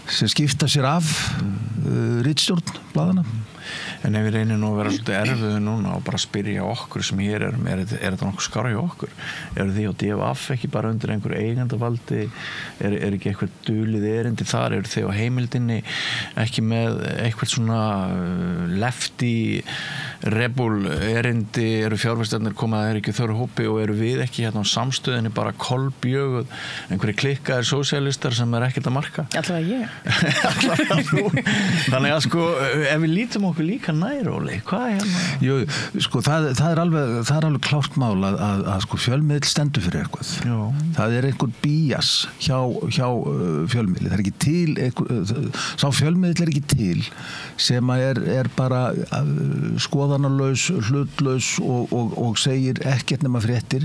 skipta sér af ritstjórn blaðana. En ef við reynum nú að vera svolítið erfiðu núna og bara spyrja okkur sem hér erum, er þetta nokkuð skárra hjá okkur? Eru þið á DFF ekki bara undir einhver eigendavaldi? Er ekki eitthvað dulið erindi þar? Eru þið á heimildinni ekki með eitthvað svona lefty rebel erindi? Eru fjárfestarnir komið að ekki þörf hópi og eru við ekki á samstöðinni bara kolbjöguð einhverju klikkaðir sósíalistar sem ekkert að marka? Allavega ég. Allavega þú. Þannig að ef við lítum okkur líka næróli, hvað er hérna? Jú, það er alveg klárt mál að fjölmiðl stendur fyrir eitthvað. Já. Það er einhver bías hjá fjölmiðli. Það er ekki til sá fjölmiðl er ekki til sem er bara skoðað áðanalaus, hlutlaus og segir ekkert nema fréttir.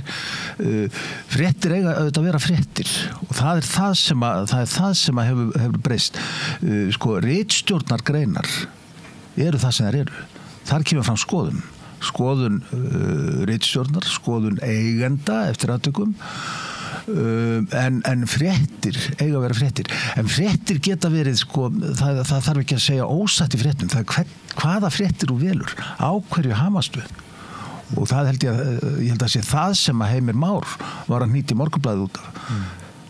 Fréttir eiga auðvitað að vera fréttir og það er það sem hefur breyst. Sko, ritstjórnargreinar eru það sem þær eru. Þar kemur fram skoðun ritstjórnar, skoðun eigenda eftir atvikum. En fréttir eiga að vera fréttir, en fréttir geta verið sko, það þarf ekki að segja ósatt í fréttum, það er hvaða fréttir þú velur, á hverju hamastu og það ég held að sé það sem að Heimir Már var að hnýta Morgunblaðið út af.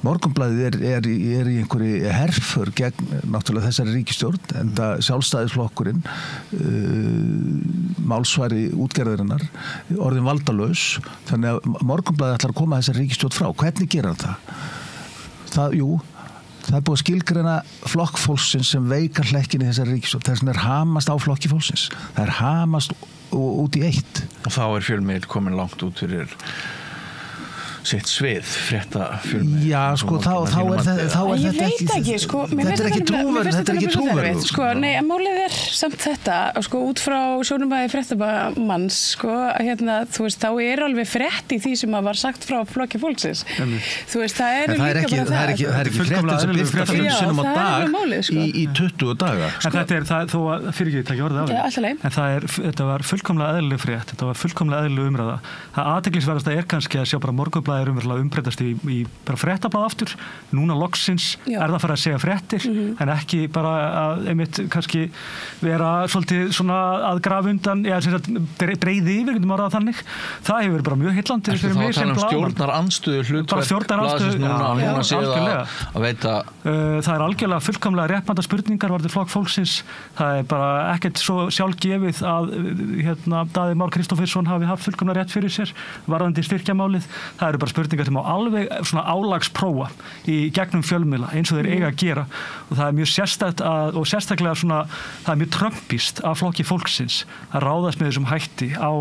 Morgunblaðið er í einhverju herför gegn náttúrulega þessari ríkisstjórn, en það sjálfstæðisflokkurinn málsvari útgerðarinnar orðin valdalaus, þannig að Morgunblaðið ætlar að koma þessari ríkisstjórn frá. Hvernig gera það? Jú, það er búið að skilgreina flokk fólksins sem veikar hlekkin í þessari ríkisstjórn. Þess vegna er hamast á flokki fólksins. Það er hamast út í eitt. Og þá er fjölmiðl komin langt út fyrir sitt svið, fréttafjölmiðl. Já, sko, þá er þetta ég veit ekki, sko, þetta er ekki trúverðugt. Sko, nei, málið er samt þetta, sko, út frá sjónumæði fréttamanns, sko, hérna, þú veist, þá er alveg frétt í því sem var sagt frá flokki fólksins. Þú veist, það eru líka bara það. Það er ekki fréttir sem byrta 5 sinnum á dag í 20 daga. En þetta er það, þó að fyrirgefið takk orðið af því. En þetta var fullkomlega eðlileg frétt, þetta var fullkomlega eðlileg umræða. Það athyglisverðasta er kannski að sjá bara Morgunblaðið er umverulega umbreytast í bara fréttablað aftur. Núna loksins er það að fara að segja fréttir, en ekki bara að einmitt kannski vera svolítið svona að grafa undan, breiði yfir, getum orðað þannig. Það hefur verið bara mjög heillandi fyrir mig sem blaðmann. Stjórnarandstöðu hlutverk blaðsins núna séð að veita. Það er algjörlega fullkomlega réttmætar spurningar varðandi flokk fólksins. Það er bara ekkert svo sjálfgefið að Daði Már Kristófersson hafi haft fullkomlega rétt fyrir sér varðandi styrkjamálið. Það eru bara spurningar sem á alveg svona álagsprófa í gegnum fjölmiðla eins og þeir eiga að gera og það er mjög sérstakt og sérstaklega svona það er mjög trömpist af flokki fólksins að ráðast með þessum hætti á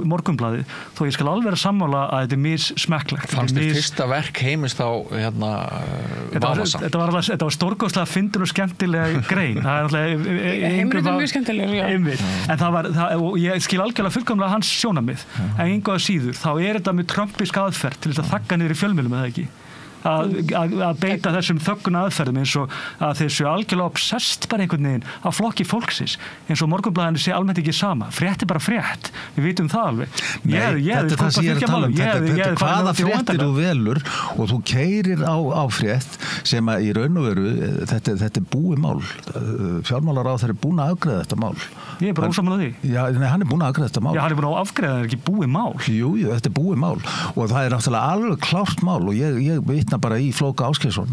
Morgunblaðið þó ég skal alveg vera sammála að þetta er missmekklegt. Fannst þér fyrsta verk Heimis þá vafasamt? Þetta var stórkostlega fyndin og skemmtilega grein. Heimurinn er mjög skemmtilegur, já. En og ég skil algjörlega fullkomlega hans sjónarmið en engu að síður þá er þetta með trömpisk aðferð til þess að þagga niður í fjölmiðlum eða ekki að beita þessum þögguna aðferðum eins og að þessu algjörlega obsessed bara einhvern veginn á flokki fólksins eins og Morgunblaðinu sé almennt ekki sama frétt er bara frétt, við vitum það alveg. Þetta er það sem ég er að tala um þetta er hvaða fréttir þú velur og þú keyrir á frétt sem að í raun og veru þetta er búið mál fjármálaráðherra er búin að afgreiða þetta mál. Ég er bara ósammála því. Já, nei, hann er búin að afgreiða þetta mál. Já, hann er búin að afgreiða, það er ekki búið mál. Jú, þetta er búið mál og það er náttúrulega alveg klárt mál og ég vitna bara í Flóka Ásgeirsson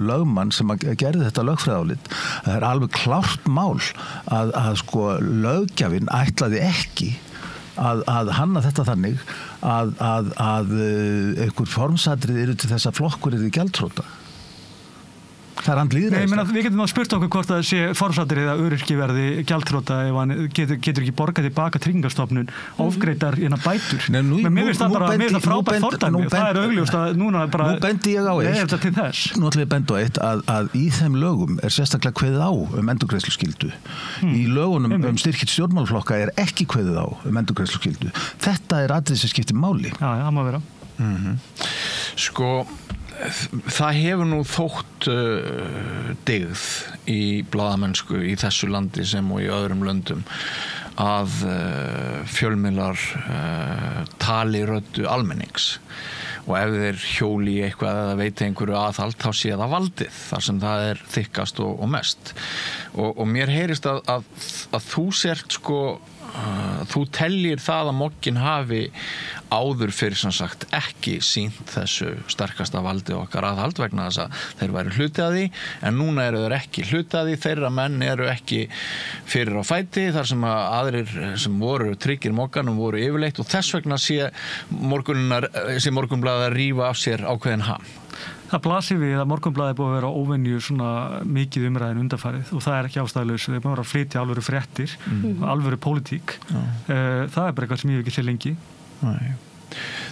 lögmann sem gerði þetta lögfræðálit. Það er alveg klárt mál að sko löggjafinn ætlaði ekki að hanna þetta þannig að einhver formsatrið eru til þess að flokkur eru gjaldþrota. Það er andlýðræðist. Við getum að spurt okkur hvort það sé formsatrið eða öryrki verði gjaldþrota ef hann getur ekki borgað tilbaka Tryggingastofnun ofgreiddar bætur. Mér finnst það bara frábært fordæmi. Það er augljóst að núna bara nú bendi ég á eitt til þess. Nú ætlum ég að benda á eitt að í þeim lögum er sérstaklega kveðið á endurgreiðsluskyldu. Í lögunum styrkitt stjórnmálaflokka er ekki kveðið á endurgreiðsluskyldu. Þetta er atriði sem skiptir máli. Já, það má vera. Sko það hefur nú þótt dyggð í blaðamennsku í þessu landi sem og í öðrum löndum að fjölmiðlar tali röddu almennings og ef þeir hjóli eitthvað eða veiti einhverju aðhald þá sé það valdið þar sem það er þykkast og mest og mér heyrist að þú sért sko þú tellir það að moggin hafi áður fyrir sem sagt ekki sýnt þessu sterkasta valdi okkar aðhald vegna þess að þeir væru hluti að því en núna eru þeir ekki hluti að því þeirra menn eru ekki fyrir á fæti þar sem að aðrir sem voru tryggir mogganum voru yfirleitt og þess vegna sé Morgunblaðið að rífa af sér ákveðin ham. Það blasir við að Morgunblaðið er búið að vera óvenju svona mikið umræðin undanfarið og það er ekki ástæðulaus. Þeir búið að vera að flytja alvöru fréttir og alvöru pólitík. Það er bara eitthvað sem ég hef ekki séð lengi. Nei.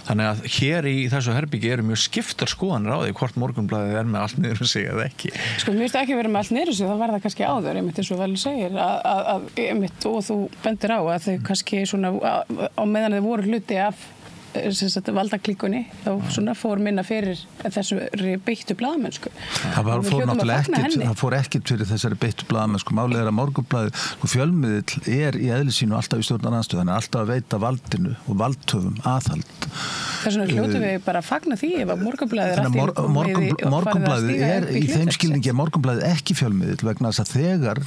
Þannig að hér í þessu herbyggi eru mjög skiptar skoðanir á því hvort Morgunblaðið með allt niður sig eða ekki. Sko, mér finnst ekki verið með allt niður sig, það var það kannski áður, einmitt eins og vel segir, einmitt, og þú bendir á að þau kannski svona, á meðan þau voru hluti af valdaklíkunni, þá svona fór minna fyrir þessu beittu blaðamennsku. Það fór ekkert fyrir þessari beittu blaðamennsku. Málið að Morgunblaðið, fjölmiðill í eðli sínu alltaf í stjórnarandstöðu, hann alltaf að veita valdinu og valdhöfum aðhald. Þess vegna hljótum við bara að fagna því ef að Morgunblaðið Morgunblaðið í þeim skilningi að Morgunblaðið ekki fjölmiðill vegna þess að þegar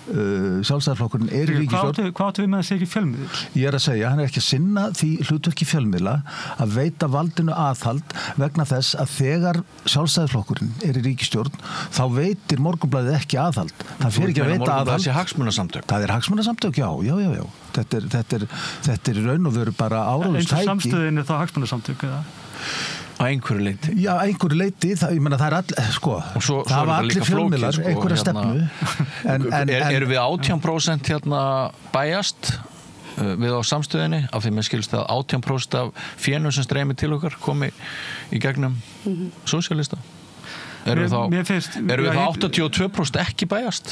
sjálfstæðisflokkurinn í ríkisstjórn. Hvað áttu við með að segja ekki fjölmiðl? Ég að segja, hann ekki að sinna því hlutverki fjölmiðla að veita valdinu aðhald vegna þess að þegar sjálfstæðisflokkurinn í ríkisstjórn þá veitir Morgunblaðið ekki aðhald. Það fer ekki að veita aðhald. Það sé hagsmunasamtök. Það hagsmunasamtök, já. Þetta er raun og veru bara áráðustæki. Eins og samstöðin þá hagsmunasamtök, eða? Á einhverju leyti. Já, einhverju leyti, ég meina það það var allir fjölmiðlar, einhverja stefnu. Eru við 18% bæjast við á samstöðinni, af því mér skilst að 18% af fénu sem streymi til okkar komi í gegnum sósíalista? Eru við þá 82% ekki bæjast?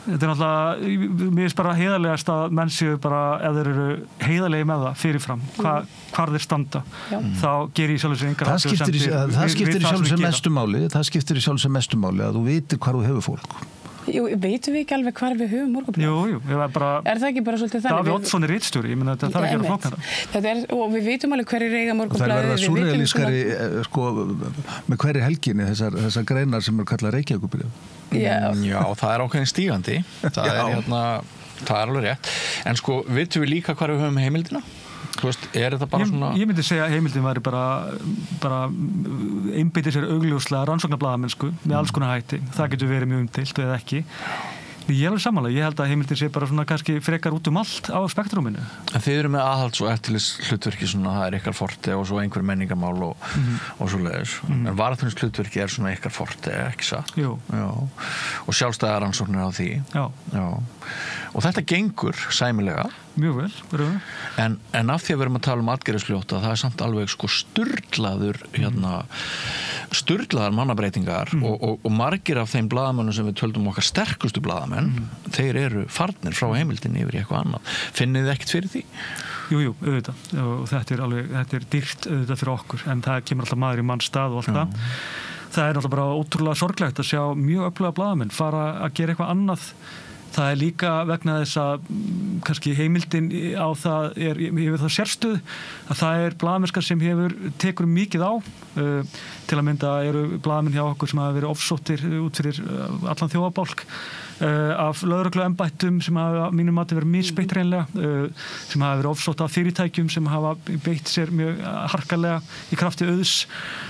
Þetta er náttúrulega, mér finnst bara heiðarlegast að menn séu bara, ef þeir eru heiðarlegi með það fyrirfram, hvar þeir standa, þá gerir ég sjálfur sér engar afstöðu. Það skiptir í sjálfur sér mestu máli, að þú vitir hvar þú hefur fólk. Jú, veitum við ekki alveg hvar við höfum Morgunblaðið? Jú, er það ekki bara svolítið þannig? Davíð Oddsson er ritstjóri, ég meina þetta þarf ekki að flóknara. Og við veitum alveg hverjir eiga Morgunblaðið. Það er verið súrrealískari, með hverri helginni þessar greinar sem eru kallað Reykjavíkurbréf. Já, það er ákveðin stígandi. Það er alveg rétt. En vitum við líka hvar við höfum heimildina? Er þetta bara svona... Ég myndi segja að heimildin væri bara einbeitir sér augljóslega rannsóknarblaðamennsku með alls konar hætti. Það getur verið mjög umdeilt eða ekki. Ég er alveg sammála. Ég held að heimildin sé bara svona kannski frekar út allt á spektruminu. En þið eru með aðhalds- og eftirlits hlutverki svona, það er ykkar forte og svo einhver menningamál og svo leiðis. En varðhunds hlutverki er svona ykkar forte, ekki satt? Jú. Já. Og sjálfstæðar rannsóknir á því. Já. Og þetta gengur sæmilega. Mjög vel, verður. En af því að við erum að tala atgerðisfljóta, það er samt alveg sturlaðar mannabreitingar og margir af þeim blaðamönnum sem við töldum okkar sterkustu blaðamenn, þeir eru farnir frá heimildinni yfir í eitthvað annað. Finnið þið ekkert fyrir því? Jú, auðvitað. Og þetta er dýrt auðvitað fyrir okkur, en það kemur alltaf maður í manns stað og allt það. Það er náttúrulega bara ótrúlega sorglegt að sjá mjög öfluga blaðamenn fara að gera eitthvað annað. Það er líka vegna þess að kannski heimildin á það hefur það sérstöð að það er blaðamennska sem tekur mikið á. Til að mynda eru blaðamenn hjá okkur sem hafa verið ofsóttir út fyrir allan þjóðabálk af lögregluembættum sem hafa mínum mati verið misbeitt hreinlega, sem hafa verið ofsótt af fyrirtækjum sem hafa beitt sér mjög harkalega í krafti auðs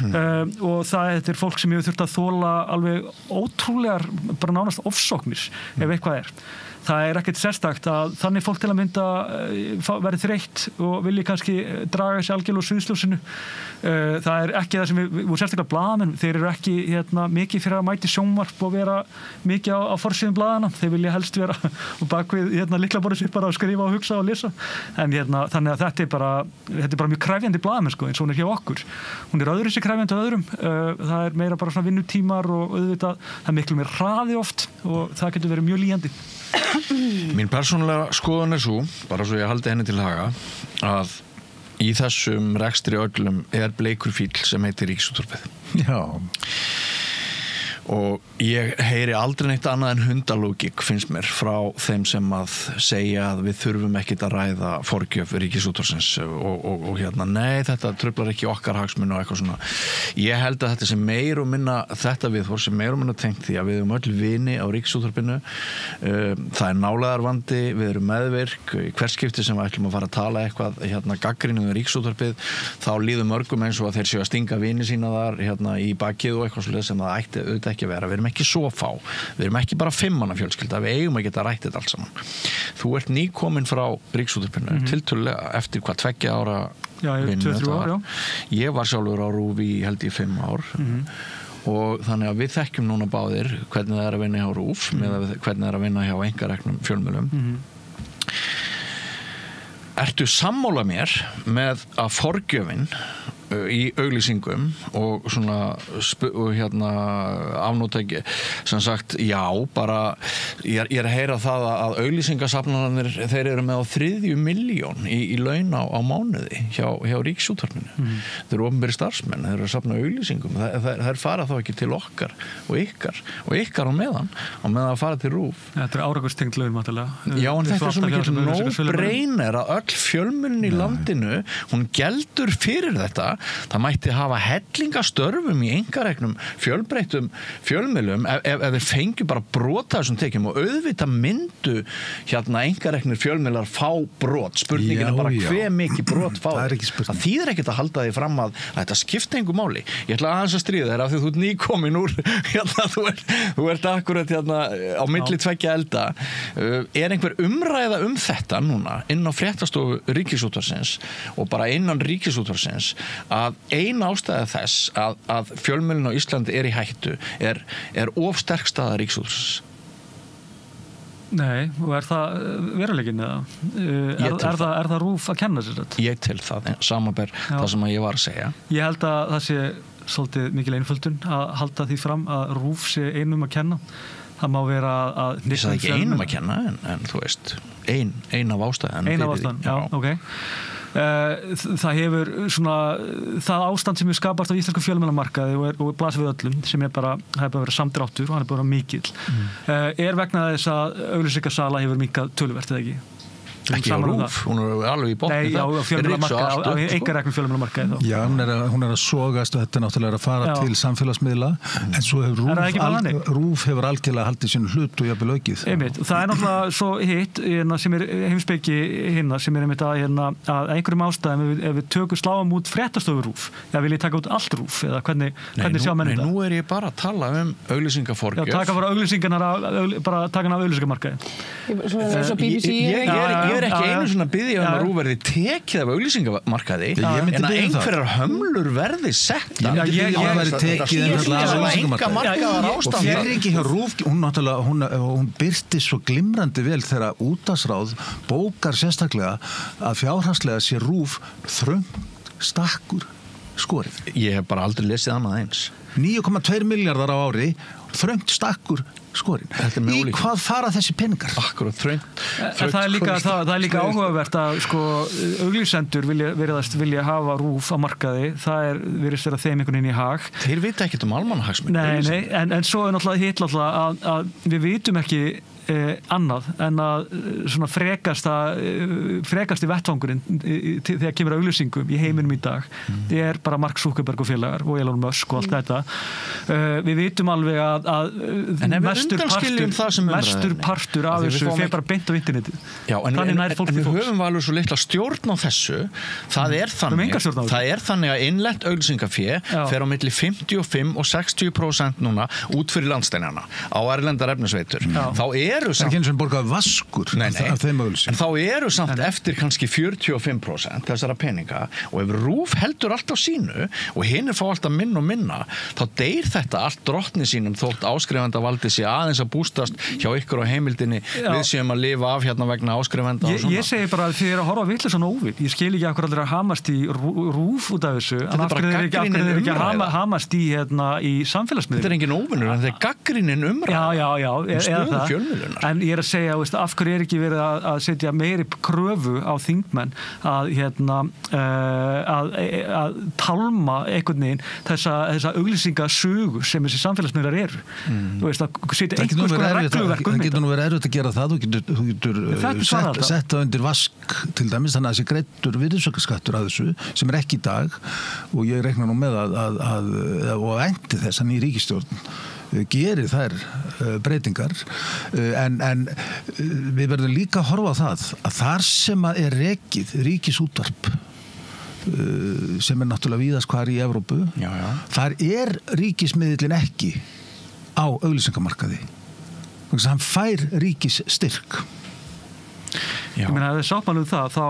og þetta er fólk sem hefur þurft að þola alveg ótrúlegar, bara nánast ofsóknir ef eitthvað er. Það er ekkert sérstakt að þannig fólk til að mynda verið þreytt og vilji kannski draga þessi algjörlega úr sviðsljósinu. Það er ekki það sem við vorum sérstaklega blaðamenn, þeir eru ekki mikið fyrir að mæti sjónvarp og vera mikið á forsíðum blaðana, þeir vilja helst vera og bakvið lyklaborðið sitt bara að skrifa og hugsa og lesa. En þannig að þetta er bara mjög krefjandi blaðamenn eins og hún er hjá okkur. Hún er öðru sér krefjandi á öðrum, það er meira bara svona vinnutímar og auðvitað það er miklu meira hraði oft og það getur verið mjög lýjandi. Mín persónulega skoðun er svo, bara svo ég haldi henni til haga, að í þessum rekstri öllum er bleikur fíll sem heitir Ríkisútvarpið. Já. Og ég heyri aldrei neitt annað en hundalógik finnst mér frá þeim sem að segja að við þurfum ekkit að ræða forgjöf Ríkisútvarpsins og nei, þetta truflar ekki okkar hagsmuni og eitthvað svona. Ég held að þetta sem meir og minna þetta viðhorf sem meir og minna tengt því að við erum öll vini á Ríkisútvarpinu, það er nálægðarvandi, við erum meðvirk í hvert skipti sem við ætlum að fara að tala eitthvað gagnrýni um Ríkisútvarpið, þá líður mörgum eins og að þeir séu að stinga vini sína þar í bakið og eitthvað svoleiðis sem það ætti auðvitað ekki að vera. Við erum ekki svo fá, við erum ekki bara 5 manna fjölskylda, við eigum að geta rætt þetta allt saman. Þú ert nýkominn frá Ríkisútvarpinu, tiltölulega eftir 2 ára vinnu. 2-3 ár, já. Ég var sjálfur á RÚV í held í 5 ár og þannig að við þekkjum núna báðir hvernig það er að vinna hjá RÚV með hvernig það er að vinna hjá einkareknum fjölmiðlum. Ertu sammála mér með að forgjöfin í auglýsingum og svona afnóttæki sem sagt, já, bara ég er að heyra það að auglýsingasafnarnir, þeir eru með á 3 milljón í laun á mánuði hjá Ríkisútvarpinu. Þeir eru opinberir starfsmenn, þeir eru að safna auglýsingum, þeir fara þá ekki til okkar og ykkar á meðan að fara til RÚV. Þetta er árangurstengt laun náttúrulega. Já, en þetta er svo mikið no-brainer að öll fjölmiðlun í landinu, hún geldur fyrir þetta. Það mætti hafa hellingastörfum í einkareknum fjölbreyttum fjölmiðlum ef þeir fengju bara brota þessum tekjum og auðvitað myndu einkareknir fjölmiðlar fá brot. Spurningin er bara hve mikið brot fá. Það þýðir ekkert að halda því fram að þetta skipta engu máli. Ég ætla aðeins að stríða þér af því þú ert nýkomin úr þú ert akkurat á milli tveggja elda. Er einhver umræða þetta núna inn á fréttastofu Ríkisútvarpsins og bara innan Ríkisútvarpsins að ein ástæða þess að fjölmiðlun á Íslandi í hættu er of sterk staða Ríkisútvarpsins? Nei, og er það veruleikinn eða? Er það RÚV að kenna sér þetta? Ég til það, samanber það sem ég var að segja. Ég held að það sé svolítið mikil einföldun að halda því fram að RÚV sé einum að kenna. Það má vera að... Ég sagði ekki einum að kenna, en þú veist, ein af ástæðan. Ein af ástæðan, já, ok. Það hefur það ástand sem er skapast á íslensku fjölmiðlamarkaði og blasir við öllum sem það hefur bara verið samdráttur og hann er bara mikill. Er vegna þess að auglýsingasala hefur minnkað töluvert eða ekki? Ekki á RÚV, hún er alveg í botni. Nei, á fjölmiðlamarkaði, á einkareknum fjölmiðlamarkaði. Já, hún er að sogast og þetta er náttúrulega að fara til samfélagsmiðla, en svo hefur RÚV hefur algjörlega haldið sínu hlut og jafnvel aukið. Einmitt, og það er náttúrulega svo hitt sem er heimspeki sem er einmitt að einhverjum ástæðum ef við tökum sláum út fréttastofu RÚV, vil ég taka út allt RÚV eða hvernig sjá menn þetta? Nei, nú er ég bara að tala auglýsingaforgjöf. Já, taka bara auglýsingarnar, bara taka hana af auglýsingamarkaði. Ég er ekki einu svona biðja að RÚV verði tekið af auglýsingamarkaði en að einhverjar hömlur verði setta. Ég verði tekið af auglýsingamarkaði og fyrir ekki hjá RÚV, hún byrti svo glimrandi vel þegar útvarpsráð bókar sérstaklega að fjárhagslega sé RÚV þröngt stakkur skorið. Ég hef bara aldrei lesið annað eins. 9,2 milljarðar á ári, þröngt stakkur skorin. Í hvað fara þessi peningar? Akkurat, þröngt. Það er líka áhugavert að auglýsendur vilja hafa RÚV á markaði. Það virðist vera þeim einhvern veginn í hag. Þeir vita ekkert almannahagsmuni. Nei, en svo er náttúrulega hitt að við vitum ekki annað en að svona frekasti vettvangurinn þegar kemur auglýsingum í heiminum í dag er bara Mark Zuckerberg og félagar og Elon Musk og allt þetta. Við vitum alveg að mestur partur af þessu fer bara beint á internetið. Já, en við höfum alveg svo litla stjórn á þessu. Það er þannig að innlent auglýsingafé fer á milli 55 og 60% núna út fyrir landsteinana á erlendar efnisveitur. Þá eru samt ekki eins og borgað vaskur af þeim auglýsingum. En þá eru samt eftir kannski 45% þessara peninga og ef RÚV heldur allt á sínu og hinir fá alltaf minna og minna þá deyr þetta allt drottni sínum þótt áskrifendavaldi sé aðeins að bústast hjá ykkur á heimildinni við séum að lifa af hérna vegna áskrifenda og svona. Ég segi bara að þið eru að horfa vitlega svona óvitt. Ég skil ekki akkur allir að hamast í RÚV út af þessu. Þetta er bara gagnrýnin umræða. Hamast í samfélagsmiðlum. Þetta er engin óvinur en þetta er gagnrýnin umræða. En ég er að segja, af hverju er ekki verið að setja meiri kröfu á þingmenn að tálma einhvern veginn þessa auglýsingasögu sem þessi samfélagsmiðlar eru. Þú veist, að setja einhvers konar regluverk það getur nú verið erfitt að gera það. Þú getur sett það undir vask til dæmis, þannig að þessi greiddur virðisaukaskattur að þessu sem er ekki í dag og ég rekna nú með og endi þess að ný ríkisstjórn gerir þær breytingar en við verðum líka að horfa á það að þar sem að er rekið ríkisútvarp sem er náttúrulega víðast hvar í Evrópu þar er ríkismiðillin ekki á auglýsingamarkaði þannig að hann fær ríkisstyrk. Ég meina, ef það er sáttmáli það, þá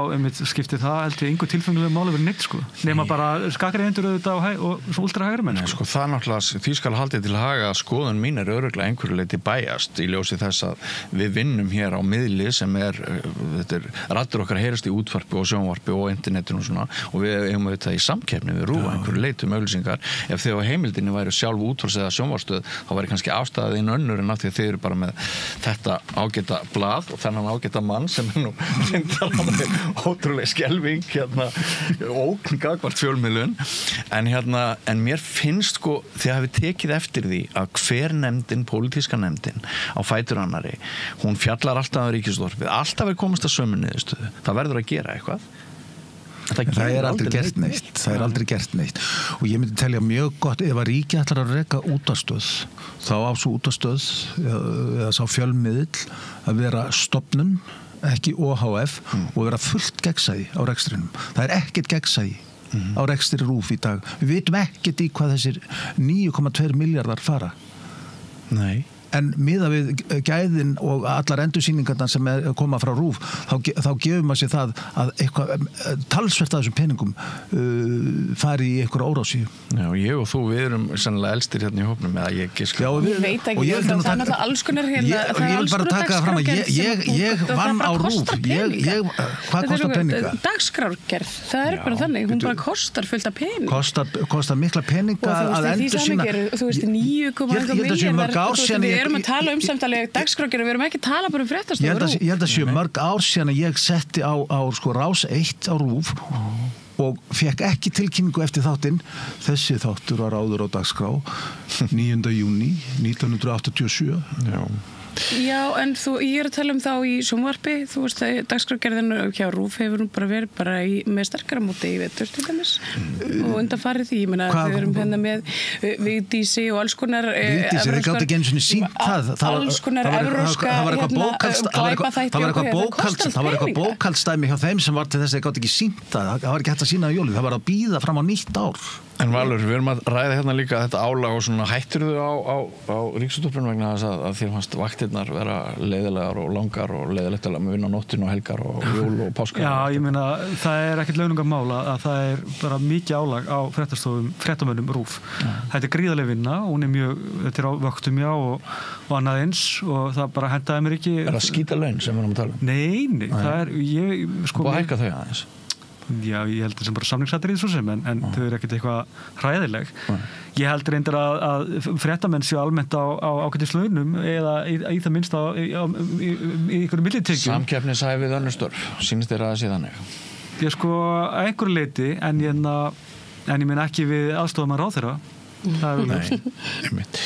skiptir það heldur einhver tilfengilega máli verið neitt, sko. Nema bara skakreiðendur auðvitað og svo ultra hægri menn, sko. Það náttúrulega, því skal haldið til haga að skoðun mín örugglega einhverju leyti bæjast í ljósi þess að við vinnum hér á miðli sem þetta raddir okkar heyrast í útvarpi og sjónvarpi og internetinu og svona, og við eigum auðvitað í samkeppni við RÚV einhverju leyti auglýsingar. Ef þið á heimildinni væru sjálf útvarps- eða sjónvarpsstöð, þá væri kannski ástæðin önnur en af því að þið eru bara með þetta ágæta blað og þennan ágæta mann sem nú ótrúlega skelving ógn gagnvart fjölmiðlun en mér finnst sko þið hafið tekið eftir því að hver nefndin, pólitíska nefndin á fætur annari, hún fjallar alltaf á ríkisútvarpið, alltaf komast að sömu niðurstöðu, það verður að gera eitthvað. Það er aldrei gert neitt og ég myndi telja mjög gott ef að ríki ætlar að reka útvarpsstöð þá á svo útvarpsstöð eða sá fjölmiðill að vera stofnun ekki OHF og vera fullt gegnsæi á rekstrinum. Það er ekkert gegnsæi á rekstri RÚV í dag. Við vitum ekkert í hvað þessir 9,2 miljardar fara. Nei. En miðað við gæðin og allar endursýningarnar sem koma frá RÚV þá gefur maður sér það að eitthvað talsvert af þessum peningum fari í einhverja órásíu. Já, ég og þú, við erum sennilega elstir hérna í hópnum eða ég giska. Já, ég veit ekki, það er náttúrulega alls konar hérna. Ég vil bara taka það fram að ég vann á RÚV. Hvað kostar peninga? Dagskrárgerð, það er bara þannig, hún bara kostar fullt af pening. Kostar mikla peninga að endursýna. Þú veist, 9,1 Við erum að tala samtalið dagskrárgerð, við erum ekki að tala bara fréttastofu RÚV. Ég held að séu mörg ár síðan að ég setti á sko Rás 1 á RÚV og fekk ekki tilkynningu eftir þáttinn. Þessi þáttur var áður á dagskrá 9. júní 1987. Já, en ég að tala þá í sjónvarpi, þú veist að dagskrárgerðin hjá RÚV hefur nú bara verið með sterkara móti í vetur til dæmis og undanfarið því, ég meina við erum hérna með Vigdísi og alls konar Vigdísi, þeir gátt ekki einu sinni sýnt alls konar evróska glæpaþætti það var eitthvað bókhaldstæmi hjá þeim sem var til þess að þeir gátt ekki sýnt það var ekki hægt að sýna á jólið, það var að bíða fram á nýtt ár. En Valur, við erum að ræða hérna líka þetta álag og svona hætturðu á Ríkisútvarpinu vegna þess að þér fannst vaktirnar vera leiðilegar og langar og leiðilegt að vinna nóttin og helgar og jól og páskar. Já, ég meina, það er ekkert launungarmála að það er bara mikið álag á fréttamönnum RÚV. Þetta er gríðarleg vinna, hún er mjög, þetta er á vöktum og annað eins og það bara hendaði mér ekki. Er það skýta laun sem við erum að tala um? Nei, það er, og hækka þau aðeins? Já, ég held það sem bara samningsatriði svo sem en þau eru ekkert eitthvað hræðileg. Ég held reyndar að fréttamenn séu almennt á ágætislaunum eða í það minnst í einhverju millitekjum. Samkeppnishæfið önnur störf, sýnist þér að það sé þannig? Ég sko að einhverju leyti en ég meina ekki við aðstofum að ráðherra. Það er einmitt.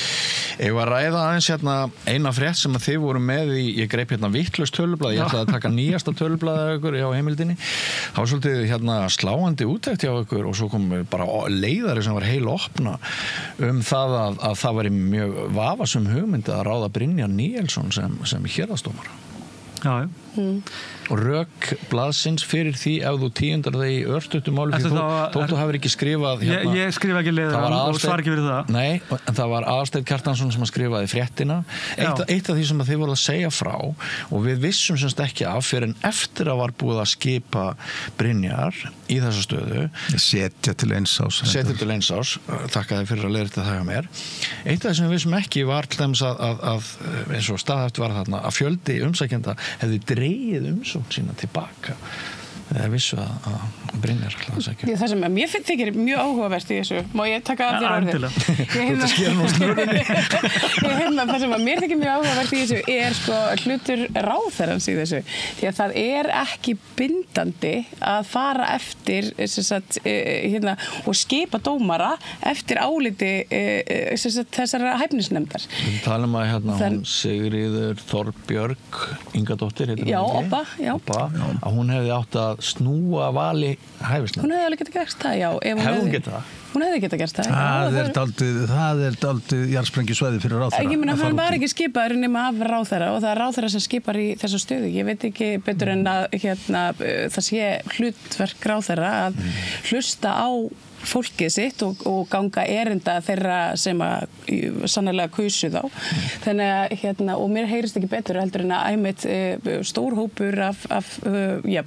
Ég var að ræða aðeins hérna eina frétt sem að þið voru með í, ég greip hérna vitlaust tölublað, ég ætlaði að taka nýjasta tölublaðið ykkur á heimildinni. Það var svolítið hérna sláandi úttekt hjá ykkur og svo kom bara leiðari sem var heil opna það að það væri mjög vafasum hugmynd að ráða Brynjar Níelsson sem héraðsdómara. Já. Og rök blaðsins fyrir því ef þú tíundar það í örstuttum máli því þú hafir ekki skrifað hérna, ég skrifa ekki leiðan og svar ekki fyrir það. Nei, en það var Aðalsteinn Kjartansson sem að skrifaði fréttina. Eitt af því sem að þið voruð að segja frá og við vissum semst ekki af fyrir en eftir að var búið að skipa Brynjar í þessa stöðu setja til eins ás þakka þið fyrir að leiðrita það hjá mér. Eitt af því sem við vissum ekki var til dæmis að eins og staðhæft var þarna að fjöldi umsækjenda hefði dregið umsókn sína tilbaka eða vissu að Brynjar það sem mér þykir mjög áhugavert í þessu má ég taka af þér orðið það sem mér þykir mjög áhugavert í þessu er sko hlutur ráðherrans í þessu því að það er ekki bindandi að fara eftir og skipa dómara eftir áliti þessara hæfnisnefndar Við talum að hún Sigríður Þorbjörg Ingadóttir Obba að hún hefði átt að snúa vali hæfisnefndar. Hún hefði alveg getað gert það, já. Hefði hún getað það? Hún hefði getað gert það. Það er dálítið jarðsprengjusvæði fyrir ráðherra. Ég meina, hann var ekki skipaður nema af ráðherra og það er ráðherra sem skipar í þessu stöðu. Ég veit ekki betur en að það sé hlutverk ráðherra að hlusta á fólkið sitt og ganga erinda þeirra sem að sannarlega kusu þá. Þannig að, og mér heyrist ekki betur heldur en að einmitt stór hópur af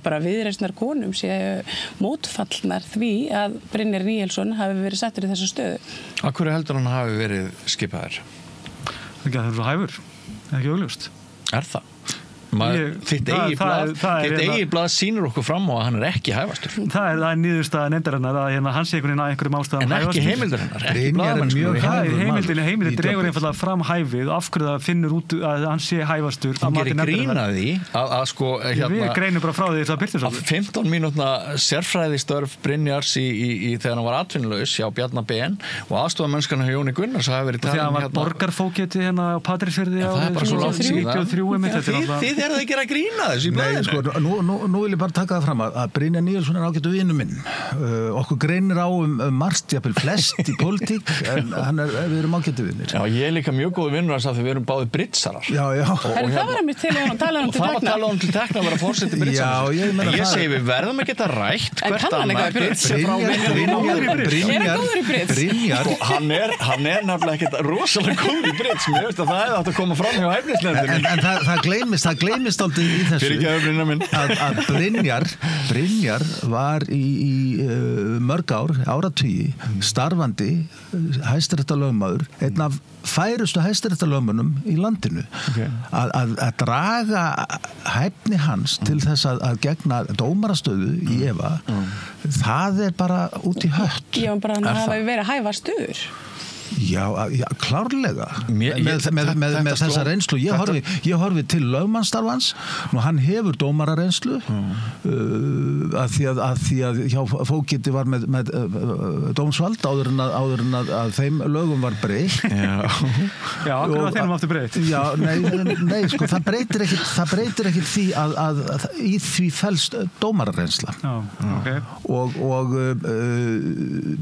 bara viðreisnar konum sé mótfallnar því að Brynjar Níelsson hafi verið settur í þessa stöðu. Af hverju heldur hann hafi verið skipaður? Það er svo hæfur, ekki augljóst. Er það? Þitt eigið blað sýnir okkur fram á að hann er ekki hæfastur. Það er niðurstaða nefndarinnar að hann sé einhverjum ástæðum en ekki heimildur hennar, ekki blaðamennsku. Heimildin dregur einfallega fram hæfið og af hverju það finnur út að hann sé hæfastur. Hann gerir grín að því að sko við greinum bara frá því það birtist að 15 mínútna sérfræðistörf Brynjars í þegar hann var atvinnulaus hjá Bjarna Ben og aðstofamennskana hjá Jóni Gunnars hafi verið talin þegar hann var borgarfógeti hérna á Patreksfirði er það ekki að grína þessu í blæðinu? Sko, nú vil ég bara taka það fram að Brynjar Níelsson er ágættu vinur minn. Okkur greinir á margt, jafnvel flest í pólitík, en við erum ágættu vinir. Já, ég er líka mjög góð vinnur að við erum báðir britsarar. Já. Það var einmitt til að tala til tekna. Það var talað til tekna að vera fórseti britsarars. Ég segi við verðum að geta rætt hvert annað. Hann er nefnilega ekkert rosalega góður í brits. Mér veist að það hefði átt að koma fram hjá hæfnisnefndinni. En það gleymist aldrei í þessu að Brynjar var í mörg áratugi starfandi hæstaréttarlögmaður, einn af færustu hæstaréttarlögmönnum í landinu. Að draga hæfni hans til þess að gegna dómarastöðu í efa, það er bara út í hött. Já, bara hann hafi verið hæfastur. Já, klárlega með þessa reynslu ég horfi til lögmannstarfans og hann hefur dómarareynslu að því að hjá fókiti var með dómsvald áður en að þeim lögum var breytt. Já, akkur var þeim aftur breytt. Já, nei, sko, það breytir ekkert því að í því felst dómarareynsla. Já, ok. Og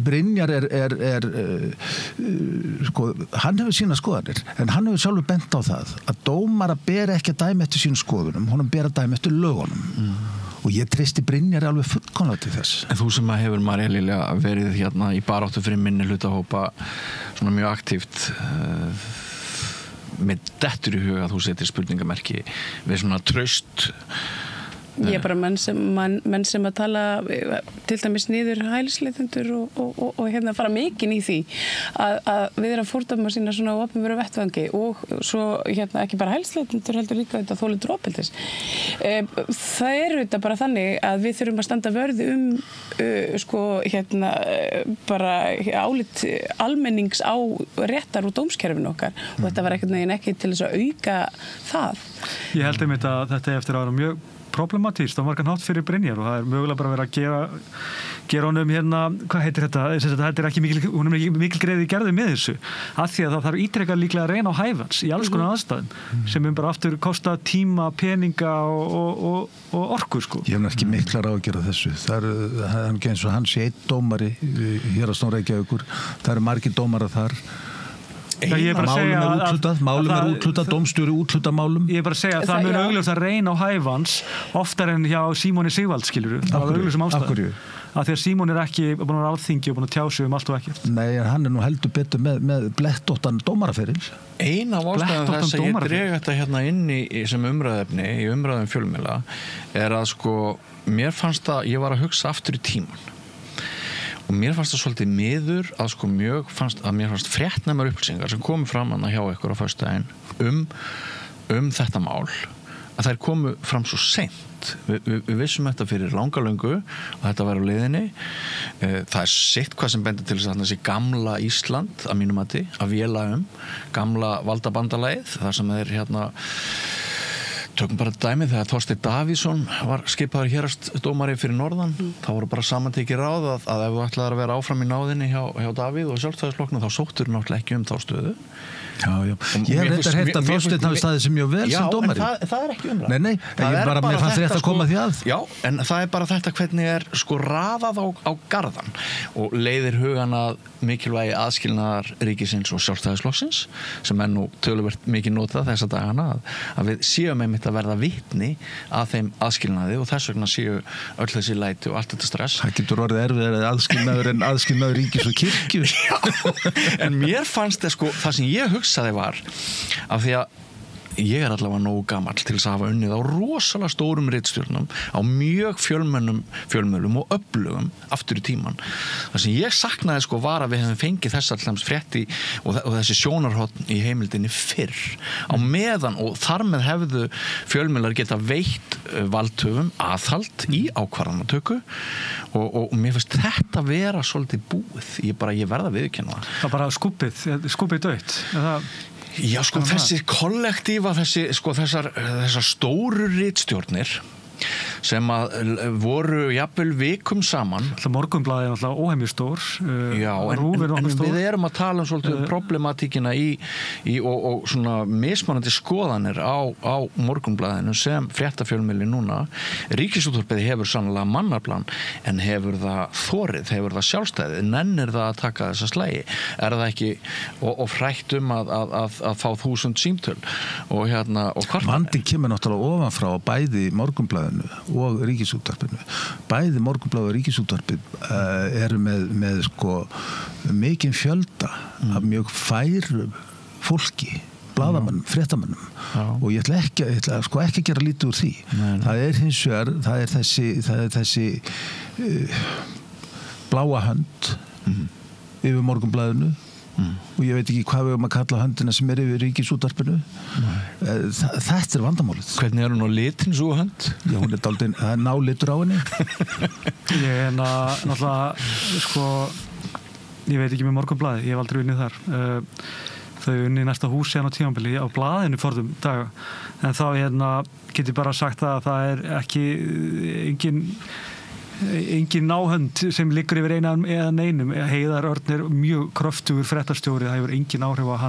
Brynjar er sko, hann hefur sína skoðanir en hann hefur sjálfur bent á það að dómara ber ekki að dæma eftir sínum skoðunum, honum ber að dæma eftir lögunum og ég treysti Brynjar alveg fullkomlega til þess. En þú sem að hefur María Lilja verið hérna í baráttu fyrir minni hlutahópa svona mjög aktíft með dettur í huga að þú setir spurningamerki við svona traust. Ég er bara menn sem að tala til dæmis niður hælisleitendur og hérna fara mikinn í því að við erum að fordæma sína svona opinberu vettvangi og svo hérna ekki bara hælisleitendur heldur líka þetta þolendur ofbeldis. Það er þetta bara þannig að við þurfum að standa vörði sko hérna bara álit almennings á réttar og dómskerfinu okkar og þetta var ekki til þess að auka það. Ég held einmitt að þetta eftir að vera mjög problematíst og margan hátt fyrir Brynjar og það er mögulega bara verið að gera honum hérna, hvað heitir þetta? Þetta er ekki hún er ekki mikil greiði gerði með þessu af því að það þarf ítrekka líklega að reyna á hæfans í alls konar aðstæðum sem bara aftur kosta tíma, peninga og orku sko. Ég hef ekki miklar á að gera þessu. Það er ekki eins og hann sé einn dómari hér á Reykjavíkur. Það eru margir dómarar þar. Málum er úthlutað, dómstjóri úthlutað málum. Ég er bara að segja að það mun augljóst að reyna á hæfans oftar en hjá Símoni Sigvald, skilurðu. Það var augljósum ástæðum. Af því að Símon er ekki búin að alþingi og búin að tjá sig allt og ekkert. Nei, hann er nú heldur betur með blettóttan dómaraferil. Ein af ástæðum þess að ég dreg þetta hérna inn í sem umræðefni, í umræðum fjölmiðla, er að sko, mér fannst að ég var að hugsa aftur í tíman. Og mér fannst það svolítið miður að sko mér fannst fréttnæmar upplýsingar sem komu fram hjá ykkur á föstudaginn um þetta mál að þær komu fram svo seint. Við vissum þetta fyrir langalöngu og þetta var á leiðinni. Það er sitt hvað sem bendir til þess að þessi gamla Ísland að mínum mati að véla gamla valdabandalagið þar sem þeir hérna tökum bara dæmi þegar Þorsteinn Davíðsson var skipaður héraðsdómari fyrir norðan þá voru bara samantekið ráð að ef þú ætlaðir að vera áfram í náðinni hjá Davíð og Sjálfstæðisflokknum þá sóttur náttúrulega ekki þá stöðu. Já. Ég hef reyndar heyrt að Þorsteinn hafi staðið sem mjög vel sem dómari. Já, en það er ekki umræð. Nei, mér fannst rétt að koma því að. Já, en það er bara þetta hvernig er sko raðað á garðan og leiðir hugan að mikilvægi aðskilnaðar ríkisins og Sjálfstæðisflokksins sem nú töluvert mikið notað þessa dagana að við séum einmitt að verða vitni að þeim aðskilnaði og þess vegna séu öll þessi læti og allt þetta stress. Það getur orðið erfiðar aðskilnaður en aðskilnaður ríkis og kirkju. Já, en mér fannst það sem ég hugsaði var af því að ég allavega nógu gamall til þess að hafa unnið á rosalega stórum ritstjórnum á mjög fjölmölum og öflugum aftur í tíman. Það sem ég saknaði var að við hefum fengið þess allams frétti og þessi sjónarhorn í heimildinni fyrr á meðan og þar með hefðu fjölmölar geta veitt valdhöfum aðhald í ákvarðanatöku og mér finnst þetta vera svolítið búið. Ég verða að viðurkenna það. Það bara skúpið dött. Já, þessi kollektífa, þessar stóru ritstjórnir sem að voru jafnvel vikum saman. Morgunblaðið er alltaf óhemju stór. Já, en við erum að tala svolítið problematíkina og svona mismunandi skoðanir á Morgunblaðinu sem fréttafjölmiðli núna. Ríkisútvarpið hefur sannlega mannaplan en hefur það þorið, hefur það sjálfstæðið, nennir það að taka þessa slægi. Er það ekki og frætt að fá 1000 símtöl og hvart Vandinn kemur náttúrulega ofanfrá bæði Morgunblaðinu og Ríkisútvarpinu. Bæði Morgunblaðið og Ríkisútvarpið eru með mikinn fjölda af mjög færu fólki, blaðamönnum, fréttamönnum og ég ætla ekki að gera lítið úr því. Það er hins vegar, það er þessi bláa hönd yfir Morgunblaðinu og ég veit ekki hvað við höfum að kalla höndina sem yfir Ríkisútvarpinu. Þetta er vandamálið. Hvernig hún á litin svo hönd? Já, hún dálítið, það er nálitur á henni. Ég náttúrulega ég veit ekki með Morgunblaðið, ég hef aldrei unnið þar. Þau unnið næsta hús síðan á tímabili á blaðinu forðum daga, en þá get ég bara sagt að það er ekki engin náhönd sem liggur yfir einum eða neinum. Heiðar Örn er mjög kröftugur fréttastjóri, það hefur engin áhrif að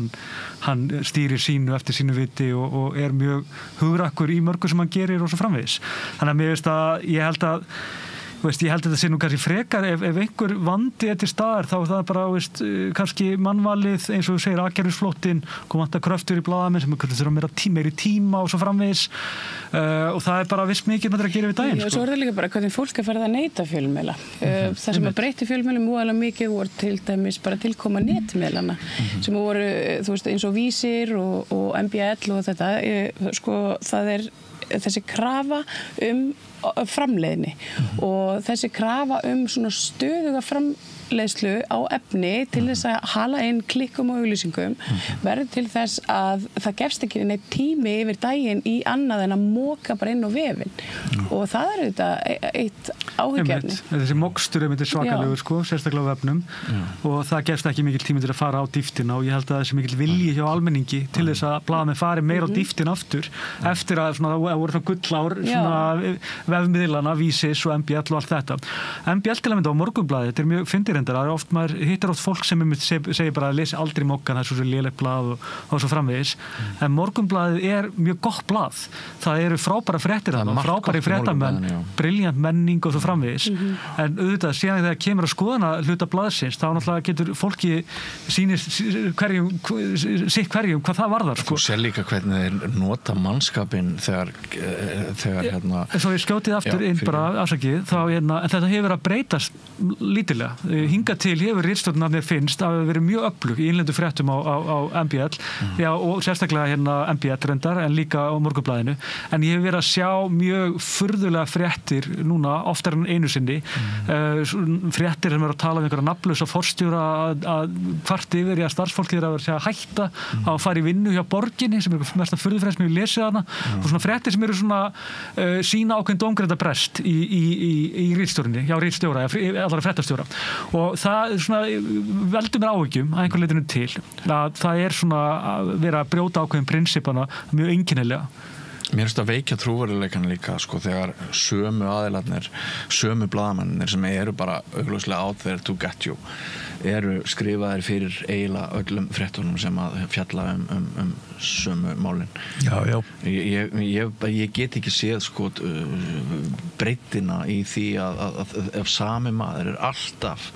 hann stýrir sínu eftir sínu viti og er mjög hugrakkur í mörgu sem hann gerir og svo framvegis. Þannig að mér veist að ég held að þetta sé nú kannski frekar ef einhver vandi til staðar þá er það bara kannski mannvalið eins og þú segir aðgerðisflóttin, komandi kröftur í blaðamenn sem þurfa meiri tíma og svo framvegis og það er bara viss mikið að gera við daginn. Svo er það líka bara hvernig fólk er farið að neyta fjölmiðla. Það sem að breyti fjölmiðlum voðalega mikið voru til dæmis bara tilkoma netmiðlana sem voru eins og Vísir og MBL og þetta það er þessi krafa framleiðni og þessi krafa svona stöðuga framleiðslu á efni til þess að hala inn klikkum og auglýsingum verður til þess að það gefst ekki neitt tími yfir daginn í annað en að moka bara inn á vefinn og það er auðvitað eitt áhyggjefni. Þessi mokstur er svakalegur sérstaklega á vefnum og það gefst ekki mikil tími til að fara á dýftina og ég held að þessi mikil vilji hjá almenningi til þess að blaðamenn fari meira á dýftina aftur eftir að það voru gullár vefmiðlana, Vísis og MBL og allt þetta. MBL til að mynda á Morgunblaðið, þetta er mjög fyndirendar, maður hittar oft fólk sem segir bara að lesi aldrei mokkan, það er svo lélegt blað og svo framvegis, en Morgunblaðið er mjög gott blað, það eru frábæra fréttir þarna, frábæri fréttamenn, briljant menning og svo framvegis, en auðvitað síðan þegar kemur að skoðana hluta blaðsins, þá náttúrulega getur fólki sitt hverjum hvað það varðar. Þú sér líka hvernig þeir nota mannskapinn þegar Svo ég skjótið aftur inn bara afsakið, en þetta hefur verið að breytast lítilega. Hingað til hefur ritstjórnin að mér finnst að hafa verið mjög öflug í innlendu fréttum á MBL, og sérstaklega MBL reyndar, en líka á Morgunblaðinu. En ég hef verið að sjá mjög furðulega fréttir núna, oftar en einu sinni, fréttir sem eru að tala um einhverja nafnlausa forstjóra að kvart yfir í að starfsfólkið er að vera að hætta að fara í vinnu hjá borginni, sem er mest að furðufrétt sem ég lesið hana, og svona fréttir sem eru svona sína ákveðin dómgreinda brest í ritstjórninni, hjá ritstjóra, allara fréttastjóra. Og það veldur mér áhyggjum að einhver leitinu til að það er svona að vera að brjóta ákveðin prinsipana mjög einkennilega. Mér finnst að veikja trúverðuleikann líka þegar sömu aðilarnir, sömu blaðamennir sem eru bara augljóslega out there to get you eru skrifaðir fyrir eiginlega öllum fréttunum sem að fjalla sömu málin. Já. Ég get ekki séð sko breytina í því að sami maður alltaf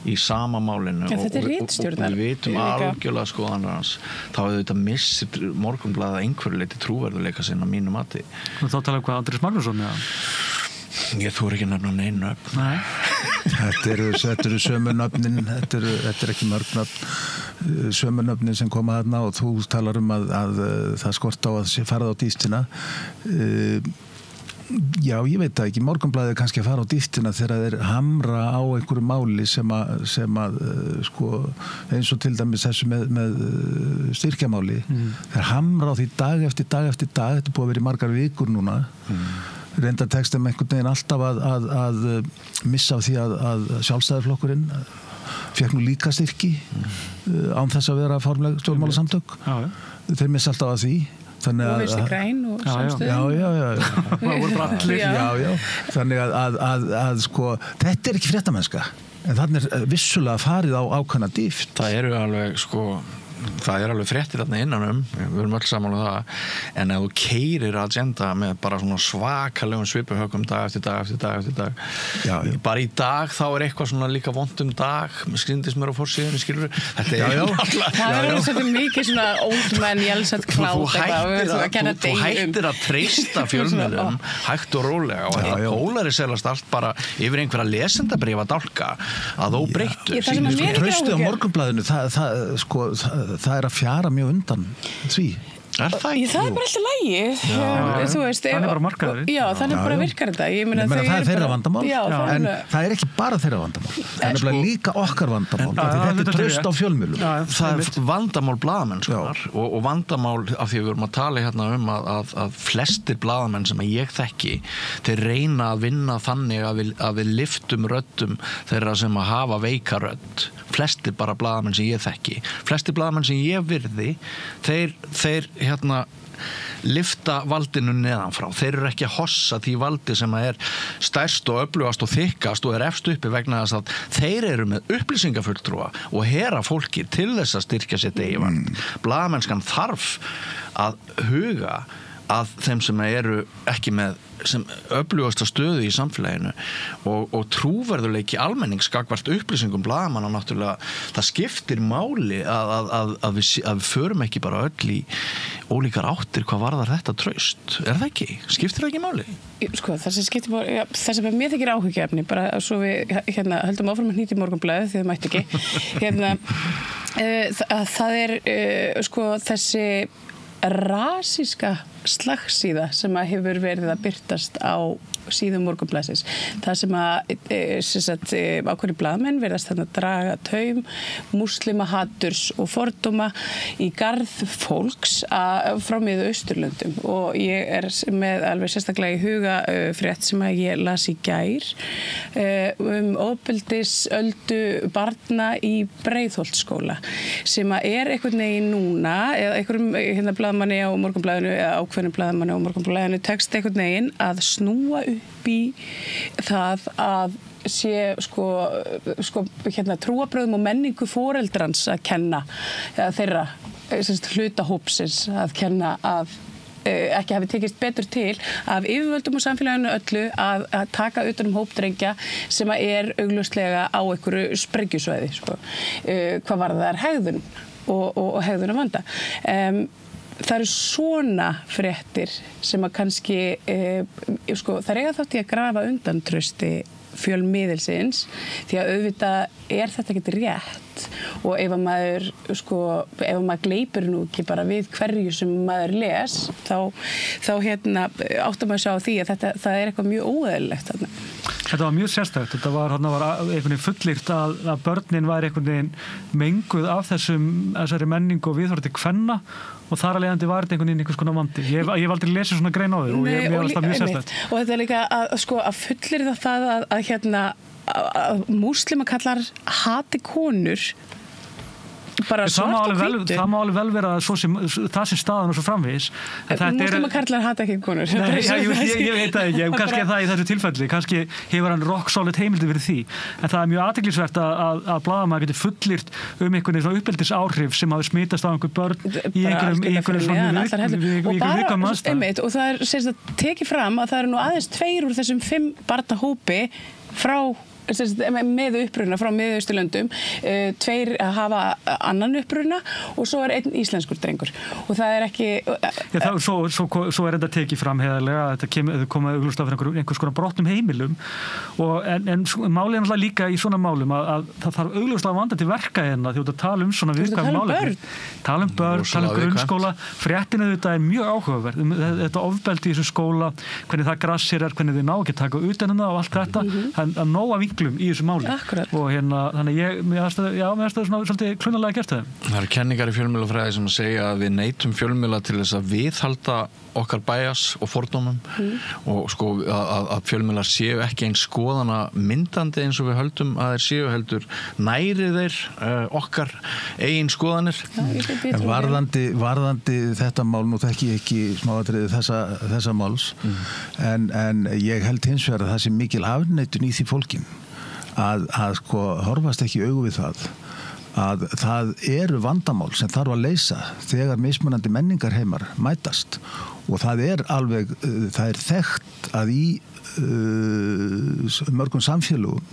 í sama málinu og við vitum algjörlega skoðanir hans, þá hefur þetta missið Morgunblaðið einhverju leyti trúverðuleika sinna mínu mati. Og þá talaðu hvað Andrés Magnússon eða? Ég þori ekki nefna neinu nöfn. Nei. Þetta eru sömu nöfnin, þetta er ekki mörg nöfn, sömu nöfnin sem koma þarna og þú talar að það skort á að fara á dýftina. Já, ég veit það ekki. Morgunblaðið kannski að fara á dýftina þegar þeir hamra á einhverju máli sem að sko, eins og til dæmis þessu með styrkjamáli. Þeir hamra á því dag eftir dag, þetta er búið að vera í margar vikur núna. Reynda textum einhvern veginn alltaf að missa af því að Sjálfstæðisflokkurinn fékk nú líka styrki án þess að vera formleg stjórnmálasamtök. Þeir missa alltaf af því. Og Vinstri græn og Samstöðin. Já. Þannig að sko, þetta er ekki fréttamennska, en þannig er vissulega farið á ákveðna dýft. Það eru alveg sko, það er alveg fréttir þarna innanum, við erum öll saman um það, en ef þú keyrir agenda með bara svona svakalegum svipuhögum dag eftir dag, bara í dag þá er eitthvað svona líka vont dag, skrýndist mér á forsíðunni, skilur þetta það er alveg svolítið mikið svona old man Jelsat klátt þú hættir að treysta fjölmiðlum hægt og rólega og það pólariserast allt bara yfir einhverja lesendabréfa dálka að óbreyttu. Traustið á Morgunblaðinu, það er að fjara mjög undan því. Er það ekki? Það er bara alltaf lægi. Þú veist, þannig bara markaður. Já, þannig bara virkar þetta. Ég meina það er þeirra vandamál, en það er ekki bara þeirra vandamál. Það er nefnilega líka okkar vandamál. Þetta er traust á fjölmiðlum. Það er vandamál blaðamennskunar og vandamál af því við erum að tala hérna að flestir blaðamenn sem ég þekki, þeir reyna að vinna þannig að við lyftum röddum þeirra sem að hafa veika rödd. Flestir bara blaðamenn sem ég þekki. Flestir blaðamenn sem ég virði, þeir lyfta valdinu neðanfrá. Þeir eru ekki að hossa því valdi sem er stærst og öflugast og þykkast og er efst uppi vegna þess að þeir eru með upplýsingafulltrúa og hera fólki til þess að styrkja sitt eigin vald. Blaðamennskan þarf að huga að þeim sem eru ekki með sem öflugasta stöðu í samfélaginu og trúverðuleiki almennings gagnvart upplýsingum blaðamanna náttúrulega, það skiptir máli að við förum ekki bara öll í ólíkar áttir hvað varðar þetta traust. Er það ekki? Skiptir það ekki máli? Sko, það sem skiptir máli, það sem mér þykir áhyggjuefni, bara svo við höldum áfram að hnýta í Morgunblaðið því það mætti ekki. Það er sko þessi rasíska slagsíða sem að hefur verið að birtast á síðum Morgunblaðsins. Það sem að ákveðnir blaðamenn verðast þannig að draga taum múslimahaturs og fordóma í garð fólks frá Mið-Austurlöndum og ég er með alveg sérstaklega í huga frétt sem að ég las í gær ofbeldisöldu barna í Breiðholtsskóla sem að er einhvern veginn núna eða einhverjum blaðamanni á Morgunblaðinu eða ákveðnum blaðamanni á Morgunblaðinu tekst einhvern veginn að snúa upp í það að sé trúarbrögðum og menningu foreldrans að kenna eða þeirra hlutahópsins að kenna að ekki hafi tekist betur til af yfirvöldum og samfélaginu öllu að taka utan hópdrengja sem er augljóslega á einhverju sprengjusvæði hvað varðar hegðun og hegðunarvanda. Það eru svona fréttir sem að kannski það eiga þátt í að grafa undan trausti fjölmiðilsins því að auðvitað er þetta ekki rétt og ef maður gleypir nú ekki bara við hverju sem maður les þá áttar maður að sjá því að það er eitthvað mjög óeðlilegt þarna. Þetta var mjög sérstakt. Þetta var einhvern veginn fullyrt að börnin væri einhvern veginn menguð af þessari menningu og viðhorfi til kvenna og þar að leiðandi var þetta einhvern veginn einhvers konar vandi. Ég hef aldrei lesið svona grein á þau og mér finnst það mjög sérstakt. Og þetta er líka að fullyrða það að múslima kallar hati konur bara svart og hvítu. Það má alveg vel vera það sem staðan og svo framvegis. Múslímakarlar hata ekki konur. Nei, ég veit það ekki, kannski það í þessu tilfelli, kannski hefur hann rock solid heimildi fyrir því. En það er mjög athyglisvert að blaðamaður geti fullyrt einhvern veginn uppeldisáhrif sem hafi smitast á einhver börn í einhverjum viðkvæmum aðstæðum. Og það er tekið fram að það eru nú aðeins 2 úr þessum 5 barnahópi frá með uppruna frá Miðausturlöndum, 2 hafa annan uppruna og svo er 1 íslenskur drengur og það er ekki svo er þetta tekið fram heiðarlega að þetta koma augljóst af einhvers konar brotnum heimilum en málið er náttúrulega líka í svona málum að það þarf augljóst að vanda til verka hérna því að tala svona viðkvæm málefni tala börn, tala grunnskóla fréttin þetta er mjög áhugaverð þetta ofbeldi í þessu skóla, hvernig það grassir hvernig þið ná ekki taka utan það og allt þetta að nóga vinklum í þessu máli og þannig mér finnst það svona svolítið klunarlega gert það. Það eru kenningar í fjölmiðlafræði sem að segja að við neytum fjölmiðla til þess að viðhalda okkar bæjas og fordómum og sko að fjölmiðlar séu ekki eins skoðana myndandi eins og við höldum að þeir séu heldur næri þeir okkar eigin skoðanir. En varðandi þetta mál, nú þekki ég ekki smáatriði þessa máls en ég held hins vegar að það sé mikil afneitun í því fólkin að sko horfast ekki í augu við að það eru vandamál sem þarf að leysa þegar mismunandi menningarheimar mætast og það er þekkt að í mörgum samfélögum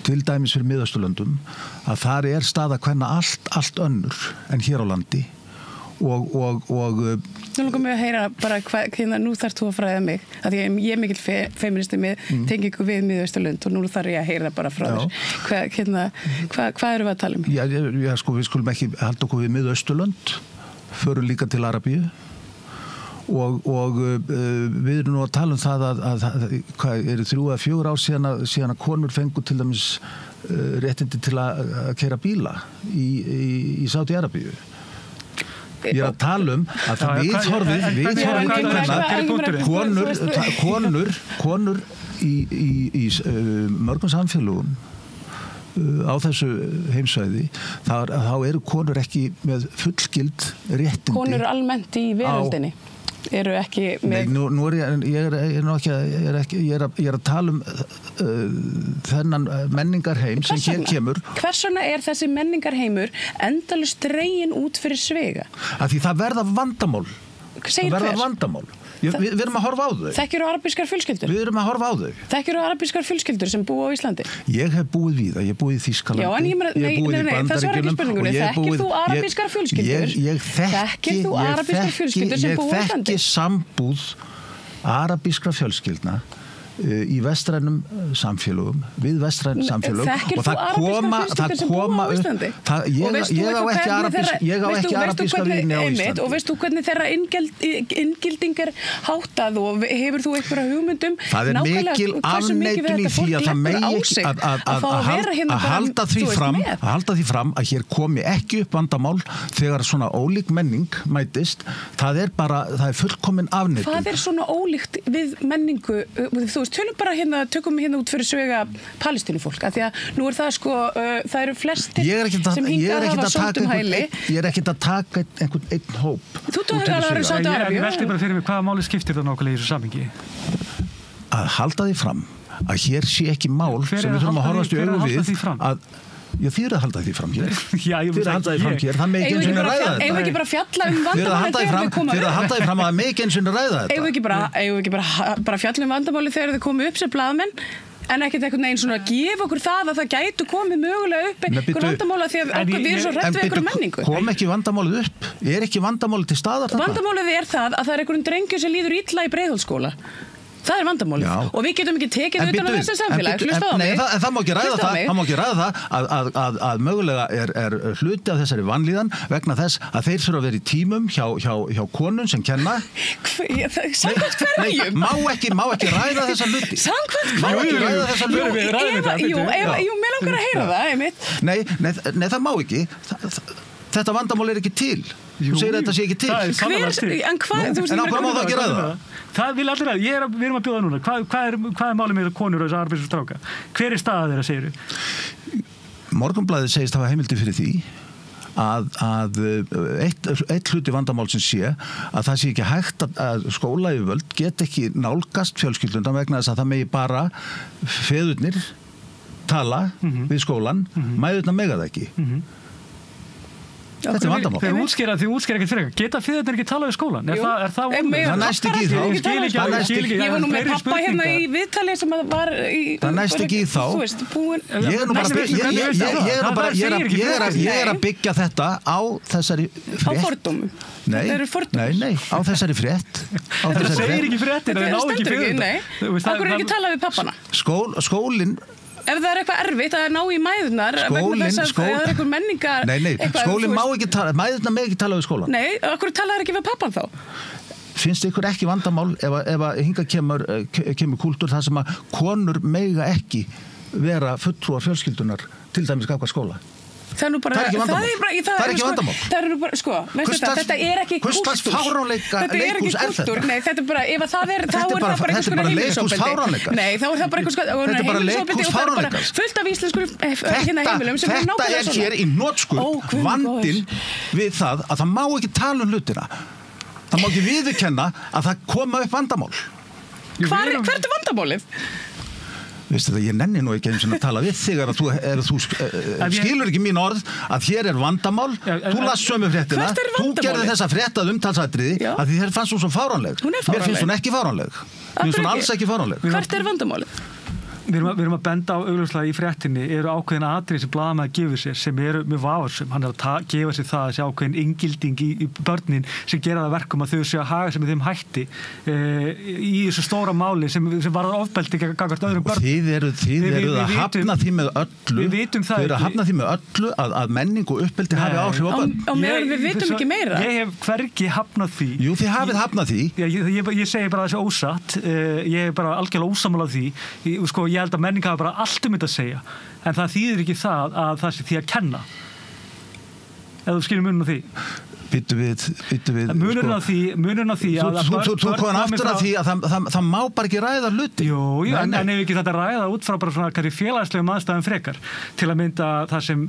til dæmis fyrir Miðausturlöndum að þar er staða kvenna allt önnur en hér á landi og Nú langar mig að heyra bara nú þarf þú að fræða mig að ég er mikil feministi með tengingu við Miðausturlönd og nú þarf ég að heyra bara frá þér hvað eru við að tala um? Já, sko, við skulum ekki halda okkur við Miðausturlönd förum líka til Arabíu og við erum nú að tala um það að hvað eru 3 eða 4 ár síðan að konur fengu til dæmis réttindi til að keyra bíla í Sádi-Arabíu. Ég er að tala um að konur í mörgum samfélögum á þessu heimsvæði þá eru konur ekki með fullgild réttindi. Konur almennt í veröldinni eru ekki með... Nei, ég er að tala um þennan menningarheim sem hér kemur. Hvers vegna er þessi menningarheimur endalaust dreginn út fyrir svega? Af því það verða vandamál. Segir hver? Við erum að horfa á þau. Þekkirðu arabískar fjölskyldur? Við erum að horfa á þau. Þekkirðu arabískar fjölskyldur sem búa á Íslandi? Ég hef búið víða, ég hef búið í Þýskalandi. Já, en ég búið í Bandaríkjunum. Það svarar ekki spurningunni. Þekkir þú arabískar fjölskyldur? Þekkir þú arabískar fjölskyldur sem búa á Íslandi? Ég þekki sambúð arabískra fjölskyldna í vestrænum samfélögum við vestræn samfélög og það koma upp ég á ekki arabíska vini á Íslandi og veist þú hvernig þeirra inngilding er háttað og hefur þú einhverja hugmyndum það er mikil afneitun í því að það megi að halda því fram að hér komi ekki upp vandamál þegar svona ólík menning mætist það er fullkomin afneitun. Hvað er svona ólíkt við menningu þú veist, tökum hérna út fyrir svega palestínufólk, af því að nú er það sko, það eru flestir sem hingað hafa sótt hæli. Ég er ekkert að taka einhvern einn hóp. Þú tókir alveg að Sádi Arabíu. Ég veldi bara fyrir mig hvaða máli skiptir það nákvæmlega í þessu samhengi? Að halda því fram að hér sé ekki mál sem við þurfum að horfast í augu við að þið eru að halda því fram hér. Þið eru að halda því fram hér. Það með ekki eins og ræða þetta. Eigum við ekki bara fjalla um vandamáli þegar við komum upp? Þið eru að halda því fram að með ekki eins og ræða þetta. Eigum við ekki bara fjalla um vandamáli þegar þið komum upp sem blaðamenn? En ekkert einhvern veginn svona að gefa okkur það að það gætu komið mögulega upp einhver vandamála því að við erum svo hrætt við einhverju menningu. Kom ekki vandamálið upp? Er ekki vandamálið til staðar þarna? Vandamálið er það að það er einhverjum drengjum sem líður illa í Breiðholtsskóla. Það er vandamálið. Já. Og við getum ekki tekið utan á þessu samfélag. Hlustaðu á mig. Nei, það má ekki ræða það að mögulega er hluti af þessari vanlíðan vegna þess að þeir þurfa að vera í tímum hjá konun sem kenna. Samkvæmt hverjum? Má ekki ræða þessa hluti. Samkvæmt hverjum? Jú, mér langar að heyra það, einmitt. Nei, það má ekki. Þetta vandamál er ekki til. Þú segir að þetta sé ekki til. En hvað? En á hvað má það ekki ræða það? Það vil allir ræða. Við erum að bjóða núna. Hvað er málið með konur og þessu arbeids og stráka? Hver er staða þeirra, segir þú? Morgunblaðið segist hafa heimildi fyrir því að eitt hluti vandamálsins sé að það sé ekki hægt að skólayfirvöld get ekki nálgast fjölskyldundan vegna þess að það megi bara feðurnir tala við skólan, mæðurnar mega það ekki. Þetta er vandamál. Þið útskýra ekkert fyrir eitthvað. Geta feðurnir ekki tala við skólan? Er það vonandi? Það næst ekki í þá. Ég var nú með pappa hérna í viðtali sem var í... Það næst ekki í þá. Ég er að byggja þetta á þessari frétt. Á fordómum? Nei, á þessari frétt. Það segir ekki fréttin, það náðu ekki feðurnar. Akkur er ekki talað við pappana? Skólinn ef það er eitthvað erfitt að ná í mæðurnar vegna þess að það er eitthvað menningar skólinn má ekki tala, mæðurnar með ekki tala við skólan. Nei, okkur talaður ekki við pappan þá? Finnst ykkur ekki vandamál ef að hingað kemur kúltúr þar sem að konur mega ekki vera fulltrúar fjölskyldunar til dæmis gagnvart skóla? Það er nú bara... Það er ekki vandamál. Það er nú bara, sko, veistu þetta er ekki kúltúr. Hvers slags fáránleika leikhús er þetta? Nei, þetta er bara, ef það er, þá er það bara einhvers konar heimilisofbeldi. Nei, þá er það bara einhvers konar heimilisofbeldi og það er bara fullt af íslenskur heimilum sem er nákvæmlega svona. Þetta er hér í hnotskurn vandinn við það að það má ekki tala um hlutina. Það má ekki viðurkenna að það koma upp vandamál. Hvert er vandamálið? Veistu það, ég nenni nú ekki eins og að tala við þig að þú skilur ekki mín orð að hér er vandamál, þú las sömu fréttina, þú gerði þessa fréttað umtalsatriði að því þér fannst hún svo fáránleg. Mér finnst hún ekki fáránleg. Mér finnst hún alls ekki fáránleg. Hvert er vandamálið? Við erum að benda á augljóslega í fréttinni eru ákveðin atriði sem blaðamaður gefur sér sem eru mjög vafarsum. Hann er að gefa sér það að sé ákveðin inngilding í börnin sem gera það verkum að þau séu að haga sem þeim hætti í þessu stóra máli sem varðar ofbeldi gagnvart öðrum börn. Þið eruð að hafna því með öllu. Við vitum það ekki. Þið eruð að hafna því með öllu að menning og uppeldi hafi áhrif á börn. Á meðan við vitum ekki meira. Ég hef hvergi hafnað því. Jú, þið hafið hafnað því. Ég segi bara þessi ósatt. Ég er bara algjörlega ósammála því. Sko, ég held að menning hafa bara allt þetta að segja en það þýðir ekki það að það sé því að kenna ef þú skilur munum á því Býttu við munurinn á því að þú kom aftur að því að það má bara ekki ræða hluti. Jú, en ef ekki þetta ræða út frá bara svona kannski félagslegum aðstæðum frekar til að mynda það sem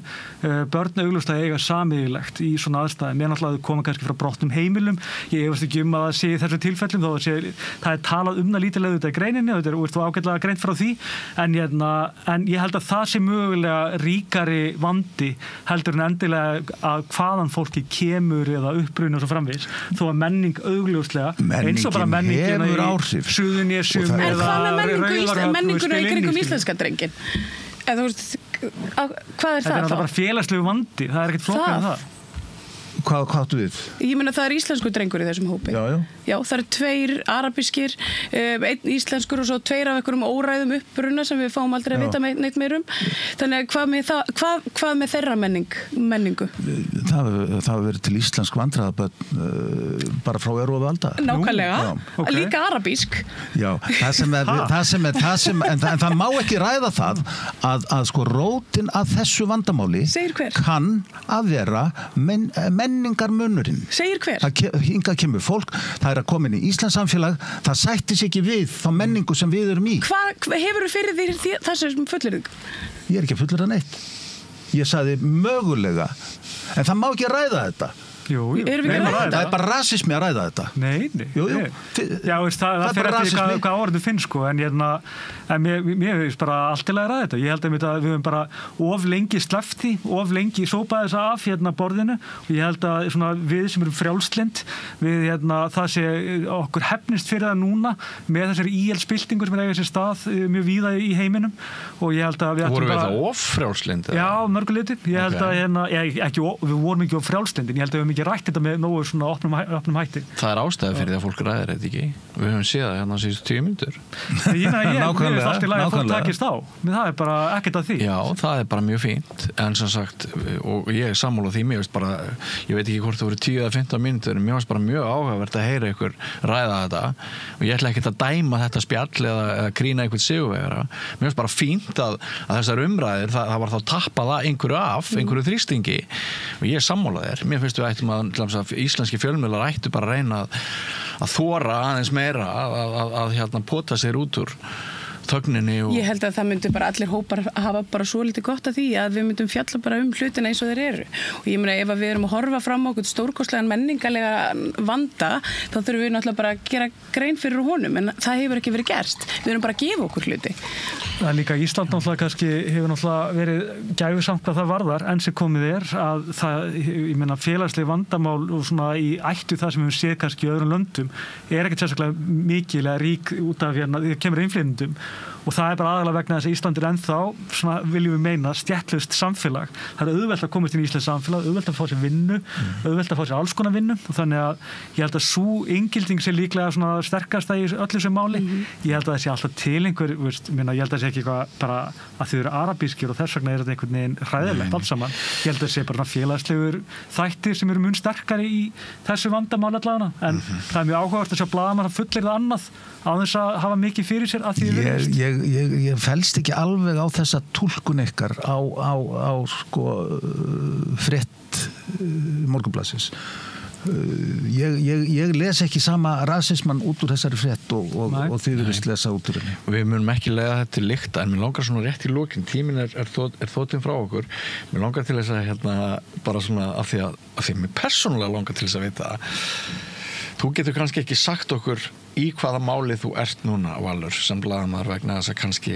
börn augljóslega eiga sameiginlegt í svona aðstæðum. Mér náttúrulega koma kannski frá brotnum heimilum. Ég efast ekki að það sé í þessum tilfellum þó að það er talað það lítillega þetta í greininni og þetta er ágætlega greint frá því en ég held að það sé mögulega ríkari vandi heldur en endilega að hvaðan fólki kemur eða uppruna og svo framvegis þó að menning augljóslega eins og bara menningin í Suðurnesjum en hvað með menninguna í kringum íslenska drengin eða þú veist hvað er það þá? Það er bara félagslegu vandi, það er ekkert flokkað en það Hvað áttu við? Ég meina það er íslensku drengur í þessum hópi. Já, það eru 2 arabískir, 1 íslenskur og svo 2 af einhverjum óræðum uppbruna sem við fáum aldrei að vita neitt meir um. Þannig hvað með þeirra menningu? Það hafa verið til íslensk vandræðabörn bara frá og alda. Nákvæmlega, líka arabísk. Já, en það má ekki ræða það að sko rótin að þessu vandamáli kann að vera menningarmunurinn. Segir hver? Hingað kemur fólk, það er að koma inn í Íslands samfélag, það sættir sig ekki við þá menningu sem við erum í. Hvað hefur þú fyrir því þessum fullyrðing? Ég er ekki að fullyrða neitt. Ég sagði mögulega, en það má ekki ræða þetta. Jú. Það er bara rasismi að ræða þetta. Nei. Jú. Já, það fyrir eftir hvað orðinu finnst sko, en mér finnst bara allt til að ræða þetta. Ég held að við höfum bara of lengi slefti, of lengi sópaði þess af borðinu og ég held að við sem erum frjálslynd, það sé okkur hefnist fyrir það núna með þessari íelsbyltingu sem eiga sér stað mjög víða í heiminum og ég held að við vorum við það of frjálslynd? Já, mörgu liti. Ég held að við vorum ekki of frjálslynd en ég held að ekki rætt þetta með nógu svona opnum hætti. Það er ástæða fyrir því að fólk ræðir þetta ekki. Við höfum séð það hérna síðustu 10 mínútur. Ég veist allt í lagi að fólk takist á. Men það er bara ekkert að því. Já, það er bara mjög fínt. En sem sagt, og ég er sammála því, ég veit ekki hvort það voru 10 eða 15 mínútur, en mér finnst bara mjög áhugavert að heyra ykkur ræða þetta. Og ég ætla ekkert að dæma þetta spjall eða grína einhvern sigurvegara. Mér finnst bara fínt að þessar umræður, það var þá tappað einhverju þrýstingi. Og ég er sammála þér. Mér finnst við að íslenski fjölmiðlar ættu bara að reyna að þora aðeins meira að pota sér út úr þögninni og... Ég held að það myndi bara allir hópar hafa bara svo litið gott af því að við myndum fjalla bara hlutina eins og þeir eru og ég meina ef við erum að horfa fram á okkur stórkostlegan menningalega vanda þá þurfum við náttúrulega bara að gera grein fyrir honum en það hefur ekki verið gerst við erum bara að gefa okkur hluti. Það er líka Ísland náttúrulega kannski hefur náttúrulega verið gæfusamt hvað það varðar enn sem komið að það, ég meina félagsleg vandamál og svona í ættu það sem við séð kannski í öðrum löndum ekkert sérstaklega mikilega rík út af það kemur innflytjendum og það bara aðalega vegna þess að Ísland ennþá svona viljum við meina stjættlaust samfélag. Það auðvelt að komast inn í Íslands samfélag, auðvelt að fá sér vinnu, auðvelt að fá sér alls konar vinnu og þannig að ég held að sú inngilding sé líklega svona sterkasta í öllu sem máli. Ég held að það sé alltaf til einhver, ég held að það sé ekki eitthvað bara að þau eru arabískir og þess vegna þetta einhvern veginn hræðilegt alls saman. Ég held að það sé bara félagslegur þættir sem eru mun sterkari í þessu vandamál allavega en það er mjög áhugavert að sjá blaðamann að fullir það annað á þess að hafa mikið fyrir sér að því ég fellst ekki alveg á þessa túlkun ykkar á sko frétt Morgunblaðsins. Ég les ekki sama rasismann út úr þessari frétt og þið virðist lesa út úr henni. Við munum ekki leiða þetta til lykta en mér langar svona rétt í lokin, tíminn er þóttinn frá okkur, mér langar til þess að bara svona af því að mér persónulega langar til þess að vita þú getur kannski ekki sagt okkur í hvaða máli þú ert núna Valur sem blaðamaður vegna þess að kannski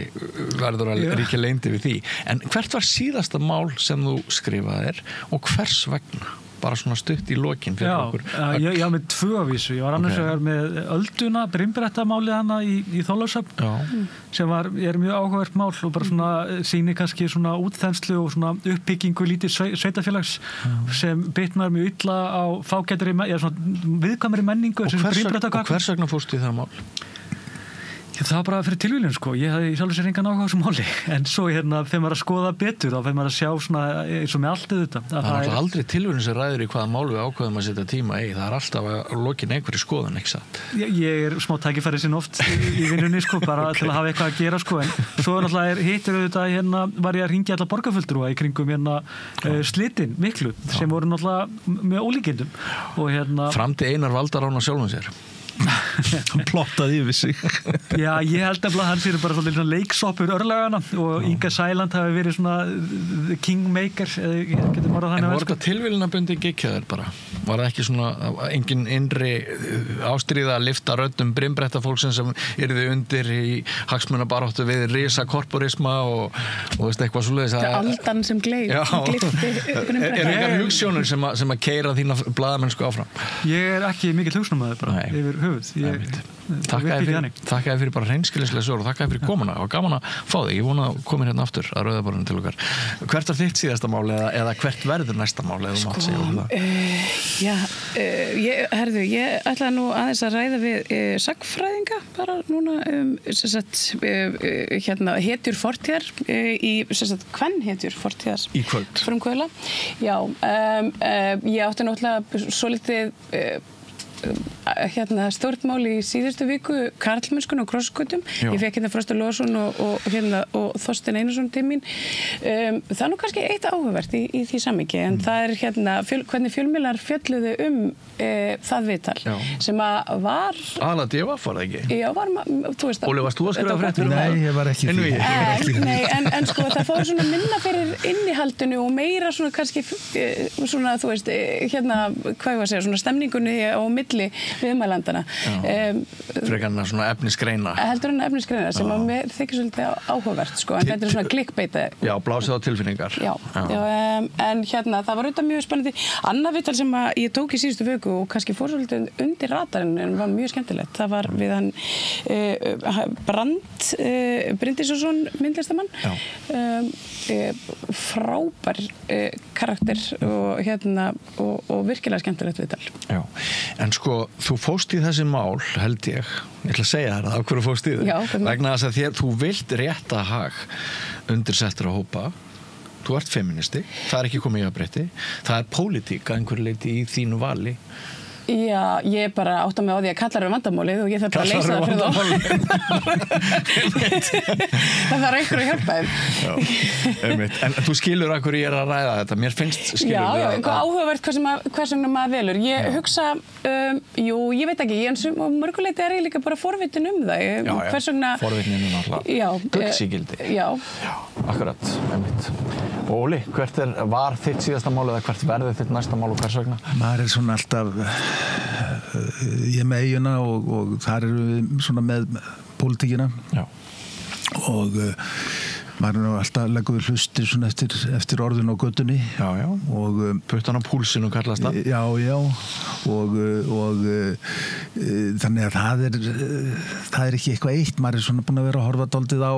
verður að ríkja leyndi við því en hvert var síðasta mál sem þú skrifaðir og hvers vegna? Bara svona stutt í lokin fyrir okkur. Ég með 2 af vísu. Ég var annars vegar með ölduna, brimbrettamálið hana í Þorlákshöfn sem er mjög áhugavert mál og bara svona sýnir kannski svona útþenslu og svona uppbyggingu lítið sveitafélags sem bitnar mjög illa á fágætari, svona viðkvæmari menningu. Og hvers vegna fórstu í það mál? Það var bara fyrir tilvíljun sko, ég hafði í sjálfur sér engan áhuga á þessu máli, en svo þegar maður að skoða betur, þá þegar maður að sjá svona eins og með allt þetta. Það er aldrei tilvíljun sem ræður í hvaða mál við ákveðum að setja tíma í, það er alltaf að lokin einhverju skoðun, ekki satt? Ég er smá tækifæri sinn oft í vinnunni sko, bara til að hafa eitthvað að gera sko, en svo náttúrulega hittir auðvitað var ég að ringja alla borgarfulltrúa í kringum slitin miklu, sem voru náttúrulega með ólíkindum og Framdi Einar Valdarán á sjálfum sér. Hann plottaði yfir sig. Já, ég held að hann sér bara svona leiksoppur örlagana og Inga Sæland hafi verið svona the kingmaker getur maður þannig að En voru þetta tilvílunarbundi giggjæður bara? Var það ekki svona engin innri ástríða að lyfta röddum brimbrettafólksins sem yrði undir í hagsmunabaráttu við risakorporisma og veist eitthvað svoleiðis Þetta er aldan sem gleypti engar hugsjónur sem að keyra þína blaðamennsku áfram? Ég er ekki mikill hugsjónamaður bara yfir höfuð. Þakka þér fyrir bara hreinskilnislega sögur og þakka þér fyrir komuna og gaman að fá þig. Ég vona að komin hérna aftur að Rauðaborðinu til okkar. Hvert var þitt síðasta mál eða hvert verður næsta mál eða þú mátt segja um það? Ég ætlaði nú aðeins að ræða við sagnfræðinga bara núna hetjur fortíðar í kvenhetjur fortíðar í kvöld. Frumkvöðla. Já, ég átti náttúrulega svo litið stjórnmál í síðustu viku karlmennskun og krossgötum. Ég fekk Frosta Lóðsson og Þorstein Einarsson til mín. Það er nú kannski eitt áhugavert í því samhengi en það er hvernig fjölmiðlar fjölluðu það viðtal sem að var Aðalega D.V.A. var það ekki? Já, þú veist Óli, varst þú að skrifa fréttir? Nei, ég var ekki því. En sko, það fór svona minna fyrir innihaldinu og meira svona kannski svona, þú veist, hvað ég var að segja, svona stemningunni á milli viðmælandana. Frekarna svona efnisgreina. Heldur en efnisgreina sem að mér þykir svolítið áhugavert sko, en þetta er svona klikkbeita. Já, blásið á tilfinningar. Já. En það var auðvitað mjög spennandi. Annað viðtal sem að ég tók í síðustu viku og kannski fór svolítið undir radarinn en var mjög skemmtilegt. Það var við hann Brand Bryndísson myndlistamann. Frábær karakter og virkilega skemmtilegt viðtal. Já, en sko, þú fóst í þessi mál, held ég ætla að segja þér af hverju fóst í þau. Vegna þess að þú vilt rétta hag undirsettra hópa. Þú ert feministi, það er ekki komið í jafnrétti. Það er pólitík að einhverju leyti í þínu vali. Já, ég bara átta mig á því að kallar eru vandamálið og ég þarf bara að leysa það fyrir það þarf einhver að hjálpa þeim. Já, einmitt. En þú skilur að hverju ég að ræða þetta. Mér finnst skilur Já, eitthvað áhugavert hvers vegna maður velur. Ég hugsa, ég veit ekki, ég mörguleiti ég líka bara forvitin það. Hvers vegna... Forvitnin náttúrulega. Guldsígildi. Já, akkurat, einmitt. Óli, hvert var þitt síðasta mál eða hvert verður þitt næsta mál og hvers vegna? Maður svona alltaf, ég með eiguna og þar við svona með pólitíkina. Já. Og maður alltaf leggur við hlusti svona eftir orðin á göttunni. Já. Og puttan á púlsinu kallast það. Já. Og þannig að það er ekki eitthvað eitt. Maður svona búin að vera að horfa dálítið á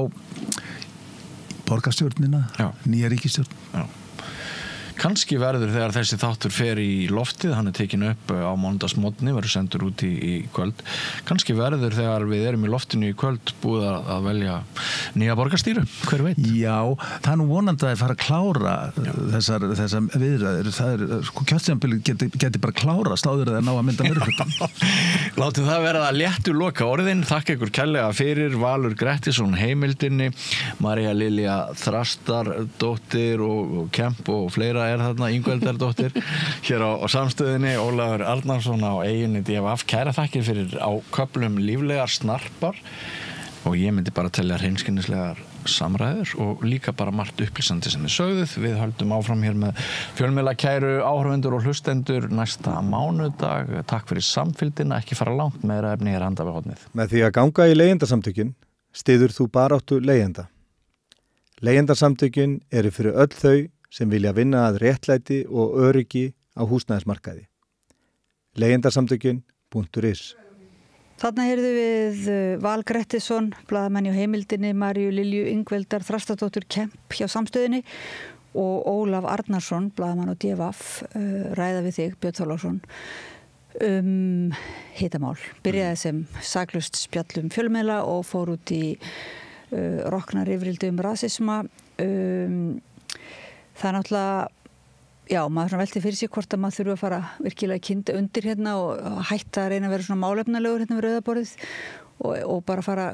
borgarstjórnina, nýja ríkisstjórn. Já. Kannski verður þegar þessi þáttur fer í loftið, hann tekin upp á mánudagsmorgni, verður sendur út í kvöld. Kannski verður þegar við erum í loftinu í kvöld búið að velja nýja borgarstýru, hver veit? Já, það er nú vonandi að fara að klára þessar viðræður. Það sko kjörtímabilið geti bara klárast áður að ná að mynda meirihlutann. Látið það vera að léttu loka orðin. Þakka ykkur kærlega fyrir. Valur Grettisson heimildinni, María Lilja Þrastardóttir og Kemp og fleira þarna, Ingveldardóttir hér á Samstöðinni, Ólafur Arnarsson á eyjunni DFF. Kæra þakkir fyrir á köflum líflegar snarpar og ég myndi bara telja hreinskilnislegar samræður og líka bara margt upplýsandi sem sögðuð. Við höldum áfram hér með fjölmiðlakæru áhorfendur og hlustendur næsta mánudag. Takk fyrir samfylgdina, ekki fara langt, meira efni hér handa við hornið. Með því að ganga í leigjendasamtökin styður þú baráttu leigjenda. Leigjendasamtökin eru fyrir öll þau sem vilja vinna að réttlæti og öryggi á húsnæðismarkaði. Leigjendasamtökin.is. Þarna heyrðu við Val Grettisson, blaðamenn hjá heimildinni, Maríu Lilju Ingveldar Þrastardóttur Kemp hjá Samstöðinni og Ólaf Arnarsson, blaðamann á DFF, ræða við þig, Björn Þorláksson, hitamál. Byrjaði sem saklaust spjall fjölmiðla og fór út í roknar yfirildi rasisma. Það náttúrulega, já, maður velti fyrir sig hvort að maður þurfa að fara virkilega kynda undir hérna og hætta að reyna að vera svona málefnalegur hérna við rauðaborðið og bara fara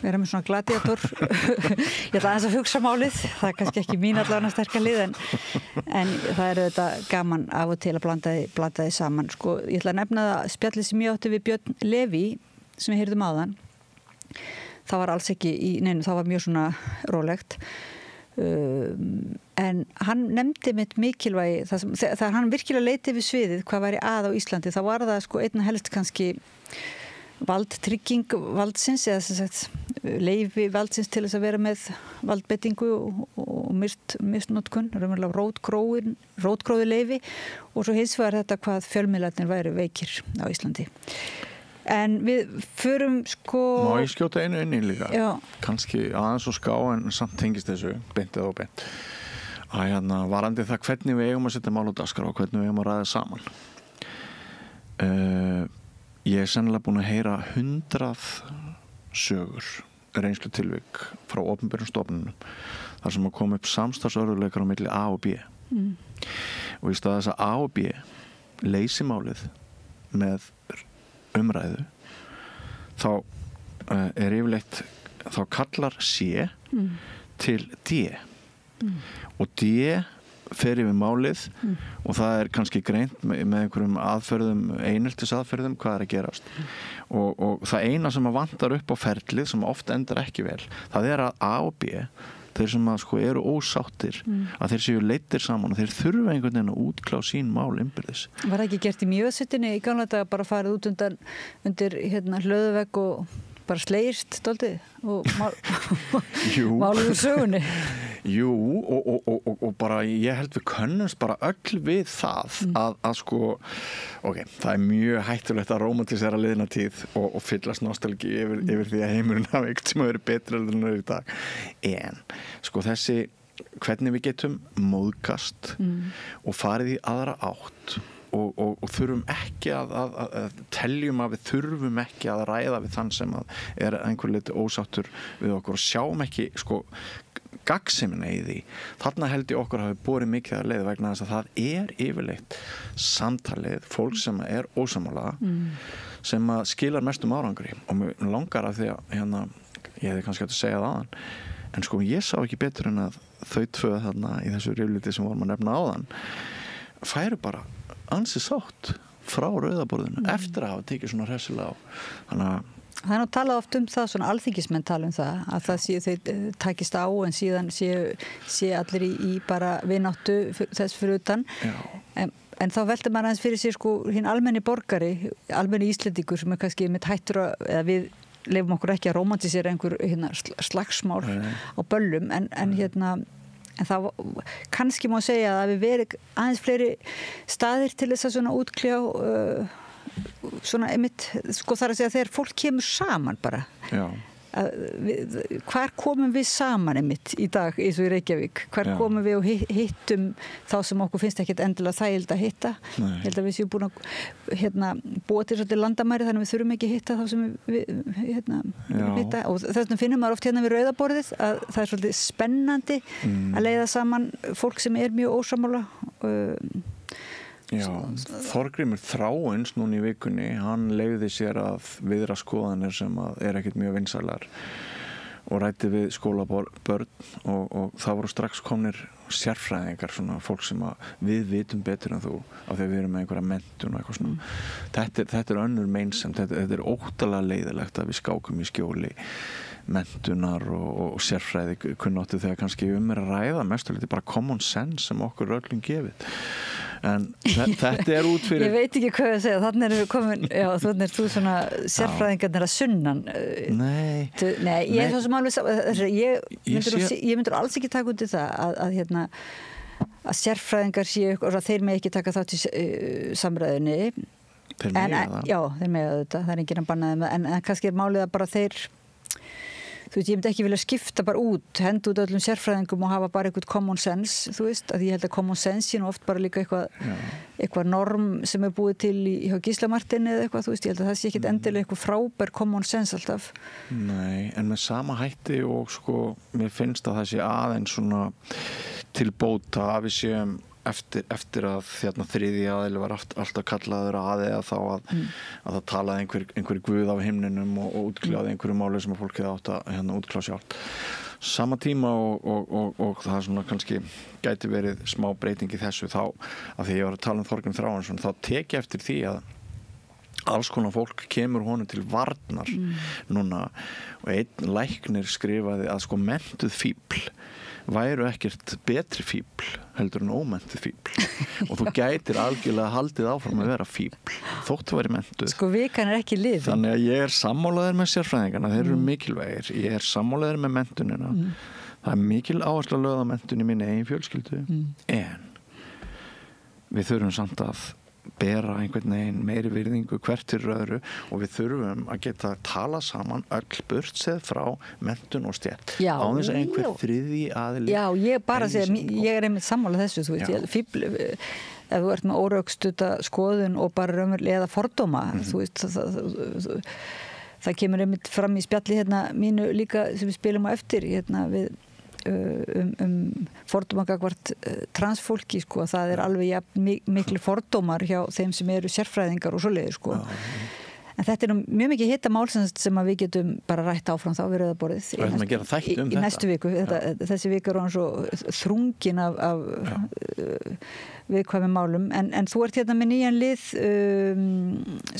vera með svona gladiator. Ég ætla aðeins að hugsa málið, það er kannski ekki mín allavega sterka lið en það er þetta gaman af og til að blanda þið saman. Sko, ég ætla að nefna það spjallið sem ég átti við Björn Leví sem við heyrðum áðan. Það var alls ekki í neinu, það var mjög svona rólegt. En hann nefndi mitt mikilvægi þegar hann virkilega leiti við sviðið hvað væri að á Íslandi, þá var það sko einna helst kannski valdtrygging valdsins eða sem sagt leyfi valdsins til þess að vera með valdbeitingu og mistnotkun, raunverulega rótgróði leyfi og svo hins vegar þetta hvað fjölmiðlarnir væru veikir á Íslandi. En við förum sko... Má ég skjóta einu inni líka? Já. Kannski aðeins og ská en samt tengist þessu beintið og beint. Að varandi það hvernig við eigum að setja mál á dagskrá og hvernig við eigum að ræða saman. Ég er sennilega búin að heyra 100 sögur, reynslutilvik frá opinberum stofnunum þar sem að koma upp samstarfsörðuleikar á milli A og B. Og í stað þess að A og B leysi málið með umræðu þá er yfirleitt þá kallar C til D og D fer yfir málið og það er kannski greint með einhverjum aðferðum, eineltisaðferðum hvað er að gerast og það eina sem að vantar upp á ferlið sem oft endar ekki vel, það er að A og B þeir sem að sko eru ósáttir að þeir séu leiddir saman og þeir þurfa einhvern veginn að útklá sín mál innbyrðis. Var það ekki gert í Mývatnssveitinni í gamla daga bara farið út undir hlöðuvegg og bara slegist dálítið og máluð úr sögunni? Jú, og bara ég held við könnumst bara öll við það að sko, það er mjög hættulegt að rómantísera liðna tíð og fyllast nostalgi yfir því að heimurinn hafa ekkert sem að vera betra en það er í dag. En sko þessi, hvernig við getum móðgast og farið í aðra átt og þurfum ekki að teljum að við þurfum ekki að ræða við þann sem að er einhver leiti ósáttur við okkur og sjáum ekki sko gagnsemina í því. Þarna held ég okkur hafi borið mikið að leið vegna þess að það yfirleitt samtalið fólk sem ósammála sem að skilar mestum árangri og mér langar að því að ég hefði kannski hægt að segja það áðan en sko ég sá ekki betur en að þau tvö þarna í þessu rifliti sem vorum að nefna áðan færu bara ansi sátt frá rauðaborðinu eftir að hafa tekið svona hressilega á. Þannig að það nú talað oft það, svona alþingismenn tala það að það þau takist á en síðan sé allir í bara vináttu þess fyrir utan en þá veldur maður aðeins fyrir sér sko hinn almenni borgari, almenni Íslendingur sem kannski með hættur eða við leifum okkur ekki að romantisera einhver slagsmál á böllum en en það kannski má segja að við verið aðeins fleiri staðir til þess að svona útkljá svona einmitt, sko þar að segja þegar fólk kemur saman bara hvar komum við saman einmitt í dag eins og í Reykjavík hvar komum við og hittum þá sem okkur finnst ekkert endilega þægild að hitta ég held að við séum búin að búa til svolítið landamæri þannig að við þurfum ekki að hitta þá sem við hitta og þess vegna finnum maður oft við rauðaborðið að það svolítið spennandi að leiða saman fólk sem mjög ósammála Já, Þorgrímur Þráins núna í vikunni, hann leyfði sér að viðra skoðanir sem ekkert mjög vinsælar og ræddi við skólabörn og það voru strax komnir sérfræðingar, svona fólk sem við vitum betur en þú af því að við erum með einhverja menntun og eitthvað svona. Þetta önnur meinsemd, þetta óttalega leiðilegt að við skákum í skjóli menntunar og sérfræði kunnáttu þegar kannski að ræða mestulegt bara common sense sem okkur öllum gefið. En þetta út fyrir... Ég veit ekki hvað að segja, þannig erum við komin, þannig þú svona sérfræðingarnir að sunnan. Nei, ég er svo sem alveg, ég myndur alls ekki taka undir það að sérfræðingar séu, og þeir með ekki taka þátt í samræðinni. Þeir með það? Já, þeir með þetta, það er enginn að banna þeim, en kannski er málið að bara þeir... Þú veist, ég myndi ekki vilja skipta bara henda út öllum sérfræðingum og hafa bara eitthvað common sense, þú veist, að ég held að common sense sé nú oft bara líka eitthvað norm sem búið til hjá Gísla Marteini eða eitthvað, þú veist, ég held að það sé ekkit endilega eitthvað frábær common sense alltaf. Nei, en með sama hætti og sko, mér finnst að það sé aðeins svona tilbóta að við séum eftir að þriðji aðili var alltaf kallaður eða þá að það talaði einhver guð af himninum og útkláði einhverju máli sem að fólk hefði átt að útklá sjálft. Sama tíma og það svona kannski gæti verið smá breyting í þessu þá að því ég var að tala Þorgrím Þráinsson þá tek ég eftir því að alls konar fólk kemur honum til varnar núna og einn læknir skrifaði að sko menntuð fíbl væru ekkert betri fíbl heldur en ómenntuð fíbl og þú gætir algjörlega haldið áfram að vera fíbl þótt þú væri menntuð. Sko vikan er ekki liðin. Þannig að ég er sammálaður með sérfræðingarna, þeir eru mikilvægir, ég er sammálaður með menntunina. Það er mikil áhersla lögð á menntun í minni eigin fjölskyldu en við þurfum samt að bera einhvern veginn meiri virðingu hvert til öðru og við þurfum að geta tala saman öll burtséð frá menntun og stétt á þess að einhver þriðji aðili. Já, ég bara segja, ég er einmitt sammála þessu, þú veist, fíbl ef þú ert með órökstuta skoðun og bara raunverulega eða fordóma, þú veist, það kemur einmitt fram í spjalli mínu líka sem við spilum á eftir við fordóma gagvart transfólki sko, það er alveg miklu fordómar hjá þeim sem eru sérfræðingar og svoleiðis sko. En þetta er nú mjög mikið hittamál sem að við getum bara rætt áfram þá við rauðaborðið í næstu viku. Þessi vika er svo þrungin af viðkvæmum málum en þú ert með nýjan lið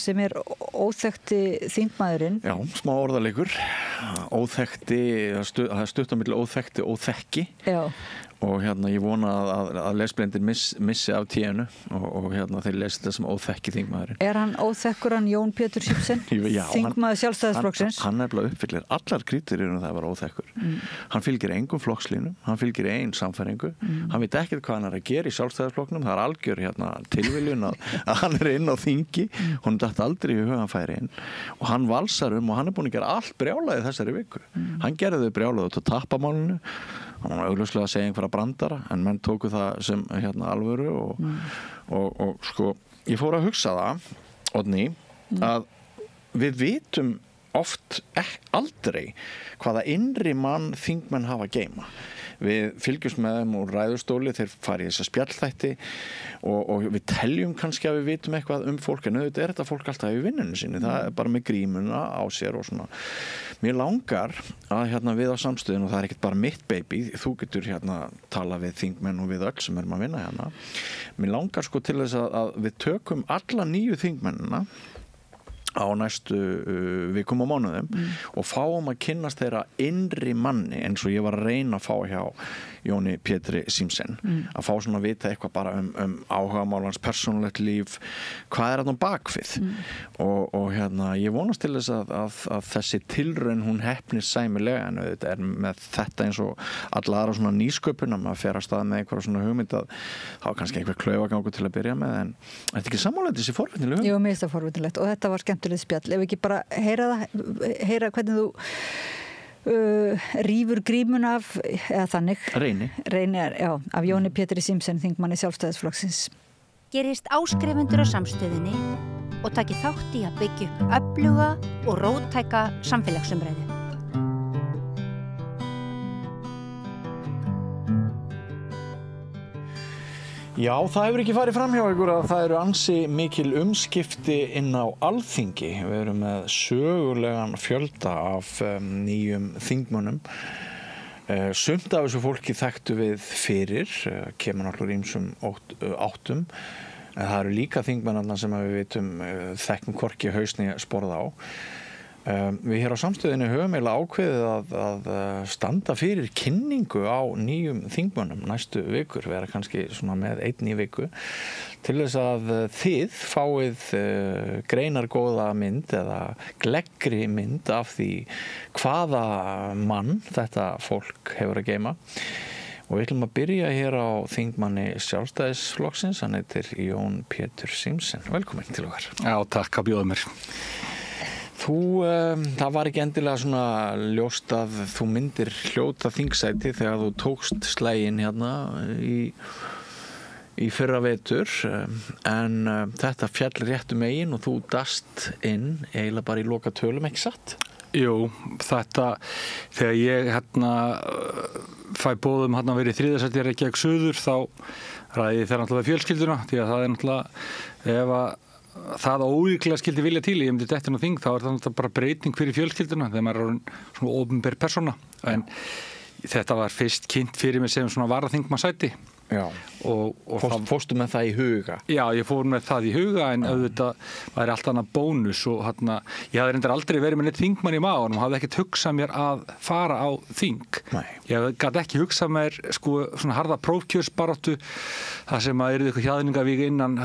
sem er óþekkti þingmaðurinn. Já, smá orðalegur óþekkti, það er stutt á milli óþekkti og þekki. Já. Og ég vona að lesblindir missi af tíðinu og þeir lesi þetta sem óþekki þingmaðurinn. Er hann óþekkur hann Jón Pétur Sipsen? Þingmaður Sjálfstæðisflokksins? Hann nefnilega uppfyllir allar kríteríur það var óþekkur. Hann fylgir engum flokkslínum, hann fylgir ein samfæringu, hann veit ekkert hvað hann er að gera í Sjálfstæðisflokknum, það er algjör tilviljun að hann er inn á þingi, hún datt aldrei í hugan færi inn og hann valsar og hann er búin að gera allt brjálaði þessari viku. Hann gerði þau brjálaði út á tappamálinu. Hann var augljóslega að segja einhverja brandara en menn tóku það sem alvöru og sko ég fór að hugsa það, Oddný, að við vitum oft aldrei hvaða innri mann þingmenn hafa að geyma. við fylgjumst með þeim úr ræðustóli, þeir fara í þessa spjallþætti og við teljum kannski að við vitum eitthvað fólk, en auðvitað þetta fólk alltaf í vinnunni sinni, það bara með grímuna á sér og svona. Mér langar að við á Samstöðin, og það ekkert bara mitt baby, þú getur tala við þingmenn og við öll sem erum að vinna mér langar sko til þess að við tökum alla 9 þingmennina á næstu vikum og mánuðum og fáum að kynnast þeirra innri manni, eins og ég var að reyna að fá hjá Jóni Pétri Simsen, að fá svona að vita eitthvað bara áhugamál hans, persónulegt líf, hvað þarna bakvið og ég vonast til þess að þessi tilraun hún heppnist sæmilega, en auðvitað með þetta eins og alla aðra svona nýsköpun að maður fer að stað með einhverja svona hugmynd að þá kannski einhver klaufagangur til að byrja með, en þetta ekki sammála þessi forvitnilegu? Jú, mér finnst það forvitnilegt og þetta var skemmtilegt spjall. Ef ekki bara heyra hvernig þú rífur grímun af, eða þannig Reyni, af Jóni Pétri Simsen, þingmanni Sjálfstæðisflokksins. Gerist áskrifendur á Samstöðinni og taki þátt í að byggja upp öfluga og róttæka samfélagsumræðu. Já, það hefur ekki farið fram hjá ykkur að það eru ansi mikil umskipti inn á Alþingi. Við erum með sögulegan fjölda af nýjum þingmönnum. Sumt af þessu fólki þekktu við fyrir, kemur náttúrulega ýmsum áttum. En það eru líka þingmennarna sem við vitum þekkjum hvorki hausni sporða á. Við hér á Samstöðinni höfum eiginlega ákveðið að standa fyrir kynningu á nýjum þingmönnum næstu vikur, vera kannski svona með einn í viku, til þess að þið fáið greinargóða mynd eða gleggri mynd af því hvaða mann þetta fólk hefur að geyma. Og við ætlum að byrja hér á þingmanni Sjálfstæðisflokksins, hann heitir Jón Pétur Simsen. Velkomin til okkar. Já, takk að bjóða mér. Það var ekki endilega svona ljóst að þú myndir hljóta þingsæti þegar þú tókst slægin í fyrra vetur, en þetta fjall réttu megin og þú dast inn eiginlega bara í loka tölum, ekki satt? Jú, þetta, þegar ég fæ bóðum að vera í þriðasæti Reykjavík Suður, þá ræði þeir náttúrulega fjölskylduna, því að það náttúrulega, ef að það ólíklega skildi vilja til ég myndi þetta þing, þá það náttúrulega bara breyting fyrir fjölskylduna þegar maður svona opinber persóna, en þetta var fyrst kynnt fyrir mig sem svona varaþingmannsæti. Já, fórstu með það í huga? Já, ég fór með það í huga, en auðvitað var alltaf annað bónus og ég hafði reyndar aldrei verið með neitt þingmann í maður og hafði ekkert hugsað mér að fara á þing. Nei. Ég gat ekki hugsað mér svona harða prófkjörsbaráttu þar sem að yrði eitthvað hjaðningavík innan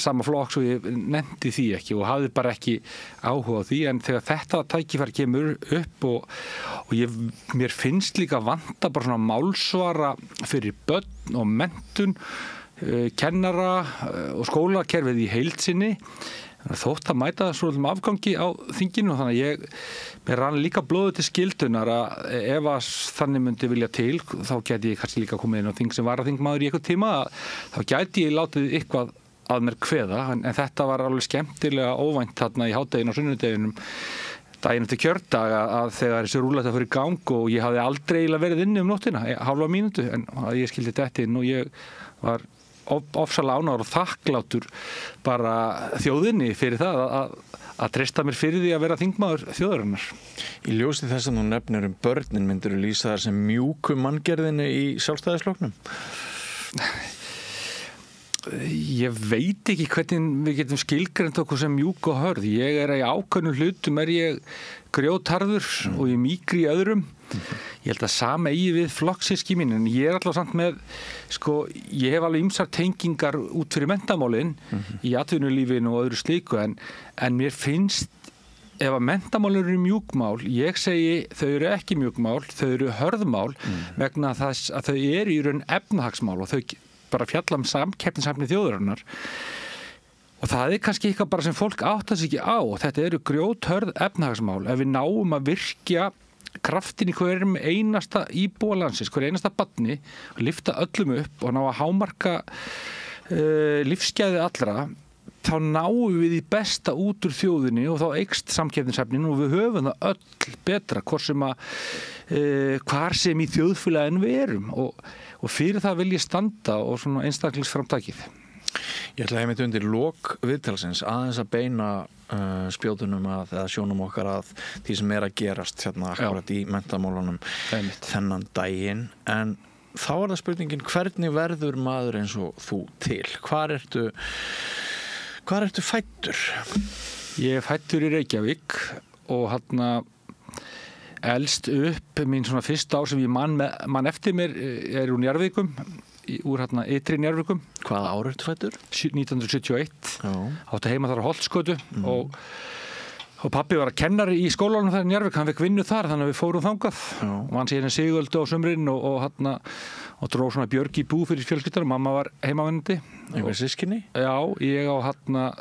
sama flokks og ég nefndi því ekki og hafði bara ekki áhuga á því, en þegar þetta tækifæri kemur upp og mér finnst líka vanta bara svona málsvara fyrir börn og menntun, kennara og skólakerfið í heild sinni, þótt að mæta svolítið afgangi á þinginu, þannig að mér rann líka blóðu til skildunar að ef að þannig myndi vilja til, þá gæti ég kannski líka komið inn á þing sem varaþingmaður í eitthvað tíma, þá gæti ég látið eitthvað að mér kveða, en þetta var alveg skemmtilega óvænt þarna í hádeginu og sunnudeginum daginn eftir kjördag að þegar þessi rúllata fyrir gang og ég hafði aldrei verið inni nóttina, hálfa mínútu, en ég skildi þetta inn og ég var ofsalega ánægður og þakklátur bara þjóðinni fyrir það að treysta mér fyrir því að vera þingmaður þjóðarinnar. Í ljósi þess að þú nefnir börnin, myndirðu lýsa þar sem mjúku manngerðinu í Sjálfstæðisflokknum? Ég veit ekki hvernig við getum skilgreint okkur sem mjúk og hörð. Ég í ákveðnum hlutum ég grjótharður og ég mýkri í öðrum. Ég held að sama eigi við flokkssystkini mín, en ég alltaf samt með, ég hef alveg ýmsar tengingar út fyrir menntamálin í atvinnulífinu og öðru slíku, en mér finnst ef að menntamál eru mjúkmál, ég segi þau eru ekki mjúkmál, þau eru hörðmál vegna þess að þau eru í raun efnahagsmál og þau bara fjalla samkeppnishæfni þjóðarinnar og það kannski eitthvað bara sem fólk áttar sig ekki á. Þetta eru grjóthörð efnahagsmál. Ef við náum að virkja kraftin í hverjum einasta íbúa landsins, hverju einasta barni og lyfta öllum upp og ná að hámarka lífsgæði allra, þá náum við í besta út úr þjóðinni og þá eykst samkeppnishæfnin og við höfum það öll betra hvar sem í þjóðfélaginu við erum og fyrir það vil ég standa og svona einstaklingsframtakið. Ég ætla að heimitt undir lok viðtalsins aðeins að beina spjótunum eða sjónum okkar að því sem að gerast hérna akkurat í menntamálunum þennan daginn, en þá það spurningin, hvernig verður maður eins og þú til? Hvar ertu fæddur? Ég fæddur í Reykjavík og elst upp mín svona fyrsta ár sem ég man eftir mér úr Njarðvíkum, úr ytri Njarðvíkum. Hvaða ár ertu fæddur? 1971. Átti heima þar á Holtsgötu og pabbi var kennari í skólanum þar í Njarðvík, hann fekk vinnu þar þannig að við fórum þangað og hann sé Sigöldu á sumrin og dró svona björg í bú fyrir fjölskyldan og mamma var heimavinnandi. Einhver systkini? Já, ég á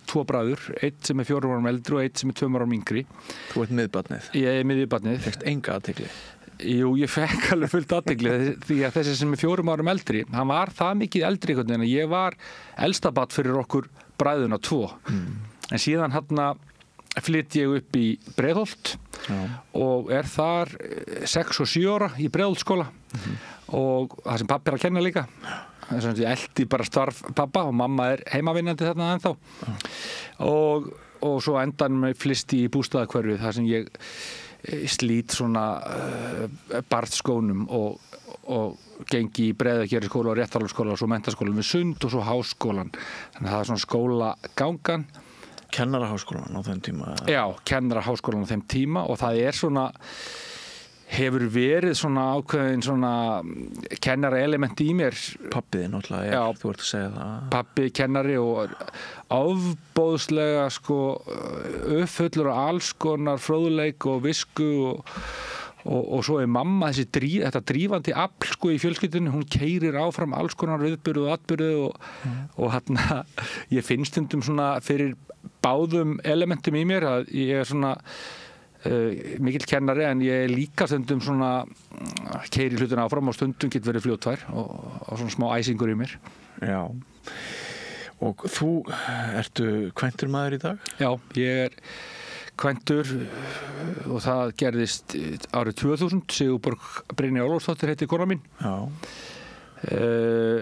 2 bræður, einn sem 4 árum eldri og einn sem 2 árum yngri. Þú ert miðbarnið? Ég er miðbarnið. Fékkst enga athygli? Jú, ég fekk alveg fullt athygli því að þessi sem 4 árum eldri, hann var það mikið eldri einhvern veginn að ég var elsta barn fyrir okkur bræðuna 2. En síðan flytt ég upp í Breiðholt og þar 6 og 7 ára í Breiðholtsskóla og það sem pabbi að kenna líka. Þess að ég eldi bara starf pappa og mamma heimavinnandi þarna ennþá og svo endan með flyst í bústaðahverfið þar sem ég slít svona barðskónum og gengi í Breiðagerðisskóla og Réttarholtsskóla og svo menntaskólan við Sund og svo háskólan. Þannig að það svona skólagangan. Kennaraháskólan á þeim tíma? Já, kennaraháskólan á þeim tíma og það svona hefur verið svona ákveðin svona kennara element í mér. Pappiði náttúrulega, þú ert að segja það. Pappi kennari og ofbóðslega uppfullur og alls konar fróðleik og visku og svo mamma þetta drífandi afl í fjölskyldunni, hún keyrir áfram alls konar viðburð og atburð og ég finn stundum svona fyrir báðum elementum í mér að ég svona mikill kennari en ég líka stundum svona keyri hlutina áfram og stundum getur verið fljóttvær og svona smá æsingur í mér. Já. Og þú ertu kvæntur maður í dag? Já, ég kvæntur og það gerðist árið 2000. Sigurborg Brynja Ólafsdóttir heiti kona mín. Já.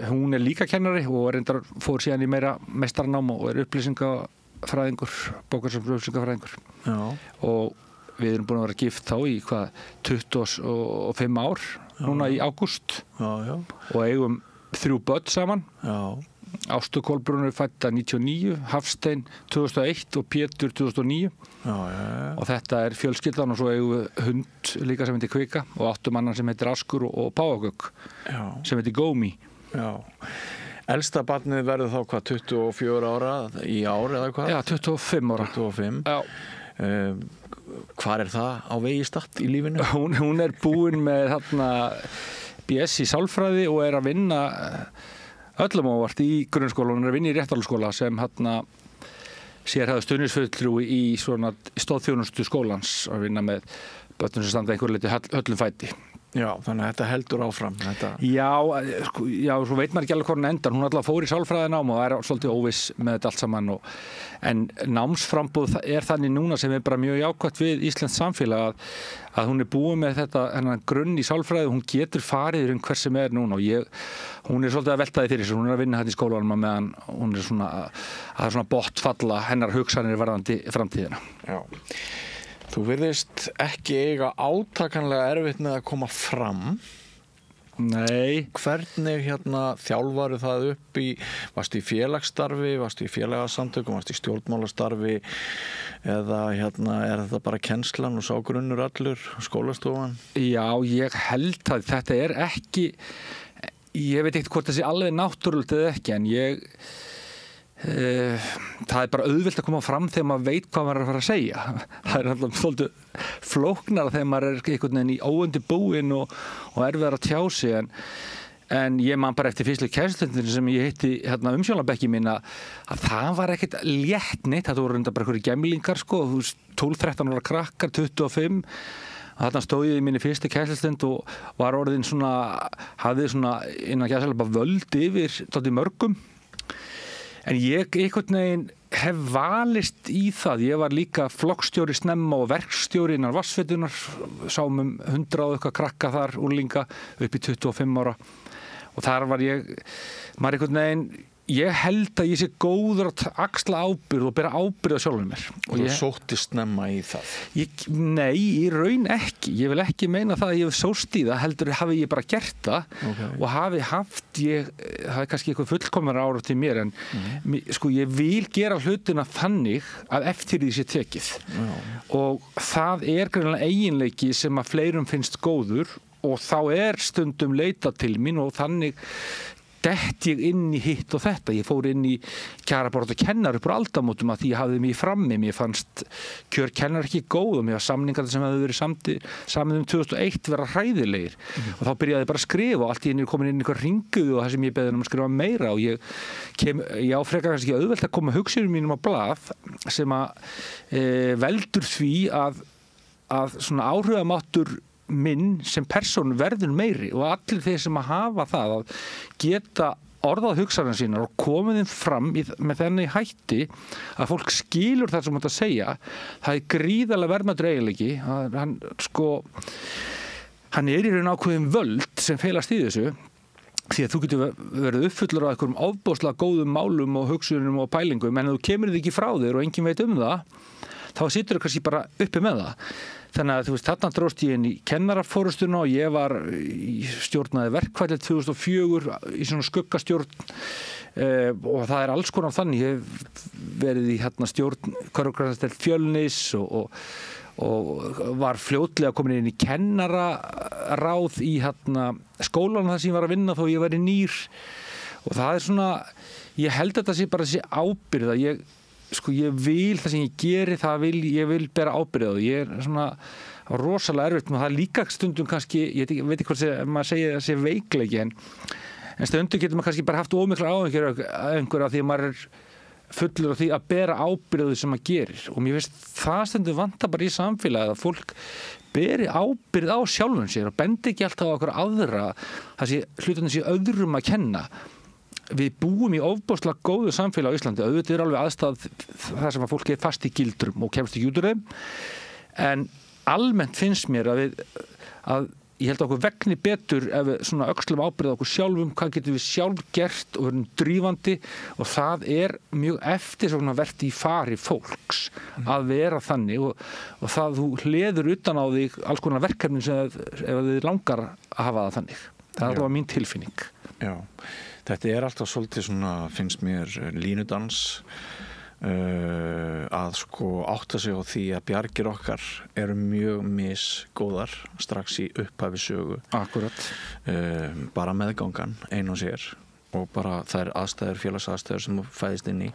Hún líka kennari og reyndar fór síðan í meira meistarnám og upplýsingafræðingur, bókarsafnsupplýsingafræðingur. Já. Og við erum búin að vera gift þá í 25 ár núna í ágúst. Já. Og eigum 3 börn saman. Já. Ástu Kolbrún fædda 99, Hafstein 2001 og Pétur 2009. Já. Og þetta fjölskyldan og svo eigum við hund líka sem heitir Kvika og áttum annan sem heitir Askur og Páagögg sem heitir Gómi. Já. Elsta barnið verður þá 24 ára í ár eða hvað? Já, 25 ára. 25. Já. Hvar það á vegi statt í lífinu? Hún búin með BS í sálfræði og að vinna öllum ávart í grunnskóla. Hún að vinna í Réttarholtsskóla sem sérhæfður stuðningsfulltrúi í svona stóðþjónustu skólans að vinna með börnum sem standa einhverju leyti höllum fæti. Já, þannig að þetta heldur áfram. Já, svo veit maður ekki alveg hvernig endar. Hún alltaf fór í sálfræðinám og svolítið óviss með þetta allt saman. En námsframboð þannig núna sem bara mjög jákvætt við íslenskt samfélag að hún búin með þetta grunn í sálfræði og hún getur farið hver sem núna og hún svolítið að velta því fyrir sig. Hún að vinna þetta í skólanum meðan hún svona botfalla hennar hugsanir varðandi framtíðina. Já. Þú virðist ekki eiga átakanlega erfitt með að koma fram. Nei. Hvernig þjálfaru það upp varstu í félagsstarfi, varstu í félagasamtökum, varstu í stjórnmálastarfi eða þetta bara kennslan og sá grunnur allur, skólastofan? Já, ég held að þetta ekki, ég veit ekkert hvort það sé alveg náttúrulegt eða ekki, en það bara auðvelt að koma fram þegar maður veit hvað maður að fara að segja. Það alltaf svolítið flóknar þegar maður einhvern veginn í óundirbúinn og erfiðar að tjá sig en ég man bara eftir fyrstu kennslustundinni sem ég hitti umsjónarbekki mín að það var ekkert létt neitt, þetta voru bara einhverjir gemlingar 12-13 ára krakkar, 25 þarna stóð ég í minni fyrstu kennslustund og var orðin hafði innan gæsalapa völd yfir mörgum. En ég einhvern veginn hef valist í það. Ég var líka flokkstjóri snemma og verkstjóri innan Vatnsveitunar, sáum 100 og eitthvað krakka þar, úrlinga, upp í 25 ára. Og þar var maður einhvern veginn, ég held að ég sé góður að axla ábyrgð og bera ábyrgð á sjálfum mér. Og þú sóttist snemma í það? Nei, í raun ekki. Ég vil ekki meina það að ég hef sóst í það, heldur hafi ég bara gert það og hafi kannski eitthvað fullkomnar ára til mér, en sko ég vil gera hlutina þannig að eftir því sé tekið. Og það greinilega eiginleiki sem að fleirum finnst góður og þá stundum leitað til mín og þannig dett ég inn í hitt og þetta. Ég fór inn í kjarabaráttu kennara upp úr aldamótum að því ég hafði mig í frammi. Mér fannst kjör kennara ekki góð og mér var samningar sem hefði verið samið 2001 vera hræðilegir. Og þá byrjaði ég bara að skrifa og allt í einu komin inn í einhver ringuðu og það sem ég beði um að skrifa meira og ég á frekar kannski auðvelt að koma hugsunum mínum á blað sem að veldur því að svona áhrifamáttur minn sem persónu verður meiri og allir þeir sem að hafa það að geta orðað hugsanir sínar og komið þeim fram með þenni hætti að fólk skilur það sem þetta segja, það gríðarlega verðmætur eiginleiki. Hann í raun ákveðin völd sem felast í þessu, því að þú getur verið uppfullur á einhverjum ofboðslega góðum málum og hugsunum og pælingum, en ef þú kemur þig ekki frá þér og enginn veit það, þá situr þú kannski bara uppi með það. Þannig að þarna dróst ég inn í kennarafórustuna og ég stjórnaði verkfallið 2004 í svona skuggastjórn og það alls konar þannig. Ég hef verið í stjórn Körfugrasdeild Fjölnis og var fljótlega komin inn í kennararáð í skólanum þar sem ég var að vinna þó ég væri nýr. Og það svona, ég held að þetta sé bara þessi ábyrgð að ég vil það sem ég geri, ég vil bera ábyrgð á. Ég svona rosalega erfitt með það líka stundum kannski, ég veit ekki hvað maður segir að sé veikleiki, en stundum getur maður kannski bara haft ómikla áhyggjur af einhverja því að maður fullur á því að bera ábyrgð sem maður gerir. Og mér finnst það stundum vanta bara í samfélagið að fólk beri ábyrgð á sjálfum sér og bendi ekki alltaf á okkur aðra, hlutunum sé öðrum að kenna. Við búum í ofboðslega góðu samfélag á Íslandi. Auðvitað alveg aðstæð þar sem að fólk fast í gildrum og kemst ekki út úr þeim. En almennt finnst mér að ég held að okkur vegni betur ef við svona öxlum ábyrgð á okkur sjálfum, hvað getum við sjálf gert og verðum drífandi, og það mjög eftirsóknarvert í fari fólks að vera þannig og það þú hleður utan á þig alls konar verkefni sem ef þið langar að hafa það þannig. Það alveg mín tilfinning. Já. Þetta alltaf svolítið svona, finnst mér, línudans að átta sig á því að bjargir okkar eru mjög misgóðar strax í upphafi sögu. Akkurat. Bara meðgangan ein og sér og bara þær félagsaðstæður sem fæðist inn í.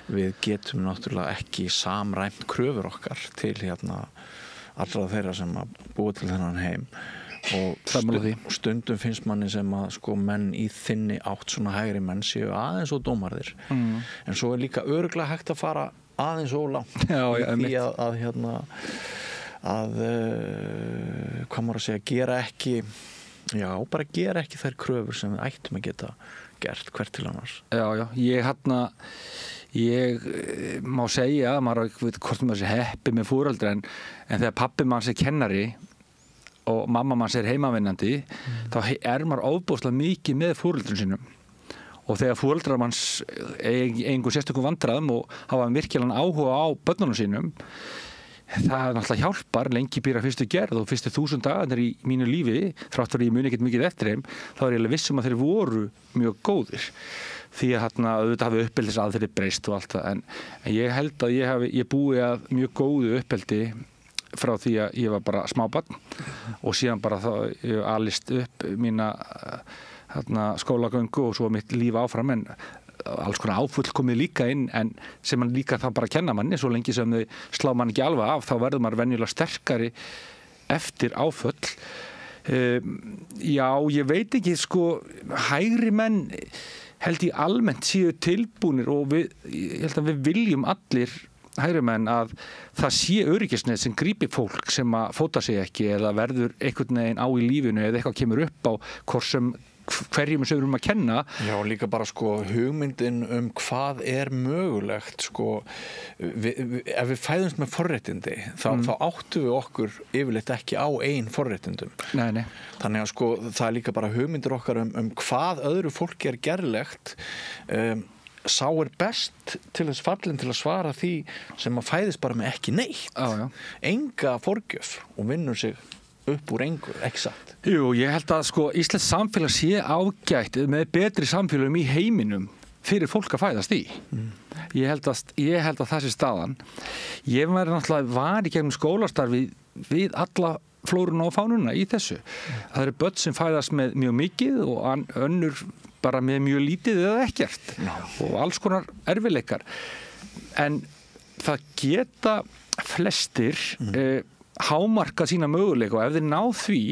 Við getum náttúrulega ekki samræmt kröfur okkar til allra þeirra sem búa til þennan heim. Og stundum finnst manni sem að menn í þinni átt svona hægri menn séu aðeins og dómarðir, en svo líka örugglega hægt að fara aðeins og langt í að hvað maður að segja, gera ekki þær kröfur sem við ættum að geta gert hvert til annars. Ég má segja að maður veit hvort maður sé heppi með foreldra, en þegar pabbi manns kennari og mamma manns heimavinnandi, þá maður ofboðslega mikið með foreldrum sínum, og þegar foreldrar manns einhver sérstökum vandræðum og hafa virkilega áhuga á börnunum sínum, það náttúrulega hjálpar. Lengi býra fyrstu gerð og fyrstu 1000 dagarnir í mínu lífi, þrátt fyrir ég muni ekkert mikið eftir þeim, þá ég alveg viss að þeir voru mjög góðir, því að auðvitað hafi uppeldisaðferðir breyst og allt það, en ég held að ég búi að mjög góðu uppeldi frá því að ég var bara smábarn og síðan bara þá ég alist upp mína skólagöngu og svo mitt líf áfram, en alls konar áfull komið líka inn, en sem man líka það bara kenna manni, svo lengi sem þau slá mann ekki alveg af, þá verður maður venjulega sterkari eftir áfull. Já, ég veit ekki, hægri menn held ég almennt séu tilbúnir, og ég held að við viljum allir hægri menn að það sé öryggisnet sem grípi fólk sem að fóta sig ekki eða verður einhvern veginn á í lífinu eða eitthvað kemur upp á hvort sem hverjum sem við erum að kenna. Já, líka bara sko hugmyndin hvað mögulegt sko, ef við fæðumst með forréttindi þá áttum við okkur yfirleitt ekki á eigin forréttindum. Nei. Þannig að sko það líka bara hugmyndir okkar hvað öðru fólki gerlegt, sá best til þess fallin til að svara því sem að fæðist bara með ekki neitt. Enga forgjöf og vinnur sig upp úr engu, ekki satt. Jú, ég held að sko íslenskt samfélag sé ágætt með betri samfélagum í heiminum fyrir fólk að fæðast í. Ég held að það sé staðan. Ég var í gegnum skólastarfi við alla flóruna og fánuna í þessu. Það eru börn sem fæðast með mjög mikið og önnur bara með mjög lítið eða ekkert og alls konar erfiðleikar. En það geta flestir hámarka sína möguleika og ef þeir ná því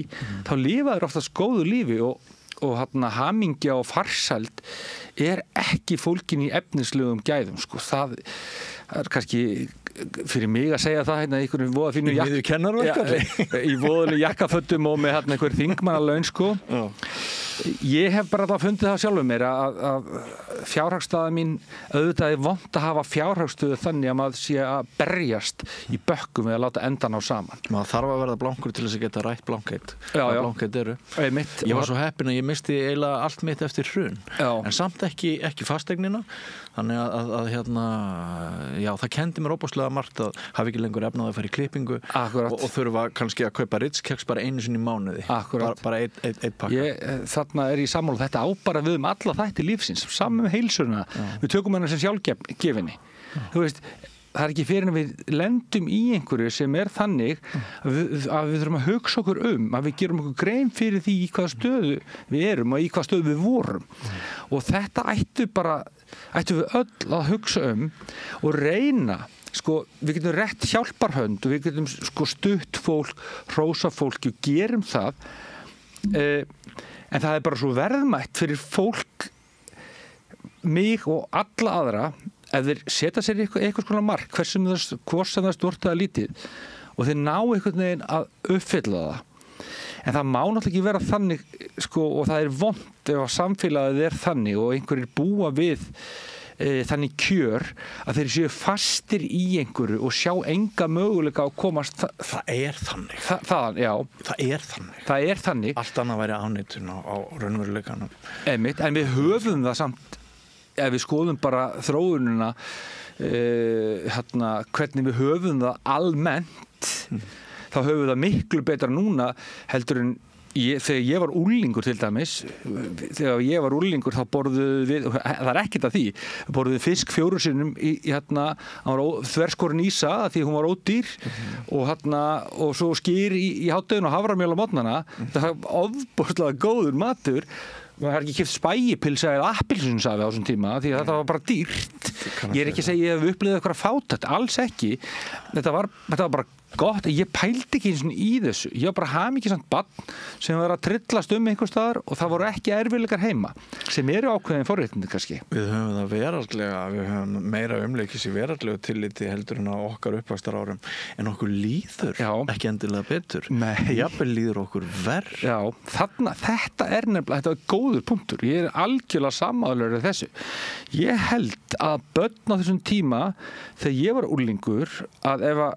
þá lifa þeir oftast góðu lífi og hamingja og farsæld ekki fólkin í efnislegum gæðum sko. Það kannski fyrir mig að segja það einhverjum voða fínu í voðalegum jakkafötum og með einhver þingmannalaun sko. Ég hef bara alltaf fundið það sjálfur mér að fjárhagsstaða mín auðvitað vont að hafa fjárhagsstöðu þannig að maður sé að berjast í bökkum eða láta endan á saman. Maður þarf að verða blankur til þess að geta rætt blankheit. Blankheit eru. Ég var svo heppinn að ég misti eiginlega allt mitt eftir hrun. En samt ekki fasteignina. Þannig að það kendi mér óbúslega margt að hafa ekki lengur efnað að fara í klippingu og þurfa kannski að kaupa Ritz-keks bara einu sinni í mánuði. Bara einn pakka. Þarna ég sammála, þetta á bara við alla þætti lífsins, saman með heilsuna. Við tökum hana sem sjálfgefinni. Þú veist, það ekki fyrir en við lendum í einhverju sem þannig að við þurfum að hugsa okkur að við gerum okkur grein fyrir því í hvaða stöðu við erum og í hvaða stöðu við vorum. Og þetta ættu við öll að hugsa og reyna. Sko, við getum rétt hjálparhönd og við getum stutt fólk, hrósa fólki og gerum það. En það bara svo verðmætt fyrir fólk, mig og alla aðra ef þeir setja sér eitthvað svona mark hvort sem það stort eða lítið og þeir ná einhvern veginn að uppfylla það. En það má náttúrulega ekki vera þannig sko, og það vont ef að samfélagið þannig og einhverjir búa við þannig kjör að þeir séu fastir í einhverju og sjá enga möguleika að komast það þannig. Það þannig. Allt annað væri ánýtun á raunveruleikanum. En við höfum það samt ef við skoðum bara þróunina hvernig við höfum það almennt þá höfum við það miklu betra núna heldur en þegar ég var úlingur til dæmis þá borðuðu við það ekkert að því, borðuðu fisk 4 sinnum hann var þverskorin ísa því hún var ódýr og svo skyr í hádeginu og haframjöl á morgnana. Það var ofboðslega góður matur. Maður har ekki keypt spægipilsa eða appelsínsafi á þessum tíma því að þetta var bara dýrt. Ég ekki að segja ég hef upplifað eitthvað fátækt, alls ekki. Þetta var bara gott, ég pældi ekki eins og í þessu. Ég var bara hamingjusamt barn sem var að trillast einhvers staðar og það voru ekki erfiðleikar heima sem eru ákveðin forréttindi kannski. Við höfum það veraldlega, við höfum meira umleikis í veraldlegu tilliti heldur en á okkar uppvaxtarárum en okkur líður ekki endilega betur. Jafnvel líður okkur verð. Já, þetta nefnilega góður punktur. Ég algjörlega sammála þessu. Ég held að börn á þessum tíma þegar ég var úlingur að ef að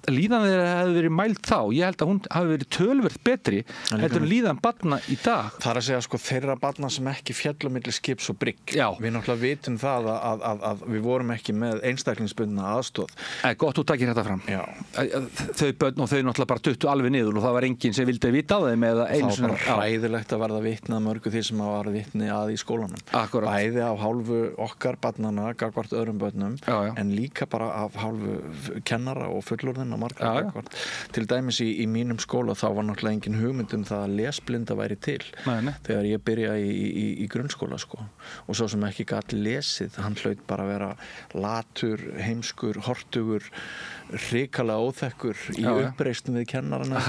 líðan þeirra hefði verið mæld þá ég held að hún hafi verið töluvert betri heldur en líðan barna í dag. Það að segja sko þeirra barna sem ekki féllu milli skips og brygg. Við náttúrulega vitum það að við vorum ekki með einstaklingsbundna aðstoð. Gott þú takir þetta fram. Þau börn og þau náttúrulega bara duttu alveg niður og það var enginn sem vildi vita á þeim eða einu svona. Það var bara hræðilegt að verða vitni að mörgu því sem að var vitni að í skólanum. Bæði af hálfu okkar barnana gagnvart öðrum börnum en líka bara af hálfu kennara og til dæmis í mínum skóla þá var náttúrulega engin hugmynd það að lesblinda væri til þegar ég byrjaði í grunnskóla sko. Og svo sem ekki gat lesið hann hlaut bara að vera latur, heimskur, hortugur hrikalega óþekkur í uppreistum við kennarana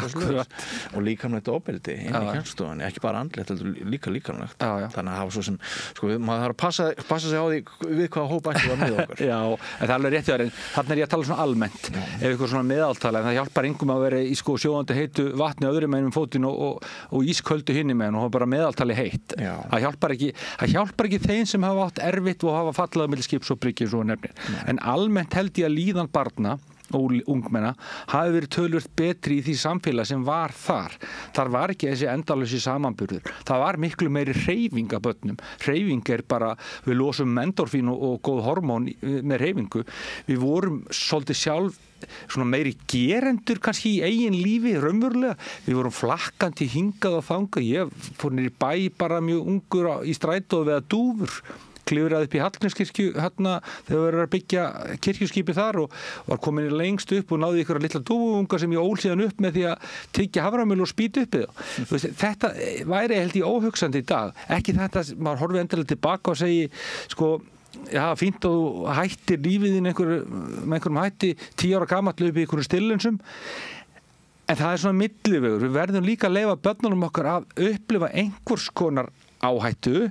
og líkamlegt ofbeldi inn í kennstofunni, ekki bara andlegt líka líkamlegt. Þannig að hafa svo sem sko, maður þarf að passa sig á því við hvaða hóp ætti var með okkur. Já, en það alveg rétt þarna ég að tala svona almennt ef eitthvað svona meðaltala en það hjálpar engum að vera í sko sjóðandi heitu vatni öðrum meginn fótinn og ísköldu hinni meginn og bara meðaltali heitt. Það hjálpar ekki þeim sem hafa átt erfitt og hafa fallað milli skips og bryggju svo nefnir. En almennt held ég að líðan barna og ungmenna hafi verið tölvört betri í því samfélag sem var þar. Þar var ekki þessi endalösi samanburður. Það var miklu meiri hreyfing af börnum. Hreyfing bara, við losum endorfín og góð hormón með hreyfingu. Við vorum svolítið sjálf svona meiri gerendur kannski í eigin lífi, raunverulega. Við vorum flakkandi hingað og þangað. Ég fór niður í bæ bara mjög ungur í strætó við að dúfur. Klifraði upp í Hallgrímskirkju þegar við erum að byggja kirkjuskipi þar og var komin lengst upp og náði ykkur litla dúfunga sem ég ól síðan upp með því að tyggja haframjöl og spýta upp við það. Þetta væri held ég óhugsandi í dag. Ekki þetta, maður horfið endilega tilbaka og segi sko, já, fínt að þú hættir lífið með einhverjum hætti 10 ára gamall upp í einhverjum stillensum. En það svona millivegur. Við verðum líka að leyfa börnunum okkar að upplifa einhvers konar áhættu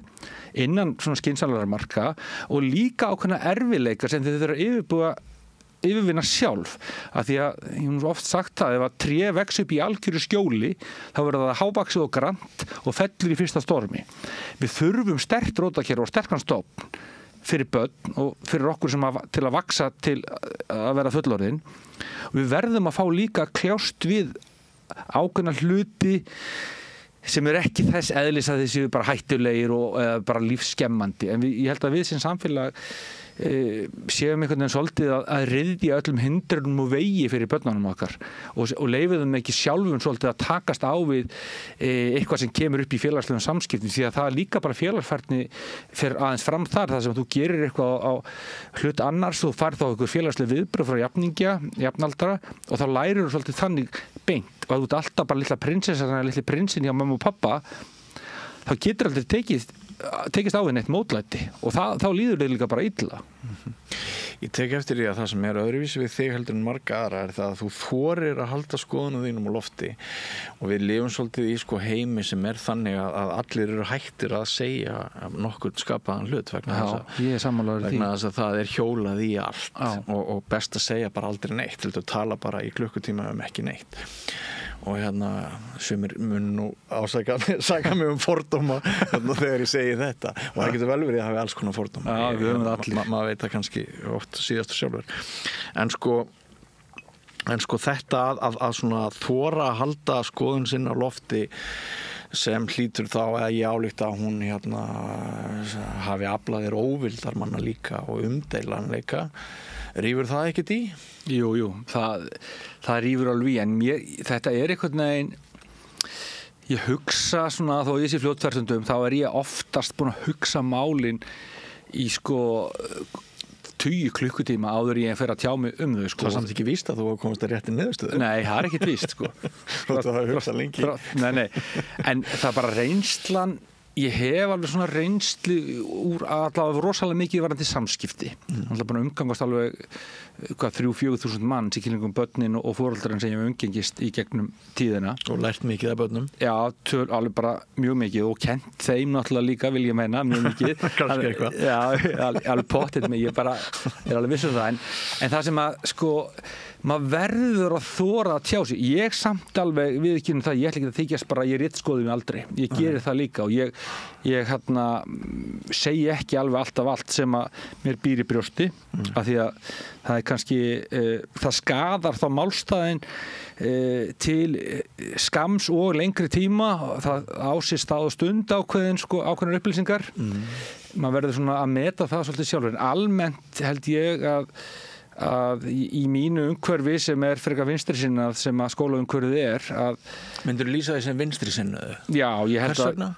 innan svona skynsamlegra marka og líka ákveðna erfiðleika sem þau þurfa að yfirvinna sjálf. Af því að, ég hef oft sagt það, ef að tré vex upp í algjöru skjóli þá verður það hávaxið og grant og fellur í fyrsta stormi. Við þurfum sterkt rótarkerfi og sterkan stofn fyrir börn og fyrir okkur sem til að vaksa til að vera fullorðin. Við verðum að fá líka kljást við ákveðna hluti sem ekki þess eðlis að þessi bara hættulegir og bara lífsskemmandi. En ég held að við sem samfélag séum einhvern veginn svolítið að ryðja öllum hindrunum og vegi fyrir börnunum okkar og leyfum þeim ekki sjálfum svolítið að takast á við eitthvað sem kemur upp í félagslegum samskiptum því að það er líka bara félagsfærni fyrir aðeins fram þar sem þú gerir eitthvað á hlut annars þú færð þá einhver félagsleg viðbrögð frá jafnaldra og þá lærir þú svolítið þannig beint og að þú ert alltaf bara litla prinsessa eða litli prinsinn hjá mamma og pappa þá getur aldrei tekist á við neitt mótlæti og þá líður þau líka bara illa. Ég tek eftir því að það sem öðruvísi við þig heldur en marga aðra er það að þú þorir að halda skoðunum þínum á lofti og við lifum svolítið í heimi sem þannig að allir eru hættir að segja nokkurn skapaðan hlut vegna þess að það hjólað í allt og best að segja bara aldrei neitt, heldur tala bara í klukkutíma ekki neitt. Og sumir mun nú saka mig fordóma þegar ég segi þetta og það getur vel verið að hafa alls konar fordóma. Já, við höfum það allir. Maður veit það kannski oft síðastu sjálfur. En sko þetta að svona þora að halda skoðun sinna á lofti sem hlýtur þá að ég álíkta að hún hafi aflaðir óvildar manna líka og umdeilanleika. Rífur það ekkert í? Jú, það rífur alveg í, en þetta einhvern veginn, ég hugsa svona, þó ég sé fljótferðsundum, þá ég oftast búin að hugsa málin í 20 klukkutíma áður ég fer að tjá mig þau. Það er samt ekki víst að þú komast að rétti niðurstöðu? Nei, það er ekkert víst, Þú hafa hugsað lengi. Nei, en það er bara reynslan. Ég hef alveg svona reynslu úr allavega rosalega mikið varandi samskipti. Allavega búin að umgangast alveg 3-4 mann í kringum börnin og foreldrarinn sem ég hef umgengist í gegnum tíðina. Og lært mikið af börnum? Já, alveg bara mjög mikið og kent þeim náttúrulega líka, vil ég meina, mjög mikið. Kannski eitthvað. Já, alveg pottið mig, ég bara alveg viss það. En það sem maður verður að þora að tjá sig. Ég samt alveg viðurkenni það, ég ætla ekki að þykjast bara að ég ritskoði mig aldrei. Ég geri það líka og ég segi ekki alveg alltaf allt sem að mér býr í brjósti af því að það kannski það skadar þá málstæðin til skams og lengri tíma það ásist stað og stund ákveðnar upplýsingar maður verður svona að meta það svolítið sjálfur en almennt held ég að í mínu umhverfi sem frekar vinstri sinnað sem að skólaumhverfið Myndirðu lýsa því sem vinstri sinnuðu? Já, ég held að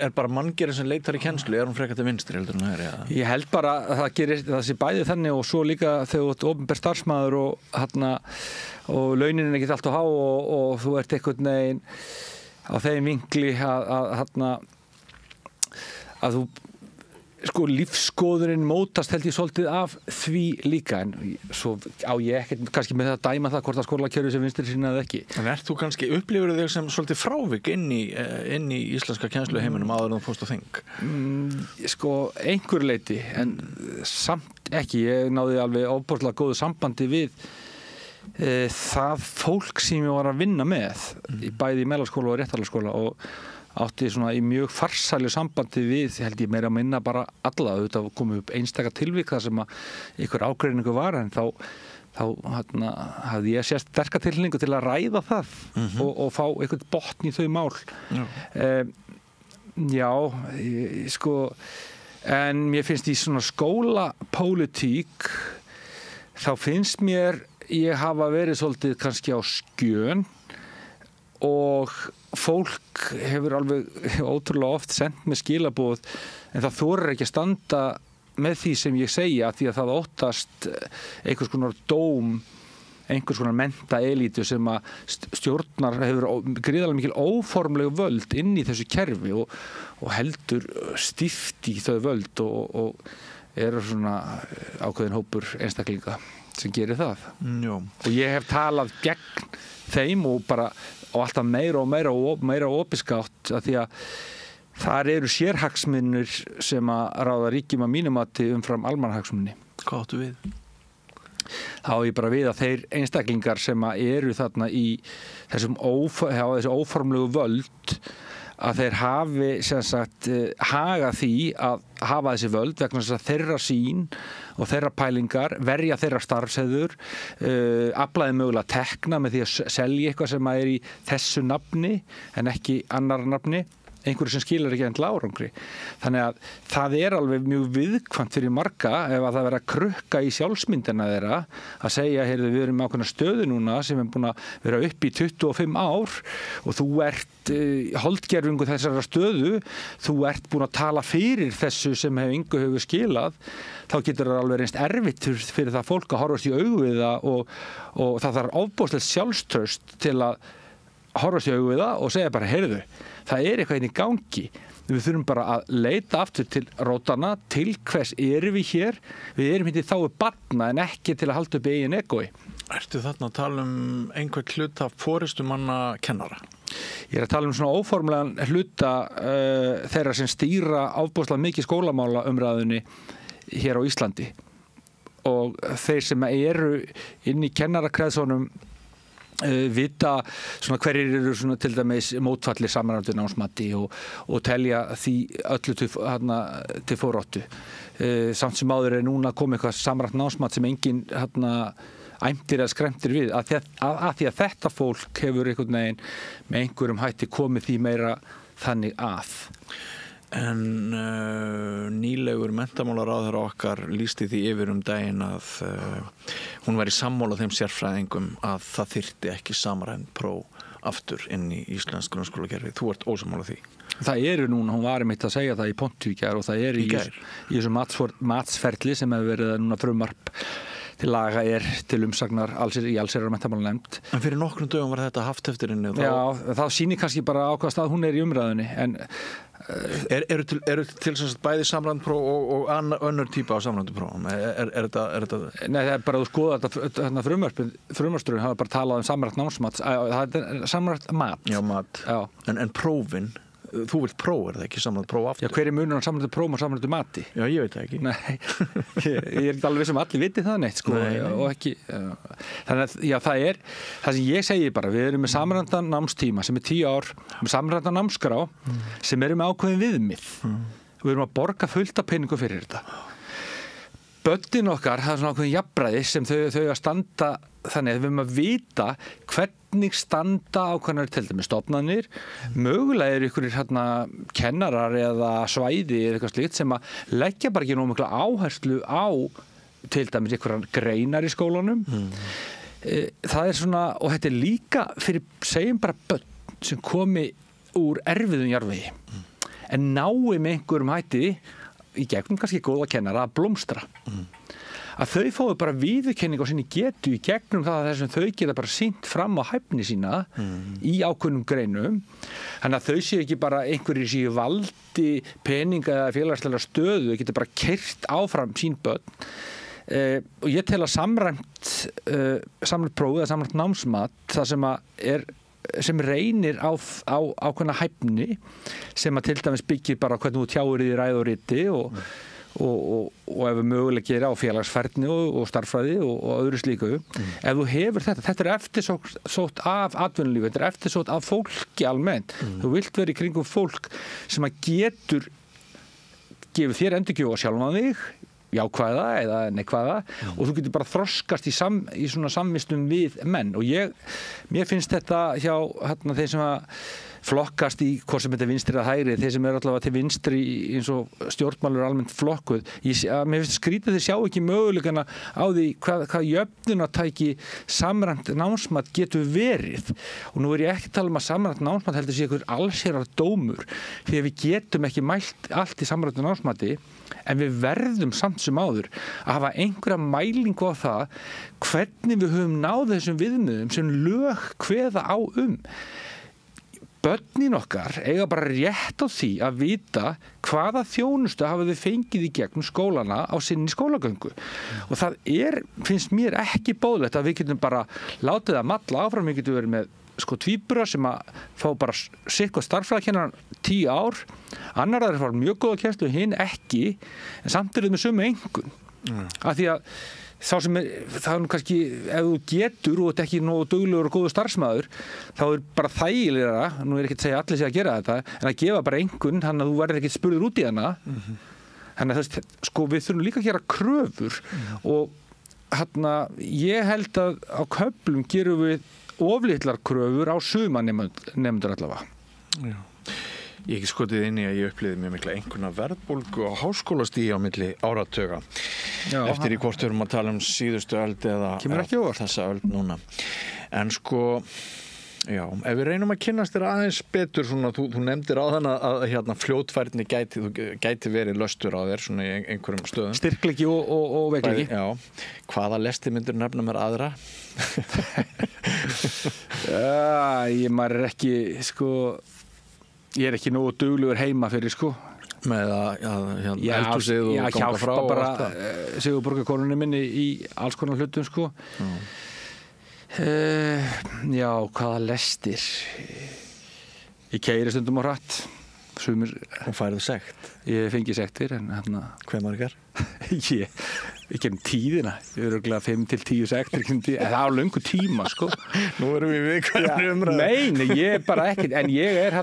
Er bara manngerð sem leitar í kennslu, hún frekar til vinstri heldur hún ja? Ég held bara að það sé bæði þannig og svo líka þegar þú ert opinber starfsmaður og launin ekki allt há og þú ert einhvern veginn á þeim vinkli að þú lífsskoðurinn mótast held ég svolítið af því líka en svo á ég ekkert kannski með það að dæma það hvort að skólakerfið sem vinstri sinna eða ekki. En ert þú kannski upplifur þig sem svolítið frávik inn í íslenska kennsluheiminum áður en þú fórst á þing? Einhverju leyti en samt ekki. Ég náði alveg ofboðslega góðu sambandi við það fólk sem ég var að vinna með bæði í meðalskóla og réttarhaldsskóla og átti svona í mjög farsælu sambandi við, held ég meira að minna bara alla, auðvitað komið upp einstaka tilvik þar sem að einhver ágreiningu var en þá hafði ég sérst sterka tilhneigingu til að ræða það og fá einhvern botn í þau mál. Sko en mér finnst í svona skólapólitík þá finnst mér ég hafa verið svolítið kannski á skjön og fólk hefur alveg ótrúlega oft sendt með skilaboð en það þorir ekki að standa með því sem ég segja því að það óttast einhvers konar dóm, einhvers konar mennta elítu sem að stjórnar hefur gríðarlega mikil óformleg völd inn í þessu kerfi og heldur stíft í þau völd og eru svona ákveðin hópur einstaklinga sem gerir það. Og ég hef talað gegn þeim og alltaf meira og meira opinskátt að því að þar eru sérhagsmunir sem að ráða ríkjum að mínum mati umfram almannahagsmunni. Hvað áttu við? Þá á ég bara við að þeir einstaklingar sem að eru þarna í þessu óformlegu völd að þeir hafi sem sagt haga því að hafa þessi völd vegna þess að þeirra sýn og þeirra pælingar, verja þeirra starfsheiður, aflaði mögulega tekna með því að selja eitthvað sem er í þessu nafni en ekki annar nafni, einhverju sem skilar ekki endilega árangri. Þannig að það er alveg mjög viðkvæmt fyrir marga ef að það verða að krukka í sjálfsmyndina þeirra að segja, heyrðu, við erum ákveðna stöðu núna sem er búin að vera upp í 25 ár og þú ert holdgerfingu þessara stöðu, þú ert búin að tala fyrir þessu sem engu hefur skilað, þá getur það alveg reynst erfitt fyrir það fólk að horfast í augu við það og það þarf ofboðslegt sjálfstraust til að horfast í augu við það og segja bara, heyrðu, það er eitthvað inn í gangi. Við þurfum bara að leita aftur til rótana, til hvers erum við hér? Við erum hindi þáu barna en ekki til að halda upp eigin egoi. Ertu þarna að tala einhver hluta forystumanna kennara? Ég er að tala svona óformlegan hluta þeirra sem stýra ofboðslega mikið skólamála umræðunni hér á Íslandi. Og þeir sem eru inn í kennarakreðsónum vita svona hverjir eru svona til dæmis mótfallir samræmdu námsmati og telja því öllu til foráttu. Samt sem áður er núna komið eitthvað samræmt námsmat sem engin æmtir eða skremtir við að því að þetta fólk hefur einhvern veginn með einhverjum hætti komið því meira þannig að. En nýlegur menntamálaráðherra okkar lýsti því yfir daginn að hún væri sammála þeim sérfræðingum að það þyrfti ekki samræmd próf aftur inn í íslensk grunnskólakerfi. Þú ert ósammála því? Það eru núna, hún var einmitt að segja það í pontu í gær og það er í þessu matsferli sem hefur verið núna frumvarp til laga er til umsagnar í allsherjar- og menntamálanefnd. En fyrir nokkrum dögum var þetta haft eftir henni? Já, það sýnir kannski bara á hvaða stað hún er í umræðunni. En eru til sem sagt bæði samræmdpróf og önnur típa á samræmduprófum? Er þetta... Nei, það er bara að skoða þetta frumvarpsdröðin hafa bara talað samræmt námsmat. Það er samræmt mat. Já, mat. Já. En prófin? Þú vilt próf, er það ekki samræmt próf aftur? Já, hver er munur á samræmtu prófum og samræmtu mati? Já, ég veit það ekki. Nei, ég er ekki alveg sem allir viti það neitt, sko. Nei. Og ekki, þannig að, já, það sem ég segi bara, við erum með samræmtan námstíma sem er 10 ár, með samræmtan námskrá sem eru með ákveðin viðmið. Við erum að borga fullt af peningu fyrir þetta. Börnin okkar, það er svona ákveðin jafnræði sem þau að standa þannig að við erum að vita hvernig standa ákveðnar til dæmis stofnanir, mögulega eru ykkur kennarar eða svæði eða eitthvað slíkt sem að leggja bara ekki nóg mikla áherslu á til dæmis ykkur greinar í skólanum. Það er svona, og þetta er líka fyrir, segjum bara börn sem komi úr erfiðum jarðvegi en nái með einhverjum hætti í gegnum kannski góða kennara að blómstra. Að þau fái bara viðurkenning á sinni getu í gegnum það að þessum þau geta bara sýnt fram á hæfni sína í ákveðnum greinum. Þannig að þau séu ekki bara einhverjir séu valdi peninga eða félagslega stöðu, þau geta bara keyrt áfram sín börn. Og ég tel að samræmt próf eða samræmt námsmat, það sem reynir á ákveðna hæfni sem að til dæmis byggir bara hvernig þú tjáir í ræðu og riti og og ef við mögulega gera á félagsfærni og starffræði og öðru slíku ef þú hefur þetta eftirsótt af atvinnulífi, þetta eftirsótt af fólki almennt, þú vilt vera í kringum fólk sem að getur gefið þér endurgjöf á sjálfan þig jákvæða eða neikvæða og þú getur bara þroskast í svona samvistum við menn og mér finnst þetta hjá þeir sem að flokkast í hvort sem þetta er vinstri eða hægri, þeir sem eru allavega til vinstri eins og stjórnmálur almennt flokkuð. Mér finnst skrítið þeir sjá ekki möguleikana á því hvað jöfnunartæki samræmt námsmat getur verið. Og nú ég ekki að tala um að samræmt námsmat heldur sé einhver allsherjar dómur því að við getum ekki mælt allt í samræmtu námsmati en við verðum samt sem áður að hafa einhverja mælingu á það hvernig við höfum náð þessum viðmiðum sem lög kveða á Börnin okkar eiga bara rétt á því að vita hvaða þjónustu hafa þau fengið í gegnum skólana á sinni skólagöngu. Og það finnst mér ekki boðlegt að við getum bara látið að malla áfram, við getum verið með tvíbura sem að fá bara sitt og starffræðakennaran 10 ár, annar þeir fá mjög góða kennslu, hinn ekki, en samt með sömu einkunn. Af því að það er nú kannski, ef þú getur og ert ekki nógu duglegur og góður starfsmaður, þá bara þægilegra, nú ekki að segja allir sé að gera þetta, en að gefa bara einhvern, þannig að þú verður ekki spurður út í hana. Þannig að við þurfum líka að gera kröfur og ég held að á köflum gerum við oflitlar kröfur á suma nemendur allavega. Já. Ég ekki skotið inn í að ég upplýði mjög mikla einhverna verðbólgu á háskólastígi á milli áratuga. Eftir í hvort höfum að tala um síðustu öld eða þessa öld núna. En já, ef við reynum að kynnast þér aðeins betur, svona, þú nefndir á þann að fljótfærni gæti verið löstur á þér svona í einhverjum stöðum. Styrkleiki og veikleiki. Já. Hvaða lesti myndir nefna mér aðra? Maður ekki, ég ekki nógu duglegur heima fyrir með að eldhúsið og ganga frá og bara Sigurborgarkonunni minni í alls konar hlutum já, hvaða lestir ég keyri stundum á hratt sumir og færðu sekt ég fengi sektir en hve margar? Ég kemur tíðina, við erum örugglega 5-10 sektir það á löngu tíma Nú erum við hvernig umræðu Nei, ég bara ekki, en ég er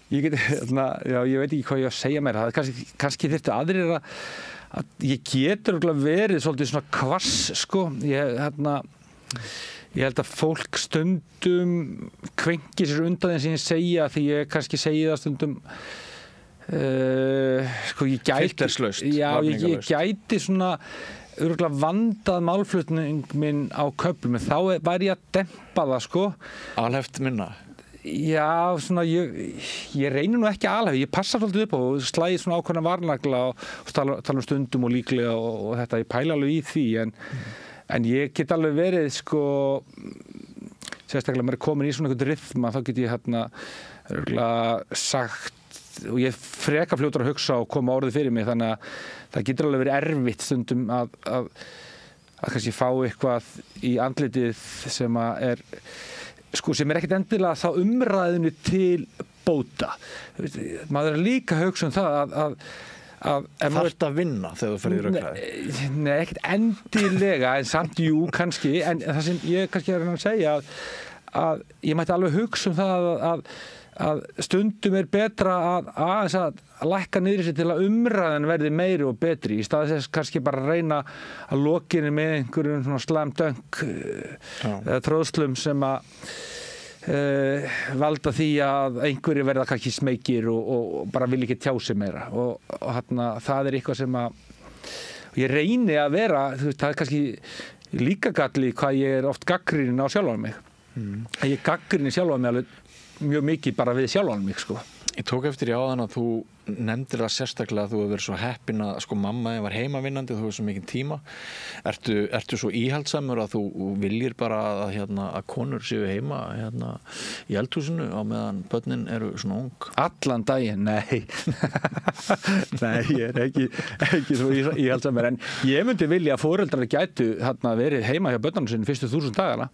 ég get, já, ég veit ekki hvað ég að segja mér það kannski þyrftu aðrir að ég getur örugglega verið svolítið svona kvass ég held að fólk stundum kvenki sér undan þeim sem ég segja því ég kannski segi það stundum ég gæti svona örugglega vandað málflutning minn á köflum en þá væri ég að dempa það Alhæft minna? Já, svona ég reynir nú ekki alhæft, ég passa svolítið upp og slæði svona ákveðna varnagla og tala um stundum og líklega og þetta, ég pæla alveg í því en ég get alveg verið sérstaklega maður er komin í svona einhvern rytma þá get ég örugglega sagt og ég freka fljótur að hugsa og koma orðið fyrir mig þannig að það getur alveg verið erfitt stundum að kannski fá eitthvað í andlitið sem er sem ekkert endilega þá umræðinu til bóta maður er líka að hugsa um það að þarft að vinna þegar þú ferð í rökræði? Nei, ekkert endilega en samt kannski en það sem ég kannski er að segja að ég mætti alveg hugsa um það að stundum er betra að lækka niður sér til að umræðan verði meiri og betri í stað þess kannski bara að reyna að lokinu með einhverjum svona slam dunk eða tróðslum sem að valda því að einhverju verða kannski smeykir og bara vil ekki tjá sig meira og það er eitthvað sem að ég reyni að vera það er kannski líka galli hvað ég er oft gagnrýnin á sjálfan mig ég gagnrýni sjálfan mig alveg mjög mikið bara við sjálfan mig Ég tók eftir í áðan að þú nefndir það sérstaklega að þú hefur verið svo heppin að mamma var heimavinnandi og þú hefur svo mikinn tíma ertu svo íhaldsamur að þú viljir bara að konur séu heima í eldhúsinu á meðan börnin eru svona ung Allan daginn, nei Nei, ég er ekki svo íhaldsamur en ég myndi vilja að foreldrar gætu verið heima hjá börnunum sinni fyrstu 1000 dagana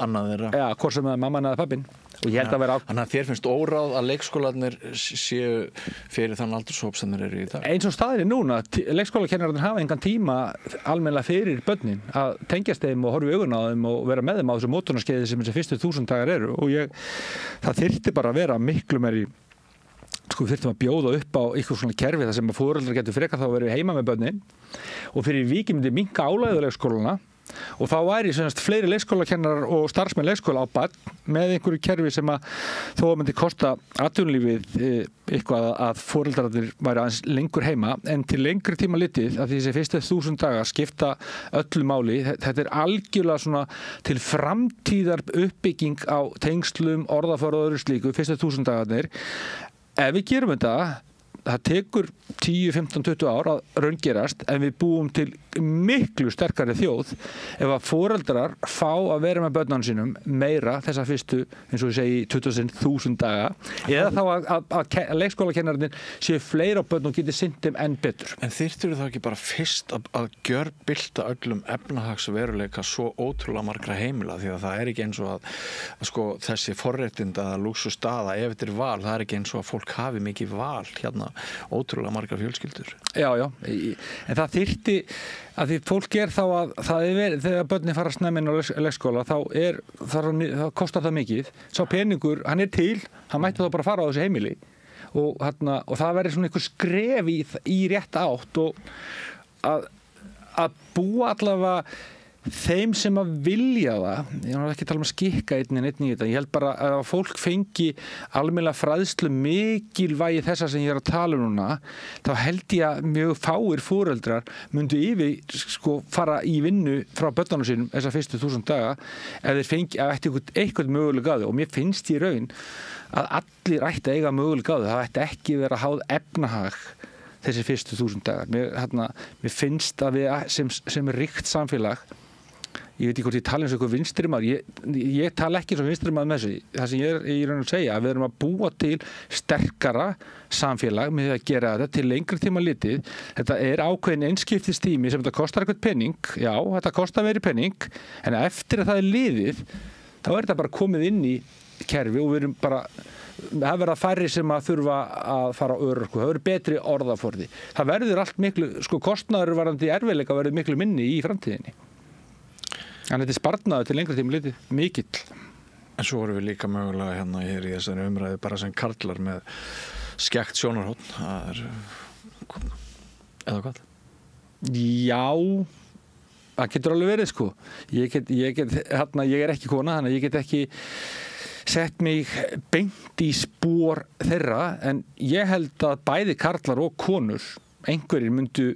annað þeirra hvort sem mamman eða pabbinn og ég held að vera Þannig að þér finnst óráð að leikskólarnir séu fyrir þann aldurshóp sem þeir eru í dag? Eins og staðir núna, leikskólakennararnir hafa engan tíma almennilega fyrir börnin að tengjast þeim og horfa í augun á þeim og vera með þeim á þessu mótunarskeiði sem þessi fyrstu 1000 dagar eru og það þyrfti bara að vera miklu meiri þurftum að bjóða upp á eitthvað svona kerfi þar sem að foreldrar getur frekar þá að vera heima með börnin og fyrir vikið myndi minnka álagið á leikskólana og þá væri fleiri leikskólakennarar og starfsmenn leikskóla á barn með einhverju kerfi sem að þó myndi kosta atvinnulífið eitthvað að foreldrarnir væri aðeins lengur heima en til lengri tíma litið að þessi fyrstu 1000 dagar skipta öllu máli. Þetta algjörlega svona til framtíðar uppbygging á tengslum, orðaforða og öðru slíku fyrstu 1000 dagarnir. Ef við gerum þetta, það tekur 10, 15, 20 ár að raungerast en við búum til miklu sterkari þjóð ef að foreldrar fá að vera með börnunum sínum meira þessa fyrstu, eins og ég segi, 20.000 daga eða þá að leikskólakennararnir séu fleiri á börn og geti sinnt þeim enn betur. En þyrftirðu þá ekki bara fyrst að gjörbylta öllum efnahagsveruleika svo ótrúlega margra heimila því að það er ekki eins og að sko, þessi forréttinda lúxusstaða ef þetta er val, það er ekki eins og að fólk hafi mikið val hérna ótrúlega margar fjölskyldur. Já, en það þyrfti að því fólk þá að það þegar börnin fara snemmin á leikskóla þá kostar það mikið. Sá peningur, hann til, hann mætti þá bara fara á þessu heimili og það verður svona einhver skref í rétt átt og að búa allavega þeim sem að vilja það, ég er ekki að tala um að skikka einn í þetta, ég held bara að fólk fengi almennilega fræðslu mikilvægi þessa sem ég er að tala um núna, þá held ég að mjög fáir foreldrar myndu fara í vinnu frá börnunum sínum þessa fyrstu 1000 daga ef þeir fengi eitthvað mögulega gáðu og mér finnst í raun að allir ætti að eiga mögulega gáðu, það ætti ekki vera háð efnahag þessi fyrstu 1000 dagar. Mér finnst að við sem ríkt samfélag ég veit ekki hvort ég tala eins og eitthvað vinstrimaður ég tala ekki eins og vinstrimaður með þessu það sem ég er í raun að segja að við erum að búa til sterkara samfélag með því að gera þetta til lengri tíma litið þetta er ákveðin einskiptistími sem þetta kostar eitthvað penning já, þetta kostar verið penning en eftir að það er liðið þá er þetta bara komið inn í kerfi og við erum bara það verða færri sem að þurfa að fara á örorku, það verður betri orðaforði það verður allt miklu, kostnaður varðandi erfiðleika verður miklu minni í framtíðinni en þetta er sparnaður til lengri tíma litið, mikill. En svo vorum við líka mögulega hérna hér í þessari umræði bara sem karlar með skekkt sjónarhorn, það er eða hvað? Já, það getur alveg verið sko. Ég er ekki kona, þannig að ég get ekki sett mig beint í spór þeirra, en ég held að bæði karlar og konur, einhverjir myndu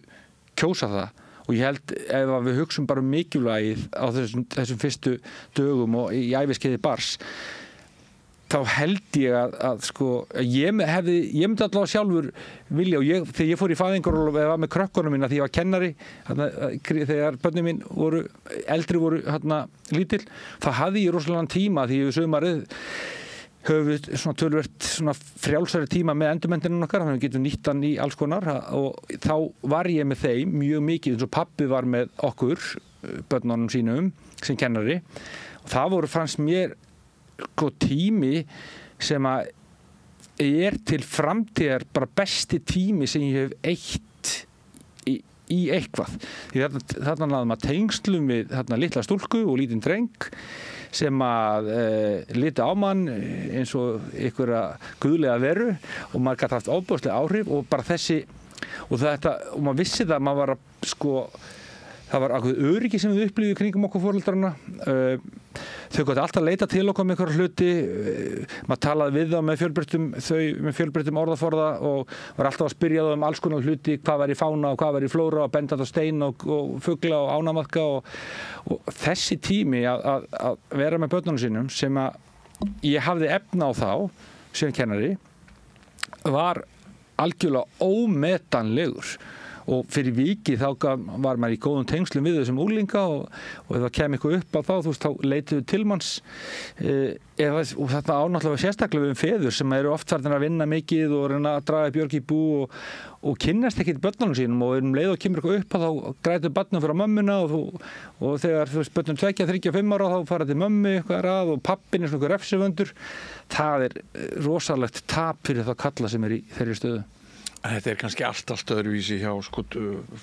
kjósa það. Og ég held ef við hugsum bara mikilvægið á þessum fyrstu dögum og í æviskeiði barns þá held ég að ég myndi allavega sjálfur vilja og þegar ég fór í fæðingarorlof eða var með krökkunum mína því ég var kennari þegar börnin mín eldri voru lítil þá hafði ég rosalega tíma því við sumarið höfum við svona töluvert svona frjálsari tíma með endurmenntinin okkar, þannig að við getum nýtt hann í alls konar og þá var ég með þeim mjög mikið eins og pabbi var með okkur, börnunum sínum sem kennari og það fannst mér tími sem að er til framtíðar bara besti tími sem ég hef eytt í eitthvað. Því þarna náðum að tengslum við litla stúlku og lítinn dreng sem að liti á mann eins og einhverja guðlega veru og maður gæti haft ofboðslega áhrif og bara þessi og maður vissi það maður var að það var ákveð öryggi sem við upplýðum kringum okkur foreldrarna þau gæti alltaf leita til okkur með einhverja hluti maður talaði við þá með fjölbreyttum orðaforða og var alltaf að spyrja þá alls konar hluti hvað var í fána og hvað var í flóra og benda á stein og fugla og ánamaðka og þessi tími að vera með börnunum sínum sem að ég hafði efna á þá sem kennari var algjörlega ómetanlegur og fyrir vikið þá var maður í góðum tengslum við þessum unglinga og ef það kem eitthvað upp á þá leituðu til manns og þetta ánáttúrulega sérstaklega við feður sem eru oft farnir að vinna mikið og reyna að draga björg í bú og kynnast ekkert börnunum sínum og leið og kemur eitthvað upp á þá grætur barnum fyrir mömmuna og þegar börnum 2, 3, 5 ára þá fara til mömmu eitthvað að og pappin svona refsivöndur. Það rosalegt tap fyrir það kalla sem í þeirri stöðu. Þetta kannski allt öðruvísi hjá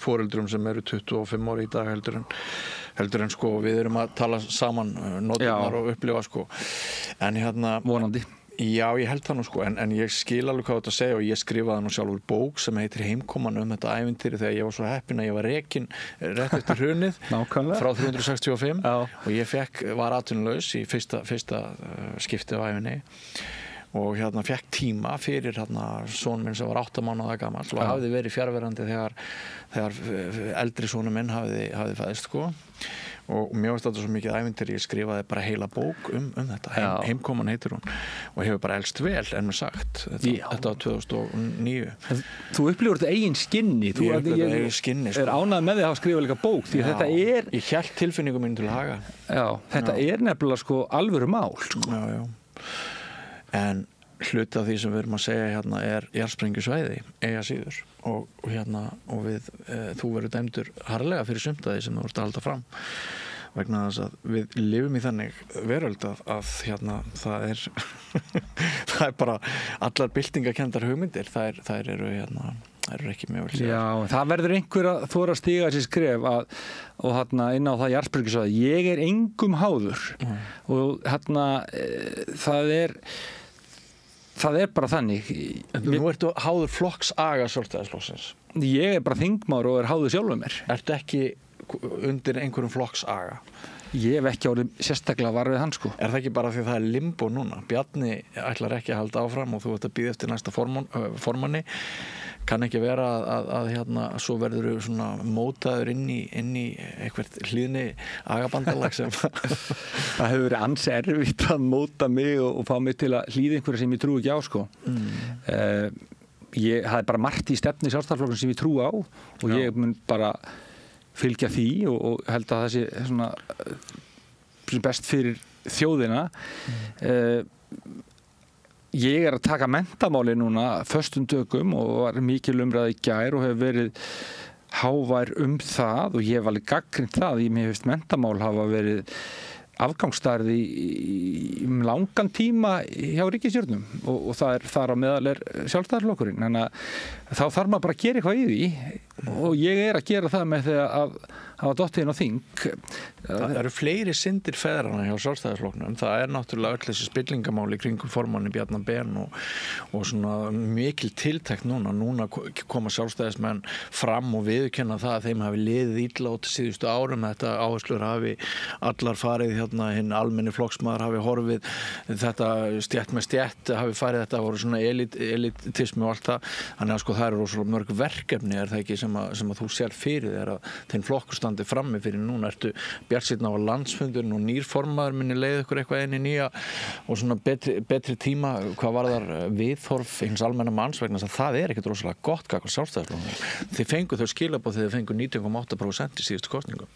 foreldrum sem eru 25 ára í dag heldur en við erum að tala saman noturnar og upplifa en vonandi. Já, ég held það nú en ég skil alveg hvað þetta að segja og ég skrifaði nú sjálfur bók sem heitir Heimkoman þetta ævintýri þegar ég var svo heppinn að ég var rekinn rétt eftir hrunið frá 365 og ég var atvinnulaus í fyrsta skiptið á ævinni og fekk tíma fyrir son minn sem var 8 mánaða gamall og hafði verið fjarverandi þegar eldri sonur minn hafði fæðst og mér finnst þetta svo mikið ævintýri ég skrifaði bara heila bók þetta Heimkoman heitir hún og hefur bara elst vel en mér sagt þetta var 2009 Þú upplifur þetta eigin skinni ég er ánægð með því að hafa skrifað líka bók því þetta ég hélt tilfinningum mín til að haga þetta nefnilega alvöru mál en hluti af því sem við erum að segja jarðsprengjusvæði eiga síður og þú verður dæmdur harðlega fyrir sumt af því sem þú ert að halda fram vegna þess að við lifum í þannig veröld að það er bara allar byltingakenndar hugmyndir þær eru ekki mjög vel Já, það verður einhver að þora að stíga þessi skref og inn á það jarðsprengjusvæði ég engum háður og það bara þannig Nú ertu háður flokksaga Sjálfstæðisflokksins Ég bara þingmaður og háður sjálfur mér Ertu ekki undir einhverjum flokksaga? Ég hef ekki orðið sérstaklega var við hann Er það ekki bara því að það er limbo núna? Bjarni ætlar ekki að halda áfram og þú ert að bíða eftir næsta formanni kann ekki vera að svo verður þú svona mótaður inn í eitthvað hlýðni agabandalag sem Það hefur verið ansi erfitt að móta mig og fá mig til að hlýða einhverja sem ég trúi ekki á það er bara margt í stefni Sjálfstæðisflokksins sem ég trúi á og ég mun bara fylgja því og held að það sé svona best fyrir þjóðina Ég að taka menntamáli núna föstum tökum og var mikil umræða í gær og hefur verið hávær það og ég hef alveg gagnrýnt það mér finnst menntamál hafa verið afgangsstærð í langan tíma hjá ríkisstjórnum og það þar á meðal Sjálfstæðisflokkurinn þannig að þá þarf maður bara að gera eitthvað í því og ég að gera það með því að hafa dottið inn á þing Það eru fleiri syndir feðrana hjá Sjálfstæðisflokknum það náttúrulega öll þessi spillingamáli kringum formanni Bjarna Ben og svona mikil tiltekt núna koma Sjálfstæðismenn fram og viðurkenna það að þeim hafi liðið illa út síðustu árum þetta áherslur hafi allar farið hinn almenni flokksmaður hafi horfið þetta stétt með stétt hafi farið þetta voru svona elitismi og allt það þannig að það eru rosalega mörg verkefni það ekki sem að þú sér fyrir þér að þinn flokkur standi frammi fyrir núna ertu bjartsýnn á að landsfundurinn og nýr formaður minni leið ykkur eitthvað inn í nýja og svona betri tíma hvað varðar viðhorf hins almenna manns vegna að það ekkert rosalega gott gagnvart Sjálfstæðisflokknum þið fengu þau skilaboð þegar þið fengu 19,8% í síðustu kosningum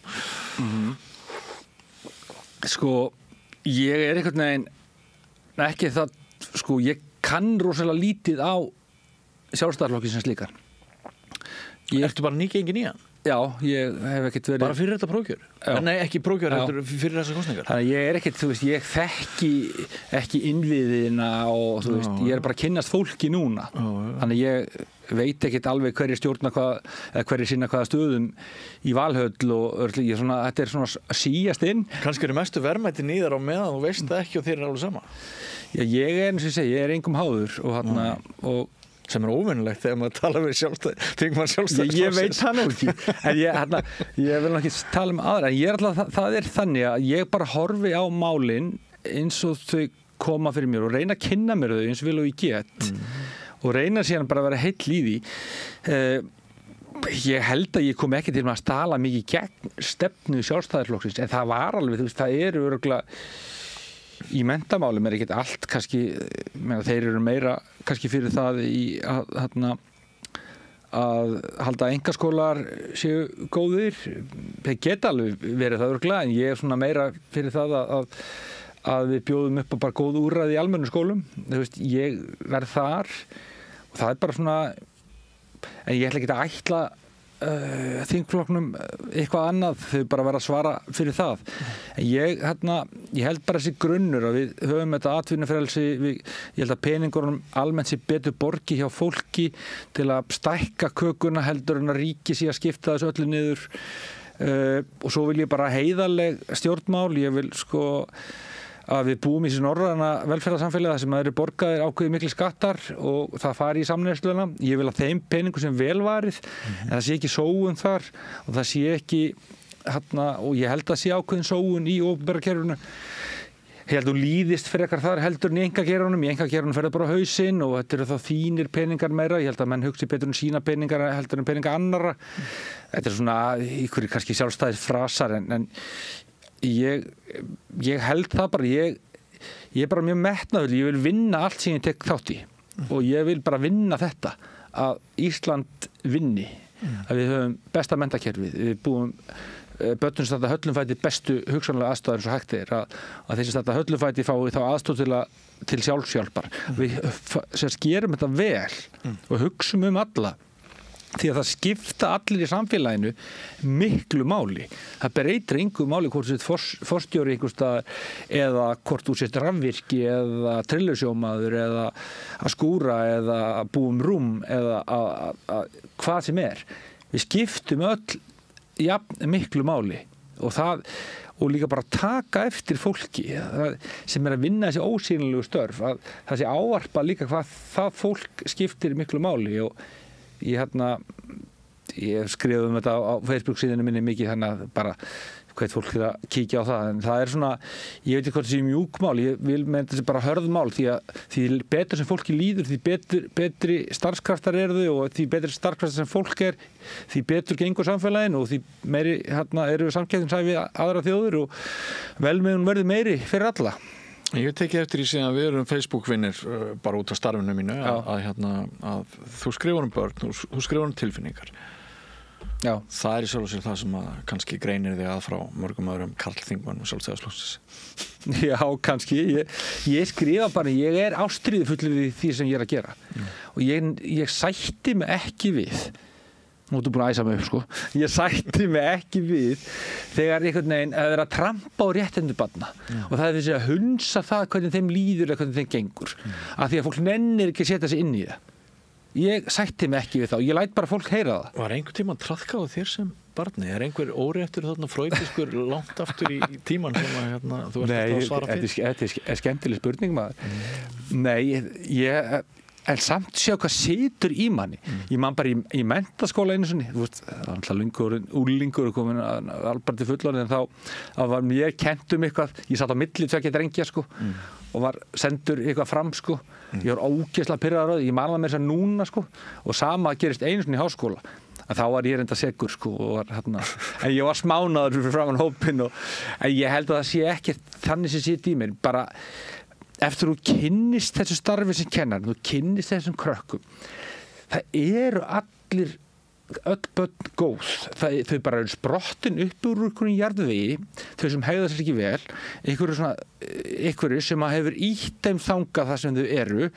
ég einhvern veginn ekki það ég kann rosalega lítið á Sjálfstæðisflokkinn sem slíkan Ertu bara nýgengin í hann? Já, ég hef ekkert verið Bara fyrir þetta prófkjör? Nei, ekki prófkjör, fyrir þessar kosningar Þannig ég ekkert, ég þekki ekki innviðina og ég bara að kynnast fólki núna Þannig ég veit ekkert alveg hverju stjórna hverju sinna hvaða stöðum í Valhöll og þetta svona síjast inn Kannski eru mestu verðmætin í þar á meðan þú veist það ekki og þeir alveg sama Já, ég eins og ég segi, ég engum háður og sem óvinnilegt þegar maður tala við Sjálfstæðisflokksins Ég veit það nú ekki en ég vil ekki tala aðra en ég alltaf, það þannig að ég bara horfi á málin eins og þau koma fyrir mér og reyna að kynna mér þau eins vil og ég get og reyna síðan bara að vera heill í því ég held að ég kom ekki til að stala mikið gegn stefnu Sjálfstæðisflokksins en það var alveg, það eru örugglega í menntamálum ekkert allt kannski þeir eru meira kannski fyrir það halda að einkaskólar séu góðir. Þeir geta alveg verið það örugglega, en ég svona meira fyrir það að við bjóðum upp á bara góð úrræði í almennu skólum. Þú veist, ég verð þar og það bara svona, en ég ætla ekki að ætla þingflokknum eitthvað annað, þau bara verða að svara fyrir það. En ég held bara þessi grunnur að við höfum þetta atvinnufrelsi, ég held að peningurinn almennt sé betur borgi hjá fólki til að stækka kökuna heldur en að ríki sé að skipta þessu öllu niður, og svo vil ég bara heiðarleg stjórnmál. Ég vil að við búum í þessu norræna velferðarsamfélagi sem eru borgaðir ákveðið miklu skattar og það fari í samneysluna. Ég vil að þeim peningum sem vel varið, en það sé ekki sóun þar og það sé ekki og ég held að sé ákveðin sóun í opinbera kerfinu. Ég held að líðist frekar þar heldur en í einkageiranum. Í einkageiranum fer það bara á hausinn og þetta eru þá þínir peningar meira. Ég held að menn hugsi betur sína peningar heldur en peninga annarra. Þetta svona ykkur kannski sjálfstæðis frasar, en ég held það bara, ég er bara mjög metnaður, ég vil vinna allt sem ég tek þátt í og ég vil bara vinna þetta, að Ísland vinni, að við höfum besta menntakerfið, við búum börnum sem þetta höllumfæti bestu hugsanlega aðstæður eins og hægt er, að þessi þetta höllumfæti fái þá aðstóð til sjálfshjálpar. Við gerum þetta vel og hugsum alla, því að það skipta allir í samfélaginu miklu máli. Það breytir engu máli hvort þú sért forstjóri einhvers staðar eða hvort þú sért rafvirki eða trillusjómaður eða að skúra eða að búa rúm eða hvað sem er. Við skiptum öll miklu máli og líka bara taka eftir fólki sem að vinna þessi ósýnilegu störf, að það sé ávarpa líka hvað það fólk skiptir miklu máli. Og ég skrifaði þetta á Facebook síðunni minni mikið, þannig að bara hvert fólk er að kíkja á það, en það er svona, ég veit ekki hvort það sé mjúkmál, ég vil með þetta bara hörðmál, því betur sem fólki líður, því betri starfskraftar eru þau og því betri starfskraftar sem fólk er, því betur gengur samfélaginu og því meiri eru samkeppnishæf við aðra þjóðir og velmegun verður meiri fyrir alla. Ég tekið eftir í síðan við erum Facebook-vinnir bara út af starfinu mínu að þú skrifar börn, þú skrifar tilfinningar. Já. Það er í sjálf og sér það sem að kannski greinir þig að frá mörgum öðrum karlþingmönnum Sjálfstæðisflokksins. Já, kannski. Ég skrifa bara, ég er ástríðufullur í því sem ég er að gera. Og ég sætti mig ekki við, nú ertu búin að æsa mig upp, ég sætti mig ekki við þegar einhvern veginn að vera að trampa á réttindi barna og það er þessi að hunsa það hvernig þeim líður eða hvernig þeim gengur, af því að fólk nennir ekki að setja sig inn í það. Ég sætti mig ekki við það og ég læt bara fólk heyra það. Var einhver tíma traðkað á þér sem barni? Er einhver óréttur þarna freudinskur langt aftur í tíman sem að þú ert að svara fyrir? Nei, þetta er skemmtileg spurning maður. Nei, en samt sjá hvað situr í manni. Ég man bara í menntaskóla einu sinni, þú veist, úlingur komin albar til fullorðin, en þá var mér kennt eitthvað, ég satt á milli tveggja drengja og var sendur eitthvað fram ég var ógeðslega pirraður, ég man það mér þess að núna og sama gerist einu sinni í háskóla, en þá var ég reynda segur en ég var smánaður fyrir framan hópinn en ég held að það sé ekkert þannig sem sitt í mér, bara eftir þú kynnist þessu starfi sem kennar, þú kynnist þessum krökkum, það eru öll börn góð, þau bara eru sprottin upp úr einhverjum jarðvegi, þau sem hegða sér ekki vel, einhverju sem hefur ýtt þeim þangað það sem þau eru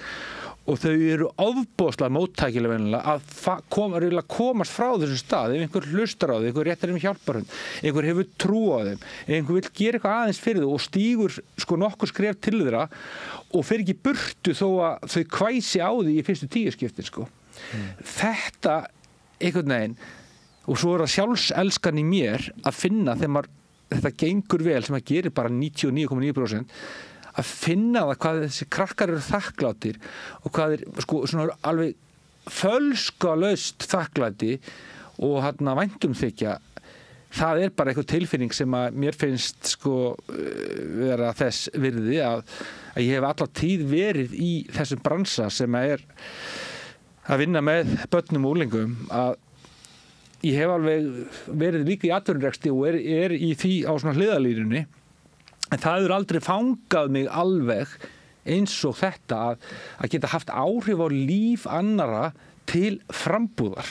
og þau eru ofboðslega móttækilega venilega að komast frá þessum stað, ef einhver hlustar á þau, einhver réttar þeim hjálparhund, einhver hefur trú á þeim, einhver vil gera eitthvað aðeins fyrir þau og stígur nokkur skref til þeirra og fer ekki burtu þó að þau kvæsi á því í fyrstu 10 skiptin. Þetta einhvern veginn, og svo er það sjálfselskan í mér að finna þegar þetta gengur vel sem að gerir bara 99,9%, að finna það hvað þessi krakkar eru þakkláttir og hvað er svona alveg fölskalaust þakklæti og væntumþykja, það er bara eitthvað tilfinning sem að mér finnst vera þess virði að ég hef alla tíð verið í þessum bransa sem er að vinna með börnum og úlingum, að ég hef alveg verið líka í atvinnurekstri og er í því á svona hliðarlínunni, en það hefur aldrei fangað mig alveg eins og þetta að geta haft áhrif á líf annara til frambúðar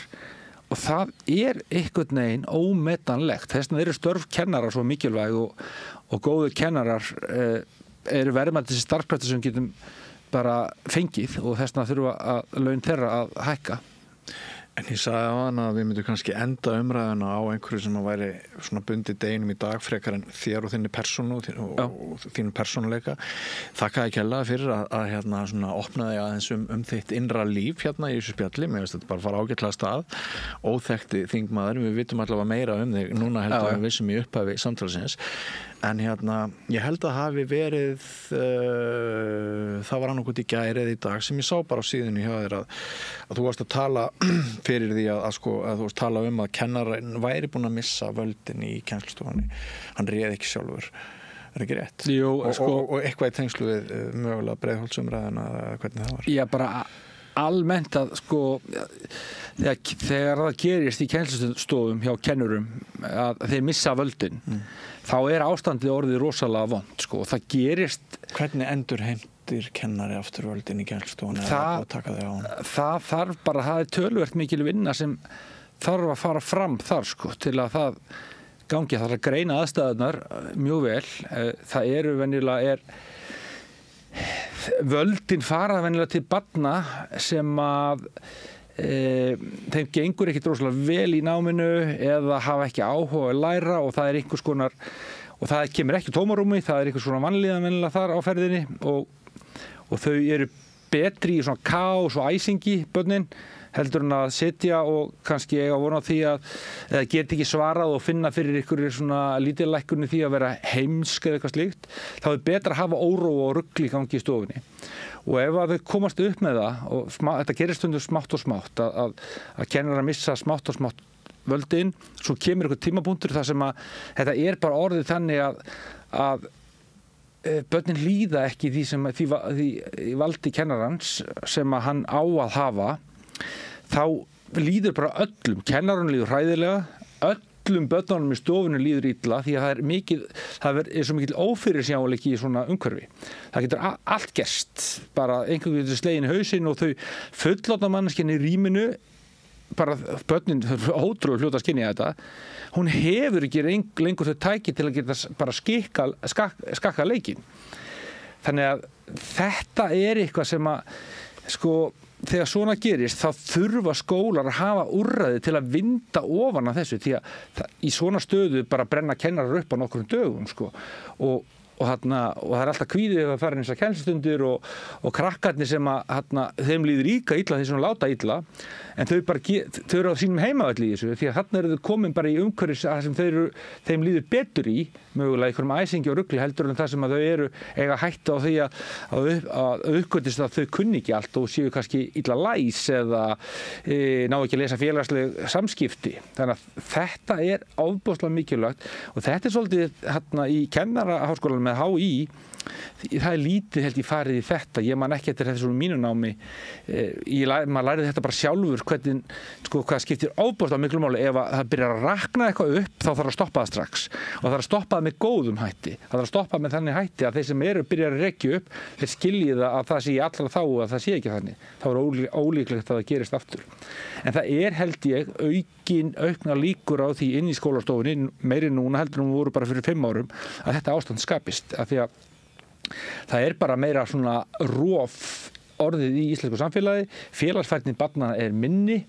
og það einhvern veginn ómetanlegt. Þess vegna eru störf kennara svo mikilvæg og góður kennarar eru verðmætt þessi starfskraftur sem getum bara fengið og þess vegna þurfa að laun þeirra að hækka. En ég sagði á hann að við myndum kannski enda umræðuna á einhverju sem að væri svona bundið deginum í dag frekar en þér og þinni persónu og þínu persónuleika. Þakkaði kærlega fyrir að hérna svona opnaði aðeins þitt innra líf hérna í þessu spjalli. Mér finnst þetta bara fara ágætlega stað. Óþekkti þingmaður, við vitum allavega meira þig núna heldur við vissum í upphafi samtalsins. En hérna, ég held að hafi verið, það var annarkot í gær eða í dag sem ég sá bara á síðunni hjá þér að þú varst að tala fyrir því að þú varst að tala að kennarinn væri búin að missa völdin í kennslustofunni. Hann réð ekki sjálfur. Er ekki rétt? Jú, og eitthvað í tengslu við mögulega Breiðholtsumræðuna eða hvernig það var? Já, bara almennt að þegar það gerist í kennslustofum hjá kennurum að þeir missa völdin þá ástandið orðið rosalega vont og það gerist. Hvernig endurheimtir kennari aftur völdin í kennslustofunni það þarf bara, það töluvert mikil vinna sem þarf að fara fram þar til að það gangi, það að greina aðstæðunar mjög vel. Það eru venjulega völdin fara venjulega til barna sem að þeim gengur ekkert rosalega vel í náminu eða hafa ekki áhuga að læra og það einhvers konar og það kemur ekki tómarúmi, það einhvers konar vanlíðan venjulega þar á ferðinni og þau eru betri í svona kaos og æsingi börnin heldur en að sitja og kannski eiga vona á því eða geta ekki svarað og finna fyrir ykkur svona lítillækkunni því að vera heimsk eða eitthvað slíkt, þá betra að hafa óróa og rugl í gangi í stofunni. Og ef að þau komast upp með það, og þetta gerist stundum smátt og smátt, að kennarar missa smátt og smátt völdin, svo kemur eitthvað tímapunktur þar sem að þetta bara orðið þannig að börnin líða ekki því valdi kennarans sem að hann á að hafa, þá líður bara öllum, kennarinn líður hræðilega, öllum börnunum í stofunni líður illa því að það er svo mikil ófyrirsjáanleiki í svona umhverfi. Það getur allt gerst, bara einhvern getur slegin í hausinn og þau fullorðna manneskjan í rýminu, bara börnin ótrúlega fljóta að skynja þetta, hún hefur ekki lengur þau tæki til að geta bara skakka leikinn. Þannig að þetta eitthvað sem að þegar svona gerist þá þurfa skólar að hafa úrræði til að vinda ofan af þessu því að í svona stöðu bara brenna kennarar upp á nokkrum dögum og það alltaf kvíðið að fara inn þessar kennslustundir og krakkarnir sem þeim líður líka illa þeir sem láta illa en þau eru á sínum heimavelli í þessu því að þarna eru þau komin bara í umhverfis sem þeim líður betur í mögulega einhverjum æsingi og rugli heldur en það sem að þau eiga hætta á því að uppgötist að þau kunni ekki allt og séu kannski illa læs eða ná ekki að lesa félagsleg samskipti. Þannig að þetta ofboðslega mikilvægt og þetta svolítið í kennaraháskólanum með HÍ, það lítið held ég farið í þetta, ég man ekki eftir þetta svona mínu námi, maður lærið þetta bara sjálfur hvernig, hvað skiptir ofboðslega miklu máli ef það byrjar að rakna eitthvað upp þá þarf að stoppa það strax og það þarf að stoppa það með góðum hætti, það þarf að stoppa með þannig hætti að þeir sem byrjar að rekja upp, þeir skilji það að það sé í allra þá að það sé ekki þannig, þá ólíklegt að það gerist aftur. En það held ég aukna líkur á því inn í skólastofunni, meiri núna heldur en voru bara fyrir 5 árum, að þetta ástand skapist, af því að það bara meira svona rof orðið í íslensku samfélagi, félagsfærni barna minni,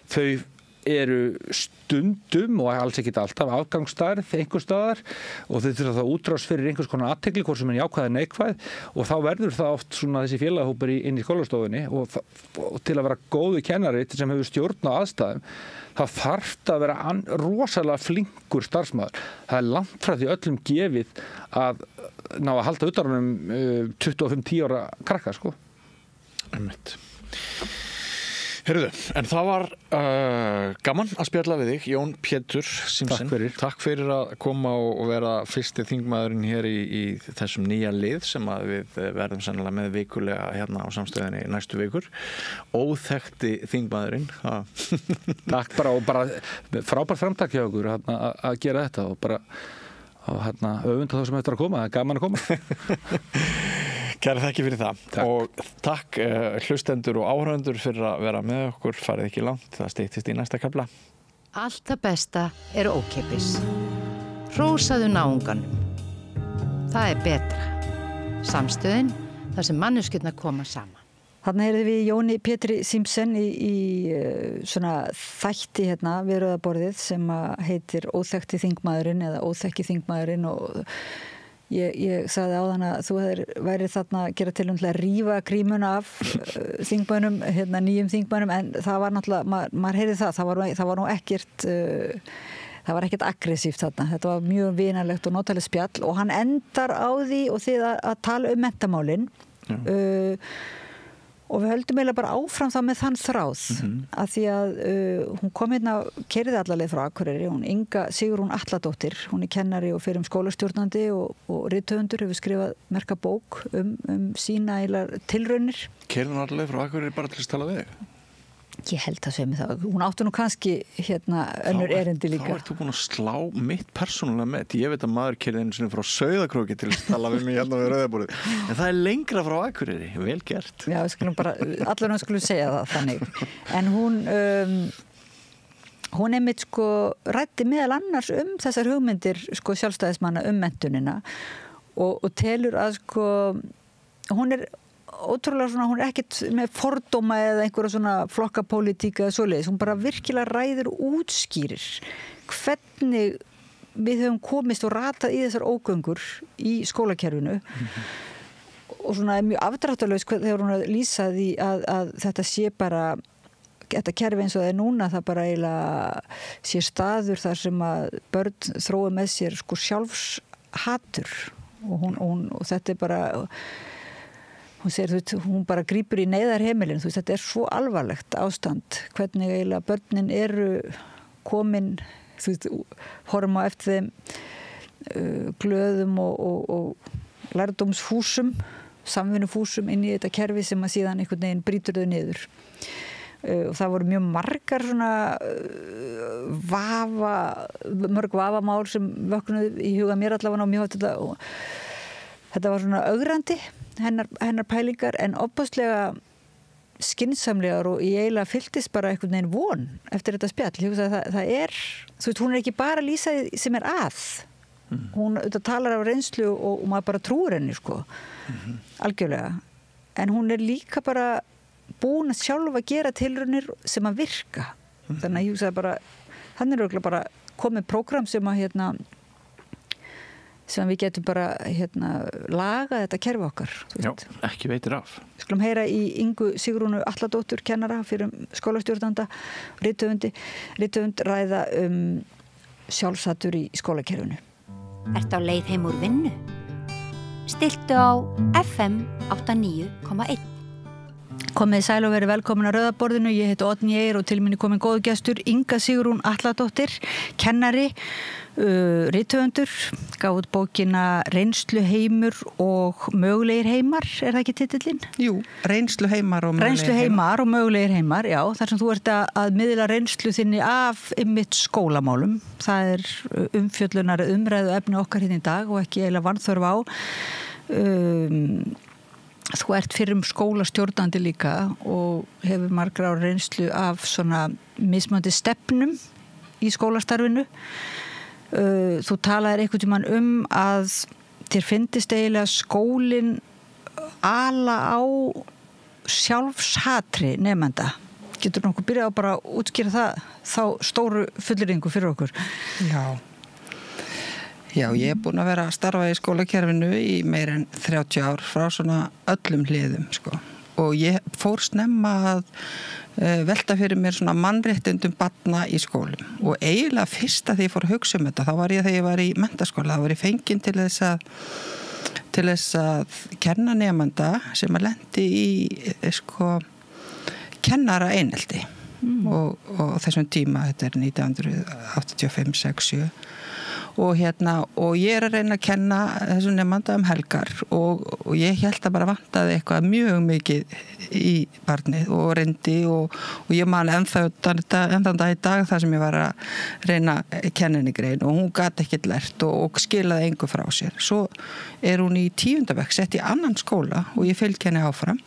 þau eru stundum og alls ekkert alltaf afgangsstærð einhvers staðar og þau þurfa þá útrás fyrir einhvers konar athygli hvort sem jákvæð eða neikvæð og þá verður það oft svona þessi félagahópur inn í skólastofunni og til að vera góðu kennari sem hefur stjórn á aðstæðum þá þarf það að vera rosalega flinkur starfsmaður. Það langt frá því öllum gefið að ná að halda utan um 25-10 ára krakka Einmitt. Heyrðu, en það var gaman að spjalla við þig, Jón Pétur Simsen. Takk fyrir að koma og vera fyrsti þingmaðurinn hér í þessum nýja lið sem að við verðum sennilega með vikulega hérna á samstöðinni næstu vikur. Óþekkti þingmaðurinn. Takk bara og bara frábært framtak hjá okkur að gera þetta og bara öfunda þá sem eftir að koma, það gaman að koma. Kæra þakki fyrir það. Takk. Og takk hlustendur og áhörfundur fyrir að vera með okkur. Farið ekki langt, það styttist í næsta kafla. Allt það besta er ókeypis. Hrósaðu náunganum. Það er betra. Samstöðin, þar sem manneskjurnar koma saman. Þarna heyrðum við Jóni Pétri Simpson í svona þætti hérna við rauðaborðið sem heitir Óþekkti þingmaðurinn eða Óþekki þingmaðurinn og ég sagði áðan að þú væri þarna að gera til að rífa grímuna af þingmönnum, hérna nýjum þingmönnum en það var náttúrulega, maður heyrði það var nú ekkert það var ekkert aggressíft þarna, þetta var mjög vinalegt og notalegt spjall og hann endar á því og þið að tala menntamálin og við höldum eiginlega bara áfram það með þann þráð að því að hún kom hérna keyrði allarleið frá Akureyri, hún Inga Sigrún Atladóttir, hún er kennari og fyrir skólastjórnandi og rithöfundur hefur skrifað merka bók sína eiginlega tilraunir. Keyrði hún allarleið frá Akureyri bara til að tala við þig? Ég held að segja mig það. Hún áttu nú kannski hérna önnur erindi líka. Þá ert þú búin að slá mitt persónulega með. Ég veit að maður keyrði einu sinni frá Sauðakróki til að tala við mig hérna við rauðaborðið. En það er lengra frá Akureyri. Vel gert. Já, við skulum bara, allar hún skulum segja það þannig. En hún einmitt sko ræddi meðal annars þessar hugmyndir sko sjálfstæðismanna menntunina og telur að sko hún er ótrúlega svona, hún er ekkert með fordóma eða einhverja svona flokkapólitíka eða svoleiðis, hún bara virkilega ræður og útskýrir hvernig við höfum komist og ratað í þessar ógöngur í skólakerfinu og svona er mjög afdráttarlaus þegar hún lýsaði að þetta sé bara þetta kerfi eins og það er núna, það bara eiginlega sé staður þar sem að börn þrói með sér sko sjálfshatur og þetta er bara hún segir, hún bara grípur í neyðarheimilin, þetta er svo alvarlegt ástand, hvernig eiginlega börnin eru komin, horfum á eftir þeim glöðum og lærdómsfúsum, samvinnufúsum inn í þetta kerfi sem að síðan einhvern veginn brýtur þau niður. Og það voru mjög margar svona mörg vafamál sem vöknuðu í huga mér allavega og mjög þetta var svona ögrandi hennar pælingar en opaslega skynsamlegar og ég eiginlega fylltist bara einhvern veginn von eftir þetta spjall. Það er, hún er ekki bara að lýsa sem er að. Hún talar af reynslu og maður bara trúir henni sko, algjörlega. En hún er líka bara búin að sjálf að gera tilraunir sem að virka. Þannig að ég hugsaði bara, hann er örugglega bara komið prógram sem að sem við getum bara laga þetta kerfi okkar. Já, ekki veitir af. Við skulum heyra í Ingu Sigrúnu Atladóttur kennara fyrir skólastjórnanda rithöfund ræða sjálfshatur í skólakerfinu. Ertu á leið heim úr vinnu? Stilltu á FM 89,1. Komið sæl og verið velkomin að Rauðaborðinu. Ég heiti Oddný Eir og til minni komin góður gestur Inga Sigrún Atladóttir, kennari, rithöfundur, gaf út bókina Reynsluheimur og mögulegir heimar, er það ekki titillinn? Jú, Reynsluheimar og mögulegir heimar, já, þar sem þú ert að miðla reynslu þinni af einmitt skólamálum. Það er umfjöllunar umræðu efni okkar hérna í dag og ekki eiginlega vanþörf á. Þú ert fyrir skólastjórnandi líka og hefur margra ára reynslu af svona mismunandi stefnum í skólastarfinu. Þú talaðir einhvern tímann að þér fyndist eiginlega skólinn ala á sjálfshatri nemenda. Getur nokkuð byrjað á bara að útskýra þá stóru fullyrðingu fyrir okkur? Já, ég er búin að vera að starfa í skólakerfinu í meir en 30 ár frá svona öllum hliðum, sko. Og ég fór snemma að velta fyrir mér svona mannréttindum barna í skólum. Og eiginlega fyrst að því ég fór að hugsa þetta, þá var ég þegar ég var í menntaskóla, þá var ég fengin til þess að kenna nemanda sem að lendi í, kennara einelti. Og þessum tíma, þetta er 1985-67. og ég að reyna að kenna þessum nemanda helgar og ég held að bara vantaði eitthvað mjög mikið í barnið og reyndi og ég man ennþá í dag þar sem ég var að reyna að kenna henni grein og hún gat ekkert lært og skilaði engu frá sér. Svo hún í 10. bekk sett í annan skóla og ég fylgdi henni áfram.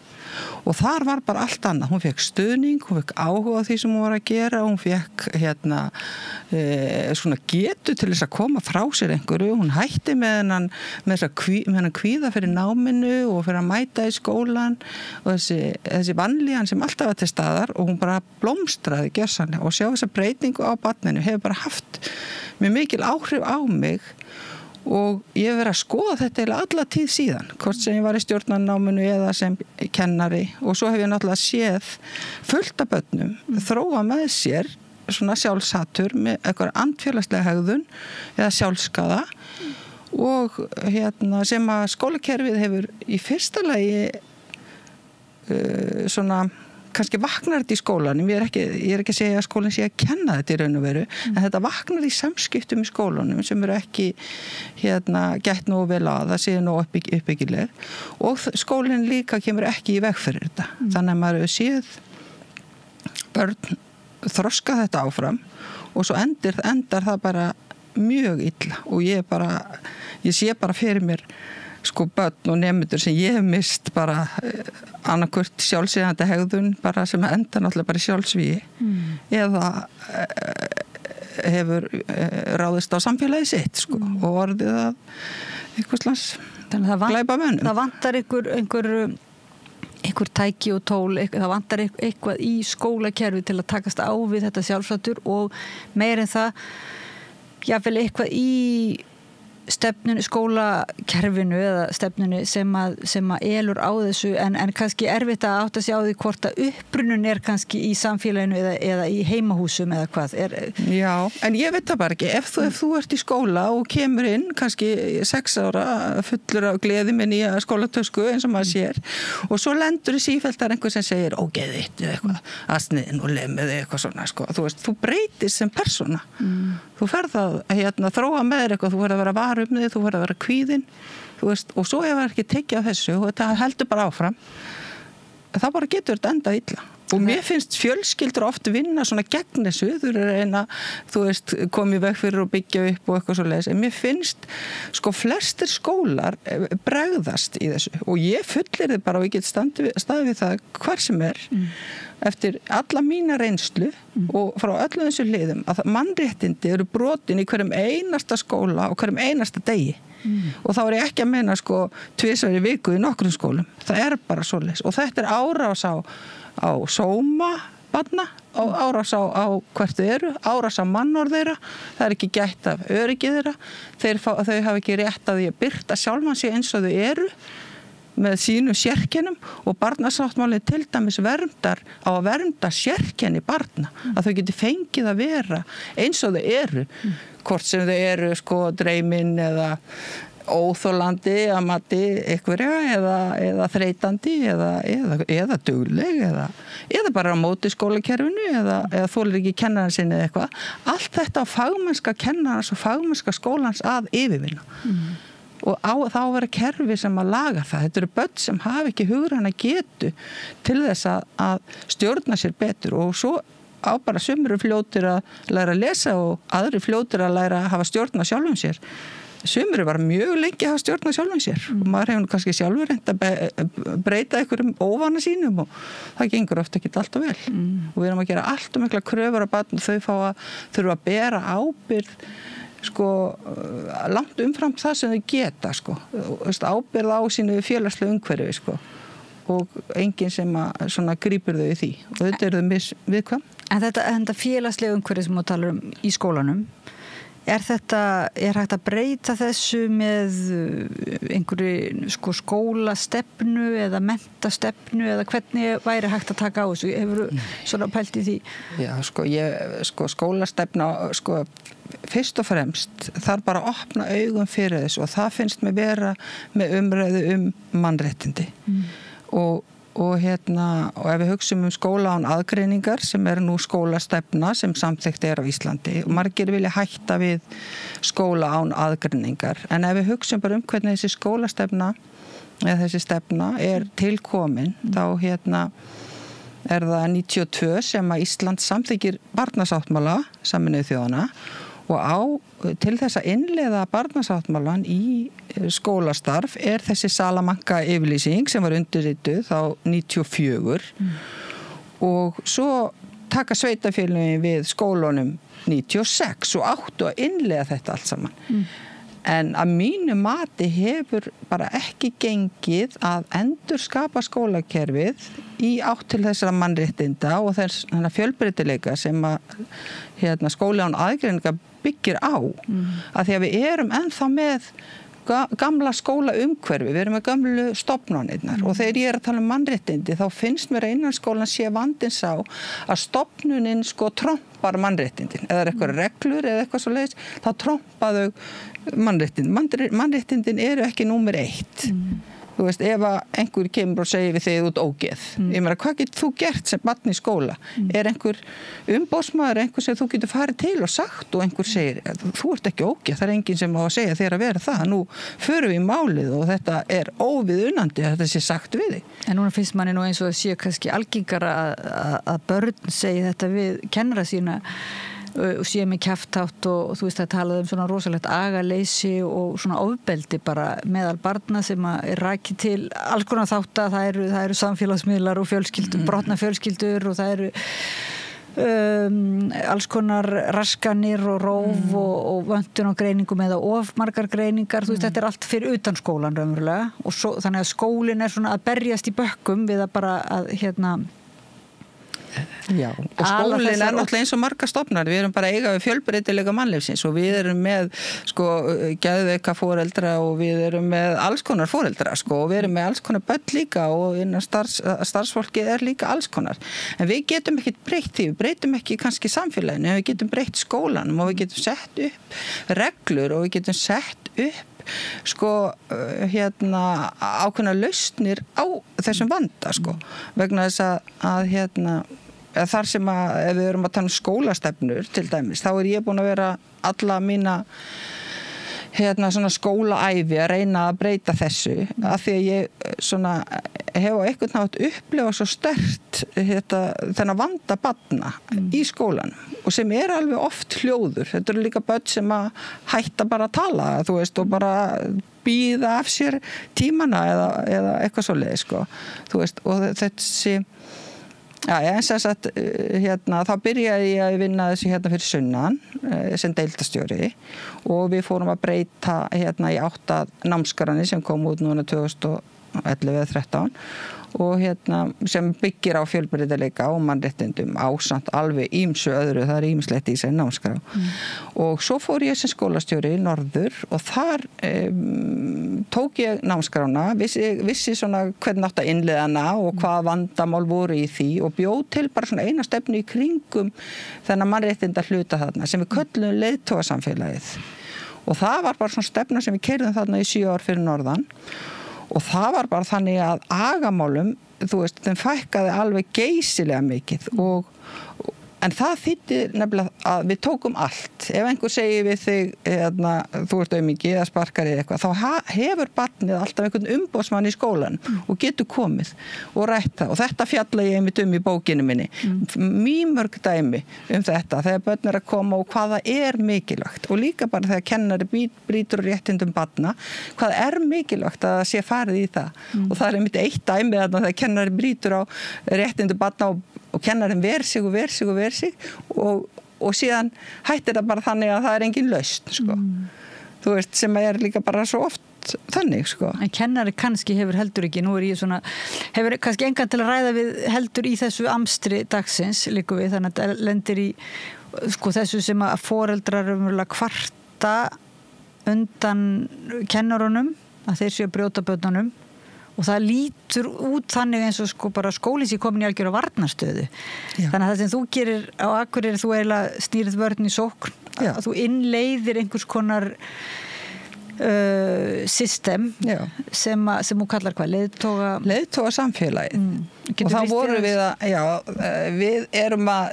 Og þar var bara allt annað. Hún fekk stuðning, hún fekk áhuga á því sem hún var að gera, hún fekk svona getu til þess að koma frá sér einhverju. Hún hætti með hennan kvíða fyrir náminu og fyrir að mæta í skólan og þessi vanlíðan sem alltaf var til staðar og hún bara blómstraði gjörsamlega og sjá þessa breytingu á barninu hefur bara haft mjög mikil áhrif á mig. Og ég hef verið að skoða þetta alla tíð síðan, hvort sem ég var í stjórnarnáminu eða sem kennari og svo hef ég náttúrulega séð fullt af börnum þróa með sér svona sjálfshatur með eitthvað andfélagslega hegðun eða sjálfskaða og sem að skólakerfið hefur í fyrsta lagi svona kannski vaknar þetta í skólanum, ég er ekki að segja að skólinn sé að kenna þetta í raun og veru, en þetta vaknar í samskiptum í skólanum sem eru ekki gætt nógu vel að það séu nógu uppbyggileg og skólinn líka kemur ekki í veg fyrir þetta. Þannig að maður séð börn þroska þetta áfram og svo endar það bara mjög illa og ég sé bara fyrir mér börn og nemendur sem ég hef mist bara annarkvört sjálfsíðandi hegðun bara sem endar náttúrulega bara í sjálfsvíi eða hefur ráðist á samfélagi sitt og orðið að einhvers slags glæpamönnum. Það vantar einhver tæki og tól, það vantar eitthvað í skólakerfi til að takast á við þetta sjálfshatur og meir en það jáfnvel eitthvað í stefnunni, skólakerfinu eða stefnunni sem að elur á þessu en kannski erfitt að átta sig á því hvort að upprunun kannski í samfélaginu eða í heimahúsum eða hvað Já, en ég veit það bara ekki ef þú ert í skóla og kemur inn kannski 6 ára fullur af gleði með nýja skólatösku eins og maður sér og svo lendur í sífeltar einhver sem segir ógeðitt eða eitthvað aðsniðin og lemið eitthvað svona þú veist, þú breytist sem persóna þú ferð að þróa með þér eitthvað, þú verður að vera varumnið, þú verður að vera kvíðin og svo ef það ekki tekið af þessu og þetta heldur bara áfram þá bara getur þetta endað illa og mér finnst fjölskyldur oft vinna svona gegn þessu, þú eru að reyna komið veg fyrir og byggja upp og eitthvað svo leiðis, en mér finnst flestir skólar bregðast í þessu og ég fullir þið bara og ég get staðið við það hvar sem eftir alla mína reynslu og frá öllum þessu hliðum að mannréttindi eru brotin í hverjum einasta skóla og hverjum einasta degi og þá er ég ekki að meina 2 í viku í nokkrum skólum, það bara svoleiðis og þetta árás á sóma barna, árás á hvert þau eru, árás á mannorð þeirra, það ekki gætt af öryggi þeirra, þau hafa ekki rétt að því að birta sjálfan sig eins og þau eru með sínum sérkennum og barnasáttmálinn til dæmis verndar á að vernda sérkenni barna að þau geti fengið að vera eins og þau eru hvort sem þau eru dreymin eða óþolandi að mati einhverja eða þreytandi eða dugleg eða bara á móti skólakerfinu eða þolir ekki kennarinn sinni eða eitthvað. Allt þetta á fagmennska kennarans og fagmennska skólans að yfirvinna. Og þá vera kerfi sem að laga það. Þetta eru börn sem hafa ekki hugræna getu til þess að stjórna sér betur og svo á bara sumir fljótir að læra að lesa og aðri fljótir að læra að hafa stjórn á sjálfum sér. Sumir er bara mjög lengi að hafa stjórn á sjálfum sér og maður hefur kannski sjálfur reynt að breyta einhverjum óvana sínum og það gengur ofta ekki alltaf vel. Og við erum að gera allt mikla kröfur á barn og þau þurfa að bera ábyrgð langt umfram það sem þau geta ábyrgð á sínu félagslega umhverfi og enginn sem að grípur þau í því og þetta eru þau viðkvæm. En þetta félagslega umhverfi sem þú talar í skólanum er hægt að breyta þessu með einhverju skólastefnu eða menntastefnu eða hvernig væri hægt að taka á þessu? Hefur svona pælt í því? Já, skólastefna fyrst og fremst þarf bara að opna augum fyrir þessu og það finnst mér vera með umræðu mannréttindi og og ef við hugsum skóla án aðgreiningar sem nú skólastefna sem samþykkt á Íslandi og margir vilja hætta við skóla án aðgreiningar en ef við hugsum bara hvernig þessi skólastefna eða þessi stefna tilkomin þá það 92 sem að Ísland samþykkir barnasáttmála Sameinuðu þjóðanna og til þess að innleiða barnasáttmálan í skólastarf þessi Salamanca yfirlýsing sem var undirrituð þá 94 og svo taka sveitarfélögin við skólunum 96 og áttu að innleiða þetta allt saman. En að mínu mati hefur bara ekki gengið að endurskapa skólakerfið í átt til þessara mannréttinda og þess fjölbreytileika sem að skóli án aðgreiningar byggir á. Að því að við erum ennþá með gamla skólaumhverfi, við erum með gamlu stofnanirnar og þegar ég að tala mannréttindi þá finnst mér að innan skólan sé vandinn sá að stofnunin trompar mannréttindin eða eitthvað reglur eða eitthvað svo leiðis, þá trompa þau mannréttindin eru ekki númer 1 þú veist, ef einhver kemur og segir við þig út ógeð ég meina, hvað getur þú gert sem barn í skóla einhver umboðsmaður, einhver sem þú getur farið til og sagt og einhver segir, þú ert ekki ógeð það enginn sem á að segja þér að vera það nú förum við í málið og þetta óviðunandi að þetta sé sagt við þig En núna finnst manni nú eins og að sé kannski algengara að börn segi þetta við kennara sína og sé með kjaftátt og þú veist að talaði svona rosalegt agaleysi og svona ofbeldi bara meðal barna sem rakið til alls konar þátta, það eru samfélagsmiðlar og fjölskyldur, brotna fjölskyldur og það eru alls konar raskanir og róf og vöntun á greiningum eða of margar greiningar, þú veist þetta allt fyrir utan skólan raunverulega og svo, þannig að skólinn svona að berjast í bökkum við að bara að Já, og skólinn náttúrulega eins og marga stofnar, við erum bara eiga við fjölbreytileika mannlífsins og við erum með geðveika foreldra og við erum með alls konar foreldra og við erum með alls konar börn líka og innan starfsfólki líka alls konar en við getum ekki breytt því, við breytum ekki kannski samfélaginu, en við getum breytt skólanum og við getum sett upp reglur og við getum sett upp ákveðna lausnir á þessum vanda vegna þess að þar sem ef við erum að tala skólastefnur til dæmis, þá ég búin að vera alla mína svona skólaæfi að reyna að breyta þessu af því að ég hef á einhvern nátt upplifa svo sterkt þennan vanda barna í skólan og sem alveg oft hljóður, þetta eru líka börn sem að hætta bara að tala þú veist og bara bíða af sér tímana eða eitthvað svoleiðis þú veist og þessi þá byrjaði ég að vinna þessu fyrir sunnan sem deildastjóri og við fórum að breyta í 8 námskránni sem kom út núna 2011 eða 13 og sem byggir á fjölbreytileika og mannréttindum ásamt alveg ýmsu öðru, það ýmislegt í þessari námskrá og svo fór ég sem skólastjóri í norður og þar tók ég námskrána vissi svona hvernig átt að innleiða hana og hvað vandamál voru í því og bjóð til bara svona eina stefnu í kringum þennan mannréttinda hluta þarna sem við köllum leiðtogasamfélagið og það var bara svona stefna sem við keyrðum þarna í 7 ár fyrir norðan og það var bara þannig að agamálum, þú veist, þeim fækkaði alveg geysilega mikið en það þýddi nefnilega að við tókum allt. Ef einhver segir við þig, þú ert aumingi eða sparkar eða eitthvað, þá hefur barnið alltaf einhvern umboðsmann í skólan og getur komið og rætt það. Og þetta fjalla ég einmitt í bókinu minni. Mýmörg dæmi þetta, þegar börn að koma og hvaða mikilvægt. Og líka bara þegar kennari brýtur réttindum barna, hvað mikilvægt að það sé farið í það. Og það einmitt eitt dæmi þegar kennari brýtur á réttindum barna og kennarinn ver sig og síðan hættir það bara þannig að það engin lausn þú veist, sem líka bara svo oft þannig En kennari kannski hefur heldur ekki, nú ég svona hefur kannski engan til að ræða við heldur í þessu amstri dagsins líku við, þannig að það lendir í þessu sem að foreldrar kvarta undan kennarunum að þeir séu að brjóta börnunum og það lítur út þannig eins og bara skólinn sé komin í algjör á varnarstöðu. Þannig að það sem þú gerir á Akureyri, þú eiginlega snýrð vörn í sókn, að þú innleiðir einhvers konar system sem þú kallar hvað? Leiðtoga samfélagið. Og þá vorum við við erum að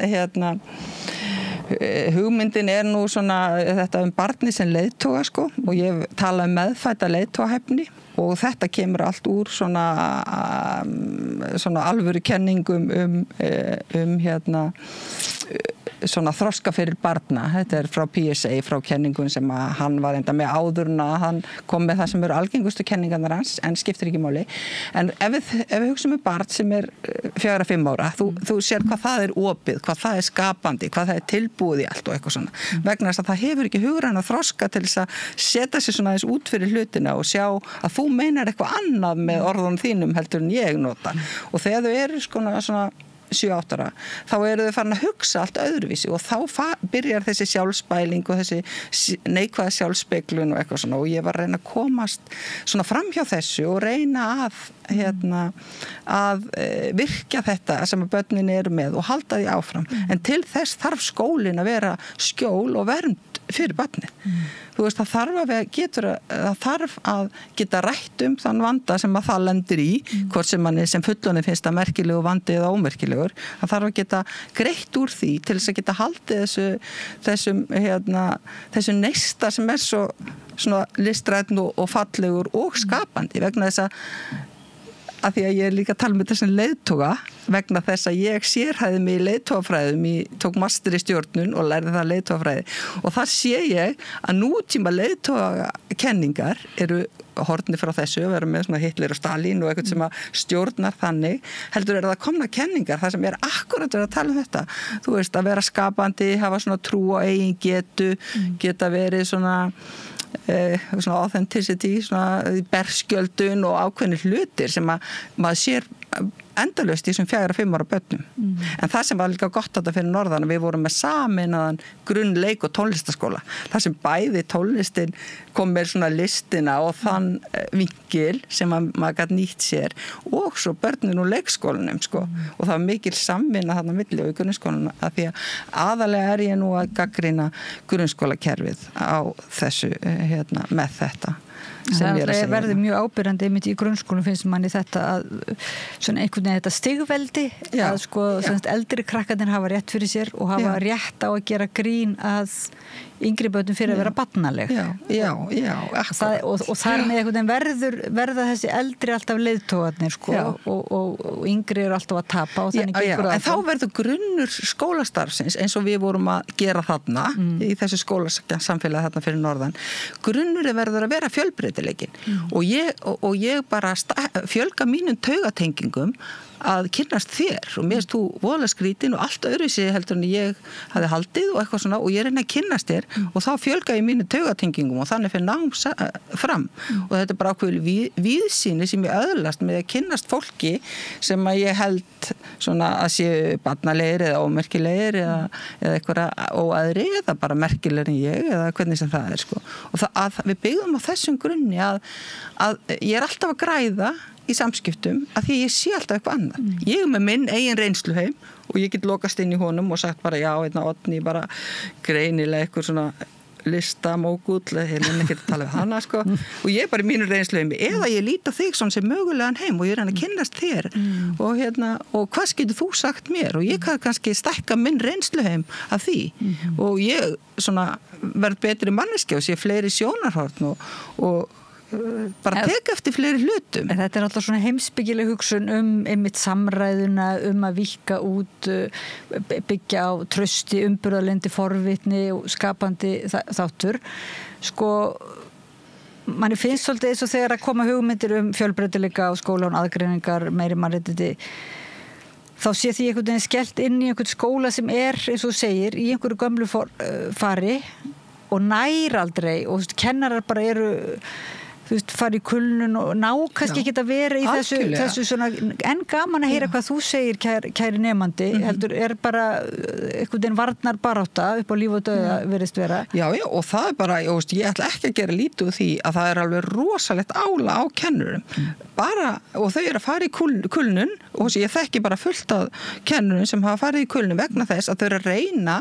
hugmyndin nú svona þetta barni sem leiðtoga sko og ég tala meðfædda leiðtogahæfni og þetta kemur allt úr svona alvöru kenningum svona þroska fyrir barna. Þetta frá PSA, frá kenningun sem hann var enda með áðurna, hann kom með það sem eru algengustu kenningarnar hans, en skiptir ekki máli. En ef við hugsaum barn sem 4-5 ára, þú sér hvað það opið, hvað það skapandi, hvað það tilbúið í allt og eitthvað svona. Vegna þess að það hefur ekki hugræna þroska til þess að setja sig svona aðeins út fyrir hlutina og sjá að þú meinar eitthvað annað með orðunum þínum heldur en ég nota. Og þegar þau eru svona 7-8 ára, þá eru þau farin að hugsa allt öðruvísi og þá byrjar þessi sjálfsbæling og þessi neikvæða sjálfspeglun og eitthvað svona og ég var að reyna að komast svona fram hjá þessu og reyna að virkja þetta sem að börnin eru með og halda því áfram. En til þess þarf skólinn að vera skjól og vernd fyrir barnið. Þú veist, það þarf að geta rætt þann vanda sem að það lendir í, hvort sem manni sem fullorðinn finnst að merkilegu vandi eða ómerkilegur. Það þarf að geta greitt úr því til þess að geta haldið þessu neista sem svo svona listrænn og fallegur og skapandi vegna þess að því að ég líka tala með þessum leiðtoga vegna þess að ég sérhæði mig í leiðtogafræðum, ég tók master í stjórnun og lærði það leiðtogafræði og þar sé ég að nútíma leiðtogakenningar eru horfni frá þessu, vera með svona Hitler og Stalin og eitthvað sem að stjórnar þannig, heldur það komna kenningar, það sem akkurat verið að tala um þetta, þú veist, að vera skapandi, hafa svona trú á eigin getu, geta verið svona authenticity, svona berskjöldun og ákveðnir hlutir sem að maður sér endalaust í þessum 4-5 ára börnum. En það sem var líka gott þetta fyrir norðan, við vorum með sameinaðan grunnleik og tónlistaskóla. Það sem bæði tónlistin kom með svona listina og þann vinkil sem maður gæti nýtt sér og svo börnin úr leikskólanum sko. Og það var mikil samvinna þarna milli og í grunnskólanum að því að aðalega ég nú að gagnrýna grunnskólakerfið á þessu með þetta. Það verður mjög ábyrjandi einmitt í grunnskólum finnst manni þetta að svona einhvern veginn þetta stigveldi að sko eldri krakkarnir hafa rétt fyrir sér og hafa rétt á að gera grín að yngri börnum fyrir að vera barnaleg og þar með einhvern veginn verða þessi eldri alltaf leiðtogarnir sko og yngri eru alltaf að tapa og þannig gengur það. En þá verður grunnur skólastarfsins eins og við vorum að gera þarna í þessu skólasamfélagi þarna fyrir norðan grunnur verður að vera fjölbreytileikinn og ég bara fjölga mínum taugatengingum að kynnast þér og mér þú voðalega skrítin og allt öðruvísi heldur en ég hafði haldið og eitthvað svona og ég reyna að kynnast þér og þá fjölga ég mínu taugatengingum og þannig fyrir nám fram og þetta bara ákveðið víðsýni sem ég öðlast með að kynnast fólki sem að ég held svona að séu barnalegir eða ómerkilegir eða eitthvað óaðri eða bara merkilegir en ég eða hvernig sem það sko og að við byggðum á þessum grunni að ég alltaf að græða í samskiptum að því ég sé alltaf eitthvað annað. Ég með minn eigin reynsluheim og ég get lokast inn í honum og sagt bara já, Oddný bara greinilega eitthvað svona listamógull, ég nenni ekki að tala við hana sko og ég bara í mínu reynsluheimi eða ég líta þig svona sem mögulegan heim og ég reyna að kynnast þér og hvað getur þú sagt mér og ég kann kannski stækka minn reynsluheim af því og ég svona verð betri manneskja og sé fleiri sjónarhorn og bara teka eftir fleiri hlutum. En þetta alltaf svona heimsbyggileg hugsun einmitt samræðuna, að víkka út, byggja á trausti, umburðarlyndi, forvitni og skapandi þáttur. Sko, manni finnst svolítið eins og þegar að koma hugmyndir fjölbreytileika á skóla og aðgreiningar, meiri mannréttindi, þá sé því einhvern veginn skellt inn í einhvern skóla sem eins og þú segir, í einhverju gömlu fari og nær aldrei og kennarar bara eru fara í kulnun og ná kannski ekki að vera í þessu svona, en gaman að heyra hvað þú segir kæri nemandi, heldur bara einhvern veginn varnarbarátta upp á líf og dauða virðist vera. Já, og það bara, ég ætla ekki að gera lítið úr því að það alveg rosalegt ála á kennurum. Og þau að fara í kulnun og ég þekki bara fullt af kennurum sem hafa farið í kulnun vegna þess að þau að reyna,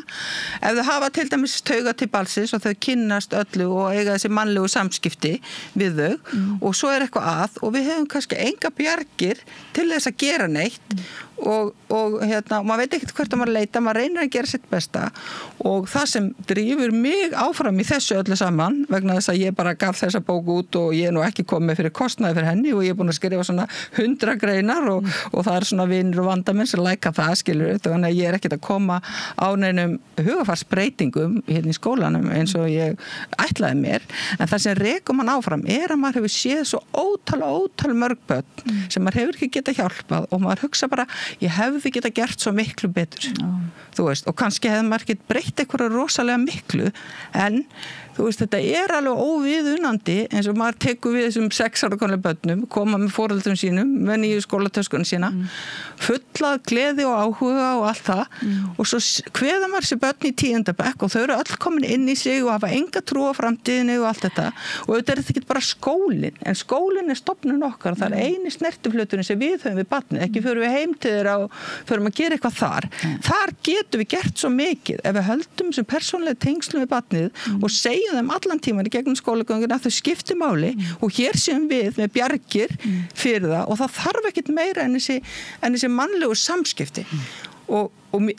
ef þau hafa til dæmis tauga til balsins og þau kynnast öllu og eiga þessi mannlegu samskipti við þau og svo eitthvað og við hefum kannski enga bjargir til þess að gera neitt og maður veit ekkert hvert að maður leita, maður reynir að gera sitt besta og það sem drífur mig áfram í þessu öllu saman vegna þess að ég bara gaf þessa bók út og ég nú ekki komið fyrir kostnaði fyrir henni og ég búin að skrifa svona 100 greinar og það svona vinur og vandamenn sem læka það, skilur, þannig að ég ekki að koma á neinum hugafarsbreytingum hérna í skólanum eins og ég ætlaði mér, en það sem rekum hann áfram að maður hefur séð svo ótal mörg börn sem maður hefur ekki getað hjálpað og maður hugsa bara ég hefði geta gert svo miklu betur þú veist, og kannski hefði maður ekki breytt eitthvað rosalega miklu en þú veist, þetta alveg óviðunandi eins og maður tekur við þessum 6 ára konlega börnum, koma með foreldrum sínum með nýju skólatöskunum sína fullað gleði og áhuga og allt það og svo kveða maður þessi börn í 10. bekk og þau eru öll komin inn í sig og hafa enga trú á framtíðinu og allt þetta og þetta ekki bara skólinn, en skólinn stofnun okkar, það eini snertiflöturinn sem við höfum við barnið, ekki fyrir við heim til þeirra og fyrir að gera eitthvað þar getum við gert svo mikið ef við höldum sem persónlega tengslum við barnið og segjum þeim allan tíman í gegnum skólagönguna að þau skipti máli og hér séum við með bjargir fyrir það og það þarf ekkert meira en þessi mannlegu samskipti og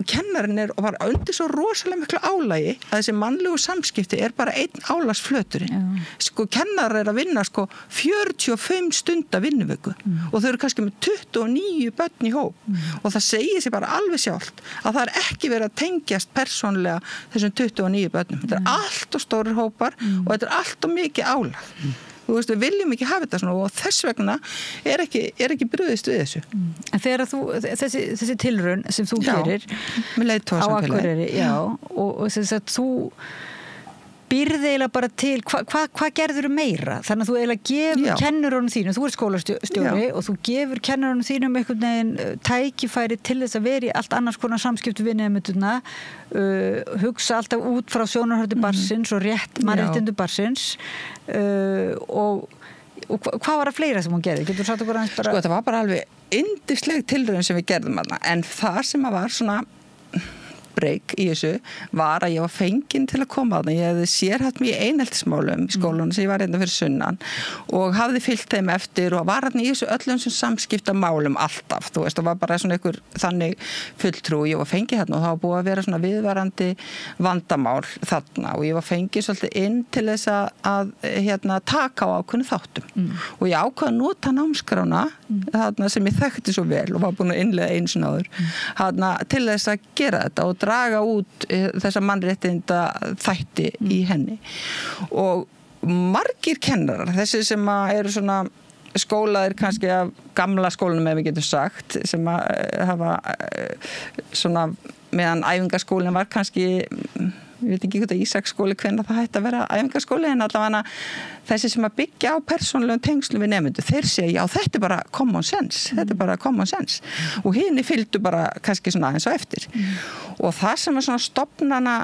kennarinn var undir svo rosalega miklu álagi að þessi mannlegu samskipti bara einn álagsflöturinn. Sko kennarar að vinna 45 stunda vinnuvöku og þau eru kannski með 29 börn í hóp og það segir sér bara alveg sjálft að það ekki verið að tengjast persónlega þessum 29 börnum. Þetta allt og stórir hópar og þetta allt og mikið álag. Þú veist, við viljum ekki hafa þetta svona og þess vegna ekki brugðist við þessu. En þegar þú, þessi tilraun sem þú gerir á Akureyri, og þess að þú býrði eiginlega bara til, hvað gerður meira? Þannig að þú eiginlega gefur kennurunum þínum, þú skólastjóri og þú gefur kennurunum þínum einhvern veginn tækifæri til þess að vera í allt annars konar samskiptu við nemendurna, hugsa alltaf út frá sjónarhorni barnsins og mannréttindu barnsins og hvað var að fleira sem hún gerði? Getur þú sagt okkur aðeins bara? Sko, þetta var bara alveg yndisleg tilraun sem við gerðum þarna, en það sem var svona break í þessu var að ég var fengin til að koma að það. Ég hefði sérhæft mig í einheltismálum í skólanum sem ég var hérna fyrir sunnan og hafði fylgt þeim eftir og var hérna í þessu öllum sem samskiptamálum alltaf, þú veist, og var bara svona einhver þannig fulltrú. Ég var fengið hérna og það var búið að vera svona viðvarandi vandamál þarna og ég var fengið svolítið inn til þess að taka á ákveðnum þáttum og ég ákvað að nota námskrána þarna sem ég þekkti svo vel og var búin að innleiða einu sinni áður þarna til þess að gera þetta og draga út þessa mannréttinda þætti í henni og margir kennarar, þessi sem eru svona skólaðir kannski af gamla skólanum ef við getum sagt, sem hafa svona meðan æfingaskólinn var kannski, ég veit ekki hvað Ísaksskóli hvenær það hætti að vera æfingaskóli en allavega þessi sem að byggja á persónulegum tengslum við nemendur, þeir segja já þetta bara common sense og hinni fylgdu bara kannski svona aðeins á eftir og það sem var svona stofnana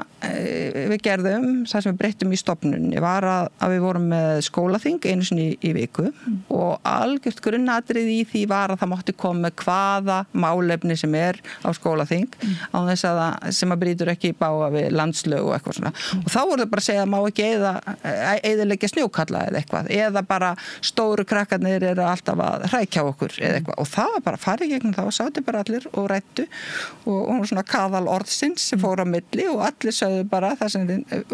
við gerðum, það sem við breyttum í stofnunni var að við vorum með skólaþing einu sinni í viku og algjört grunnatrið í því var að það mátti koma með hvaða málefni sem á skólaþing á þess að sem að brýtur ekki bága við landslög og eitthvað svona og þá voru það bara að segja að má ekki eyðileggja snjókalla eða eitthvað eða bara stóru krakkarnir eru alltaf að hrækja okkur eða eitthvað og það var bara farið gegnum það og sátu bara allir og rættu og svona kaðal orðsins sem fór á milli og allir sögðu bara það sem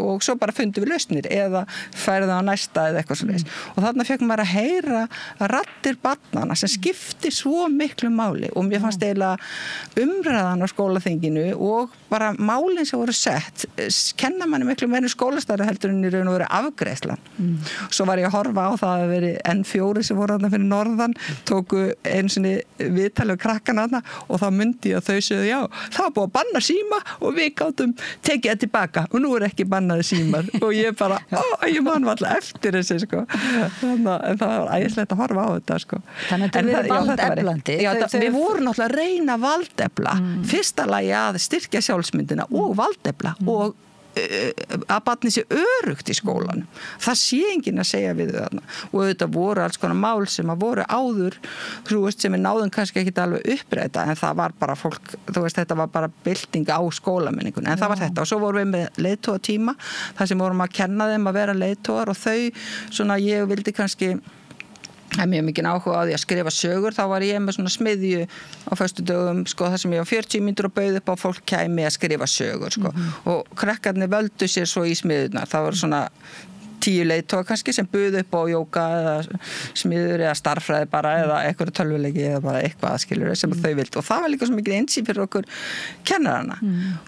og svo bara fundum við lausnir eða færðu á næsta eða eitthvað svona og þarna fekk maður að heyra raddir barnanna sem skipti svo miklu máli og mér fannst eiginlega umræðan á skólaþinginu og bara málin sem voru sett kenna manni miklu meira skólastarfi heldur en í raun og veru afgreiðslan Svo var ég að horfa á það að veri N4 sem voru þarna fyrir norðan, tóku einu sinni viðtalið krakkana þarna og þá myndi ég að þau sögðu já, það var búið að banna síma og við gátum tekið það tilbaka og nú ekki bannaði símar og ég bara, ég man alltaf eftir þessi sko. Þannig að það var ægislegt að horfa á þetta sko. Þannig að þetta var valdeflandi. Við vorum náttúrulega að reyna valdefla, fyrsta lagi að styrkja sjálfsmyndina og valdefla og að barnið sé örugt í skólan. Það sé enginn að segja við þarna og þetta voru alls konar mál sem að voru áður, þú veist, sem við náðum kannski ekki alveg uppræta en það var bara fólk, þú veist, þetta var bara bylting á skólamenningun, en það var þetta og svo vorum við með leiðtogatíma, þar sem vorum að kenna þeim að vera leiðtogar og þau, svona ég vildi kannski mjög mikið áhuga á því að skrifa sögur, þá var ég með svona smiðju á föstudögum, sko, þar sem ég á 40 mínútur og bauð upp á fólk kæmi að skrifa sögur, sko, og krakkarnir völdu sér svo í smiðurnar, það var svona 10 leiðtogar kannski sem buðu upp á jóga eða smiður eða starffræði bara eða eitthvað tölvuleiki eða bara eitthvað skilur sem þau vilt og það var líka svo mikið einsýn fyrir okkur kennarana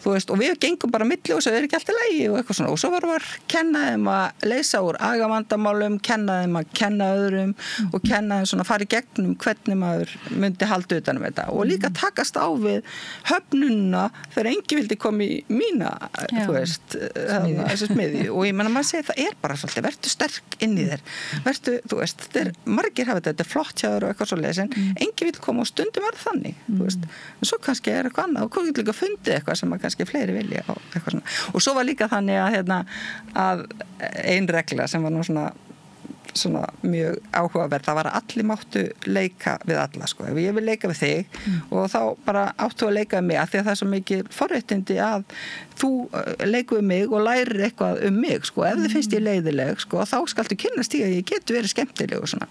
þú veist og við gengum bara milli og svo ekki alltaf lægi og eitthvað svona og svo varum við að kenna þeim að leysa úr agavandamálum, kenna þeim að kenna öðrum og kenna þeim svona að fara í gegnum hvernig maður myndi halda utan þetta og líka takast á við höfnunna þegar enginn vildi koma í mína þú veist, þessu smiðju og ég menna maður segir það bara svolítið, vertu sterk inn í þér vertu, þú veist, margir hafa þetta er flott hjá þér og eitthvað svo lesin enginn vil koma og stundum var þannig þú veist, en svo kannski eitthvað annað og hvað líka fundið eitthvað sem að kannski fleiri vilja og eitthvað svona, og svo var líka þannig að að ein regla sem var nú svona mjög áhugaverð, það var að allir máttu leika við alla, sko, ef ég vil leika við þig og þá bara áttu að leika við mig, af því að það er svo mikið forréttindi að þú leikur við mig og lærir eitthvað mig, sko, ef þið finnst ég leiðileg, sko, þá skaltu kynnast því að ég getur verið skemmtileg og svona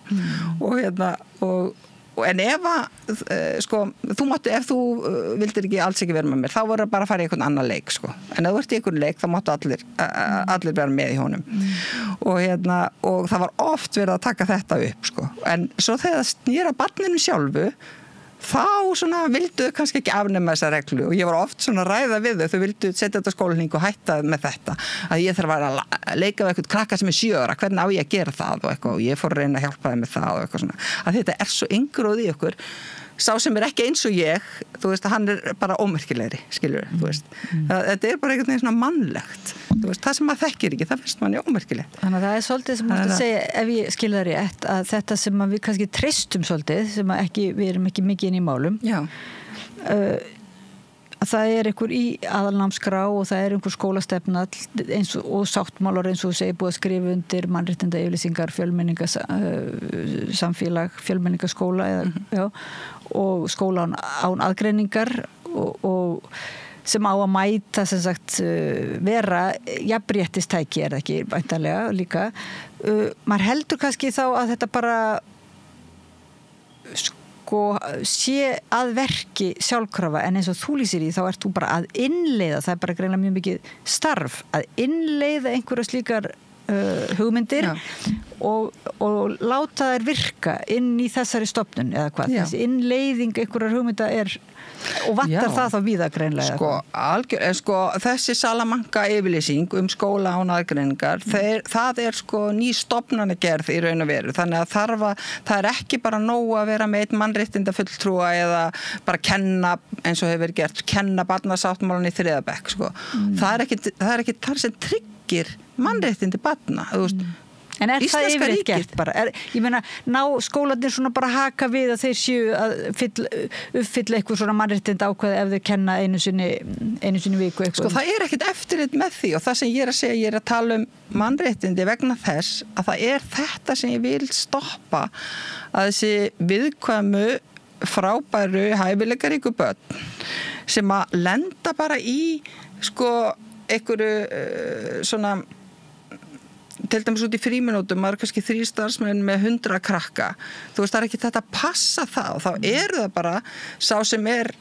og en ef að sko, þú máttu, ef þú vildir ekki alls ekki vera með mér, þá voru bara að fara í einhvern annan leik, sko, en ef þú ert í einhvern leik þá máttu allir vera með í honum og það var oft verið að taka þetta upp, sko, en svo þegar það snýra barninu sjálfu þá svona vildu kannski ekki afnema þessa reglu og ég var oft svona að ræða við þau vildu setja þetta skólaning og hætta með þetta að ég þarf að leika við eitthvað krakka sem er 7 ára, hvernig á ég að gera það og eitthvað og ég fór að reyna að hjálpa þeim með það og eitthvað svona, að þetta er svo yngróð í okkur sá sem er ekki eins og ég, þú veist, hann er bara ómerkilegri, skilur, þú veist þetta er bara einhvern veginn svona mannlegt þú veist, það sem maður þekkir ekki, það finnst manni ómerkilegt. Þannig að það er svolítið sem maður segja, ef ég skil það rétt, að þetta sem við kannski treystum svolítið, sem við erum ekki mikið inn í málum að það er einhver í aðalnámskrá og það er einhver skólastefna og sáttmálar eins og þú segir búið að skrifa undir mannréttinda yfirlýsingar samfélag fjölmenningaskóla og skóla án aðgreiningar og sem á að mæta sem sagt vera jafnréttistæki er það ekki væntanlega líka maður heldur kannski þá að þetta bara sé að verki sjálfkrafa en eins og þú lýsir í þá ert þú bara að innleiða, það er bara greinlega mjög mikið starf að innleiða einhverja slíkar hugmyndir og láta þær virka inn í þessari stofnun eða hvað, þessi innleiðing einhverjar hugmynda er og vantar það þá víða greinlega þessi Salamanca yfirlýsing skóla án aðgreiningar það er ný stofnanagerð í raun og veru, þannig að það er ekki bara nóg að vera með einn mannréttindafulltrúa eða bara kenna eins og hefur verið gert, kenna barnasáttmálan í 3. bekk það er ekki þar sem tryggir mannréttindi barna, þú veist En er það yfirleitt gert bara? Ég meina, ná skólarnir svona bara haka við að þeir séu að uppfylla eitthvað svona mannréttinda ákvæði ef þeir kenna einu sinni viku eitthvað? Sko, það er ekkert eftirlit með því og það sem ég er að segja, ég er að tala mannréttindi vegna þess að það er þetta sem ég vil stoppa að þessi viðkvæmu frábæru hæfileikaríku börn sem að lenda bara í einhverju svona til dæmis út í fríminútum, maður kannski 3 starfsmenn með 100 krakka, þú veist það er ekki þetta að passa það og þá eru það bara sá sem er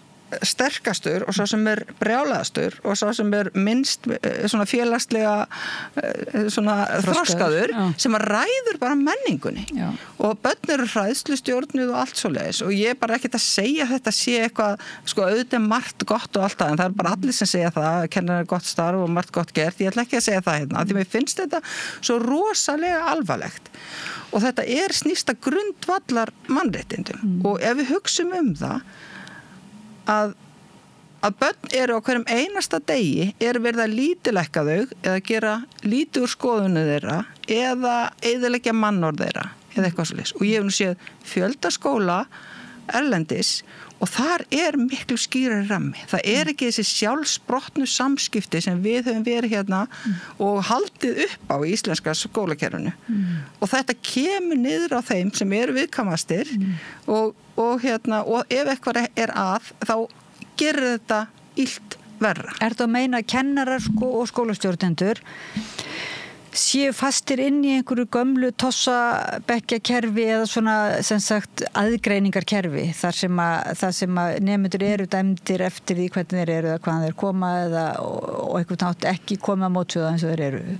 sterkastur og sá sem brjálaðastur og sá sem minnst svona félagslega svona þroskaður sem ræður bara menningunni og börn eru hræðslustjórnuð og allt svoleiðis og ég bara ekkert að segja þetta sé eitthvað, sko auðvitað margt gott og allt það en það bara allir sem segja það, kennar gott starf og margt gott gert, ég ætla ekki að segja það hérna, því mér finnst þetta svo rosalega alvarlegt og þetta snýst að grundvallar mannréttindum og ef við hugsum það að börn eru á hverjum einasta degi verið að lítilekka þau eða gera lítið úr skoðunni þeirra eða eyðileggja mannorð þeirra eða eitthvað svoleiðis og ég hef nú séð fjölda skóla erlendis og þar miklu skýrari rammi. Það ekki þessi sjálfsbrotnu samskipti sem við höfum verið hérna og haldið upp á í íslenska skólakerfinu. Og þetta kemur niður á þeim sem eru viðkvæmastir og ef eitthvað að, þá gerir þetta illt verra. Ertu að meina að kennarar og skólastjórnendur séu fastir inn í einhverju gömlu tossabekkjakerfi eða svona sem sagt aðgreiningarkerfi þar sem að nemendur eru dæmdir eftir því hvernig þeir eru eða hvaðan þeir koma og einhvern nátt ekki koma á mótsöðu eins og þeir eru?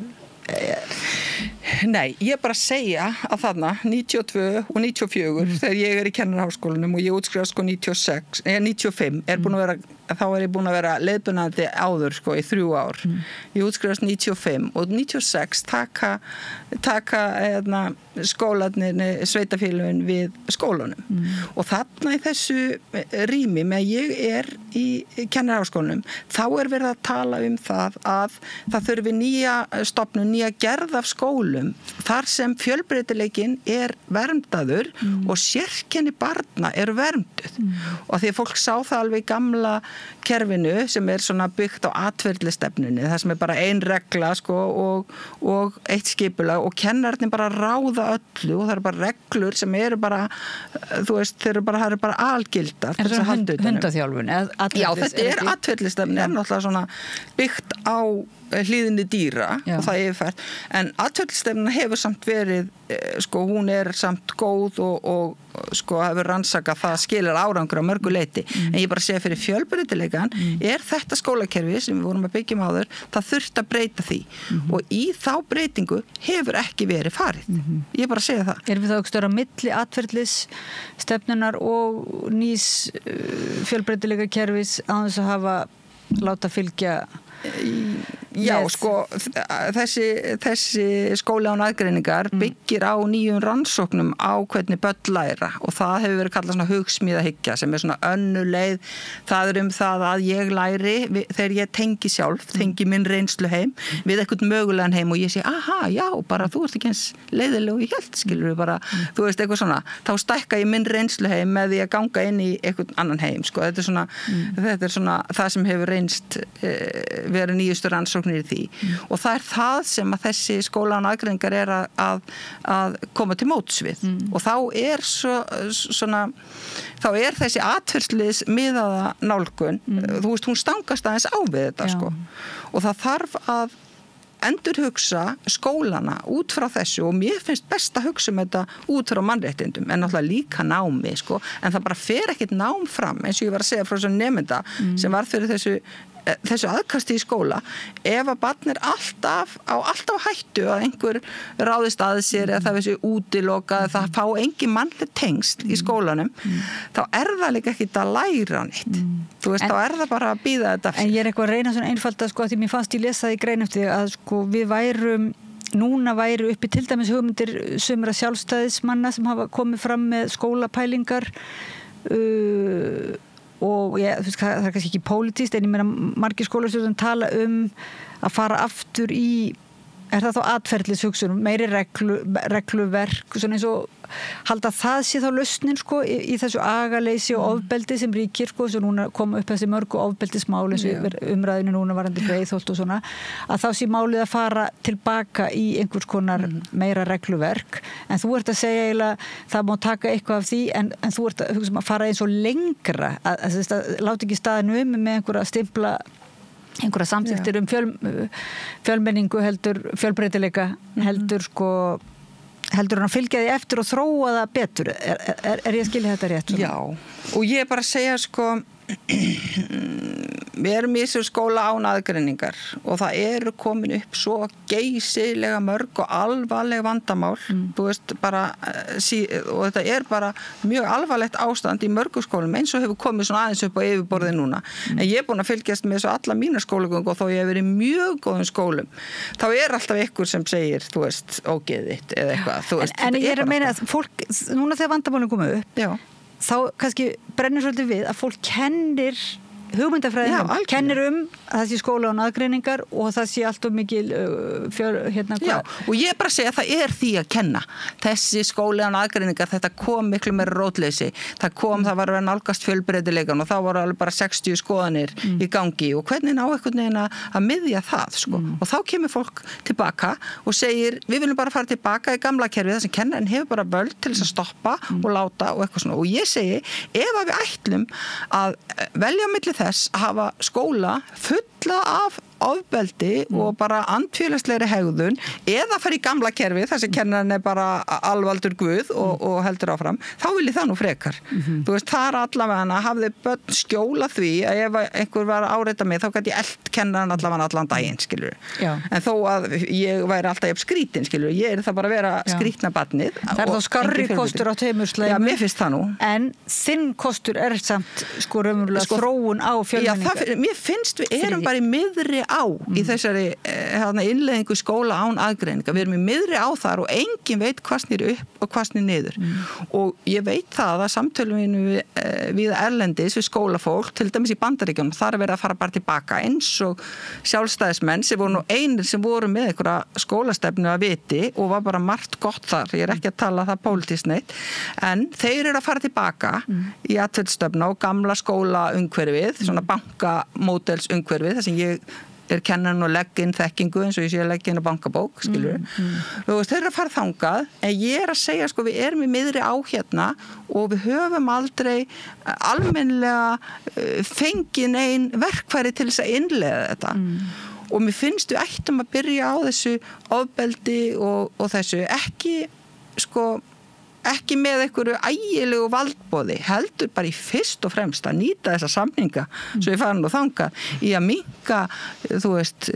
Nei, ég bara segja að þarna 92 og 94 þegar ég í kennaraháskólanum og ég útskrifast 95 þá ég búin að vera leiðbeinandi áður í 3 ár. Ég útskrifast 95 og 96 taka skólarnir sveitafélögin við skólanum og þarna í þessu rými með ég í kennaraháskólanum þá verið að tala það að það þurfi nýja stofnun, nýja gerð af skólum þar sem fjölbreytileikinn verndaður og sérkenni barna vernduð og því að fólk sá það alveg í gamla kerfinu sem svona byggt á atferlistefnunni það sem bara ein regla og eitt skipulag og kennararnir bara ráða öllu og það bara reglur sem bara þú veist, það eru bara algildar. Er það hundaþjálfun? Já, þetta atferlistefni náttúrulega svona byggt á hlýðinni dýra og það yfirfært en atferlistefnina hefur samt verið hún samt góð og hefur rannsakað það skilar árangur á mörgu leyti en ég bara segja fyrir fjölbreytileikann þetta skólakerfi sem við vorum að byggja áður það þurft að breyta því og í þá breytingu hefur ekki verið farið ég bara segja það. Erum við þá ekki störa milli atferlisstefnunar og nýs fjölbreytileika kerfis án þess að hafa láta fylgja Já, þessi skóli án aðgreiningar byggir á nýjum rannsóknum á hvernig börn læra og það hefur verið kallað svona hugsmíðahyggja sem svona önnur leið það það að ég læri þegar ég tengi minn reynslu heim við eitthvað mögulegan heim og ég sé já, bara þú ert ekki eins leiðileg og ég held, skilur við bara þú veist eitthvað svona, þá stækka ég minn reynslu heim með því að ganga inn í eitthvað annan heim þetta svona það sem hefur reynst verið nýjustu rannsóknir í því og það það sem að þessi skóla án aðgreiningar að koma til móts við og þá þá þessi atferlismis miðaða nálgun þú veist, hún stangast aðeins á við þetta og það þarf að endurhugsa skólana út frá þessu og mér finnst best að hugsa þetta út frá mannréttindum en náttúrulega líka námi en það bara fer ekkert nám fram eins og ég var að segja frá þessum nemenda sem var fyrir þessu aðkasti í skóla ef að barn alltaf hættu að einhver ráðist að sér eða það þessi útilokað það fá engin mannleg tengsl í skólanum þá það líka ekki að læra neitt þú veist, þá það bara að bíða þetta En ég eitthvað að reyna svona einfalda því mér fannst ég lesa það í grein eftir að við núna væru uppi til dæmis hugmyndir sumra sjálfstæðismanna sem hafa komið fram með skólapælingar og það kannski ekki pólitískt en ég meina margir skólastjórnir tala að fara aftur í það þá atferlishugsun meiri regluverk svona eins og halda það sé þá lausnin í þessu agaleysi og ofbeldi sem ríkir svo núna koma upp þessi mörgu ofbeldismál eins og umræðinu núna varandi Breiðholt og svona að þá sé málið að fara tilbaka í einhvers konar meira regluverk en þú ert að segja eiginlega það má taka eitthvað af því en þú ert að fara eins og lengra að láta ekki staðinu með einhverja stimpla einhverja samþykktir fjölmenningu heldur fjölbreytileika heldur hann að fylgja því eftir og þróa það betur ég að skilja þetta rétt? Já, og ég bara segja við erum í þessu skóla án aðgreiningar og það eru komin upp svo geysilega mörg og alvarleg vandamál þú veist bara og þetta bara mjög alvarlegt ástand í mörgum skólum eins og hefur komið svona aðeins upp á yfirborðið núna en ég búin að fylgjast með þessu alla mína skólagöngu og þó ég hef verið í mjög góðum skólum þá alltaf ykkur sem segir þú veist ógeðitt eða eitthvað þú veist, en ég að meina að fólk núna þegar vandamálin koma upp þá kannski brennir svolítið við að fólk kennir hugmyndafræðinum, kennir að það sé skóla án aðgreiningar og það sé allt of mikil og ég bara segja að það því að kenna þessi skóli án aðgreiningar þetta kom miklu meira rótleysi það var að nálgast fjölbreytileikan og þá voru alveg bara 60 skoðanir í gangi og hvernig ná einhvern veginn að miðja það sko. Og þá kemur fólk tilbaka og segir við viljum bara fara tilbaka í gamla kerfið þar sem kennarinn hefur bara völd til þess að stoppa og láta og eitthvað svona og ég segi ef að við ætlum að velja á milli þess að hafa skóla fulla af ofbeldi og bara andfélagslegri hegðun eða fara í gamla kerfi þar sem kennarinn bara alvaldur guð og heldur áfram, þá vil ég það nú frekar. Þú veist, þar allavega hafði börn skjóla því að ef einhver var að áreita mig, þá gæti ég elt kennarinn allavega allan daginn, skilur. En þó að ég væri alltaf skrítin, skilur, ég það bara að vera skrítna barnið. Það þá skarri kostur á tveimur sleimur. Já, mér finnst það nú. En þinn kostur samt sko raunverulega þróun á fjölmenningar. Já, mér finnst við erum bara í miðri í þessari innleiðingu skóla án aðgreininga. Við erum í miðri á þar og enginn veit hvað snýr upp og hvað snýr niður. Og ég veit það að samtölum við erlendis, við skólafólk, til dæmis í Bandaríkjunum, þar verið að fara bara tilbaka eins og sjálfstæðismenn sem voru nú einir sem voru með einhverja skólastefnu að viti og var bara margt gott þar. Ég ekki að tala það pólitískt neitt. En þeir eru að fara tilbaka í atferlisstefnu og gamla skólaumhverfið, svona bankamódelsumhverfið, þar sem ég kennarinn og legg inn þekkingu eins og ég sé að leggja inn á bankabók, skilur. Þú veist, þeir eru að fara þangað, en ég að segja, sko, við erum í miðri á hérna og við höfum aldrei almennilega fengið ein verkfæri til þess að innleiða þetta. Og mér finnst við ættum að byrja á þessu ofbeldi og þessu ekki með einhverju ægilegu valdboði, heldur bara í fyrst og fremst að nýta þessa samninga svo ég farin og þangað í að minnka, þú veist,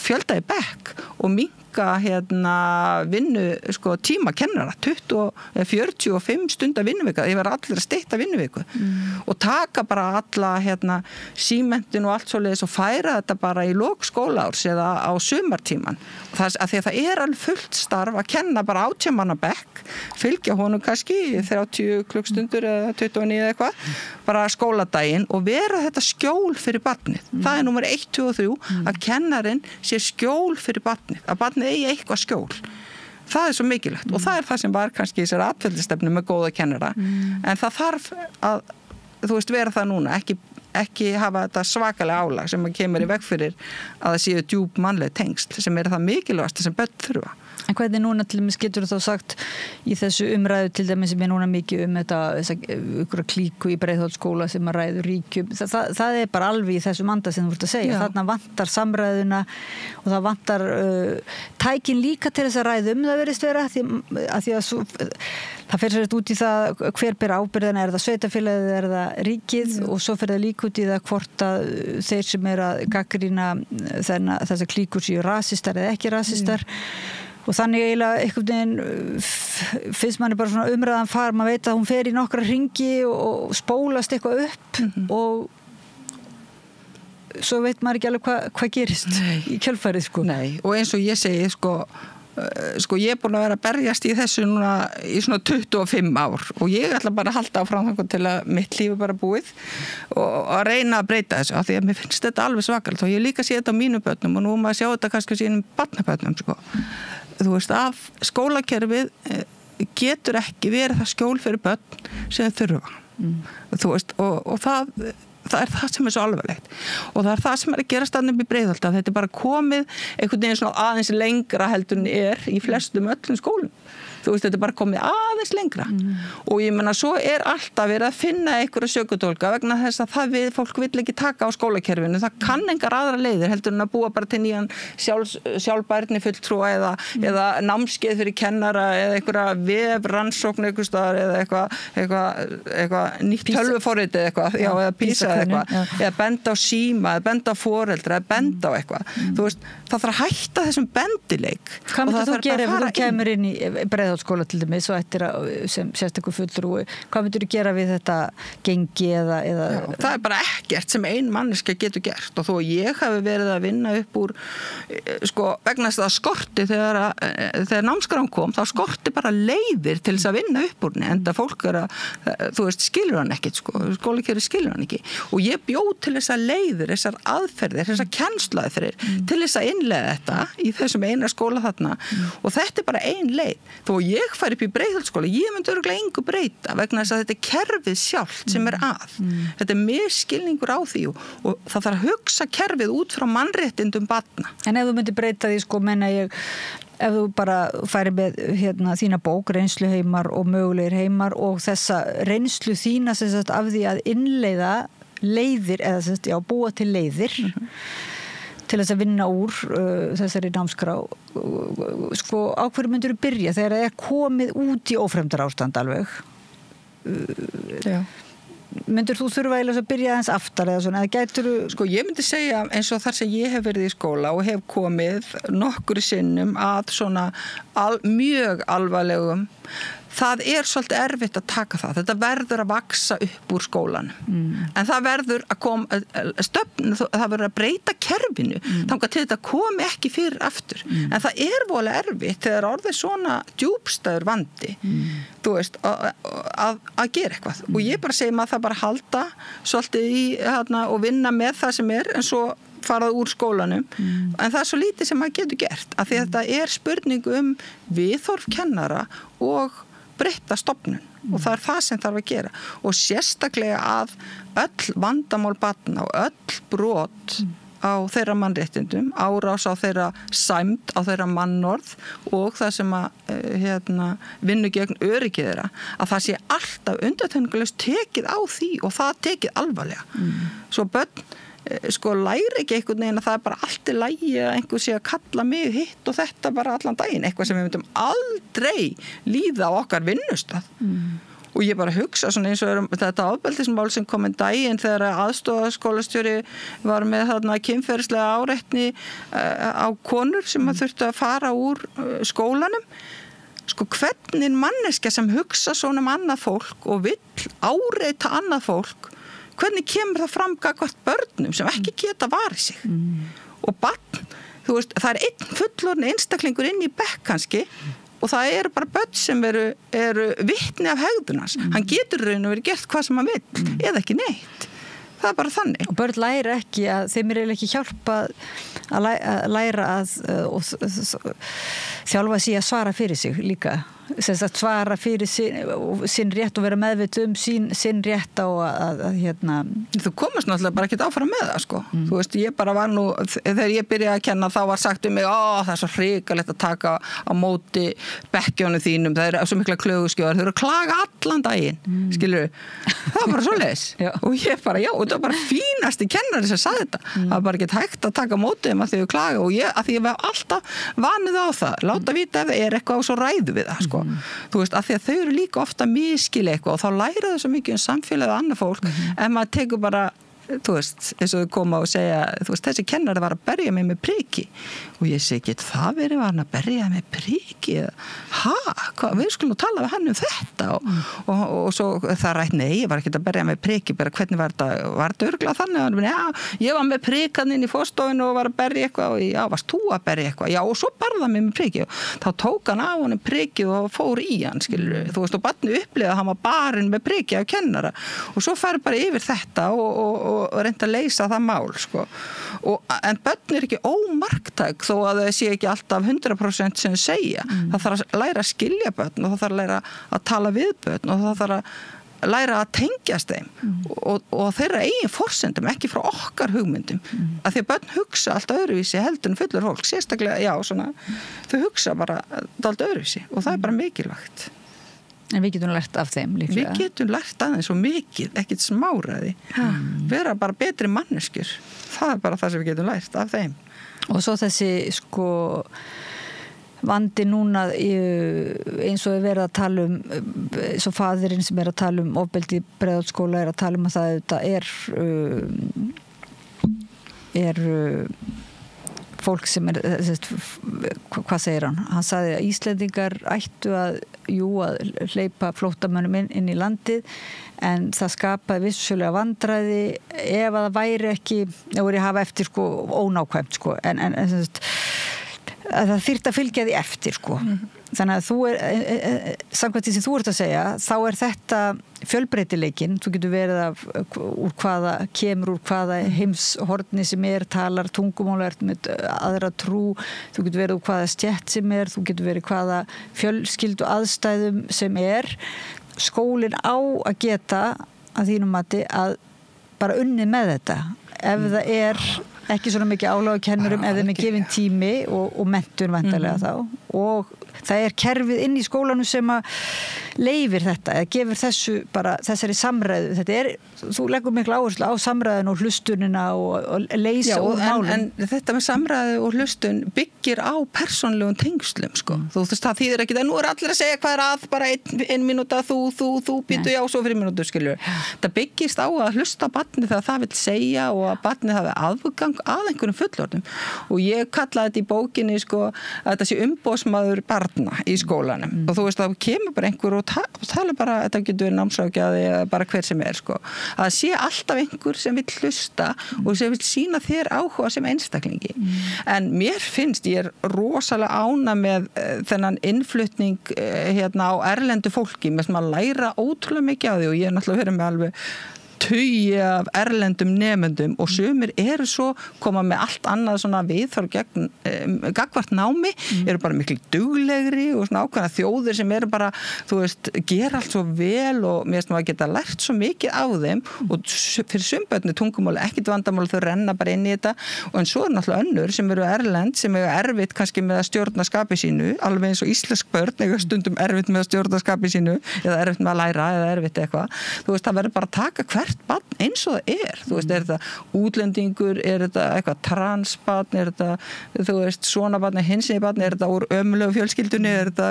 fjölda í bekk og minnka vinnu, sko, tíma kennara 45 stundar vinnuvika, ég verði allir að stytta vinnuviku og taka bara alla símentin og allt svoleiðis og færa þetta bara í lok skólaárs eða á sumartíman að því að það alveg fullt starf að kenna bara 18 manna bekk, fylgja honum kannski 30 klukkstundur eða 29 eða eitthvað, bara skóladaginn og vera þetta skjól fyrir barnið. Það númer 1, 2 og 3 að kennarinn sé skjól fyrir barnið, að barnið eigi eitthvað skjól. Það svo mikilvægt og það það sem var kannski í þessari atferlisstefnu með góða kennara. En það þarf að, þú veist, vera það núna, ekki hafa þetta svakalega álag sem kemur í veg fyrir að það séu djúp mannleg tengsl sem það mikilvægasta sem börn þurfa. En hvernig núna til dæmis getur þú þá sagt í þessu umræðu til dæmis sem núna mikið þessa ykkur klíku í Breiðholtsskóla sem að ræður ríkjum, það bara alveg í þessum anda sem þú ert að segja. Þarna vantar samræðuna og það vantar tækin líka til þess að ræðum það verðist vera að því að það fer sér út í það hver ber ábyrðina, það sveitarfélagið, það ríkið og svo fer það líka út í það hvort að þeir sem að gagnrýna þessa klíkur séu rasistar eða ekki rasistar og þannig eiginlega einhvern veginn finnst manni bara svona umræðan far, maður veit að hún fer í nokkra hringi og spólast eitthvað upp og svo veit maður ekki alveg hvað gerist í kjölfarið, sko. Nei, og eins og ég segi, sko ég búin að vera að berjast í þessu núna í svona 25 ár og ég ætla bara að halda áfram til að mitt líf bara búið og að reyna að breyta þessu af því að mér finnst þetta alveg svakalt og ég líka sé þetta á mínum börnum og nú maður sjá þetta kannski á sínum barnabörnum, sko. Þú veist, að skólakerfið getur ekki verið það skjól fyrir börn sem þau þurfa. Þú veist, og það það sem svo alvarlegt og það sem að gerast þarna upp í Breiðholti, þetta bara komið einhvern veginn svona aðeins lengra heldur en í flestum öllum skólum. þú veist, þetta er bara komið aðeins lengra og ég meina, svo alltaf verið að finna einhverja sökudólka vegna þess að fólk vill ekki taka á skólakerfinu, það kann engar aðra leiðir heldur en að búa bara til nýjan sjálfbærni fulltrúa eða námskeið fyrir kennara eða einhverja vefrannsókn einhvers staðar eða eitthvað nýtt tölvuforrit eða PISA eða eitthvað, eða benda á síma eða benda á foreldra, eða benda á eitthvað þú veist, það þarf að hætta þessum bendileik. Hvað myndir þú gera ef þú kemur inn í Breiðholtsskóla til dæmis og eftir sem sérstakur fulltrúi, hvað myndir þú gera við þetta gengi eða það er bara ekkert sem ein manneskja getur gert og þó ég hafi verið að vinna upp úr vegna þess að það skorti þegar námskrán kom, þá skorti bara leiðir til þess að vinna upp úr henni, enda fólk þú veist, skilur hann ekkert skólakerfið skilur hann ekki og ég bjóð til þessar leiðir, þessar aðferðir þessar kennsluaðferðir til þess að innleiða þetta í þessum eina skóla þarna og þetta er bara ein leið þó ég fær upp í Breiðholtsskóla, ég myndi örugglega engu breyta vegna þess að þetta er kerfið sjálft sem að þetta er misskilningur á því og það þarf að hugsa kerfið út frá mannréttindum barna. En ef þú myndir breyta því menna ég ef þú bara færi með þína bók, reynsluheimar og mögulegir heimar og þessa reynslu þína sem sagt af því að innleiða leiðir eða sem sagt, búa til leiðir til þess að vinna úr þessari námskrá á hverju myndir þú byrja þegar það er komið út í ófremdar ástand alveg myndir þú þurfa að byrja aðeins aftar eða svona, eða gætirðu ég myndi segja eins og þar sem ég hef verið í skóla og hef komið nokkru sinnum að svona mjög alvarlegum það er svolítið erfitt að taka þetta verður að vaksa upp úr skólanum en það verður að koma það verður að breyta kerfinu þangað til þetta komi ekki fyrir aftur en það er voðalega erfitt þegar orðið svona djúpstæður vandi þú veist, að gera eitthvað og ég bara segi maður það bara halda svolítið í og vinna með það sem en svo farað úr skólanum en það er svo lítið sem maður getur gert af því að þetta er spurning viðhorf kennara og breytta stofnun og það er það sem þarf að gera og sérstaklega að öll vandamál barna og öll brot á þeirra mannréttindum, árás á þeirra sæmd, á þeirra mannorð og það sem að vinnu gegn öryggi þeirra að það sé alltaf undantekningarlaust tekið á því og það tekið alvarlega svo börn læri ekki einhvern veginn að það er bara allt í lagi að einhver sé að kalla mig hitt og þetta bara allan daginn, eitthvað sem við myndum aldrei líða á okkar vinnustað og ég bara hugsa svona eins og þetta ofbeldismál sem kom daginn þegar aðstoðarskólastjóri var með kynferðislega áreitni á konur sem þurftu að fara úr skólanum hvernig manneskja sem hugsa svona annað fólk og vill áreita annað fólk hvernig kemur það fram gagnvart börnum sem ekki geta varið sig og barn, þú veist, það er einn fullorðinn einstaklingur inn í bekk kannski og það eru bara börn sem eru vitni af hegðunars hann getur raun og verið gert hvað sem hann vill eða ekki neitt það er bara þannig. Og börn læra ekki þeim er ekki hjálpa að læra og þjálfa sig að svara fyrir sig líka að svara fyrir sinn rétt og vera meðvituð sinn rétt á Þú komast náttúrulega bara ekki áfram með það Þú veist, ég bara var nú þegar ég byrjaði að kenna þá var sagt mig það er svo hrikalegt að taka á móti bekkjónu þínum, það er svo mikla klöguskjóðar, þau eru að klaga allan daginn skilurðu, það var bara svoleiðis og ég bara, og það var bara fínasti kennari sem sagði þetta, það var bara ekki hægt að taka á móti þeim að þau klaga og að því ég var alltaf vanið á það, láta vita ef það er eitthvað og svo ræðu við það þú veist, af því að þau eru líka ofta miskili eitthvað og þá læra þau svo mikið samfélagið annað fólk en maður tekur bara þú veist, eins og þau koma og segja þú veist, þessi kennari var að berja mig með priki og ég segi, get það verið var hann að berja með priki við skulum tala við hann þetta og svo það rætt, nei, ég var ekki að berja með priki bara hvernig var þetta örugglega þannig ég var með prikan inn í forstofinu og var að berja eitthvað og varst þú að berja eitthvað og svo barða mig með priki og þá tók hann af honum priki og fór í hann skilur, þú veist, og barni upplifði að hann var barinn með priki af kennara og svo fær bara yfir þetta og reynda að leysa það mál en börn er ekki ómarktæk þó að þau sé ekki alltaf 100% sem segja það þarf að læra að skilja börn og það þarf að læra að tala við börn og það þarf læra að tengjast þeim og þeirra eigin forsendum, ekki frá okkar hugmyndum að því að börn hugsa allt öðruvísi heldur en fullur fólk, sérstaklega, þau hugsa bara allt öðruvísi og það bara mikilvægt. En við getum lært af þeim líklega. Við getum lært af þeim svo mikið, ekkert smáraði. Vera bara betri manneskjur. Það bara það sem við getum lært af þeim. Og svo þessi vandi núna eins og við verðum að tala svo faðirinn sem að tala ofbeldi í Breiðholtsskóla að tala að það er fólk sem hvað segir hann? Hann sagði að Íslendingar ættu að hleypa flóttamönnum inn í landið en það skapaði vissulega vandræði ef að það væri ekki, það voru að hafa eftir ónákvæmt en að það þyrfti að fylgja því eftir þannig að þú samkvæmt því sem þú ert að segja þá þetta fjölbreytileikinn, þú getur verið kemur úr hvaða heimshorni sem talar tungumál, með aðra trú, þú getur verið úr hvaða stétt sem þú getur verið hvaða fjölskyldu aðstæðum sem skólinn á að geta að þínum mati að bara unnið með þetta ef það ekki svona mikið álag á kennurum ef þeim gefinn tími og menntun væntanlega þá og það kerfið inn í skólanum sem að leyfir þetta eða gefur þessari samræðu þú leggur miklu áherslu á samræðun og hlustunina og leysa úr málum en þetta með samræðu og hlustun byggir á persónlegum tengslum þú veist það þýðir ekki nú allir að segja hvað að bara ein mínúta þú býtu svo 5 mínútur skilur það byggist á að hlusta barnið þegar það vil segja og að barnið hafi aðgang að einhverjum fullorðnum og ég kalla þetta í bókinni að þetta sé umboðsmaður barna í skólanum og þú veist það kemur bara einhver og tala bara, þetta getur verið námsráðgjafi eða bara hver sem að það sé alltaf einhver sem vil hlusta og sem vil sýna þér áhuga sem einstaklingi en mér finnst ég rosalega ána með þennan innflutning á erlendu fólki með að læra ótrúlega mikið á því og ég náttúrulega verið með alveg tugi af erlendum nemendum og sumir svo koma með allt annað svona viðþorf gagnvart námi, bara miklu duglegri og svona ákveðna þjóðir sem bara, þú veist, gera allt svo vel og mér finnst maður að geta lært svo mikið á þeim og fyrir sumbötni tungumáli ekkit vandamál þau renna bara inn í þetta og en svo náttúrulega önnur sem erlend sem erfitt kannski með að stjórna skapi sínu, alveg eins og íslensk börn eiga stundum erfitt með að stjórna skapi sínu eða erfitt með að læra eða erfitt eitthvað, þú veist, það verður bara að taka hvert barn eins og það þú veist, þetta útlendingur, þetta eitthvað transbarn, þetta, þú veist, svona barn, hinsegin barn, þetta úr ömulegu fjölskyldunni, þetta,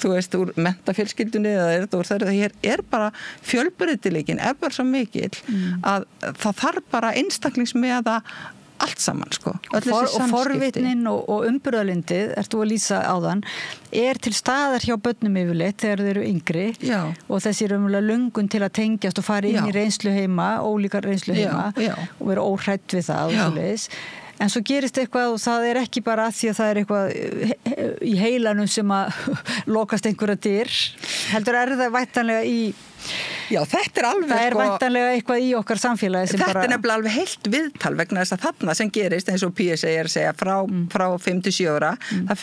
þú veist, úr menntafjölskyldunni, eða þetta úr þeirra, hér bara fjölbreytileikinn bara svo mikill að það þarf bara einstaklingsmiða allt saman og forvitnin og umburðarlyndið ertu að lýsa áðan til staðar hjá börnum yfirleitt þegar þeir eru yngri og þessi raunverulega löngun til að tengjast og fara inn í reynsluheima, ólíkar reynsluheima og vera óhrædd við það og svoleiðis. En svo gerist eitthvað og það ekki bara að því að það eitthvað í heilanum sem að lokast einhverja dyr heldur það væntanlega í þetta alveg það væntanlega eitthvað í okkar samfélagi sem þetta nefnilega alveg heilt viðtal vegna þess að þarna sem gerist eins og PSA að segja frá 5-7 ára það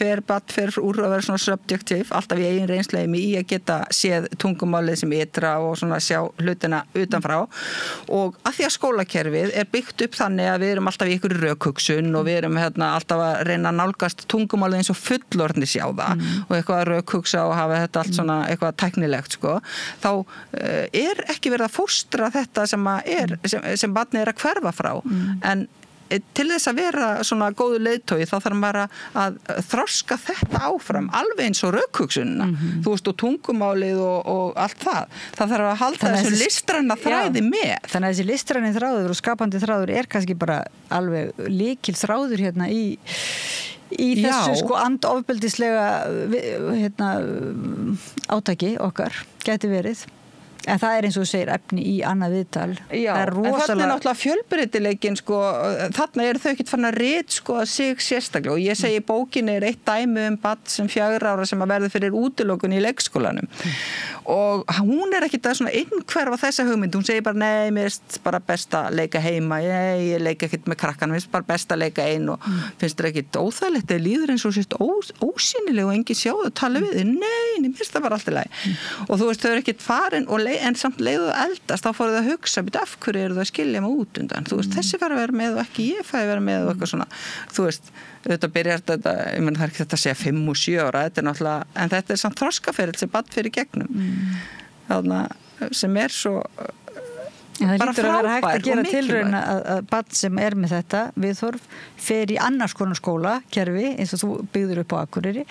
fer úr að vera svona subjektiv alltaf í eigin reynsluheimi í að geta séð tungumálið sem ytra og svona sjá hlutina utanfrá og að því að skólakerfið byggt upp þannig að við erum alltaf í ykkur rökhugsun og við erum alltaf að reyna að nálgast tungumálið eins og fullorðni sjá það og eitthvað að rökhugsa og hafa þetta allt svona eitthvað tæknilegt þá ekki verið að fóstra þetta sem barnið að hverfa frá en til þess að vera svona góðu leiðtogi þá þarf maður að þroska þetta áfram alveg eins og rökhugsunina þú veist og tungumálið og allt það þarf að halda þessu listræna þræði með þannig að þessi listræni þráður og skapandi þráður kannski bara alveg lykil þráður hérna í þessu andofbeldislega átaki okkar gæti verið en það eins og þú segir efni í annað viðtal en þarna náttúrulega fjölbreytileikinn þarna þau ekkert fann að ritskoða sig sérstaklega og ég segi bókinni eitt dæmi barn sem 4 ára sem að verður fyrir útilokun í leikskólanum og hún ekkert að svona innhverfa þessa hugmynd, hún segir bara nei, mér finnst bara best að leika heima, ég leika ekkert með krakkan, mér finnst bara best að leika einn og finnst það ekkert óþægilegt, það líður eins og sést ósýnileg og enginn sjá það tala við þig, nei, mér finnst það bara allt í lagi og þú veist, þau eru ekkert farin en samt leiðu eldast, þá fóru það að hugsa af hverju eru það að skilja mig út undan, þú veist, þessi fær að vera með og ekki ég fær að vera með og eitthvað svona, þú veist, auðvitað byrjar þetta, ég menn það ekki þetta að segja 5 og 7 ára, þetta náttúrulega, en þetta samt þroskaferill sem barn fyrir gegnum, þarna sem svo bara frábær að vera hægt að gera tilraun að barn sem með þetta viðhorf fer í annars konar skólakerfi eins og þú byggður upp á Akureyri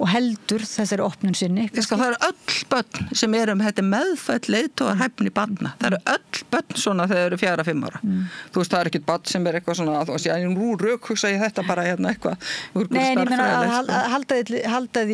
og heldur þessari opnun sinni. Það eru öll börn sem þetta meðfætt leiðtogar hæfni barna. Það eru öll börn svona þegar þau eru 4-5 ára. Þú veist, það ekki barn sem eitthvað svona, þú veist, nú rökhugsa ég þetta bara eitthvað. Nei, en ég meina að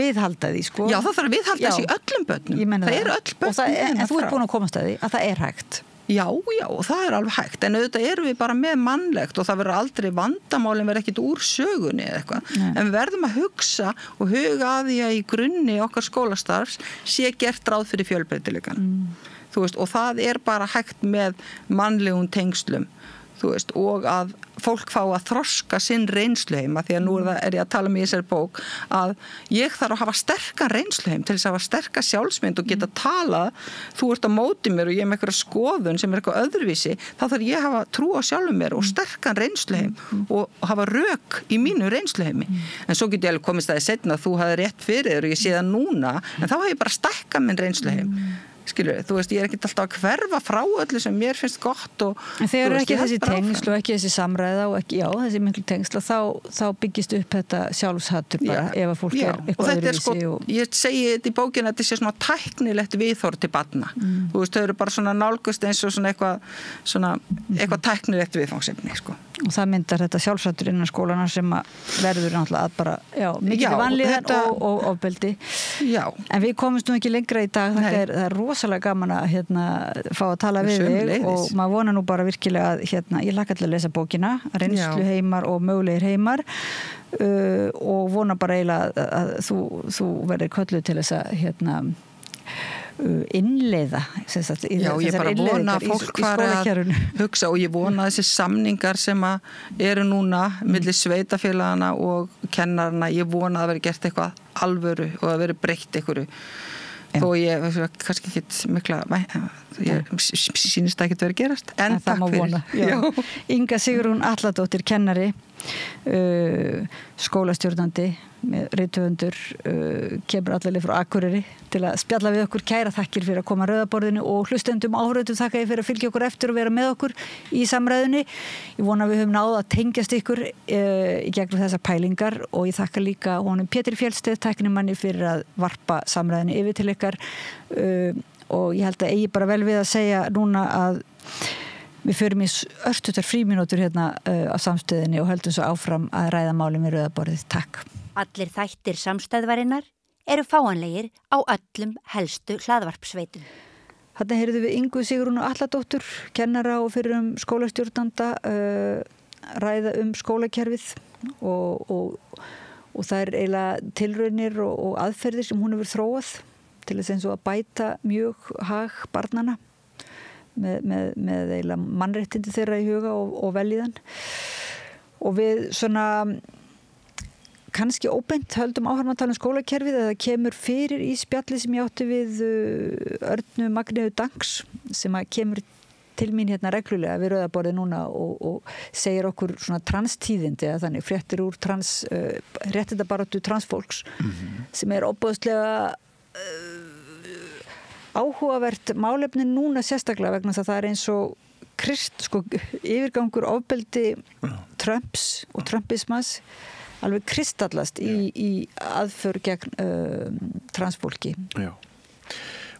viðhalda því, sko. Já, það þarf að viðhalda þessi í öllum börnum. Það eru öll börn. En þú ert búin að komast að því að það hægt. Já, og það alveg hægt, en auðvitað erum við bara með mannlegt og það verður aldrei vandamálin verður ekkit úr sögunni eða eitthvað, en við verðum að hugsa og huga að því að í grunni okkar skólastarfs sé gert ráð fyrir fjölbreytileikan, þú veist, og það bara hægt með mannlegum tengslum, þú veist, og að fólk fá að þroska sinn reynsluheima, því að nú ég að tala í þessari bók að ég þarf að hafa sterkan reynsluheim til þess að hafa sterka sjálfsmynd og geta talað, þú ert á móti mér og ég með eitthvað skoðun sem eitthvað öðruvísi, þá þarf ég að hafa trú á sjálfum mér og sterkan reynsluheim og hafa rök í mínu reynsluheimi, en svo get ég alveg komist að ég setna að þú hafði rétt fyrir þér og ég sé það núna, en þá hef ég bara stækkað minn reynsluheim. Skilur, þú veist, ég ekkert alltaf að hverfa frá öllu sem mér finnst gott og en þegar ekki þessi tengsl og ekki þessi samræða og ekki, þessi miklu tengsla þá byggist upp þetta sjálfshattur bara ef að fólk eitthvað öðruvísi og ég segi þetta í bókinu að þetta sé svona tæknilegt viðhorf til barna þú veist, þau eru bara svona nálgust eins og svona eitthvað tæknilegt viðfangsefni, sko og það myndar þetta sjálfshattur innan skólana sem að verður náttúrulega að bara mikið vanlíðan og ofbeldi en við komumst nú ekki lengra í dag, það er rosalega gaman að fá að tala við þig og maður vona nú bara virkilega að ég hlakka til að lesa bókina reynsluheimar og mögulegir heimar og vona bara eiginlega að þú verður kölluð til þess að innleiða Já, ég bara vona að fólk fara að hugsa og ég vona að þessi samningar sem eru núna milli sveitafélagana og kennarana, ég vona að það veri gert eitthvað alvöru og að veri breytt einhverju þó ég kannski ekki mikla ég sýnist að ekki verið gerast en takk fyrir Inga Sigrún Atladóttir, kennari skólastjórnandi rithöfundur kemur allavega frá Akureyri til að spjalla við okkur, kæra þakkir fyrir að koma að Rauðaborðinu og hlustendum áhörðum þakka ég fyrir að fylgja okkur eftir og vera með okkur í samræðunni ég vona að við höfum náð að tengjast ykkur í gegnum þessar pælingar og ég þakka líka honum Pétur Fjellsteð tæknimanni fyrir að varpa samræðunni yfir til ykkar og ég held að eigi bara vel við að segja núna að við förum í örstutar frímínútur á samstöðinni og höldum svo áfram að ræða málum í Rauðaborðið. Takk. Allir þættir samstæðvarinnar eru fáanlegir á öllum helstu hlaðvarpsveitum. Þarna heyrðum við Ingu Sigrúnu Atladóttur, kennara og fyrrum skólastjórnanda ræða skólakerfið og það er eiginlega tilraunir og aðferðir sem hún hefur þróað til þess eins og að bæta mjög hag barnana með eiginlega mannréttindi þeirra í huga og velíðan og við svona kannski óbeint höldum áhverjum að tala skólakerfið eða kemur fyrir í spjalli sem ég átti við Örnu Magniðu Danks sem að kemur til mín reglulega við Rauðaborðið núna og segir okkur svona transtíðindi eða þannig fréttir úr réttindabaráttu transfólks sem er óbúðslega áhugavert málefni núna sérstaklega vegna þess að það er eins og yfirgangur ofbeldi Trumps og Trumpismas alveg kristallast í aðför gegn transfólki. Já,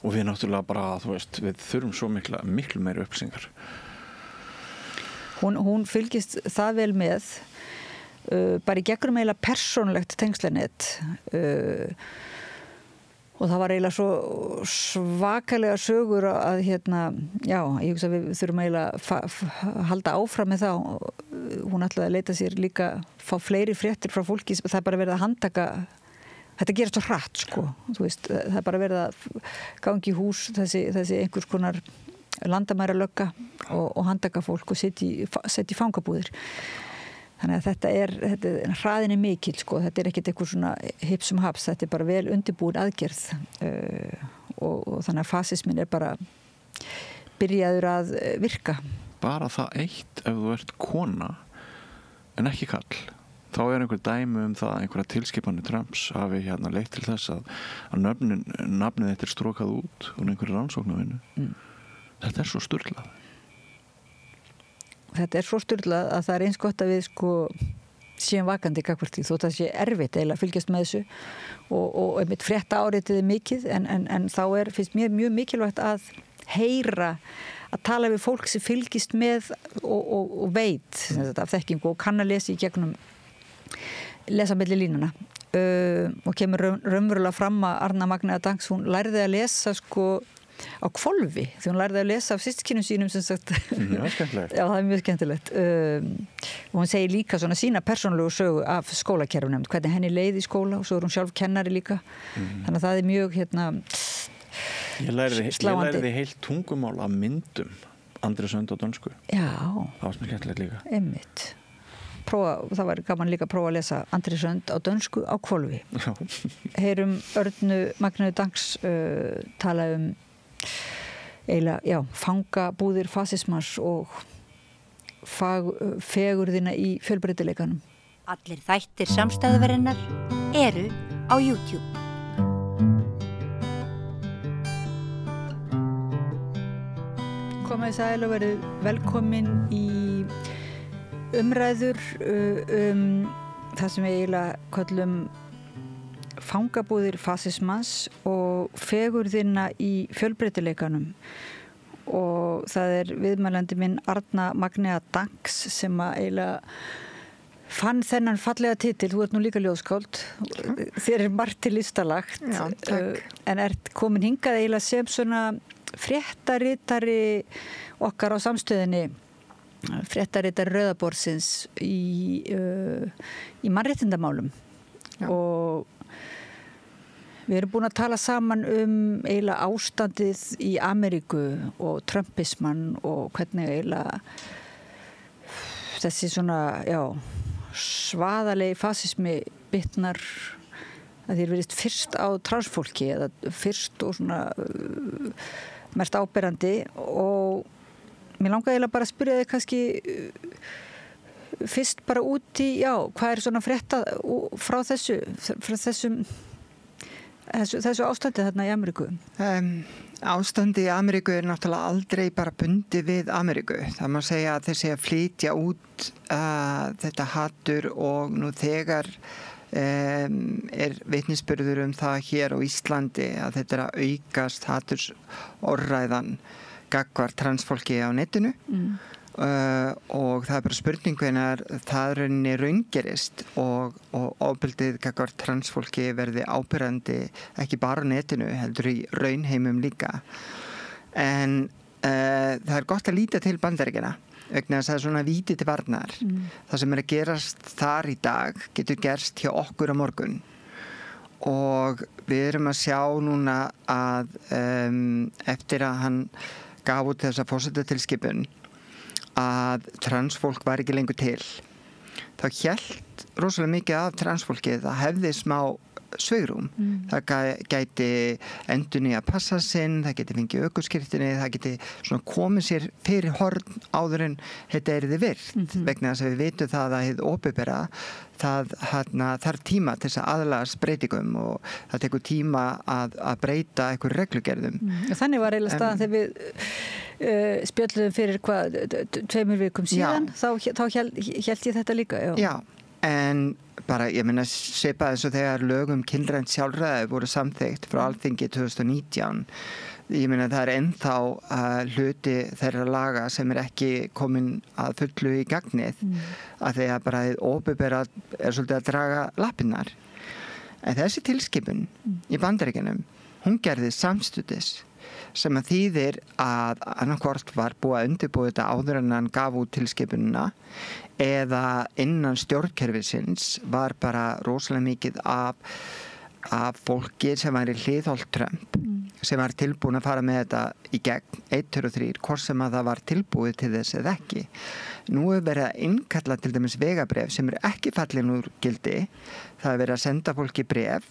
og við náttúrulega bara, við þurfum svo miklu meiri upplýsingar. Hún fylgist það vel með, bara í gegnum eiginlega persónulegt tengslanett og það var eiginlega svo svakalega sögur að ég hugsa að við þurfum eiginlega að halda áfram með það hún ætlaði að leita sér líka fá fleiri fréttir frá fólki, það er bara verið að þetta gerir svo hratt sko, þú veist, það er bara verið að gangi í hús þessi einhvers konar landamæra lögga og handtaka fólk og setja í fangabúðir. Þannig að þetta hraðin er mikil sko, þetta er ekkert eitthvað svona hipsum haps, þetta er bara vel undirbúin aðgerð og þannig að fasismin er bara byrjaður að virka. Bara það eitt, ef þú ert kona en ekki kall, þá er einhver dæmi það að einhverja tilskipanir Trumps hafi leitt til þess að nafnið þetta er strókað út úr einhverju rannsóknarvinnu. Þetta er svo sturlað. Þetta er svo sturlað að það er eins gott að við sko séum vakandi gagnvart því, þótt að það sé erfitt eiginlega að fylgjast með þessu og einmitt frétta áritið er mikið en þá finnst mér mjög mikilvægt að heyra, að tala við fólk sem fylgist með og veit af þekkingu og kann að lesa í gegnum lesa milli línuna og kemur raunverulega fram að Arna Magnea Danks, hún lærði að lesa sko á hvolfi, því hún lærði að lesa af systkinum sínum sem sagt. Mjög skemmtilegt. Já, það er mjög skemmtilegt. Og hún segir líka svona sína persónulegu sögu af skólakerfunum, hvernig henni leið í skóla og svo er hún sjálf kennari líka. Þannig að það er mjög Ég lærði heilt tungumál af myndum Andri Sönd á dönsku. Já. Það var mjög skemmtilegt líka. Einmitt. Það var gaman líka að prófa að lesa Andri Sönd á dönsku á hvolfi. Heyrum Örnu Magneu Danks tala eiginlega, fangabúðir fasismans og fegurðina í fjölbreytileikanum. Allir þættir samstæðuverinnar eru á YouTube. Komið sæl og verið velkomin í umræður það sem við eiginlega köllum fangabúðir fasismans og fegurðina í fjölbreytileikanum og það er viðmælandi minn Arna Magnea Danks sem að eiginlega fann þennan fallega titil, þú ert nú líka ljóðskáld, þér er margt til listalagt. Já, takk. En ert komin hingað eiginlega sem svona fréttaritari okkar á samstöðinni, fréttaritari Rauðaborðsins í mannréttindamálum. Og við erum búin að tala saman eiginlega ástandið í Ameríku og trumpismann og hvernig eiginlega þessi svona, svaðalegi fasismi bitnar að þeir verið fyrst á transfólki eða fyrst og svona mest áberandi og mér langaði eiginlega bara að spyrja þig kannski fyrst bara út í, hvað er svona frétta frá þessu ástandi þarna í Ameríku? Ástandi í Ameríku er náttúrulega aldrei bara bundið við Ameríku. Það má segja að þeir sé að flytja út þetta hatur og nú þegar er vitnisburður það hér á Íslandi að þetta er að aukast hatursorðræðan gagnvart transfólki á netinu. Og það er bara spurning hvenær það raungerist og ofbeldið gagnvart transfólki verði ábyrjandi ekki bara á netinu, heldur í raunheimum líka. En það er gott að líta til Bandaríkjanna vegna þess að það er svona víti til varnar. Það sem er að gerast þar í dag getur gerst hjá okkur á morgun. Og við erum að sjá núna að eftir að hann gaf út þessa forsetatilskipun að transfólk var ekki lengur til þá hélt rosalega mikið af transfólki það hefði smá svigrúm það gæti endurnýja passa sinn, það gæti fengið ökuskírteini, það gæti svona komið sér fyrir horn áður en þetta yrði virt vegna þess að við vitum það að hið opinbera það þarf tíma til þess að aðlagast breytingum og það tekur tíma að breyta einhver reglugerðum. Þannig var eiginlega staðan þegar við spjöldluðum fyrir 2 vikum síðan, þá hélt ég þetta líka. Já, en bara, ég meina, svipað eins og þegar lögum kynrænt sjálfræði voru samþykkt frá Alþingi 2019 ég meina það er ennþá hluti þeirra laga sem er ekki komin að fullu í gagnið að því að bara opinbera er svolítið að draga lappirnar. En þessi tilskipun í Bandaríkjunum, hún gerði samstundis sem að þýðir að annarkvort var búið að undirbúið þetta áður en hann gaf út tilskipunina eða innan stjórnkerfisins var bara rosalega mikið af af fólki sem var í hliðholt Trump sem var tilbúin að fara með þetta í gegn 1, 2 og 3, hvort sem að það var tilbúið til þess eða ekki. Nú er verið að innkalla til dæmis vegabref sem ekki fallin úr gildi. Það er verið að senda fólki bref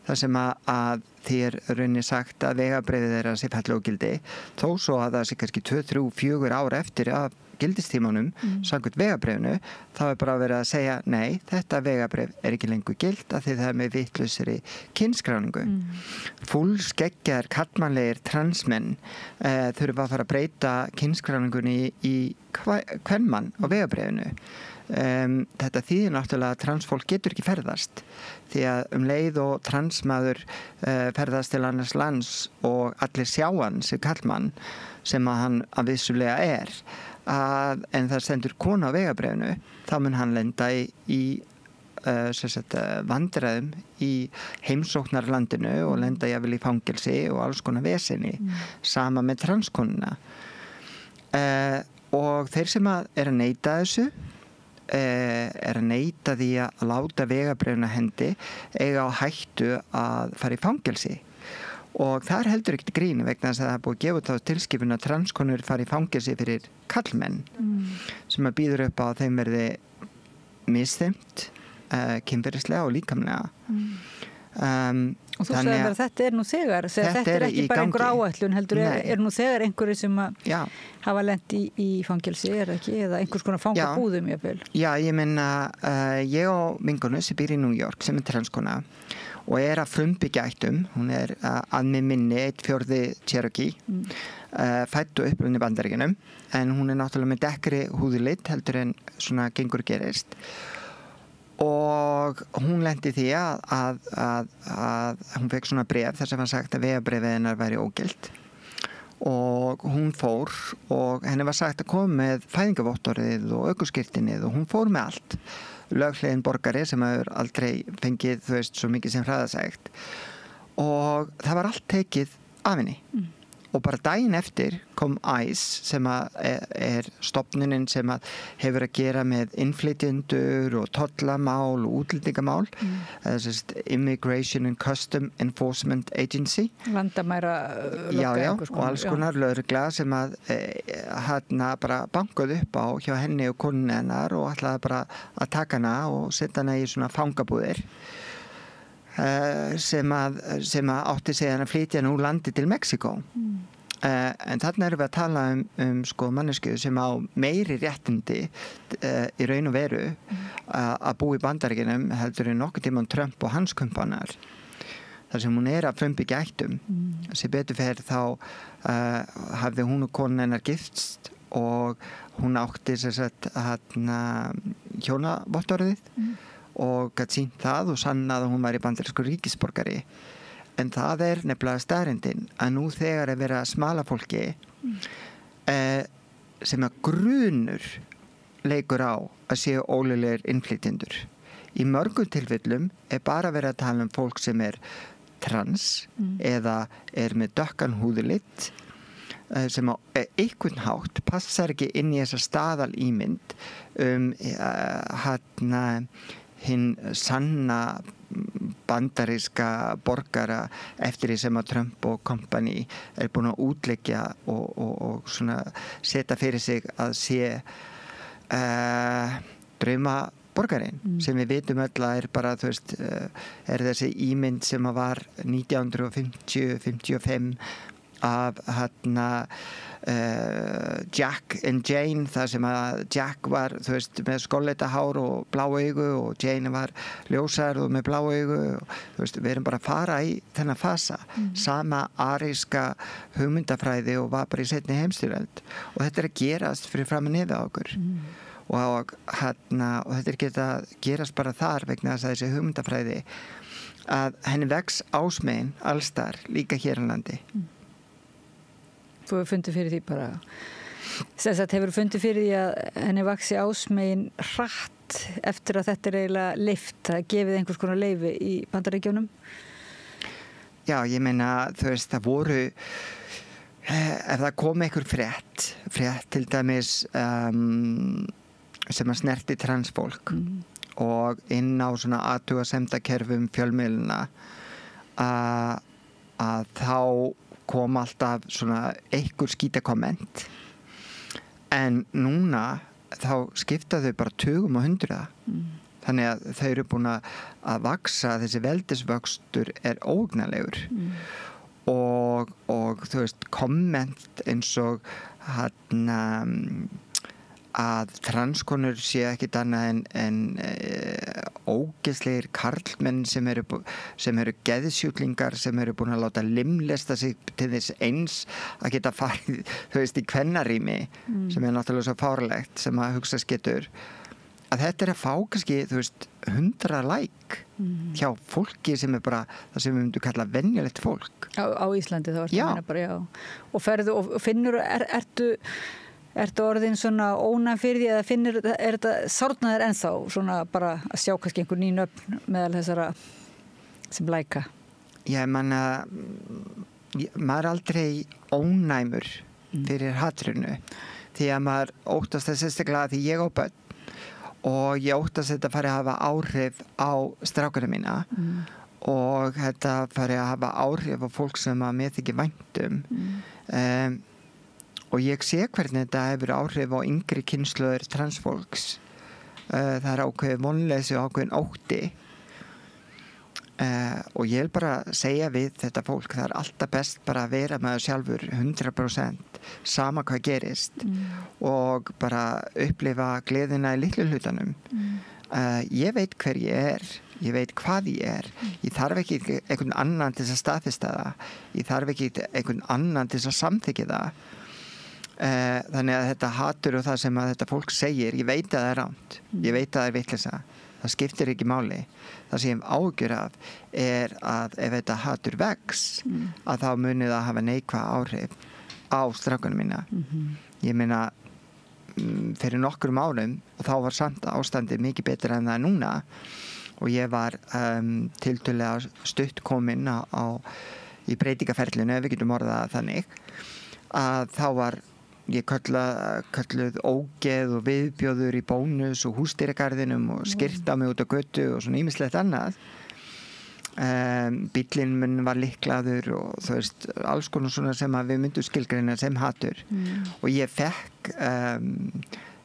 þar sem að því rauninni sagt að vegabrefið þeirra sé fallið úr gildi, þó svo að það sé kannski 2, 3, 4 ár eftir að gildistímanum samkvæmt vegabrefinu, þá er bara verið að segja nei, þetta vegabref er ekki lengur gild af því það er með vitlausri kynskráningu. Fullskeggjaðir karlmannlegir transmenn þurfa að fara að breyta kynskráningunni í kvenmann á vegabrefinu. Þetta þýðir náttúrulega að transfólk getur ekki ferðast því að leið og transmaður ferðast til annars lands og allir sjá hann sem karlmann sem að hann að vissulega er en það stendur kona á vegabrefinu, þá mun hann lenda í vandræðum í heimsóknarlandinu og lenda jafnvel í fangelsi og alls konar vesenni, sama með transkonuna. Og þeir sem er að neita þessu er að neita því að láta vegabrefina hendi eiga á hættu að fara í fangelsi. Og það heldur ekkert grín vegna þess að það er búið að gefa þá tilskipun að transkonur fari í fangelsi fyrir kallmenn sem að býður upp á að þeim verði misþyrmt kynferðislega og líkamlega. Og þú sagði að þetta er nú þegar, þetta er ekki bara einhver áætlun heldur, er nú þegar einhverju sem hafa lent í fangelsi, er ekki, eða einhvers konar fangabúðum jafnvel? Já, ég meina, ég og vinkonu sem býr í New York sem er transkona og er að frumbyggja ættum, hún er að með minni 1/4 Cherokee, fædd og upprunnin í Bandaríkjunum, en hún er náttúrulega með dekkri húðlit heldur en svona gengur gerist. Og hún lendi því að hún fekk svona bref þar sem var sagt að vegabrefið hennar væri ógilt og hún fór og henni var sagt að koma með fæðingavottorðið og ökuskírteinið og hún fór með allt. Löglegin borgari sem hefur aldrei fengið þú veist svo mikið sem hraðasegt og það var allt tekið af henni. Og bara daginn eftir kom ICE sem er stofnunin sem hefur að gera með innflytjendur og tollamál og útlendingamál, Immigration and Custom Enforcement Agency. Landamæra lögga og alls konar lögregla sem bara bankaði upp á hjá henni og konunni hennar og ætlaði bara að taka hana og setja hana í svona fangabúðir. Sem átti sig að flytja nú landi til Mexiko. En þarna erum við að tala sko mannesku sem á meiri réttindi í raun og veru að búa í Bandaríkjunum heldur en nokkuð tímann Trump og hans kumpanar. Þar sem hún er að frumbyggja ættum. Sem betur fer þá hafði hún og konan hennar gifst og hún átti hjónavottorðið og gæti sýnt það og sannað að hún var í bandarískur ríkisborgari. En það er nefnilega staðreyndin að nú þegar er verið að smala fólki sem að grunur leikur á að séu ólöglegir innflytjendur. Í mörgum tilfellum er bara verið að tala um fólk sem er trans eða er með dökkan húðulit sem á einhvern hátt passar ekki inn í þessa staðalímynd hinn sanna bandaríska borgara eftir því sem að Trump og company er búin að útleggja og svona setja fyrir sig að sé drauma borgarinn sem við vitum öll að er bara þú veist er þessi ímynd sem að var 1950-55 af Jack and Jane þar sem að Jack var þú veist með skolleita hár og blá augu og Jane var ljósar og með blá augu og þú veist við erum bara að fara í þennan fasa sama aríska hugmyndafræði og var bara í seinni heimsstyrjöld og þetta er að gerast fyrir fram að nefið á okkur og þetta er ekki að gerast bara þar vegna þess að þessi hugmyndafræði að henni vex ásmegin allstar líka hér á landi. Þú hefur fundið fyrir því bara hefur fundið fyrir því að henni vaxi ásmegin hratt eftir að þetta er eiginlega leyft að gefið einhvers konar leyfi í Bandaríkjunum? Já, ég meina þú veist það voru ef það kom einhver frétt til dæmis sem að snerti transfólk og inn á svona athugasemdakerfum fjölmiðluna að þá kom alltaf svona einhver skítakomment en núna þá skipta þau bara tugum og hundruða þannig að þau eru búin að vaksa, þessi veldisvöxtur ógnalegur og þú veist komment eins og að transkonur sé ekkit annað en ógeðslegir karlmenn sem eru geðsjúklingar sem eru búin að láta limlesta sig til þess eins að geta farið þú veist í kvennarými sem náttúrulega svo fárlegt sem að hugsa getur að þetta að fá kannski þú veist 100 like hjá fólki sem bara það sem við myndum kalla venjulegt fólk á Íslandi þá ertu að meina bara og ferðu og finnur Ertu orðin svona ónæm fyrir því eða finnur, þetta sárnaðir ennþá svona bara að sjá kannski einhver ný nöfn meðal þessara sem læka? Ég manna, maður aldrei ónæmur fyrir hatrinu því að maður óttast það sérstaklega því ég á börn og ég óttast þetta fari að hafa áhrif á strákana mína og þetta fari að hafa áhrif á fólk sem að mér þykir vænt og ég sé hvernig þetta hefur áhrif á yngri kynslóður transfólks. Það ákveðið vonleysi og ákveðin ótti. Og ég vil bara segja við þetta fólk, það alltaf best bara að vera með það sjálfur 100% sama hvað gerist og bara upplifa gleðina í litlu hlutanum. Ég veit hver ég ég veit hvað ég ég þarf ekki einhvern annan til að staðfesta það, ég þarf ekki einhvern annan til að samþykja það. Þannig að þetta hatur og það sem að þetta fólk segir, ég veit að það rámt, ég veit að það vitleysa, það skiptir ekki máli. Það sem ég ágjör af að ef þetta hatur vex, að þá muni það hafa neikvæð áhrif á strákunum mína. Ég meina, fyrir nokkrum árum, og þá var samt ástandið mikið betra en það er núna, og ég var tiltölulega stutt komin í breytingaferlinu, ef við getum orðað það þannig, að þá var ég kölluð ógeð og viðbjóður í Bónus og Húsdýragarðinum og skyrta mig út á götu og svona ýmislegt annað. Bíllinn minn var lyklaður og þú veist, alls konar svona sem að við myndum skilgreina sem hatur. Og ég fekk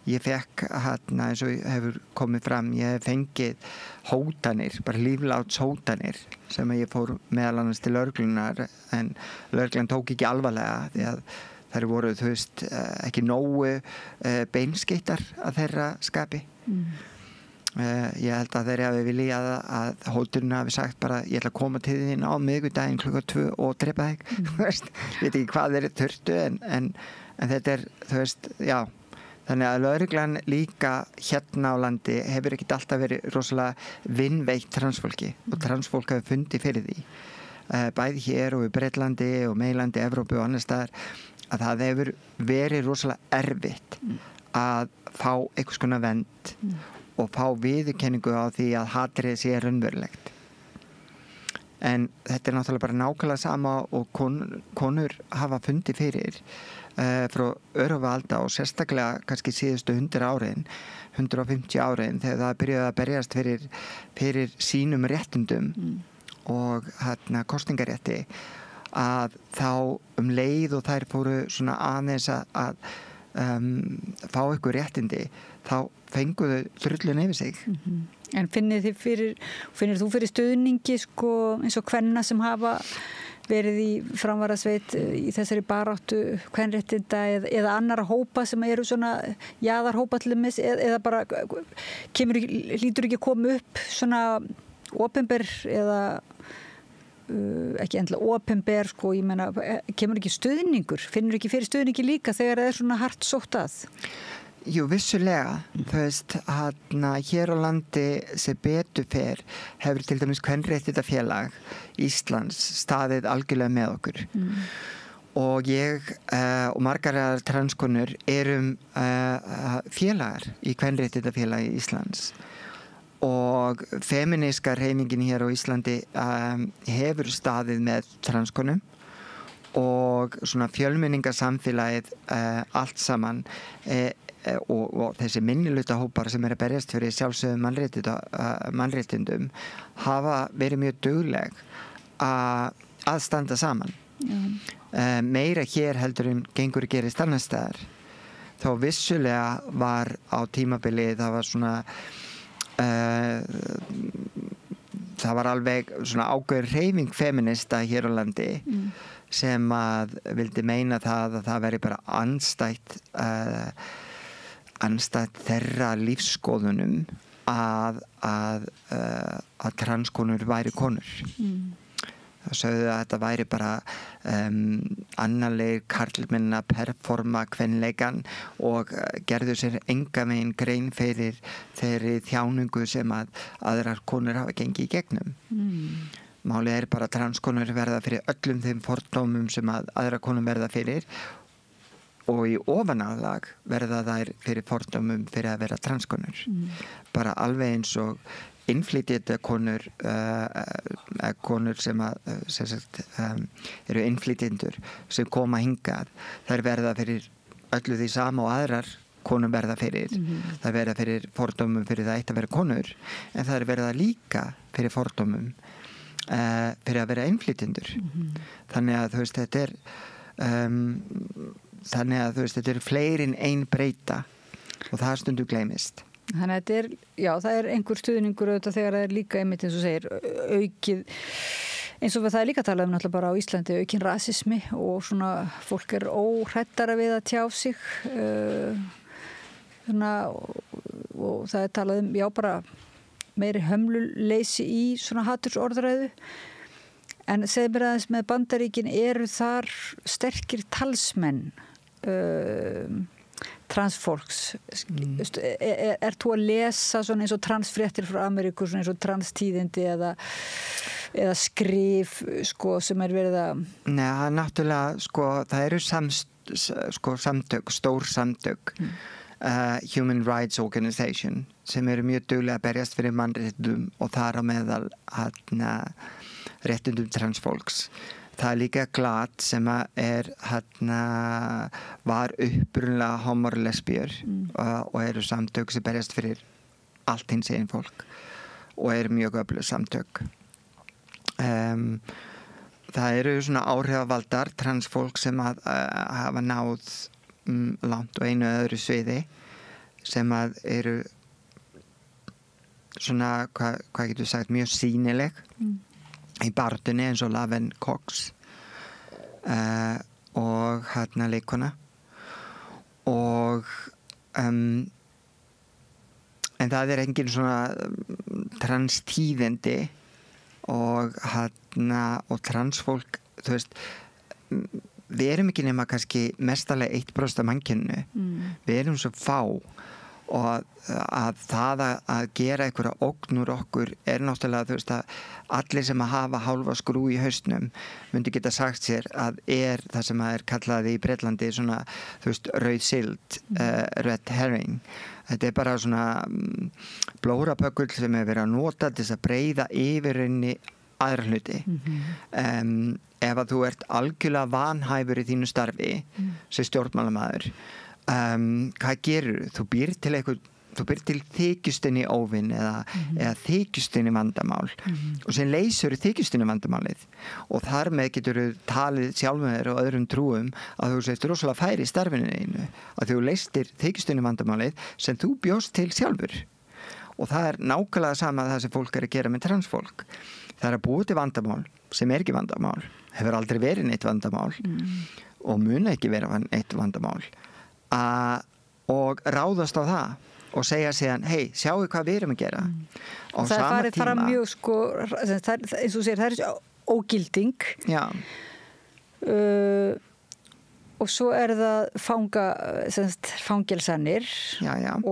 eins og hefur komið fram, ég hef fengið hótanir, bara lífláts hótanir sem ég fór meðal annars til lögreglunar en lögreglan tók ekki alvarlega því að þær voru, þú veist, ekki nógu beinskeyttar að þeirra skapi. Ég held að þeir hafi viljað að hóturinn hafi sagt bara ég ætla að koma til þín á miðvikudaginn 2:00 og drepa þig. Ég veit ekki hvað þeir þurftu en þetta þú veist, já. Þannig að lögreglan líka hérna á landi hefur ekkert alltaf verið rosalega vinnveitt transfólki og transfólk hefur fundið fyrir því. Bæði hér og í Bretlandi og meilandi Evrópu og annars staðar að það hefur verið rosalega erfitt að fá einhvers konar vernd og fá viðurkenningu á því að hatrið sé raunverulegt. En þetta náttúrulega bara nákvæmlega sama og konur hafa fundið fyrir frá örvalda og sérstaklega kannski síðustu 100 árin, 150 árin þegar það byrjaði að berjast fyrir sínum réttindum og kosningarétti að þá leið og þær fóru svona aðeins að fá ykkur réttindi þá fenguðu þrullun yfir sig. En finnir þú fyrir stuðningi sko, eins og kvenna sem hafa verið í framvarasveit í þessari baráttu kvenréttinda eða annara hópa sem eru svona jaðarhópa til dæmis eða bara hlýtur ekki að koma upp svona opinber eða ekki endilega opinber sko, ég meina, kemur ekki stuðningur finnur ekki fyrir stuðningi líka þegar það er svona hart sótt að? Jú, vissulega, þú veist hér á landi sem betur fer hefur til dæmis kvenréttindafélag Íslands staðið algjörlega með okkur og ég og margar transkonur erum félagar í kvenréttindafélagi Íslands og feminíska hreyfingin hér á Íslandi hefur staðið með transkonum og svona fjölmenningarsamfélagið allt saman og þessi minnihlutahópar sem að berjast fyrir sjálfsögðum mannréttindum hafa verið mjög dugleg að standa saman. Meira hér heldur en gengur gerist annars staðar. Þó vissulega var á tímabili það var svona það var alveg svona ákveður hreyfing feminista hér á landi sem að vildi meina það að það veri bara andstætt þeirra lífsskoðunum að transkonur væri konur. Það sögðu að þetta væri bara annarlegir karlmenn að performa kvenleikan og gerðu sér enga megin grein fyrir þeirri þjáningu sem að aðrar konur hafa gengið í gegnum. Málið bara að transkonur verða fyrir öllum þeim fordómum sem að aðrar konur verða fyrir og í ofanálag verða þær fyrir fordómum fyrir að vera transkonur. Bara alveg eins og innflytjandi konur sem eru innflytjendur sem koma hingað, þær verða fyrir öllu því sama og aðrar konur verða fyrir. Þær verða fyrir fordómum fyrir það eitt að vera konur, en þær verða líka fyrir fordómum fyrir að vera innflytjendur. Þannig að þú veist, þetta er fleiri en ein breyta og það stundum gleymist. Þannig að það er einhver stuðningur auðvitað þegar það er líka einmitt eins og segir aukið, eins og það er líka að tala náttúrulega bara á Íslandi, aukinn rasismi og svona fólk óhrættara við að tjá sig og það er talað bara meiri hömluleysi í svona hatursorðræðu. En segðu mér aðeins með Bandaríkin, eru þar sterkir talsmenn transfólks? Er þú að lesa svona eins og transfréttir frá Ameríku, svona eins og transtíðindi eða skrif sem verið að... Nei, náttúrulega það eru samtök, stór samtök, Human Rights Organization, sem eru mjög duglega að berjast fyrir mannréttindum og þar á meðal réttindum transfólks. Það er líka GLAAD sem var upprunalega homor og lesbíur og eru samtök sem berjast fyrir allt hins einn fólk og eru mjög öflug samtök. Það eru svona áhrifavaldar transfólk sem hafa náð langt og einu öðru sviði sem eru svona, hvað getur sagt, mjög sýnileg í barðunni eins og Laverne Cox og leikona og en það er engin svona transtíðindi og transfólk, þú veist, við erum ekki nema kannski mestalega 1% af mannkyninu, við erum svo fá og að það að gera einhverja ógn úr okkur náttúrulega, þú veist, að allir sem að hafa hálfa skrú í hausnum myndi geta sagt sér að það sem að kallaði í Bretlandi svona, þú veist, rauð sild, red herring. Þetta bara svona blórapökkull sem hefur verið að nota til þess að breiða yfir henni aðra hluti. Ef að þú ert algjörlega vanhæfur í þínu starfi sem stjórnmálamaður, hvað gerur þú? Þú býr til þykjustinni óvinn eða þykjustinni vandamál og sem leysur þykjustinni vandamálið og þar með getur þú talið sjálfum þér og öðrum trúum að þú sést rosalega færi í starfinu einu, að þú leystir þykjustinni vandamálið sem þú bjóst til sjálfur. Og það er nákvæmlega sama það sem fólk að gera með transfólk. Það að búa til vandamál sem ekki vandamál, hefur aldrei verið neitt vandamál og mun ekki vera neitt vandamál. Og ráðast á það og segja síðan, hei, sjáu hvað við erum að gera. Og það er farið fram mjög eins og segir, það er ógilding. Já. Og svo er það fangelsanir. Já. En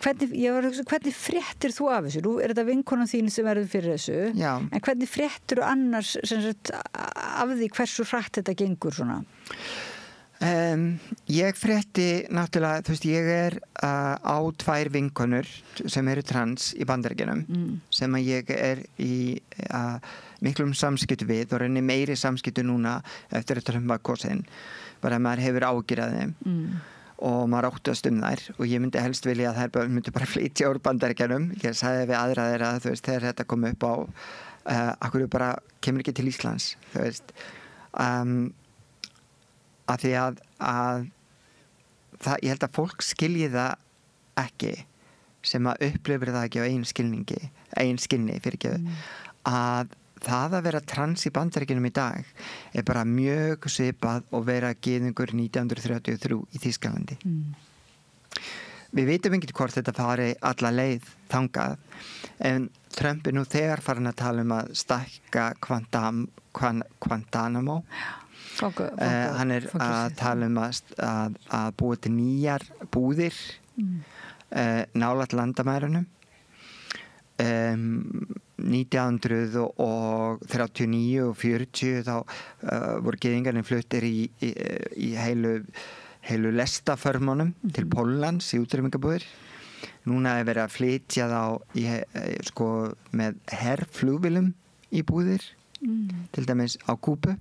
hvernig fréttir þú af þessu? Nú er þetta vinkonan þín sem verður fyrir þessu. Já. En hvernig fréttir þú annars af því hversu hratt þetta gengur svona? Ég frétti náttúrulega, þú veist, ég á 2 vinkonur sem eru trans í Bandaríkjunum sem að ég í miklum samskipti við og reyni meiri samskipti núna eftir að Trump var kosinn, bara að maður hefur áhyggjur af þeim og maður óttast þær og ég myndi helst vilja að þær myndi bara flytja úr Bandaríkjunum. Ég sagði við aðra þeirra, þú veist, þegar þetta kom upp á akkur bara kemur ekki til Íslands, þú veist að því að það, ég held að fólk skilji það ekki sem að upplifir það ekki á eigin skilni fyrir ekki að það að vera trans í Bandaríkjunum í dag bara mjög svipað og vera gyðingur 1933 í Þýskalandi. Við vitum ekki hvort þetta fari alla leið þangað, en Trump nú þegar farin að tala að stækka Guantanamo. Hann að tala að búa til nýjar búðir nálægt landamærunum. 1939 og 40 þá voru gyðingarnir fluttir í heilu lestaförmunum til Póllands í útrýmingabúðir. Núna verið að flytja þá sko, með herflugvélum í búðir, til dæmis á Kúbu.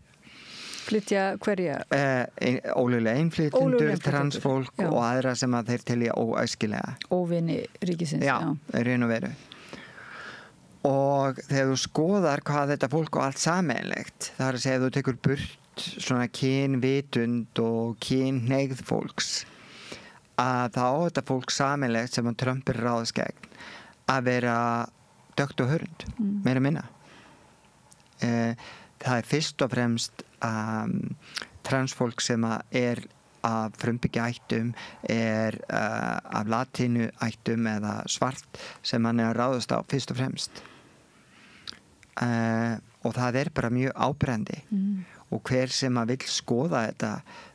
Flytja hverja? Ólöglega innflytjendur, transfólk og aðra sem að þeir telja óæskilega. Óvini ríkisins. Já, raun og veru. Og þegar þú skoðar hvað þetta fólk og allt sameiginlegt, það að segja að þú tekur burt svona kynvitund og kynhneigð fólks, að þá þetta fólk sameiginlegt sem að Trump ráðast gegn að vera dökkt og hörund, meira minna. Það fyrst og fremst transfólk sem að af frumbyggja ættum, af latínu ættum eða svart sem hann að ráðast á fyrst og fremst. Og það bara mjög áberandi og hver sem að vill skoða þetta,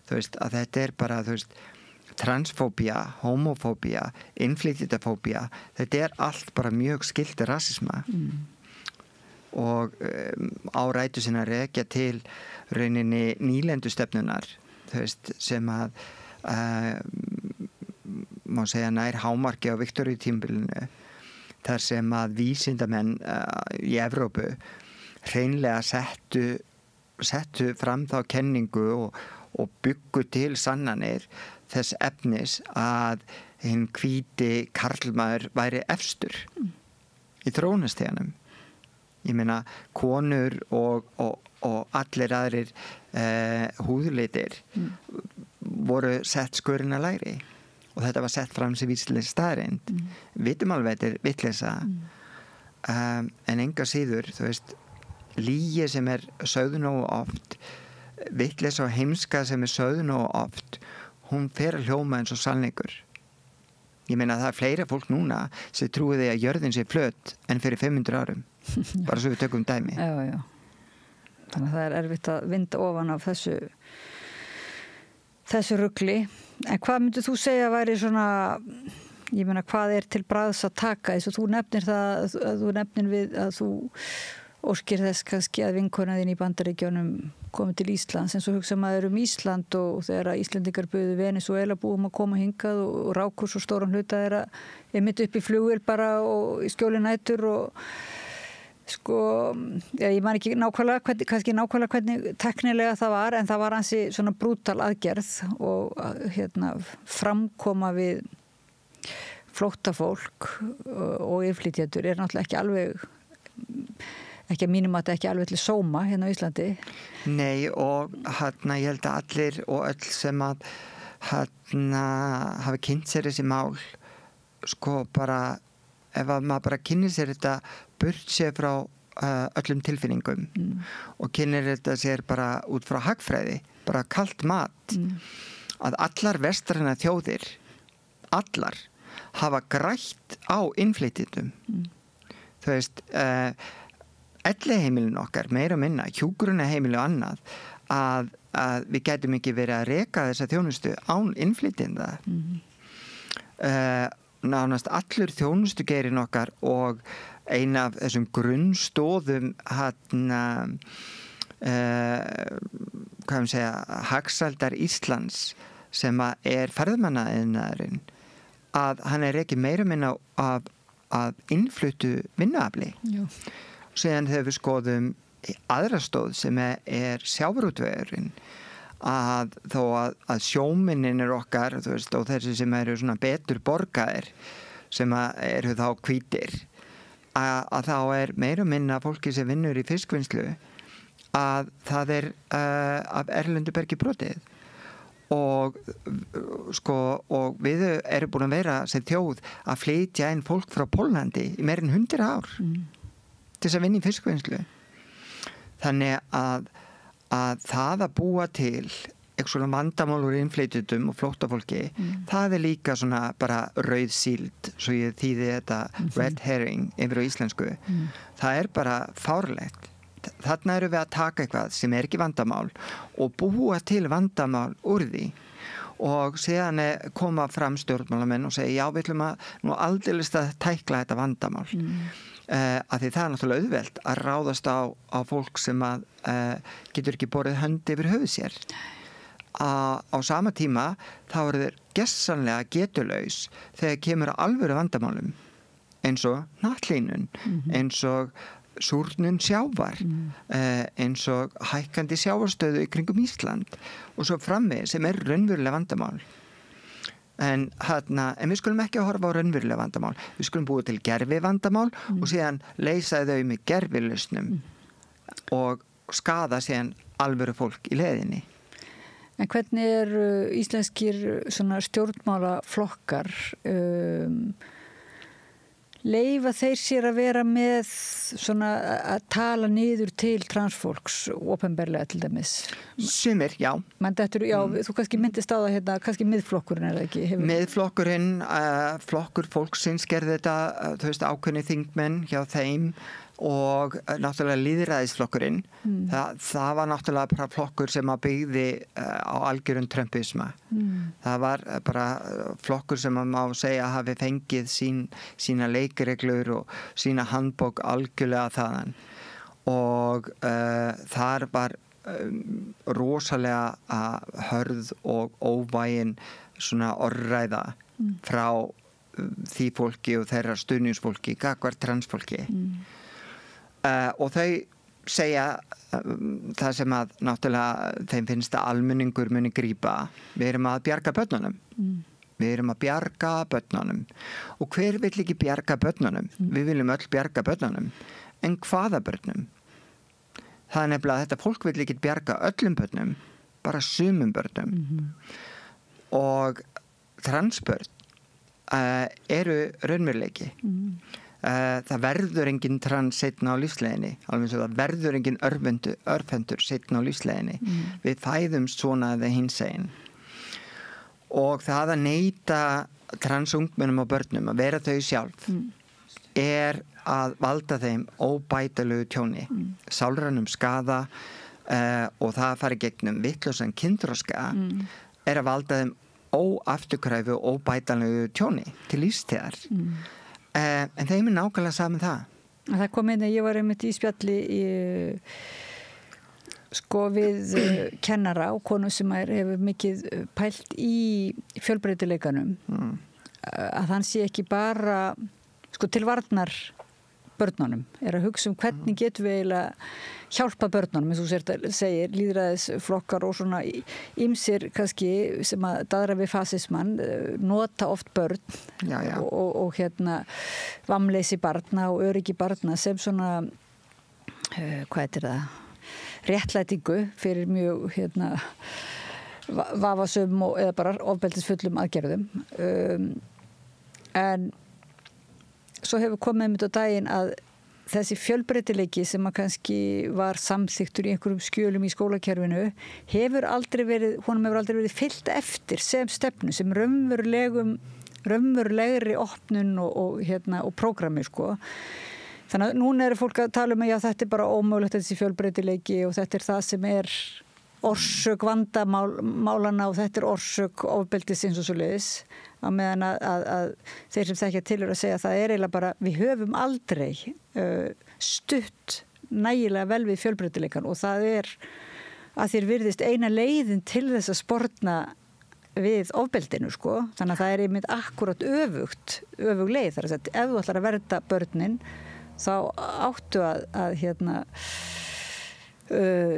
þú veist, að þetta bara, þú veist, transfóbía, homofóbía, innflytjendafóbía, þetta allt bara mjög skilti rasisma og á rætu sinna rekja til rauninni nýlendustefnunar, þú veist, sem að má segja nær hámarki á Viktoríutímabilinu, þar sem að vísindamenn í Evrópu hreinlega settu fram þá kenningu og byggu til sannanir þess efnis að hinn hvíti karlmaður væri efstur í þróunasteganum. Ég meina, konur og allir aðrir húðlitir voru sett skurina lægri og þetta var sett fram sem víslega staðreind. Vitum alveg þetta vitleysa en enga síður, þú veist, lygi sem sögð nógu oft, vitleysa og heimska sem sögð nógu oft, hún fer að hljóma eins og sannleikur. Ég meina það fleira fólk núna sem trúi því að jörðin sé flöt en fyrir 500 árum. Bara svo við tökum dæmi. Já. Þannig að það erfitt að vinda ofan af þessu rugli. En hvað myndir þú segja væri svona, ég meina, hvað til bragðs að taka? Þess að þú nefnir það, að þú nefnir við að þú óskir þess kannski að vinkonaðin í Bandaríkjunum komið til Íslands, en svo hugsa maður Ísland og þegar Íslendingar buðu Venezuela búum að koma hingað og rákur svo stóran hluta þeirra mitt upp í flugvél bara og í skjóli nætur og sko, ég man ekki nákvæmlega hvernig teknilega það var, en það var ansi svona brútal aðgerð og framkoma við flóttafólk og innflytjendur náttúrulega ekki alveg, ekki að mínum að þetta ekki alveg til sóma hérna á Íslandi. Nei, og ég held að allir og öll sem að hafi kynnt sér þessi mál, sko bara, ef að maður bara kynnir sér þetta burt sér frá öllum tilfinningum og kynnir þetta sér bara út frá hagfræði, bara kalt mat, að allar vestræna þjóðir, allar, hafa grætt á innflytjendum. Þú veist, elliheimilin okkar, meira og minna, hjúkrunaheimili og annað, að við gætum ekki verið að reka þessa þjónustu án innflytjenda. Nánast allur þjónustugeirinn okkar og ein af þessum grunnstóðum hagsældar Íslands sem að ferðamannaðinaðurinn, að hann ekki meira minna af innfluttu vinnuafli. Síðan þegar við skoðum aðra stóð sem sjávarútvegurinn, að þó að sjóminnir okkar, þú veist, og þessi sem eru svona betur borgaðir, sem eru þá hvítir, að þá meira og minna fólki sem vinnur í fiskvinnslu að það af erlendu bergi brotið og við erum búin að vera sem þjóð að flytja inn fólk frá Pólandi í meira en 100 ár til þess að vinna í fiskvinnslu. Þannig að það að búa til eitthvað svona vandamál úr innflytjendum og flóttafólki, það líka svona bara rauð síld, svo ég þýði þetta red herring yfir á íslensku. Það bara fárlegt. Þarna erum við að taka eitthvað sem ekki vandamál og búa til vandamál úr því. Og síðan koma fram stjórnmálamenn og segja, já, við ætlum að nú aldeilis að tækla þetta vandamál. Af því það náttúrulega auðvelt að ráðast á fólk sem að getur ekki borið hönd yfir höfuð sér. Á sama tíma þá þeir gessanlega getulaus þegar kemur að alvöru vandamálum eins og hnattlínun, eins og súrnun sjávar, eins og hækkandi sjávarstöðu í kringum Ísland og svo framvegis sem raunverulega vandamál. En við skulum ekki að horfa á raunverulega vandamál. Við skulum búa til gerfi vandamál og síðan leysa þau með gerfilausnum og skaða síðan alvöru fólk í leiðinni. En hvernig íslenskir svona stjórnmálaflokkar leyfa þeir sér að vera með svona að tala niður til transfólks opinberlega til dæmis? Sumir, já. Já, þú kannski myndist á það hérna, kannski miðflokkurinn það ekki? Miðflokkurinn, flokkur fólksins gerði þetta, þú veist, ákveðni þingmenn hjá þeim og náttúrulega lýðræðisflokkurinn. Það var náttúrulega bara flokkur sem að byggði á algjörum trumpisma. Það var bara flokkur sem að má segja að hafi fengið sína leikreglur og sína handbók algjörlega þaðan. Og þar var rosalega hörð og óvægin svona orðræða frá því fólki og þeirra stuðningsfólki, gagnvart transfólki. Og þau segja það sem að náttúrulega þeim finnst að almenningur muni grípa. Við erum að bjarga börnunum. Við erum að bjarga börnunum. Og hver vill ekki bjarga börnunum? Við viljum öll bjarga börnunum. En hvaða börnum? Það nefnilega að þetta fólk vill ekki bjarga öllum börnum, bara sumum börnum. Og transbörn eru raunveruleiki. Það verður engin trans seinna á lífsleiðinni, alveg eins og það verður engin örfendur seinna á lífsleiðinni. Við fæðumst svona eða hinsegin. Og það að neita transungmennum og börnum að vera þau sjálf að valda þeim óbætalegu tjóni, sálrænum skaða og það fari gegnum vitlausan kynþroska að valda þeim óafturkræfu og óbætalegu tjóni til lífstíðar. En þeim nákvæmlega saman það. Það kom inn að ég var einmitt í spjalli við kennara og konu sem hefur mikið pælt í fjölbreytileikanum að hann sé ekki bara til varnar börnunum, að hugsa hvernig getum við eiginlega hjálpa börnunum, eins og segir lýðræðisflokkar og svona ýmsir kannski sem að daðra við fasismann, nota oft börn og vamleysi barna og öryggi barna sem svona hvað heitir það? Réttlætingu fyrir mjög vafasöm eða bara ofbeldisfullum aðgerðum. En svo hefur komið á daginn að þessi fjölbreytileiki sem að kannski var samþyktur í einhverjum skjölum í skólakerfinu honum hefur aldrei verið fylgt eftir sem stefnu, sem raunverulegri opnun og prógrami sko. Þannig að núna eru fólk að tala að þetta bara ómögulegt þessi fjölbreytileiki og þetta það sem orsök vandamálana og þetta orsök ofbeldisins og svoleiðis. Á meðan að þeir sem þekkja til að segja að það eiginlega bara, við höfum aldrei stutt nægilega vel við fjölbreytileikan og það að þeir virðist eina leiðin til þess að sportna við ofbeldinu sko. Þannig að það einmitt akkurat öfug leið. Þar að ef þú ætlar að vernda börnin þá áttu að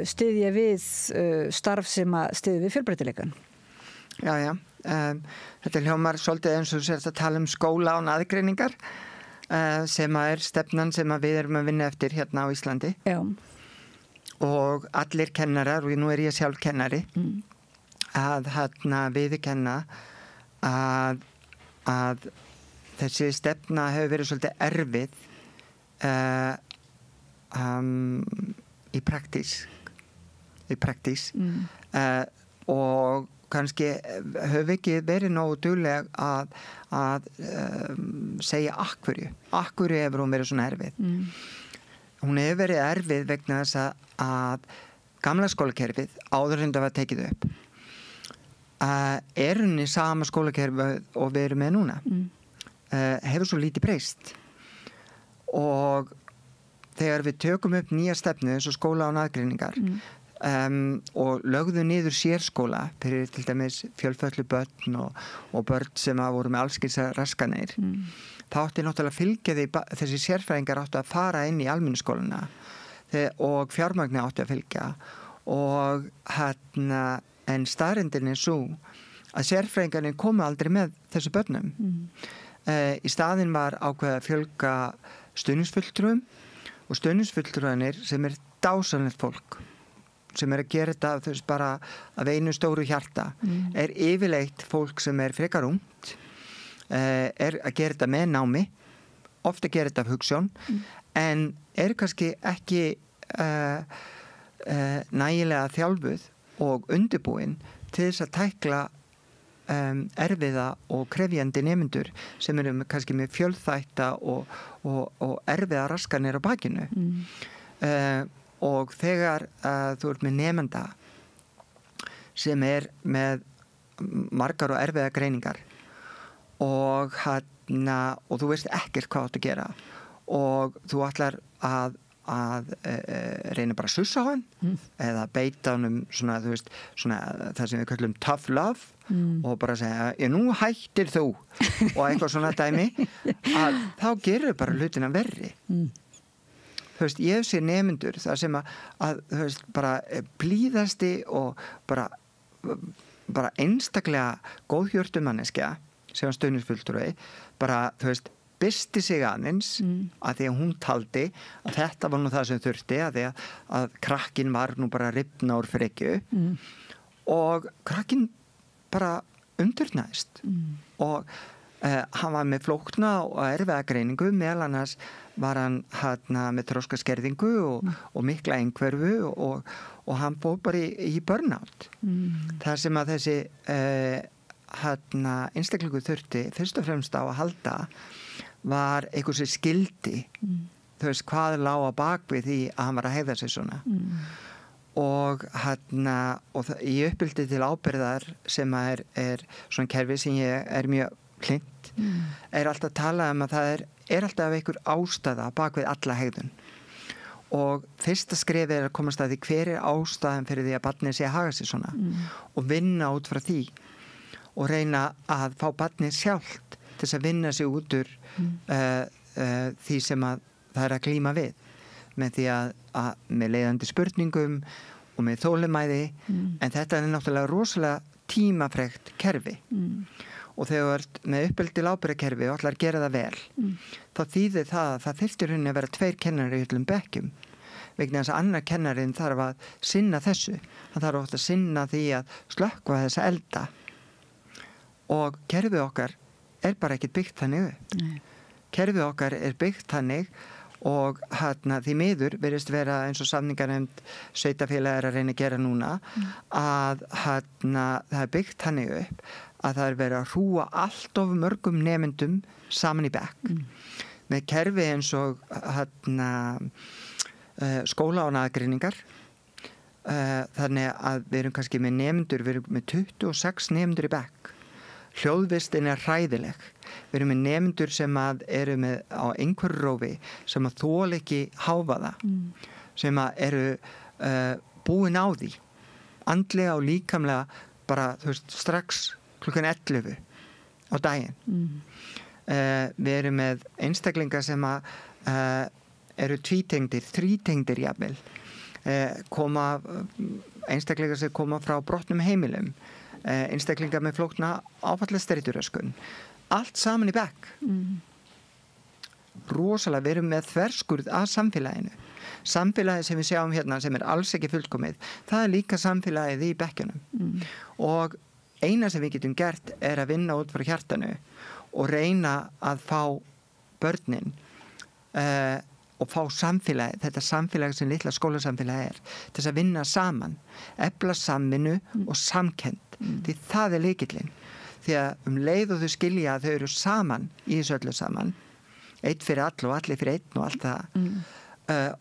styðja við starf sem að styðja við fjölbreytileikan. Já. Þetta hljómar svolítið eins og þú sérst að tala skóla án aðgreiningar sem er stefnan sem við erum að vinna eftir hérna á Íslandi. Já. Og allir kennarar, og nú er ég sjálf kennari, að hérna viðurkenna að þessi stefna hefur verið svolítið erfið í praktís og kannski höfum við ekki verið nógu dugleg að segja akkurju hefur hún verið svona erfið. Hún hefur verið erfið vegna þess að gamla skólakerfið áður en það var tekið upp er henni sama skólakerfið og við erum með núna. Hefur svo lítið breyst og þegar við tökum upp nýja stefnu eins og skóla án aðgreiningar og lögðu niður sérskóla fyrir til dæmis fjölföllu börn og börn sem voru með allskyns raskanir þá átti náttúrulega fylgja því þessi sérfræðingar áttu að fara inn í almenningsskólana og fjármagni áttu að fylgja og hérna en staðreyndin er svo að sérfræðingarnir komu aldrei með þessu börnum í staðinn var ákveða að fjölga stuðningsfulltrúum og stuðningsfulltrúanir sem er dásanlegt fólk sem er að gera þetta þú veist bara af einu stóru hjarta er yfirleitt fólk sem er frekar ungt er að gera þetta með námi ofta gera þetta af hugsjón en er kannski ekki nægilega þjálfuð og undirbúin til þess að tækla erfiða og krefjandi nemendur sem eru kannski með fjölþætta og erfiða raskanir á bakinu og þegar þú ert með nemenda sem er með margar og erfiða greiningar og þú veist ekkert hvað þú átt að gera og þú ætlar að reyna bara að sussa hann eða beita hann svona, þú veist, svona það sem við kallum tough love og bara segja, nú hættir þú og eitthvað svona dæmi að þá gerur bara hlutina verri þú veist, ég sé nemendur það sem að þú veist, bara blíðasti og bara einstaklega góðhjörtu manneskja sem var stuðningsfulltrúi bara, þú veist bysti sig aðeins að því að hún taldi að þetta var nú það sem þurfti að því að krakkin var nú bara rifna úr frekju og krakkin bara umturnaðist og hann var með flókna og erfiða greiningu meðal annars var hann með þroskaskerðingu og mikla einhverfu og hann fór bara í burnout þar sem að þessi einstaklingu þurfti fyrst og fremst á að halda var eitthvað sem skildi þú veist hvað lá að bakvið því að hann var að hegða sig svona og í uppbyldi til ábyrgðar sem er svona kerfi sem ég er mjög hlynnt er alltaf að tala um að það er alltaf einhver ástæða bakvið alla hegðun og fyrsta skrefið er að komast að því hver er ástæðan fyrir því að barnið sé að haga sig svona og vinna út frá því og reyna að fá barnið sjálft til þess að vinna sig út úr því sem að það er að glíma við með því að með leiðandi spurningum og með þolinmæði en þetta er náttúrulega rosalega tímafrekt kerfi og þegar þú ert með uppeldi ábyrgðarkerfi og ætlar að gera það vel þá þýðir það að það þyrftir henni að vera 2 kennari í öllum bekkjum vegna þess að annar kennarin þarf að sinna þessu hann þarf ofta að sinna því að slökkva þessa elda og kerfið okkar er bara ekkert byggt þannig upp. Kerfið okkar er byggt þannig og því miður virðist vera eins og samningarnefnd sveitarfélaga er að reyna að gera núna að það er byggt þannig upp að það er verið að hrúa allt of mörgum nemendum saman í bekk með kerfi eins og skóla án aðgreiningar þannig að við erum kannski með nemendur við erum með 26 nemendur í bekk hljóðvistin er hræðileg við erum með nemendur sem að eru með á einhverju rófi sem að þola ekki hávaða sem að eru búin á því andlega og líkamlega bara þú veist strax klukkan 11 á daginn við erum með einstaklingar sem að eru tvítengdir, þrítengdir jafnvel einstaklingar sem koma frá brotnum heimilum einstaklingar með flókna áfallastreituröskun allt saman í bekk rosalega, við erum með þverskurð að samfélaginu. Samfélagið sem við sjáum hérna sem alls ekki fullkomið, það líka samfélagið í bekkjunum. Og eina sem við getum gert að vinna út frá hjartanu og reyna að fá börnin og fá samfélagið, þetta samfélagið sem litla skólasamfélagið til þess að vinna saman, efla samvinnu og samkennd, því það lykillinn. Því að leið og þau skilja að þau eru saman í þessu öllu saman, einn fyrir all og allir fyrir einn og allt það,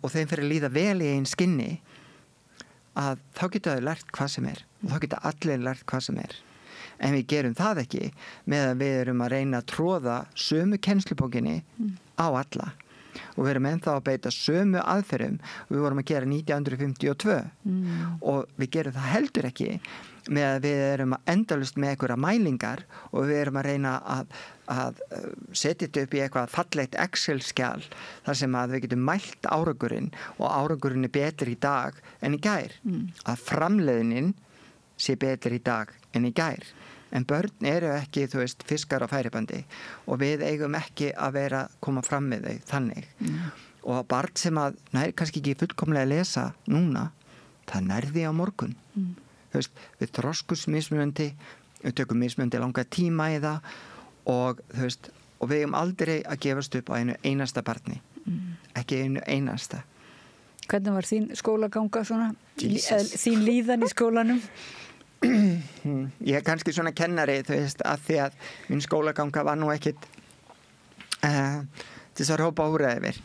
og þeim fyrir að líða vel í einn skinni, að þá geta þau lært hvað sem og þá geta allir lært hvað sem en við gerum það ekki með að við erum að reyna að tróða sömu kennslubókinni á alla og við erum ennþá að beita sömu aðferðum og við vorum að gera 1952 og við gerum það heldur ekki með að við erum endalaust með einhverja mælingar og við erum að reyna að setja þetta upp í eitthvað fallegt Excel-skjal þar sem að við getum mælt árangurinn og árangurinn betri í dag en í gær. Að framleiðnin sé betri í dag en í gær. En börn eru ekki, þú veist, fiskar á færibandi og við eigum ekki að koma fram með þau þannig. Og barn sem að nær kannski ekki fullkomlega að lesa núna, það nærði á morgun. Þú veist, við þroskust mismunandi, við tökum mismunandi langa tíma í það og þú veist, og við eigum aldrei að gefast upp á einu einasta barni. Ekki einu einasta. Hvernig var þín skólaganga svona? Þín líðan í skólanum? Ég kannski svona kennari, þú veist, að því að mín skólaganga var nú ekkit til þess að rópa úr yfir.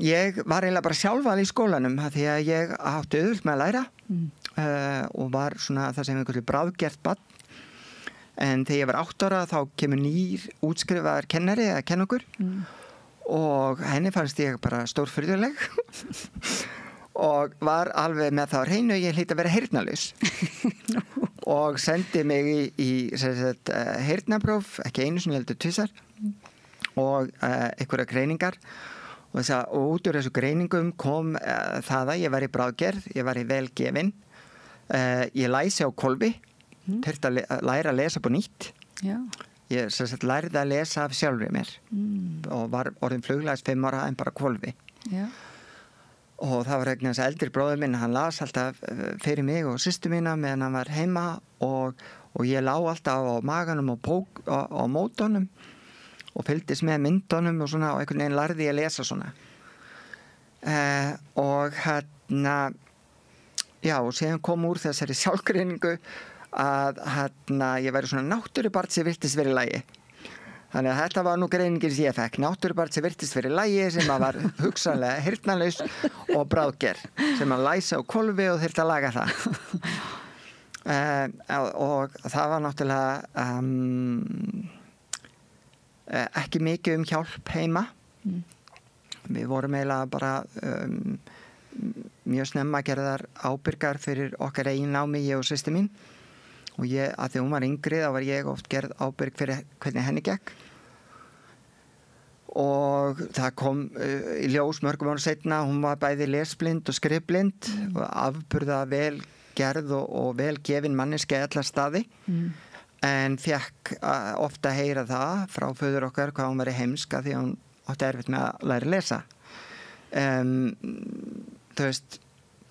Ég var eiginlega bara sjálfal í skólanum því að ég átti auðvelt með að læra og var svona það sem einhverju bráðgert barn. En þegar ég var 8 ára þá kemur nýr útskrifaður kennari að kenna okkur og henni fannst ég bara stórfurðuleg og var alveg með það á hreinu ég hlýt að vera heyrnarlaus og sendi mig í heyrnarpróf, ekki einu sinni heldur 2 og einhverja greiningar og út úr þessu greiningum kom það að ég var í bráðgerð, ég var í velgefin, ég læsi á hvolfi, þurfti að læra að lesa på nýtt. Já. Ég lærði að lesa af sjálfri mér og var orðin fluglæs 5 ára en bara hvolfi. Já. Og það var vegna þess að eldri bróðir minn, hann las alltaf fyrir mig og systur mína meðan hann var heima og ég lá alltaf á maganum og á mótunum og fylgdist með myndunum og svona og einhvern veginn lærði ég að lesa svona. Og hérna, já, og síðan kom úr þessari sjálfgreiningu að hérna ég væri svona náttúrubarn sem virtist verið í lagi. Þannig að þetta var nú greiningin sem ég fekk. Náttúrubarn sem virtist verið í lagi sem að var hugsanlega heyrnarlaus og bráðger sem að læsa á hvolfi og þurfti að laga það. Og það var náttúrulega ekki mikið hjálp heima. Við vorum eiginlega bara mjög snemma gerðar ábyrgar fyrir okkar eigin námi, ég og systir mín. Og ég, að því hún var yngri, þá var ég oft gerð ábyrg fyrir hvernig henni gekk. Og það kom í ljós mörgum ára seinna, hún var bæði lesblind og skrifblind og afburða vel gerð og vel gefin manneski alla staði. En fekk ofta að heyra það frá föður okkar hvað hún væri heimska því að hún átti erfitt með að læra að lesa. Þú veist,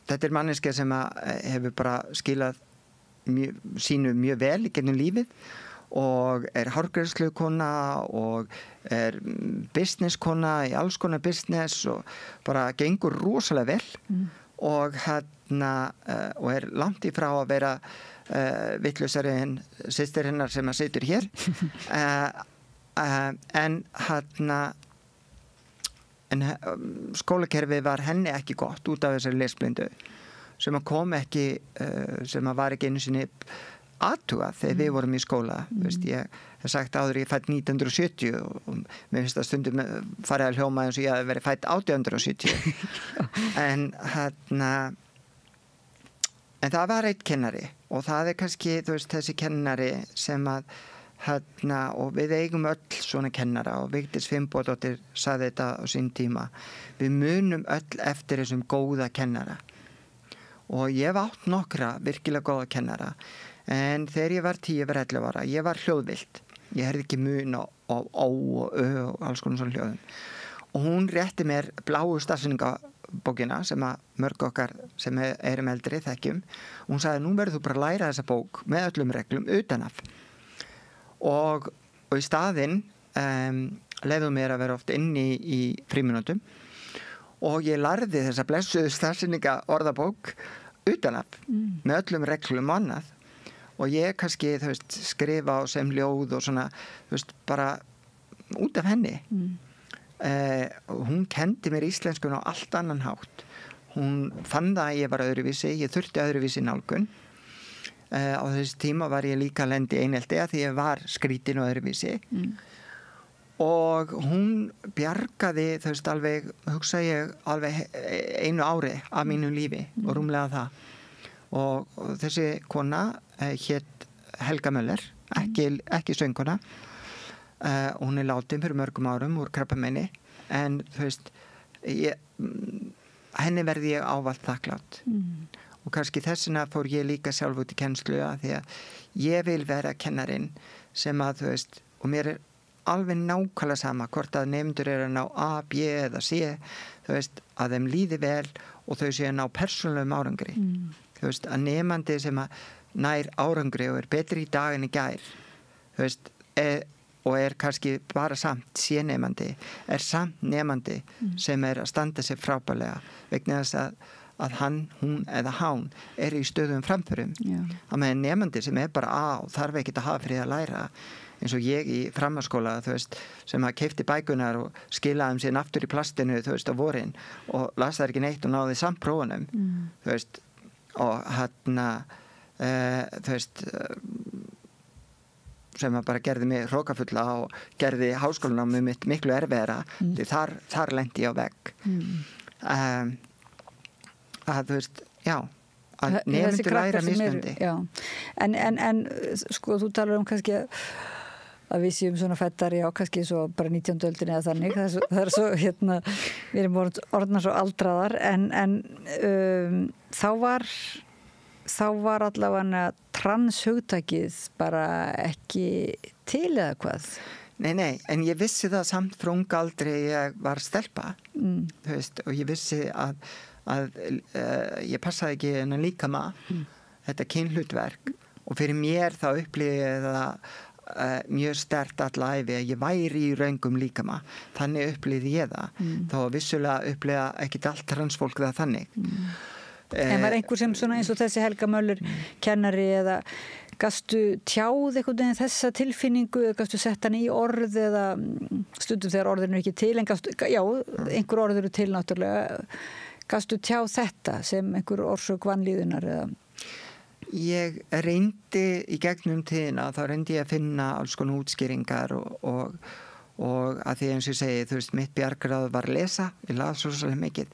þetta manneski sem hefur bara skilað sínu mjög vel í gegnum lífið og hárgreiðslukona og businesskona í alls konar business og bara gengur rosalega vel og hérna og langt í frá að vera vitlausari en systir hennar sem að situr hér en hérna skólakerfið var henni ekki gott út af þessari lesblindu sem að kom ekki, sem að var ekki einu sinni aðtuga þegar við vorum í skóla. Veist, ég hef sagt áður ég fætt 1970 og mér finnst að stundum farið að hljóma eins og ég hef verið fætt 1870. En það var eitt kennari og það kannski, þú veist, þessi kennari sem að og við eigum öll svona kennara og Vigdís Finnbogadóttir sagði þetta á sín tíma. Við munum öll eftir þessum góða kennara. Og ég hef átt nokkra virkilega góða kennara en þegar ég var 10 eða 11 ára, ég var hljóðvilt. Ég heyrði ekki mun og ó og ö og alls konar svona hljóðum. Og hún rétti mér bláu stafsendingabókina sem að mörg okkar sem erum eldri þekkjum. Hún sagði, nú verður þú bara að læra þessa bók með öllum reglum utanaf. Og í staðinn leiðu mér að vera oft inni í frímínútum og ég lærði þessa blessuðu stafsendinga orðabók utanaf með öllum reglum og annað. Og ég kannski, þú veist, skrifa á sem ljóð og svona, þú veist, bara út af henni. Hún kendi mér íslenskun á allt annan hátt. Hún fann það að ég var öðruvísi, ég þurfti öðruvísi nálgun. Á þessi tíma var ég líka lendi einelti að því ég var skrítin og öðruvísi. Og hún bjargaði, þú veist, alveg, hugsa ég, alveg einu ári af mínu lífi og rúmlega það. Og þessi kona hét Helga Möller, ekki söngkona. Hún látin fyrir mörgum árum úr krabbameini, en þú veist, henni verði ég ávallt þakklátt. Og kannski þessina fór ég líka sjálf út í kennslu að því að ég vil vera kennarinn sem að, þú veist, og mér alveg nákvæmlega sama hvort að nemendur að ná A, B eða C, þú veist, að þeim líði vel og þau séu að ná persónulegum árangri. Þú veist, að nemandi sem að nær árangri og betri í dag en í gær, þú veist, og kannski bara samt sénemandi, samt nemandi sem að standa sig frábærlega vegna þess að hann, hún eða hán í stöðum framförum. Að með nemandi sem bara A og þarf ekki að hafa fyrir að læra, eins og ég í framhaldsskóla, þú veist, sem að keypti bækunar og skilaði síðan aftur í plastinu, þú veist, á vorin og las það ekki neitt og náði samt prófunum, þú veist, og þú veist, sem að bara gerði mig hrókafulla og gerði háskólanámið mitt miklu erfiðara, því þar lendi ég á vegg. Að þú veist, já, að nemendur læra mismundi. En sko, þú talar kannski að við séum svona fættari á kannski svo bara 19. öldinni eða þannig, það er svo við erum orðnar svo aldraðar en þá var allavega transhugtakið bara ekki til eða hvað? Nei, en ég vissi það samt frá unga aldri ég var stelpa, þú veist, og ég vissi að ég passaði ekki en líkama þetta kynhlutverk og fyrir mér þá upplýði ég það mjög sterkt alla æfi að ég væri í röngum líkama, þannig upplýði ég það, þá vissulega upplýða ekkit allt transfólk það þannig. En var einhver sem svona eins og þessi Helga Möller kennari eða gastu tjáð eitthvað þessa tilfinningu eða gastu sett hann í orð eða stundum þegar orðinu ekki til en gastu, já, einhver orð eru til náttúrulega, gastu tjáð þetta sem einhver orsök vanlíðunar eða? Ég reyndi í gegnum tíðina, þá reyndi ég að finna alls konar útskýringar og að því eins og ég segi, þú veist, mitt bjargráð var að lesa, ég las svo svolítið mikið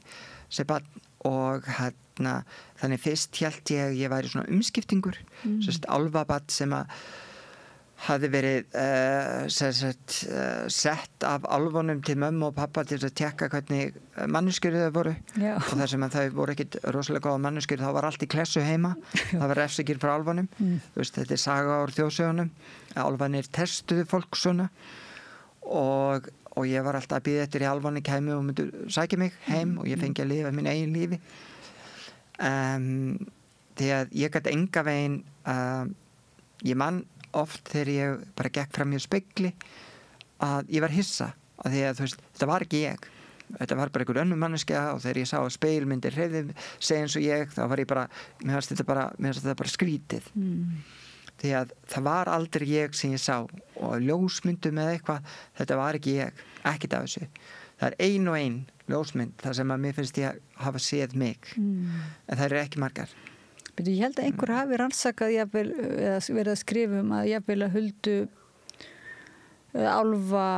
sem barn og þannig fyrst hélt ég væri svona umskiptingur, álfabadd sem að hafði verið sett af álfunum til mömmu og pappa til að tekka hvernig manneskjur þau voru. Já. Og þar sem að þau voru ekkit rosalega góða manneskjur, þá var allt í klessu heima, það var refsikir frá álfunum, þú veist, þetta saga úr þjóðsögunum, álfanir testuðu fólk svona og ég var alltaf að bíða eftir í álfunni kæmi og myndu sækja mig heim og ég fengi að lifa mín eigin lífi. Því að ég gæti enga veginn, ég man oft þegar ég bara gekk fram í spegli að ég var hissa að því að þú veist, þetta var ekki ég, þetta var bara einhver önnur manneskja og þegar ég sá að speilmyndir hreyfði segja eins og ég, þá var ég bara mér fannst þetta bara skrítið því að það var aldrei ég sem ég sá og ljósmyndum eða eitthvað, þetta var ekki ég, ekkert af þessu, það er ein og ein ljósmynd þar sem að mér finnst ég hafa séð mig en það eru ekki margar. Ég held að einhver hafi rannsakað jafnvel, eða verið að skrifa að jafnvel að Huldu álfa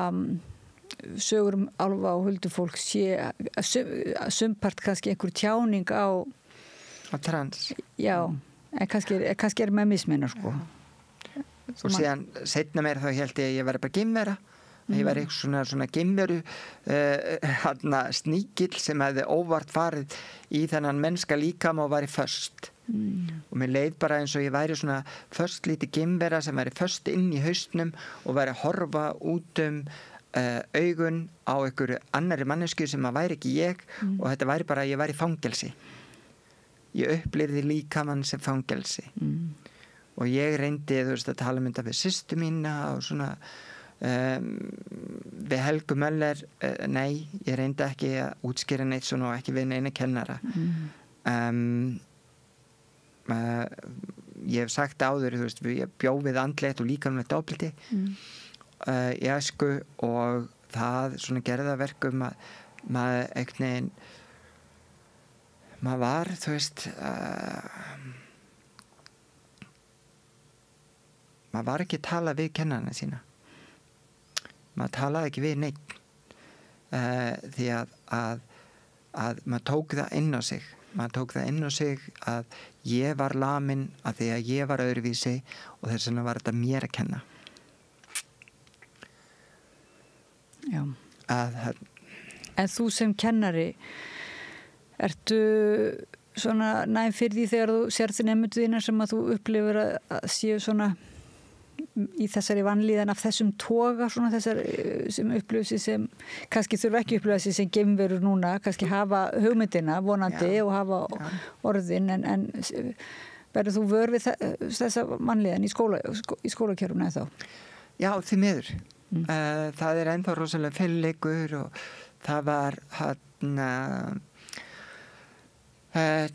sögur álfa og huldufólk sé sumpart kannski einhver tjáning á trans. Já, en kannski með misminna sko. Og síðan seinna meir þá held ég væri bara geimvera. Ég var eitthvað svona geimveru sníkill sem hefði óvart farið í þennan mennska líkama og var í föst og mér leið bara eins og ég væri svona först lítið geimvera sem væri först inn í hausnum og væri að horfa út augun á einhverju annari mannesku sem að væri ekki ég og þetta væri bara að ég væri í fangelsi. Ég upplifði líkamann sem fangelsi og ég reyndi að tala um þetta við systur mína og svona við Helgu Möller nei, ég reyndi ekki að útskýra neitt svona og ekki við neina kennara ég hef sagt áður ég bjó við andlegt og líkamlegt ofbeldi í æsku og það svona gerði að verkum að maður einhvern veginn maður var maður var ekki að tala við kennarana sína maður talaði ekki við neitt því að maður tók það inn á sig að ég var lamin að því að ég var öðruvísi og þess vegna var þetta mér að kenna Já En þú sem kennari ertu svona næm fyrir því þegar þú sérð nemendur þína sem að þú upplifir að séu svona í þessari vanlíðan af þessum toga svona þessar sem upplifir sig sem kannski þurfa ekki upplifa sig sem geimverur núna, kannski hafa hugmyndina vonandi og hafa orðin en verður þú vör við þessa vanlíðan í skólakerfuna þá? Já, því miður það ennþá rosalega feilleikur og það var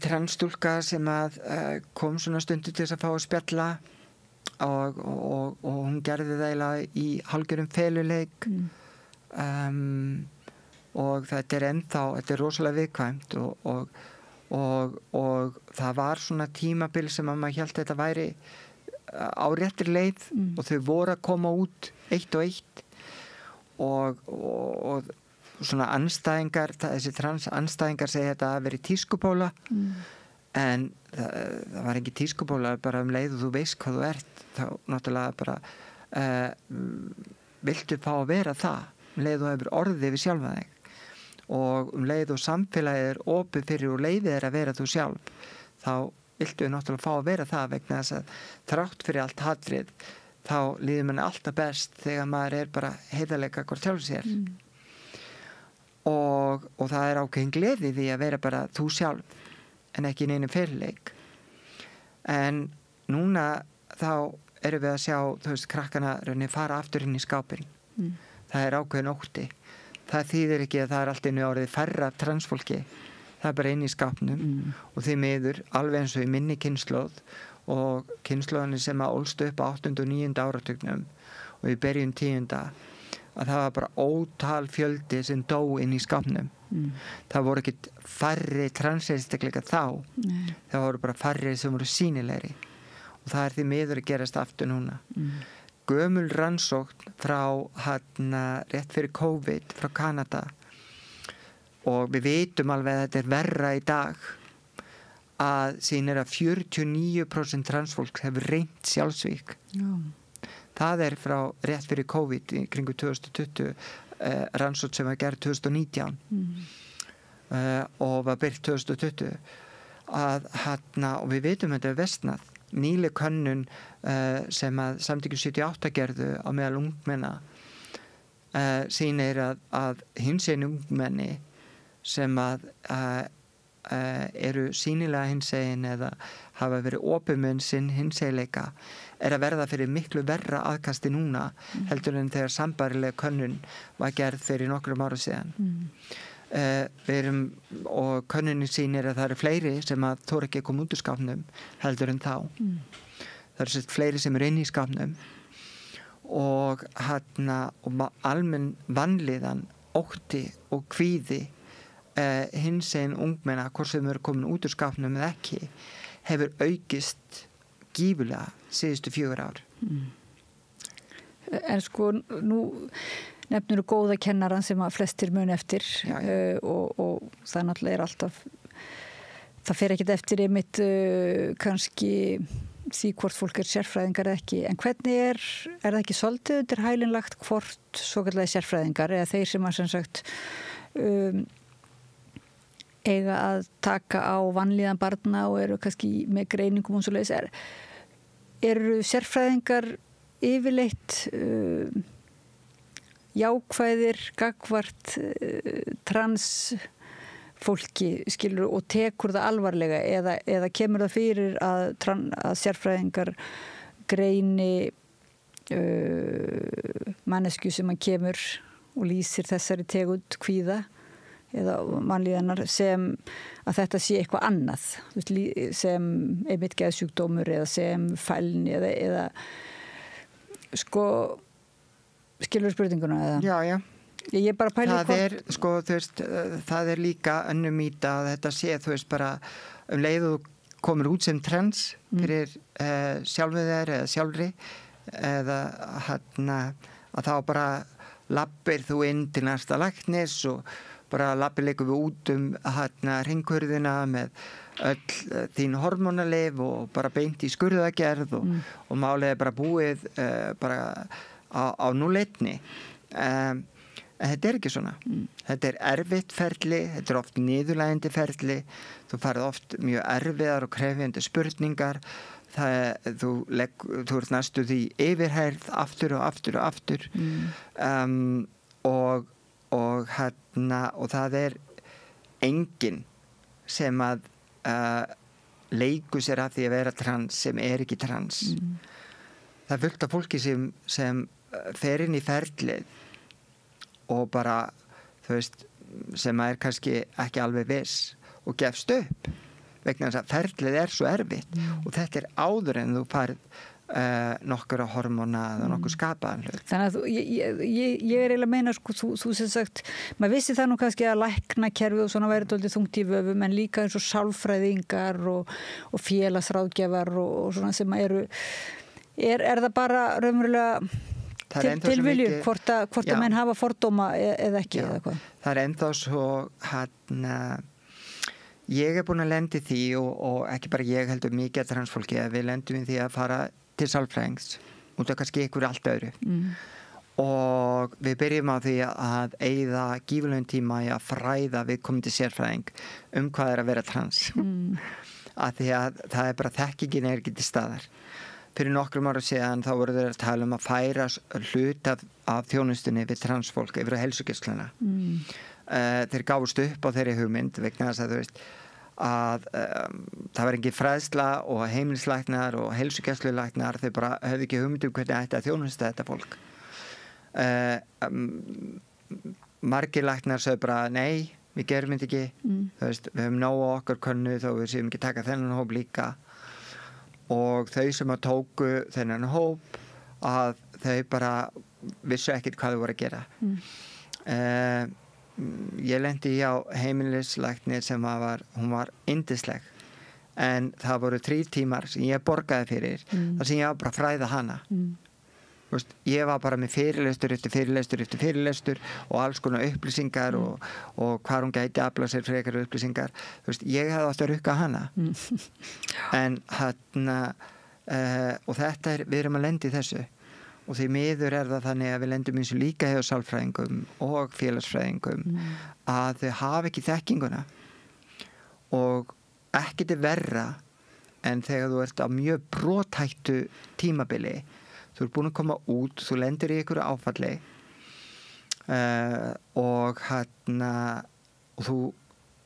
transstúlka sem að kom svona stundu til þess að fá að spjalla og hún gerði það eiginlega í hálfgerðum feluleik og þetta er rosalega viðkvæmt og það var svona tímabil sem að maður hélt að þetta væri á réttri leið og þau voru að koma út eitt og eitt og svona anstæðingar þessi anstæðingar segja þetta að veri tískupóla en það var ekki tískupóla bara leið og þú veist hvað þú ert þá náttúrulega bara viltu fá að vera það leið og hefur orðið við sjálfa þig og leið og samfélagið opið fyrir og leiðið að vera þú sjálf þá viltu náttúrulega fá að vera það vegna þess að þrátt fyrir allt hatrið þá líður manni alltaf best þegar maður bara heiðarleika hvort sjálf sér og það ákveðin gleði því að vera bara þú sjálf en ekki í neinu fyrirleik en núna þá erum við að sjá krakkana fara aftur inn í skápinn það ákveðin ótti það þýðir ekki að það allt einu orðið færra transfólki það bara inn í skápnum og því miður alveg eins og í minni kynslóð og kynslóðinni sem að ólst upp á 8. og 9. áratugnum og í byrjun 10. að það var bara ótal fjöldi sem dó inn í skápnum það voru ekki færri transeinstakleika þá það voru bara færri sem voru sýnilegri og það því miður að gerast aftur núna gömul rannsókn frá rétt fyrir COVID frá Kanada og við vitum alveg að þetta verra í dag að sýnir að 49% transfólk hefur reynt sjálfsvík það frá rétt fyrir COVID í kringu 2020 rannsókn sem var gerð 2019 og var byrkt 2020 og við vitum að þetta vestnað nýleg könnun sem að Samtökin 78 gerðu á meðal ungmenna sýnir að hinsegin ungmenni sem að eru sýnilega hinsegin eða hafa verið opið með sinn hinsegileika að verða fyrir miklu verra aðkasti núna heldur en þegar sambærilega könnun var gerð fyrir nokkrum ára síðan og könnunin sýnir að það eru fleiri sem að þóra ekki að koma út úr skápnum heldur en þá það eru fleiri sem eru inn í skápnum og almenn vanlíðan ótti og kvíði hinsegin ungmenna hvort sem eru komin út úr skápnum eða ekki hefur aukist gífurlega síðustu 4 ár En sko nú nefnir góða kennaran sem að flestir mun eftir og það náttúrulega alltaf það fer ekkert eftir einmitt kannski því hvort fólk sérfræðingar eða ekki en hvernig það ekki svolítið undir hælinn lagt hvort svo kallagi sérfræðingar eða þeir sem að sem sagt eiga að taka á vanlíðan barna og eru kannski með greiningum og svo leiðis. Eru sérfræðingar yfirleitt jákvæðir gagvart trans fólki skilur og tekur það alvarlega eða kemur það fyrir að sérfræðingar greini mannesku sem að kemur og lýsir þessari tegund kvíða eða mannlíðanar sem að þetta sé eitthvað annað sem einmitt geðsjúkdómur eða sem fælni eða sko skilur spurninguna eða? Já. Ég bara pæli það er líka önnur mýta að þetta sé, þú veist, bara leið og komur út sem trans fyrir sjálfið þér eða sjálfri eða að þá bara lappir þú inn til næsta læknis og bara lappir leikum við út hringkurðina með öll þín hormónalyf og bara beint í skurðagerð og málið er bara búið bara á núleitni. En þetta er ekki svona. Þetta er erfitt ferli, þetta er oft niðurlægjandi ferli, þú farið oft mjög erfiðar og krefjandi spurningar, þú ert næstu því yfirhærð aftur og aftur og aftur og það er enginn sem að leiku sér af því að vera trans sem er ekki trans. Það er fullt af fólki sem fer inn í ferlið og bara, þú veist, sem er kannski ekki alveg viss og gefst upp vegna þess að ferlið er svo erfitt og þetta er áður en þú farið nokkura hormóna eða nokkur skapaðan hlut. Þannig að ég er eiginlega að meina sko, þú sem sagt, maður vissi það nú kannski að læknakerfi og svona væri dálítið þungt í vöfum en líka eins og sálfræðingar og félagsráðgjafar og svona sem eru er það bara raunverulega tilviljun hvort að menn hafa fordóma eða ekki eða hvað? Það er ennþá svo ég er búin að lendi því og ekki bara ég heldur mikið að transfólki að við lendum í því að fara til sálfræðings og það kannski ykkur allt öðru og við byrjum á því að eyða gífurlegum tíma í að fræða viðkomandi sérfræðing hvað er að vera trans af því að það er bara þekkingin er ekki til staðar. Fyrir nokkrum ára síðan þá voru þeir að tala að færa hlut af þjónustunni við transfólk yfir á heilsugæsluna. Þeir gáfust upp á þeirri hugmynd vegna þess að þú veist að það var engin fræðsla og heimilislæknar og heilsugæslulæknar þau bara höfðu ekki hugmynd hvernig ætti að þjónusta þetta fólk. Margir læknar sögðu bara nei, við gerum þetta ekki. Þú veist, við höfum nóg á okkar könnu þó við séum ekki taka þennan hóp líka. Og þau sem að tóku þennan hóp að þau bara vissu ekkert hvað þau voru að gera. Ég lendi á heimilislækni sem hún var yndisleg en það voru 3 tímar sem ég borgaði fyrir þar sem ég var bara að fræða hana. Veist, ég var bara með fyrirlestur eftir fyrirlestur og alls konar upplýsingar og hvar hún gæti afla sér frekar upplýsingar. Veist, ég hefði átt að rukka hana en og þetta við erum að lendi í þessu og því miður er það þannig að við lendum eins og líka hjá sálfræðingum og félagsfræðingum að þau hafa ekki þekkinguna og ekkert er verra en þegar þú ert á mjög brothættu tímabili. Þú ert búin að koma út, þú lendir í einhverju áfalli og þú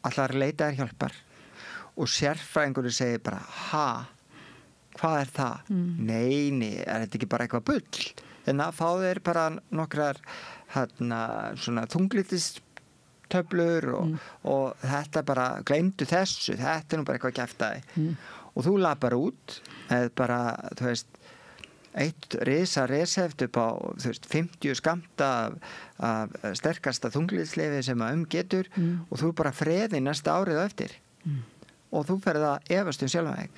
ætlar að leita þér hjálpar og sérfræðingurinn segir bara hvað er það? Nei, er þetta ekki bara eitthvað bull? Þannig að fá þér bara nokkrar svona þunglítistöflur og þetta bara, gleymdu þessu, þetta er nú bara eitthvað kjaftaði og þú labbar út eða bara, þú veist eitt reseft upp á 50 skammta af sterkasta þunglítislyfi sem að getur og þú bara freði næsta árið á eftir og þú ferð að efast sjálfan þig.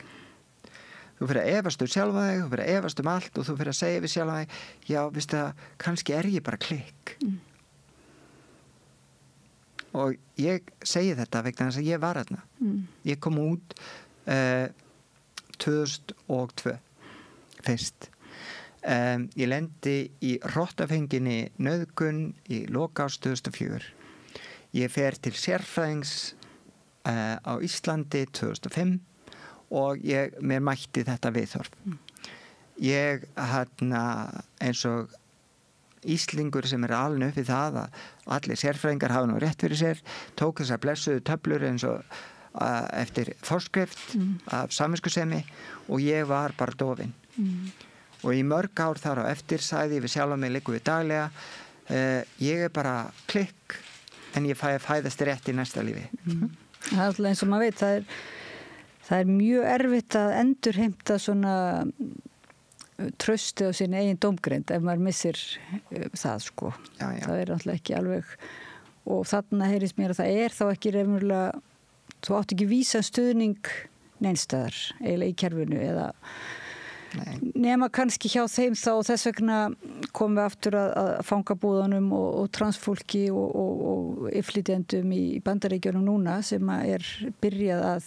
Þú fyrir að efast sjálfan þig, þú fyrir að efast allt og þú fyrir að segja við sjálfan þig, já, veistu það, kannski er ég bara klikk. Og ég segi þetta vegna þess að ég var þarna. Ég kom út 2002 fyrst. Ég lendi í hrottafenginni nauðgun í lok árs 2004. Ég fer til sérfræðings á Íslandi 2005 og mér mætti þetta viðhorf. Ég eins og Íslingur sem alin upp við það að allir sérfræðingar hafa nú rétt fyrir sér, tók þessar blessuðu töflur eins og eftir forskrift af samviskusemi og ég var bara dofin. Og í mörg ár þar á eftir sagði ég við sjálf mig liggur við daglega, ég bara klikk en ég fæ að fæðast rétt í næsta lífi. Það er alltaf eins og maður veit, það er mjög erfitt að endurheimta svona trausti á sinni eigin dómgreind ef maður missir það sko. Já. Það er alltaf ekki alveg og þarna heyrist mér að það er þá ekki raunverulega, þú átt ekki vísa stuðning neinstæðar eiginlega í kerfinu eða nema kannski hjá þeim þá og þess vegna komum við aftur að fangabúðunum og transfólki og innflytjendum í Bandaríkjunum núna sem er byrjað að,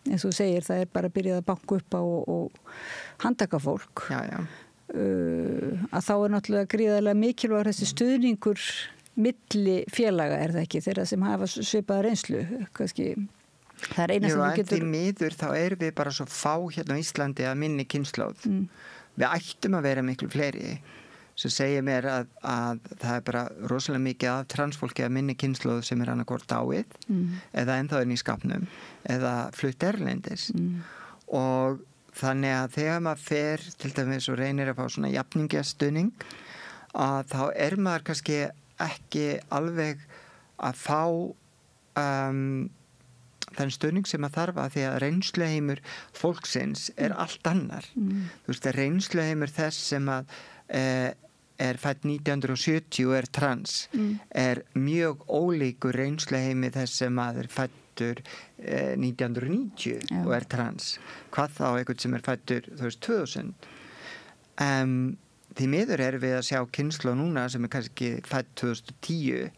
eins og þú segir, það er bara byrjað að banka upp á og handtaka fólk. Að þá er náttúrulega gríðarlega mikilvægur þessi stuðningur milli félaga er það ekki, þeirra sem hafa svipaða reynslu, kannski. Það er eina sem þú getur... Því miður þá erum við bara svo fá hérna á Íslandi að minni kynslóð. Við ættum að vera miklu fleiri sem segir mér að það er bara rosalega mikið af transfólki að minni kynslóð sem er annarkvort dáið eða ennþá inn í skapnum eða flutt erlendis. Og þannig að þegar maður fer til dæmis og reynir að fá svona jafningjastuðning að þá er maður kannski ekki alveg að fá þann stuðning sem að þarf að því að reynsluheimur fólksins er allt annar. Þú veist, reynsluheimur þess sem að er fædd 1970 og er trans er mjög ólíkur reynsluheimi þess sem að er fæddur 1990 og er trans. Hvað þá einhvern sem er fæddur 2000. Því miður erum við að sjá kynslóð núna sem er kannski fædd 2010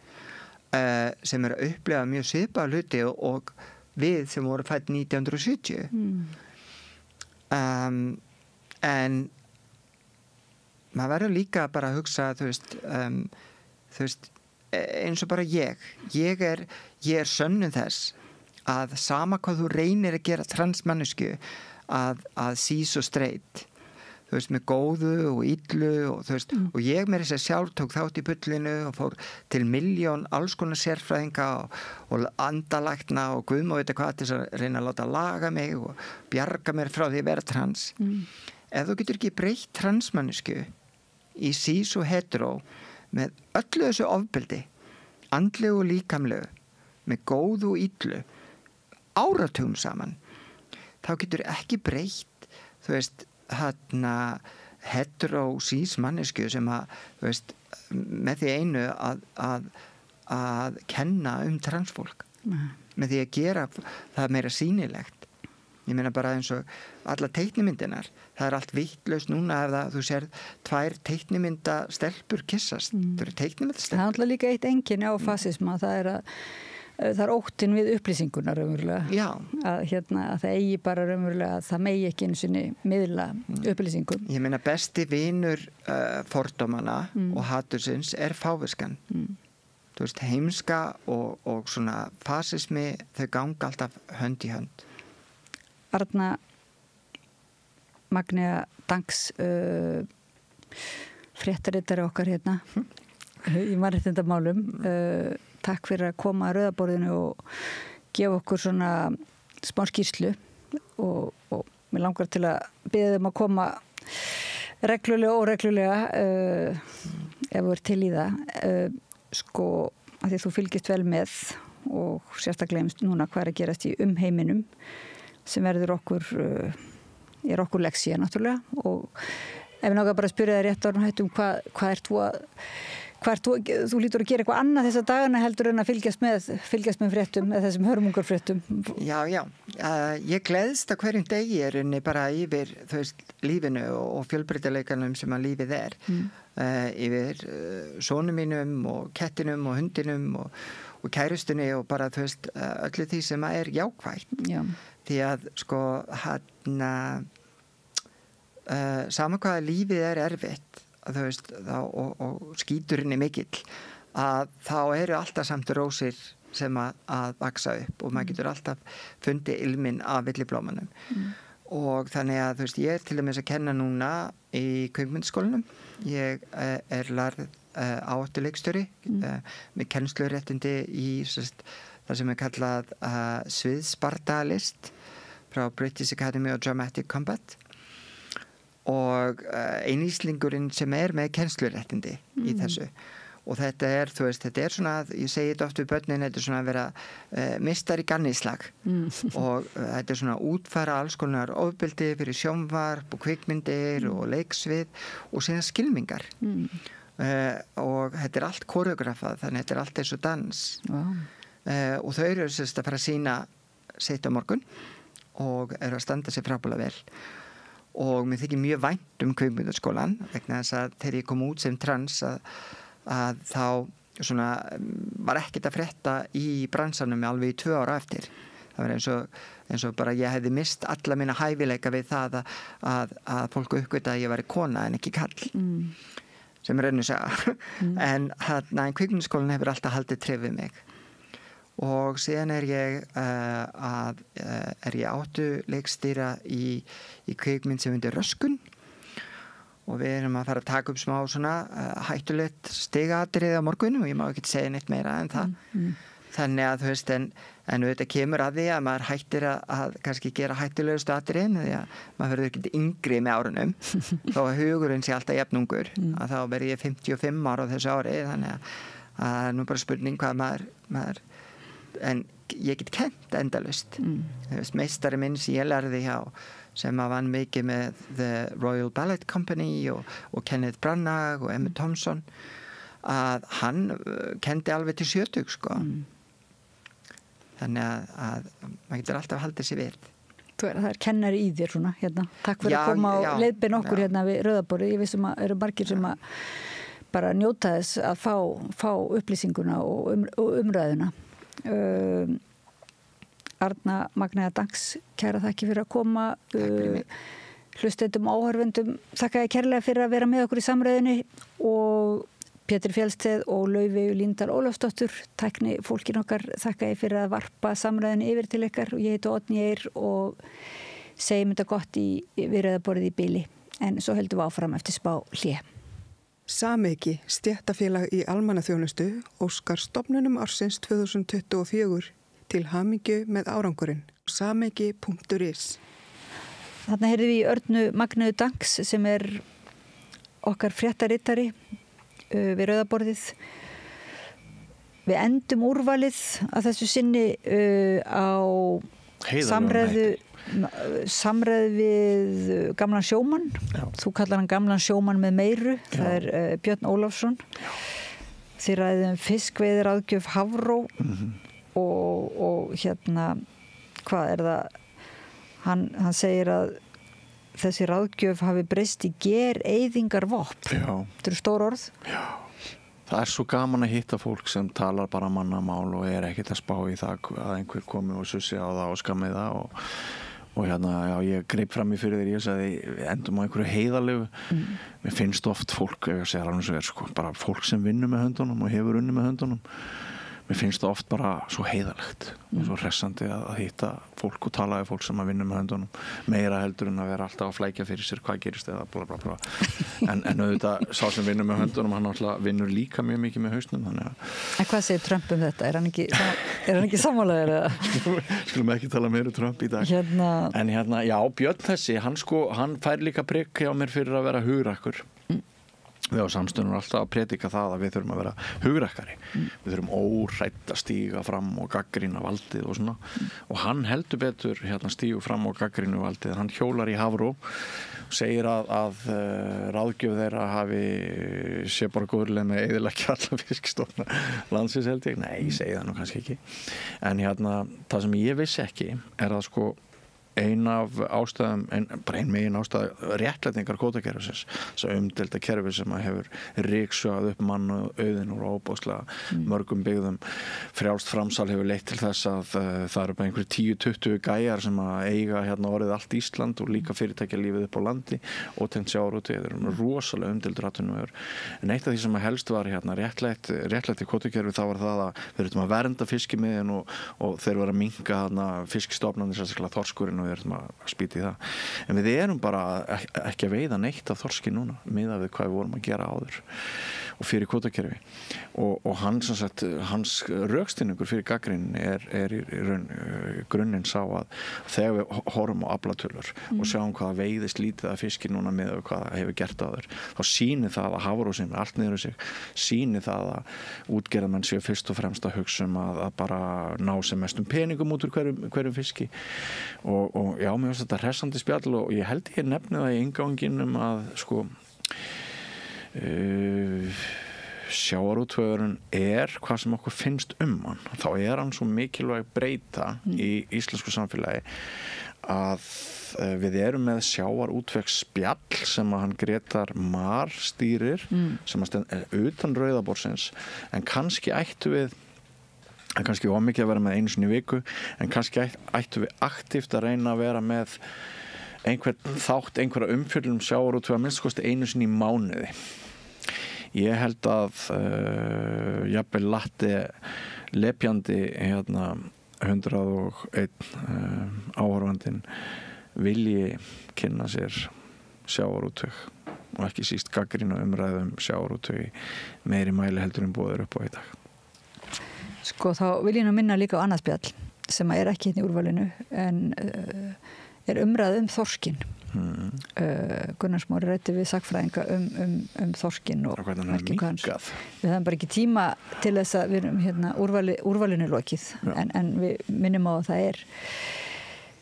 sem er að upplifa mjög svipaða hluti og við sem voru fædd 1970 en maður verður líka bara að hugsa þú veist eins og bara ég er sönnun þess að sama hvað þú reynir að gera transmannesku að sís og streit þú veist, með góðu og illu og þú veist, og ég mér þess að sjálf tók þátt í bullinu og fór til 1.000.000 alls konar sérfræðinga og andalækna og guðm og veit hvað til þess að reyna að láta laga mig og bjarga mér frá því að vera trans. Ef þú getur ekki breytt transmannesku í sís og hetero með öllu þessu ofbeldi, andlegu og líkamlegu, með góðu og illu, áratugum saman, þá getur ekki breytt, þú veist, hetero-sís mannesku sem að, þú veist, með því einu að kenna transfólk með því að gera það meira sýnilegt. Ég meina bara eins og alla teiknimyndinar, það er allt vitlaust núna ef þú sér 2 teiknimynda stelpur kissast. Það eru teiknimynda stelpur. Það er alltaf líka eitt einkenni á fasisma, það er óttin við upplýsinguna raunverulega. Já. Að það eigi bara raunverulega að það megi ekki einu sinni miðla upplýsingum. Ég meina besti vinur fordómana og hatursins er fáviskan. Þú veist, heimska og svona fasismi, þau ganga alltaf hönd í hönd. Arna Magnea Danks fréttaritari okkar hérna í mannréttindamálum takk fyrir að koma að Rauðaborðinu og gefa okkur svona smá skýrslu og mér langar til að biðja þeim að koma reglulega og óreglulega ef þú ert til í það sko að því þú fylgist vel með og sérstaklega núna hvað er að gerast í heiminum sem verður okkur leksía náttúrulega og ef við náttúrulega bara spyrja þér rétt árum hættum hvað ert þú að þú lítur að gera eitthvað annað þessa dagana heldur en að fylgjast með fréttum eða þessum hörmungarfréttum. Já. Ég gleðst að hverjum degi er unni bara yfir þú veist, lífinu og fjölbreytileikanum sem að lífið er. Yfir sonum mínum og kettinum og hundinum og kærustunni og bara þú veist öllu því sem er jákvætt. Já. Því að sko sama hvaða lífið er erfitt þú veist, og skíturinn er mikill að þá eru alltaf samt rósir sem að vaksa upp og maður getur alltaf fundið ilminn af villiblómanum og þannig að þú veist ég til dæmis að kenna núna í kvikmyndaskólanum ég lærð áhættuleikstjóri með kennsluréttindi í það sem kallað sviðsbardalist frá British Academy of Dramatic Combat og ein íslingurinn sem með kennsluréttindi í þessu og þetta þú veist, þetta svona ég segi þetta oft við börnin, þetta svona að vera mistari gannislag og þetta svona að útfæra alls konar ofbeldi fyrir sjónvarp og kvikmyndir og leiksvið og síðan skylmingar og þetta allt koreografað, þannig þetta allt eins og dans og þau eru að fara að sýna sitt á morgun og eru að standa sig frábælega vel og mér þykir mjög vænt kvikmyndaskólan vegna þess að þegar ég kom út sem trans að þá svona var ekkert að frétta í bransanum alveg í 2 ára eftir. Það var eins og bara ég hefði mist alla mína hæfileika við það að fólk uppgöta að ég væri kona en ekki kall. Sem önnur saga. En kvikmyndaskólinn hefur alltaf haldið tref við mig. Og síðan ég áhættuleikstýra í kvikmynd sem heitir Röskun. Og við erum að fara að taka upp smá svona hættulegt stigaatriði á morgun og ég má ekki segja neitt meira en það. Þannig að þú veist, en þetta kemur að því að maður hættir að kannski gera hættulegustu atriðin því að maður verður ekkert yngri með árunum þó að hugurinn sé alltaf jafnungur að þá verð ég 55 ára á þessu ári þannig að nú bara spurning hvað maður en ég get kennt endalaust. Þú veist, meistari minn sem ég lærði hjá sem að vann mikið með The Royal Ballet Company og Kenneth Branagh og Emma Thompson að hann kendi alveg til 70 sko. Þannig að maður getur alltaf haldið sér við. Það kennari í þér svona hérna. Takk fyrir að koma og leiðbeina okkur hérna við Rauðaborðið. Ég vissum að eru margir sem að bara njóta þess að fá upplýsinguna og umræðuna. Arna Magnea Danks, kæra þakki fyrir að koma hlustendum áhorfendum, þakka ég kærlega fyrir að vera með okkur í samræðinni og Pétur Fjellsteð og Laufey Líndal Ólafsdóttur, tækni fólkin okkar, þakka ég fyrir að varpa samræðinni yfir til ykkar og ég heiti Oddný Eir og segjum þetta gott við Rauðaborðið í bili en svo höldum við áfram eftir smá hlé. Sameyki, stéttafélag í almannaþjónustu, óskar stofnunum ársins 2024 til hamingju með árangurinn. Sameyki.is. Þarna heyrðum við í Örnu Magneu Danks sem okkar fréttarittari við Rauðaborðið. Við endum úrvalið að þessu sinni á samræðu við gamlan sjómann. Þú kallar hann gamlan sjómann með meiru. Það Björn Ólafsson. Þið ræðum fiskveiðiráðgjöf Hafró og hérna hvað það hann segir að þessi ráðgjöf hafi breyst í gereyðingarvopn. Þetta eru stór orð. Já. Það svo gaman að hitta fólk sem talar bara mannamál og ekkert að spá í það að einhver komi og sussi á það og skammi það og hérna, ég greip fram í fyrir þér, ég sagði, við endum á einhverju heiðalegu. Mér finnst oft fólk, ef ég segja alveg svo sko, bara fólk sem vinnur með höndunum og hefur unnið með höndunum. Mér finnst það oft bara svo heiðalegt og svo hressandi að hitta fólk og tala við fólk sem að vinna með höndunum meira heldur en að vera alltaf að flækja fyrir sér hvað gerist eða bla bla bla. En auðvitað sá sem vinnur með höndunum, hann alltaf vinnur líka mjög mikið með hausnum. En hvað segir Trump þetta? Er hann ekki sammálaður eða? Skulum ekki tala meira Trump í dag. En já, Björn þessi, hann fær líka prik hjá mér fyrir að vera hugrakkur. Við á Samstöðunum alltaf að predika það að við þurfum að vera hugrakkari. Við þurfum óhrætt að stíga fram og gagnrýna valdið og svona. Og hann heldur betur stígu fram og gagnrýna valdið. Hann hjólar í Hafró og segir að ráðgjöf þeirra hafi sé bara góðurlega með eyðileggja alla fiskstofna landsins held ég. Nei, ég segi það nú kannski ekki. En það sem ég vissi ekki að sko ein af ástæðum, bara ein megin ástæða réttlætingar kvótakerfisins, þess að umdelda kerfi sem að hefur ryksugað upp mann og auðin úr óbúslega mörgum byggðum. Frjálst framsal hefur leitt til þess að það eru bara einhverjir 10-20 gæjar sem að eiga hérna orðið allt Ísland og líka fyrirtækjalífið upp á landi og tengt sjávarútvegi. Þeir eru rosalega umdeldur atvinnuvegur. En eitt af því sem að helst var hérna réttlætt í kvótakerfi, þá var það að við erum að vernda fiskimiðin og þeir voru að minnka fiskstofnarnir, sérstaklega þorskurinn, og við erum að spýta í það. En við erum bara ekki að veiða neitt af þorski núna, miðað við hvað við vorum að gera áður og fyrir kvótakerfi. Og hans rökstuðningur fyrir gagnrýnin er í grunninn sá að þegar við horfum á aflatölur og sjáum hvað veiðist lítið af fiski núna með hvað það hefur gert áður, þá sýnir það að hafrósin allt niður sig, sýnir það að útgerðarmenn séu fyrst og fremst að hugsa að bara ná sem mestum peningum út úr hverjum fiski. Og já, mér finnst þetta hressandi spjall og ég held ég nefni það í innganginum að sko sjávarútvegurinn hvað sem okkur finnst hann, þá hann svo mikilvæg breyta í íslensku samfélagi að við erum með sjávarútvegsspjall sem að hann Grétar Mar stýrir, sem að utan Rauðaborðsins, en kannski ættu við kannski ómikið að vera með einu sinni í viku, en kannski ættu við aktíft að reyna að vera með einhverja umfjöllun sjávarútveg að minnst kosti einu sinni í mánuði. Ég held að jafnvel latti lepjandi 101 áhorfandinn vilji kynna sér sjávarútveg og ekki síst gagnrýna umræðum sjávarútveg meiri mæli heldur en boðið upp á í dag. Sko, þá vil ég nú minna líka á annað spjall sem ekki hérna í úrvalinu, en er umræð þorskinn. Gunnar Smári ræddi við sakfræðinga um þorskinn og merkingu hans. Við höfum bara ekki tíma til þess að við erum hérna úrvalinu lokið, en við minnum á að við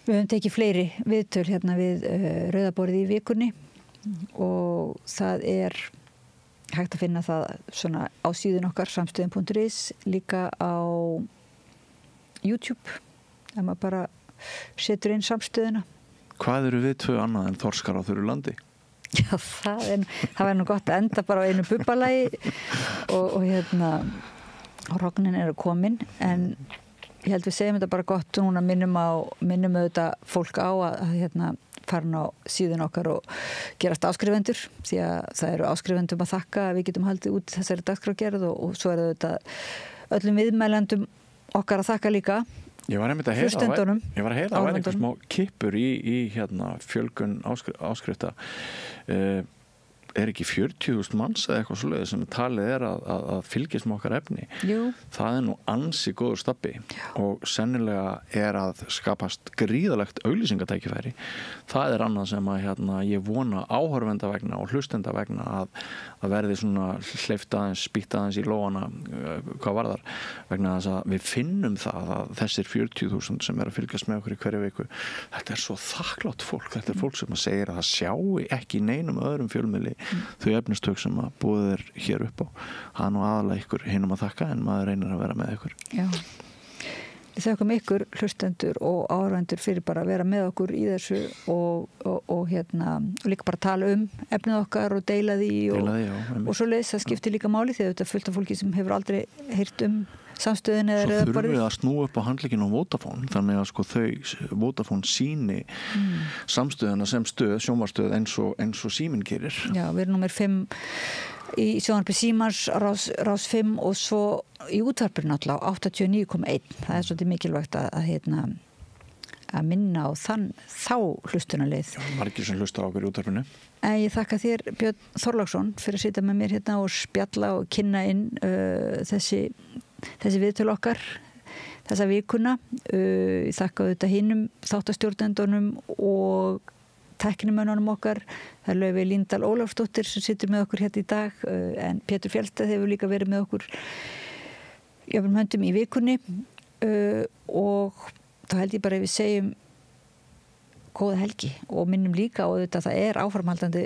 höfum tekið fleiri viðtöl hérna við Rauðaborðið í vikunni og það hægt að finna það svona á síðun okkar samstöðin.is, líka á YouTube, ef maður bara setur inn samstöðuna. Hvað eru við tvö annað en þorskar á þurru landi? Já, það var nú gott að enda bara á einu bubbalagi og rognin komin, en ég held við segjum þetta bara gott núna, minnum auðvitað fólk á að farin á síðun okkar og gerast áskrifendur, því að það eru áskrifendum að þakka að við getum haldið út þessari dagskrárgerð og svo auðvitað öllum viðmælendum okkar að þakka líka. Ég var að heyra að einhver smá kippur í fjölgun áskrifta. Ekki 40.000 manns eða eitthvað svoleiðis sem talið að fylgjast með okkar efni. Jú. Það nú ansi góður stabbi og sennilega að skapast gríðalegt auglýsingatækifæri. Það annað sem að ég vona áhorfenda vegna og hlustenda vegna að verði svona hleypt aðeins, spýtt aðeins í lóana hvað varðar, vegna þess að við finnum það að þessir 40.000 sem að fylgjast með okkur í hverju viku, þetta svo þakklátt fólk, þetta fólk sem að segir að það sjái ekki neinum öðrum fjölmiðli þau efnistök sem að búið hér upp á. Það nú aðalega ykkur hinum að þakka, en maður reynir að vera með ykkur. Já. Við þökkum ykkur hlustendur og áhorfendur fyrir bara að vera með okkur í þessu og líka bara tala efnið okkar og deila því og svoleiðis. Það skiptir líka máli því að þetta er fullt af fólki sem hefur aldrei heyrt samstöðin eða Rauðaborðið. Svo þurfum við að snúa upp á handlegginn á Vodafone, þannig að Vodafone sýni samstöðina sem sjónvarsstöð eins og Síminn gerir. Já, við erum númer 5 í sjónvarpi Símans, rás 5 og svo í útvarpinu náttúrulega 89,1. Það svolítið mikilvægt að minna á þá hlustunarleið. Margir sem hlusta á okkur í útvarpinu. Ég þakka þér, Björn Þorláksson, fyrir að sitja með mér hérna og spjalla og kynna inn þessi viðtöl okkar þessa vikuna. Ég þakka auðvitað hinum þáttastjórnendunum og tæknimönnunum okkar. Það er Laufey Líndal Ólafsdóttir sem situr með okkur hérna í dag, en Pétur Fjellstad hefur líka verið með okkur jöfnum höndum í vikunni og þá held ég bara að við segjum góða helgi og minnum líka á þetta að það áframhaldandi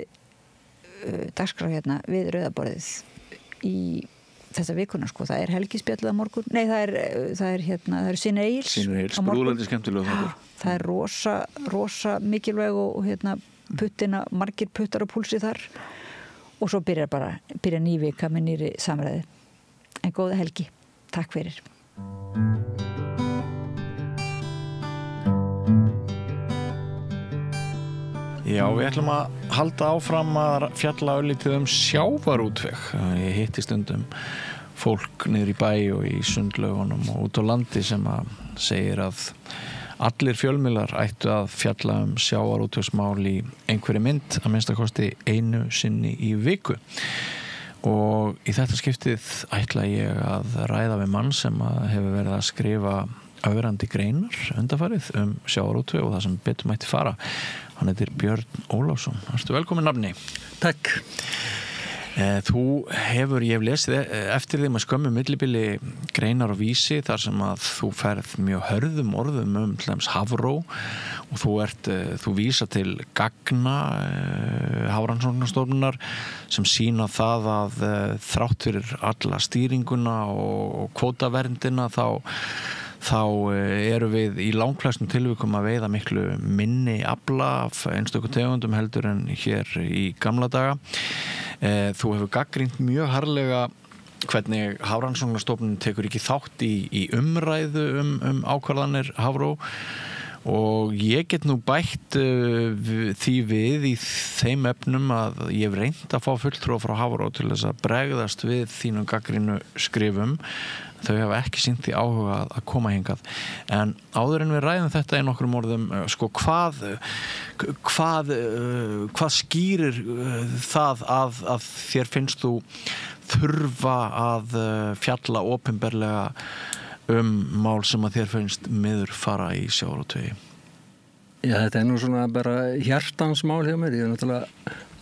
dagskrá hérna við Rauðaborðið í þessa vikuna sko, það helgispjallið á morgun, nei það er Synir Egils brúðlandi skemmtilega þáttur. Það er rosa mikilvæg og puttina, margir puttar á púlsi þar og svo byrja ný vika með nýri samræði en góða helgi, takk fyrir. Já, við ætlum að halda áfram að fjalla örlítið sjávarútveg. Ég hitti stundum fólk niður í bæ og í sundlaugunum og út á landi sem að segir að allir fjölmiðlar ættu að fjalla sjávarútvegsmál í einhverri mynd, að minnstakosti einu sinni í viku. Og í þetta skiptið ætla ég að ræða við mann sem hefur verið að skrifa ögrandi greinar undanfarið sjávarútveg og það sem betur mætti fara. Hann heitir Björn Ólafsson. Ertu velkomin nafni? Takk. Þú hefur, ég hef lesið eftir því með skömmu millibili greinar og vísi þar sem að þú ferð mjög hörðum orðum til dæmis Hafró og þú vísa til gagna Hafrannsóknastofnunar sem sýna það að þrátt fyrir alla stýringuna og kvótaverndina þá eru við í langflestum tilvikum að veiða miklu minni afla af einstöku tegundum heldur en hér í gamla daga. Þú hefur gagnrýnt mjög harðlega hvernig Hafrannsóknastofnun tekur ekki þátt í umræðu ákvarðanir Hafró og ég get nú bætt því við í þeim efnum að ég hef reynt að fá fulltrúa frá Hafró til þess að bregðast við þínum gagnrýnu skrifum. Þau hafa ekki sýnt því áhuga að koma hingað. En áður en við ræðum þetta í nokkrum orðum, sko, hvað skýrir það að þér finnst þú þurfa að fjalla opinberlega mál sem að þér finnst miður fara í sjávarútvegi? Já, þetta nú svona bara hjartansmál hjá mér. Ég náttúrulega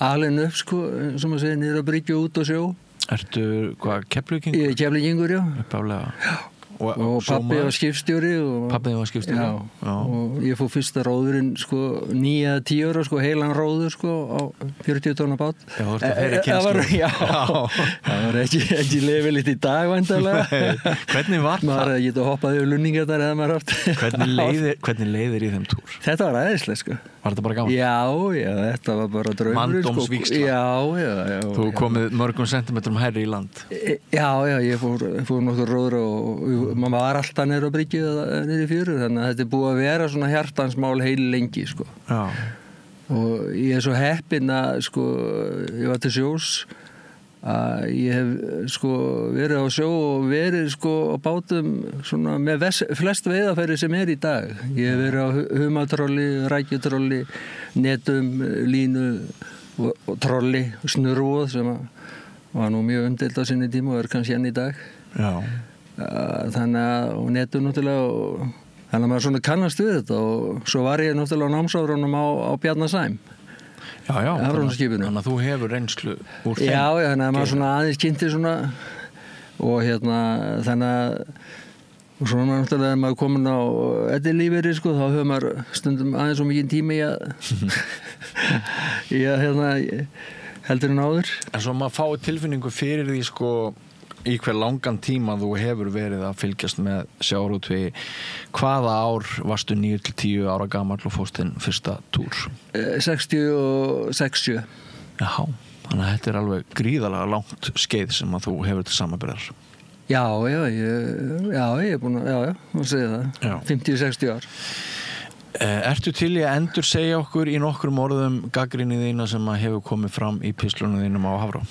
alinn upp, sko, sem að segja, niður að bryggja út og sjó. Ertu hvað, Keflvíkingur? Ég er Keflvíkingur, já. Uppálega. Já. Og pabbi var skipstjóri. Pabbi var skipstjóri? Já. Og ég fór fyrsta róðurinn, sko, 9-10 ára, sko, heilan róður, sko, á 40 tonna bát. Já, þú ert að þeirri kynslu. Já. Það var ekki lefilegt í dag, vantarlega. Hvernig var það? Maður hefði getið að hoppaði yfir lunningar þar eða maður haft. Hvernig leiðir í þeim túr? Þetta var æðislega, sko. Var þetta bara gaman? Já, þetta var bara draumur. Manndómsvígsla. Já. Þú komið mörgum sentimetrum hærri í land. Já, ég fór nokkur róður og maður var alltaf niður á bryggju eða niður í fjöru, þannig að þetta búið að vera svona hjartansmál heil lengi, sko. Já. Og ég svo heppinn að, sko, ég var til sjós að ég hef, sko, verið á sjó og verið, sko, á bátum svona með flest veiðarfæri sem í dag. Ég hef verið á humatrolli, rækjutrolli, netum, línu og trolli, snurvoð sem var nú mjög umdeilt á sinni tíma og kannski enn í dag. Já. Þannig að, og netum náttúrulega, þannig að maður svona kannast við þetta og svo var ég náttúrulega á námsárunum á Bjarnasæm. Já, þannig að þú hefur reynslu úr þeim. Já, þannig að maður svona aðeins kynnti svona og þannig að og svona náttúrulega ef maður komin á ellilífeyri, sko, þá höfum maður stundum aðeins svo mikið tíma í að heldur en áður. En svo maður fái tilfinningu fyrir því, sko, í hver langan tíma þú hefur verið að fylgjast með sjávarútvegi. Hvaða ár varstu 9-10 ára gamall og fórst þinn fyrsta túr? 66. Já, þannig að þetta er alveg gríðarlega langt skeið sem að þú hefur til samanbyrðar. Já, ég er búin að, má segja það, 50-60 ár. Ertu til í að endur segja okkur í nokkrum orðum gagnrýni þína sem að hefur komið fram í pislunum þínum á Hafró?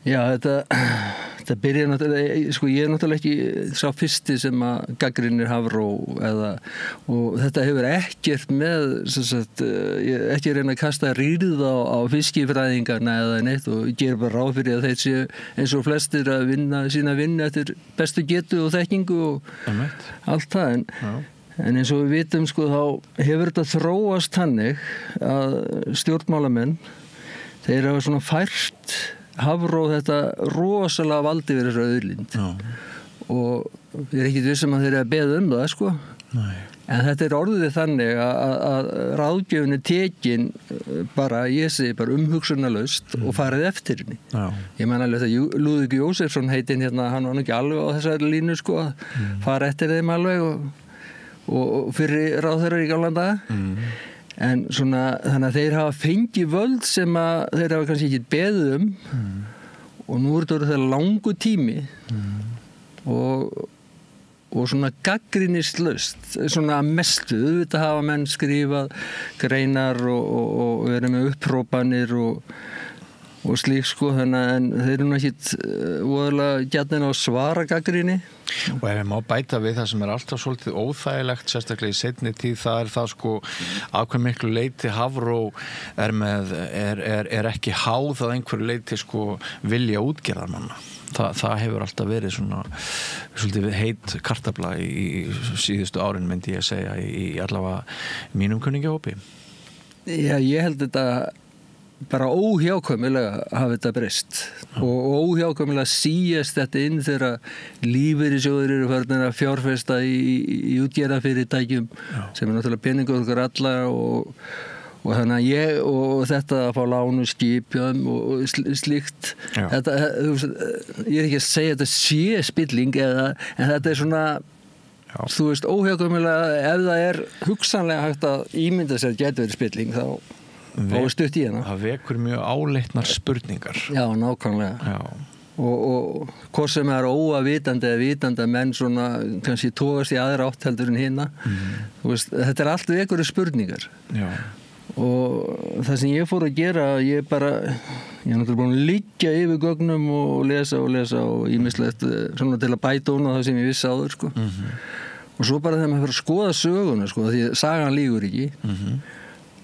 Já, þetta byrjaði náttúrulega, sko, ég er náttúrulega ekki sá fyrsti sem að gagnrýnir Hafró og þetta hefur ekkert með, ekki reyna að kasta rýrð á fiskifræðingarna eða neitt og gera bara ráð fyrir að þeir séu eins og flestir að vinna sína vinnu eftir bestu getu og þekkingu og allt það, en eins og við vitum, sko, þá hefur þetta þróast þannig að stjórnmálamenn, þeir hafa svona fært Hafró þetta rosalega valdi verið þessu auðlind og ég er ekki vissum að þeir eru að beða það, sko. Nei. En þetta orðið þannig að ráðgjöfin tekin bara, ég segi bara umhugsunarlaust og farið eftir henni. Já. Ég man alveg þetta Lúðvík Jósefsson heitinn hérna, hann var nú ekki alveg á þessari línu sko, fara eftir þeim alveg og fyrir ráðherrar í gamla daga. En svona, þannig að þeir hafa fengið völd sem að þeir hafa kannski ekki beðið og nú er þetta langu tími og svona gagnrýnislaust, svona að mestu, auðvitað hafa menn skrifað greinar og verið með upprópanir og slík sko, þannig en þeir eru nú ekkit voðalega gjarnir á svara gagnrýni. Og ef ég má bæta við það sem alltaf svolítið óþægilegt, sérstaklega í seinni tíð, það það sko að hve miklu leyti Hafró er ekki háð að einhverju leyti sko vilja útgerðarmanna. Það hefur alltaf verið svona svolítið heit kartafla í síðustu árin, myndi ég segja, í allavega mínum kunningjahópi. Já, ég held þetta bara óhjákvæmilega hafi þetta breyst og óhjákvæmilega síast þetta inn þegar lífeyrissjóðir eru farin að fjárfesta í útgerðarfyrirtækjum sem náttúrulega peningur okkar alla og þannig að ég og þetta að fá lánu skipjum og slíkt þetta, ég er ekki að segja þetta sé spilling en þetta er svona þú veist óhjákvæmilega ef það er hugsanlega hægt að ímynda sér að geta verið spilling þá er stutt í hana. Það vekur mjög áleitnar spurningar. Já, nákvæmlega. Og hvort sem er óavitandi eða vitandi að menn svona kannski tókast í aðra átt heldur en hina. Þetta er allt vekur spurningar. Já. Og það sem ég fór að gera, ég er náttúrulega búin að liggja yfir gögnum og lesa og ýmislegt svona til að bæta ofan á það sem ég vissi áður sko. Og svo bara þegar maður fyrir að skoða söguna sko, því sagan lýgur ekki.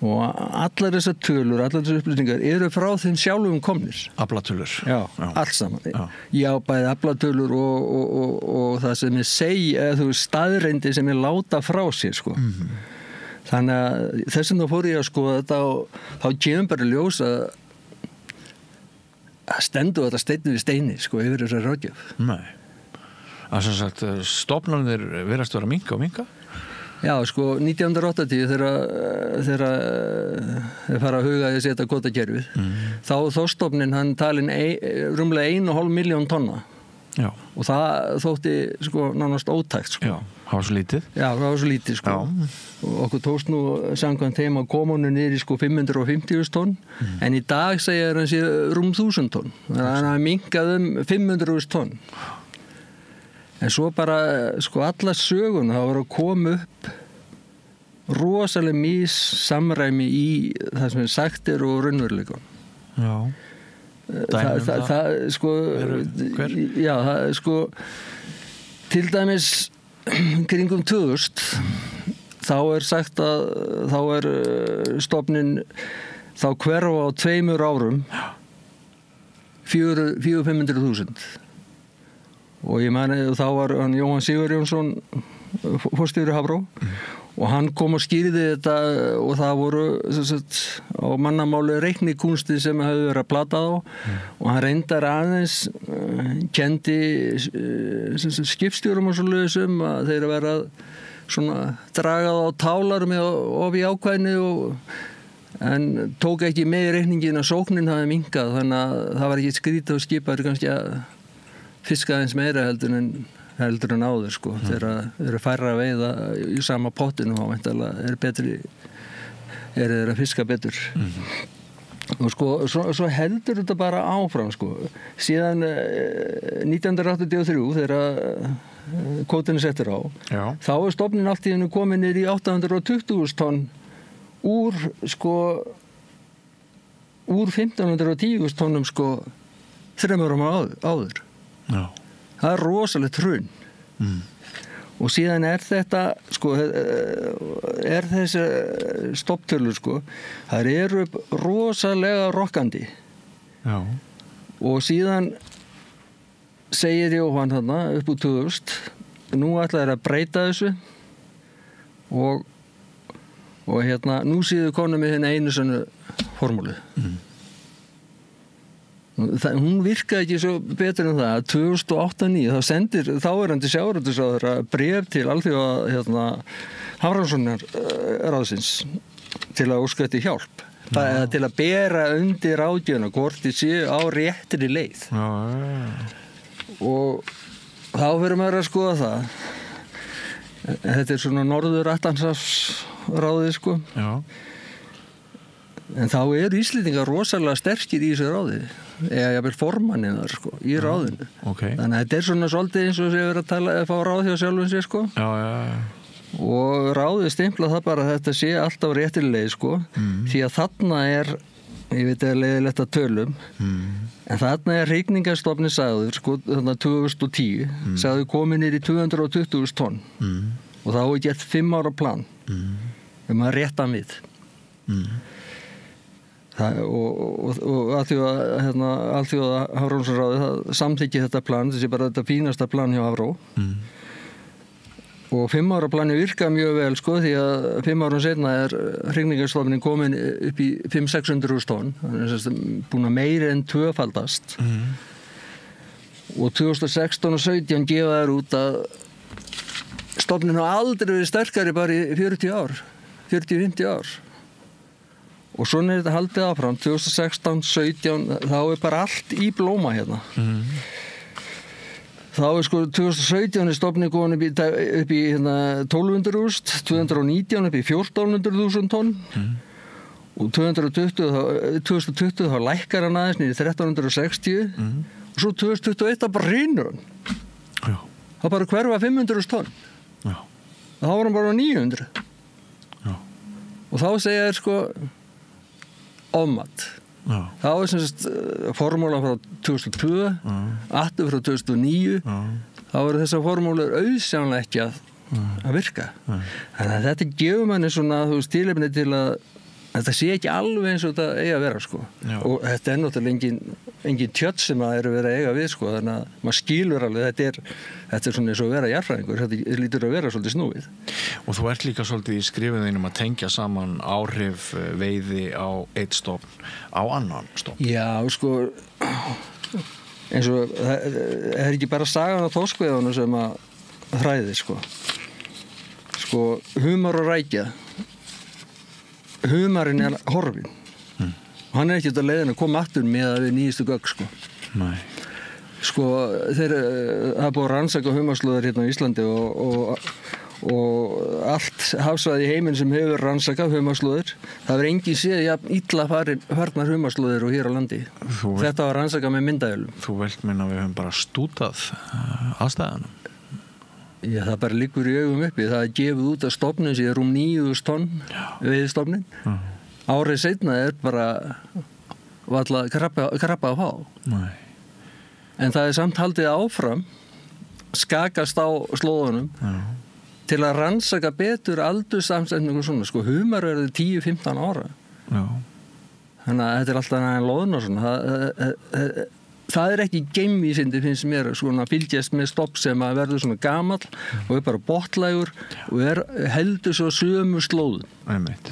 Og allar þessar tölur, allar þessar upplýsingar eru frá þeim sjálfum komnir. Aflatölur. Já, allt saman. Já, bæði aflatölur og það sem ég segi, eða þú staðreindi sem ég láta frá sér, sko. Þannig að þess vegna fór ég að skoða þetta og þá kemur bara ljós að stendur þetta steinu við steini, sko, yfir þessar ráðgjöf. Nei. Það sem sagt, stofnarnir virðast vera minnka og minnka? Já, sko, 1980 þegar þeir fara að huga að setja kvótakerfið, þá þorskstofninn hann talinn rúmlega 1,5 milljón tonna. Já. Og það þótti, sko, nánast ótækt, sko. Já, það var svo lítið. Já, það var svo lítið, sko. Og okkur tókst nú samkvæmt þeim að koma honum niður í, sko, 550.000 tonn, en í dag segja hann sé rúm 1.000 tonn. Þannig að minkað 500.000 tonn. En svo bara, sko, alla sögun það var að koma upp rosalega mís samræmi í það sem er sagt og raunveruleikann. Já. Það, sko, já, það, sko, til dæmis kringum 2000, þá er sagt að þá er stofninn þá hverfa á 2 árum 400-500.000. Og ég meni þá var hann Jóhann Sigurjónsson forstjóri Hafró og hann kom og skýrði þetta og það voru sagt, á mannamáli reiknikunsti sem hefði verið að plata á og hann reyndar aðeins kendi skipstjórum og svoleiðisum að þeir vera svona dragað á tálar með of í ákvæðni en tók ekki með í reikningin að sóknin hafi minkað þannig að það var ekki skrítið og skipaður kannski að fiska aðeins meira heldur en áður sko. Þegar eru færra að veiða í sama pottinu og er þeir að fiska betur. Og sko, svo heldur þetta bara áfram sko. Síðan 1983 þegar kvótinu settur á, þá er stofnin allt í hennu komin niður í 820.000 tonn úr 1.510.000 tonnum sko 3 árum áður. Já. Það er rosalegt hrun og síðan er þetta sko, er þessi stopptölur sko, það eru rosalega rokkandi. Já. Og síðan segir Jóhann þarna upp úr 2000 nú ætla þeir að breyta þessu og nú séu konum með henni einu svona formúlu. Hún virkaði ekki svo betur en það 2008-2009 þá sendir þáverandi sjávarútvegsráðherra bréf til alþjóða Hafrannsóknar ráðsins til að óska eftir hjálp. Það er til að bera undir ráðgjöfuna hvort þið séu á réttri leið. Og þá fyrir maður að skoða það. Þetta er svona Norður-Atlantshafsráðið sko. Já. En þá eru Íslendingar rosalega sterkir í þessu ráði. Eða jafnvel formanninn þar sko, í ráðinu. Okay. Þannig að þetta er svona svolítið eins og sem við erum að fá ráð hjá sjálfum sér sko. Já. Og ráðið stimpla það bara að þetta sé alltaf réttileg sko. Því að þarna er, ég veit að leiðilegt að tölum, en þarna er hrygningarstofni sagður sko, þarna 2010, sagður komið niður í 220.000 tonn. Og þá er gert 5 ára plan að rétta hann við. Og alþjóða Hafrannsóknaráðið samþykki þetta plan, þessi bara þetta fínasta plan hjá Hafró. Og 5 ára plani virka mjög vel sko, því að 5 árum seinna er hrygningarstofnin komin upp í 500-600.000 tonn, þannig að búin að meira en tvöfaldast. Og 2016 og 17 gefa þær út að stofnin har aldrei verið sterkari bara í 40-50 ár. Og svona er þetta haldið áfram, 2016, 17, þá er bara allt í blóma hérna. Þá er sko 2017 er stofnin komin upp í 1200.000, 2019 upp í 1400.000 tonn og 2020 þá lækkar hann aðeins niður í 1360 og svo 2021 bara hrynur hann. Það bara hverfa 500.000 tonn. Þá var hann bara 900. Og þá segja þér sko ofmat. Það var sem sagt formúla frá 2002, aftur frá 2009, þá voru þessar formúlur auðsjánlega ekki að virka. Þannig að þetta gefur manni svona, þú veist, tilefni til að þetta sé ekki alveg eins og þetta eiga að vera sko. Og þetta er náttúrulega engin tjöld sem að eru verið að eiga við sko, þannig að maður skilur alveg, þetta er svona eins og að vera jarðfræðingur, þetta lítur að vera svolítið snúið. Og þú ert líka svolítið í skrifuðinum að tengja saman áhrif veiði á eitt stofn á annan stofn. Já, sko, eins og það er ekki bara sagan af þorskveiðunum sem að hræði sko. Sko, humar og rækja. Humarinn er horfinn. Hann er ekki á leiðin að koma aftur með að við nýjustu gögn sko. Nei. Sko, það er búið að rannsaka humarslóðir hérna á Íslandi og allt hafsvæði í heiminn sem hefur rannsakað humarslóðir, það verður engin séð jafn illa farnar humarslóðir og hér á landi. Þetta var rannsakað með myndavélum. Þú vilt meina að við höfum bara stútað aðstæðanum? Já, það bara liggur í augum uppi. Það er gefið út að stofnin sé rúm 9.000 tonn veiðistofnin. Árið seinna er bara varla krabba að fá. Nei. En það er samt haldið áfram, skakast á slóðunum til að rannsaka betur aldurssamsetningu og svona. Sko, humar verður 10-15 ára. Já. Þannig að þetta er alltaf nægjan loðun og svona. Það er ekki geimvísindi finnst mér svona fylgjast með stopp sem að verður svona gamall og er bara botlægur og heldur svo sömu slóðun. Einmitt.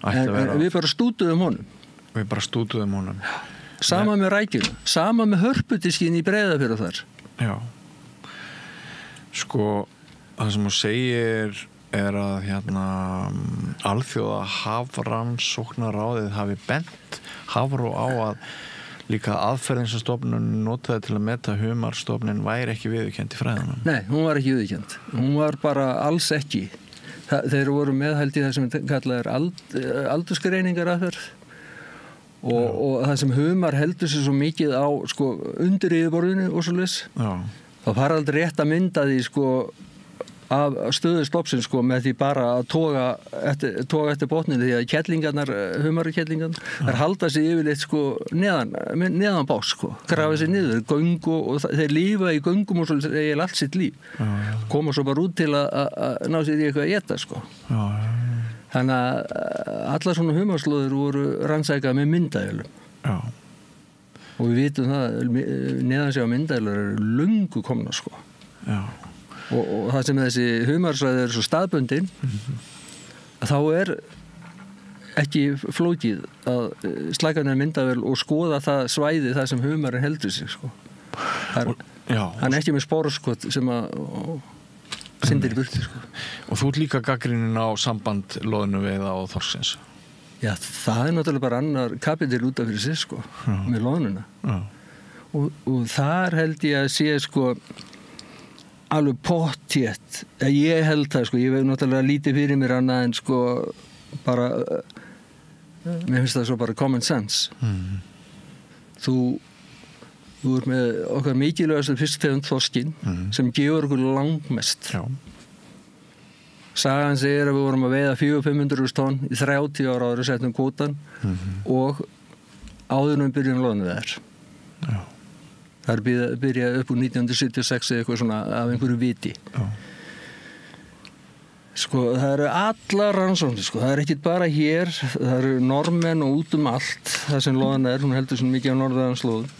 En við bara stútuðum honum. Sama með rækjuna, sama með hörputiskin í Breiðafjörð þar. Já. Sko, það sem þú segir er að alþjóða Hafrannsóknaráðið hafi bent Hafró á að líka aðferðin sem stofnun notaði til að meta humarstofnin væri ekki viðurkennd í fræðunum. Nei, hún var ekki viðurkennd. Hún var bara alls ekki. Þeir voru meðhælt í það sem kallað er aldursgreiningar aðferð og það sem humar heldur sér svo mikið á sko, undir yfirborðinu og svoleiðis. Það fara aldrei rétt að mynda því sko af stöðu stoppsins sko með því bara að toga eftir botninu því að humarkettlingarnar þær halda sig yfirleitt sko neðan bás sko, grafa sig niður göngu og þeir lífa í göngum og svo eiginlega allt sitt líf. Koma svo bara út til að ná sér í eitthvað að éta sko. Þannig að allar svona humarslóðir voru rannsakað með myndavélum. Og við vitum það neðansjá myndavélur eru löngu komna sko. Og það sem þessi humarsvæði er svo staðbundin þá er ekki flókið að slæka niður myndavél og skoða það svæði það sem humarinn heldur sig sko. Hann er ekki með spórskot sem að syndir í burtu sko. Og þú ert líka gagnrýnin á samband loðnuveiða og þorsksins. Já, það náttúrulega bara annar kapitel út af fyrir sig sko, með loðnuna. Og þar held ég að sé sko alveg pottþétt. Ég held það sko, ég veit náttúrulega lítið fyrir mér annað en sko bara, mér finnst það svo bara common sense. Þú ert með okkar mikilvægastu fisktegund þorskinn sem gefur okkur langmest. Já. Sagan segir að við vorum að veiða 400-500 tonn í 30 ára áður settum kvótan og áður við byrjum loðnuveiðar. Já. Það byrjaði upp úr 1976 eða eitthvað svona af einhverju viti. Já. Sko, það eru allar rannsóknir, sko, það er ekkit bara hér, það eru normenn og út allt, það sem loðan hún heldur svona mikið á norðanslóðum.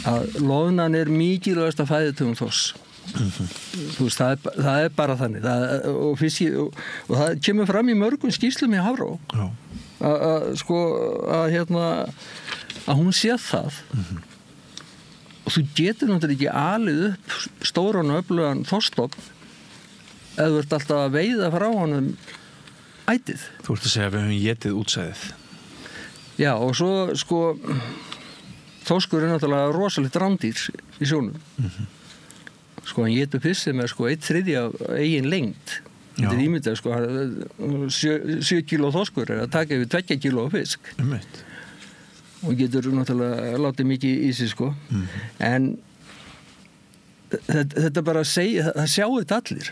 Að loðnan mikilvægast að fæðutegund þorsks. Þú veist, það er bara þannig og það kemur fram í mörgum skýrslum í Hafró að hún sé það og þú getur náttúrulega ekki alið upp stóran og öflugan þorskstofn eða þú ert alltaf að veiða frá honum ætið. Þú ert að segja að við höfum étið útsæðið. Já, og svo sko þorskur náttúrulega rosalegt rándýr í sjónum. Sko hann étur fisk sem sko 1/3 af eigin lengd. Þetta er ímyndað sko 7 kíló þorskur að taka yfir 2 kíló fisk. Og getur náttúrulega látið mikið í sig sko. En þetta bara segja, það sjáu þetta allir.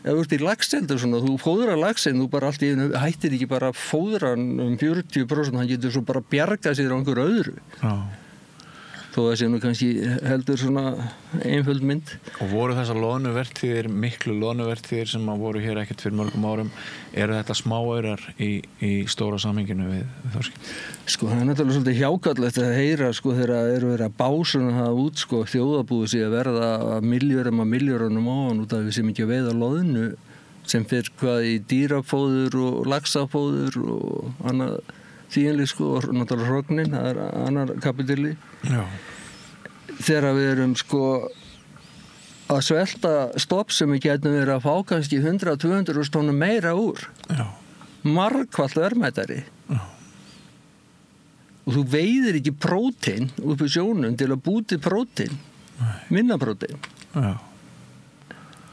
Ef þú ert í laxeldi og svona, þú fóðrar laxinn, þú bara allt í einu hættir ekki bara að fóðra hann 40%, hann getur svo bara bjarga sér á einhverju öðru. Já. Þó það sé nú kannski heldur svona einföld mynd. Og voru þessar loðnuvertíðir, miklu loðnuvertíðir sem voru hér ekkert fyrir mörgum árum, eru þetta smáaurar í stóra samhenginu við þorskinn? Sko það er náttúrulega svolítið hjákallegt að heyra sko þegar eru verið að básuna það út sko þjóðarbúið sé að verða milljörunum á hann út af við sem ekki að veiða loðnu sem fyrir hvað í dýrafóður og laxafóður og annað þýðinlega sko og náttúrulega hrognin, það er annar kapitili. Já. Þegar við erum sko að svelta stopp sem við getum verið að fá kannski 100-200 tonum meira úr. Já. Margfalt verðmætari. Já. Og þú veiðir ekki prótein upp í sjónum til að búti prótein. Minna prótein. Já.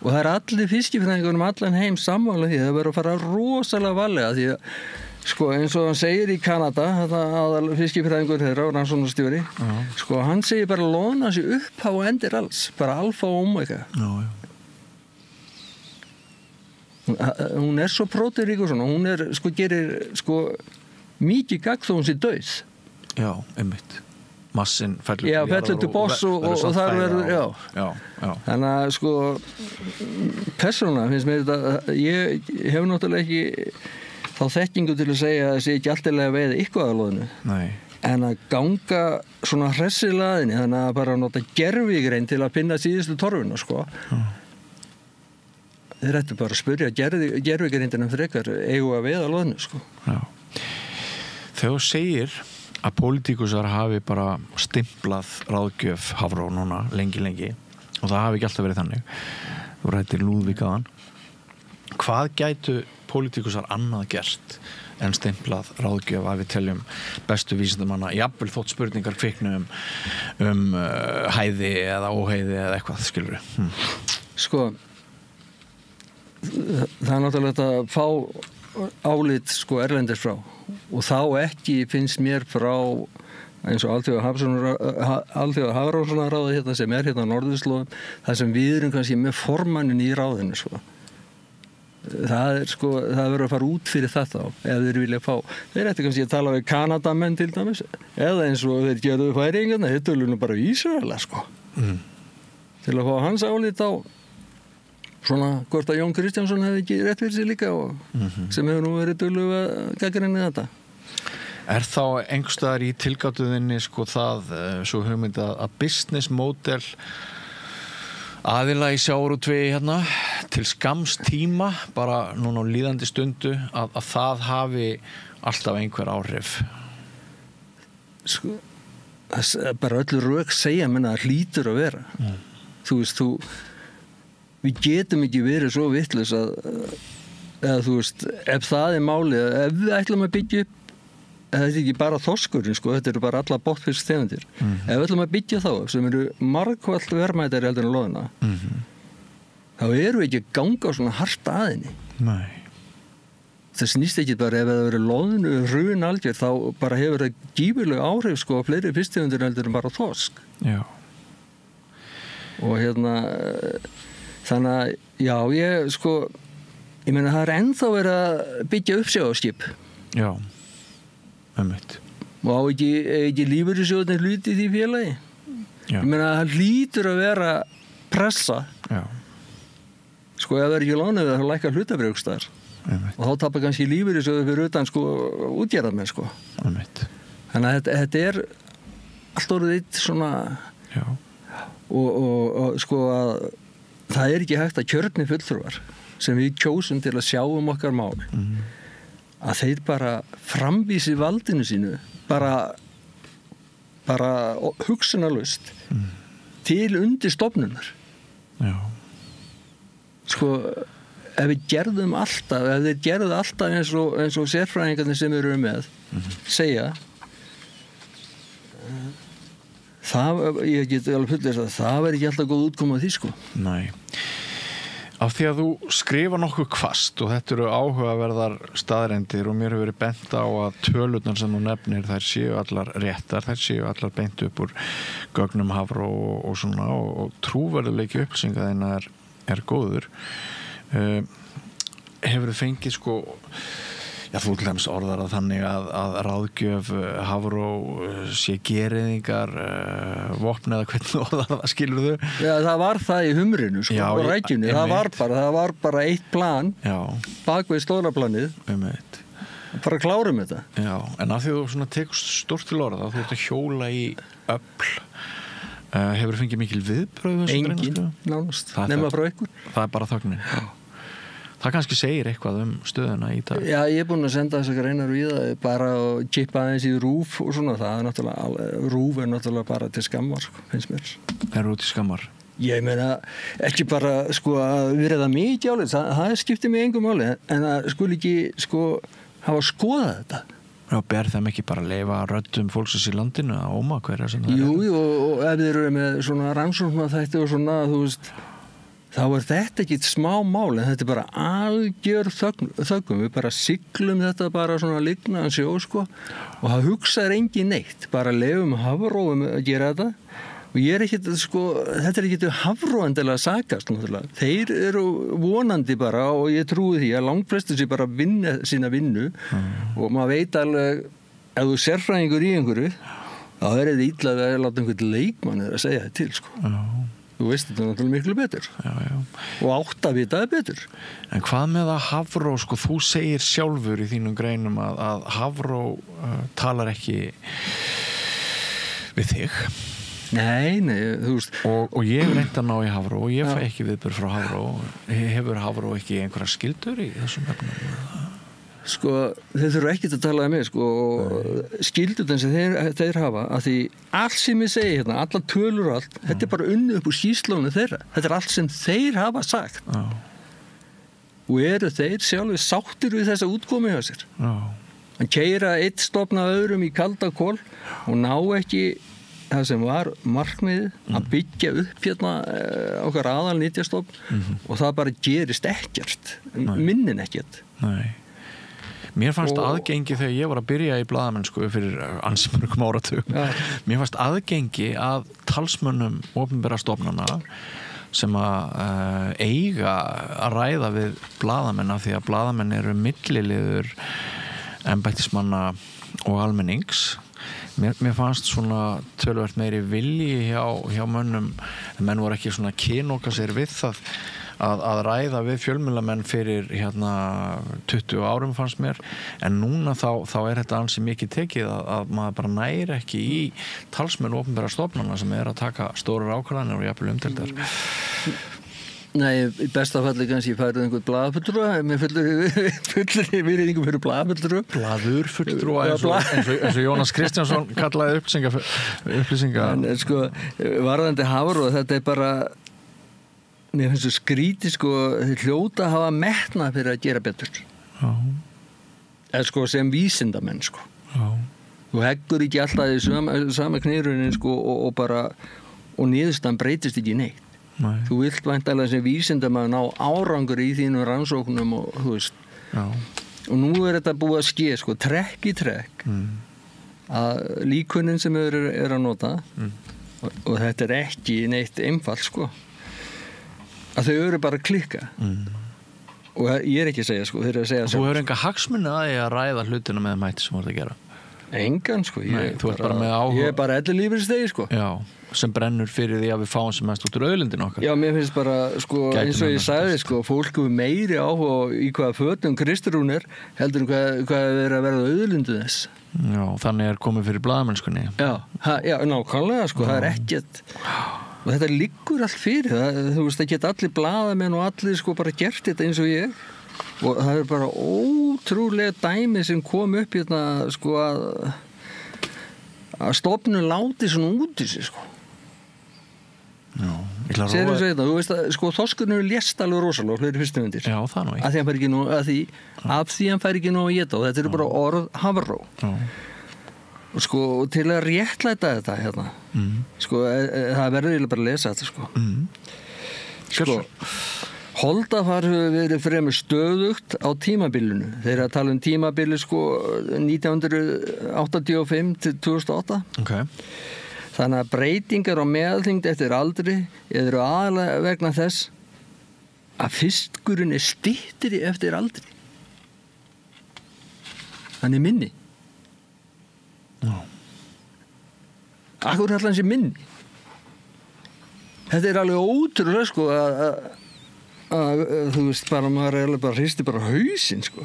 Og það er allir fiskifræðingar allan heim sammála því að það verður að fara rosalega varlega því að sko eins og hann segir í Kanada aðal fiskifræðingur þeirra og rannsóknarstjóri sko hann segir bara loðna sig upp á endir alls bara alfa og omega hún er svo próteinrík og svona hún er sko gerir sko mikið gagn þó hún sé dauð já, einmitt massin fellur já, fellur til boss og þar verður já. Þannig að sko persónulega finnst mér þetta ég hef náttúrulega ekki þá þekkingu til að segja að það sé ekki alltilega veið eitthvað að loðnu. Nei. En að ganga svona hressilaðinni, þannig að bara nota gervigrein til að finna síðustu torfuna, sko. Þeir ættu bara að spyrja gervigreinina frekar eigu að veiða loðnu, sko. Já. Þegar þú segir að pólitíkusar hafi bara stimplað ráðgjöf Hafró núna lengi og það hafi ekki alltaf verið þannig. Þú rættir Lúðvík áðan. Hvað gætu pólitíkusar annað gert en stimplað ráðgjöf að við teljum bestu vísindamanna, jafnvel þótt spurningar kviknu um hæði eða óhæði eða eitthvað, skilur við? Sko, það er náttúrulega að fá álit sko erlendis frá og þá ekki finnst mér frá eins og Alþjóða Hafrannsóknaráði hérna sem er hérna á norðurslóðum, það sem við erum kannski með formannin í ráðinu, sko. Það er sko, það verður að fara út fyrir þetta ef þeir vilja fá, þeir ætti kannski að tala við Kanadamenn til dæmis eða eins og þeir gerðu Færeyingarna, þeir tölunum bara Ísraela sko til að fá hans álit á svona hvort að Jón Kristjánsson hefði ekki rétt fyrir sig líka og sem hefur nú verið dölug að gagnrýna þetta. Er þá einhverstaðar í tilgátuðinni sko það svo hugmynd að business model aðila í sjávarútvegi hérna til skamms tíma bara núna á líðandi stundu að það hafi alltaf einhver áhrif? Sko, bara öllu rök segja menna að hlýtur að vera. Þú veist, við getum ekki verið svo vitlaus að eða þú veist, ef það málið, ef við ætlum að byggja upp, þetta er ekki bara þorskurinn sko, þetta eru bara alla botnfiskstegundir. Ef við ætlum að byggja þá upp sem eru margfalt verðmætari heldur en loðna, þá erum við ekki að ganga svona hart aðinni. Nei. Það snýst ekki bara ef það verið loðnu hrun algjör, þá bara hefur það gífurleg áhrif sko á fleiri fisktegundir heldur en bara þorsk. Já. Og þannig að, já, ég meina það ennþá verið að byggja uppsjávarskip. Já, einmitt. Og á ekki lífeyrissjóðirnir hluti í því félagi. Já. Ég meina það hlýtur að vera pressa. Já. Sko ef það ekki lánið það lækkar hlutabrjókstar. Og þá tapar kannski lífeyrissjóður fyrir utan sko útgerðarmenn sko. Einmitt. Þannig að þetta er allt orðið eitt svona. Já. Og sko að það er ekki hægt að kjörni fulltrúar sem við kjósum til að sjá okkar mál að þeir bara framvísi valdinu sínu bara hugsunarlaust til undir stofnunar. Já. Sko ef við gerðum alltaf, ef þeir gerðu alltaf eins og sérfræðingarnir sem eru með segja ég get alveg fullist að það verður ekki alltaf góð útkoma af því sko. Nei. Af því að þú skrifa nokkuð hvasst og þetta eru áhugaverðar staðreyndir og mér hefur verið bent á að tölurnar sem þú nefnir þær séu allar réttar, þær séu allar beint upp úr gögnum Hafró og svona og trúverðuleiki upplýsinga þína er góður. Hefur þið fengið sko já, þú til dæmis orðar að þannig að ráðgjöf Hafró sé geriðingar vopn eða hvernig orðar það, skilur þau? Já, það var það í humrinu sko, á rækjunni, það var bara eitt plan bakvið stóraplanið bara klárum þetta. Já, en af því þú svona tekst stórt til orða, þú ert að hjóla í öfl hefur þið fengið mikil viðbröð? Engin, nánast, nema frá ykkur. Það er bara þögnin? Já. Það kannski segir eitthvað stöðuna í dag. Já, ég er búin að senda þessar greinar við það bara að kippa aðeins í RÚV og svona, það er náttúrulega, RÚV er náttúrulega bara til skammar, finnst mér. Er RÚV til skammar? Ég meina, ekki bara sko að verða mikið álið, það skiptir mig engum máli, en það skuli ekki sko hafa skoðað þetta. Já, ber þeim ekki bara að leyfa röddum fólksins í landinu að óma hverja sem það er? Jú, og ef þeir eru með svona rannsóknarþætti og svona, þú veist, þá er þetta ekki smá mál, en þetta er bara algjör þöggum, við bara siglum þetta bara svona lignaðan sjó sko og það hugsaður engin neitt, bara lefum Hafróum að gera þetta og ég er ekkert sko, þetta er ekkert Hafró endilega að sakast náttúrulega, þeir eru vonandi bara og ég trúi því að langflestir sé bara vinna sína vinnu og maður veit alveg, ef þú sérfræðingur í einhverju, þá er þetta illa að láta einhvern leikmann að segja þetta til sko. Þú veist þetta náttúrulega miklu betur. Já. Og átt að vita það betur. En hvað með að Hafró, sko, þú segir sjálfur í þínum greinum að Hafró talar ekki við þig. Nei, þú veist. Og ég hef reynt að ná í Hafró og ég fæ ekki viðbörð frá Hafró. Hefur Hafró ekki einhverja skyldur í þessum efnum? Sko, þeir þurfa ekkert að tala um mig sko, og skildutin sem þeir hafa að því allt sem ég segi hérna, allar tölur og allt, þetta er bara unnið upp úr skýrslónu þeirra, þetta er allt sem þeir hafa sagt og eru þeir sjálfur sáttir við þessa útkomi hjá sér að keyra eitt stofn af öðrum í kalda kol og ná ekki það sem var markmiðið að byggja upp hérna okkar aðal nýtjastofn og það bara gerist ekkert, minnin ekkert. Nei. Mér fannst aðgengi þegar ég var að byrja í blaðamennsku fyrir ansmörgum áratug. Mér fannst aðgengi að talsmönnum opinbera stofnana sem að eiga að ræða við blaðamenn af því að blaðamenn eru milliliður embættismanna og almennings. Mér fannst svona töluvert meiri vilji hjá mönnum, menn voru ekki svona kynoka sér við það að ræða við fjölmiðlamenn fyrir 20 árum fannst mér, en núna þá er þetta ansi mikið tekið að maður bara næri ekki í talsmenn opinbera stofnana sem er að taka stórar ákvarðanir og jafnvel umdeildar. Nei, í besta falli kannski færið einhvern blaðfulltrúa með fullri virðingu fyrir blaðfulltrúa. Blaðurfulltrúa eins og Jónas Kristjánsson kallaði upplýsinga. En sko, varðandi Hafró, þetta er bara mér finnst það skrítið sko, þeir hljóta að hafa metnað fyrir að gera betur. Já. Eða sko sem vísindamenn sko. Já. Þú heggur ekki alltaf í sama knýrunin sko og bara, og niðurstaðan breytist ekki neitt. Nei. Þú vilt væntanlega sem vísindamenn ná árangur í þínum rannsóknum og þú veist. Já. Og nú þetta búið að ske sko, trekk í trekk að líkunin sem er að nota og þetta ekki neitt einfalt sko, að þau eru bara að klikka og ég ekki að segja sko, þeir að segja þú hefur enga hagsmuni að ég að ræða hlutina með mæti sem voru að gera? Engan sko, ég er bara ellilífeyrisþegi sko. Já, sem brennur fyrir því að við fáum sem mest út úr auðlindin okkar. Já, mér finnst bara sko, eins og ég sagði sko, fólk hefur meiri áhuga í hvaða fötum Kristrún heldur hvað er að verða auðlindu þess. Já, þannig komið fyrir blaðamennskunni. Já, nákvæmlega sko, það er ekkert og þetta liggur allt fyrir það, þú veist, það geta allir blaðamenn og allir sko bara gert þetta eins og ég og það er bara ótrúlega dæmi sem kom upp hérna sko að stofnun láti svona út í sig sko. Já, þú veist að sko þorskurinn lést alveg rosalega fleiri fyrstumundir. Já, það nú ekki. Af því hann fær ekki nóg að geta og þetta eru bara orð Hafró. Já. Og sko til að réttlæta þetta hérna sko það verður bara að lesa þetta sko. Sko holdafar hefur verið fremur stöðugt á tímabilinu. Þeir að tala tímabili sko 1985 til 2008. Okay. Þannig að breytingar á meðalþyngd eftir aldri eru aðalega vegna þess að fiskurinn styttri eftir aldri. Hann minni. Já. Akkur allan sé minni. Þetta alveg ótrúlega sko að þú veist bara maður bara hristi bara hausinn sko.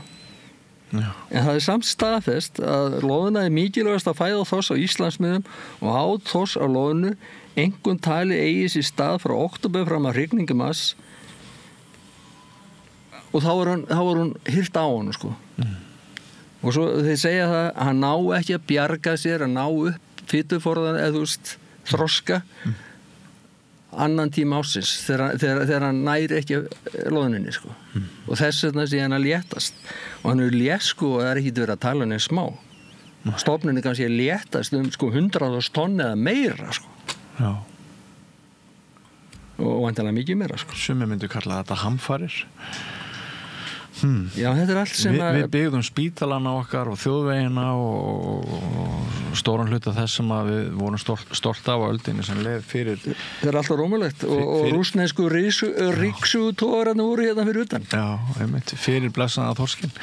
Já. En það samt staðfest að loðna mikilvægast að fæða þoss á Íslandsmiðum og át þoss á loðnu einhvern tali eigi sér stað frá október fram að hrygningu mars og þá var hún hirt á hann sko. Og svo þeir segja það að hann ná ekki að bjarga sér að ná upp fituforðan eða þú veist þroska annan tíma ásins þegar hann næri ekki loðninni sko. Og þess vegna sé hann að léttast og hann er létt sko og það er ekki verið að tala hann smá stofninni kannski að léttast sko 100.000 tonn eða meira sko. Já. Og vantanlega mikið meira sko. Sumir myndu kalla þetta hamfarir. Já, þetta er allt sem við byggðum spítalana okkar og þjóðvegina og stóran hluta þess sem að við vorum stolt af á öldinni sem leið fyrir það er alltaf rómulegt og rússnesku ríksutógararnir voru hérna fyrir utan já, einmitt, fyrir blessaða þorskin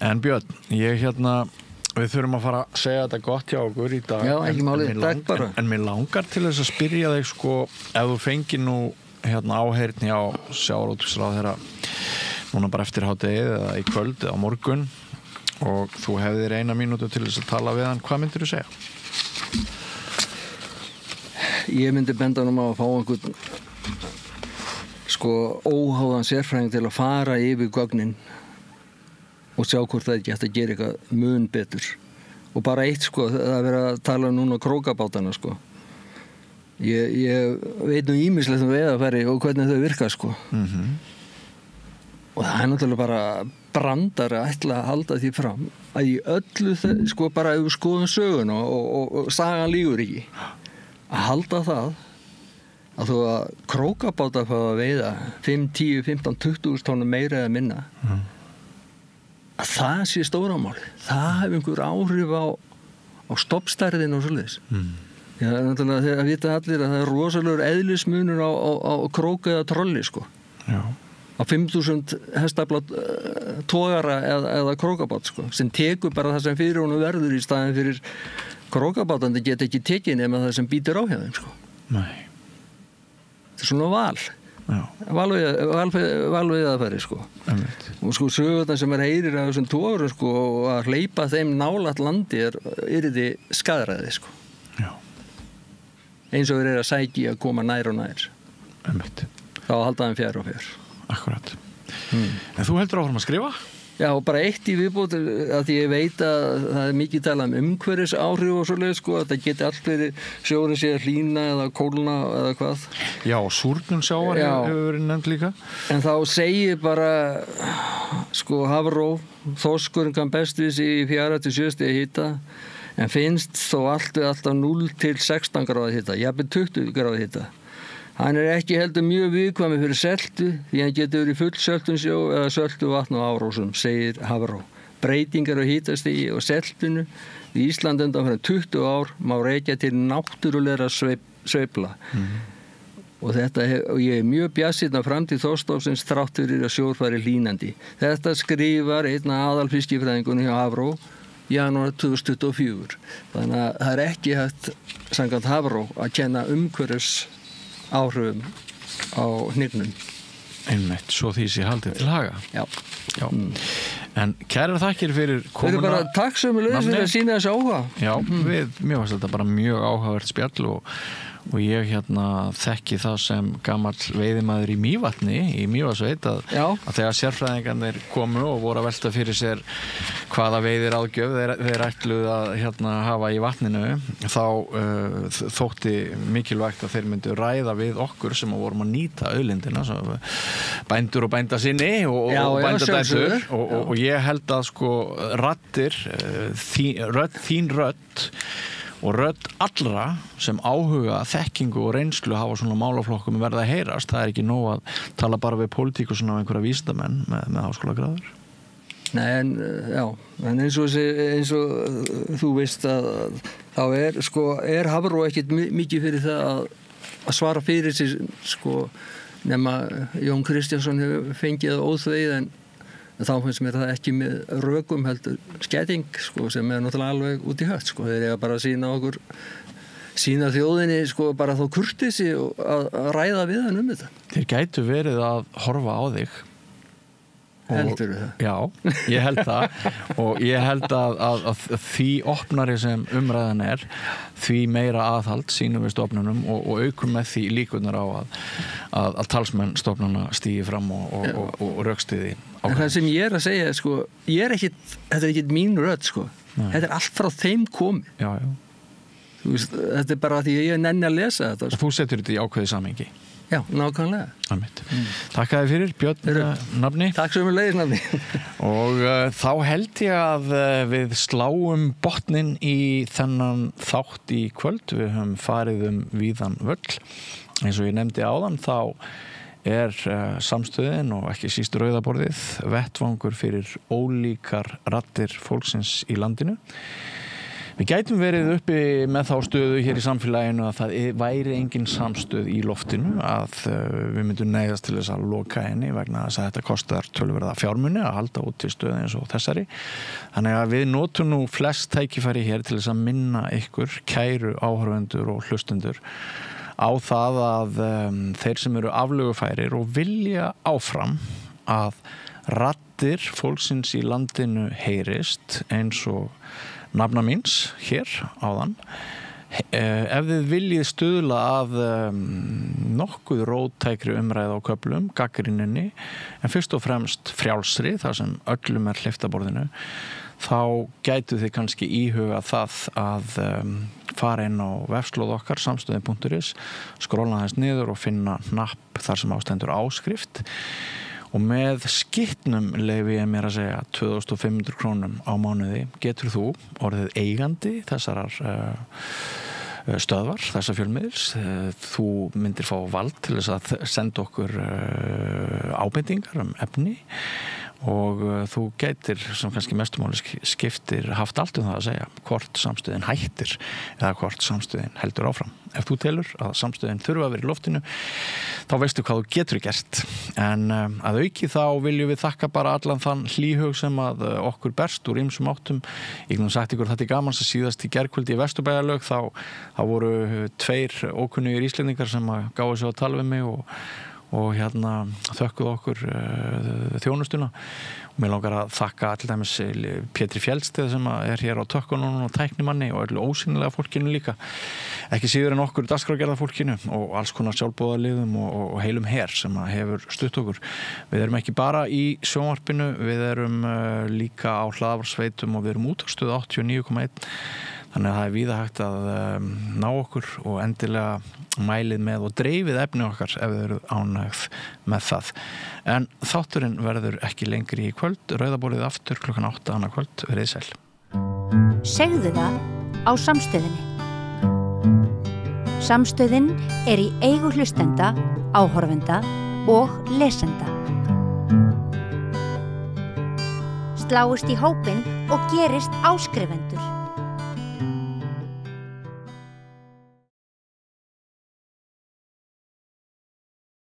en Björn, við þurfum að fara að segja þetta gott hjá okkur í dag já, ekki málið, takk bara en mér langar til þess að spyrja þig sko, ef þú fengir nú áheyrn hjá sjávarútvegsráðherra núna bara eftir hádegið eða í kvöld eða á morgun og þú hefðir 1 mínútu til þess að tala við hann, hvað myndir þú segja? Ég myndi benda hann á að fá einhvern sko óháðan sérfræðing til að fara yfir gögnin og sjá hvort það ekki hægt að gera eitthvað mun betur og bara eitt sko, það er verið að tala núna krókabátana sko ég veit nú ýmislegt veiðarfæri og hvernig þau virka sko og það er náttúrulega bara brandar að ætla að halda því fram að í öllu sko bara ef við skoðum söguna og sagan lígur ekki að halda það að þú að krókabátar fá að veiða 5, 10, 15, 20 tónum meira eða minna að það sé stóramál það hefur einhver áhrif á stoppstærðin og svoleiðis Já, náttúrulega þegar að vita allir að það er rosalegur eðlismunur á krók eða trolli sko Já á 5.000 hestafla togara eða krókabát sko, sem tekur bara það sem fyrir honum verður í staðin fyrir krókabátandi geta ekki tekið nema það sem býtur á hjá þeim sko. Nei. Þetta er svona valveiðaðfæri sko. Og sko sögurnar sem heyrir af þessum togurum sko og að hleypa þeim nálægt landi er yrði skaðræði sko. Já. Eins og þeir að sækja að koma nær og nær. Einmitt. Þá halda þeim fjær og fjær. Akkurat. En þú heldur áfram að skrifa? Já, bara eitt í viðbót að því ég veit að það er mikið talað umhverfis áhrif og svoleið sko, að það geti allt verið sjórinn sé að hlýna eða kólna eða hvað. Já, súrnun sjávar hefur verið nefnt líka. En þá segir bara sko Hafró, þorskurinn kann best við sig í 4 til 7 stiga hita en finnst þó alltaf 0 til 16 gráða hita, jafnvel 20 gráða hita. Hann ekki heldur mjög viðkvæmur fyrir seltu því hann getur verið full söltun sjó eða söltu vatn og árósum, segir Hafró. Breytingar á hitastigi og seltunu í Íslandi undanfarandi 20 ár má rekja til náttúrulegra sveifla. Og ég mjög bjartsýnn á framtíð þorskstofnsins þrátt fyrir að sjór fari hlýnandi. Þetta skrifar einn aðalfiskifræðingunum hjá Hafró janúar 2024. Þannig að það ekki hægt samkvæmt Hafró að kenna umhverfis áhrifum á hnignun. Einmitt, svo því sé haldið til haga. Já. En kærar þakkir fyrir komuna. Við erum bara takk sömuleiðis fyrir að sýna þessu áhuga. Já, mér varst þetta bara mjög áhugavert spjall og ég þekki það sem gamall veiðimaður í Mývatni, í Mývatnsveit að þegar sérfræðingarnir komu og voru að velta fyrir sér hvaða veiðiráðgjöf þeir ætluðu að hafa í vatninu, þá þótti mikilvægt að þeir myndu ræða við okkur sem vorum að nýta auðlindina, bændur og bændasinni og bændadætur og ég held að sko raddir, þín rödd og rödd allra sem áhuga þekkingu og reynslu hafa svona málaflokkum verða að heyrast. Það ekki nóg að tala bara við pólitíkus og einhverja vísindamenn með háskólagráður. Nei, en eins og þú veist að þá er Hafró ekkert mikið fyrir það að svara fyrir sig sko, nema Jón Kristjánsson hefur fengið óþveið en þá finnst mér það ekki með rökum heldur skæting sko, sem náttúrulega alveg út í hött sko. Þeir eiga bara að sína þjóðinni sko, bara þó kurteisi og að ræða við hann þetta. Þeir gætu verið að horfa á þig. Heldur við það? Já, ég held það og ég held að því opnari sem umræðan því meira aðhald sínum við stofnunum og aukum með því líkunar á að talsmenn stofnuna stígi fram og rökstuði. En það sem ég að segja, sko, þetta ekkit mín rödd, sko. Þetta allt frá þeim komið. Já. Þú veist, þetta bara því ég nenni að lesa þetta. Sko. Þú setur þetta í ákveðið samhengi. Já, nákvæmlega. Takk að þið fyrir, Björn Nafni. Takk sömuleiðis, Nafni. Og þá held ég að við sláum botnin í þennan þátt í kvöld. Við höfum farið víðan völl. Eins og ég nefndi áðan, þá samstöðin og ekki síst Rauðaborðið vettvangur fyrir ólíkar raddir fólksins í landinu. Við gætum verið uppi með þá stöðu hér í samfélaginu að það væri engin samstöð í loftinu að við myndum neyðast til þess að loka henni vegna þess að þetta kostar töluverða fjármuni að halda út til stöðu eins og þessari. Þannig að við notum nú flest tækifæri hér til þess að minna ykkur, kæru áhorfendur og hlustendur á það að þeir sem eru aflögufærir og vilja áfram að raddir fólksins í landinu heyrist eins og nafna míns hér áðan. Ef þið viljið stuðla að nokkuð róttækri umræðu á köflum, gagnrýninni, en fyrst og fremst frjálsri, þar sem öllum hleypt að borðinu, þá gætu þið kannski íhuga það að fara inn á vefslóð okkar, samstöðin.is, skrolla þess niður og finna hnapp þar sem ástendur áskrift. Og með skitnum leyfi ég mér að segja 2500 krónum á mánuði getur þú orðið eigandi þessarar stöðvar, þessa fjölmiðils. Þú myndir fá vald til þess að senda okkur ábendingar efni og þú gætir sem kannski mestumáli skiptir haft allt það að segja hvort samstöðin hættir eða hvort samstöðin heldur áfram. Ef þú telur að samstöðin þurfa að vera í loftinu þá veistu hvað þú getur gert en að auki þá viljum við þakka bara allan þann hlýhug sem að okkur berst úr ýmsum áttum. Ég hef sagt ykkur þetta er gaman sem síðast í gærkvöldi í Vesturbæjarlaug þá voru 2 ókunnugir Íslendingar sem gáðu sig að tala við mig og þökkuðu okkur þjónustuna. Og mér langar að þakka til dæmis Pétri Fjellsteð sem hér á tökkunum og tæknimanni og öllu ósýnilega fólkinu líka. Ekki síður en okkur dagskrárgerðarfólkinu og alls konar sjálfboðaliðum og heilum her sem hefur stutt okkur. Við erum ekki bara í sjónvarpinu, við erum líka á hlaðvarpsveitum og við erum útvarpsstöð 89,1. Þannig að það víða hægt að ná okkur og endilega mælið með og dreifið efni okkar ef þið eru ánægð með það. En þátturinn verður ekki lengri í kvöld, Rauðaborðið aftur klukkan 8 annað kvöld, verið sæl. Segðu það á Samstöðinni. Samstöðin er í eigu hlustenda, áhorfenda og lesenda. Sláist í hópinn og gerist áskrifendur.